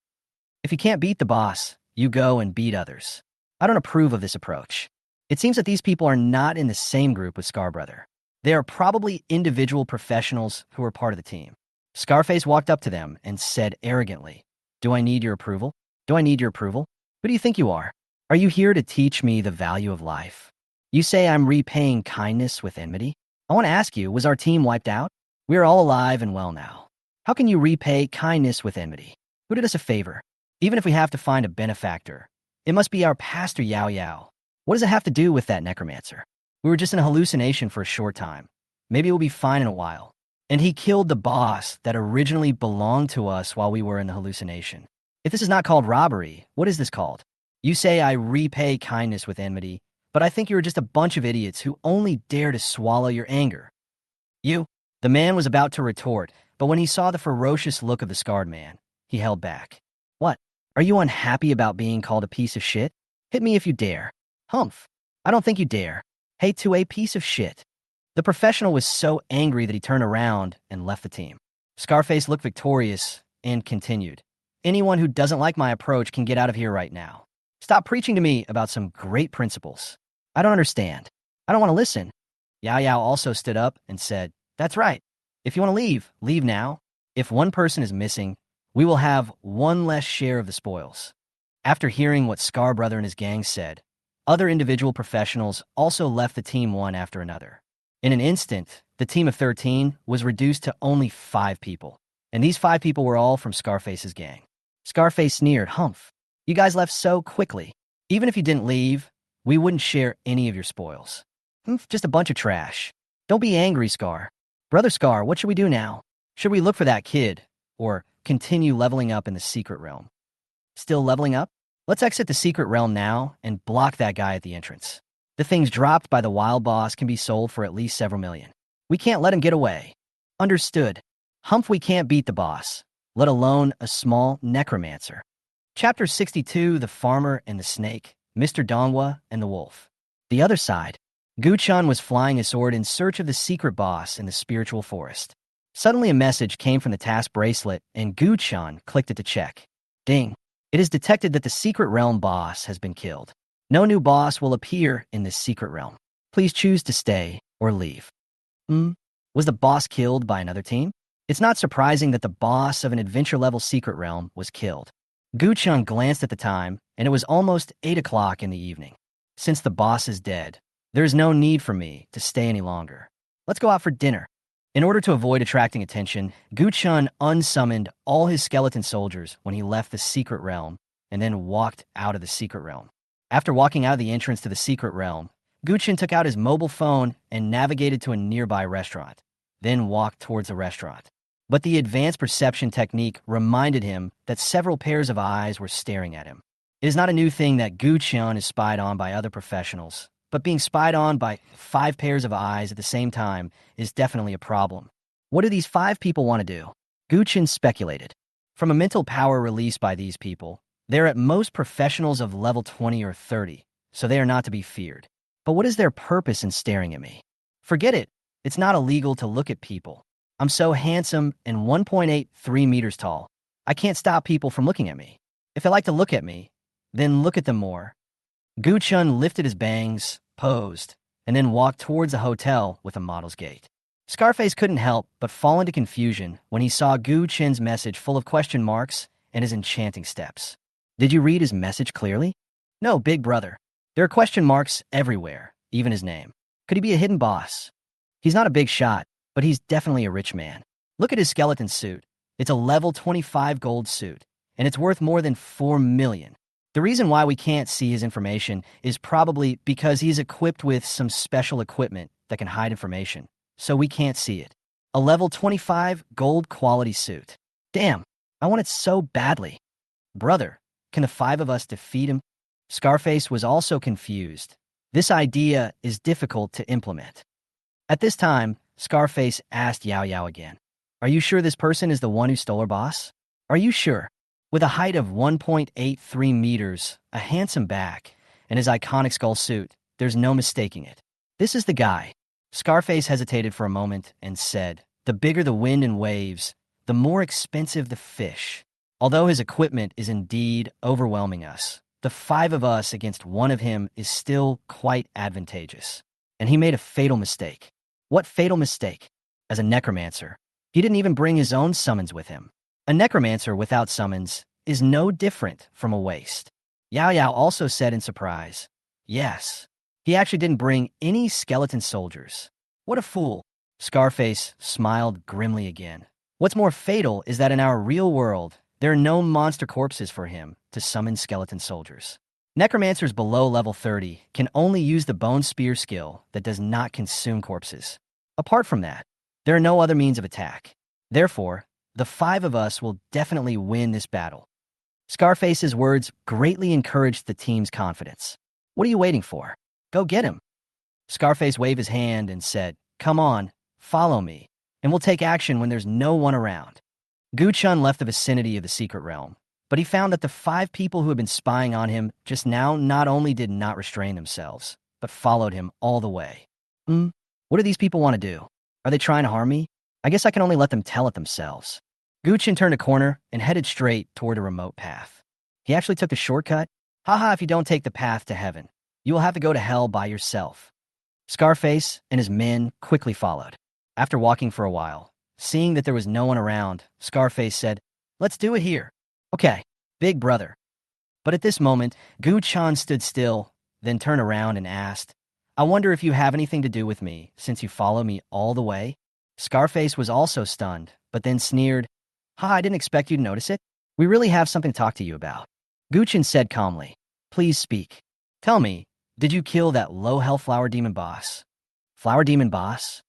If you can't beat the boss, you go and beat others. I don't approve of this approach. It seems that these people are not in the same group with Scarbrother. They are probably individual professionals who are part of the team. Scarface walked up to them and said arrogantly, Do I need your approval? Do I need your approval? Who do you think you are? Are you here to teach me the value of life? You say I'm repaying kindness with enmity? I want to ask you, was our team wiped out? We are all alive and well now. How can you repay kindness with enmity? Who did us a favor? Even if we have to find a benefactor, it must be our pastor Yao Yao. What does it have to do with that necromancer? We were just in a hallucination for a short time. Maybe we'll be fine in a while. And he killed the boss that originally belonged to us while we were in the hallucination. If this is not called robbery, what is this called? You say I repay kindness with enmity, but I think you're just a bunch of idiots who only dare to swallow your anger. You? The man was about to retort, but when he saw the ferocious look of the scarred man, he held back. What? Are you unhappy about being called a piece of shit? Hit me if you dare. Humph. I don't think you dare. Hey, to a piece of shit. The professional was so angry that he turned around and left the team. Scarface looked victorious and continued. Anyone who doesn't like my approach can get out of here right now. Stop preaching to me about some great principles. I don't understand. I don't want to listen. Yao Yao also stood up and said, That's right. If you want to leave, leave now. If one person is missing, we will have one less share of the spoils. After hearing what Scarbrother and his gang said, other individual professionals also left the team one after another. In an instant, the team of 13 was reduced to only 5 people, and these 5 people were all from Scarface's gang. Scarface sneered, Humph. You guys left so quickly. Even if you didn't leave, we wouldn't share any of your spoils. Humph, just a bunch of trash. Don't be angry, Scar. Brother Scar, what should we do now? Should we look for that kid, or continue leveling up in the secret realm? Still leveling up? Let's exit the secret realm now and block that guy at the entrance. The things dropped by the wild boss can be sold for at least several million. We can't let him get away. Understood. Humph, we can't beat the boss, let alone a small necromancer. Chapter 62, The Farmer and the Snake, Mr. Dongwa and the Wolf. The other side. Gu-chan was flying his sword in search of the secret boss in the spiritual forest. Suddenly a message came from the task bracelet, and Gu-chan clicked it to check. Ding. It is detected that the secret realm boss has been killed. No new boss will appear in this secret realm. Please choose to stay or leave. Was the boss killed by another team? It's not surprising that the boss of an adventure-level secret realm was killed. Gu-chun glanced at the time, and it was almost 8 o'clock in the evening. Since the boss is dead, there is no need for me to stay any longer. Let's go out for dinner. In order to avoid attracting attention, Gu-chun unsummoned all his skeleton soldiers when he left the secret realm and then walked out of the secret realm. After walking out of the entrance to the secret realm, Gu-chun took out his mobile phone and navigated to a nearby restaurant, then walked towards the restaurant. But the advanced perception technique reminded him that several pairs of eyes were staring at him. It is not a new thing that Gu-chun is spied on by other professionals, but being spied on by 5 pairs of eyes at the same time is definitely a problem. What do these 5 people want to do? Gu-chun speculated. From a mental power released by these people, they're at most professionals of level 20 or 30, so they are not to be feared. But what is their purpose in staring at me? Forget it. It's not illegal to look at people. I'm so handsome and 1.83 meters tall. I can't stop people from looking at me. If they like to look at me, then look at them more. Gu-chun lifted his bangs, posed, and then walked towards the hotel with a model's gait. Scarface couldn't help but fall into confusion when he saw Gu-chun's message full of question marks and his enchanting steps. Did you read his message clearly? No, big brother. There are question marks everywhere, even his name. Could he be a hidden boss? He's not a big shot, but he's definitely a rich man. Look at his skeleton suit. It's a level 25 gold suit, and it's worth more than 4 million. The reason why we can't see his information is probably because he's equipped with some special equipment that can hide information, so we can't see it. A level 25 gold quality suit. Damn, I want it so badly. Brother, can the 5 of us defeat him? Scarface was also confused. This idea is difficult to implement. At this time, Scarface asked Yao Yao again, "Are you sure this person is the one who stole our boss? Are you sure?" With a height of 1.83 meters, a handsome back, and his iconic skull suit, there's no mistaking it. This is the guy. Scarface hesitated for a moment and said, "The bigger the wind and waves, the more expensive the fish." Although his equipment is indeed overwhelming us, the 5 of us against 1 of him is still quite advantageous. And he made a fatal mistake. What fatal mistake? As a necromancer, he didn't even bring his own summons with him. A necromancer without summons is no different from a waste. Yao Yao also said in surprise, "Yes, he actually didn't bring any skeleton soldiers. What a fool." Scarface smiled grimly again. What's more fatal is that in our real world, there are no monster corpses for him to summon skeleton soldiers. Necromancers below level 30 can only use the bone spear skill that does not consume corpses. Apart from that, there are no other means of attack. Therefore, the 5 of us will definitely win this battle. Scarface's words greatly encouraged the team's confidence. What are you waiting for? Go get him. Scarface waved his hand and said, "Come on, follow me, and we'll take action when there's no one around." Gu-chun left the vicinity of the secret realm, but he found that the 5 people who had been spying on him just now not only did not restrain themselves, but followed him all the way. What do these people want to do? Are they trying to harm me? I guess I can only let them tell it themselves. Gu-chun turned a corner and headed straight toward a remote path. He actually took the shortcut? Haha, if you don't take the path to heaven, you will have to go to hell by yourself. Scarface and his men quickly followed. After walking for a while, seeing that there was no one around, Scarface said, "Let's do it here." "Okay, big brother." But at this moment, Gu-chun stood still, then turned around and asked, "I wonder if you have anything to do with me, since you follow me all the way?" Scarface was also stunned, but then sneered, "Ha, I didn't expect you to notice it. We really have something to talk to you about." Gu-chun said calmly, "Please speak. Tell me, did you kill that low-health flower demon boss?" Flower demon boss?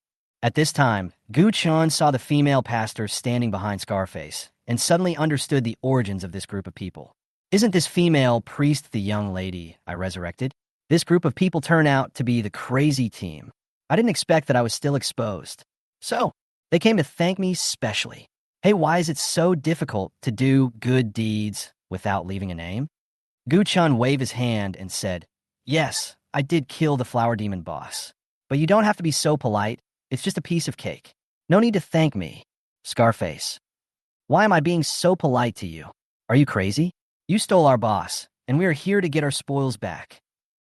At this time, Gu-chun saw the female pastor standing behind Scarface, and suddenly understood the origins of this group of people. Isn't this female priest the young lady I resurrected? This group of people turn out to be the crazy team. I didn't expect that I was still exposed. So, they came to thank me specially. Hey, why is it so difficult to do good deeds without leaving a name? Gu-chun waved his hand and said, "Yes, I did kill the flower demon boss. But you don't have to be so polite. It's just a piece of cake. No need to thank me." Scarface, why am I being so polite to you? Are you crazy? You stole our boss, and we are here to get our spoils back."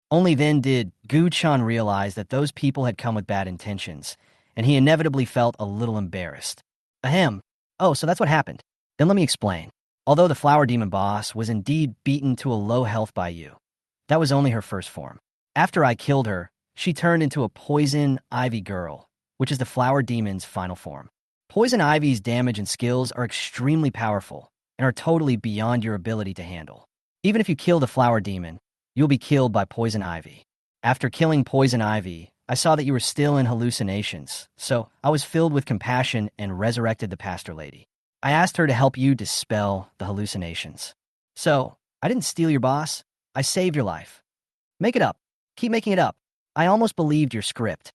Only then did Gu-chan realize that those people had come with bad intentions, and he inevitably felt a little embarrassed. Ahem. Oh, so that's what happened. Then let me explain. Although the flower demon boss was indeed beaten to a low health by you, that was only her first form. After I killed her, she turned into a poison ivy girl, which is the flower demon's final form. Poison ivy's damage and skills are extremely powerful and are totally beyond your ability to handle. Even if you kill the flower demon, you'll be killed by poison ivy. After killing poison ivy, I saw that you were still in hallucinations, so I was filled with compassion and resurrected the pastor lady. I asked her to help you dispel the hallucinations. So, I didn't steal your boss, I saved your life. Make it up. Keep making it up. I almost believed your script.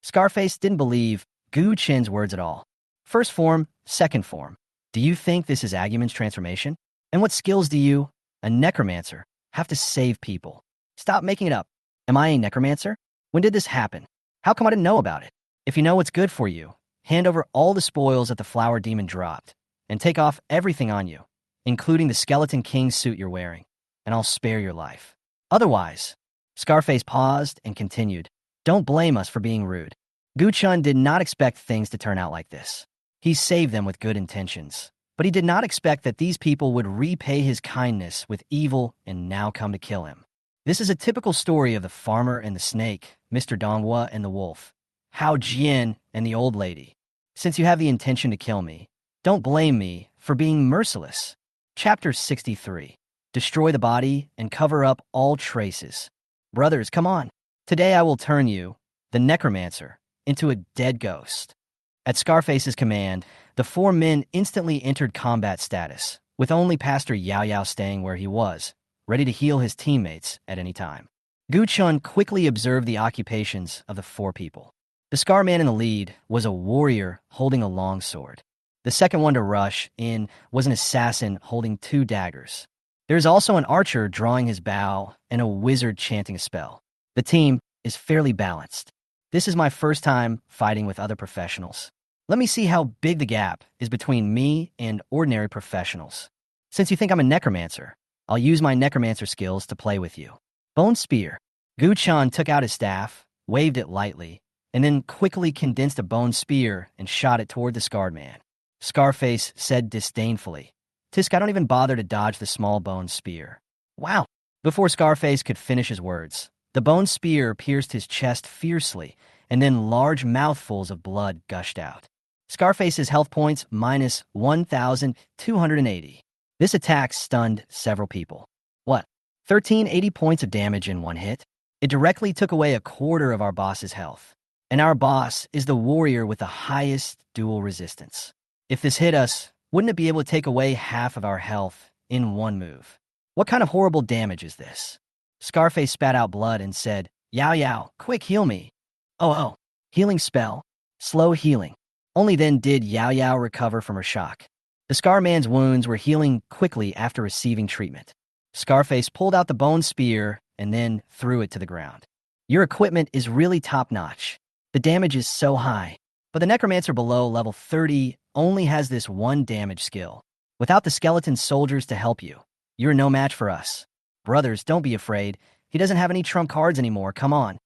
Scarface didn't believe Gu-chen's words at all. First form, second form. Do you think this is Agumon's transformation? And what skills do you, a necromancer, have to save people? Stop making it up. Am I a necromancer? When did this happen? How come I didn't know about it? If you know what's good for you, hand over all the spoils that the flower demon dropped, and take off everything on you, including the skeleton king suit you're wearing, and I'll spare your life. Otherwise, Scarface paused and continued, don't blame us for being rude. Gu-chan did not expect things to turn out like this. He saved them with good intentions, but he did not expect that these people would repay his kindness with evil and now come to kill him. This is a typical story of the farmer and the snake, Mr. Donghua and the wolf, Hao Jian and the old lady. Since you have the intention to kill me, don't blame me for being merciless. Chapter 63. Destroy the body and cover up all traces. Brothers, come on. Today I will turn you, the necromancer, into a dead ghost. At Scarface's command, the four men instantly entered combat status, with only Pastor Yao Yao staying where he was, ready to heal his teammates at any time. Gu-chan quickly observed the occupations of the four people. The Scar man in the lead was a warrior holding a long sword. The second one to rush in was an assassin holding 2 daggers. There is also an archer drawing his bow and a wizard chanting a spell. The team is fairly balanced. This is my first time fighting with other professionals. Let me see how big the gap is between me and ordinary professionals. Since you think I'm a necromancer, I'll use my necromancer skills to play with you. Bone Spear. Gu-chan took out his staff, waved it lightly, and then quickly condensed a bone spear and shot it toward the scarred man. Scarface said disdainfully, "Tisk, I don't even bother to dodge the small bone spear." Wow! Before Scarface could finish his words, the bone spear pierced his chest fiercely, and then large mouthfuls of blood gushed out. Scarface's health points minus 1,280. This attack stunned several people. What? 1,380 points of damage in one hit? It directly took away a quarter of our boss's health. And our boss is the warrior with the highest dual resistance. If this hit us, wouldn't it be able to take away half of our health in one move? What kind of horrible damage is this? Scarface spat out blood and said, "Yao Yao, quick, heal me." Oh, healing spell. Slow healing. Only then did Yao Yao recover from her shock. The Scar man's wounds were healing quickly after receiving treatment. Scarface pulled out the bone spear and then threw it to the ground. Your equipment is really top-notch. The damage is so high, but the necromancer below level 30 only has this one damage skill. Without the skeleton soldiers to help you, you're no match for us. Brothers, don't be afraid. He doesn't have any trump cards anymore, come on.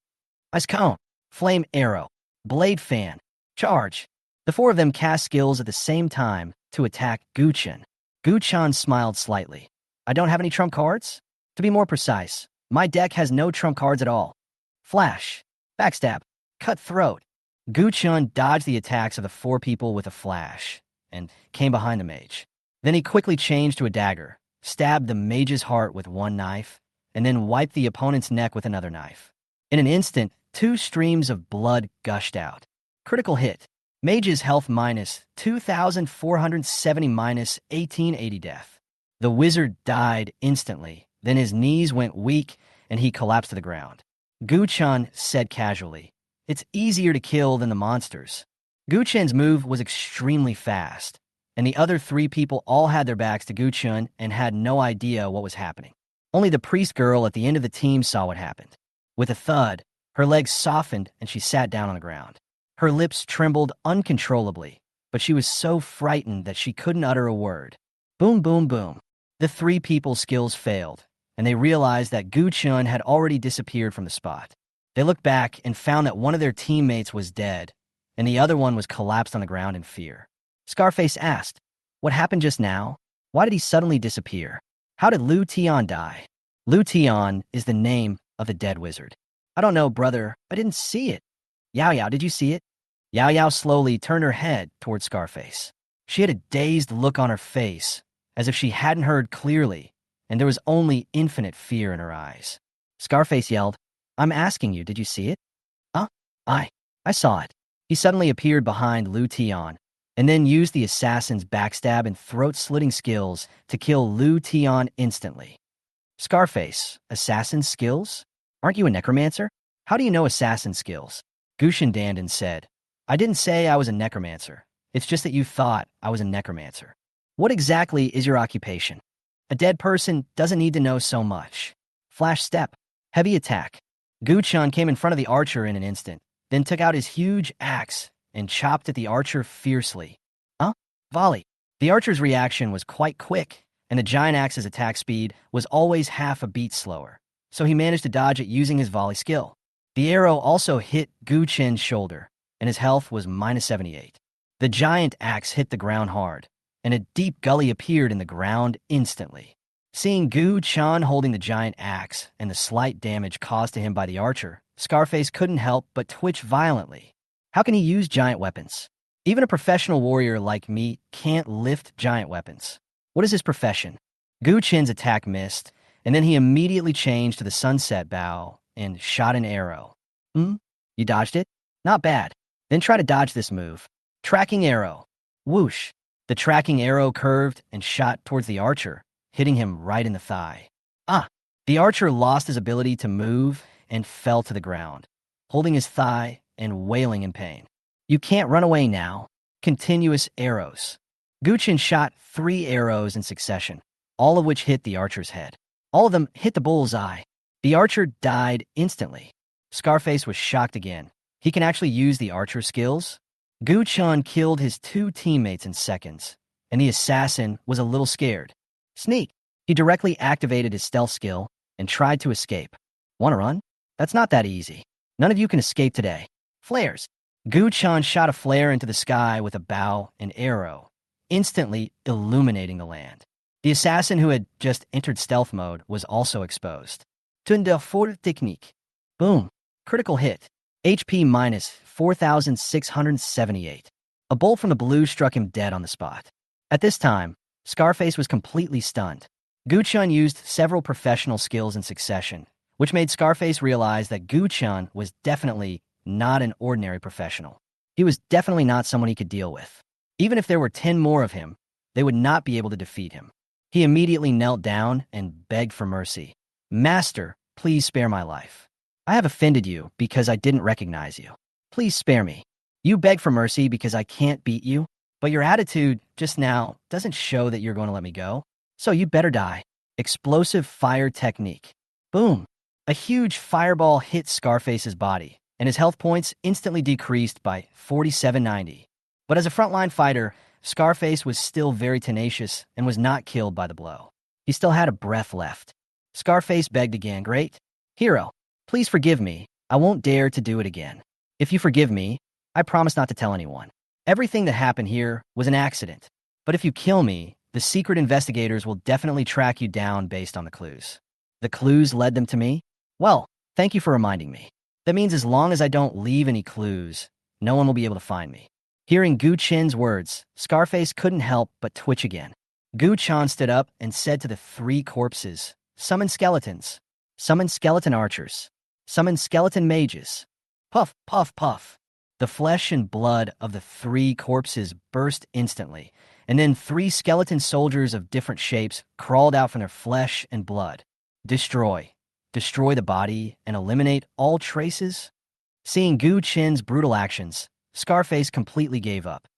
Ice Cone, Flame Arrow, Blade Fan, Charge. The four of them cast skills at the same time to attack Gu-chan. Gu-chan smiled slightly. I don't have any trump cards? To be more precise, my deck has no trump cards at all. Flash, Backstab, Cut Throat. Gu-chan dodged the attacks of the four people with a flash and came behind the mage. Then he quickly changed to a dagger, stabbed the mage's heart with one knife, and then wiped the opponent's neck with another knife. In an instant, 2 streams of blood gushed out. Critical hit. Mage's health minus 2,470 minus 1880 death. The wizard died instantly, then his knees went weak and he collapsed to the ground. Gu-chan said casually, "It's easier to kill than the monsters." Gu-chan's move was extremely fast, and the other 3 people all had their backs to Gu-chan and had no idea what was happening. Only the priest girl at the end of the team saw what happened. With a thud, her legs softened and she sat down on the ground. Her lips trembled uncontrollably, but she was so frightened that she couldn't utter a word. Boom, boom, boom. The three people's skills failed, and they realized that Gu Chun had already disappeared from the spot. They looked back and found that one of their teammates was dead, and the other one was collapsed on the ground in fear. Scarface asked, "What happened just now? Why did he suddenly disappear? How did Lu Tian die?" Lu Tian is the name of the dead wizard. "I don't know, brother. I didn't see it." "Yao Yao, did you see it?" Yao Yao slowly turned her head toward Scarface. She had a dazed look on her face, as if she hadn't heard clearly, and there was only infinite fear in her eyes. Scarface yelled, "I'm asking you, did you see it?" "Huh? I saw it." He suddenly appeared behind Lu Tian, and then used the assassin's backstab and throat-slitting skills to kill Lu Tian instantly. Scarface, assassin skills? Aren't you a necromancer? How do you know assassin skills? Gushin Dandan said, "I didn't say I was a necromancer. It's just that you thought I was a necromancer. What exactly is your occupation? A dead person doesn't need to know so much." Flash step. Heavy attack. Gu Chun came in front of the archer in an instant, then took out his huge axe and chopped at the archer fiercely. Volley. The archer's reaction was quite quick, and the giant axe's attack speed was always half a beat slower, so he managed to dodge it using his volley skill. The arrow also hit Gu Chin's shoulder, and his health was -78. The giant axe hit the ground hard, and a deep gully appeared in the ground instantly. Seeing Gu Chan holding the giant axe and the slight damage caused to him by the archer, Scarface couldn't help but twitch violently. How can he use giant weapons? Even a professional warrior like me can't lift giant weapons. What is his profession? Gu Chin's attack missed, and then he immediately changed to the sunset bow and shot an arrow. You dodged it? Not bad. Then try to dodge this move. Tracking arrow. Whoosh. The tracking arrow curved and shot towards the archer, hitting him right in the thigh. The archer lost his ability to move and fell to the ground, holding his thigh and wailing in pain. You can't run away now. Continuous arrows. Gu Chin shot 3 arrows in succession, all of which hit the archer's head. All of them hit the bull's eye. The archer died instantly. Scarface was shocked again. He can actually use the archer skills? Gu Chun killed his 2 teammates in seconds, and the assassin was a little scared. Sneak. He directly activated his stealth skill and tried to escape. Want to run? That's not that easy. None of you can escape today. Flares. Gu Chun shot a flare into the sky with a bow and arrow, instantly illuminating the land. The assassin who had just entered stealth mode was also exposed. Tunda for technique. Boom. Critical hit. HP -4,678. A bolt from the blue struck him dead on the spot. At this time, Scarface was completely stunned. Gu Chun used several professional skills in succession, which made Scarface realize that Gu Chun was definitely not an ordinary professional. He was definitely not someone he could deal with. Even if there were 10 more of him, they would not be able to defeat him. He immediately knelt down and begged for mercy. "Master, please spare my life. I have offended you because I didn't recognize you. Please spare me. You beg for mercy because I can't beat you, but your attitude just now doesn't show that you're going to let me go. So you better die." Explosive fire technique. Boom. A huge fireball hit Scarface's body, and his health points instantly decreased by 4790. But as a frontline fighter, Scarface was still very tenacious and was not killed by the blow. He still had a breath left. Scarface begged again. "Great hero, please forgive me. I won't dare to do it again. If you forgive me, I promise not to tell anyone. Everything that happened here was an accident. But if you kill me, the secret investigators will definitely track you down based on the clues." The clues led them to me? Well, thank you for reminding me. That means as long as I don't leave any clues, no one will be able to find me. Hearing Gu Chin's words, Scarface couldn't help but twitch again. Gu Chan stood up and said to the 3 corpses, "Summon skeletons. Summon skeleton archers. Summon skeleton mages." Puff, puff, puff. The flesh and blood of the 3 corpses burst instantly, and then 3 skeleton soldiers of different shapes crawled out from their flesh and blood. Destroy. Destroy the body and eliminate all traces? Seeing Gu Chin's brutal actions, Scarface completely gave up.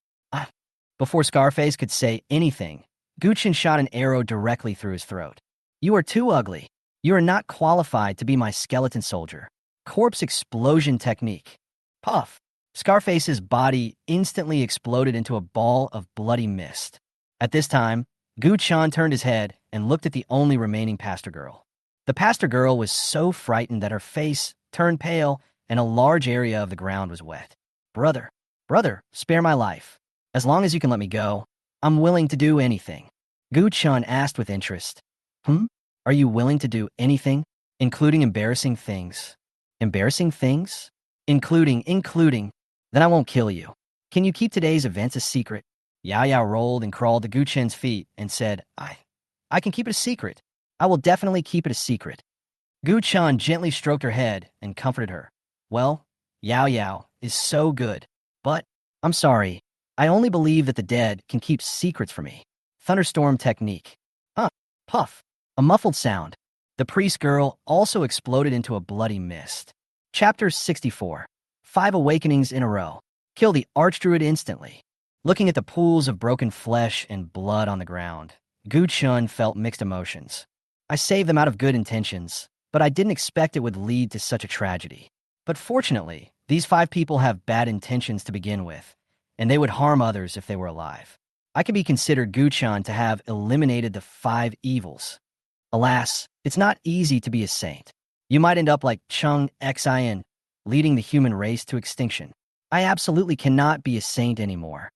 Before Scarface could say anything, Gu Chin shot an arrow directly through his throat. "You are too ugly. You are not qualified to be my skeleton soldier." Corpse explosion technique. Puff. Scarface's body instantly exploded into a ball of bloody mist. At this time, Gu Chan turned his head and looked at the only remaining pastor girl. The pastor girl was so frightened that her face turned pale and a large area of the ground was wet. Brother, spare my life. As long as you can let me go, I'm willing to do anything. Gu Chun asked with interest. Are you willing to do anything, including embarrassing things? Embarrassing things? Including. Then I won't kill you. Can you keep today's events a secret? Yao Yao rolled and crawled to Gu Chen's feet and said, I can keep it a secret. I will definitely keep it a secret. Gu Chan gently stroked her head and comforted her. Well, Yao Yao is so good. But, I'm sorry, I only believe that the dead can keep secrets from me. Thunderstorm technique. Puff. A muffled sound. The priest girl also exploded into a bloody mist. Chapter 64. 5 awakenings in a row. Kill the archdruid instantly. Looking at the pools of broken flesh and blood on the ground, Gu Chun felt mixed emotions. I saved them out of good intentions, but I didn't expect it would lead to such a tragedy. But fortunately, these 5 people have bad intentions to begin with, and they would harm others if they were alive. I can be considered Gu Chun to have eliminated the 5 evils. Alas, it's not easy to be a saint. You might end up like Chung Xin, leading the human race to extinction. I absolutely cannot be a saint anymore.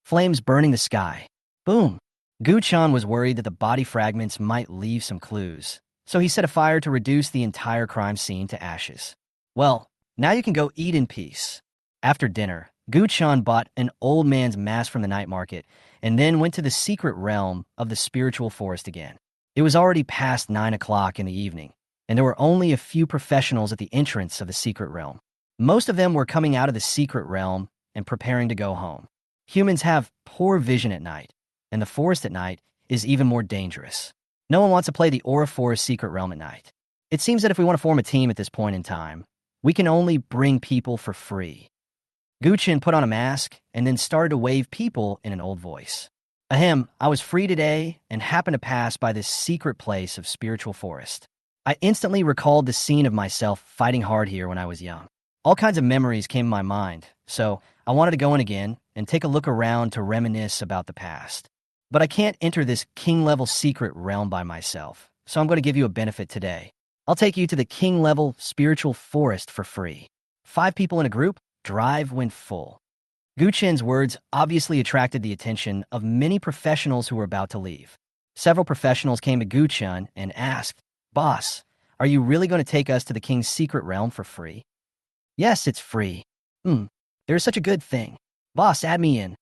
Flames burning the sky. Boom! Gu Chun was worried that the body fragments might leave some clues, so he set a fire to reduce the entire crime scene to ashes. Well, now you can go eat in peace. After dinner, Gu Chun bought an old man's mask from the night market and then went to the secret realm of the spiritual forest again. It was already past 9 o'clock in the evening, and there were only a few professionals at the entrance of the secret realm. Most of them were coming out of the secret realm and preparing to go home. Humans have poor vision at night, and the forest at night is even more dangerous. No one wants to play the Aura Forest secret realm at night. It seems that if we want to form a team at this point in time, we can only bring people for free. Gu Chin put on a mask and then started to wave people in an old voice. Ahem, I was free today and happened to pass by this secret place of spiritual forest. I instantly recalled the scene of myself fighting hard here when I was young. All kinds of memories came to my mind, so I wanted to go in again and take a look around to reminisce about the past. But I can't enter this king-level secret realm by myself, so I'm going to give you a benefit today. I'll take you to the king-level spiritual forest for free. 5 people in a group, drive when full. Gu Chen's words obviously attracted the attention of many professionals who were about to leave. Several professionals came to Gu Chen and asked, Boss, are you really going to take us to the king's secret realm for free? Yes, it's free. There's such a good thing. Boss, add me in.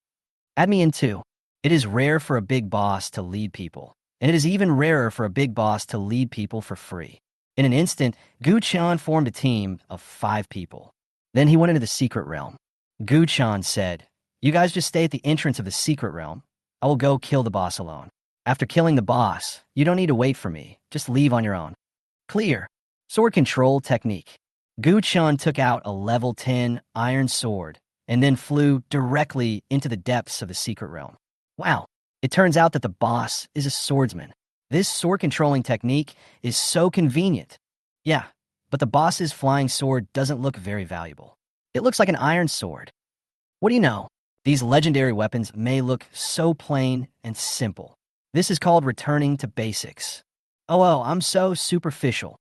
Add me in too. It is rare for a big boss to lead people, and it is even rarer for a big boss to lead people for free. In an instant, Gu Chen formed a team of 5 people. Then he went into the secret realm. Gu Chan said, You guys just stay at the entrance of the secret realm. I will go kill the boss alone. After killing the boss, you don't need to wait for me. Just leave on your own. Clear. Sword control technique. Gu Chan took out a level 10 iron sword and then flew directly into the depths of the secret realm. Wow, it turns out that the boss is a swordsman. This sword controlling technique is so convenient. Yeah, but the boss's flying sword doesn't look very valuable. It looks like an iron sword. What do you know? These legendary weapons may look so plain and simple. This is called returning to basics. Oh, I'm so superficial.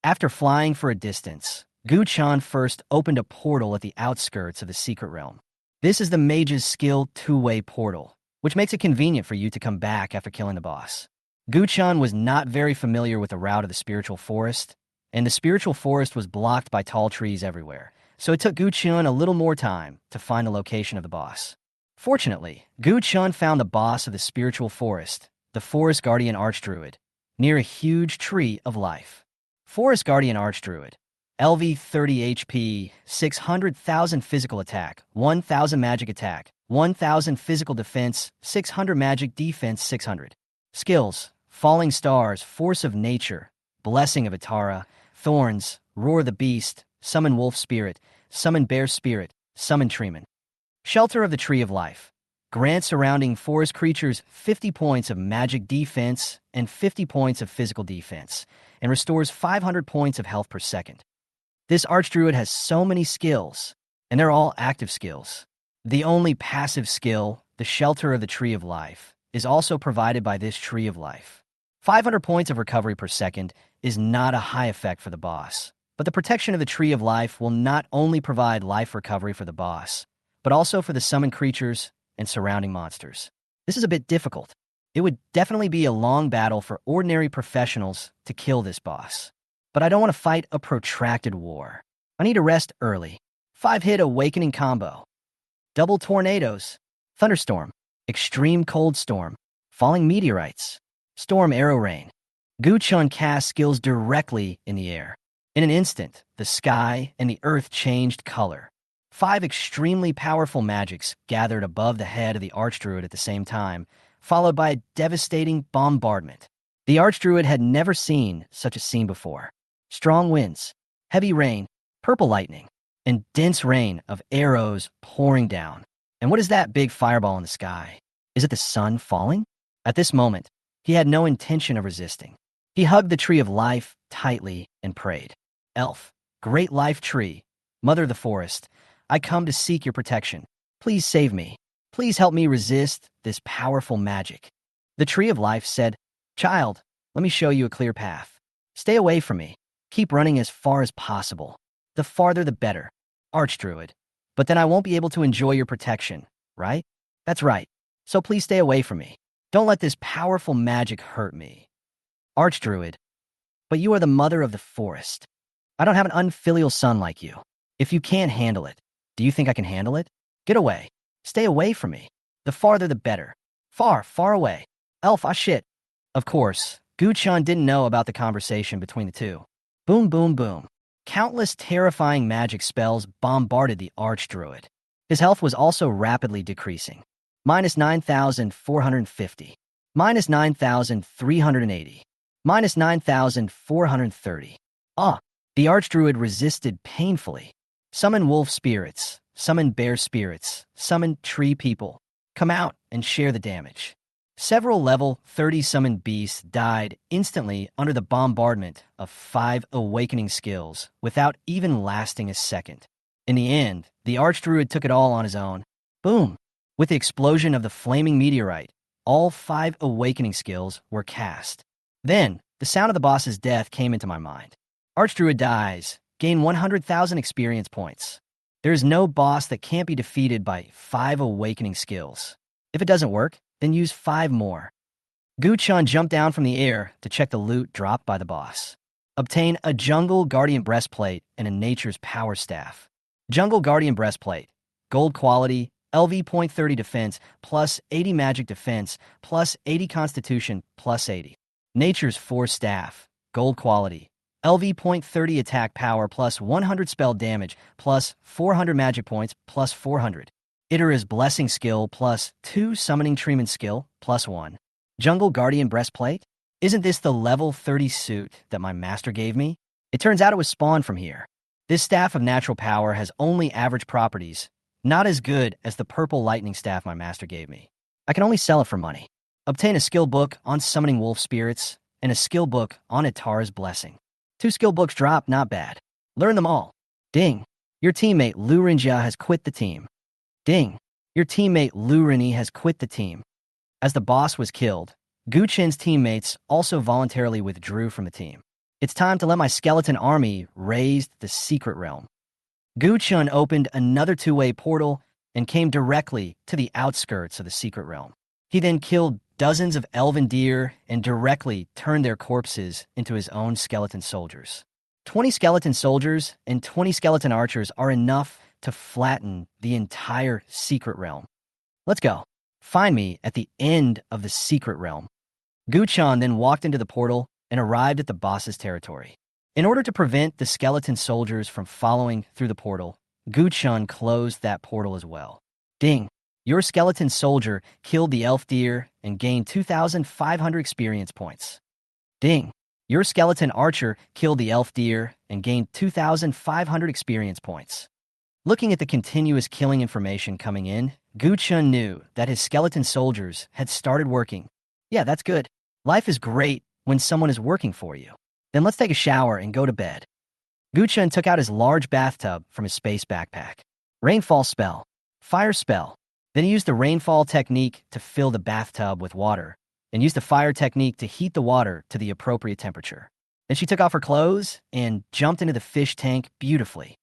After flying for a distance, Gu Chan first opened a portal at the outskirts of the secret realm. This is the mage's skill 2-way portal, which makes it convenient for you to come back after killing the boss. Gu Chan was not very familiar with the route of the spiritual forest, and the spiritual forest was blocked by tall trees everywhere, so it took Gu Chan a little more time to find the location of the boss. Fortunately, Gu Chan found the boss of the spiritual forest, the Forest Guardian Archdruid, near a huge tree of life. Forest Guardian Archdruid, LV 30 HP, 600,000 physical attack, 1,000 magic attack, 1,000 physical defense, 600 magic defense, 600. Skills: Falling Stars, Force of Nature, Blessing of Atara, Thorns, Roar the Beast, Summon Wolf Spirit, Summon Bear Spirit, Summon Treeman. Shelter of the Tree of Life. Grant surrounding forest creatures 50 points of magic defense and 50 points of physical defense, and restores 500 points of health per second. This Archdruid has so many skills, and they're all active skills. The only passive skill, the Shelter of the Tree of Life, is also provided by this Tree of Life. 500 points of recovery per second is not a high effect for the boss, but the protection of the Tree of Life will not only provide life recovery for the boss, but also for the summoned creatures and surrounding monsters. This is a bit difficult. It would definitely be a long battle for ordinary professionals to kill this boss. But I don't want to fight a protracted war. I need to rest early. 5-hit Awakening combo. Double tornadoes. Thunderstorm. Extreme cold storm. Falling meteorites. Storm arrow rain. Gu-chun cast skills directly in the air. In an instant, the sky and the earth changed color. 5 extremely powerful magics gathered above the head of the Archdruid at the same time, followed by a devastating bombardment. The Archdruid had never seen such a scene before. Strong winds, heavy rain, purple lightning, and dense rain of arrows pouring down. And what is that big fireball in the sky? Is it the sun falling? At this moment, he had no intention of resisting. He hugged the Tree of Life tightly and prayed. Elf, great life tree, mother of the forest, I come to seek your protection. Please save me. Please help me resist this powerful magic. The Tree of Life said, Child, let me show you a clear path. Stay away from me. Keep running as far as possible. The farther the better. Archdruid. But then I won't be able to enjoy your protection, right? That's right. So please stay away from me. Don't let this powerful magic hurt me. Archdruid. But you are the mother of the forest. I don't have an unfilial son like you. If you can't handle it, do you think I can handle it? Get away. Stay away from me. The farther the better. Far, far away. Elf, ah shit. Of course, Gu-chan didn't know about the conversation between the two. Boom, boom, boom. Countless terrifying magic spells bombarded the Archdruid. His health was also rapidly decreasing. Minus 9,450. Minus 9,380. Minus 9,430. The Archdruid resisted painfully. Summon wolf spirits. Summon bear spirits. Summon tree people. Come out and share the damage. Several level 30 summoned beasts died instantly under the bombardment of 5 awakening skills without even lasting a second. In the end, the Archdruid took it all on his own. Boom! With the explosion of the flaming meteorite, all 5 awakening skills were cast. Then, the sound of the boss's death came into my mind. Archdruid dies. Gain 100,000 experience points. There is no boss that can't be defeated by 5 awakening skills. If it doesn't work, then use 5 more. Gu-chan jumped down from the air to check the loot dropped by the boss. Obtain a Jungle Guardian Breastplate and a Nature's Power Staff. Jungle Guardian Breastplate. Gold quality, LV.30 defense, plus 80 magic defense, plus 80 constitution, plus 80. Nature's Force Staff. Gold quality. LV.30 attack power plus 100 spell damage plus 400 magic points plus 400. Itera's Blessing skill plus 2 Summoning Treatment skill plus 1. Jungle Guardian Breastplate? Isn't this the level 30 suit that my master gave me? It turns out it was spawned from here. This Staff of Natural Power has only average properties, not as good as the purple lightning staff my master gave me. I can only sell it for money. Obtain a skill book on summoning wolf spirits and a skill book on Itara's Blessing. 2 skill books drop, not bad. Learn them all. Ding. Your teammate Lu Rinjia has quit the team. Ding. Your teammate Lu Rini has quit the team. As the boss was killed, Gu-chen's teammates also voluntarily withdrew from the team. It's time to let my skeleton army raise the secret realm. Gu-chen opened another 2-way portal and came directly to the outskirts of the secret realm. He then killed dozens of elven deer and directly turned their corpses into his own skeleton soldiers. 20 skeleton soldiers and 20 skeleton archers are enough to flatten the entire secret realm. Let's go. Find me at the end of the secret realm. Gu-chan then walked into the portal and arrived at the boss's territory. In order to prevent the skeleton soldiers from following through the portal, Gu-chan closed that portal as well. Ding. Your skeleton soldier killed the elf deer and gained 2,500 experience points. Ding. Your skeleton archer killed the elf deer and gained 2,500 experience points. Looking at the continuous killing information coming in, Gu-chan knew that his skeleton soldiers had started working. Yeah, that's good. Life is great when someone is working for you. Then let's take a shower and go to bed. Gu-chan took out his large bathtub from his space backpack. Rainfall spell. Fire spell. Then he used the rainfall technique to fill the bathtub with water, and used the fire technique to heat the water to the appropriate temperature. Then she took off her clothes and jumped into the fish tank beautifully.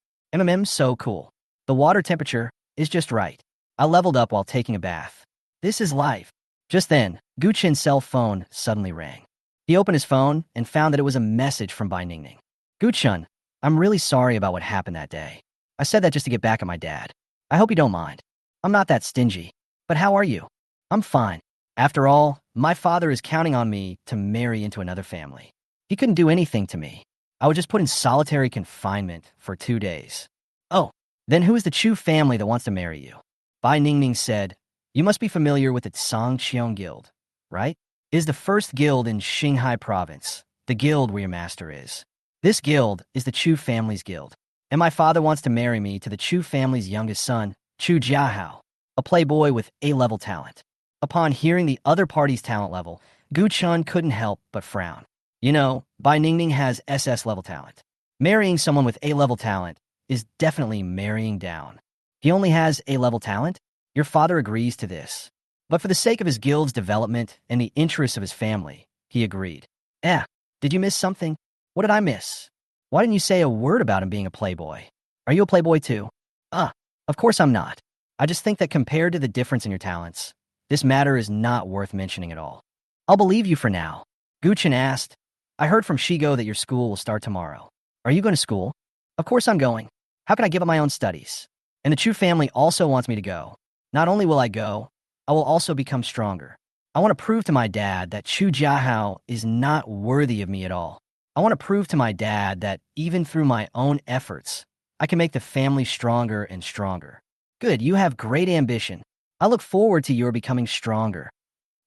So cool. The water temperature is just right. I leveled up while taking a bath. This is life. Just then, Guchin's cell phone suddenly rang. He opened his phone and found that it was a message from Bai Ningning. Guchun, I'm really sorry about what happened that day. I said that just to get back at my dad. I hope you don't mind. I'm not that stingy. But how are you? I'm fine. After all, my father is counting on me to marry into another family. He couldn't do anything to me. I was just put in solitary confinement for 2 days. Oh, then who is the Chu family that wants to marry you? Bai Ningning said, you must be familiar with the Sangqiong Guild, right? It is the first guild in Qinghai province, the guild where your master is. This guild is the Chu family's guild, and my father wants to marry me to the Chu family's youngest son, Chu Jiahao, a playboy with A-level talent. Upon hearing the other party's talent level, Gu Chun couldn't help but frown. You know, Bai Ningning has SS-level talent. Marrying someone with A-level talent is definitely marrying down. He only has A-level talent? Your father agrees to this. But for the sake of his guild's development and the interests of his family, he agreed. Did you miss something? What did I miss? Why didn't you say a word about him being a playboy? Are you a playboy too? Of course I'm not. I just think that compared to the difference in your talents, this matter is not worth mentioning at all. I'll believe you for now. Guchen asked, I heard from Shigo that your school will start tomorrow. Are you going to school? Of course I'm going. How can I give up my own studies? And the Chu family also wants me to go. Not only will I go, I will also become stronger. I want to prove to my dad that Chu Jiahao is not worthy of me at all. I want to prove to my dad that even through my own efforts, I can make the family stronger and stronger. Good, you have great ambition. I look forward to your becoming stronger.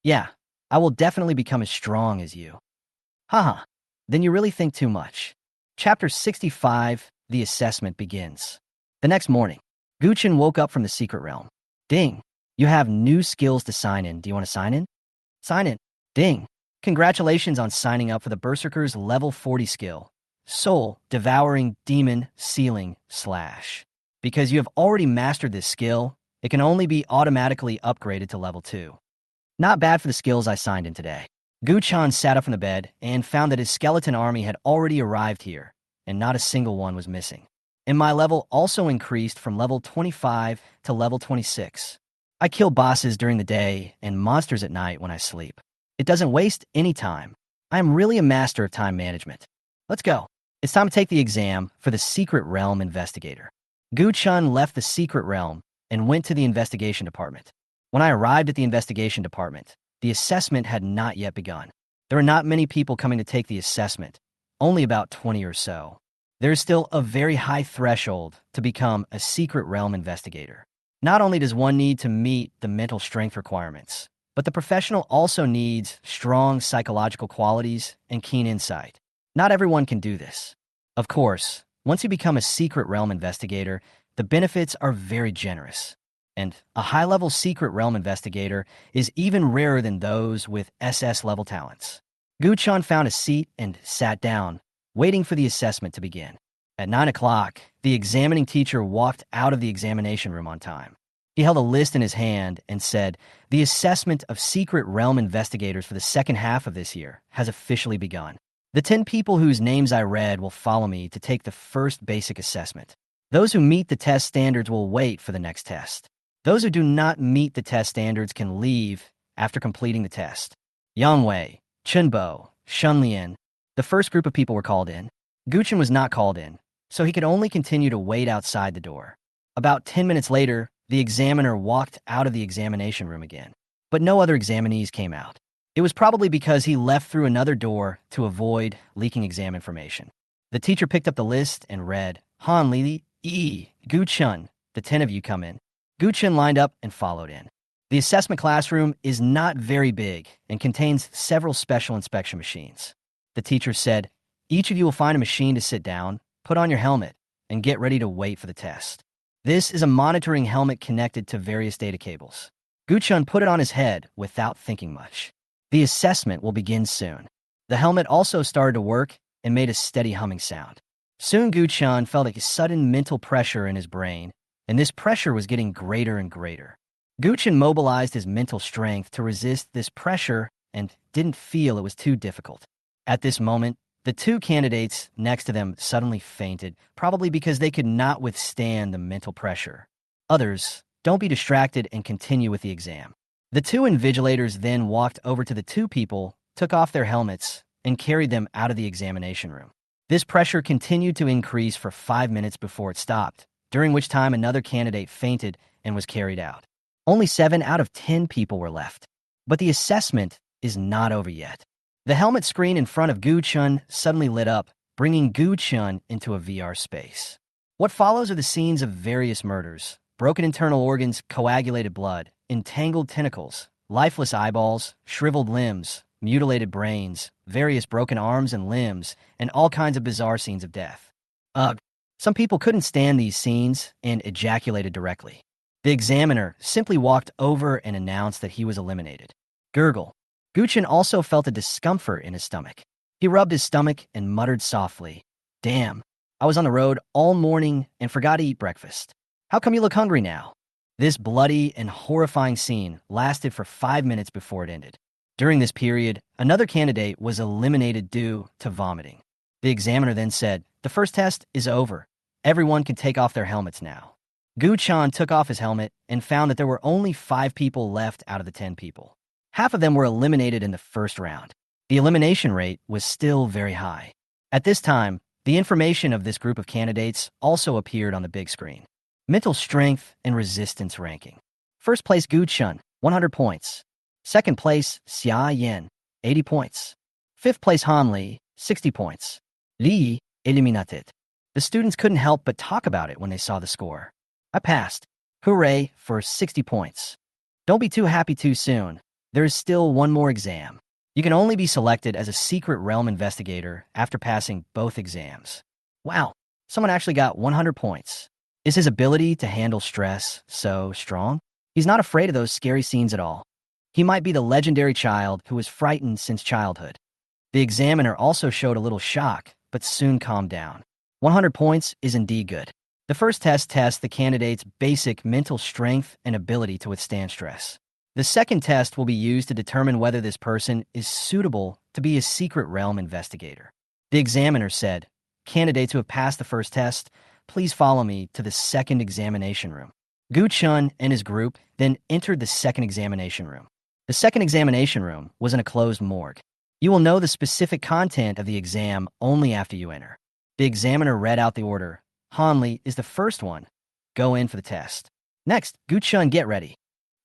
Yeah, I will definitely become as strong as you. Haha, then you really think too much. Chapter 65, The Assessment begins. The next morning, Guchen woke up from the secret realm. Ding, you have new skills to sign in. Do you want to sign in? Sign in. Ding, congratulations on signing up for the Berserker's level 40 skill. Soul, Devouring Demon, Sealing, Slash. Because you have already mastered this skill, it can only be automatically upgraded to level 2. Not bad for the skills I signed in today. Gu Chan sat up from the bed and found that his skeleton army had already arrived here, and not a single one was missing. And my level also increased from level 25 to level 26. I kill bosses during the day and monsters at night when I sleep. It doesn't waste any time. I am really a master of time management. Let's go. It's time to take the exam for the Secret Realm Investigator. Gu Chun left the Secret Realm and went to the investigation department. When I arrived at the investigation department, the assessment had not yet begun. There are not many people coming to take the assessment, only about 20 or so. There is still a very high threshold to become a Secret Realm Investigator. Not only does one need to meet the mental strength requirements, but the professional also needs strong psychological qualities and keen insight. Not everyone can do this. Of course, once you become a Secret Realm Investigator, the benefits are very generous. And a high-level Secret Realm Investigator is even rarer than those with SS-level talents. Gu Chun found a seat and sat down, waiting for the assessment to begin. At 9 o'clock, the examining teacher walked out of the examination room on time. He held a list in his hand and said, the assessment of Secret Realm Investigators for the second half of this year has officially begun. The 10 people whose names I read will follow me to take the first basic assessment. Those who meet the test standards will wait for the next test. Those who do not meet the test standards can leave after completing the test. Yang Wei, Chunbo, Shunlian, the first group of people were called in. Guchen was not called in, so he could only continue to wait outside the door. About 10 minutes later, the examiner walked out of the examination room again. But no other examinees came out. It was probably because he left through another door to avoid leaking exam information. The teacher picked up the list and read, Han Li, Gu Chun, the 10 of you come in. Gu Chun lined up and followed in. The assessment classroom is not very big and contains several special inspection machines. The teacher said, each of you will find a machine to sit down, put on your helmet, and get ready to wait for the test. This is a monitoring helmet connected to various data cables. Gu Chun put it on his head without thinking much. The assessment will begin soon. The helmet also started to work and made a steady humming sound. Soon Gu Chun felt a sudden mental pressure in his brain, and this pressure was getting greater and greater. Gu Chun mobilized his mental strength to resist this pressure and didn't feel it was too difficult. At this moment, the two candidates next to them suddenly fainted, probably because they could not withstand the mental pressure. Others, don't be distracted and continue with the exam. The two invigilators then walked over to the two people, took off their helmets, and carried them out of the examination room. This pressure continued to increase for 5 minutes before it stopped, during which time another candidate fainted and was carried out. Only 7 out of 10 people were left. But the assessment is not over yet. The helmet screen in front of Gu Chun suddenly lit up, bringing Gu Chun into a VR space. What follows are the scenes of various murders: broken internal organs, coagulated blood, entangled tentacles, lifeless eyeballs, shriveled limbs, mutilated brains, various broken arms and limbs, and all kinds of bizarre scenes of death. Ugh. Some people couldn't stand these scenes and ejaculated directly. The examiner simply walked over and announced that he was eliminated. Gurgle. Guchen also felt a discomfort in his stomach. He rubbed his stomach and muttered softly, "Damn, I was on the road all morning and forgot to eat breakfast. How come you look hungry now?" This bloody and horrifying scene lasted for 5 minutes before it ended. During this period, another candidate was eliminated due to vomiting. The examiner then said, "The first test is over. Everyone can take off their helmets now." Gu Chan took off his helmet and found that there were only 5 people left out of the 10 people. Half of them were eliminated in the first round. The elimination rate was still very high. At this time, the information of this group of candidates also appeared on the big screen. Mental strength and resistance ranking. First place Gu Chun, 100 points. Second place Xia Yan, 80 points. Fifth place Han Li, 60 points. Li eliminated. The students couldn't help but talk about it when they saw the score. "I passed. Hooray for 60 points. Don't be too happy too soon. There is still one more exam. You can only be selected as a secret realm investigator after passing both exams." Wow, someone actually got 100 points. Is his ability to handle stress so strong? He's not afraid of those scary scenes at all. He might be the legendary child who was frightened since childhood. The examiner also showed a little shock, but soon calmed down. 100 points is indeed good. The first test tests the candidate's basic mental strength and ability to withstand stress. The second test will be used to determine whether this person is suitable to be a secret realm investigator. The examiner said, "Candidates who have passed the first test, please follow me to the second examination room." Gu Chun and his group then entered the second examination room. The second examination room was in a closed morgue. You will know the specific content of the exam only after you enter. The examiner read out the order. Han Li is the first one. Go in for the test. Next, Gu Chun, get ready.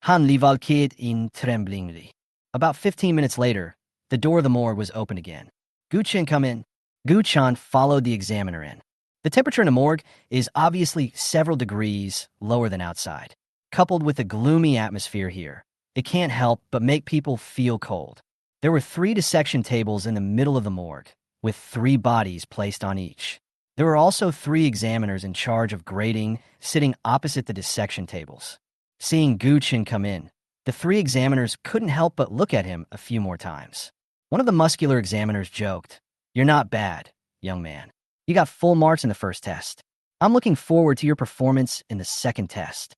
Han Li valkid in tremblingly. About 15 minutes later, the door of the morgue was opened again. Gu Chun, come in. Gu Chun followed the examiner in. The temperature in the morgue is obviously several degrees lower than outside. Coupled with the gloomy atmosphere here, it can't help but make people feel cold. There were 3 dissection tables in the middle of the morgue, with 3 bodies placed on each. There were also 3 examiners in charge of grading, sitting opposite the dissection tables. Seeing Gu Chun come in, the 3 examiners couldn't help but look at him a few more times. One of the muscular examiners joked, "You're not bad, young man. You got full marks in the first test. I'm looking forward to your performance in the second test."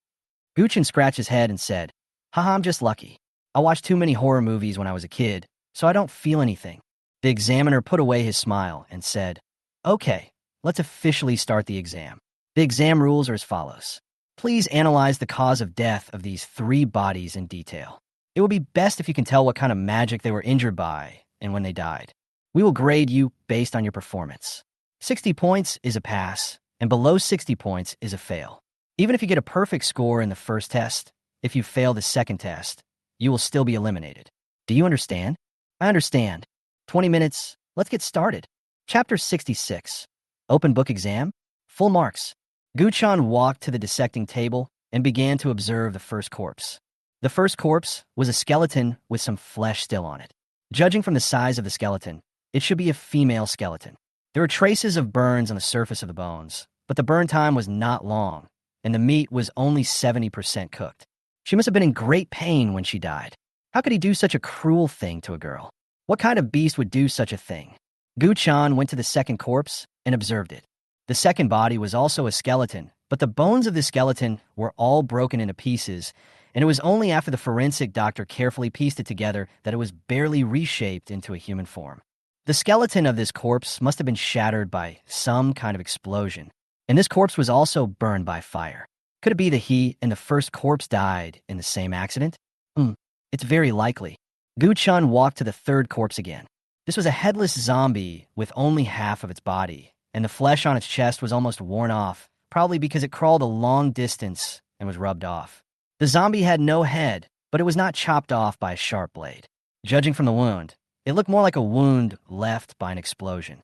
Gu Chun scratched his head and said, "Haha, I'm just lucky. I watched too many horror movies when I was a kid, so I don't feel anything." The examiner put away his smile and said, "Okay, let's officially start the exam. The exam rules are as follows. Please analyze the cause of death of these 3 bodies in detail. It would be best if you can tell what kind of magic they were injured by and when they died. We will grade you based on your performance. 60 points is a pass, and below 60 points is a fail. Even if you get a perfect score in the first test, if you fail the second test, you will still be eliminated. Do you understand?" "I understand. 20 minutes. Let's get started." Chapter 66. Open book exam. Full marks. Gu Chun walked to the dissecting table and began to observe the first corpse. The first corpse was a skeleton with some flesh still on it. Judging from the size of the skeleton, it should be a female skeleton. There were traces of burns on the surface of the bones, but the burn time was not long, and the meat was only 70% cooked. She must have been in great pain when she died. How could he do such a cruel thing to a girl? What kind of beast would do such a thing? Gu Chun went to the second corpse and observed it. The second body was also a skeleton, but the bones of the skeleton were all broken into pieces, and it was only after the forensic doctor carefully pieced it together that it was barely reshaped into a human form. The skeleton of this corpse must have been shattered by some kind of explosion, and this corpse was also burned by fire. Could it be that he and the first corpse died in the same accident? It's very likely. Gu-chan walked to the third corpse again. This was a headless zombie with only half of its body, and the flesh on its chest was almost worn off, probably because it crawled a long distance and was rubbed off. The zombie had no head, but it was not chopped off by a sharp blade. Judging from the wound, it looked more like a wound left by an explosion.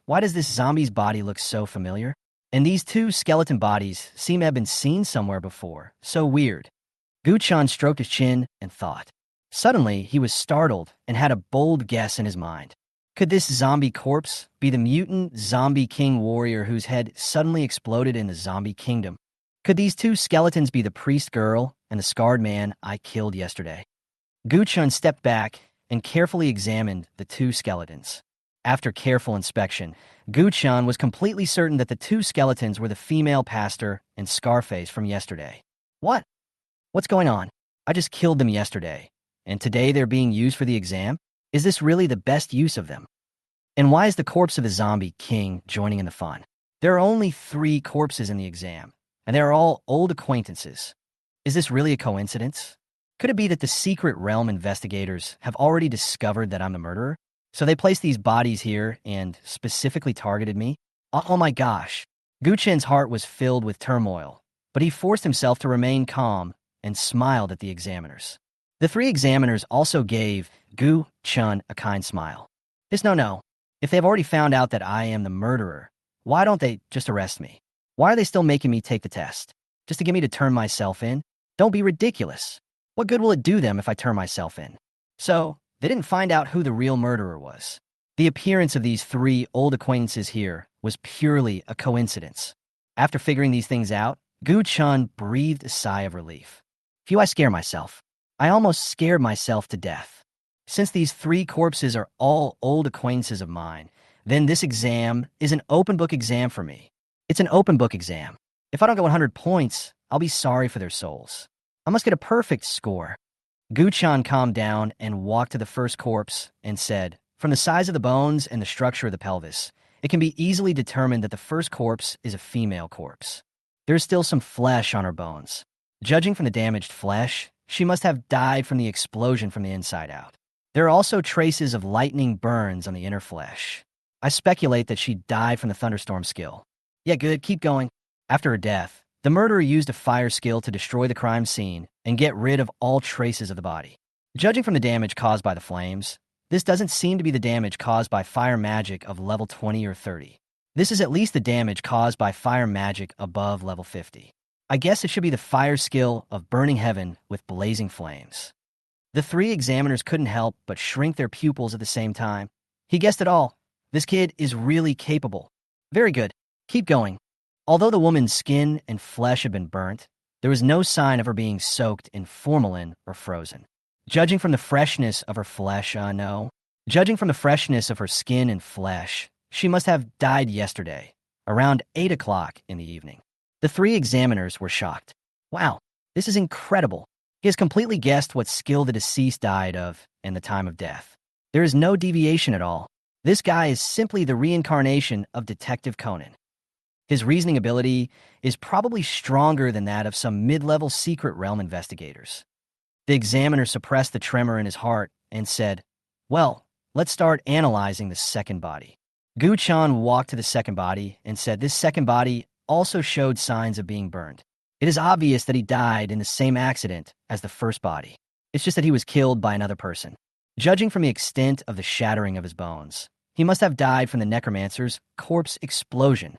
Why does this zombie's body look so familiar? And these two skeleton bodies seem to have been seen somewhere before. So weird. Gu-chan stroked his chin and thought. Suddenly, he was startled and had a bold guess in his mind. Could this zombie corpse be the mutant zombie king warrior whose head suddenly exploded in the zombie kingdom? Could these two skeletons be the priest girl and the scarred man I killed yesterday? Gu-chan stepped back and carefully examined the two skeletons. After careful inspection, Gu-chan was completely certain that the two skeletons were the female pastor and Scarface from yesterday. What? What's going on? I just killed them yesterday, and today they're being used for the exam? Is this really the best use of them? And why is the corpse of the zombie king joining in the fun? There are only 3 corpses in the exam, and they are all old acquaintances. Is this really a coincidence? Could it be that the secret realm investigators have already discovered that I'm the murderer? So they placed these bodies here and specifically targeted me? Oh my gosh. Gu-chan's heart was filled with turmoil, but he forced himself to remain calm and smiled at the examiners. The 3 examiners also gave Gu-chan a kind smile. No. If they've already found out that I am the murderer, why don't they just arrest me? Why are they still making me take the test? Just to get me to turn myself in? Don't be ridiculous. What good will it do them if I turn myself in? So, they didn't find out who the real murderer was. The appearance of these 3 old acquaintances here was purely a coincidence. After figuring these things out, Gu-chan breathed a sigh of relief. Phew, I scare myself. I almost scared myself to death. Since these 3 corpses are all old acquaintances of mine, then this exam is an open book exam for me. It's an open book exam. If I don't get 100 points, I'll be sorry for their souls. I must get a perfect score. Gu-chan calmed down and walked to the first corpse and said, from the size of the bones and the structure of the pelvis, it can be easily determined that the first corpse is a female corpse. There is still some flesh on her bones. Judging from the damaged flesh, she must have died from the explosion from the inside out. There are also traces of lightning burns on the inner flesh. I speculate that she died from the thunderstorm skill. Yeah, good, keep going. After her death, the murderer used a fire skill to destroy the crime scene and get rid of all traces of the body. Judging from the damage caused by the flames, this doesn't seem to be the damage caused by fire magic of level 20 or 30. This is at least the damage caused by fire magic above level 50. I guess it should be the fire skill of burning heaven with blazing flames. The 3 examiners couldn't help but shrink their pupils at the same time. He guessed it all. This kid is really capable. Very good. Keep going. Although the woman's skin and flesh had been burnt, there was no sign of her being soaked in formalin or frozen. Judging from the freshness of her flesh, Judging from the freshness of her skin and flesh, she must have died yesterday, around 8 o'clock in the evening. The 3 examiners were shocked. Wow, this is incredible. He has completely guessed what skill the deceased died of and the time of death. There is no deviation at all. This guy is simply the reincarnation of Detective Conan. His reasoning ability is probably stronger than that of some mid-level secret realm investigators. The examiner suppressed the tremor in his heart and said, well, let's start analyzing the second body. Gu-chan walked to the second body and said this second body also showed signs of being burned. It is obvious that he died in the same accident as the first body. It's just that he was killed by another person. Judging from the extent of the shattering of his bones, he must have died from the necromancer's corpse explosion.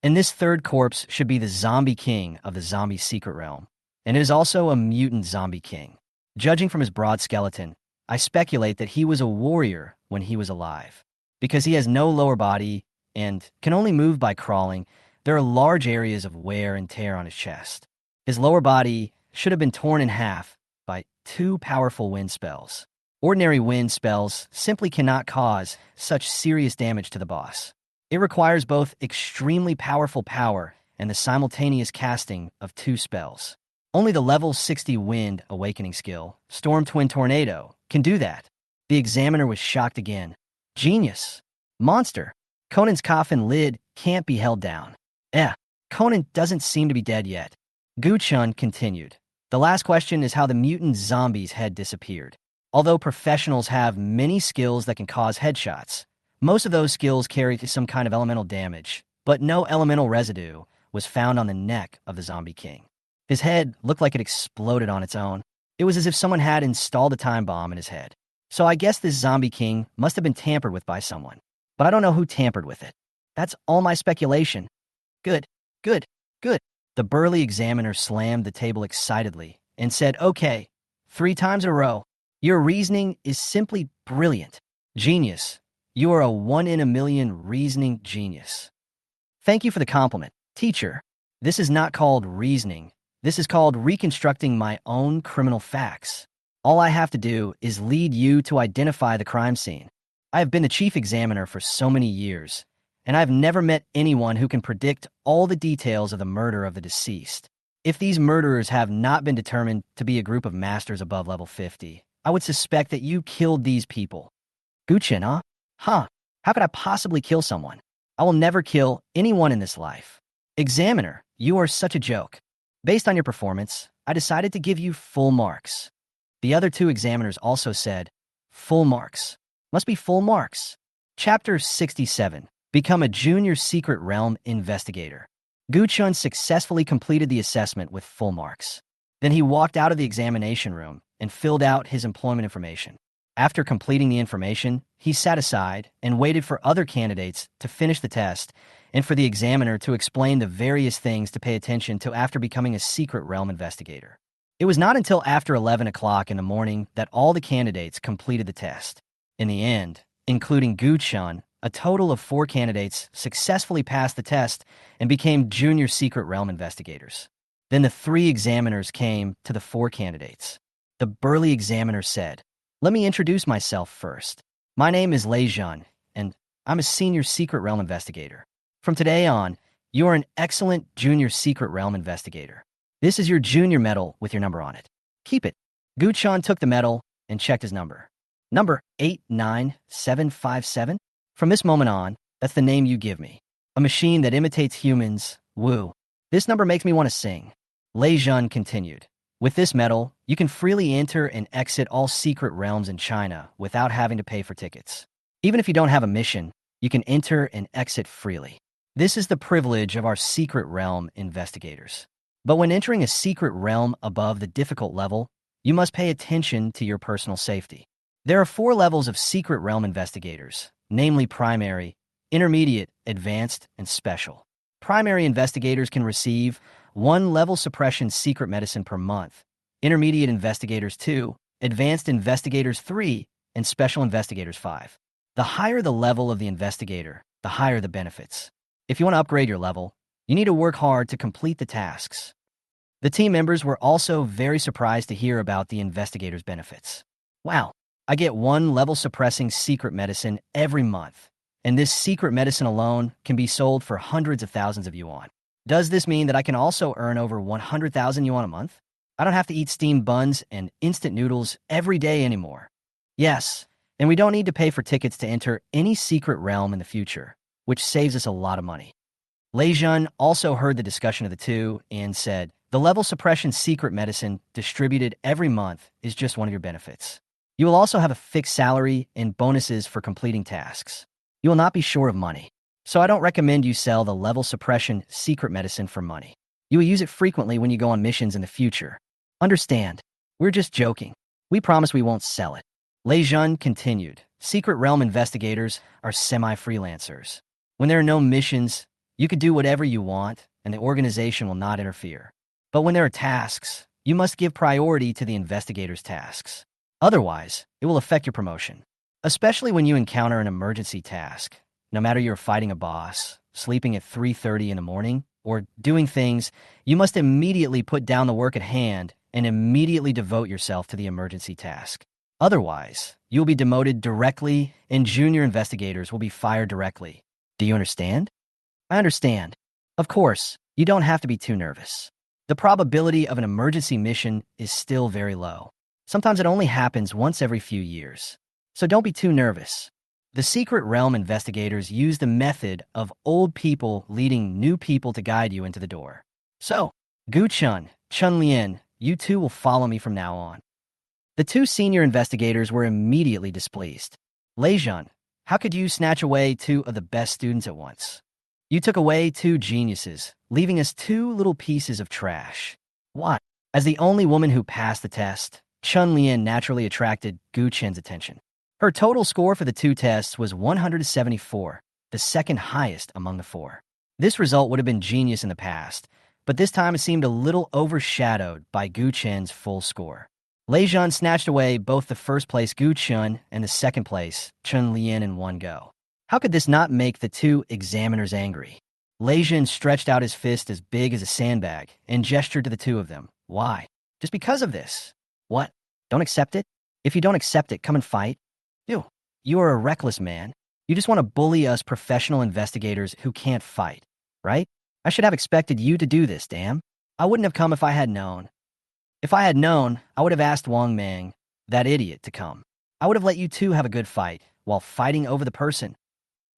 And this third corpse should be the zombie king of the zombie secret realm. And it is also a mutant zombie king. Judging from his broad skeleton, I speculate that he was a warrior when he was alive. Because he has no lower body and can only move by crawling, there are large areas of wear and tear on his chest. His lower body should have been torn in half by 2 powerful wind spells. Ordinary wind spells simply cannot cause such serious damage to the boss. It requires both extremely powerful power and the simultaneous casting of 2 spells. Only the level 60 wind awakening skill, Storm Twin Tornado, can do that. The examiner was shocked again. Genius. Monster. Conan's coffin lid can't be held down. Conan doesn't seem to be dead yet. Gu-chun continued. The last question is how the mutant zombie's head disappeared. Although professionals have many skills that can cause headshots, most of those skills carry some kind of elemental damage, but no elemental residue was found on the neck of the zombie king. His head looked like it exploded on its own. It was as if someone had installed a time bomb in his head. So I guess this zombie king must have been tampered with by someone. But I don't know who tampered with it. That's all my speculation. Good. The burly examiner slammed the table excitedly and said, "Okay, 3 times in a row. Your reasoning is simply brilliant. Genius. You are a 1 in a million reasoning genius." Thank you for the compliment, teacher. This is not called reasoning. This is called reconstructing my own criminal facts. All I have to do is lead you to identify the crime scene. I have been the chief examiner for so many years, and I've never met anyone who can predict all the details of the murder of the deceased. If these murderers have not been determined to be a group of masters above level 50, I would suspect that you killed these people. Guchin, huh? How could I possibly kill someone? I will never kill anyone in this life. Examiner, you are such a joke. Based on your performance, I decided to give you full marks. The other 2 examiners also said, full marks. Must be full marks. Chapter 67. Become a junior secret realm investigator. Gu-chun successfully completed the assessment with full marks. Then he walked out of the examination room and filled out his employment information. After completing the information, he sat aside and waited for other candidates to finish the test and for the examiner to explain the various things to pay attention to after becoming a secret realm investigator. It was not until after 11 o'clock in the morning that all the candidates completed the test. In the end, including Gu-chun, a total of 4 candidates successfully passed the test and became junior secret realm investigators. Then the 3 examiners came to the 4 candidates. The burly examiner said, "Let me introduce myself first. My name is Lei Jun, and I'm a senior secret realm investigator. From today on, you are an excellent junior secret realm investigator. This is your junior medal with your number on it. Keep it." Gu-chun took the medal and checked his number. Number 89757? From this moment on, that's the name you give me. A machine that imitates humans. Woo. This number makes me want to sing. Lei Jun continued. With this medal, you can freely enter and exit all secret realms in China without having to pay for tickets. Even if you don't have a mission, you can enter and exit freely. This is the privilege of our secret realm investigators. But when entering a secret realm above the difficult level, you must pay attention to your personal safety. There are 4 levels of secret realm investigators, namely primary, intermediate, advanced, and special. Primary investigators can receive 1 level suppression secret medicine per month, intermediate investigators 2, advanced investigators 3, and special investigators 5. The higher the level of the investigator, the higher the benefits. If you want to upgrade your level, you need to work hard to complete the tasks. The team members were also very surprised to hear about the investigator's benefits. Wow, I get 1 level suppressing secret medicine every month, and this secret medicine alone can be sold for hundreds of thousands of yuan. Does this mean that I can also earn over 100,000 yuan a month? I don't have to eat steamed buns and instant noodles every day anymore. Yes, and we don't need to pay for tickets to enter any secret realm in the future, which saves us a lot of money. Lei Jun also heard the discussion of the 2 and said, the level suppression secret medicine distributed every month is just one of your benefits. You will also have a fixed salary and bonuses for completing tasks. You will not be short of money. So I don't recommend you sell the level suppression secret medicine for money. You will use it frequently when you go on missions in the future. Understand, we're just joking. We promise we won't sell it. Lei Jun continued, secret realm investigators are semi-freelancers. When there are no missions, you can do whatever you want and the organization will not interfere. But when there are tasks, you must give priority to the investigator's tasks. Otherwise, it will affect your promotion. Especially when you encounter an emergency task. No matter you're fighting a boss, sleeping at 3:30 in the morning, or doing things, you must immediately put down the work at hand and immediately devote yourself to the emergency task. Otherwise, you'll be demoted directly and junior investigators will be fired directly. Do you understand? I understand. Of course, you don't have to be too nervous. the probability of an emergency mission is still very low. Sometimes it only happens once every few years. So don't be too nervous. The Secret Realm investigators use the method of old people leading new people to guide you into the door. So, Gu-chun, Chun-Lien, you two will follow me from now on. The two senior investigators were immediately displeased. Lei-jun, how could you snatch away two of the best students at once? You took away two geniuses, leaving us two little pieces of trash. What? As the only woman who passed the test, Chun-Lien naturally attracted Gu-chun's attention. Her total score for the two tests was 174, the second highest among the four. This result would have been genius in the past, but this time it seemed a little overshadowed by Gu-chun's full score. Lei-jun snatched away both the first place Gu-chun and the second place Chun-Lien in one go. How could this not make the two examiners angry? Lei-jun stretched out his fist as big as a sandbag and gestured to the two of them. Why? Just because of this. What? Don't accept it? If you don't accept it, come and fight. You are a reckless man. You just want to bully us professional investigators who can't fight, right? I should have expected you to do this, damn. I wouldn't have come if I had known. If I had known, I would have asked Wang Mang, that idiot, to come. I would have let you two have a good fight while fighting over the person.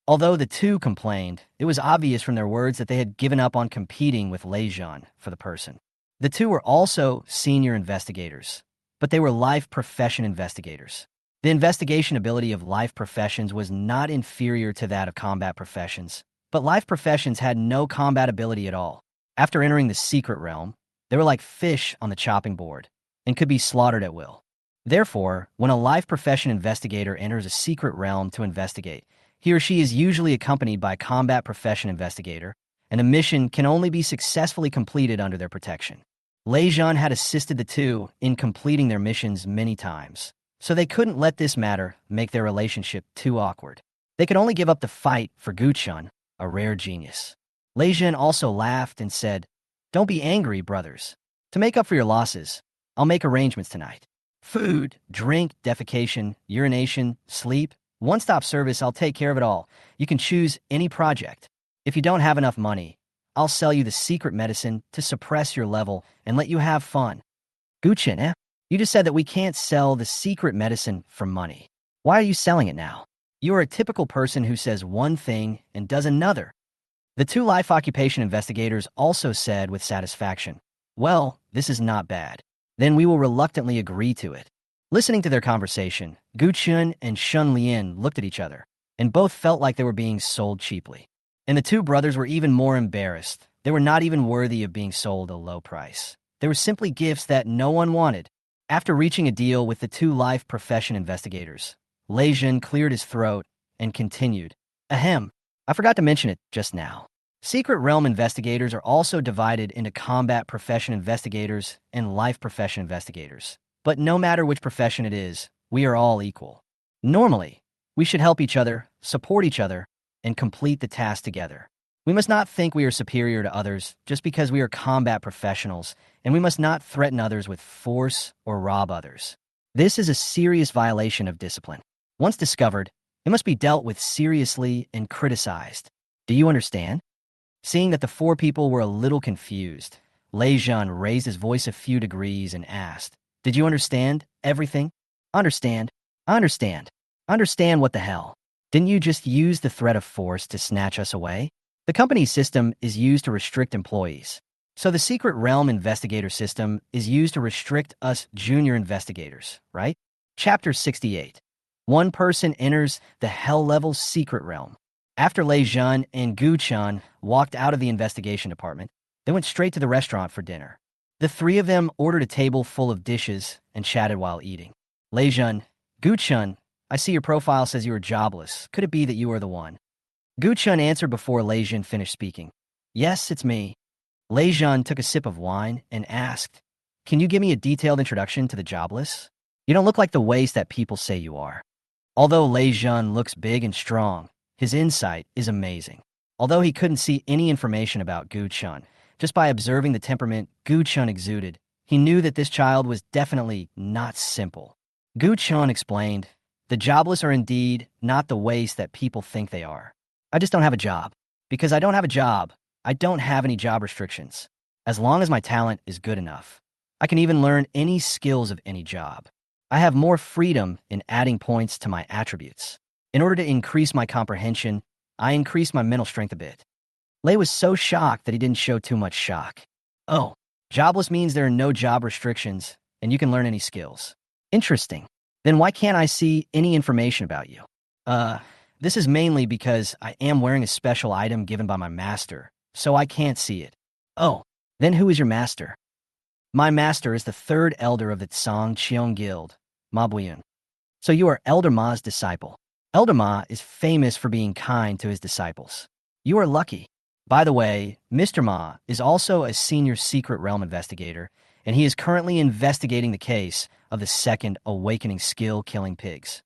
Although the two complained, it was obvious from their words that they had given up on competing with Lei-jun for the person. The two were also senior investigators, but they were life profession investigators. The investigation ability of life professions was not inferior to that of combat professions, but life professions had no combat ability at all. After entering the secret realm, they were like fish on the chopping board and could be slaughtered at will. Therefore, when a life profession investigator enters a secret realm to investigate, he or she is usually accompanied by a combat profession investigator, and a mission can only be successfully completed under their protection. Lei-jun had assisted the two in completing their missions many times, so they couldn't let this matter make their relationship too awkward. They could only give up the fight for Gu-chun, a rare genius. Lei-jun also laughed and said, "Don't be angry, brothers. To make up for your losses, I'll make arrangements tonight. Food, drink, defecation, urination, sleep, one-stop service, I'll take care of it all. You can choose any project. If you don't have enough money, I'll sell you the secret medicine to suppress your level and let you have fun." Gu-chun, eh? You just said that we can't sell the secret medicine for money. Why are you selling it now? You are a typical person who says one thing and does another. The two life occupation investigators also said with satisfaction, "Well, this is not bad. Then we will reluctantly agree to it." Listening to their conversation, Gu-chun and Chun-Lien looked at each other, and both felt like they were being sold cheaply. And the two brothers were even more embarrassed. They were not even worthy of being sold a low price. They were simply gifts that no one wanted. After reaching a deal with the two life profession investigators, Lei-jun cleared his throat and continued, "Ahem, I forgot to mention it just now. Secret Realm investigators are also divided into combat profession investigators and life profession investigators. But no matter which profession it is, we are all equal. Normally, we should help each other, support each other, and complete the task together. We must not think we are superior to others just because we are combat professionals, and we must not threaten others with force or rob others. This is a serious violation of discipline. Once discovered, it must be dealt with seriously and criticized. Do you understand?" Seeing that the four people were a little confused, Lei-jun raised his voice a few degrees and asked, "Did you understand everything?" "Understand? I understand. Understand what the hell? Didn't you just use the threat of force to snatch us away? The company's system is used to restrict employees. So the Secret Realm investigator system is used to restrict us junior investigators, right?" Chapter 68. One person enters the hell-level secret realm. After Lei-jun and Gu-chun walked out of the investigation department, they went straight to the restaurant for dinner. The three of them ordered a table full of dishes and chatted while eating. Lei-jun, "Gu-chun, I see your profile says you are jobless. Could it be that you are the one?" Gu-chun answered before Lei-jun finished speaking. "Yes, it's me." Lei-jun took a sip of wine and asked, "Can you give me a detailed introduction to the jobless? You don't look like the waste that people say you are." Although Lei-jun looks big and strong, his insight is amazing. Although he couldn't see any information about Gu-chun, just by observing the temperament Gu-chun exuded, he knew that this child was definitely not simple. Gu-chun explained, "The jobless are indeed not the waste that people think they are. I just don't have a job. Because I don't have a job, I don't have any job restrictions. As long as my talent is good enough, I can even learn any skills of any job. I have more freedom in adding points to my attributes. In order to increase my comprehension, I increased my mental strength a bit. Lei was so shocked that he didn't show too much shock. Oh, jobless means there are no job restrictions, and you can learn any skills. Interesting. Then why can't I see any information about you? This is mainly because I am wearing a special item given by my master, so I can't see it. Oh, then who is your master? My master is the third elder of the Tsang Cheong Guild, Ma Buyun. So you are Elder Ma's disciple. Elder Ma is famous for being kind to his disciples. You are lucky. By the way, Mr. Ma is also a senior secret realm investigator, and he is currently investigating the case of the second awakening skill killing pigs.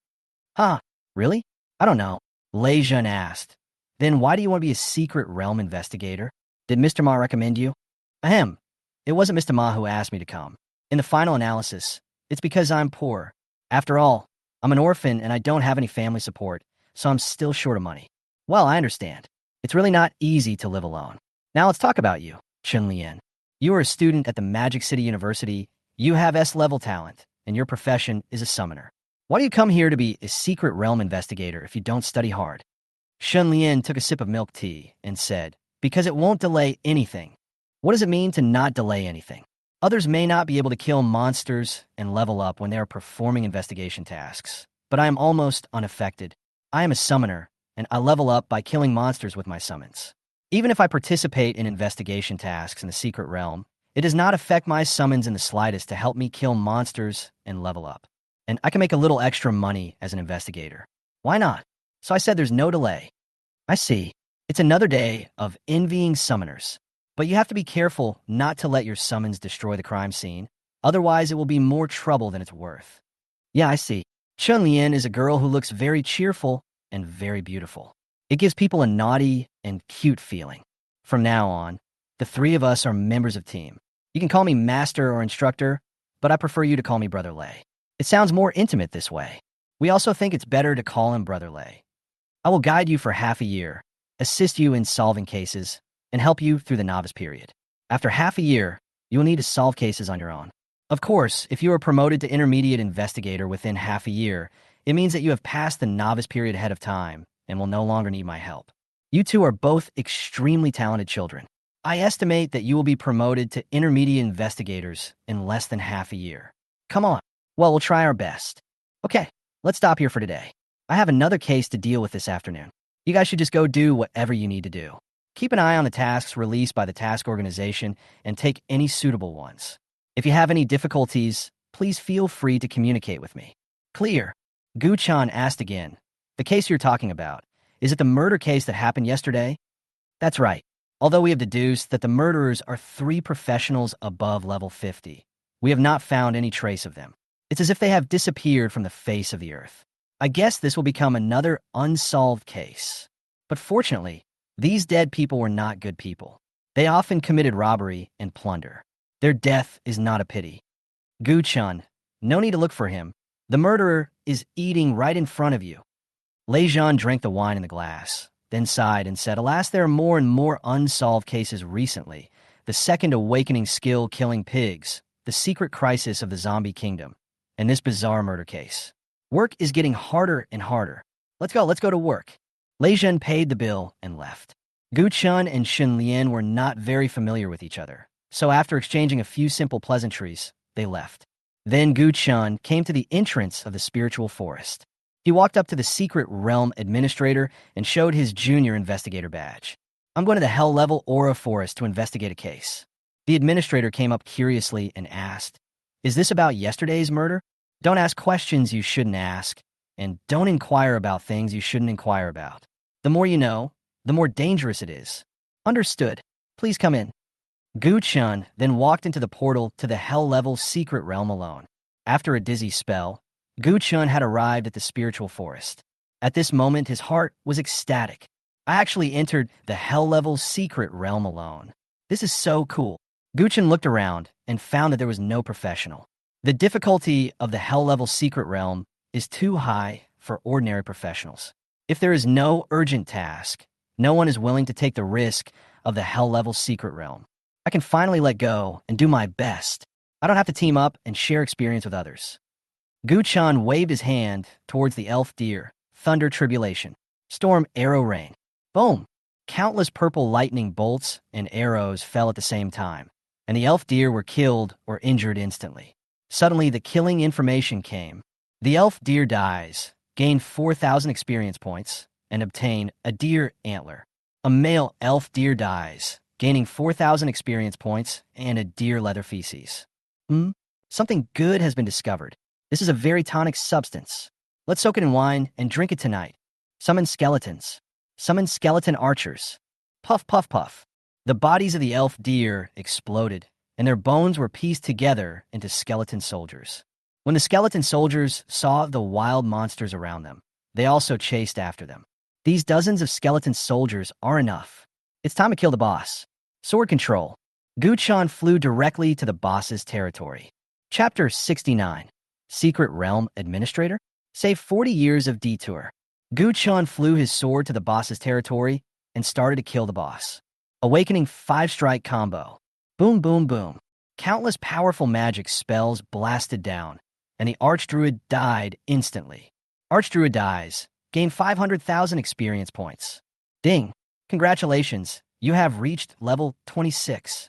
Huh, really? I don't know. Lei Zhen asked. Then why do you want to be a secret realm investigator? Did Mr. Ma recommend you? Ahem. It wasn't Mr. Ma who asked me to come. In the final analysis, it's because I'm poor. After all, I'm an orphan and I don't have any family support, so I'm still short of money. Well, I understand. It's really not easy to live alone. Now let's talk about you, Chun Lian. You are a student at the Magic City University, you have S-level talent, and your profession is a summoner. Why do you come here to be a secret realm investigator if you don't study hard? Shun Lian took a sip of milk tea and said, because it won't delay anything. What does it mean to not delay anything? Others may not be able to kill monsters and level up when they are performing investigation tasks, but I am almost unaffected. I am a summoner, and I level up by killing monsters with my summons. Even if I participate in investigation tasks in the secret realm, it does not affect my summons in the slightest to help me kill monsters and level up. And I can make a little extra money as an investigator. Why not? So I said there's no delay. I see. It's another day of envying summoners. But you have to be careful not to let your summons destroy the crime scene. Otherwise, it will be more trouble than it's worth. Yeah, I see. Chun Lian is a girl who looks very cheerful and very beautiful. It gives people a naughty and cute feeling. From now on, the three of us are members of team. You can call me master or instructor, but I prefer you to call me Brother Lei. It sounds more intimate this way. We also think it's better to call him Brother Lei. I will guide you for half a year, assist you in solving cases, and help you through the novice period. After half a year, you will need to solve cases on your own. Of course, if you are promoted to intermediate investigator within half a year, it means that you have passed the novice period ahead of time and will no longer need my help. You two are both extremely talented children. I estimate that you will be promoted to intermediate investigators in less than half a year. Come on. Well, we'll try our best. Okay, let's stop here for today. I have another case to deal with this afternoon. You guys should just go do whatever you need to do. Keep an eye on the tasks released by the task organization and take any suitable ones. If you have any difficulties, please feel free to communicate with me. Clear. Gu-chan asked again. The case you're talking about, is it the murder case that happened yesterday? That's right. Although we have deduced that the murderers are 3 professionals above level 50, we have not found any trace of them. It's as if they have disappeared from the face of the earth. I guess this will become another unsolved case. But fortunately, these dead people were not good people. They often committed robbery and plunder. Their death is not a pity. Gu-chun, no need to look for him. The murderer is eating right in front of you. Lei Zhan drank the wine in the glass, then sighed and said, alas, there are more and more unsolved cases recently. The second awakening skill killing pigs, the secret crisis of the zombie kingdom, and this bizarre murder case. Work is getting harder and harder. Let's go to work. Lei Zhen paid the bill and left. Gu-chun and Shun Lian were not very familiar with each other, so after exchanging a few simple pleasantries, they left. Then Gu-chun came to the entrance of the spiritual forest. He walked up to the secret realm administrator and showed his junior investigator badge. I'm going to the Hell Level Aura Forest to investigate a case. The administrator came up curiously and asked, is this about yesterday's murder? Don't ask questions you shouldn't ask, and don't inquire about things you shouldn't inquire about. The more you know, the more dangerous it is. Understood. Please come in. Gu-chun then walked into the portal to the Hell Level secret realm alone. After a dizzy spell, Gu-chun had arrived at the spiritual forest. At this moment, his heart was ecstatic. I actually entered the Hell Level secret realm alone. This is so cool. Gu-chun looked around and found that there was no professional. The difficulty of the Hell Level secret realm is too high for ordinary professionals. If there is no urgent task, no one is willing to take the risk of the Hell Level secret realm. I can finally let go and do my best. I don't have to team up and share experience with others. Gu-chan waved his hand towards the elf deer. Thunder tribulation. Storm arrow rain. Boom! Countless purple lightning bolts and arrows fell at the same time, and the elf deer were killed or injured instantly. Suddenly, the killing information came. The elf deer dies, gain 4,000 experience points, and obtain a deer antler. A male elf deer dies, gaining 4,000 experience points and a deer leather feces. Something good has been discovered. This is a very tonic substance. Let's soak it in wine and drink it tonight. Summon skeletons. Summon skeleton archers. Puff, puff, puff. The bodies of the elf deer exploded, and their bones were pieced together into skeleton soldiers. When the skeleton soldiers saw the wild monsters around them, they also chased after them. These dozens of skeleton soldiers are enough. It's time to kill the boss. Sword control. Gu-chan flew directly to the boss's territory. Chapter 69. Secret Realm Administrator? Save 40 years of detour. Gu-chan flew his sword to the boss's territory and started to kill the boss. Awakening 5-strike combo. Boom, boom, boom. Countless powerful magic spells blasted down, and the Archdruid died instantly. Archdruid dies. Gain 500,000 experience points. Ding. Congratulations, you have reached level 26.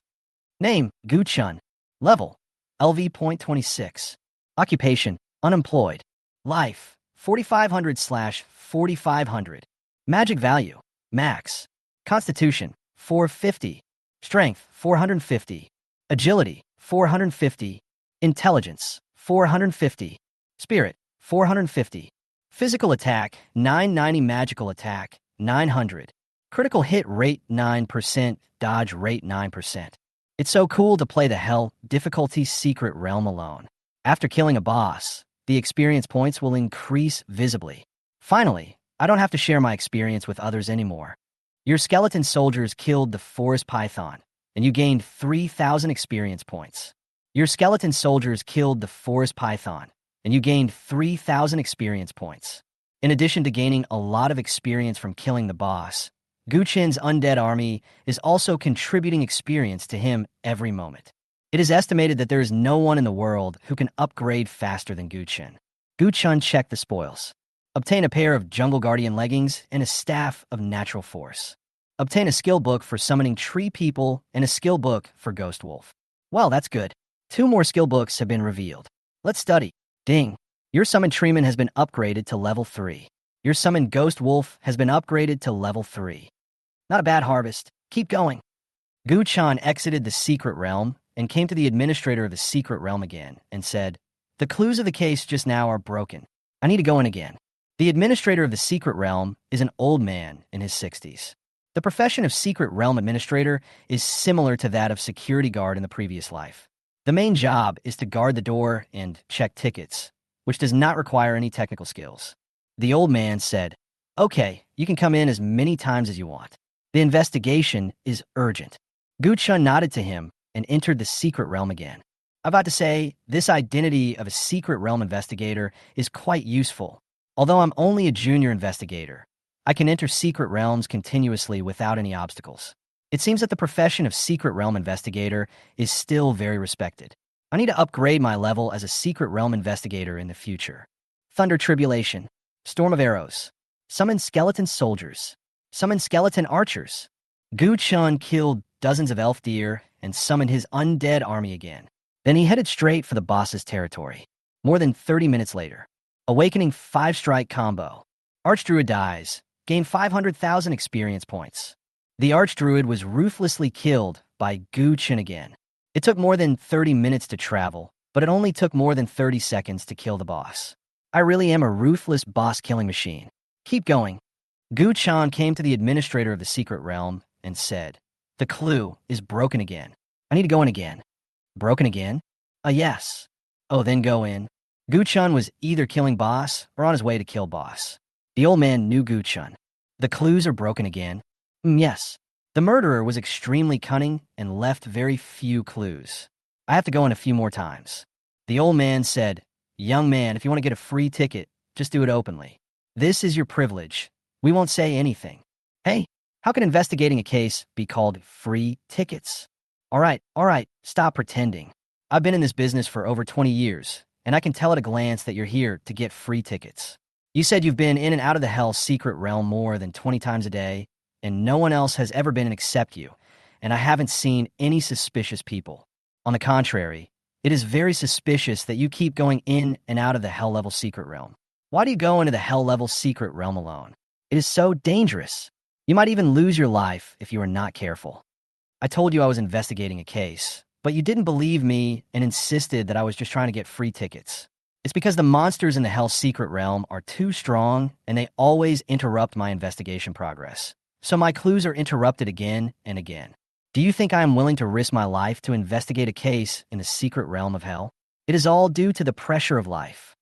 Name, Gu-chan. Level, LV.26. Occupation, unemployed. Life, 4,500/4,500. Magic value, max. Constitution, 450. Strength, 450. Agility, 450. Intelligence, 450. Spirit, 450. Physical attack, 990. Magical attack, 900. Critical hit rate, 9%. Dodge rate, 9%. It's so cool to play the hell difficulty Secret Realm alone. After killing a boss, the experience points will increase visibly. Finally, I don't have to share my experience with others anymore. Your skeleton soldiers killed the forest python, and you gained 3,000 experience points. Your skeleton soldiers killed the forest python, and you gained 3,000 experience points. In addition to gaining a lot of experience from killing the boss, Gu-chan's undead army is also contributing experience to him every moment. It is estimated that there is no one in the world who can upgrade faster than Gu-chan. Gu-chan checked the spoils. Obtain a pair of Jungle Guardian leggings and a staff of natural force. Obtain a skill book for summoning tree people and a skill book for Ghost Wolf. Well, that's good. 2 more skill books have been revealed. Let's study. Ding. Your summon Treeman has been upgraded to level 3. Your summon Ghost Wolf has been upgraded to level 3. Not a bad harvest. Keep going. Gu-chan exited the Secret Realm and came to the administrator of the Secret Realm again and said, "The clues of the case just now are broken. I need to go in again." The administrator of the Secret Realm is an old man in his 60s. The profession of Secret Realm Administrator is similar to that of security guard in the previous life. The main job is to guard the door and check tickets, which does not require any technical skills. The old man said, "Okay, you can come in as many times as you want. The investigation is urgent." Gu-chan nodded to him and entered the Secret Realm again. I'm about to say, this identity of a Secret Realm investigator is quite useful. Although I'm only a junior investigator, I can enter secret realms continuously without any obstacles. It seems that the profession of Secret Realm Investigator is still very respected. I need to upgrade my level as a Secret Realm Investigator in the future. Thunder Tribulation. Storm of Arrows. Summon skeleton soldiers. Summon skeleton archers. Gu-chan killed dozens of elf deer and summoned his undead army again. Then he headed straight for the boss's territory. More than 30 minutes later, awakening 5-strike combo. Archdruid dies. Gain 500,000 experience points. The Archdruid was ruthlessly killed by Gu-chan again. It took more than 30 minutes to travel, but it only took more than 30 seconds to kill the boss. I really am a ruthless boss-killing machine. Keep going. Gu-chan came to the administrator of the Secret Realm and said, "The clue is broken again. I need to go in again." Broken again? Yes. Oh, then go in. Gu-chan was either killing boss or on his way to kill boss. The old man knew Gu-chan. The clues are broken again? Yes. The murderer was extremely cunning and left very few clues. I have to go in a few more times. The old man said, "Young man, if you want to get a free ticket, just do it openly. This is your privilege. We won't say anything." Hey, how can investigating a case be called free tickets? All right, stop pretending. I've been in this business for over 20 years, and I can tell at a glance that you're here to get free tickets. You said you've been in and out of the Hell's Secret Realm more than 20 times a day, and no one else has ever been in except you, and I haven't seen any suspicious people. On the contrary, it is very suspicious that you keep going in and out of the Hell-level Secret Realm. Why do you go into the Hell-level Secret Realm alone? It is so dangerous. You might even lose your life if you are not careful. I told you I was investigating a case, but you didn't believe me and insisted that I was just trying to get free tickets. It's because the monsters in the Hell's Secret Realm are too strong and they always interrupt my investigation progress. So my clues are interrupted again and again. Do you think I am willing to risk my life to investigate a case in the secret realm of hell? It is all due to the pressure of life.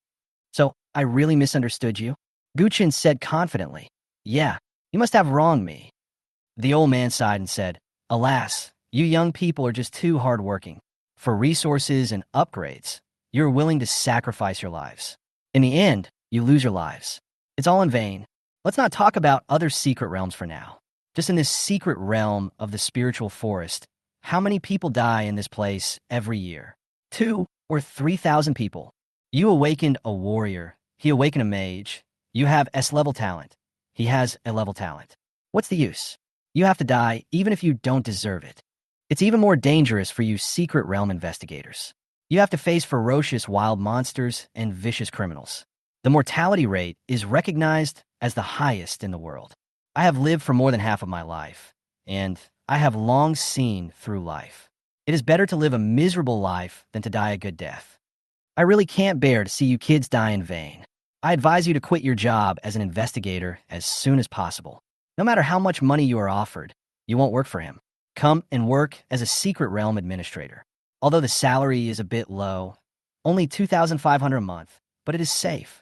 So, I really misunderstood you? Guchin said confidently. Yeah, you must have wronged me. The old man sighed and said, Alas, you young people are just too hardworking. For resources and upgrades, you're willing to sacrifice your lives. In the end, you lose your lives. It's all in vain. Let's not talk about other secret realms for now. Just in this secret realm of the spiritual forest, how many people die in this place every year? 2 or 3,000 people. You awakened a warrior. He awakened a mage. You have S-level talent. He has A-level talent. What's the use? You have to die even if you don't deserve it. It's even more dangerous for you secret realm investigators. You have to face ferocious wild monsters and vicious criminals. The mortality rate is recognized as the highest in the world. I have lived for more than half of my life, and I have long seen through life. It is better to live a miserable life than to die a good death. I really can't bear to see you kids die in vain. I advise you to quit your job as an investigator as soon as possible. No matter how much money you are offered, you won't work for him. Come and work as a secret realm administrator. Although the salary is a bit low, only $2,500 a month, but it is safe.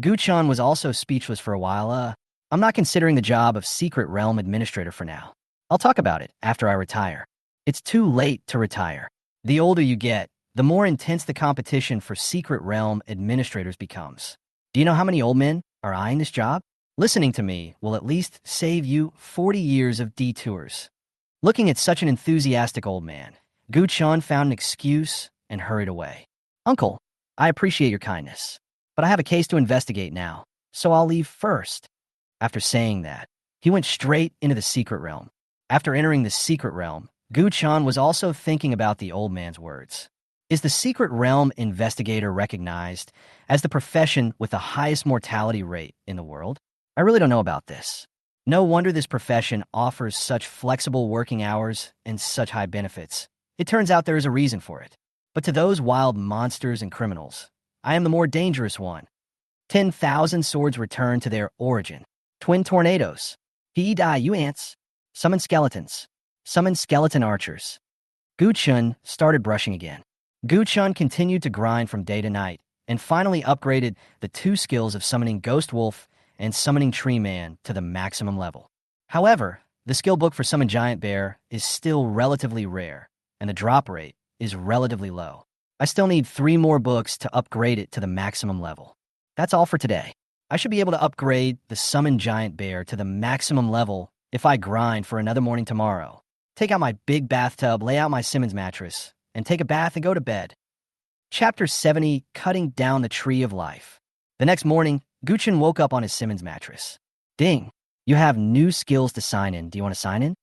Guchan was also speechless for a while. I'm not considering the job of secret realm administrator for now. I'll talk about it after I retire. It's too late to retire. The older you get, the more intense the competition for secret realm administrators becomes. Do you know how many old men are eyeing this job? Listening to me will at least save you 40 years of detours. Looking at such an enthusiastic old man, Guchan found an excuse and hurried away. Uncle, I appreciate your kindness, but I have a case to investigate now, so I'll leave first. After saying that, he went straight into the secret realm. After entering the secret realm, Guchan was also thinking about the old man's words. Is the secret realm investigator recognized as the profession with the highest mortality rate in the world? I really don't know about this. No wonder this profession offers such flexible working hours and such high benefits. It turns out there is a reason for it. But to those wild monsters and criminals, I am the more dangerous one. 10,000 swords return to their origin. Twin tornadoes. He-die, you ants. Summon skeletons. Summon skeleton archers. Guchun started brushing again. Guchun continued to grind from day to night, and finally upgraded the 2 skills of summoning Ghost Wolf and summoning Tree Man to the maximum level. However, the skill book for Summon Giant Bear is still relatively rare, and the drop rate is relatively low. I still need 3 more books to upgrade it to the maximum level. That's all for today. I should be able to upgrade the Summon Giant Bear to the maximum level if I grind for another morning tomorrow. Take out my big bathtub, lay out my Simmons mattress, and take a bath and go to bed. Chapter 70, Cutting Down the Tree of Life. The next morning, Guchin woke up on his Simmons mattress. Ding. You have new skills to sign in. Do you want to sign in?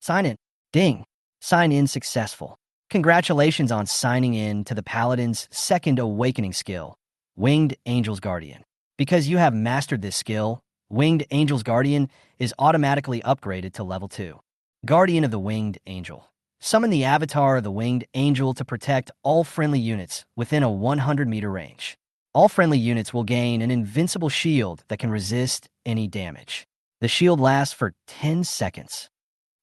Sign in. Ding. Sign in successful. Congratulations on signing in to the Paladin's second awakening skill, Winged Angel's Guardian. Because you have mastered this skill, Winged Angel's Guardian is automatically upgraded to level 2. Guardian of the Winged Angel. Summon the avatar of the Winged Angel to protect all friendly units within a 100-meter range. All friendly units will gain an invincible shield that can resist any damage. The shield lasts for 10 seconds.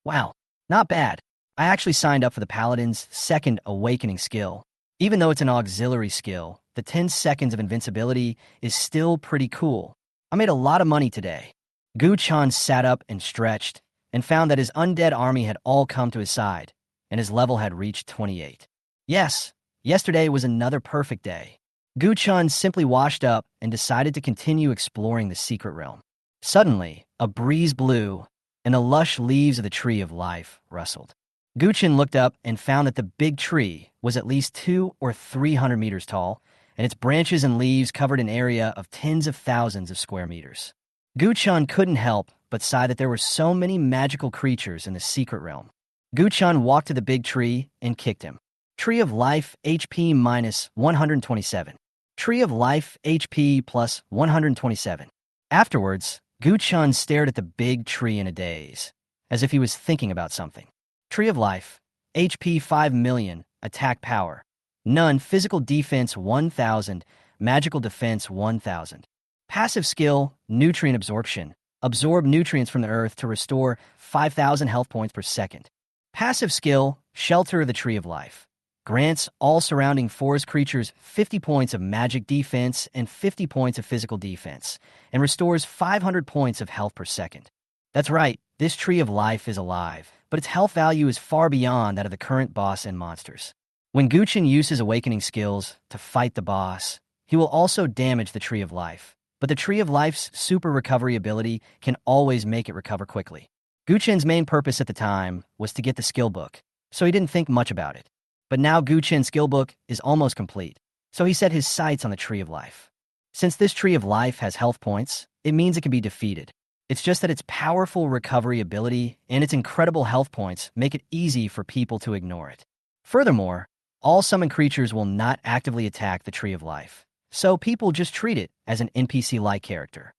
Wow, not bad. I actually signed up for the Paladin's second awakening skill. Even though it's an auxiliary skill, the 10 seconds of invincibility is still pretty cool. I made a lot of money today. Guchan sat up and stretched, and found that his undead army had all come to his side, and his level had reached 28. Yes, yesterday was another perfect day. Guchan simply washed up and decided to continue exploring the secret realm. Suddenly, a breeze blew, and the lush leaves of the Tree of Life rustled. Guchen looked up and found that the big tree was at least 200 or 300 meters tall, and its branches and leaves covered an area of tens of thousands of square meters. Guchen couldn't help but sigh that there were so many magical creatures in the secret realm. Guchen walked to the big tree and kicked him. Tree of Life HP minus 127. Tree of Life HP plus 127. Afterwards, Guchen stared at the big tree in a daze, as if he was thinking about something. Tree of Life, HP 5 million, attack power. None, physical defense 1000, magical defense 1000. Passive skill, nutrient absorption. Absorb nutrients from the earth to restore 5,000 health points per second. Passive skill, Shelter of the Tree of Life. Grants all surrounding forest creatures 50 points of magic defense and 50 points of physical defense, and restores 500 points of health per second. That's right, this Tree of Life is alive, but its health value is far beyond that of the current boss and monsters. When Guchen uses awakening skills to fight the boss, he will also damage the Tree of Life, but the Tree of Life's super recovery ability can always make it recover quickly. Guchen's main purpose at the time was to get the skill book, so he didn't think much about it. But now Guchen's skill book is almost complete, so he set his sights on the Tree of Life. Since this Tree of Life has health points, it means it can be defeated. It's just that its powerful recovery ability and its incredible health points make it easy for people to ignore it. Furthermore, all summoned creatures will not actively attack the Tree of Life, so people just treat it as an NPC-like character.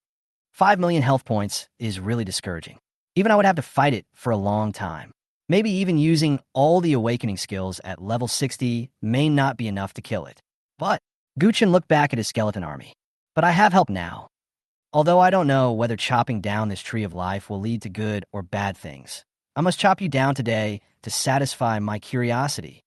5 million health points is really discouraging. Even I would have to fight it for a long time. Maybe even using all the awakening skills at level 60 may not be enough to kill it. But Guchen looked back at his skeleton army. But I have help now. Although I don't know whether chopping down this Tree of Life will lead to good or bad things, I must chop you down today to satisfy my curiosity.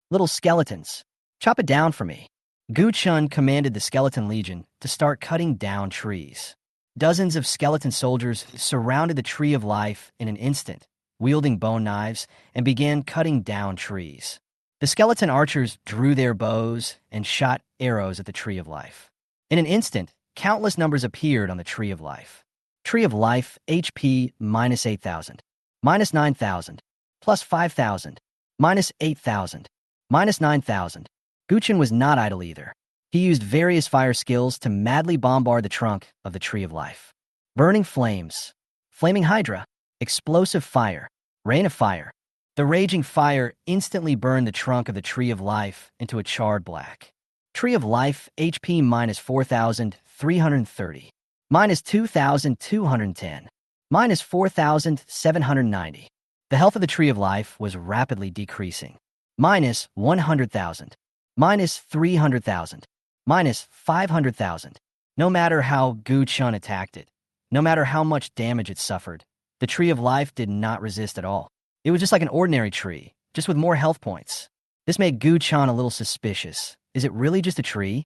Little skeletons, chop it down for me. Guchen commanded the Skeleton Legion to start cutting down trees. Dozens of skeleton soldiers surrounded the Tree of Life in an instant, wielding bone knives, and began cutting down trees. The skeleton archers drew their bows and shot arrows at the Tree of Life. In an instant, countless numbers appeared on the Tree of Life. Tree of Life, HP minus 8,000, minus 9,000, plus 5,000, minus 8,000, minus 9,000. Guchen was not idle either. He used various fire skills to madly bombard the trunk of the Tree of Life. Burning flames, flaming hydra, explosive fire, rain of fire. The raging fire instantly burned the trunk of the Tree of Life into a charred black. Tree of Life, HP minus 4,330, minus 2,210, minus 4,790. The health of the Tree of Life was rapidly decreasing. Minus 100,000, minus 300,000, minus 500,000. No matter how Guchen attacked it, no matter how much damage it suffered, the Tree of Life did not resist at all. It was just like an ordinary tree, just with more health points. This made Guchen a little suspicious. Is it really just a tree?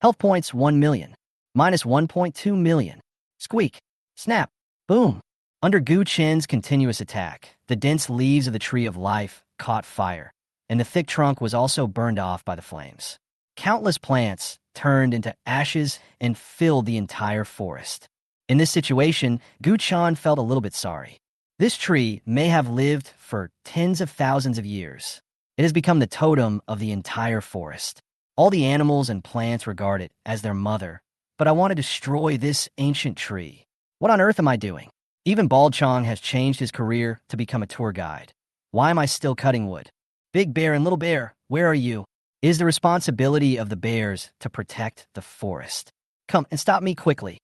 Health points 1 million, minus 1.2 million. Squeak, snap, boom. Under Guchen's continuous attack, the dense leaves of the Tree of Life caught fire, and the thick trunk was also burned off by the flames. Countless plants turned into ashes and filled the entire forest. In this situation, Guchen felt a little bit sorry. This tree may have lived for tens of thousands of years. It has become the totem of the entire forest. All the animals and plants regard it as their mother, but I want to destroy this ancient tree. What on earth am I doing? Even Balchong has changed his career to become a tour guide. Why am I still cutting wood? Big Bear and Little Bear, where are you? It is the responsibility of the bears to protect the forest. Come and stop me quickly.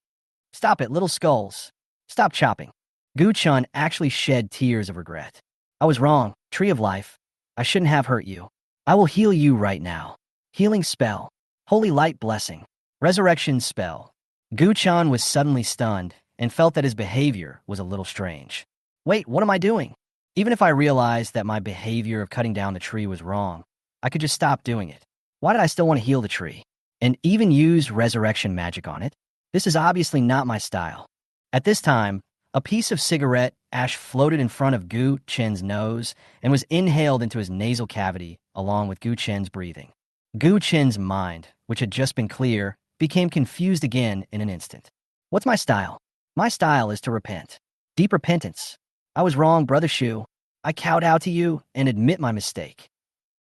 Stop it, little skulls. Stop chopping. Guchen actually shed tears of regret. I was wrong, Tree of Life. I shouldn't have hurt you. I will heal you right now. Healing spell. Holy light blessing. Resurrection spell. Guchen was suddenly stunned and felt that his behavior was a little strange. Wait, what am I doing? Even if I realized that my behavior of cutting down the tree was wrong, I could just stop doing it. Why did I still want to heal the tree? And even use resurrection magic on it? This is obviously not my style. At this time, a piece of cigarette ash floated in front of Guchen's nose and was inhaled into his nasal cavity along with Guchen's breathing. Guchen's mind, which had just been clear, became confused again in an instant. What's my style? My style is to repent. Deep repentance. I was wrong, Brother Shu. I kowtow to you and admit my mistake."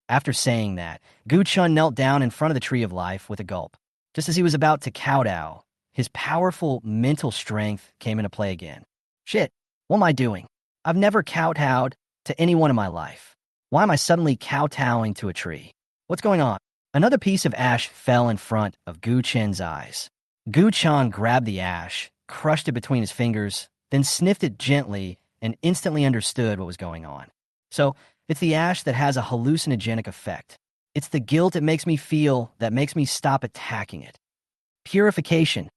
After saying that, Gu-chun knelt down in front of the tree of life with a gulp. Just as he was about to kowtow, his powerful mental strength came into play again. "Shit, what am I doing? I've never kowtowed to anyone in my life. Why am I suddenly kowtowing to a tree? What's going on?" Another piece of ash fell in front of Gu-chen's eyes. Gu-chan grabbed the ash, crushed it between his fingers, then sniffed it gently and instantly understood what was going on. So, it's the ash that has a hallucinogenic effect. It's the guilt it makes me feel that makes me stop attacking it. Purification.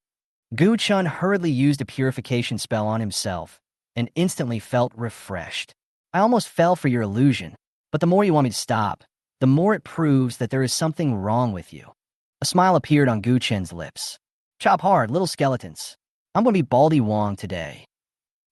Gu-chun hurriedly used a purification spell on himself and instantly felt refreshed. "I almost fell for your illusion, but the more you want me to stop, the more it proves that there is something wrong with you." A smile appeared on Gu-chen's lips. "Chop hard, little skeletons. I'm going to be Baldy Wong today."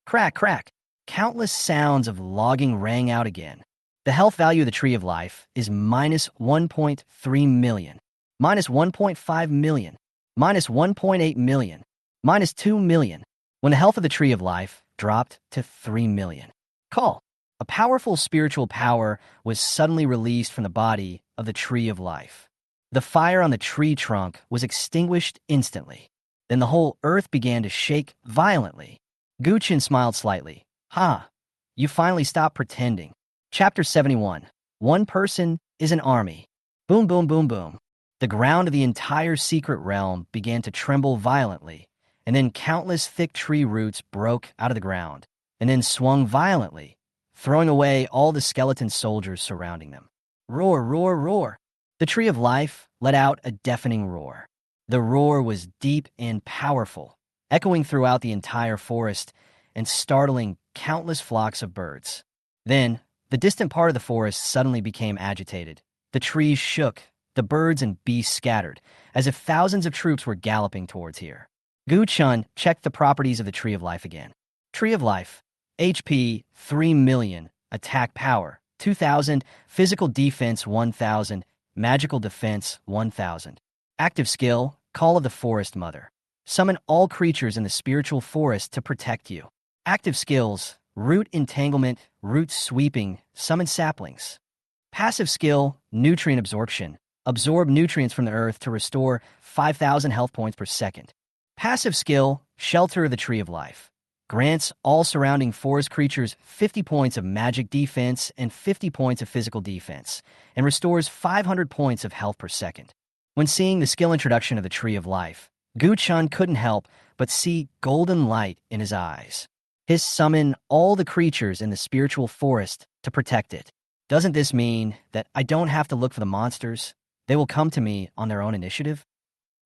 Crack, crack. Countless sounds of logging rang out again. The health value of the Tree of Life is minus 1.3 million, minus 1.5 million, minus 1.8 million, minus 2 million, when the health of the Tree of Life dropped to 3 million. Call. A powerful spiritual power was suddenly released from the body of the Tree of Life. The fire on the tree trunk was extinguished instantly. Then the whole earth began to shake violently. Gu-chin smiled slightly. "Ha, you finally stopped pretending." Chapter 71. One person is an army. Boom, boom, boom, boom. The ground of the entire secret realm began to tremble violently, and then countless thick tree roots broke out of the ground, and then swung violently, throwing away all the skeleton soldiers surrounding them. Roar, roar, roar. The Tree of Life let out a deafening roar. The roar was deep and powerful, echoing throughout the entire forest and startling countless flocks of birds. Then, the distant part of the forest suddenly became agitated. The trees shook, the birds and beasts scattered, as if thousands of troops were galloping towards here. Gu-chun checked the properties of the Tree of Life again. Tree of Life, HP 3 million, attack power 2,000, physical defense 1,000, magical defense 1,000. Active skill, Call of the Forest Mother. Summon all creatures in the spiritual forest to protect you. Active skills, Root Entanglement, Root Sweeping, Summon Saplings. Passive skill, Nutrient Absorption. Absorb nutrients from the earth to restore 5,000 health points per second. Passive skill, Shelter of the Tree of Life. Grants all surrounding forest creatures 50 points of magic defense and 50 points of physical defense, and restores 500 points of health per second. When seeing the skill introduction of the Tree of Life, Gu-chun couldn't help but see golden light in his eyes. His summon all the creatures in the spiritual forest to protect it. Doesn't this mean that I don't have to look for the monsters? They will come to me on their own initiative?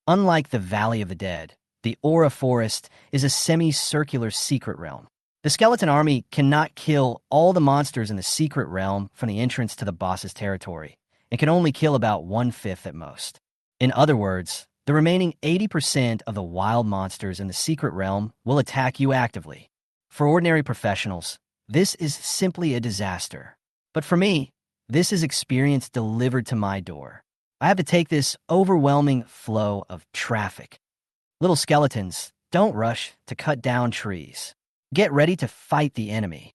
Unlike the Valley of the Dead, the Aura Forest is a semicircular secret realm. The skeleton army cannot kill all the monsters in the secret realm from the entrance to the boss's territory, and can only kill about 1/5 at most. In other words, the remaining 80% of the wild monsters in the secret realm will attack you actively. For ordinary professionals, this is simply a disaster. But for me, this is experience delivered to my door. I have to take this overwhelming flow of traffic. Little skeletons, don't rush to cut down trees. Get ready to fight the enemy.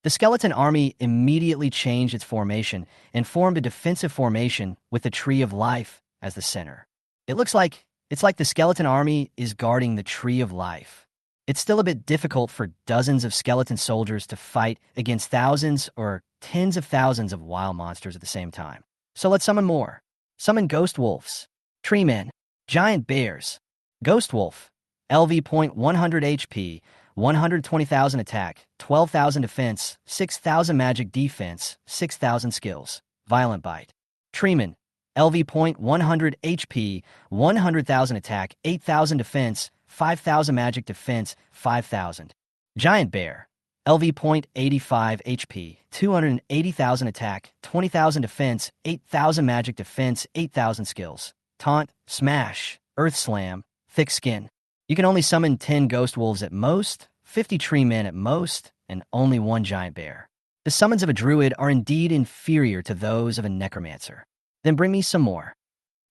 The skeleton army immediately changed its formation and formed a defensive formation with the Tree of Life as the center. It's like the skeleton army is guarding the Tree of Life. It's still a bit difficult for dozens of skeleton soldiers to fight against thousands or tens of thousands of wild monsters at the same time. So let's summon more. Summon ghost wolves, tree men, giant bears. Ghost wolf, LV.100 HP, 120,000 attack, 12,000 defense, 6,000 magic defense, 6,000 skills. Violent bite. Treeman, LV.100 HP, 100,000 attack, 8,000 defense, 5,000 magic defense, 5,000. Giant bear, LV.85 HP, 280,000 attack, 20,000 defense, 8,000 magic defense, 8,000 skills. Taunt, smash, earth slam, thick skin. You can only summon 10 ghost wolves at most, 50 tree men at most, and only 1 giant bear. The summons of a druid are indeed inferior to those of a necromancer. Then bring me some more.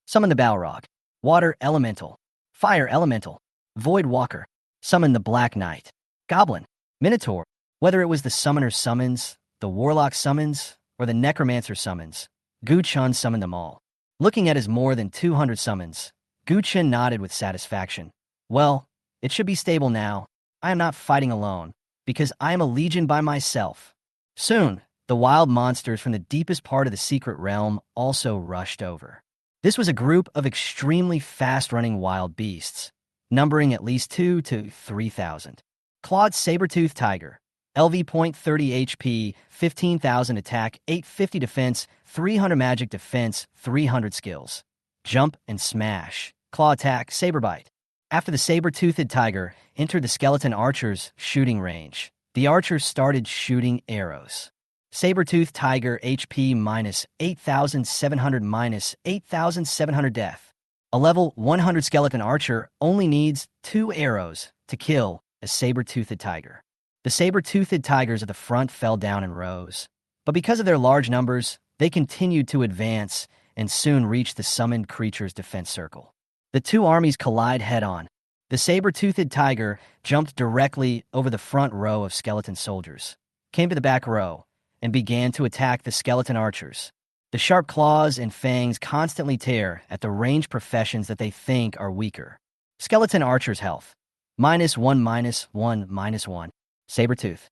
Summon the Balrog, water elemental, fire elemental, void walker. Summon the Black Knight, goblin, minotaur. Whether it was the summoner's summons, the warlock summons, or the necromancer summons, Gu Chun summoned them all. Looking at his more than 200 summons, Gu Chun nodded with satisfaction. Well, it should be stable now. I am not fighting alone, because I am a legion by myself. Soon, the wild monsters from the deepest part of the secret realm also rushed over. This was a group of extremely fast-running wild beasts, numbering at least 2,000 to 3,000. Clawed saber-toothed tiger, LV.30 HP, 15,000 attack, 850 defense, 300 magic defense, 300 skills. Jump and smash. Claw attack, saber bite. After the saber-toothed tiger entered the skeleton archer's shooting range, the archers started shooting arrows. Saber-toothed tiger HP minus 8,700 minus 8,700 death. A level 100 skeleton archer only needs 2 arrows to kill a saber-toothed tiger. The saber-toothed tigers at the front fell down in rows, but because of their large numbers, they continued to advance and soon reached the summoned creature's defense circle. The two armies collide head-on. The saber-toothed tiger jumped directly over the front row of skeleton soldiers, came to the back row, and began to attack the skeleton archers. The sharp claws and fangs constantly tear at the ranged professions that they think are weaker. Skeleton archers' health. -1, -1, -1. Saber-tooth.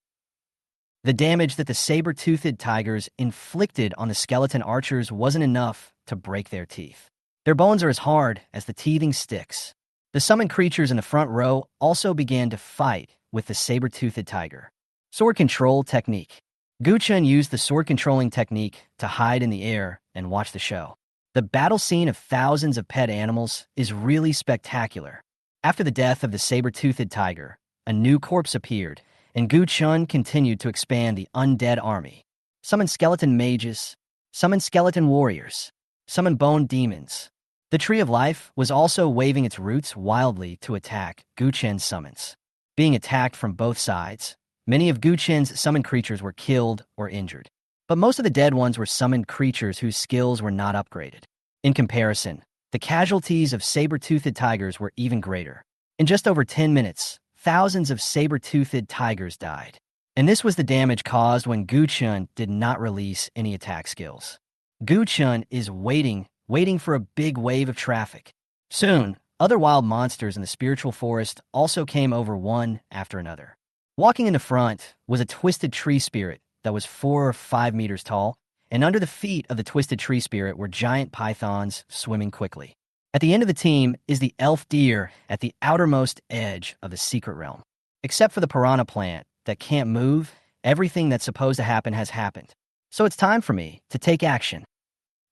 The damage that the saber-toothed tigers inflicted on the skeleton archers wasn't enough to break their teeth. Their bones are as hard as the teething sticks. The summoned creatures in the front row also began to fight with the saber-toothed tiger. Sword control technique. Gu Chun used the sword-controlling technique to hide in the air and watch the show. The battle scene of thousands of pet animals is really spectacular. After the death of the saber-toothed tiger, a new corpse appeared, and Gu Chun continued to expand the undead army. Summon skeleton mages, summon skeleton warriors, summon bone demons. The Tree of Life was also waving its roots wildly to attack Gu Chun's summons. Being attacked from both sides, many of Gu Chun's summoned creatures were killed or injured, but most of the dead ones were summoned creatures whose skills were not upgraded. In comparison, the casualties of saber-toothed tigers were even greater. In just over 10 minutes, thousands of saber-toothed tigers died. And this was the damage caused when Gu Chun did not release any attack skills. Gu Chun is waiting for a big wave of traffic. Soon, other wild monsters in the spiritual forest also came over one after another. Walking in the front was a twisted tree spirit that was 4 or 5 meters tall, and under the feet of the twisted tree spirit were giant pythons swimming quickly. At the end of the team is the elf deer at the outermost edge of the secret realm. Except for the piranha plant that can't move, everything that's supposed to happen has happened. So it's time for me to take action.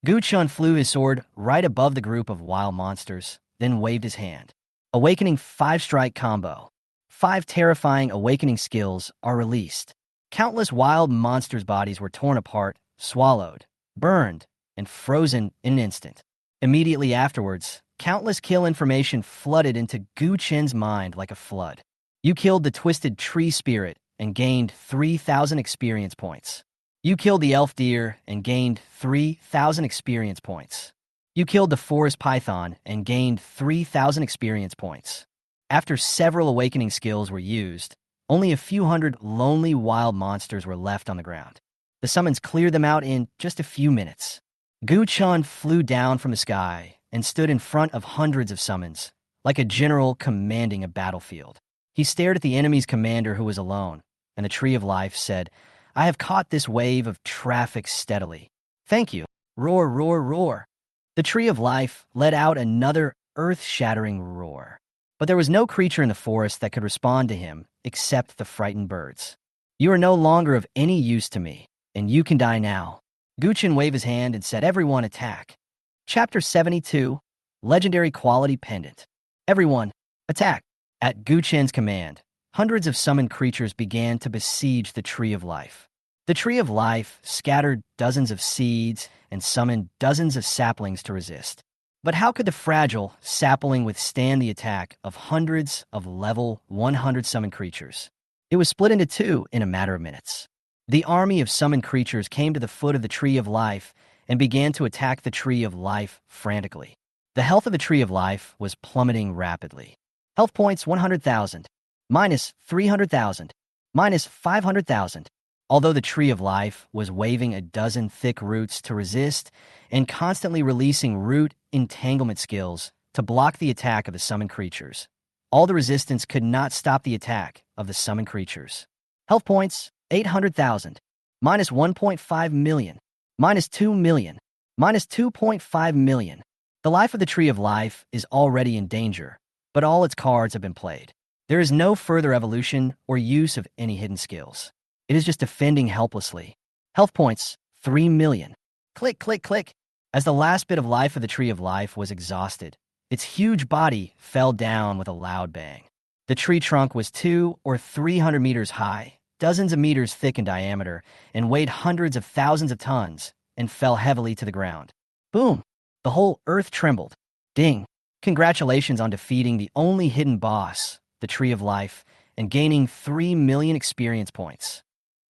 Gu Chun flew his sword right above the group of wild monsters, then waved his hand. Awakening 5-strike combo. 5 terrifying awakening skills are released. Countless wild monsters' bodies were torn apart, swallowed, burned, and frozen in an instant. Immediately afterwards, countless kill information flooded into Gu Chun's mind like a flood. You killed the twisted tree spirit and gained 3,000 experience points. You killed the elf deer and gained 3,000 experience points. You killed the forest python and gained 3,000 experience points. After several awakening skills were used, only a few hundred lonely wild monsters were left on the ground. The summons cleared them out in just a few minutes. Gu Chun flew down from the sky and stood in front of hundreds of summons, like a general commanding a battlefield. He stared at the enemy's commander who was alone, and the Tree of Life said, "I have caught this wave of traffic steadily. Thank you." Roar, roar, roar. The Tree of Life let out another earth-shattering roar. But there was no creature in the forest that could respond to him except the frightened birds. "You are no longer of any use to me, and you can die now." Gu Chun waved his hand and said, "Everyone attack." Chapter 72, Legendary Quality Pendant. Everyone, attack. At Gu Chun's command, hundreds of summoned creatures began to besiege the Tree of Life. The Tree of Life scattered dozens of seeds and summoned dozens of saplings to resist. But how could the fragile sapling withstand the attack of hundreds of level 100 summoned creatures? It was split into 2 in a matter of minutes. The army of summoned creatures came to the foot of the Tree of Life and began to attack the Tree of Life frantically. The health of the Tree of Life was plummeting rapidly. Health points 100,000, -300,000, -500,000. Although the Tree of Life was waving a dozen thick roots to resist and constantly releasing root entanglement skills to block the attack of the summoned creatures, all the resistance could not stop the attack of the summoned creatures. Health points, 800,000. Minus 1.5 million. Minus 2 million. Minus 2.5 million. The life of the Tree of Life is already in danger, but all its cards have been played. There is no further evolution or use of any hidden skills. It is just defending helplessly. Health points, 3 million. Click, click, click. As the last bit of life of the Tree of Life was exhausted, its huge body fell down with a loud bang. The tree trunk was 200 or 300 meters high, dozens of meters thick in diameter, and weighed hundreds of thousands of tons, and fell heavily to the ground. Boom! The whole earth trembled. Ding! Congratulations on defeating the only hidden boss, the Tree of Life, and gaining 3 million experience points.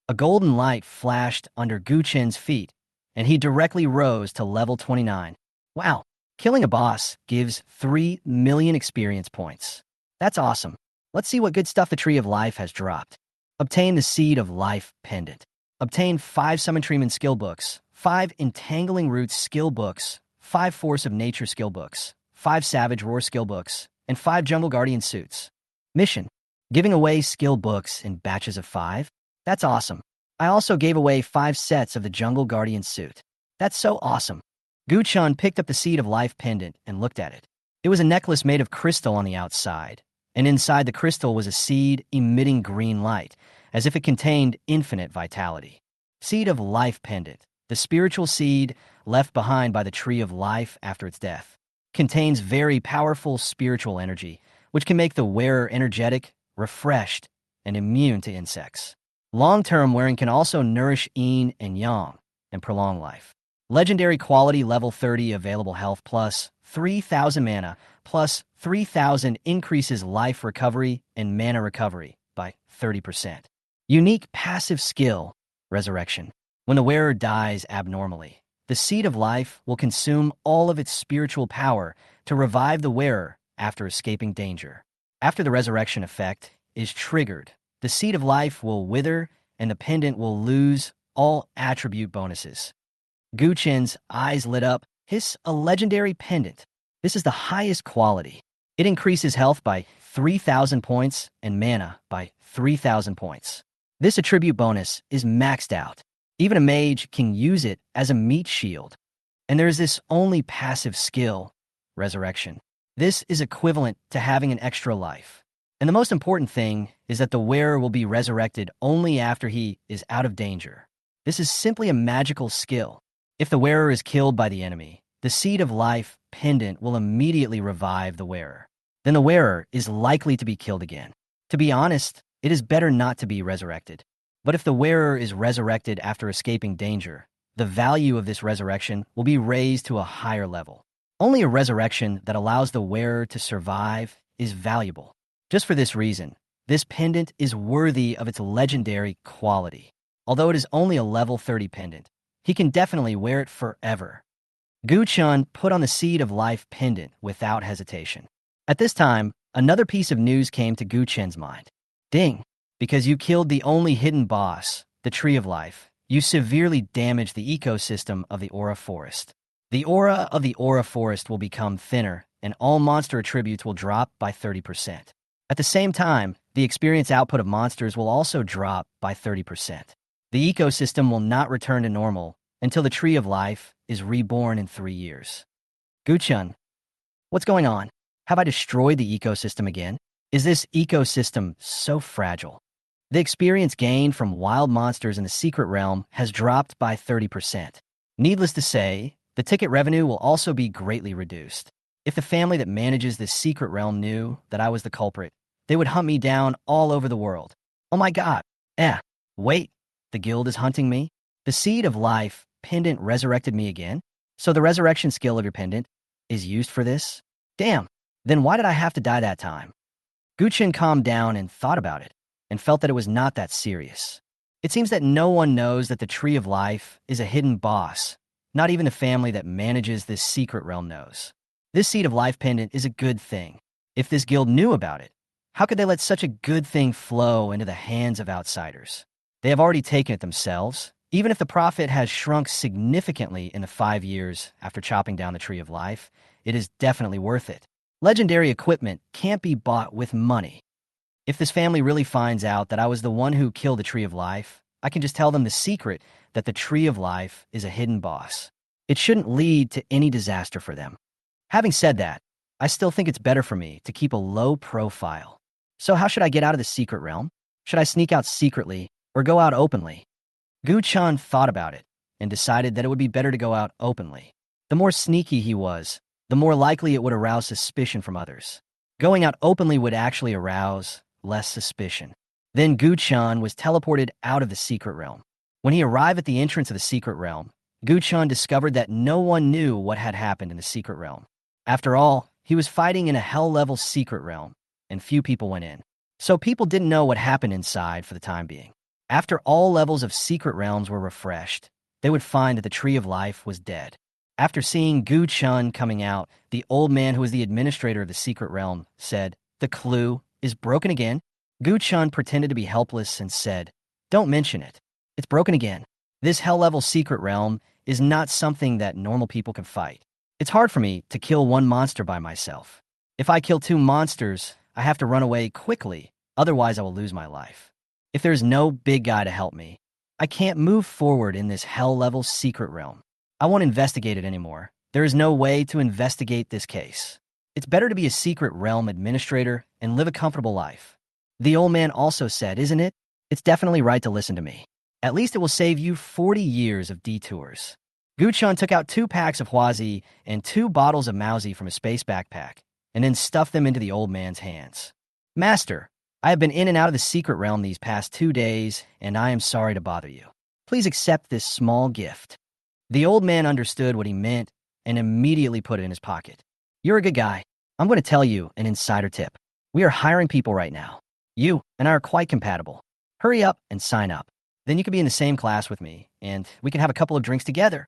A golden light flashed under Gu Chen's feet, and he directly rose to level 29. Wow! Killing a boss gives 3 million experience points. That's awesome. Let's see what good stuff the Tree of Life has dropped. Obtain the Seed of Life Pendant. Obtain 5 Summon Treeman skill books, 5 Entangling Roots skill books, 5 Force of Nature skill books, 5 Savage Roar skill books, and 5 Jungle Guardian suits. Mission: giving away skill books in batches of 5? That's awesome. I also gave away 5 sets of the Jungle Guardian suit. That's so awesome. Gu Chun picked up the Seed of Life pendant and looked at it. It was a necklace made of crystal on the outside, and inside the crystal was a seed emitting green light, as if it contained infinite vitality. Seed of Life pendant, the spiritual seed left behind by the Tree of Life after its death, contains very powerful spiritual energy, which can make the wearer energetic, refreshed, and immune to insects. Long-term wearing can also nourish yin and yang and prolong life. Legendary quality level 30 available health plus 3,000 mana plus 3,000 increases life recovery and mana recovery by 30%. Unique passive skill, Resurrection. When the wearer dies abnormally, the Seed of Life will consume all of its spiritual power to revive the wearer after escaping danger. After the resurrection effect is triggered, the Seed of Life will wither and the pendant will lose all attribute bonuses. Gu Chen's eyes lit up. Hiss, a legendary pendant. This is the highest quality. It increases health by 3,000 points and mana by 3,000 points. This attribute bonus is maxed out. Even a mage can use it as a meat shield. And there is this only passive skill, Resurrection. This is equivalent to having an extra life. And the most important thing is that the wearer will be resurrected only after he is out of danger. This is simply a magical skill. If the wearer is killed by the enemy, the Seed of Life pendant will immediately revive the wearer. Then the wearer is likely to be killed again. To be honest, it is better not to be resurrected. But if the wearer is resurrected after escaping danger, the value of this resurrection will be raised to a higher level. Only a resurrection that allows the wearer to survive is valuable. Just for this reason, this pendant is worthy of its legendary quality. Although it is only a level 30 pendant, he can definitely wear it forever. Gu Chun put on the Seed of Life pendant without hesitation. At this time, another piece of news came to Gu Chen's mind. Ding! Because you killed the only hidden boss, the Tree of Life, you severely damaged the ecosystem of the Aura Forest. The aura of the Aura Forest will become thinner, and all monster attributes will drop by 30%. At the same time, the experience output of monsters will also drop by 30%. The ecosystem will not return to normal until the Tree of Life is reborn in 3 years. Gu Chun, what's going on? Have I destroyed the ecosystem again? Is this ecosystem so fragile? The experience gained from wild monsters in the secret realm has dropped by 30%. Needless to say, the ticket revenue will also be greatly reduced. If the family that manages this secret realm knew that I was the culprit, they would hunt me down all over the world. Oh my god. Wait, the guild is hunting me? The Seed of Life pendant resurrected me again? So the resurrection skill of your pendant is used for this? Damn, then why did I have to die that time? Gu Chen calmed down and thought about it, and felt that it was not that serious. It seems that no one knows that the Tree of Life is a hidden boss. Not even the family that manages this secret realm knows. This Seed of Life pendant is a good thing. If this guild knew about it, how could they let such a good thing flow into the hands of outsiders? They have already taken it themselves. Even if the profit has shrunk significantly in the 5 years after chopping down the tree of life, it is definitely worth it. Legendary equipment can't be bought with money. If this family really finds out that I was the one who killed the tree of life, I can just tell them the secret that the tree of life is a hidden boss. It shouldn't lead to any disaster for them. Having said that, I still think it's better for me to keep a low profile. So how should I get out of the secret realm? Should I sneak out secretly or go out openly? Gu-chan thought about it and decided that it would be better to go out openly. The more sneaky he was, the more likely it would arouse suspicion from others. Going out openly would actually arouse less suspicion. Then Gu-chan was teleported out of the secret realm. When he arrived at the entrance of the secret realm, Gu-chan discovered that no one knew what had happened in the secret realm. After all, he was fighting in a hell-level secret realm, and few people went in. So people didn't know what happened inside for the time being. After all levels of secret realms were refreshed, they would find that the tree of life was dead. After seeing Gu-chan coming out, the old man who was the administrator of the secret realm said, "The clue is broken again." Gu-chan pretended to be helpless and said, "Don't mention it. It's broken again. This hell-level secret realm is not something that normal people can fight. It's hard for me to kill one monster by myself. If I kill 2 monsters, I have to run away quickly, otherwise I will lose my life. If there's no big guy to help me, I can't move forward in this hell-level secret realm. I won't investigate it anymore. There is no way to investigate this case. It's better to be a secret realm administrator and live a comfortable life." The old man also said, "Isn't it? It's definitely right to listen to me. At least it will save you 40 years of detours." Gu-chan took out 2 packs of Huazi and 2 bottles of Mauzi from a space backpack, and then stuffed them into the old man's hands. "Master, I have been in and out of the secret realm these past 2 days, and I am sorry to bother you. Please accept this small gift." The old man understood what he meant and immediately put it in his pocket. "You're a good guy. I'm going to tell you an insider tip. We are hiring people right now. You and I are quite compatible. Hurry up and sign up. Then you can be in the same class with me, and we can have a couple of drinks together."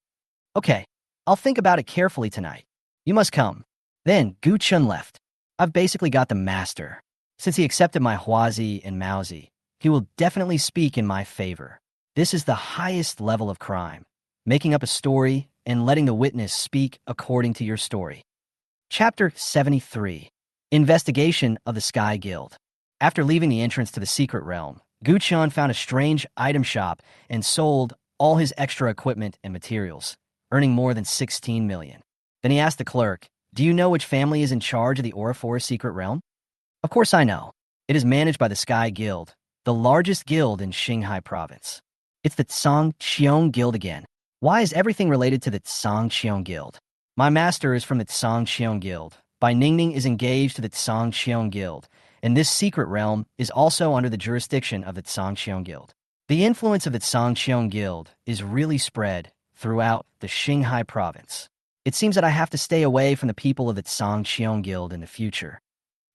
"Okay, I'll think about it carefully tonight. You must come." Then Gu-chan left. "I've basically got the master. Since he accepted my Huazi and Mauzi, he will definitely speak in my favor. This is the highest level of crime, making up a story and letting the witness speak according to your story." Chapter 73. Investigation of the Sky Guild. After leaving the entrance to the secret realm, Gu-chan found a strange item shop and sold all his extra equipment and materials, earning more than 16 million. Then he asked the clerk, "Do you know which family is in charge of the Aura Forest secret realm?" "Of course I know. It is managed by the Sky Guild, the largest guild in Qinghai province. It's the Tsang-Qiong Guild again. Why is everything related to the Tsang-Qiong Guild? My master is from the Tsang-Qiong Guild. Bai Ningning is engaged to the Tsang-Qiong Guild, and this secret realm is also under the jurisdiction of the Tsang-Qiong Guild. The influence of the Tsang-Qiong Guild is really spread throughout the Qinghai province. It seems that I have to stay away from the people of the Tsang-Qiong Guild in the future.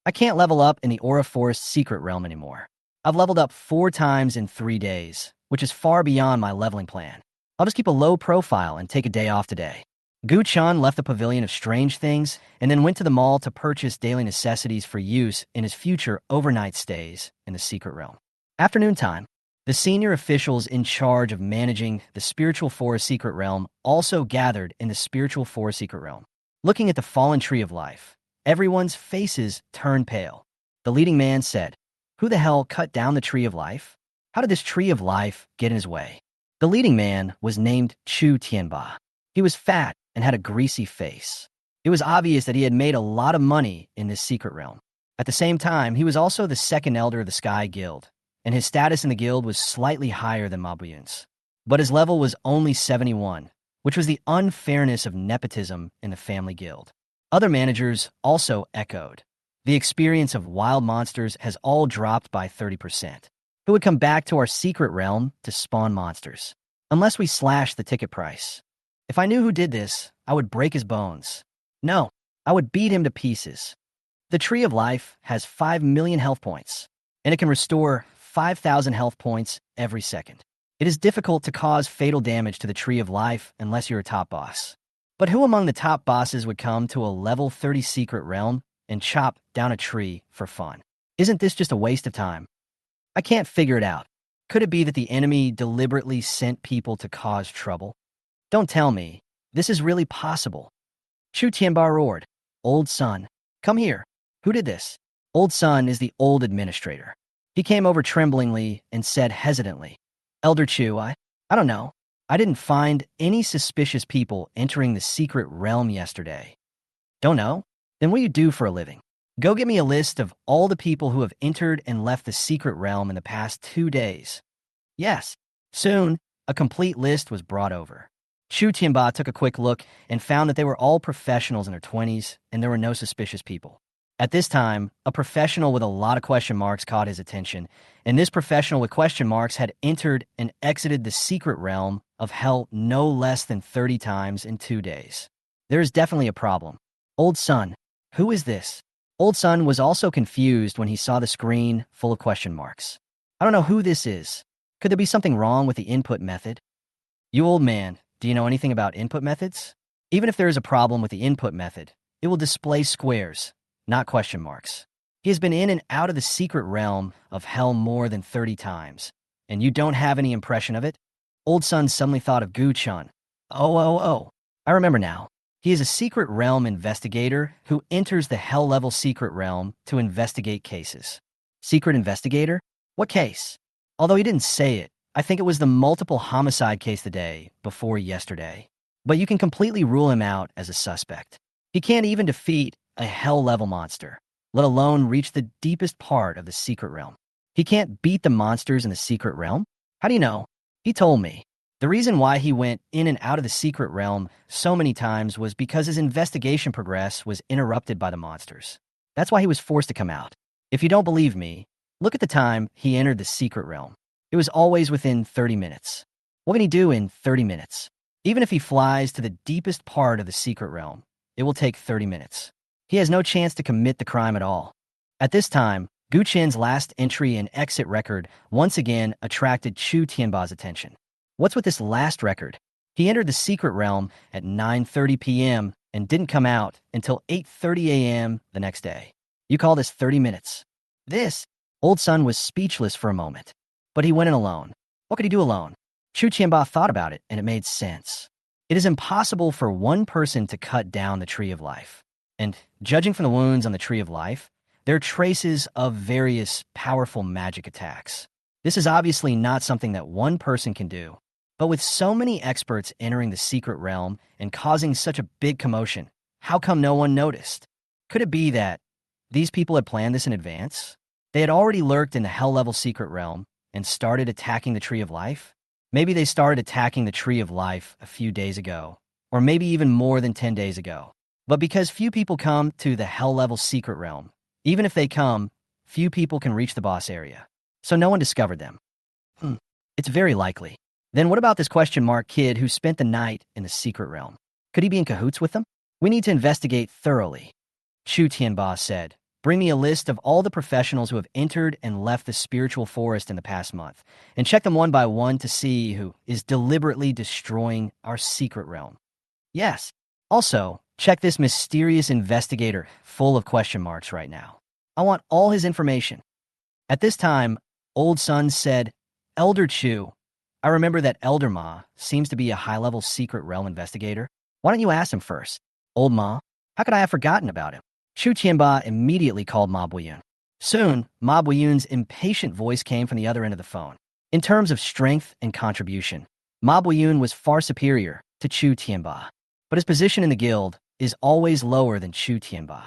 I can't level up in the Aura Forest secret realm anymore. I've leveled up 4 times in 3 days, which is far beyond my leveling plan. I'll just keep a low profile and take a day off today." Gu-chan left the pavilion of strange things and then went to the mall to purchase daily necessities for use in his future overnight stays in the secret realm. Afternoon time, the senior officials in charge of managing the Spiritual Forest secret realm also gathered in the Spiritual Forest secret realm. Looking at the fallen tree of life, everyone's faces turned pale. The leading man said, "Who the hell cut down the tree of life? How did this tree of life get in his way?" The leading man was named Chu Tianba. He was fat and had a greasy face. It was obvious that he had made a lot of money in this secret realm. At the same time, he was also the second elder of the Sky Guild, and his status in the guild was slightly higher than Mabuyun's. But his level was only 71, which was the unfairness of nepotism in the family guild. Other managers also echoed. The experience of wild monsters has all dropped by 30%. Who would come back to our secret realm to spawn monsters? Unless we slash the ticket price. If I knew who did this, I would break his bones. No, I would beat him to pieces. The Tree of Life has 5 million health points, and it can restore 5,000 health points every second. It is difficult to cause fatal damage to the Tree of Life unless you're a top boss. But who among the top bosses would come to a level 30 secret realm and chop down a tree for fun? Isn't this just a waste of time? I can't figure it out. Could it be that the enemy deliberately sent people to cause trouble? Don't tell me. This is really possible. Chu Tianba roared. Old Sun, come here. Who did this? Old Sun is the old administrator. He came over tremblingly and said hesitantly, Elder Chu, I don't know. I didn't find any suspicious people entering the secret realm yesterday. Don't know? Then what do you do for a living? Go get me a list of all the people who have entered and left the secret realm in the past 2 days. Yes. Soon, a complete list was brought over. Chu Tianba took a quick look and found that they were all professionals in their 20s and there were no suspicious people. At this time, a professional with a lot of question marks caught his attention, and this professional with question marks had entered and exited the secret realm of hell no less than 30 times in 2 days. There is definitely a problem. Old Sun, who is this? Old Sun was also confused when he saw the screen full of question marks. I don't know who this is. Could there be something wrong with the input method? You old man, do you know anything about input methods? Even if there is a problem with the input method, it will display squares, not question marks. He has been in and out of the secret realm of hell more than 30 times, and you don't have any impression of it? Old Sun suddenly thought of Gu Chun. Oh, I remember now. He is a secret realm investigator who enters the hell-level secret realm to investigate cases. Secret investigator? What case? Although he didn't say it, I think it was the multiple homicide case the day before yesterday. But you can completely rule him out as a suspect. He can't even defeat a hell-level monster, let alone reach the deepest part of the secret realm. He can't beat the monsters in the secret realm? How do you know? He told me. The reason why he went in and out of the secret realm so many times was because his investigation progress was interrupted by the monsters. That's why he was forced to come out. If you don't believe me, look at the time he entered the secret realm. It was always within 30 minutes. What can he do in 30 minutes? Even if he flies to the deepest part of the secret realm, it will take 30 minutes. He has no chance to commit the crime at all. At this time, Gu Chen's last entry and exit record once again attracted Chu Tianba's attention. What's with this last record? He entered the secret realm at 9:30 p.m. and didn't come out until 8:30 a.m. the next day. You call this 30 minutes? This? Old Sun was speechless for a moment. But he went in alone. What could he do alone? Chu Tianba thought about it, and it made sense. It is impossible for one person to cut down the tree of life. And judging from the wounds on the tree of life, there are traces of various powerful magic attacks. This is obviously not something that one person can do. But with so many experts entering the secret realm and causing such a big commotion, how come no one noticed? Could it be that these people had planned this in advance? They had already lurked in the hell-level secret realm and started attacking the Tree of Life? Maybe they started attacking the Tree of Life a few days ago, or maybe even more than 10 days ago. But because few people come to the hell-level secret realm, even if they come, few people can reach the boss area. So no one discovered them. It's very likely. Then what about this question mark kid who spent the night in the secret realm? Could he be in cahoots with them? We need to investigate thoroughly. Chu Tianba said, bring me a list of all the professionals who have entered and left the spiritual forest in the past month, and check them one by one to see who is deliberately destroying our secret realm. Yes. Also, check this mysterious investigator full of question marks right now. I want all his information. At this time, Old Sun said, Elder Chu, I remember that Elder Ma seems to be a high-level secret realm investigator. Why don't you ask him first? Old Ma? How could I have forgotten about him? Chu Tianba immediately called Ma Buiyun. Soon, Ma Buiyun's impatient voice came from the other end of the phone. In terms of strength and contribution, Ma Buiyun was far superior to Chu Tianba. But his position in the guild is always lower than Chu Tianba.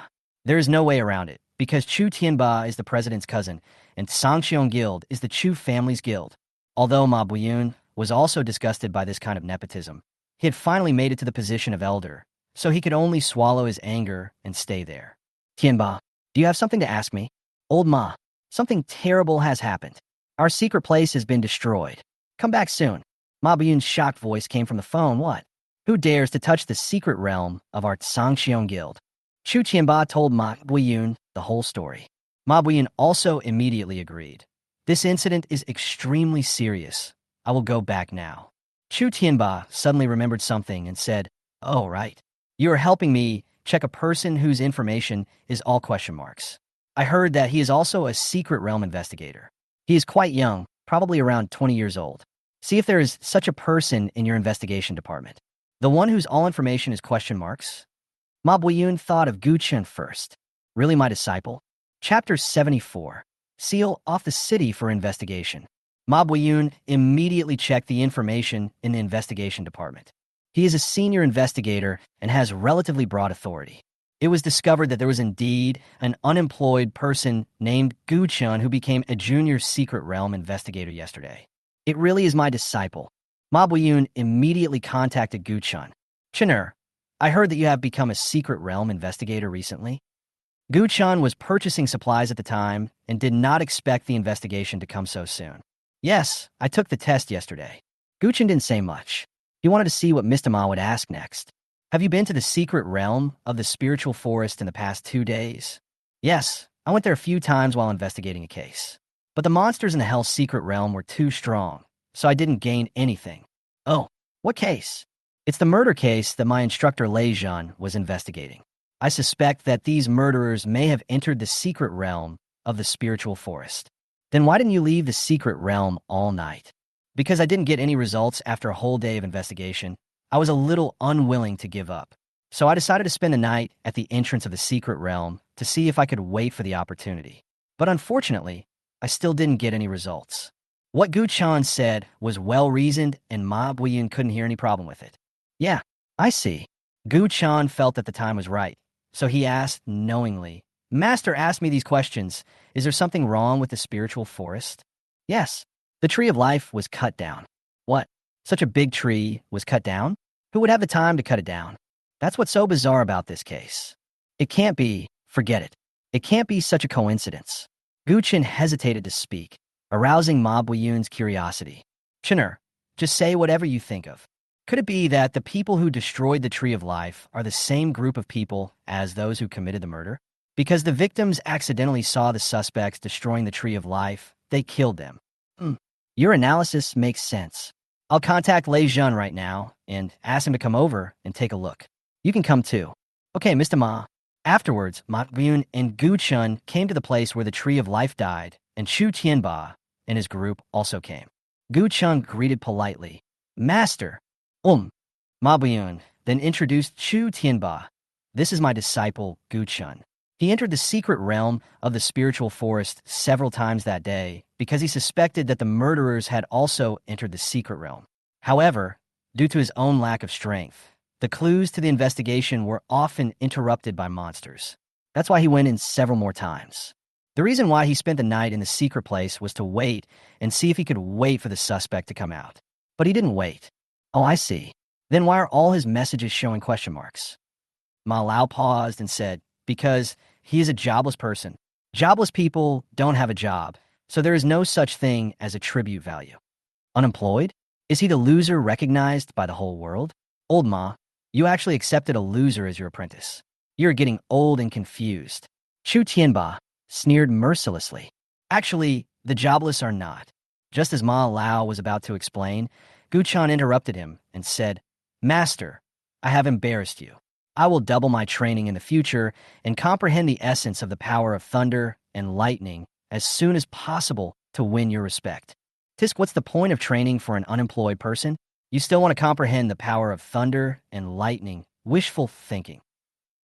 There is no way around it, because Chu Tianba is the president's cousin, and Sangxiong Guild is the Chu family's guild. Although Ma Buiyun was also disgusted by this kind of nepotism, he had finally made it to the position of elder, so he could only swallow his anger and stay there. Tianba, do you have something to ask me? Old Ma, something terrible has happened. Our secret place has been destroyed. Come back soon. Ma Buiyun's shocked voice came from the phone. What? Who dares to touch the secret realm of our Sangxiong Guild? Chu Tianba told Ma Buiyun the whole story. Ma Buiyun also immediately agreed. This incident is extremely serious. I will go back now. Chu Tianba suddenly remembered something and said, oh, right. You are helping me check a person whose information is all question marks. I heard that he is also a secret realm investigator. He is quite young, probably around 20 years old. See if there is such a person in your investigation department. The one whose all information is question marks? Ma Buiyun thought of Gu Chen first. Really my disciple? Chapter 74. Seal off the city for investigation. Ma Buiyun immediately checked the information in the investigation department. He is a senior investigator and has relatively broad authority. It was discovered that there was indeed an unemployed person named Gu Chun who became a junior secret realm investigator yesterday. It really is my disciple. Ma Buiyun immediately contacted Gu Chun. Chen'er, I heard that you have become a secret realm investigator recently. Gu Chun was purchasing supplies at the time and did not expect the investigation to come so soon. Yes, I took the test yesterday. Gu Chun didn't say much. He wanted to see what Mr. Ma would ask next. Have you been to the secret realm of the spiritual forest in the past 2 days? Yes, I went there a few times while investigating a case. But the monsters in the hell's secret realm were too strong, so I didn't gain anything. Oh, what case? It's the murder case that my instructor Lei Zhan was investigating. I suspect that these murderers may have entered the secret realm of the spiritual forest. Then why didn't you leave the secret realm all night? Because I didn't get any results after a whole day of investigation, I was a little unwilling to give up. So I decided to spend the night at the entrance of the secret realm to see if I could wait for the opportunity. But unfortunately, I still didn't get any results. What Gu Chan said was well-reasoned and Ma Buiyun couldn't hear any problem with it. Yeah, I see. Gu Chan felt that the time was right, so he asked knowingly, Master asked me these questions. Is there something wrong with the spiritual forest? Yes. The tree of life was cut down. What? Such a big tree was cut down? Who would have the time to cut it down? That's what's so bizarre about this case. It can't be, forget it. It can't be such a coincidence. Gu Chen hesitated to speak, arousing Ma Buiyun's curiosity. Chen'er, just say whatever you think of. Could it be that the people who destroyed the tree of life are the same group of people as those who committed the murder? Because the victims accidentally saw the suspects destroying the tree of life, they killed them. Your analysis makes sense. I'll contact Lei Zhan right now and ask him to come over and take a look. You can come too. Okay, Mr. Ma. Afterwards, Ma Buiyun and Gu Chun came to the place where the tree of life died, and Chu Tianba and his group also came. Gu Chun greeted politely. Master. Ma Buiyun then introduced Chu Tianba. This is my disciple, Gu Chun. He entered the secret realm of the spiritual forest several times that day because he suspected that the murderers had also entered the secret realm. However, due to his own lack of strength, the clues to the investigation were often interrupted by monsters. That's why he went in several more times. The reason why he spent the night in the secret place was to wait and see if he could wait for the suspect to come out. But he didn't wait. Oh, I see. Then why are all his messages showing question marks? Ma Lao paused and said, because he is a jobless person. Jobless people don't have a job, so there is no such thing as a tribute value. Unemployed? Is he the loser recognized by the whole world? Old Ma, you actually accepted a loser as your apprentice. You're getting old and confused. Chu Tianba sneered mercilessly. Actually, the jobless are not. Just as Ma Lao was about to explain, Gu Chan interrupted him and said, Master, I have embarrassed you. I will double my training in the future and comprehend the essence of the power of thunder and lightning as soon as possible to win your respect. Tisk, what's the point of training for an unemployed person? You still want to comprehend the power of thunder and lightning. Wishful thinking.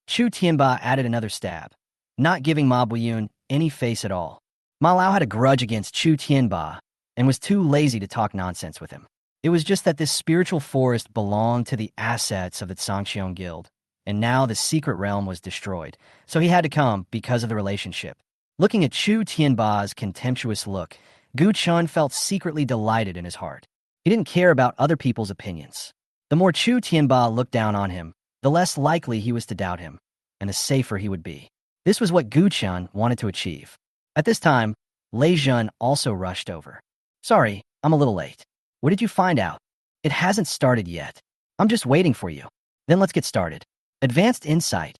Chu Tianba added another stab, not giving Ma Buiyun any face at all. Ma Lao had a grudge against Chu Tianba and was too lazy to talk nonsense with him. It was just that this spiritual forest belonged to the assets of the Tsangxiong Guild, and now the secret realm was destroyed, so he had to come because of the relationship. Looking at Chu Tianba's contemptuous look, Gu Chun felt secretly delighted in his heart. He didn't care about other people's opinions. The more Chu Tianba looked down on him, the less likely he was to doubt him, and the safer he would be. This was what Gu Chun wanted to achieve. At this time, Lei Zhan also rushed over. Sorry, I'm a little late. What did you find out? It hasn't started yet. I'm just waiting for you. Then let's get started. Advanced insight.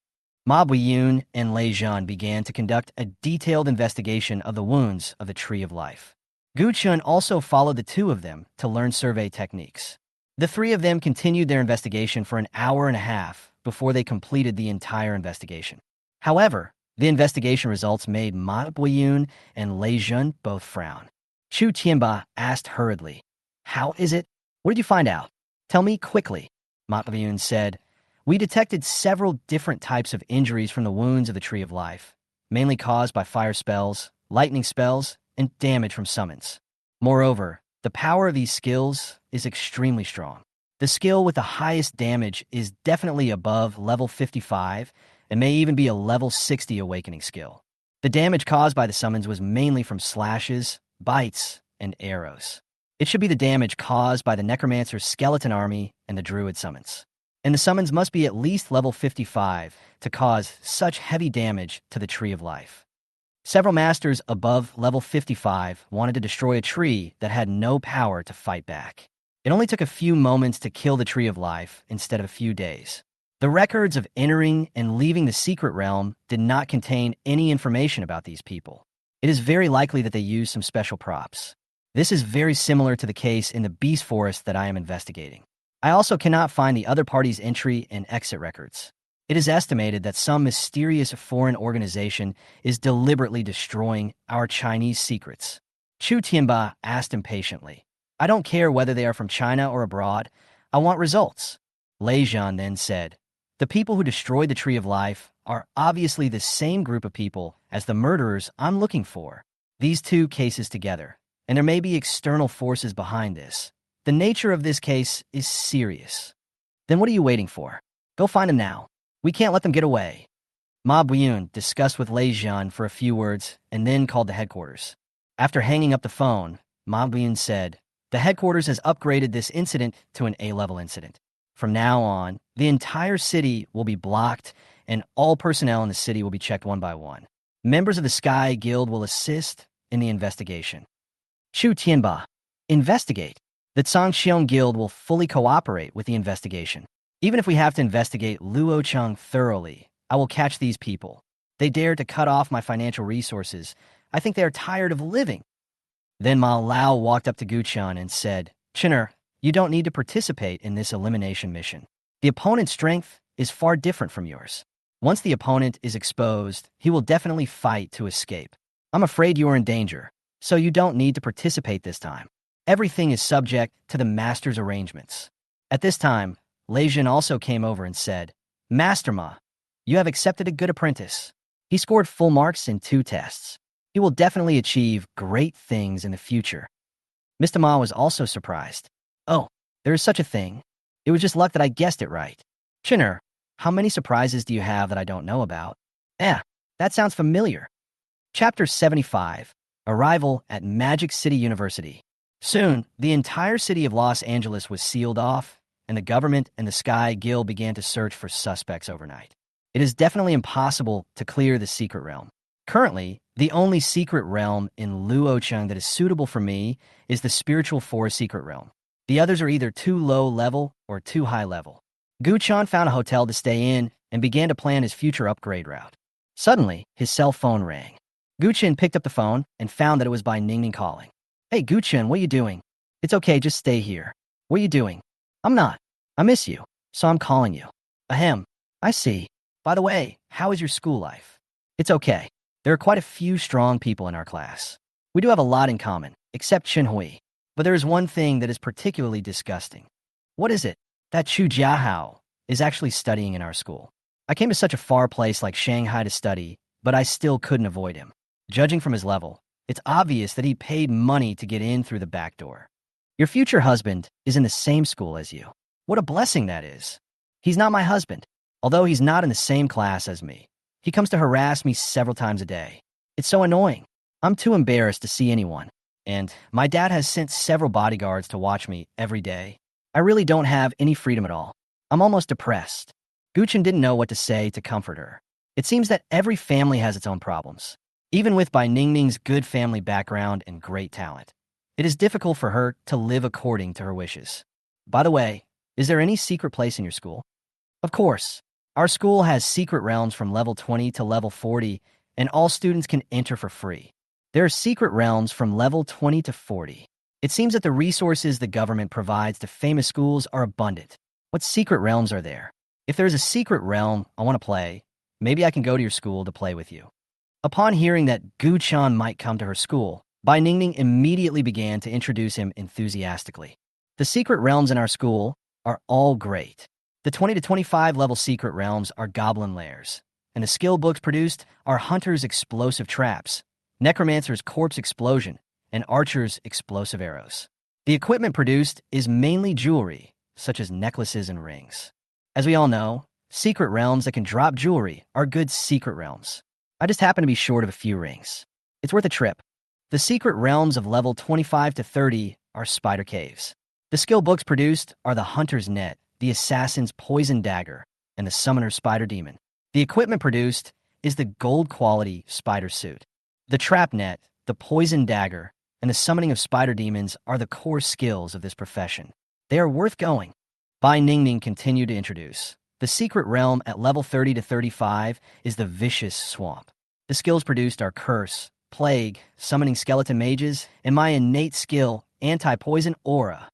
Ma Buiyun and Lei Zhan began to conduct a detailed investigation of the wounds of the Tree of Life. Gu Chun also followed the two of them to learn survey techniques. The three of them continued their investigation for an hour and a half before they completed the entire investigation. However, the investigation results made Ma Buiyun and Lei Zhan both frown. Chu Tianba asked hurriedly. How is it? What did you find out? Tell me quickly. Ma Buyun said. We detected several different types of injuries from the wounds of the Tree of Life, mainly caused by fire spells, lightning spells, and damage from summons. Moreover, the power of these skills is extremely strong. The skill with the highest damage is definitely above level 55 and may even be a level 60 awakening skill. The damage caused by the summons was mainly from slashes, bites, and arrows. It should be the damage caused by the Necromancer's skeleton army and the Druid summons. And the summons must be at least level 55 to cause such heavy damage to the Tree of Life. Several masters above level 55 wanted to destroy a tree that had no power to fight back. It only took a few moments to kill the Tree of Life instead of a few days. The records of entering and leaving the secret realm did not contain any information about these people. It is very likely that they used some special props. This is very similar to the case in the Beast Forest that I am investigating. I also cannot find the other party's entry and exit records. It is estimated that some mysterious foreign organization is deliberately destroying our Chinese secrets. Chu Tianba asked impatiently. I don't care whether they are from China or abroad. I want results. Lei Zhan then said, the people who destroyed the Tree of Life are obviously the same group of people as the murderers I'm looking for. These two cases together, and there may be external forces behind this. The nature of this case is serious. Then what are you waiting for? Go find them now. We can't let them get away. Ma Buyun discussed with Lei Zhan for a few words and then called the headquarters. After hanging up the phone, Ma Buyun said, the headquarters has upgraded this incident to an A-level incident. From now on, the entire city will be blocked and all personnel in the city will be checked one by one. Members of the Sky Guild will assist in the investigation. Chu Tianba, investigate. The Zhangxiong Guild will fully cooperate with the investigation. Even if we have to investigate Luocheng thoroughly, I will catch these people. They dare to cut off my financial resources. I think they are tired of living. Then Ma Lao walked up to Guchan and said, Chinner, you don't need to participate in this elimination mission. The opponent's strength is far different from yours. Once the opponent is exposed, he will definitely fight to escape. I'm afraid you are in danger, so you don't need to participate this time. Everything is subject to the master's arrangements. At this time, Lei Zhan also came over and said, Master Ma, you have accepted a good apprentice. He scored full marks in 2 tests. He will definitely achieve great things in the future. Mr. Ma was also surprised. Oh, there is such a thing. It was just luck that I guessed it right. Chinner, how many surprises do you have that I don't know about? That sounds familiar. Chapter 75, Arrival at Magic City University. Soon, the entire city of Los Angeles was sealed off, and the government and the Sky Guild began to search for suspects overnight. It is definitely impossible to clear the secret realm. Currently, the only secret realm in Luocheng that is suitable for me is the Spiritual Forest secret realm. The others are either too low level or too high level. Guchan found a hotel to stay in and began to plan his future upgrade route. Suddenly, his cell phone rang. Guchan picked up the phone and found that it was by Ningning calling. Hey, Guchan, what are you doing? It's okay, just stay here. What are you doing? I'm not. I miss you, so I'm calling you. Ahem. I see. By the way, how is your school life? It's okay. There are quite a few strong people in our class. We do have a lot in common, except Chinhui. But there is one thing that is particularly disgusting. What is it? That Chu Jiahao is actually studying in our school. I came to such a far place like Shanghai to study, but I still couldn't avoid him. Judging from his level, it's obvious that he paid money to get in through the back door. Your future husband is in the same school as you. What a blessing that is. He's not my husband, although he's not in the same class as me. He comes to harass me several times a day. It's so annoying. I'm too embarrassed to see anyone. And my dad has sent several bodyguards to watch me every day. I really don't have any freedom at all. I'm almost depressed. Guchan didn't know what to say to comfort her. It seems that every family has its own problems. Even with Bai Ningning's good family background and great talent, it is difficult for her to live according to her wishes. By the way, is there any secret place in your school? Of course. Our school has secret realms from level 20 to level 40, and all students can enter for free. There are secret realms from level 20 to 40. It seems that the resources the government provides to famous schools are abundant. What secret realms are there? If there is a secret realm I want to play, maybe I can go to your school to play with you. Upon hearing that Guchan might come to her school, Bai Ningning immediately began to introduce him enthusiastically. The secret realms in our school are all great. The 20 to 25 level secret realms are goblin lairs, and the skill books produced are hunter's explosive traps, necromancer's corpse explosion, and archer's explosive arrows. The equipment produced is mainly jewelry, such as necklaces and rings. As we all know, secret realms that can drop jewelry are good secret realms. I just happen to be short of a few rings. It's worth a trip. The secret realms of level 25 to 30 are spider caves. The skill books produced are the hunter's net, the assassin's poison dagger, and the summoner's spider demon. The equipment produced is the gold quality spider suit. The trap net, the poison dagger, and the summoning of spider demons are the core skills of this profession. They are worth going. Bai Ningning continued to introduce. The secret realm at level 30 to 35 is the vicious swamp. The skills produced are curse, plague, summoning skeleton mages, and my innate skill, anti-poison aura.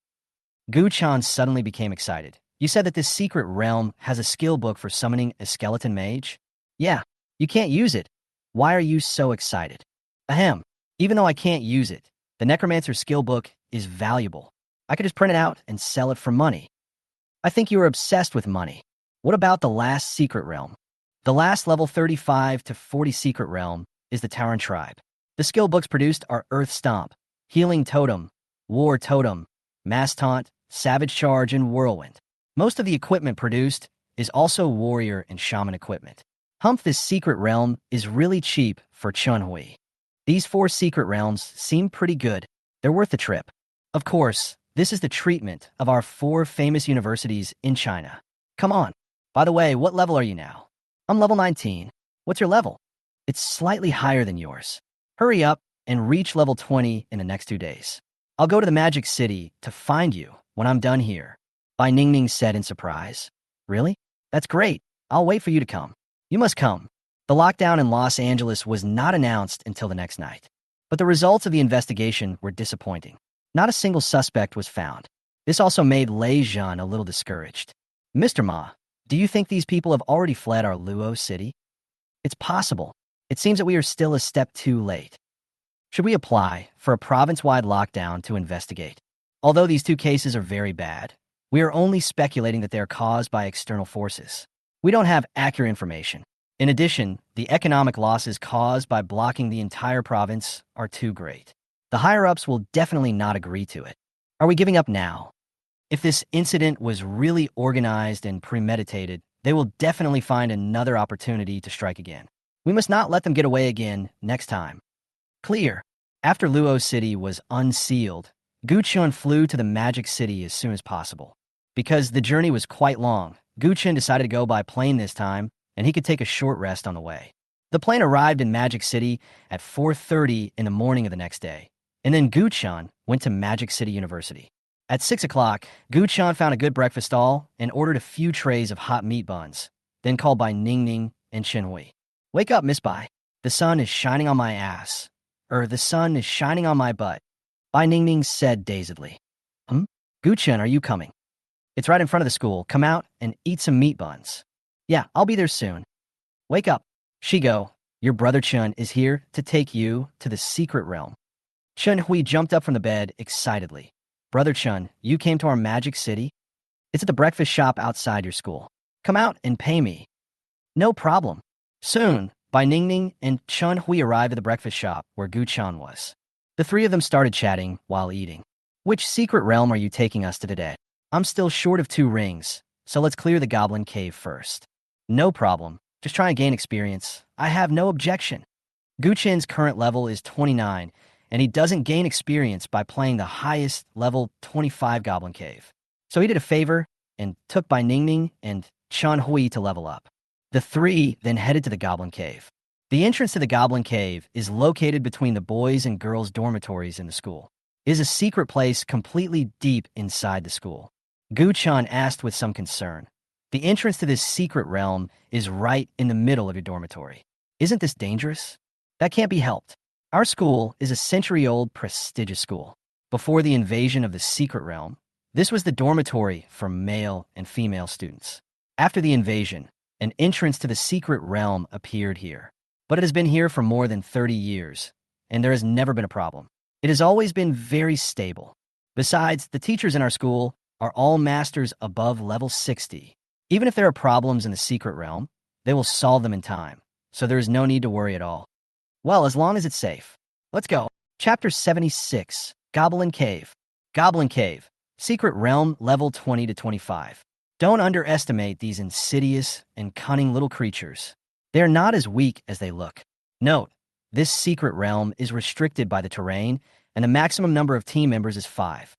Gu Chan suddenly became excited. You said that this secret realm has a skill book for summoning a skeleton mage? Yeah, you can't use it. Why are you so excited? Ahem, even though I can't use it, the necromancer skill book is valuable. I could just print it out and sell it for money. I think you are obsessed with money. What about the last secret realm? The last level 35 to 40 secret realm is the Tauren tribe. The skill books produced are Earth Stomp, Healing Totem, War Totem, Mass Taunt, Savage Charge, and Whirlwind. Most of the equipment produced is also warrior and shaman equipment. This secret realm is really cheap for Chunhui. These 4 secret realms seem pretty good. They're worth the trip. Of course, this is the treatment of our 4 famous universities in China. Come on. By the way, what level are you now? I'm level 19. What's your level? It's slightly higher than yours. Hurry up and reach level 20 in the next 2 days. I'll go to the Magic City to find you when I'm done here. Bai Ningning said in surprise. Really? That's great. I'll wait for you to come. You must come. The lockdown in Los Angeles was not announced until the next night. But the results of the investigation were disappointing. Not a single suspect was found. This also made Lei Zhan a little discouraged. Mr. Ma, do you think these people have already fled our Luo city? It's possible. It seems that we are still a step too late. Should we apply for a province-wide lockdown to investigate? Although these 2 cases are very bad, we are only speculating that they are caused by external forces. We don't have accurate information. In addition, the economic losses caused by blocking the entire province are too great. The higher-ups will definitely not agree to it. Are we giving up now? If this incident was really organized and premeditated, they will definitely find another opportunity to strike again. We must not let them get away again next time. Clear. After Luo City was unsealed, Gu Chun flew to the Magic City as soon as possible. Because the journey was quite long, Gu Chun decided to go by plane this time, and he could take a short rest on the way. The plane arrived in Magic City at 4:30 in the morning of the next day, and then Gu Chun went to Magic City University. At 6 o'clock, Gu Chun found a good breakfast stall and ordered a few trays of hot meat buns, then called by Ningning and Chenhui. Wake up, Miss Bai. The sun is shining on my ass. The sun is shining on my butt. Bai Ningning said dazedly. Gu Chun, are you coming? It's right in front of the school. Come out and eat some meat buns. Yeah, I'll be there soon. Wake up. Shigo, your brother Chun is here to take you to the secret realm. Chun Hui jumped up from the bed excitedly. Brother Chun, you came to our Magic City? It's at the breakfast shop outside your school. Come out and pay me. No problem. Soon, Bai Ningning and Chun Hui arrived at the breakfast shop where Gu Chun was. The 3 of them started chatting while eating. Which secret realm are you taking us to today? I'm still short of 2 rings, so let's clear the goblin cave first. No problem. Just try and gain experience. I have no objection. Gu Chin's current level is 29, and he doesn't gain experience by playing the highest level 25 goblin cave. So he did a favor and took Bai Ningning and Chun Hui to level up. The 3 then headed to the goblin cave. The entrance to the goblin cave is located between the boys' and girls' dormitories in the school. It is a secret place completely deep inside the school. Gu Chun asked with some concern. The entrance to this secret realm is right in the middle of your dormitory. Isn't this dangerous? That can't be helped. Our school is a century-old prestigious school. Before the invasion of the secret realm, this was the dormitory for male and female students. After the invasion, an entrance to the secret realm appeared here. But it has been here for more than 30 years, and there has never been a problem. It has always been very stable. Besides, the teachers in our school are all masters above level 60. Even if there are problems in the secret realm, they will solve them in time, so there is no need to worry at all. Well, as long as it's safe. Let's go. Chapter 76, Goblin Cave. Goblin Cave, Secret Realm, level 20 to 25. Don't underestimate these insidious and cunning little creatures. They are not as weak as they look. Note, this secret realm is restricted by the terrain, and the maximum number of team members is 5.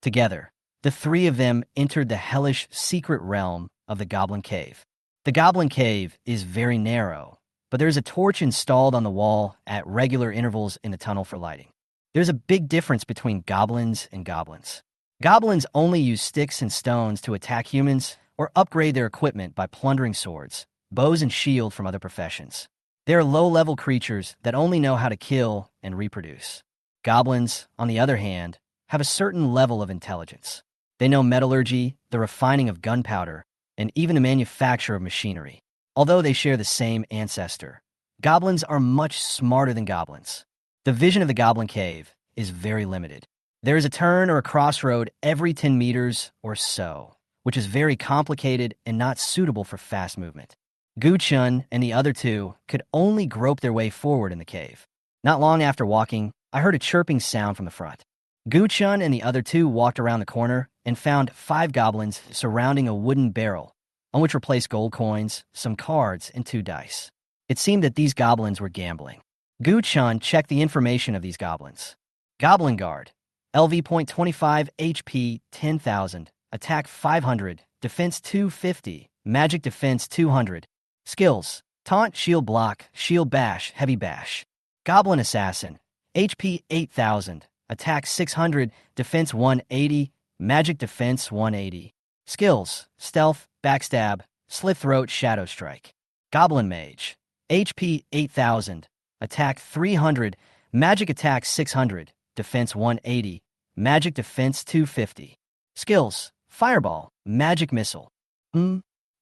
Together, the 3 of them entered the hellish secret realm of the Goblin Cave. The Goblin Cave is very narrow, but there's a torch installed on the wall at regular intervals in the tunnel for lighting. There's a big difference between goblins and goblins. Goblins only use sticks and stones to attack humans or upgrade their equipment by plundering swords, bows, and shield from other professions. They are low-level creatures that only know how to kill and reproduce. Goblins, on the other hand, have a certain level of intelligence. They know metallurgy, the refining of gunpowder, and even the manufacture of machinery. Although they share the same ancestor, goblins are much smarter than goblins. The vision of the Goblin Cave is very limited. There is a turn or a crossroad every 10 meters or so, which is very complicated and not suitable for fast movement. Gu-chun and the other 2 could only grope their way forward in the cave. Not long after walking, I heard a chirping sound from the front. Gu-chun and the other 2 walked around the corner and found 5 goblins surrounding a wooden barrel, on which were placed gold coins, some cards, and 2 dice. It seemed that these goblins were gambling. Gu-chun checked the information of these goblins. Goblin Guard, LV.25 HP 10,000, Attack 500, Defense 250, Magic Defense 200. Skills: Taunt, Shield Block, Shield Bash, Heavy Bash. Goblin Assassin, HP 8,000, Attack 600, Defense 180, Magic Defense 180. Skills: Stealth, Backstab, Slit Throat, Shadow Strike. Goblin Mage, HP 8,000, Attack 300, Magic Attack 600, Defense 180, Magic Defense 250. Skills: Fireball, Magic Missile.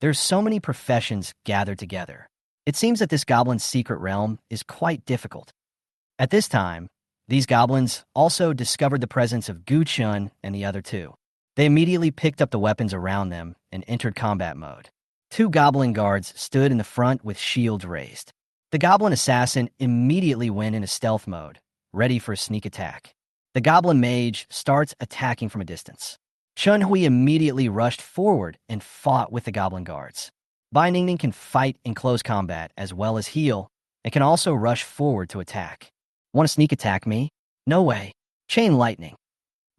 There's so many professions gathered together. It seems that this goblin's secret realm is quite difficult. At this time, these goblins also discovered the presence of Gu-chun and the other 2. They immediately picked up the weapons around them and entered combat mode. 2 goblin guards stood in the front with shields raised. The goblin assassin immediately went into stealth mode, ready for a sneak attack. The goblin mage starts attacking from a distance. Chun-hui immediately rushed forward and fought with the goblin guards. Bai Ningning can fight in close combat as well as heal, and can also rush forward to attack. Want to sneak attack me? No way. Chain Lightning.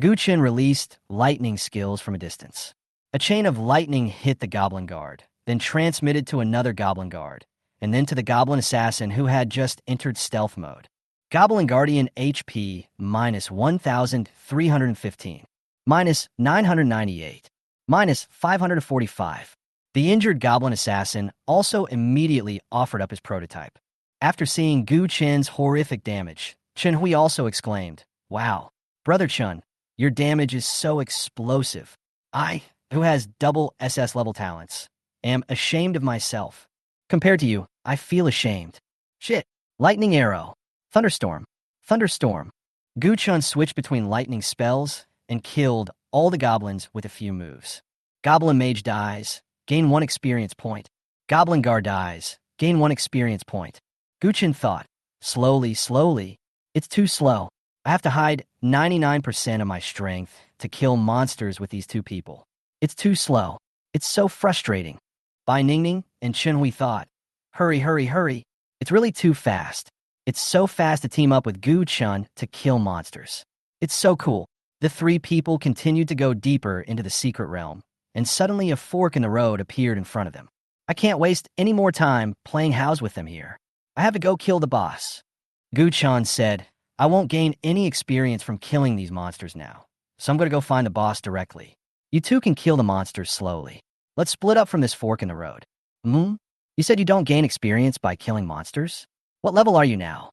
Gu-chun released lightning skills from a distance. A chain of lightning hit the goblin guard, then transmitted to another goblin guard, and then to the goblin assassin who had just entered stealth mode. Goblin Guardian HP minus 1,315, minus 998, minus 545. The injured goblin assassin also immediately offered up his prototype. After seeing Gu-chun's horrific damage, Chun-hui also exclaimed, "Wow, Brother Chun, your damage is so explosive. I, who has double SS level talents, am ashamed of myself. Compared to you, I feel ashamed. Shit. Lightning Arrow. Thunderstorm. Thunderstorm." Gu-chun switched between lightning spells and killed all the goblins with a few moves. Goblin Mage dies, gain 1 experience point. Goblin Guard dies, gain 1 experience point. Gu-chun thought, slowly, it's too slow. I have to hide 99% of my strength to kill monsters with these 2 people. It's too slow. It's so frustrating. Bai Ningning and Chun-hui thought, hurry. It's really too fast. It's so fast to team up with Gu-chun to kill monsters. It's so cool. The 3 people continued to go deeper into the secret realm, and suddenly a fork in the road appeared in front of them. I can't waste any more time playing house with them here. I have to go kill the boss. Gu-chun said, I won't gain any experience from killing these monsters now, so I'm going to go find the boss directly. You 2 can kill the monsters slowly. Let's split up from this fork in the road. You said you don't gain experience by killing monsters? What level are you now?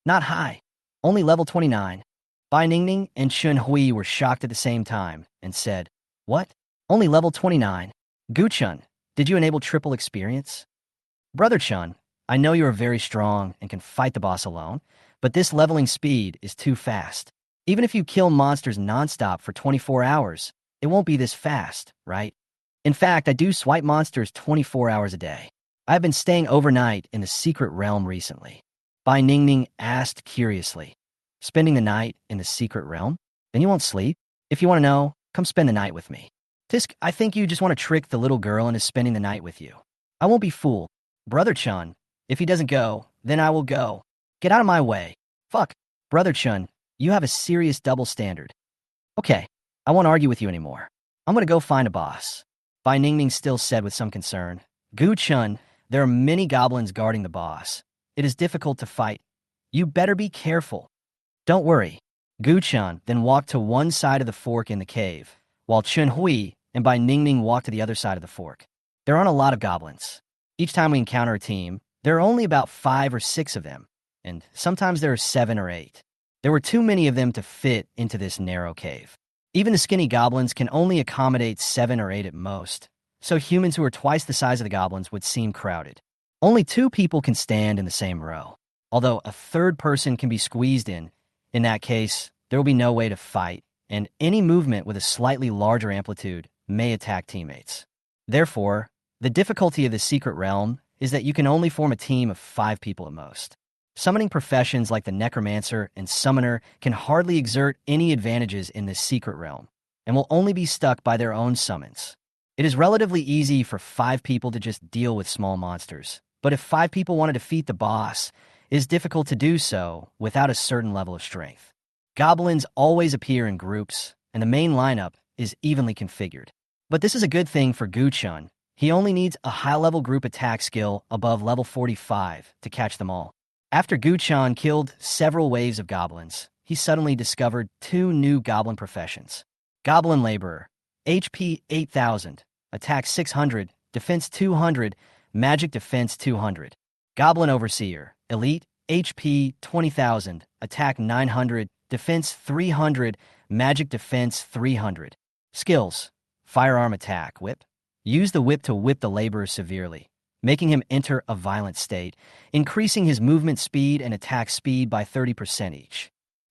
Not high. Only level 29. Bai Ningning and Chun-hui were shocked at the same time and said, What? Only level 29. Gu-chun, did you enable triple experience? Brother Chun, I know you are very strong and can fight the boss alone, but this leveling speed is too fast. Even if you kill monsters nonstop for 24 hours, it won't be this fast, right? In fact, I do swipe monsters 24 hours a day. I've been staying overnight in the secret realm recently. Bai Ningning asked curiously. Spending the night in the secret realm? Then you won't sleep? If you want to know, come spend the night with me. Tisk, I think you just want to trick the little girl into spending the night with you. I won't be fooled. Brother Chun, if he doesn't go, then I will go. Get out of my way. Fuck. Brother Chun, you have a serious double standard. Okay, I won't argue with you anymore. I'm gonna go find a boss. Bai Ningning still said with some concern. Gu Chun, there are many goblins guarding the boss. It is difficult to fight. You better be careful. Don't worry. Gu Chun then walked to one side of the fork in the cave, while Chun Hui and Bai Ningning walked to the other side of the fork. There aren't a lot of goblins. Each time we encounter a team, there are only about 5 or 6 of them, and sometimes there are 7 or 8. There were too many of them to fit into this narrow cave. Even the skinny goblins can only accommodate 7 or 8 at most, so humans who are twice the size of the goblins would seem crowded. Only 2 people can stand in the same row, although a third person can be squeezed in. In that case, there will be no way to fight, and any movement with a slightly larger amplitude may attack teammates. Therefore, the difficulty of the secret realm is that you can only form a team of 5 people at most. Summoning professions like the necromancer and summoner can hardly exert any advantages in this secret realm, and will only be stuck by their own summons. It is relatively easy for 5 people to just deal with small monsters, but if 5 people want to defeat the boss, it is difficult to do so without a certain level of strength. Goblins always appear in groups, and the main lineup is evenly configured. But this is a good thing for Gu Chun. He only needs a high-level group attack skill above level 45 to catch them all. After Gu Chun killed several waves of goblins, he suddenly discovered 2 new goblin professions. Goblin Laborer, HP 8000, attack 600, defense 200, magic defense 200. Goblin Overseer, Elite, HP 20,000, attack 900, defense 300, magic defense 300. Skills, firearm attack, whip. Use the whip to whip the laborer severely, making him enter a violent state, increasing his movement speed and attack speed by 30% each.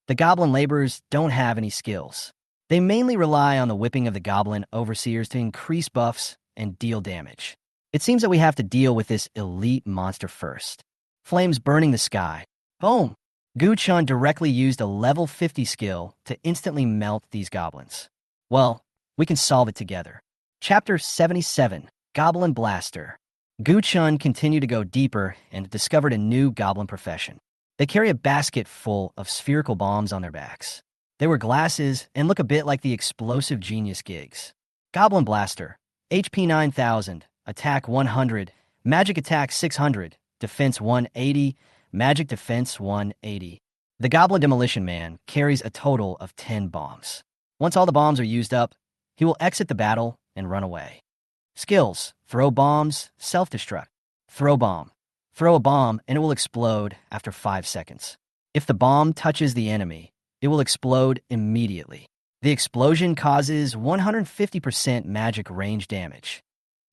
The goblin laborers don't have any skills. They mainly rely on the whipping of the goblin overseers to increase buffs and deal damage. It seems that we have to deal with this elite monster first. Flames burning the sky. Boom! Gu Chun directly used a level 50 skill to instantly melt these goblins. Well, we can solve it together. Chapter 77, Goblin Blaster. Gu Chun continued to go deeper and discovered a new goblin profession. They carry a basket full of spherical bombs on their backs. They wear glasses and look a bit like the explosive genius gigs. Goblin Blaster, HP 9000, attack 100, magic attack 600, defense 180, magic defense 180. The Goblin Demolition Man carries a total of 10 bombs. Once all the bombs are used up, he will exit the battle and run away. Skills, throw bombs, self-destruct. Throw bomb. Throw a bomb and it will explode after 5 seconds. If the bomb touches the enemy, it will explode immediately. The explosion causes 150% magic range damage.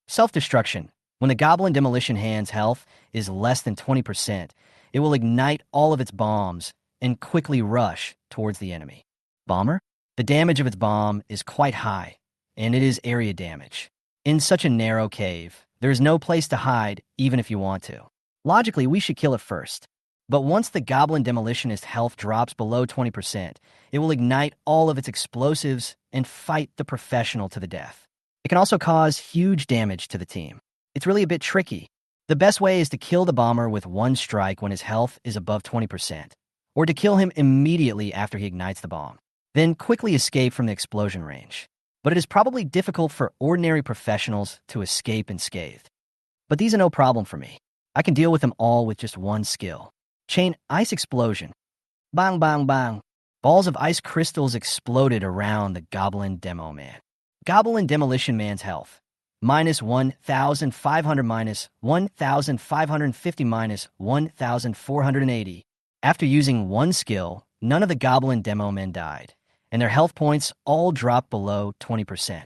Self-destruction. When the Goblin Demolition Hand's health is less than 20%, it will ignite all of its bombs and quickly rush towards the enemy. Bomber? The damage of its bomb is quite high, and it is area damage. In such a narrow cave, there is no place to hide even if you want to. Logically, we should kill it first. But once the Goblin Demolitionist health drops below 20%, it will ignite all of its explosives and fight the professional to the death. It can also cause huge damage to the team. It's really a bit tricky. The best way is to kill the bomber with one strike when his health is above 20%, or to kill him immediately after he ignites the bomb, then quickly escape from the explosion range. But it is probably difficult for ordinary professionals to escape unscathed. But these are no problem for me. I can deal with them all with just one skill. Chain Ice Explosion. Bang, bang, bang. Balls of ice crystals exploded around the Goblin Demo Man. Goblin Demolition Man's health. Minus 1,500 minus 1,550 minus 1,480. After using one skill, none of the Goblin Demo Men died, and their health points all dropped below 20%.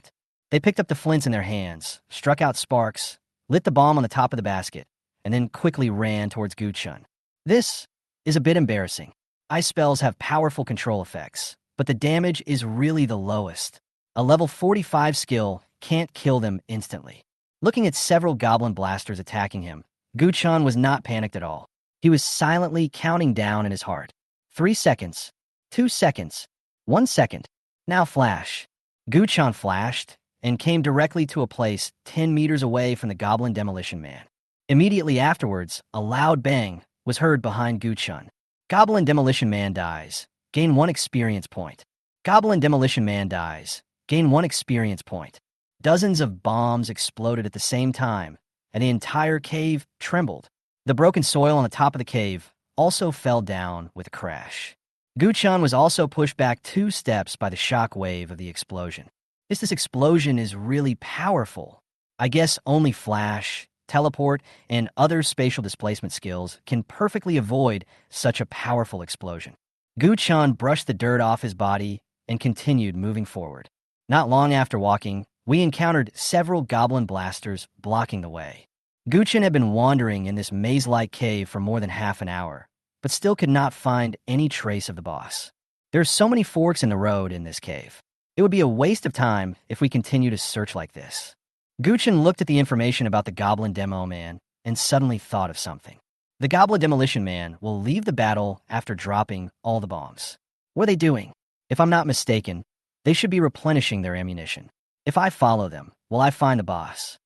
They picked up the flints in their hands, struck out sparks, lit the bomb on the top of the basket, and then quickly ran towards Gu Chun. This is a bit embarrassing. Ice spells have powerful control effects, but the damage is really the lowest. A level 45 skill can't kill them instantly. Looking at several goblin blasters attacking him, Guchan was not panicked at all. He was silently counting down in his heart. 3 seconds. 2 seconds. 1 second. Now flash. Guchan flashed and came directly to a place 10 meters away from the goblin demolition man. Immediately afterwards, a loud bang was heard behind Guchan. Goblin demolition man dies. Gain 1 experience point. Goblin demolition man dies. Gain 1 experience point. Dozens of bombs exploded at the same time, and the entire cave trembled. The broken soil on the top of the cave also fell down with a crash. Guchan was also pushed back 2 steps by the shock wave of the explosion. This explosion is really powerful. I guess only flash, teleport, and other spatial displacement skills can perfectly avoid such a powerful explosion. Guchan brushed the dirt off his body and continued moving forward. Not long after walking, we encountered several goblin blasters blocking the way. Guchan had been wandering in this maze-like cave for more than half an hour, but still could not find any trace of the boss. There are so many forks in the road in this cave. It would be a waste of time if we continue to search like this. Guchan looked at the information about the goblin demo man and suddenly thought of something. The goblin demolition man will leave the battle after dropping all the bombs. What are they doing? If I'm not mistaken, they should be replenishing their ammunition. If I follow them, will I find the boss?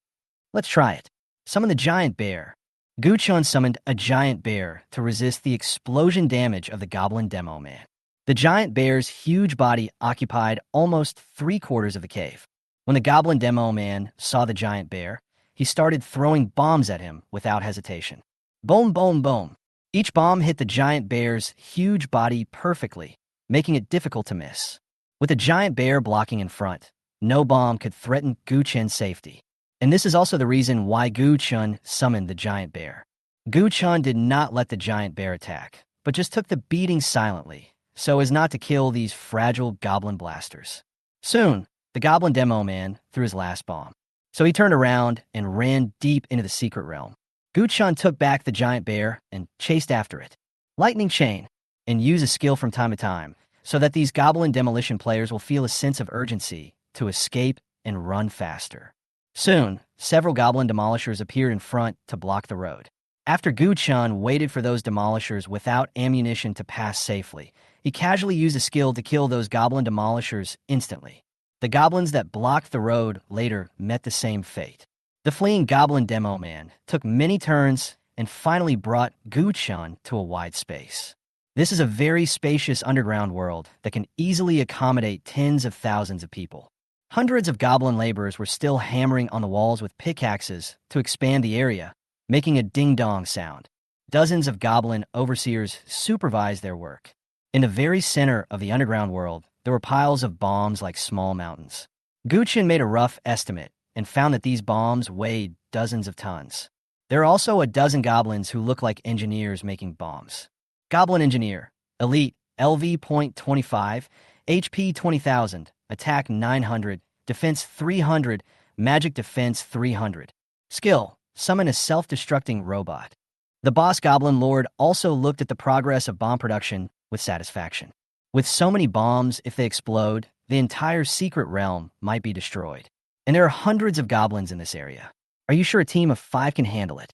Let's try it. Summon the giant bear. Guchan summoned a giant bear to resist the explosion damage of the goblin demo man. The giant bear's huge body occupied almost 3/4 of the cave. When the goblin demo man saw the giant bear, he started throwing bombs at him without hesitation. Boom, boom, boom. Each bomb hit the giant bear's huge body perfectly, making it difficult to miss. With the giant bear blocking in front, no bomb could threaten Guchan's safety. And this is also the reason why Guchan summoned the giant bear. Guchan did not let the giant bear attack, but just took the beating silently, so as not to kill these fragile goblin blasters. Soon, the goblin demo man threw his last bomb. So he turned around and ran deep into the secret realm. Guchan took back the giant bear and chased after it. Lightning chain, and use a skill from time to time, so that these goblin demolition players will feel a sense of urgency to escape and run faster. Soon, several goblin demolishers appeared in front to block the road. After Guchan waited for those demolishers without ammunition to pass safely, he casually used a skill to kill those goblin demolishers instantly. The goblins that blocked the road later met the same fate. The fleeing goblin demo man took many turns and finally brought Guchan to a wide space. This is a very spacious underground world that can easily accommodate tens of thousands of people. Hundreds of goblin laborers were still hammering on the walls with pickaxes to expand the area, making a ding-dong sound. Dozens of goblin overseers supervised their work. In the very center of the underground world, there were piles of bombs like small mountains. Guchan made a rough estimate and found that these bombs weighed dozens of tons. There are also a dozen goblins who look like engineers making bombs. Goblin Engineer, Elite, LV.25, HP 20,000, Attack 900, Defense 300, Magic Defense 300. Skill, Summon a self-destructing robot. The boss Goblin Lord also looked at the progress of bomb production with satisfaction. With so many bombs, if they explode, the entire secret realm might be destroyed. And there are hundreds of goblins in this area. Are you sure a team of 5 can handle it?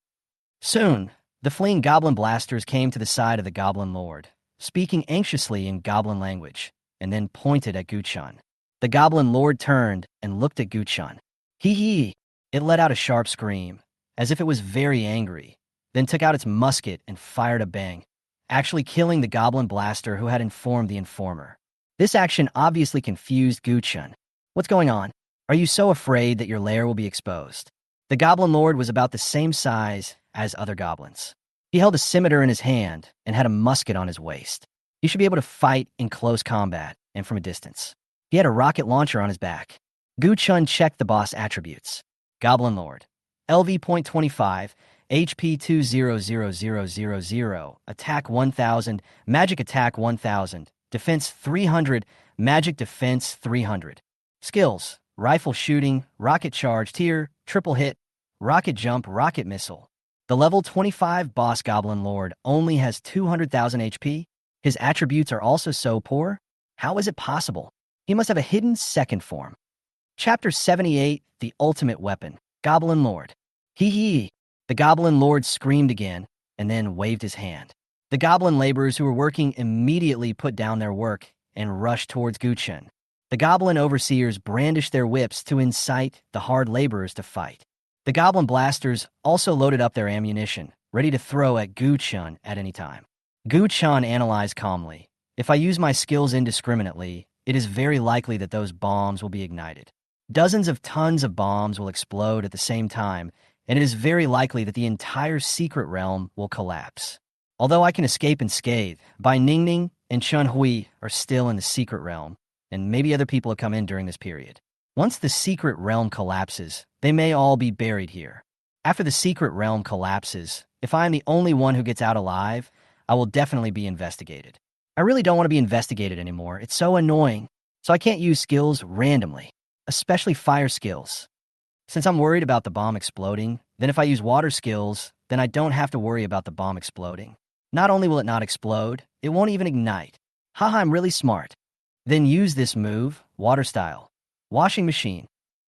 Soon, the fleeing goblin blasters came to the side of the Goblin Lord, speaking anxiously in goblin language, and then pointed at Guchan. The Goblin Lord turned and looked at Guchan. Hee. It let out a sharp scream, as if it was very angry, then took out its musket and fired a bang, actually killing the goblin blaster who had informed the informer. This action obviously confused Guchan. What's going on? Are you so afraid that your lair will be exposed? The Goblin Lord was about the same size as other goblins. He held a scimitar in his hand and had a musket on his waist. He should be able to fight in close combat and from a distance. He had a rocket launcher on his back. Guchan checked the boss attributes. Goblin Lord, LV.25, HP 2000000, Attack 1000, Magic Attack 1000, Defense 300, Magic Defense 300. Skills, Rifle Shooting, Rocket Charge, Tier, Triple Hit, Rocket Jump, Rocket Missile. The level 25 boss Goblin Lord only has 200,000 HP. His attributes are also so poor. How is it possible? He must have a hidden second form. Chapter 78, The Ultimate Weapon, Goblin Lord. Hee hee. The Goblin Lord screamed again, and then waved his hand. The goblin laborers who were working immediately put down their work and rushed towards Guchun. The goblin overseers brandished their whips to incite the hard laborers to fight. The goblin blasters also loaded up their ammunition, ready to throw at Guchun at any time. Guchun analyzed calmly. If I use my skills indiscriminately, it is very likely that those bombs will be ignited. Dozens of tons of bombs will explode at the same time, and it is very likely that the entire secret realm will collapse. Although I can escape unscathed, Bai Ningning and Chun Hui are still in the secret realm, and maybe other people have come in during this period. Once the secret realm collapses, they may all be buried here. After the secret realm collapses, if I am the only one who gets out alive, I will definitely be investigated. I really don't want to be investigated anymore. It's so annoying. So I can't use skills randomly, especially fire skills. Since I'm worried about the bomb exploding, then if I use water skills, then I don't have to worry about the bomb exploding. Not only will it not explode, it won't even ignite. Haha, I'm really smart. Then use this move, water style. Washing machine.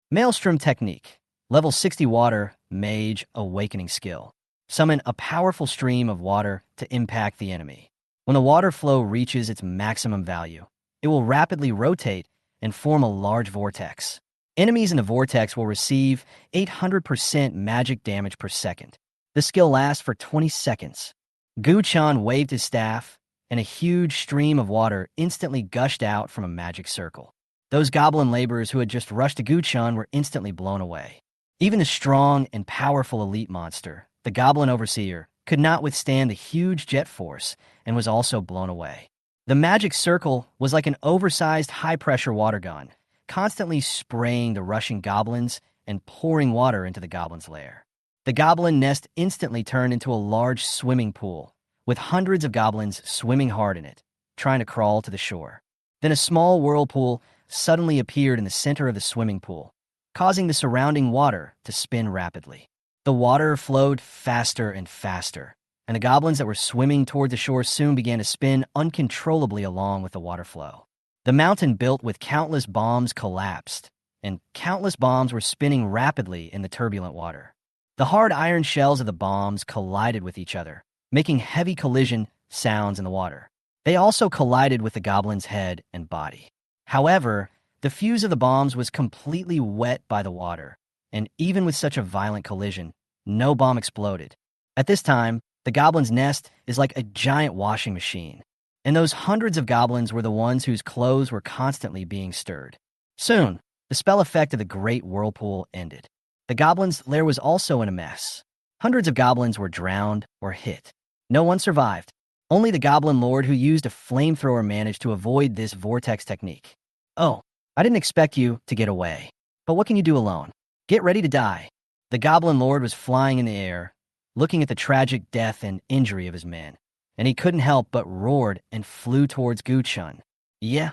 Maelstrom technique. Level 60 water, mage, awakening skill. Summon a powerful stream of water to impact the enemy. When the water flow reaches its maximum value, it will rapidly rotate and form a large vortex. Enemies in the vortex will receive 800% magic damage per second. The skill lasts for 20 seconds. Guchun waved his staff, and a huge stream of water instantly gushed out from a magic circle. Those goblin laborers who had just rushed to Guchun were instantly blown away. Even the strong and powerful elite monster, the goblin overseer, could not withstand the huge jet force and was also blown away. The magic circle was like an oversized high-pressure water gun, constantly spraying the rushing goblins and pouring water into the goblin's lair. The goblin nest instantly turned into a large swimming pool, with hundreds of goblins swimming hard in it, trying to crawl to the shore. Then a small whirlpool suddenly appeared in the center of the swimming pool, causing the surrounding water to spin rapidly. The water flowed faster and faster, and the goblins that were swimming toward the shore soon began to spin uncontrollably along with the water flow. The mountain built with countless bombs collapsed, and countless bombs were spinning rapidly in the turbulent water. The hard iron shells of the bombs collided with each other, making heavy collision sounds in the water. They also collided with the goblin's head and body. However, the fuse of the bombs was completely wet by the water, and even with such a violent collision, no bomb exploded. At this time, the goblin's nest is like a giant washing machine, and those hundreds of goblins were the ones whose clothes were constantly being stirred. Soon, the spell effect of the great whirlpool ended. The goblin's lair was also in a mess. Hundreds of goblins were drowned or hit. No one survived. Only the goblin lord who used a flamethrower managed to avoid this vortex technique. Oh, I didn't expect you to get away. But what can you do alone? Get ready to die. The goblin lord was flying in the air, looking at the tragic death and injury of his men, and he couldn't help but roared and flew towards Guchun. Yeah,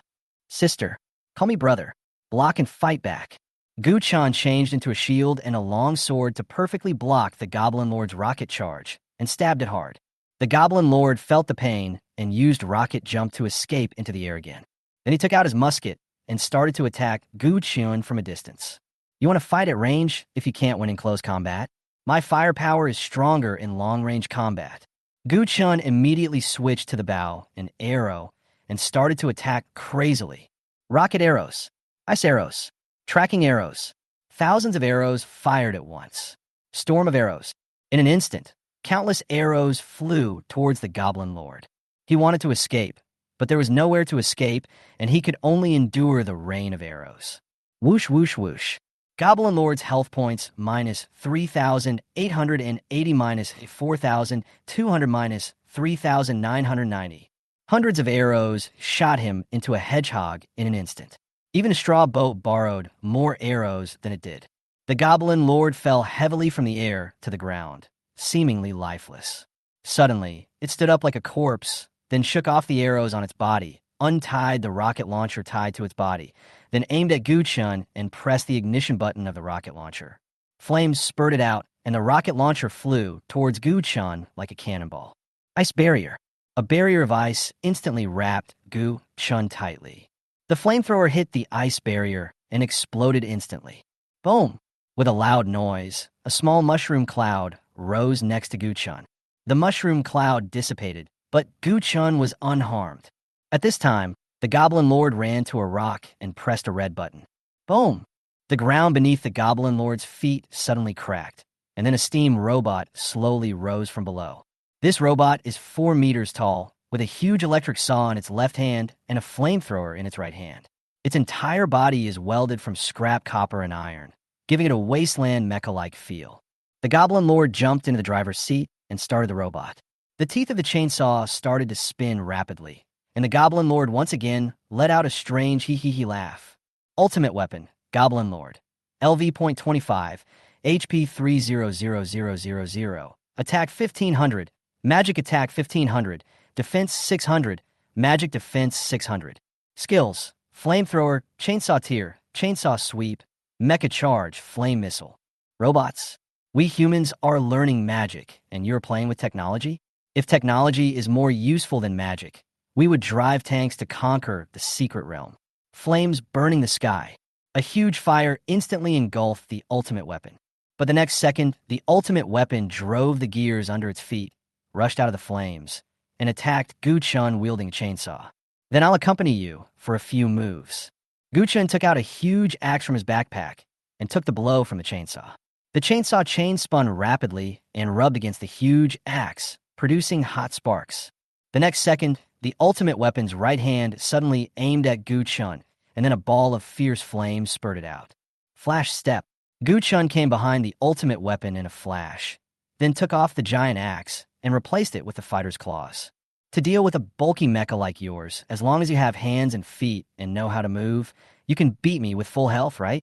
sister, call me brother. Block and fight back. Guchun changed into a shield and a long sword to perfectly block the goblin lord's rocket charge and stabbed it hard. The goblin lord felt the pain and used rocket jump to escape into the air again. Then he took out his musket and started to attack Guchun from a distance. You want to fight at range if you can't win in close combat? My firepower is stronger in long-range combat. Guchun immediately switched to the bow and arrow and started to attack crazily. Rocket arrows, ice arrows, tracking arrows. Thousands of arrows fired at once. Storm of arrows. In an instant, countless arrows flew towards the goblin lord. He wanted to escape, but there was nowhere to escape, and he could only endure the rain of arrows. Whoosh, whoosh, whoosh. Goblin Lord's health points minus 3,880 minus 4,200 minus 3,990. Hundreds of arrows shot him into a hedgehog in an instant. Even a straw boat borrowed more arrows than it did. The Goblin Lord fell heavily from the air to the ground, seemingly lifeless. Suddenly, it stood up like a corpse, then shook off the arrows on its body, untied the rocket launcher tied to its body, then aimed at Guchun and pressed the ignition button of the rocket launcher. Flames spurted out, and the rocket launcher flew towards Guchun like a cannonball. Ice barrier. A barrier of ice instantly wrapped Gu Chun tightly. The flamethrower hit the ice barrier and exploded instantly. Boom! With a loud noise, a small mushroom cloud rose next to Gu Chun. The mushroom cloud dissipated, but Gu Chun was unharmed. At this time, the Goblin Lord ran to a rock and pressed a red button. Boom! The ground beneath the Goblin Lord's feet suddenly cracked, and then a steam robot slowly rose from below. This robot is 4 meters tall, with a huge electric saw in its left hand and a flamethrower in its right hand. Its entire body is welded from scrap copper and iron, giving it a wasteland mecha-like feel. The Goblin Lord jumped into the driver's seat and started the robot. The teeth of the chainsaw started to spin rapidly, and the Goblin Lord once again let out a strange hee-hee-hee laugh. Ultimate weapon, Goblin Lord. LV.25, HP 300000, Attack 1500, Magic Attack 1500, Defense 600, Magic Defense 600. Skills, Flamethrower, Chainsaw Tier, Chainsaw Sweep, Mecha Charge, Flame Missile. Robots. We humans are learning magic, and you're playing with technology? If technology is more useful than magic, we would drive tanks to conquer the secret realm. Flames burning the sky. A huge fire instantly engulfed the ultimate weapon. But the next second, the ultimate weapon drove the gears under its feet, rushed out of the flames, and attacked Gu Chun wielding a chainsaw. Then I'll accompany you for a few moves. Gu Chun took out a huge axe from his backpack and took the blow from the chainsaw. The chainsaw chain spun rapidly and rubbed against the huge axe, producing hot sparks. The next second, the ultimate weapon's right hand suddenly aimed at Gu Chun, and then a ball of fierce flame spurted out. Flash step. Gu Chun came behind the ultimate weapon in a flash, then took off the giant axe and replaced it with the fighter's claws. To deal with a bulky mecha like yours, as long as you have hands and feet and know how to move, you can beat me with full health, right?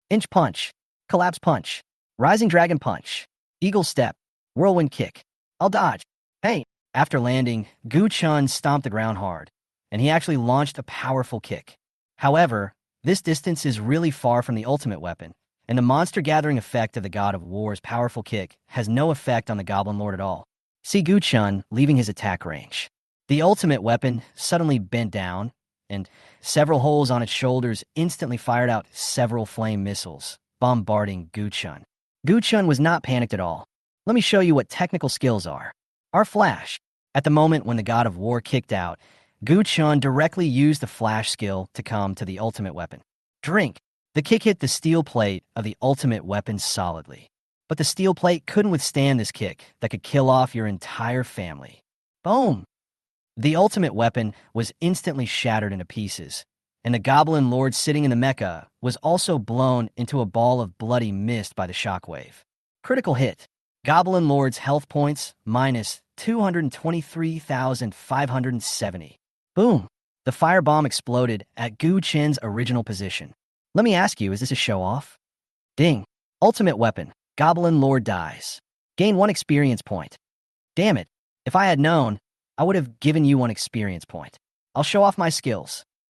Inch punch, collapse punch, rising dragon punch, eagle step, whirlwind kick. I'll dodge. Hey! After landing, Gu Chun stomped the ground hard, and he actually launched a powerful kick. However, this distance is really far from the ultimate weapon, and the monster-gathering effect of the God of War's powerful kick has no effect on the Goblin Lord at all. See Gu Chun leaving his attack range. The ultimate weapon suddenly bent down, and several holes on its shoulders instantly fired out several flame missiles, bombarding Gu Chun. Gu Chun was not panicked at all. Let me show you what technical skills are. Our flash. At the moment when the God of War kicked out, Gu Chun directly used the flash skill to come to the ultimate weapon. Drink. The kick hit the steel plate of the ultimate weapon solidly. But the steel plate couldn't withstand this kick that could kill off your entire family. Boom! The ultimate weapon was instantly shattered into pieces, and the Goblin Lord sitting in the mecha was also blown into a ball of bloody mist by the shockwave. Critical hit. Goblin Lord's health points minus 223,570. Boom! The firebomb exploded at Gu Chun's original position. Let me ask you, is this a show-off? Ding. Ultimate weapon. Goblin Lord dies. Gain 1 experience point. Damn it. If I had known, I would have given you 1 experience point. I'll show off my skills.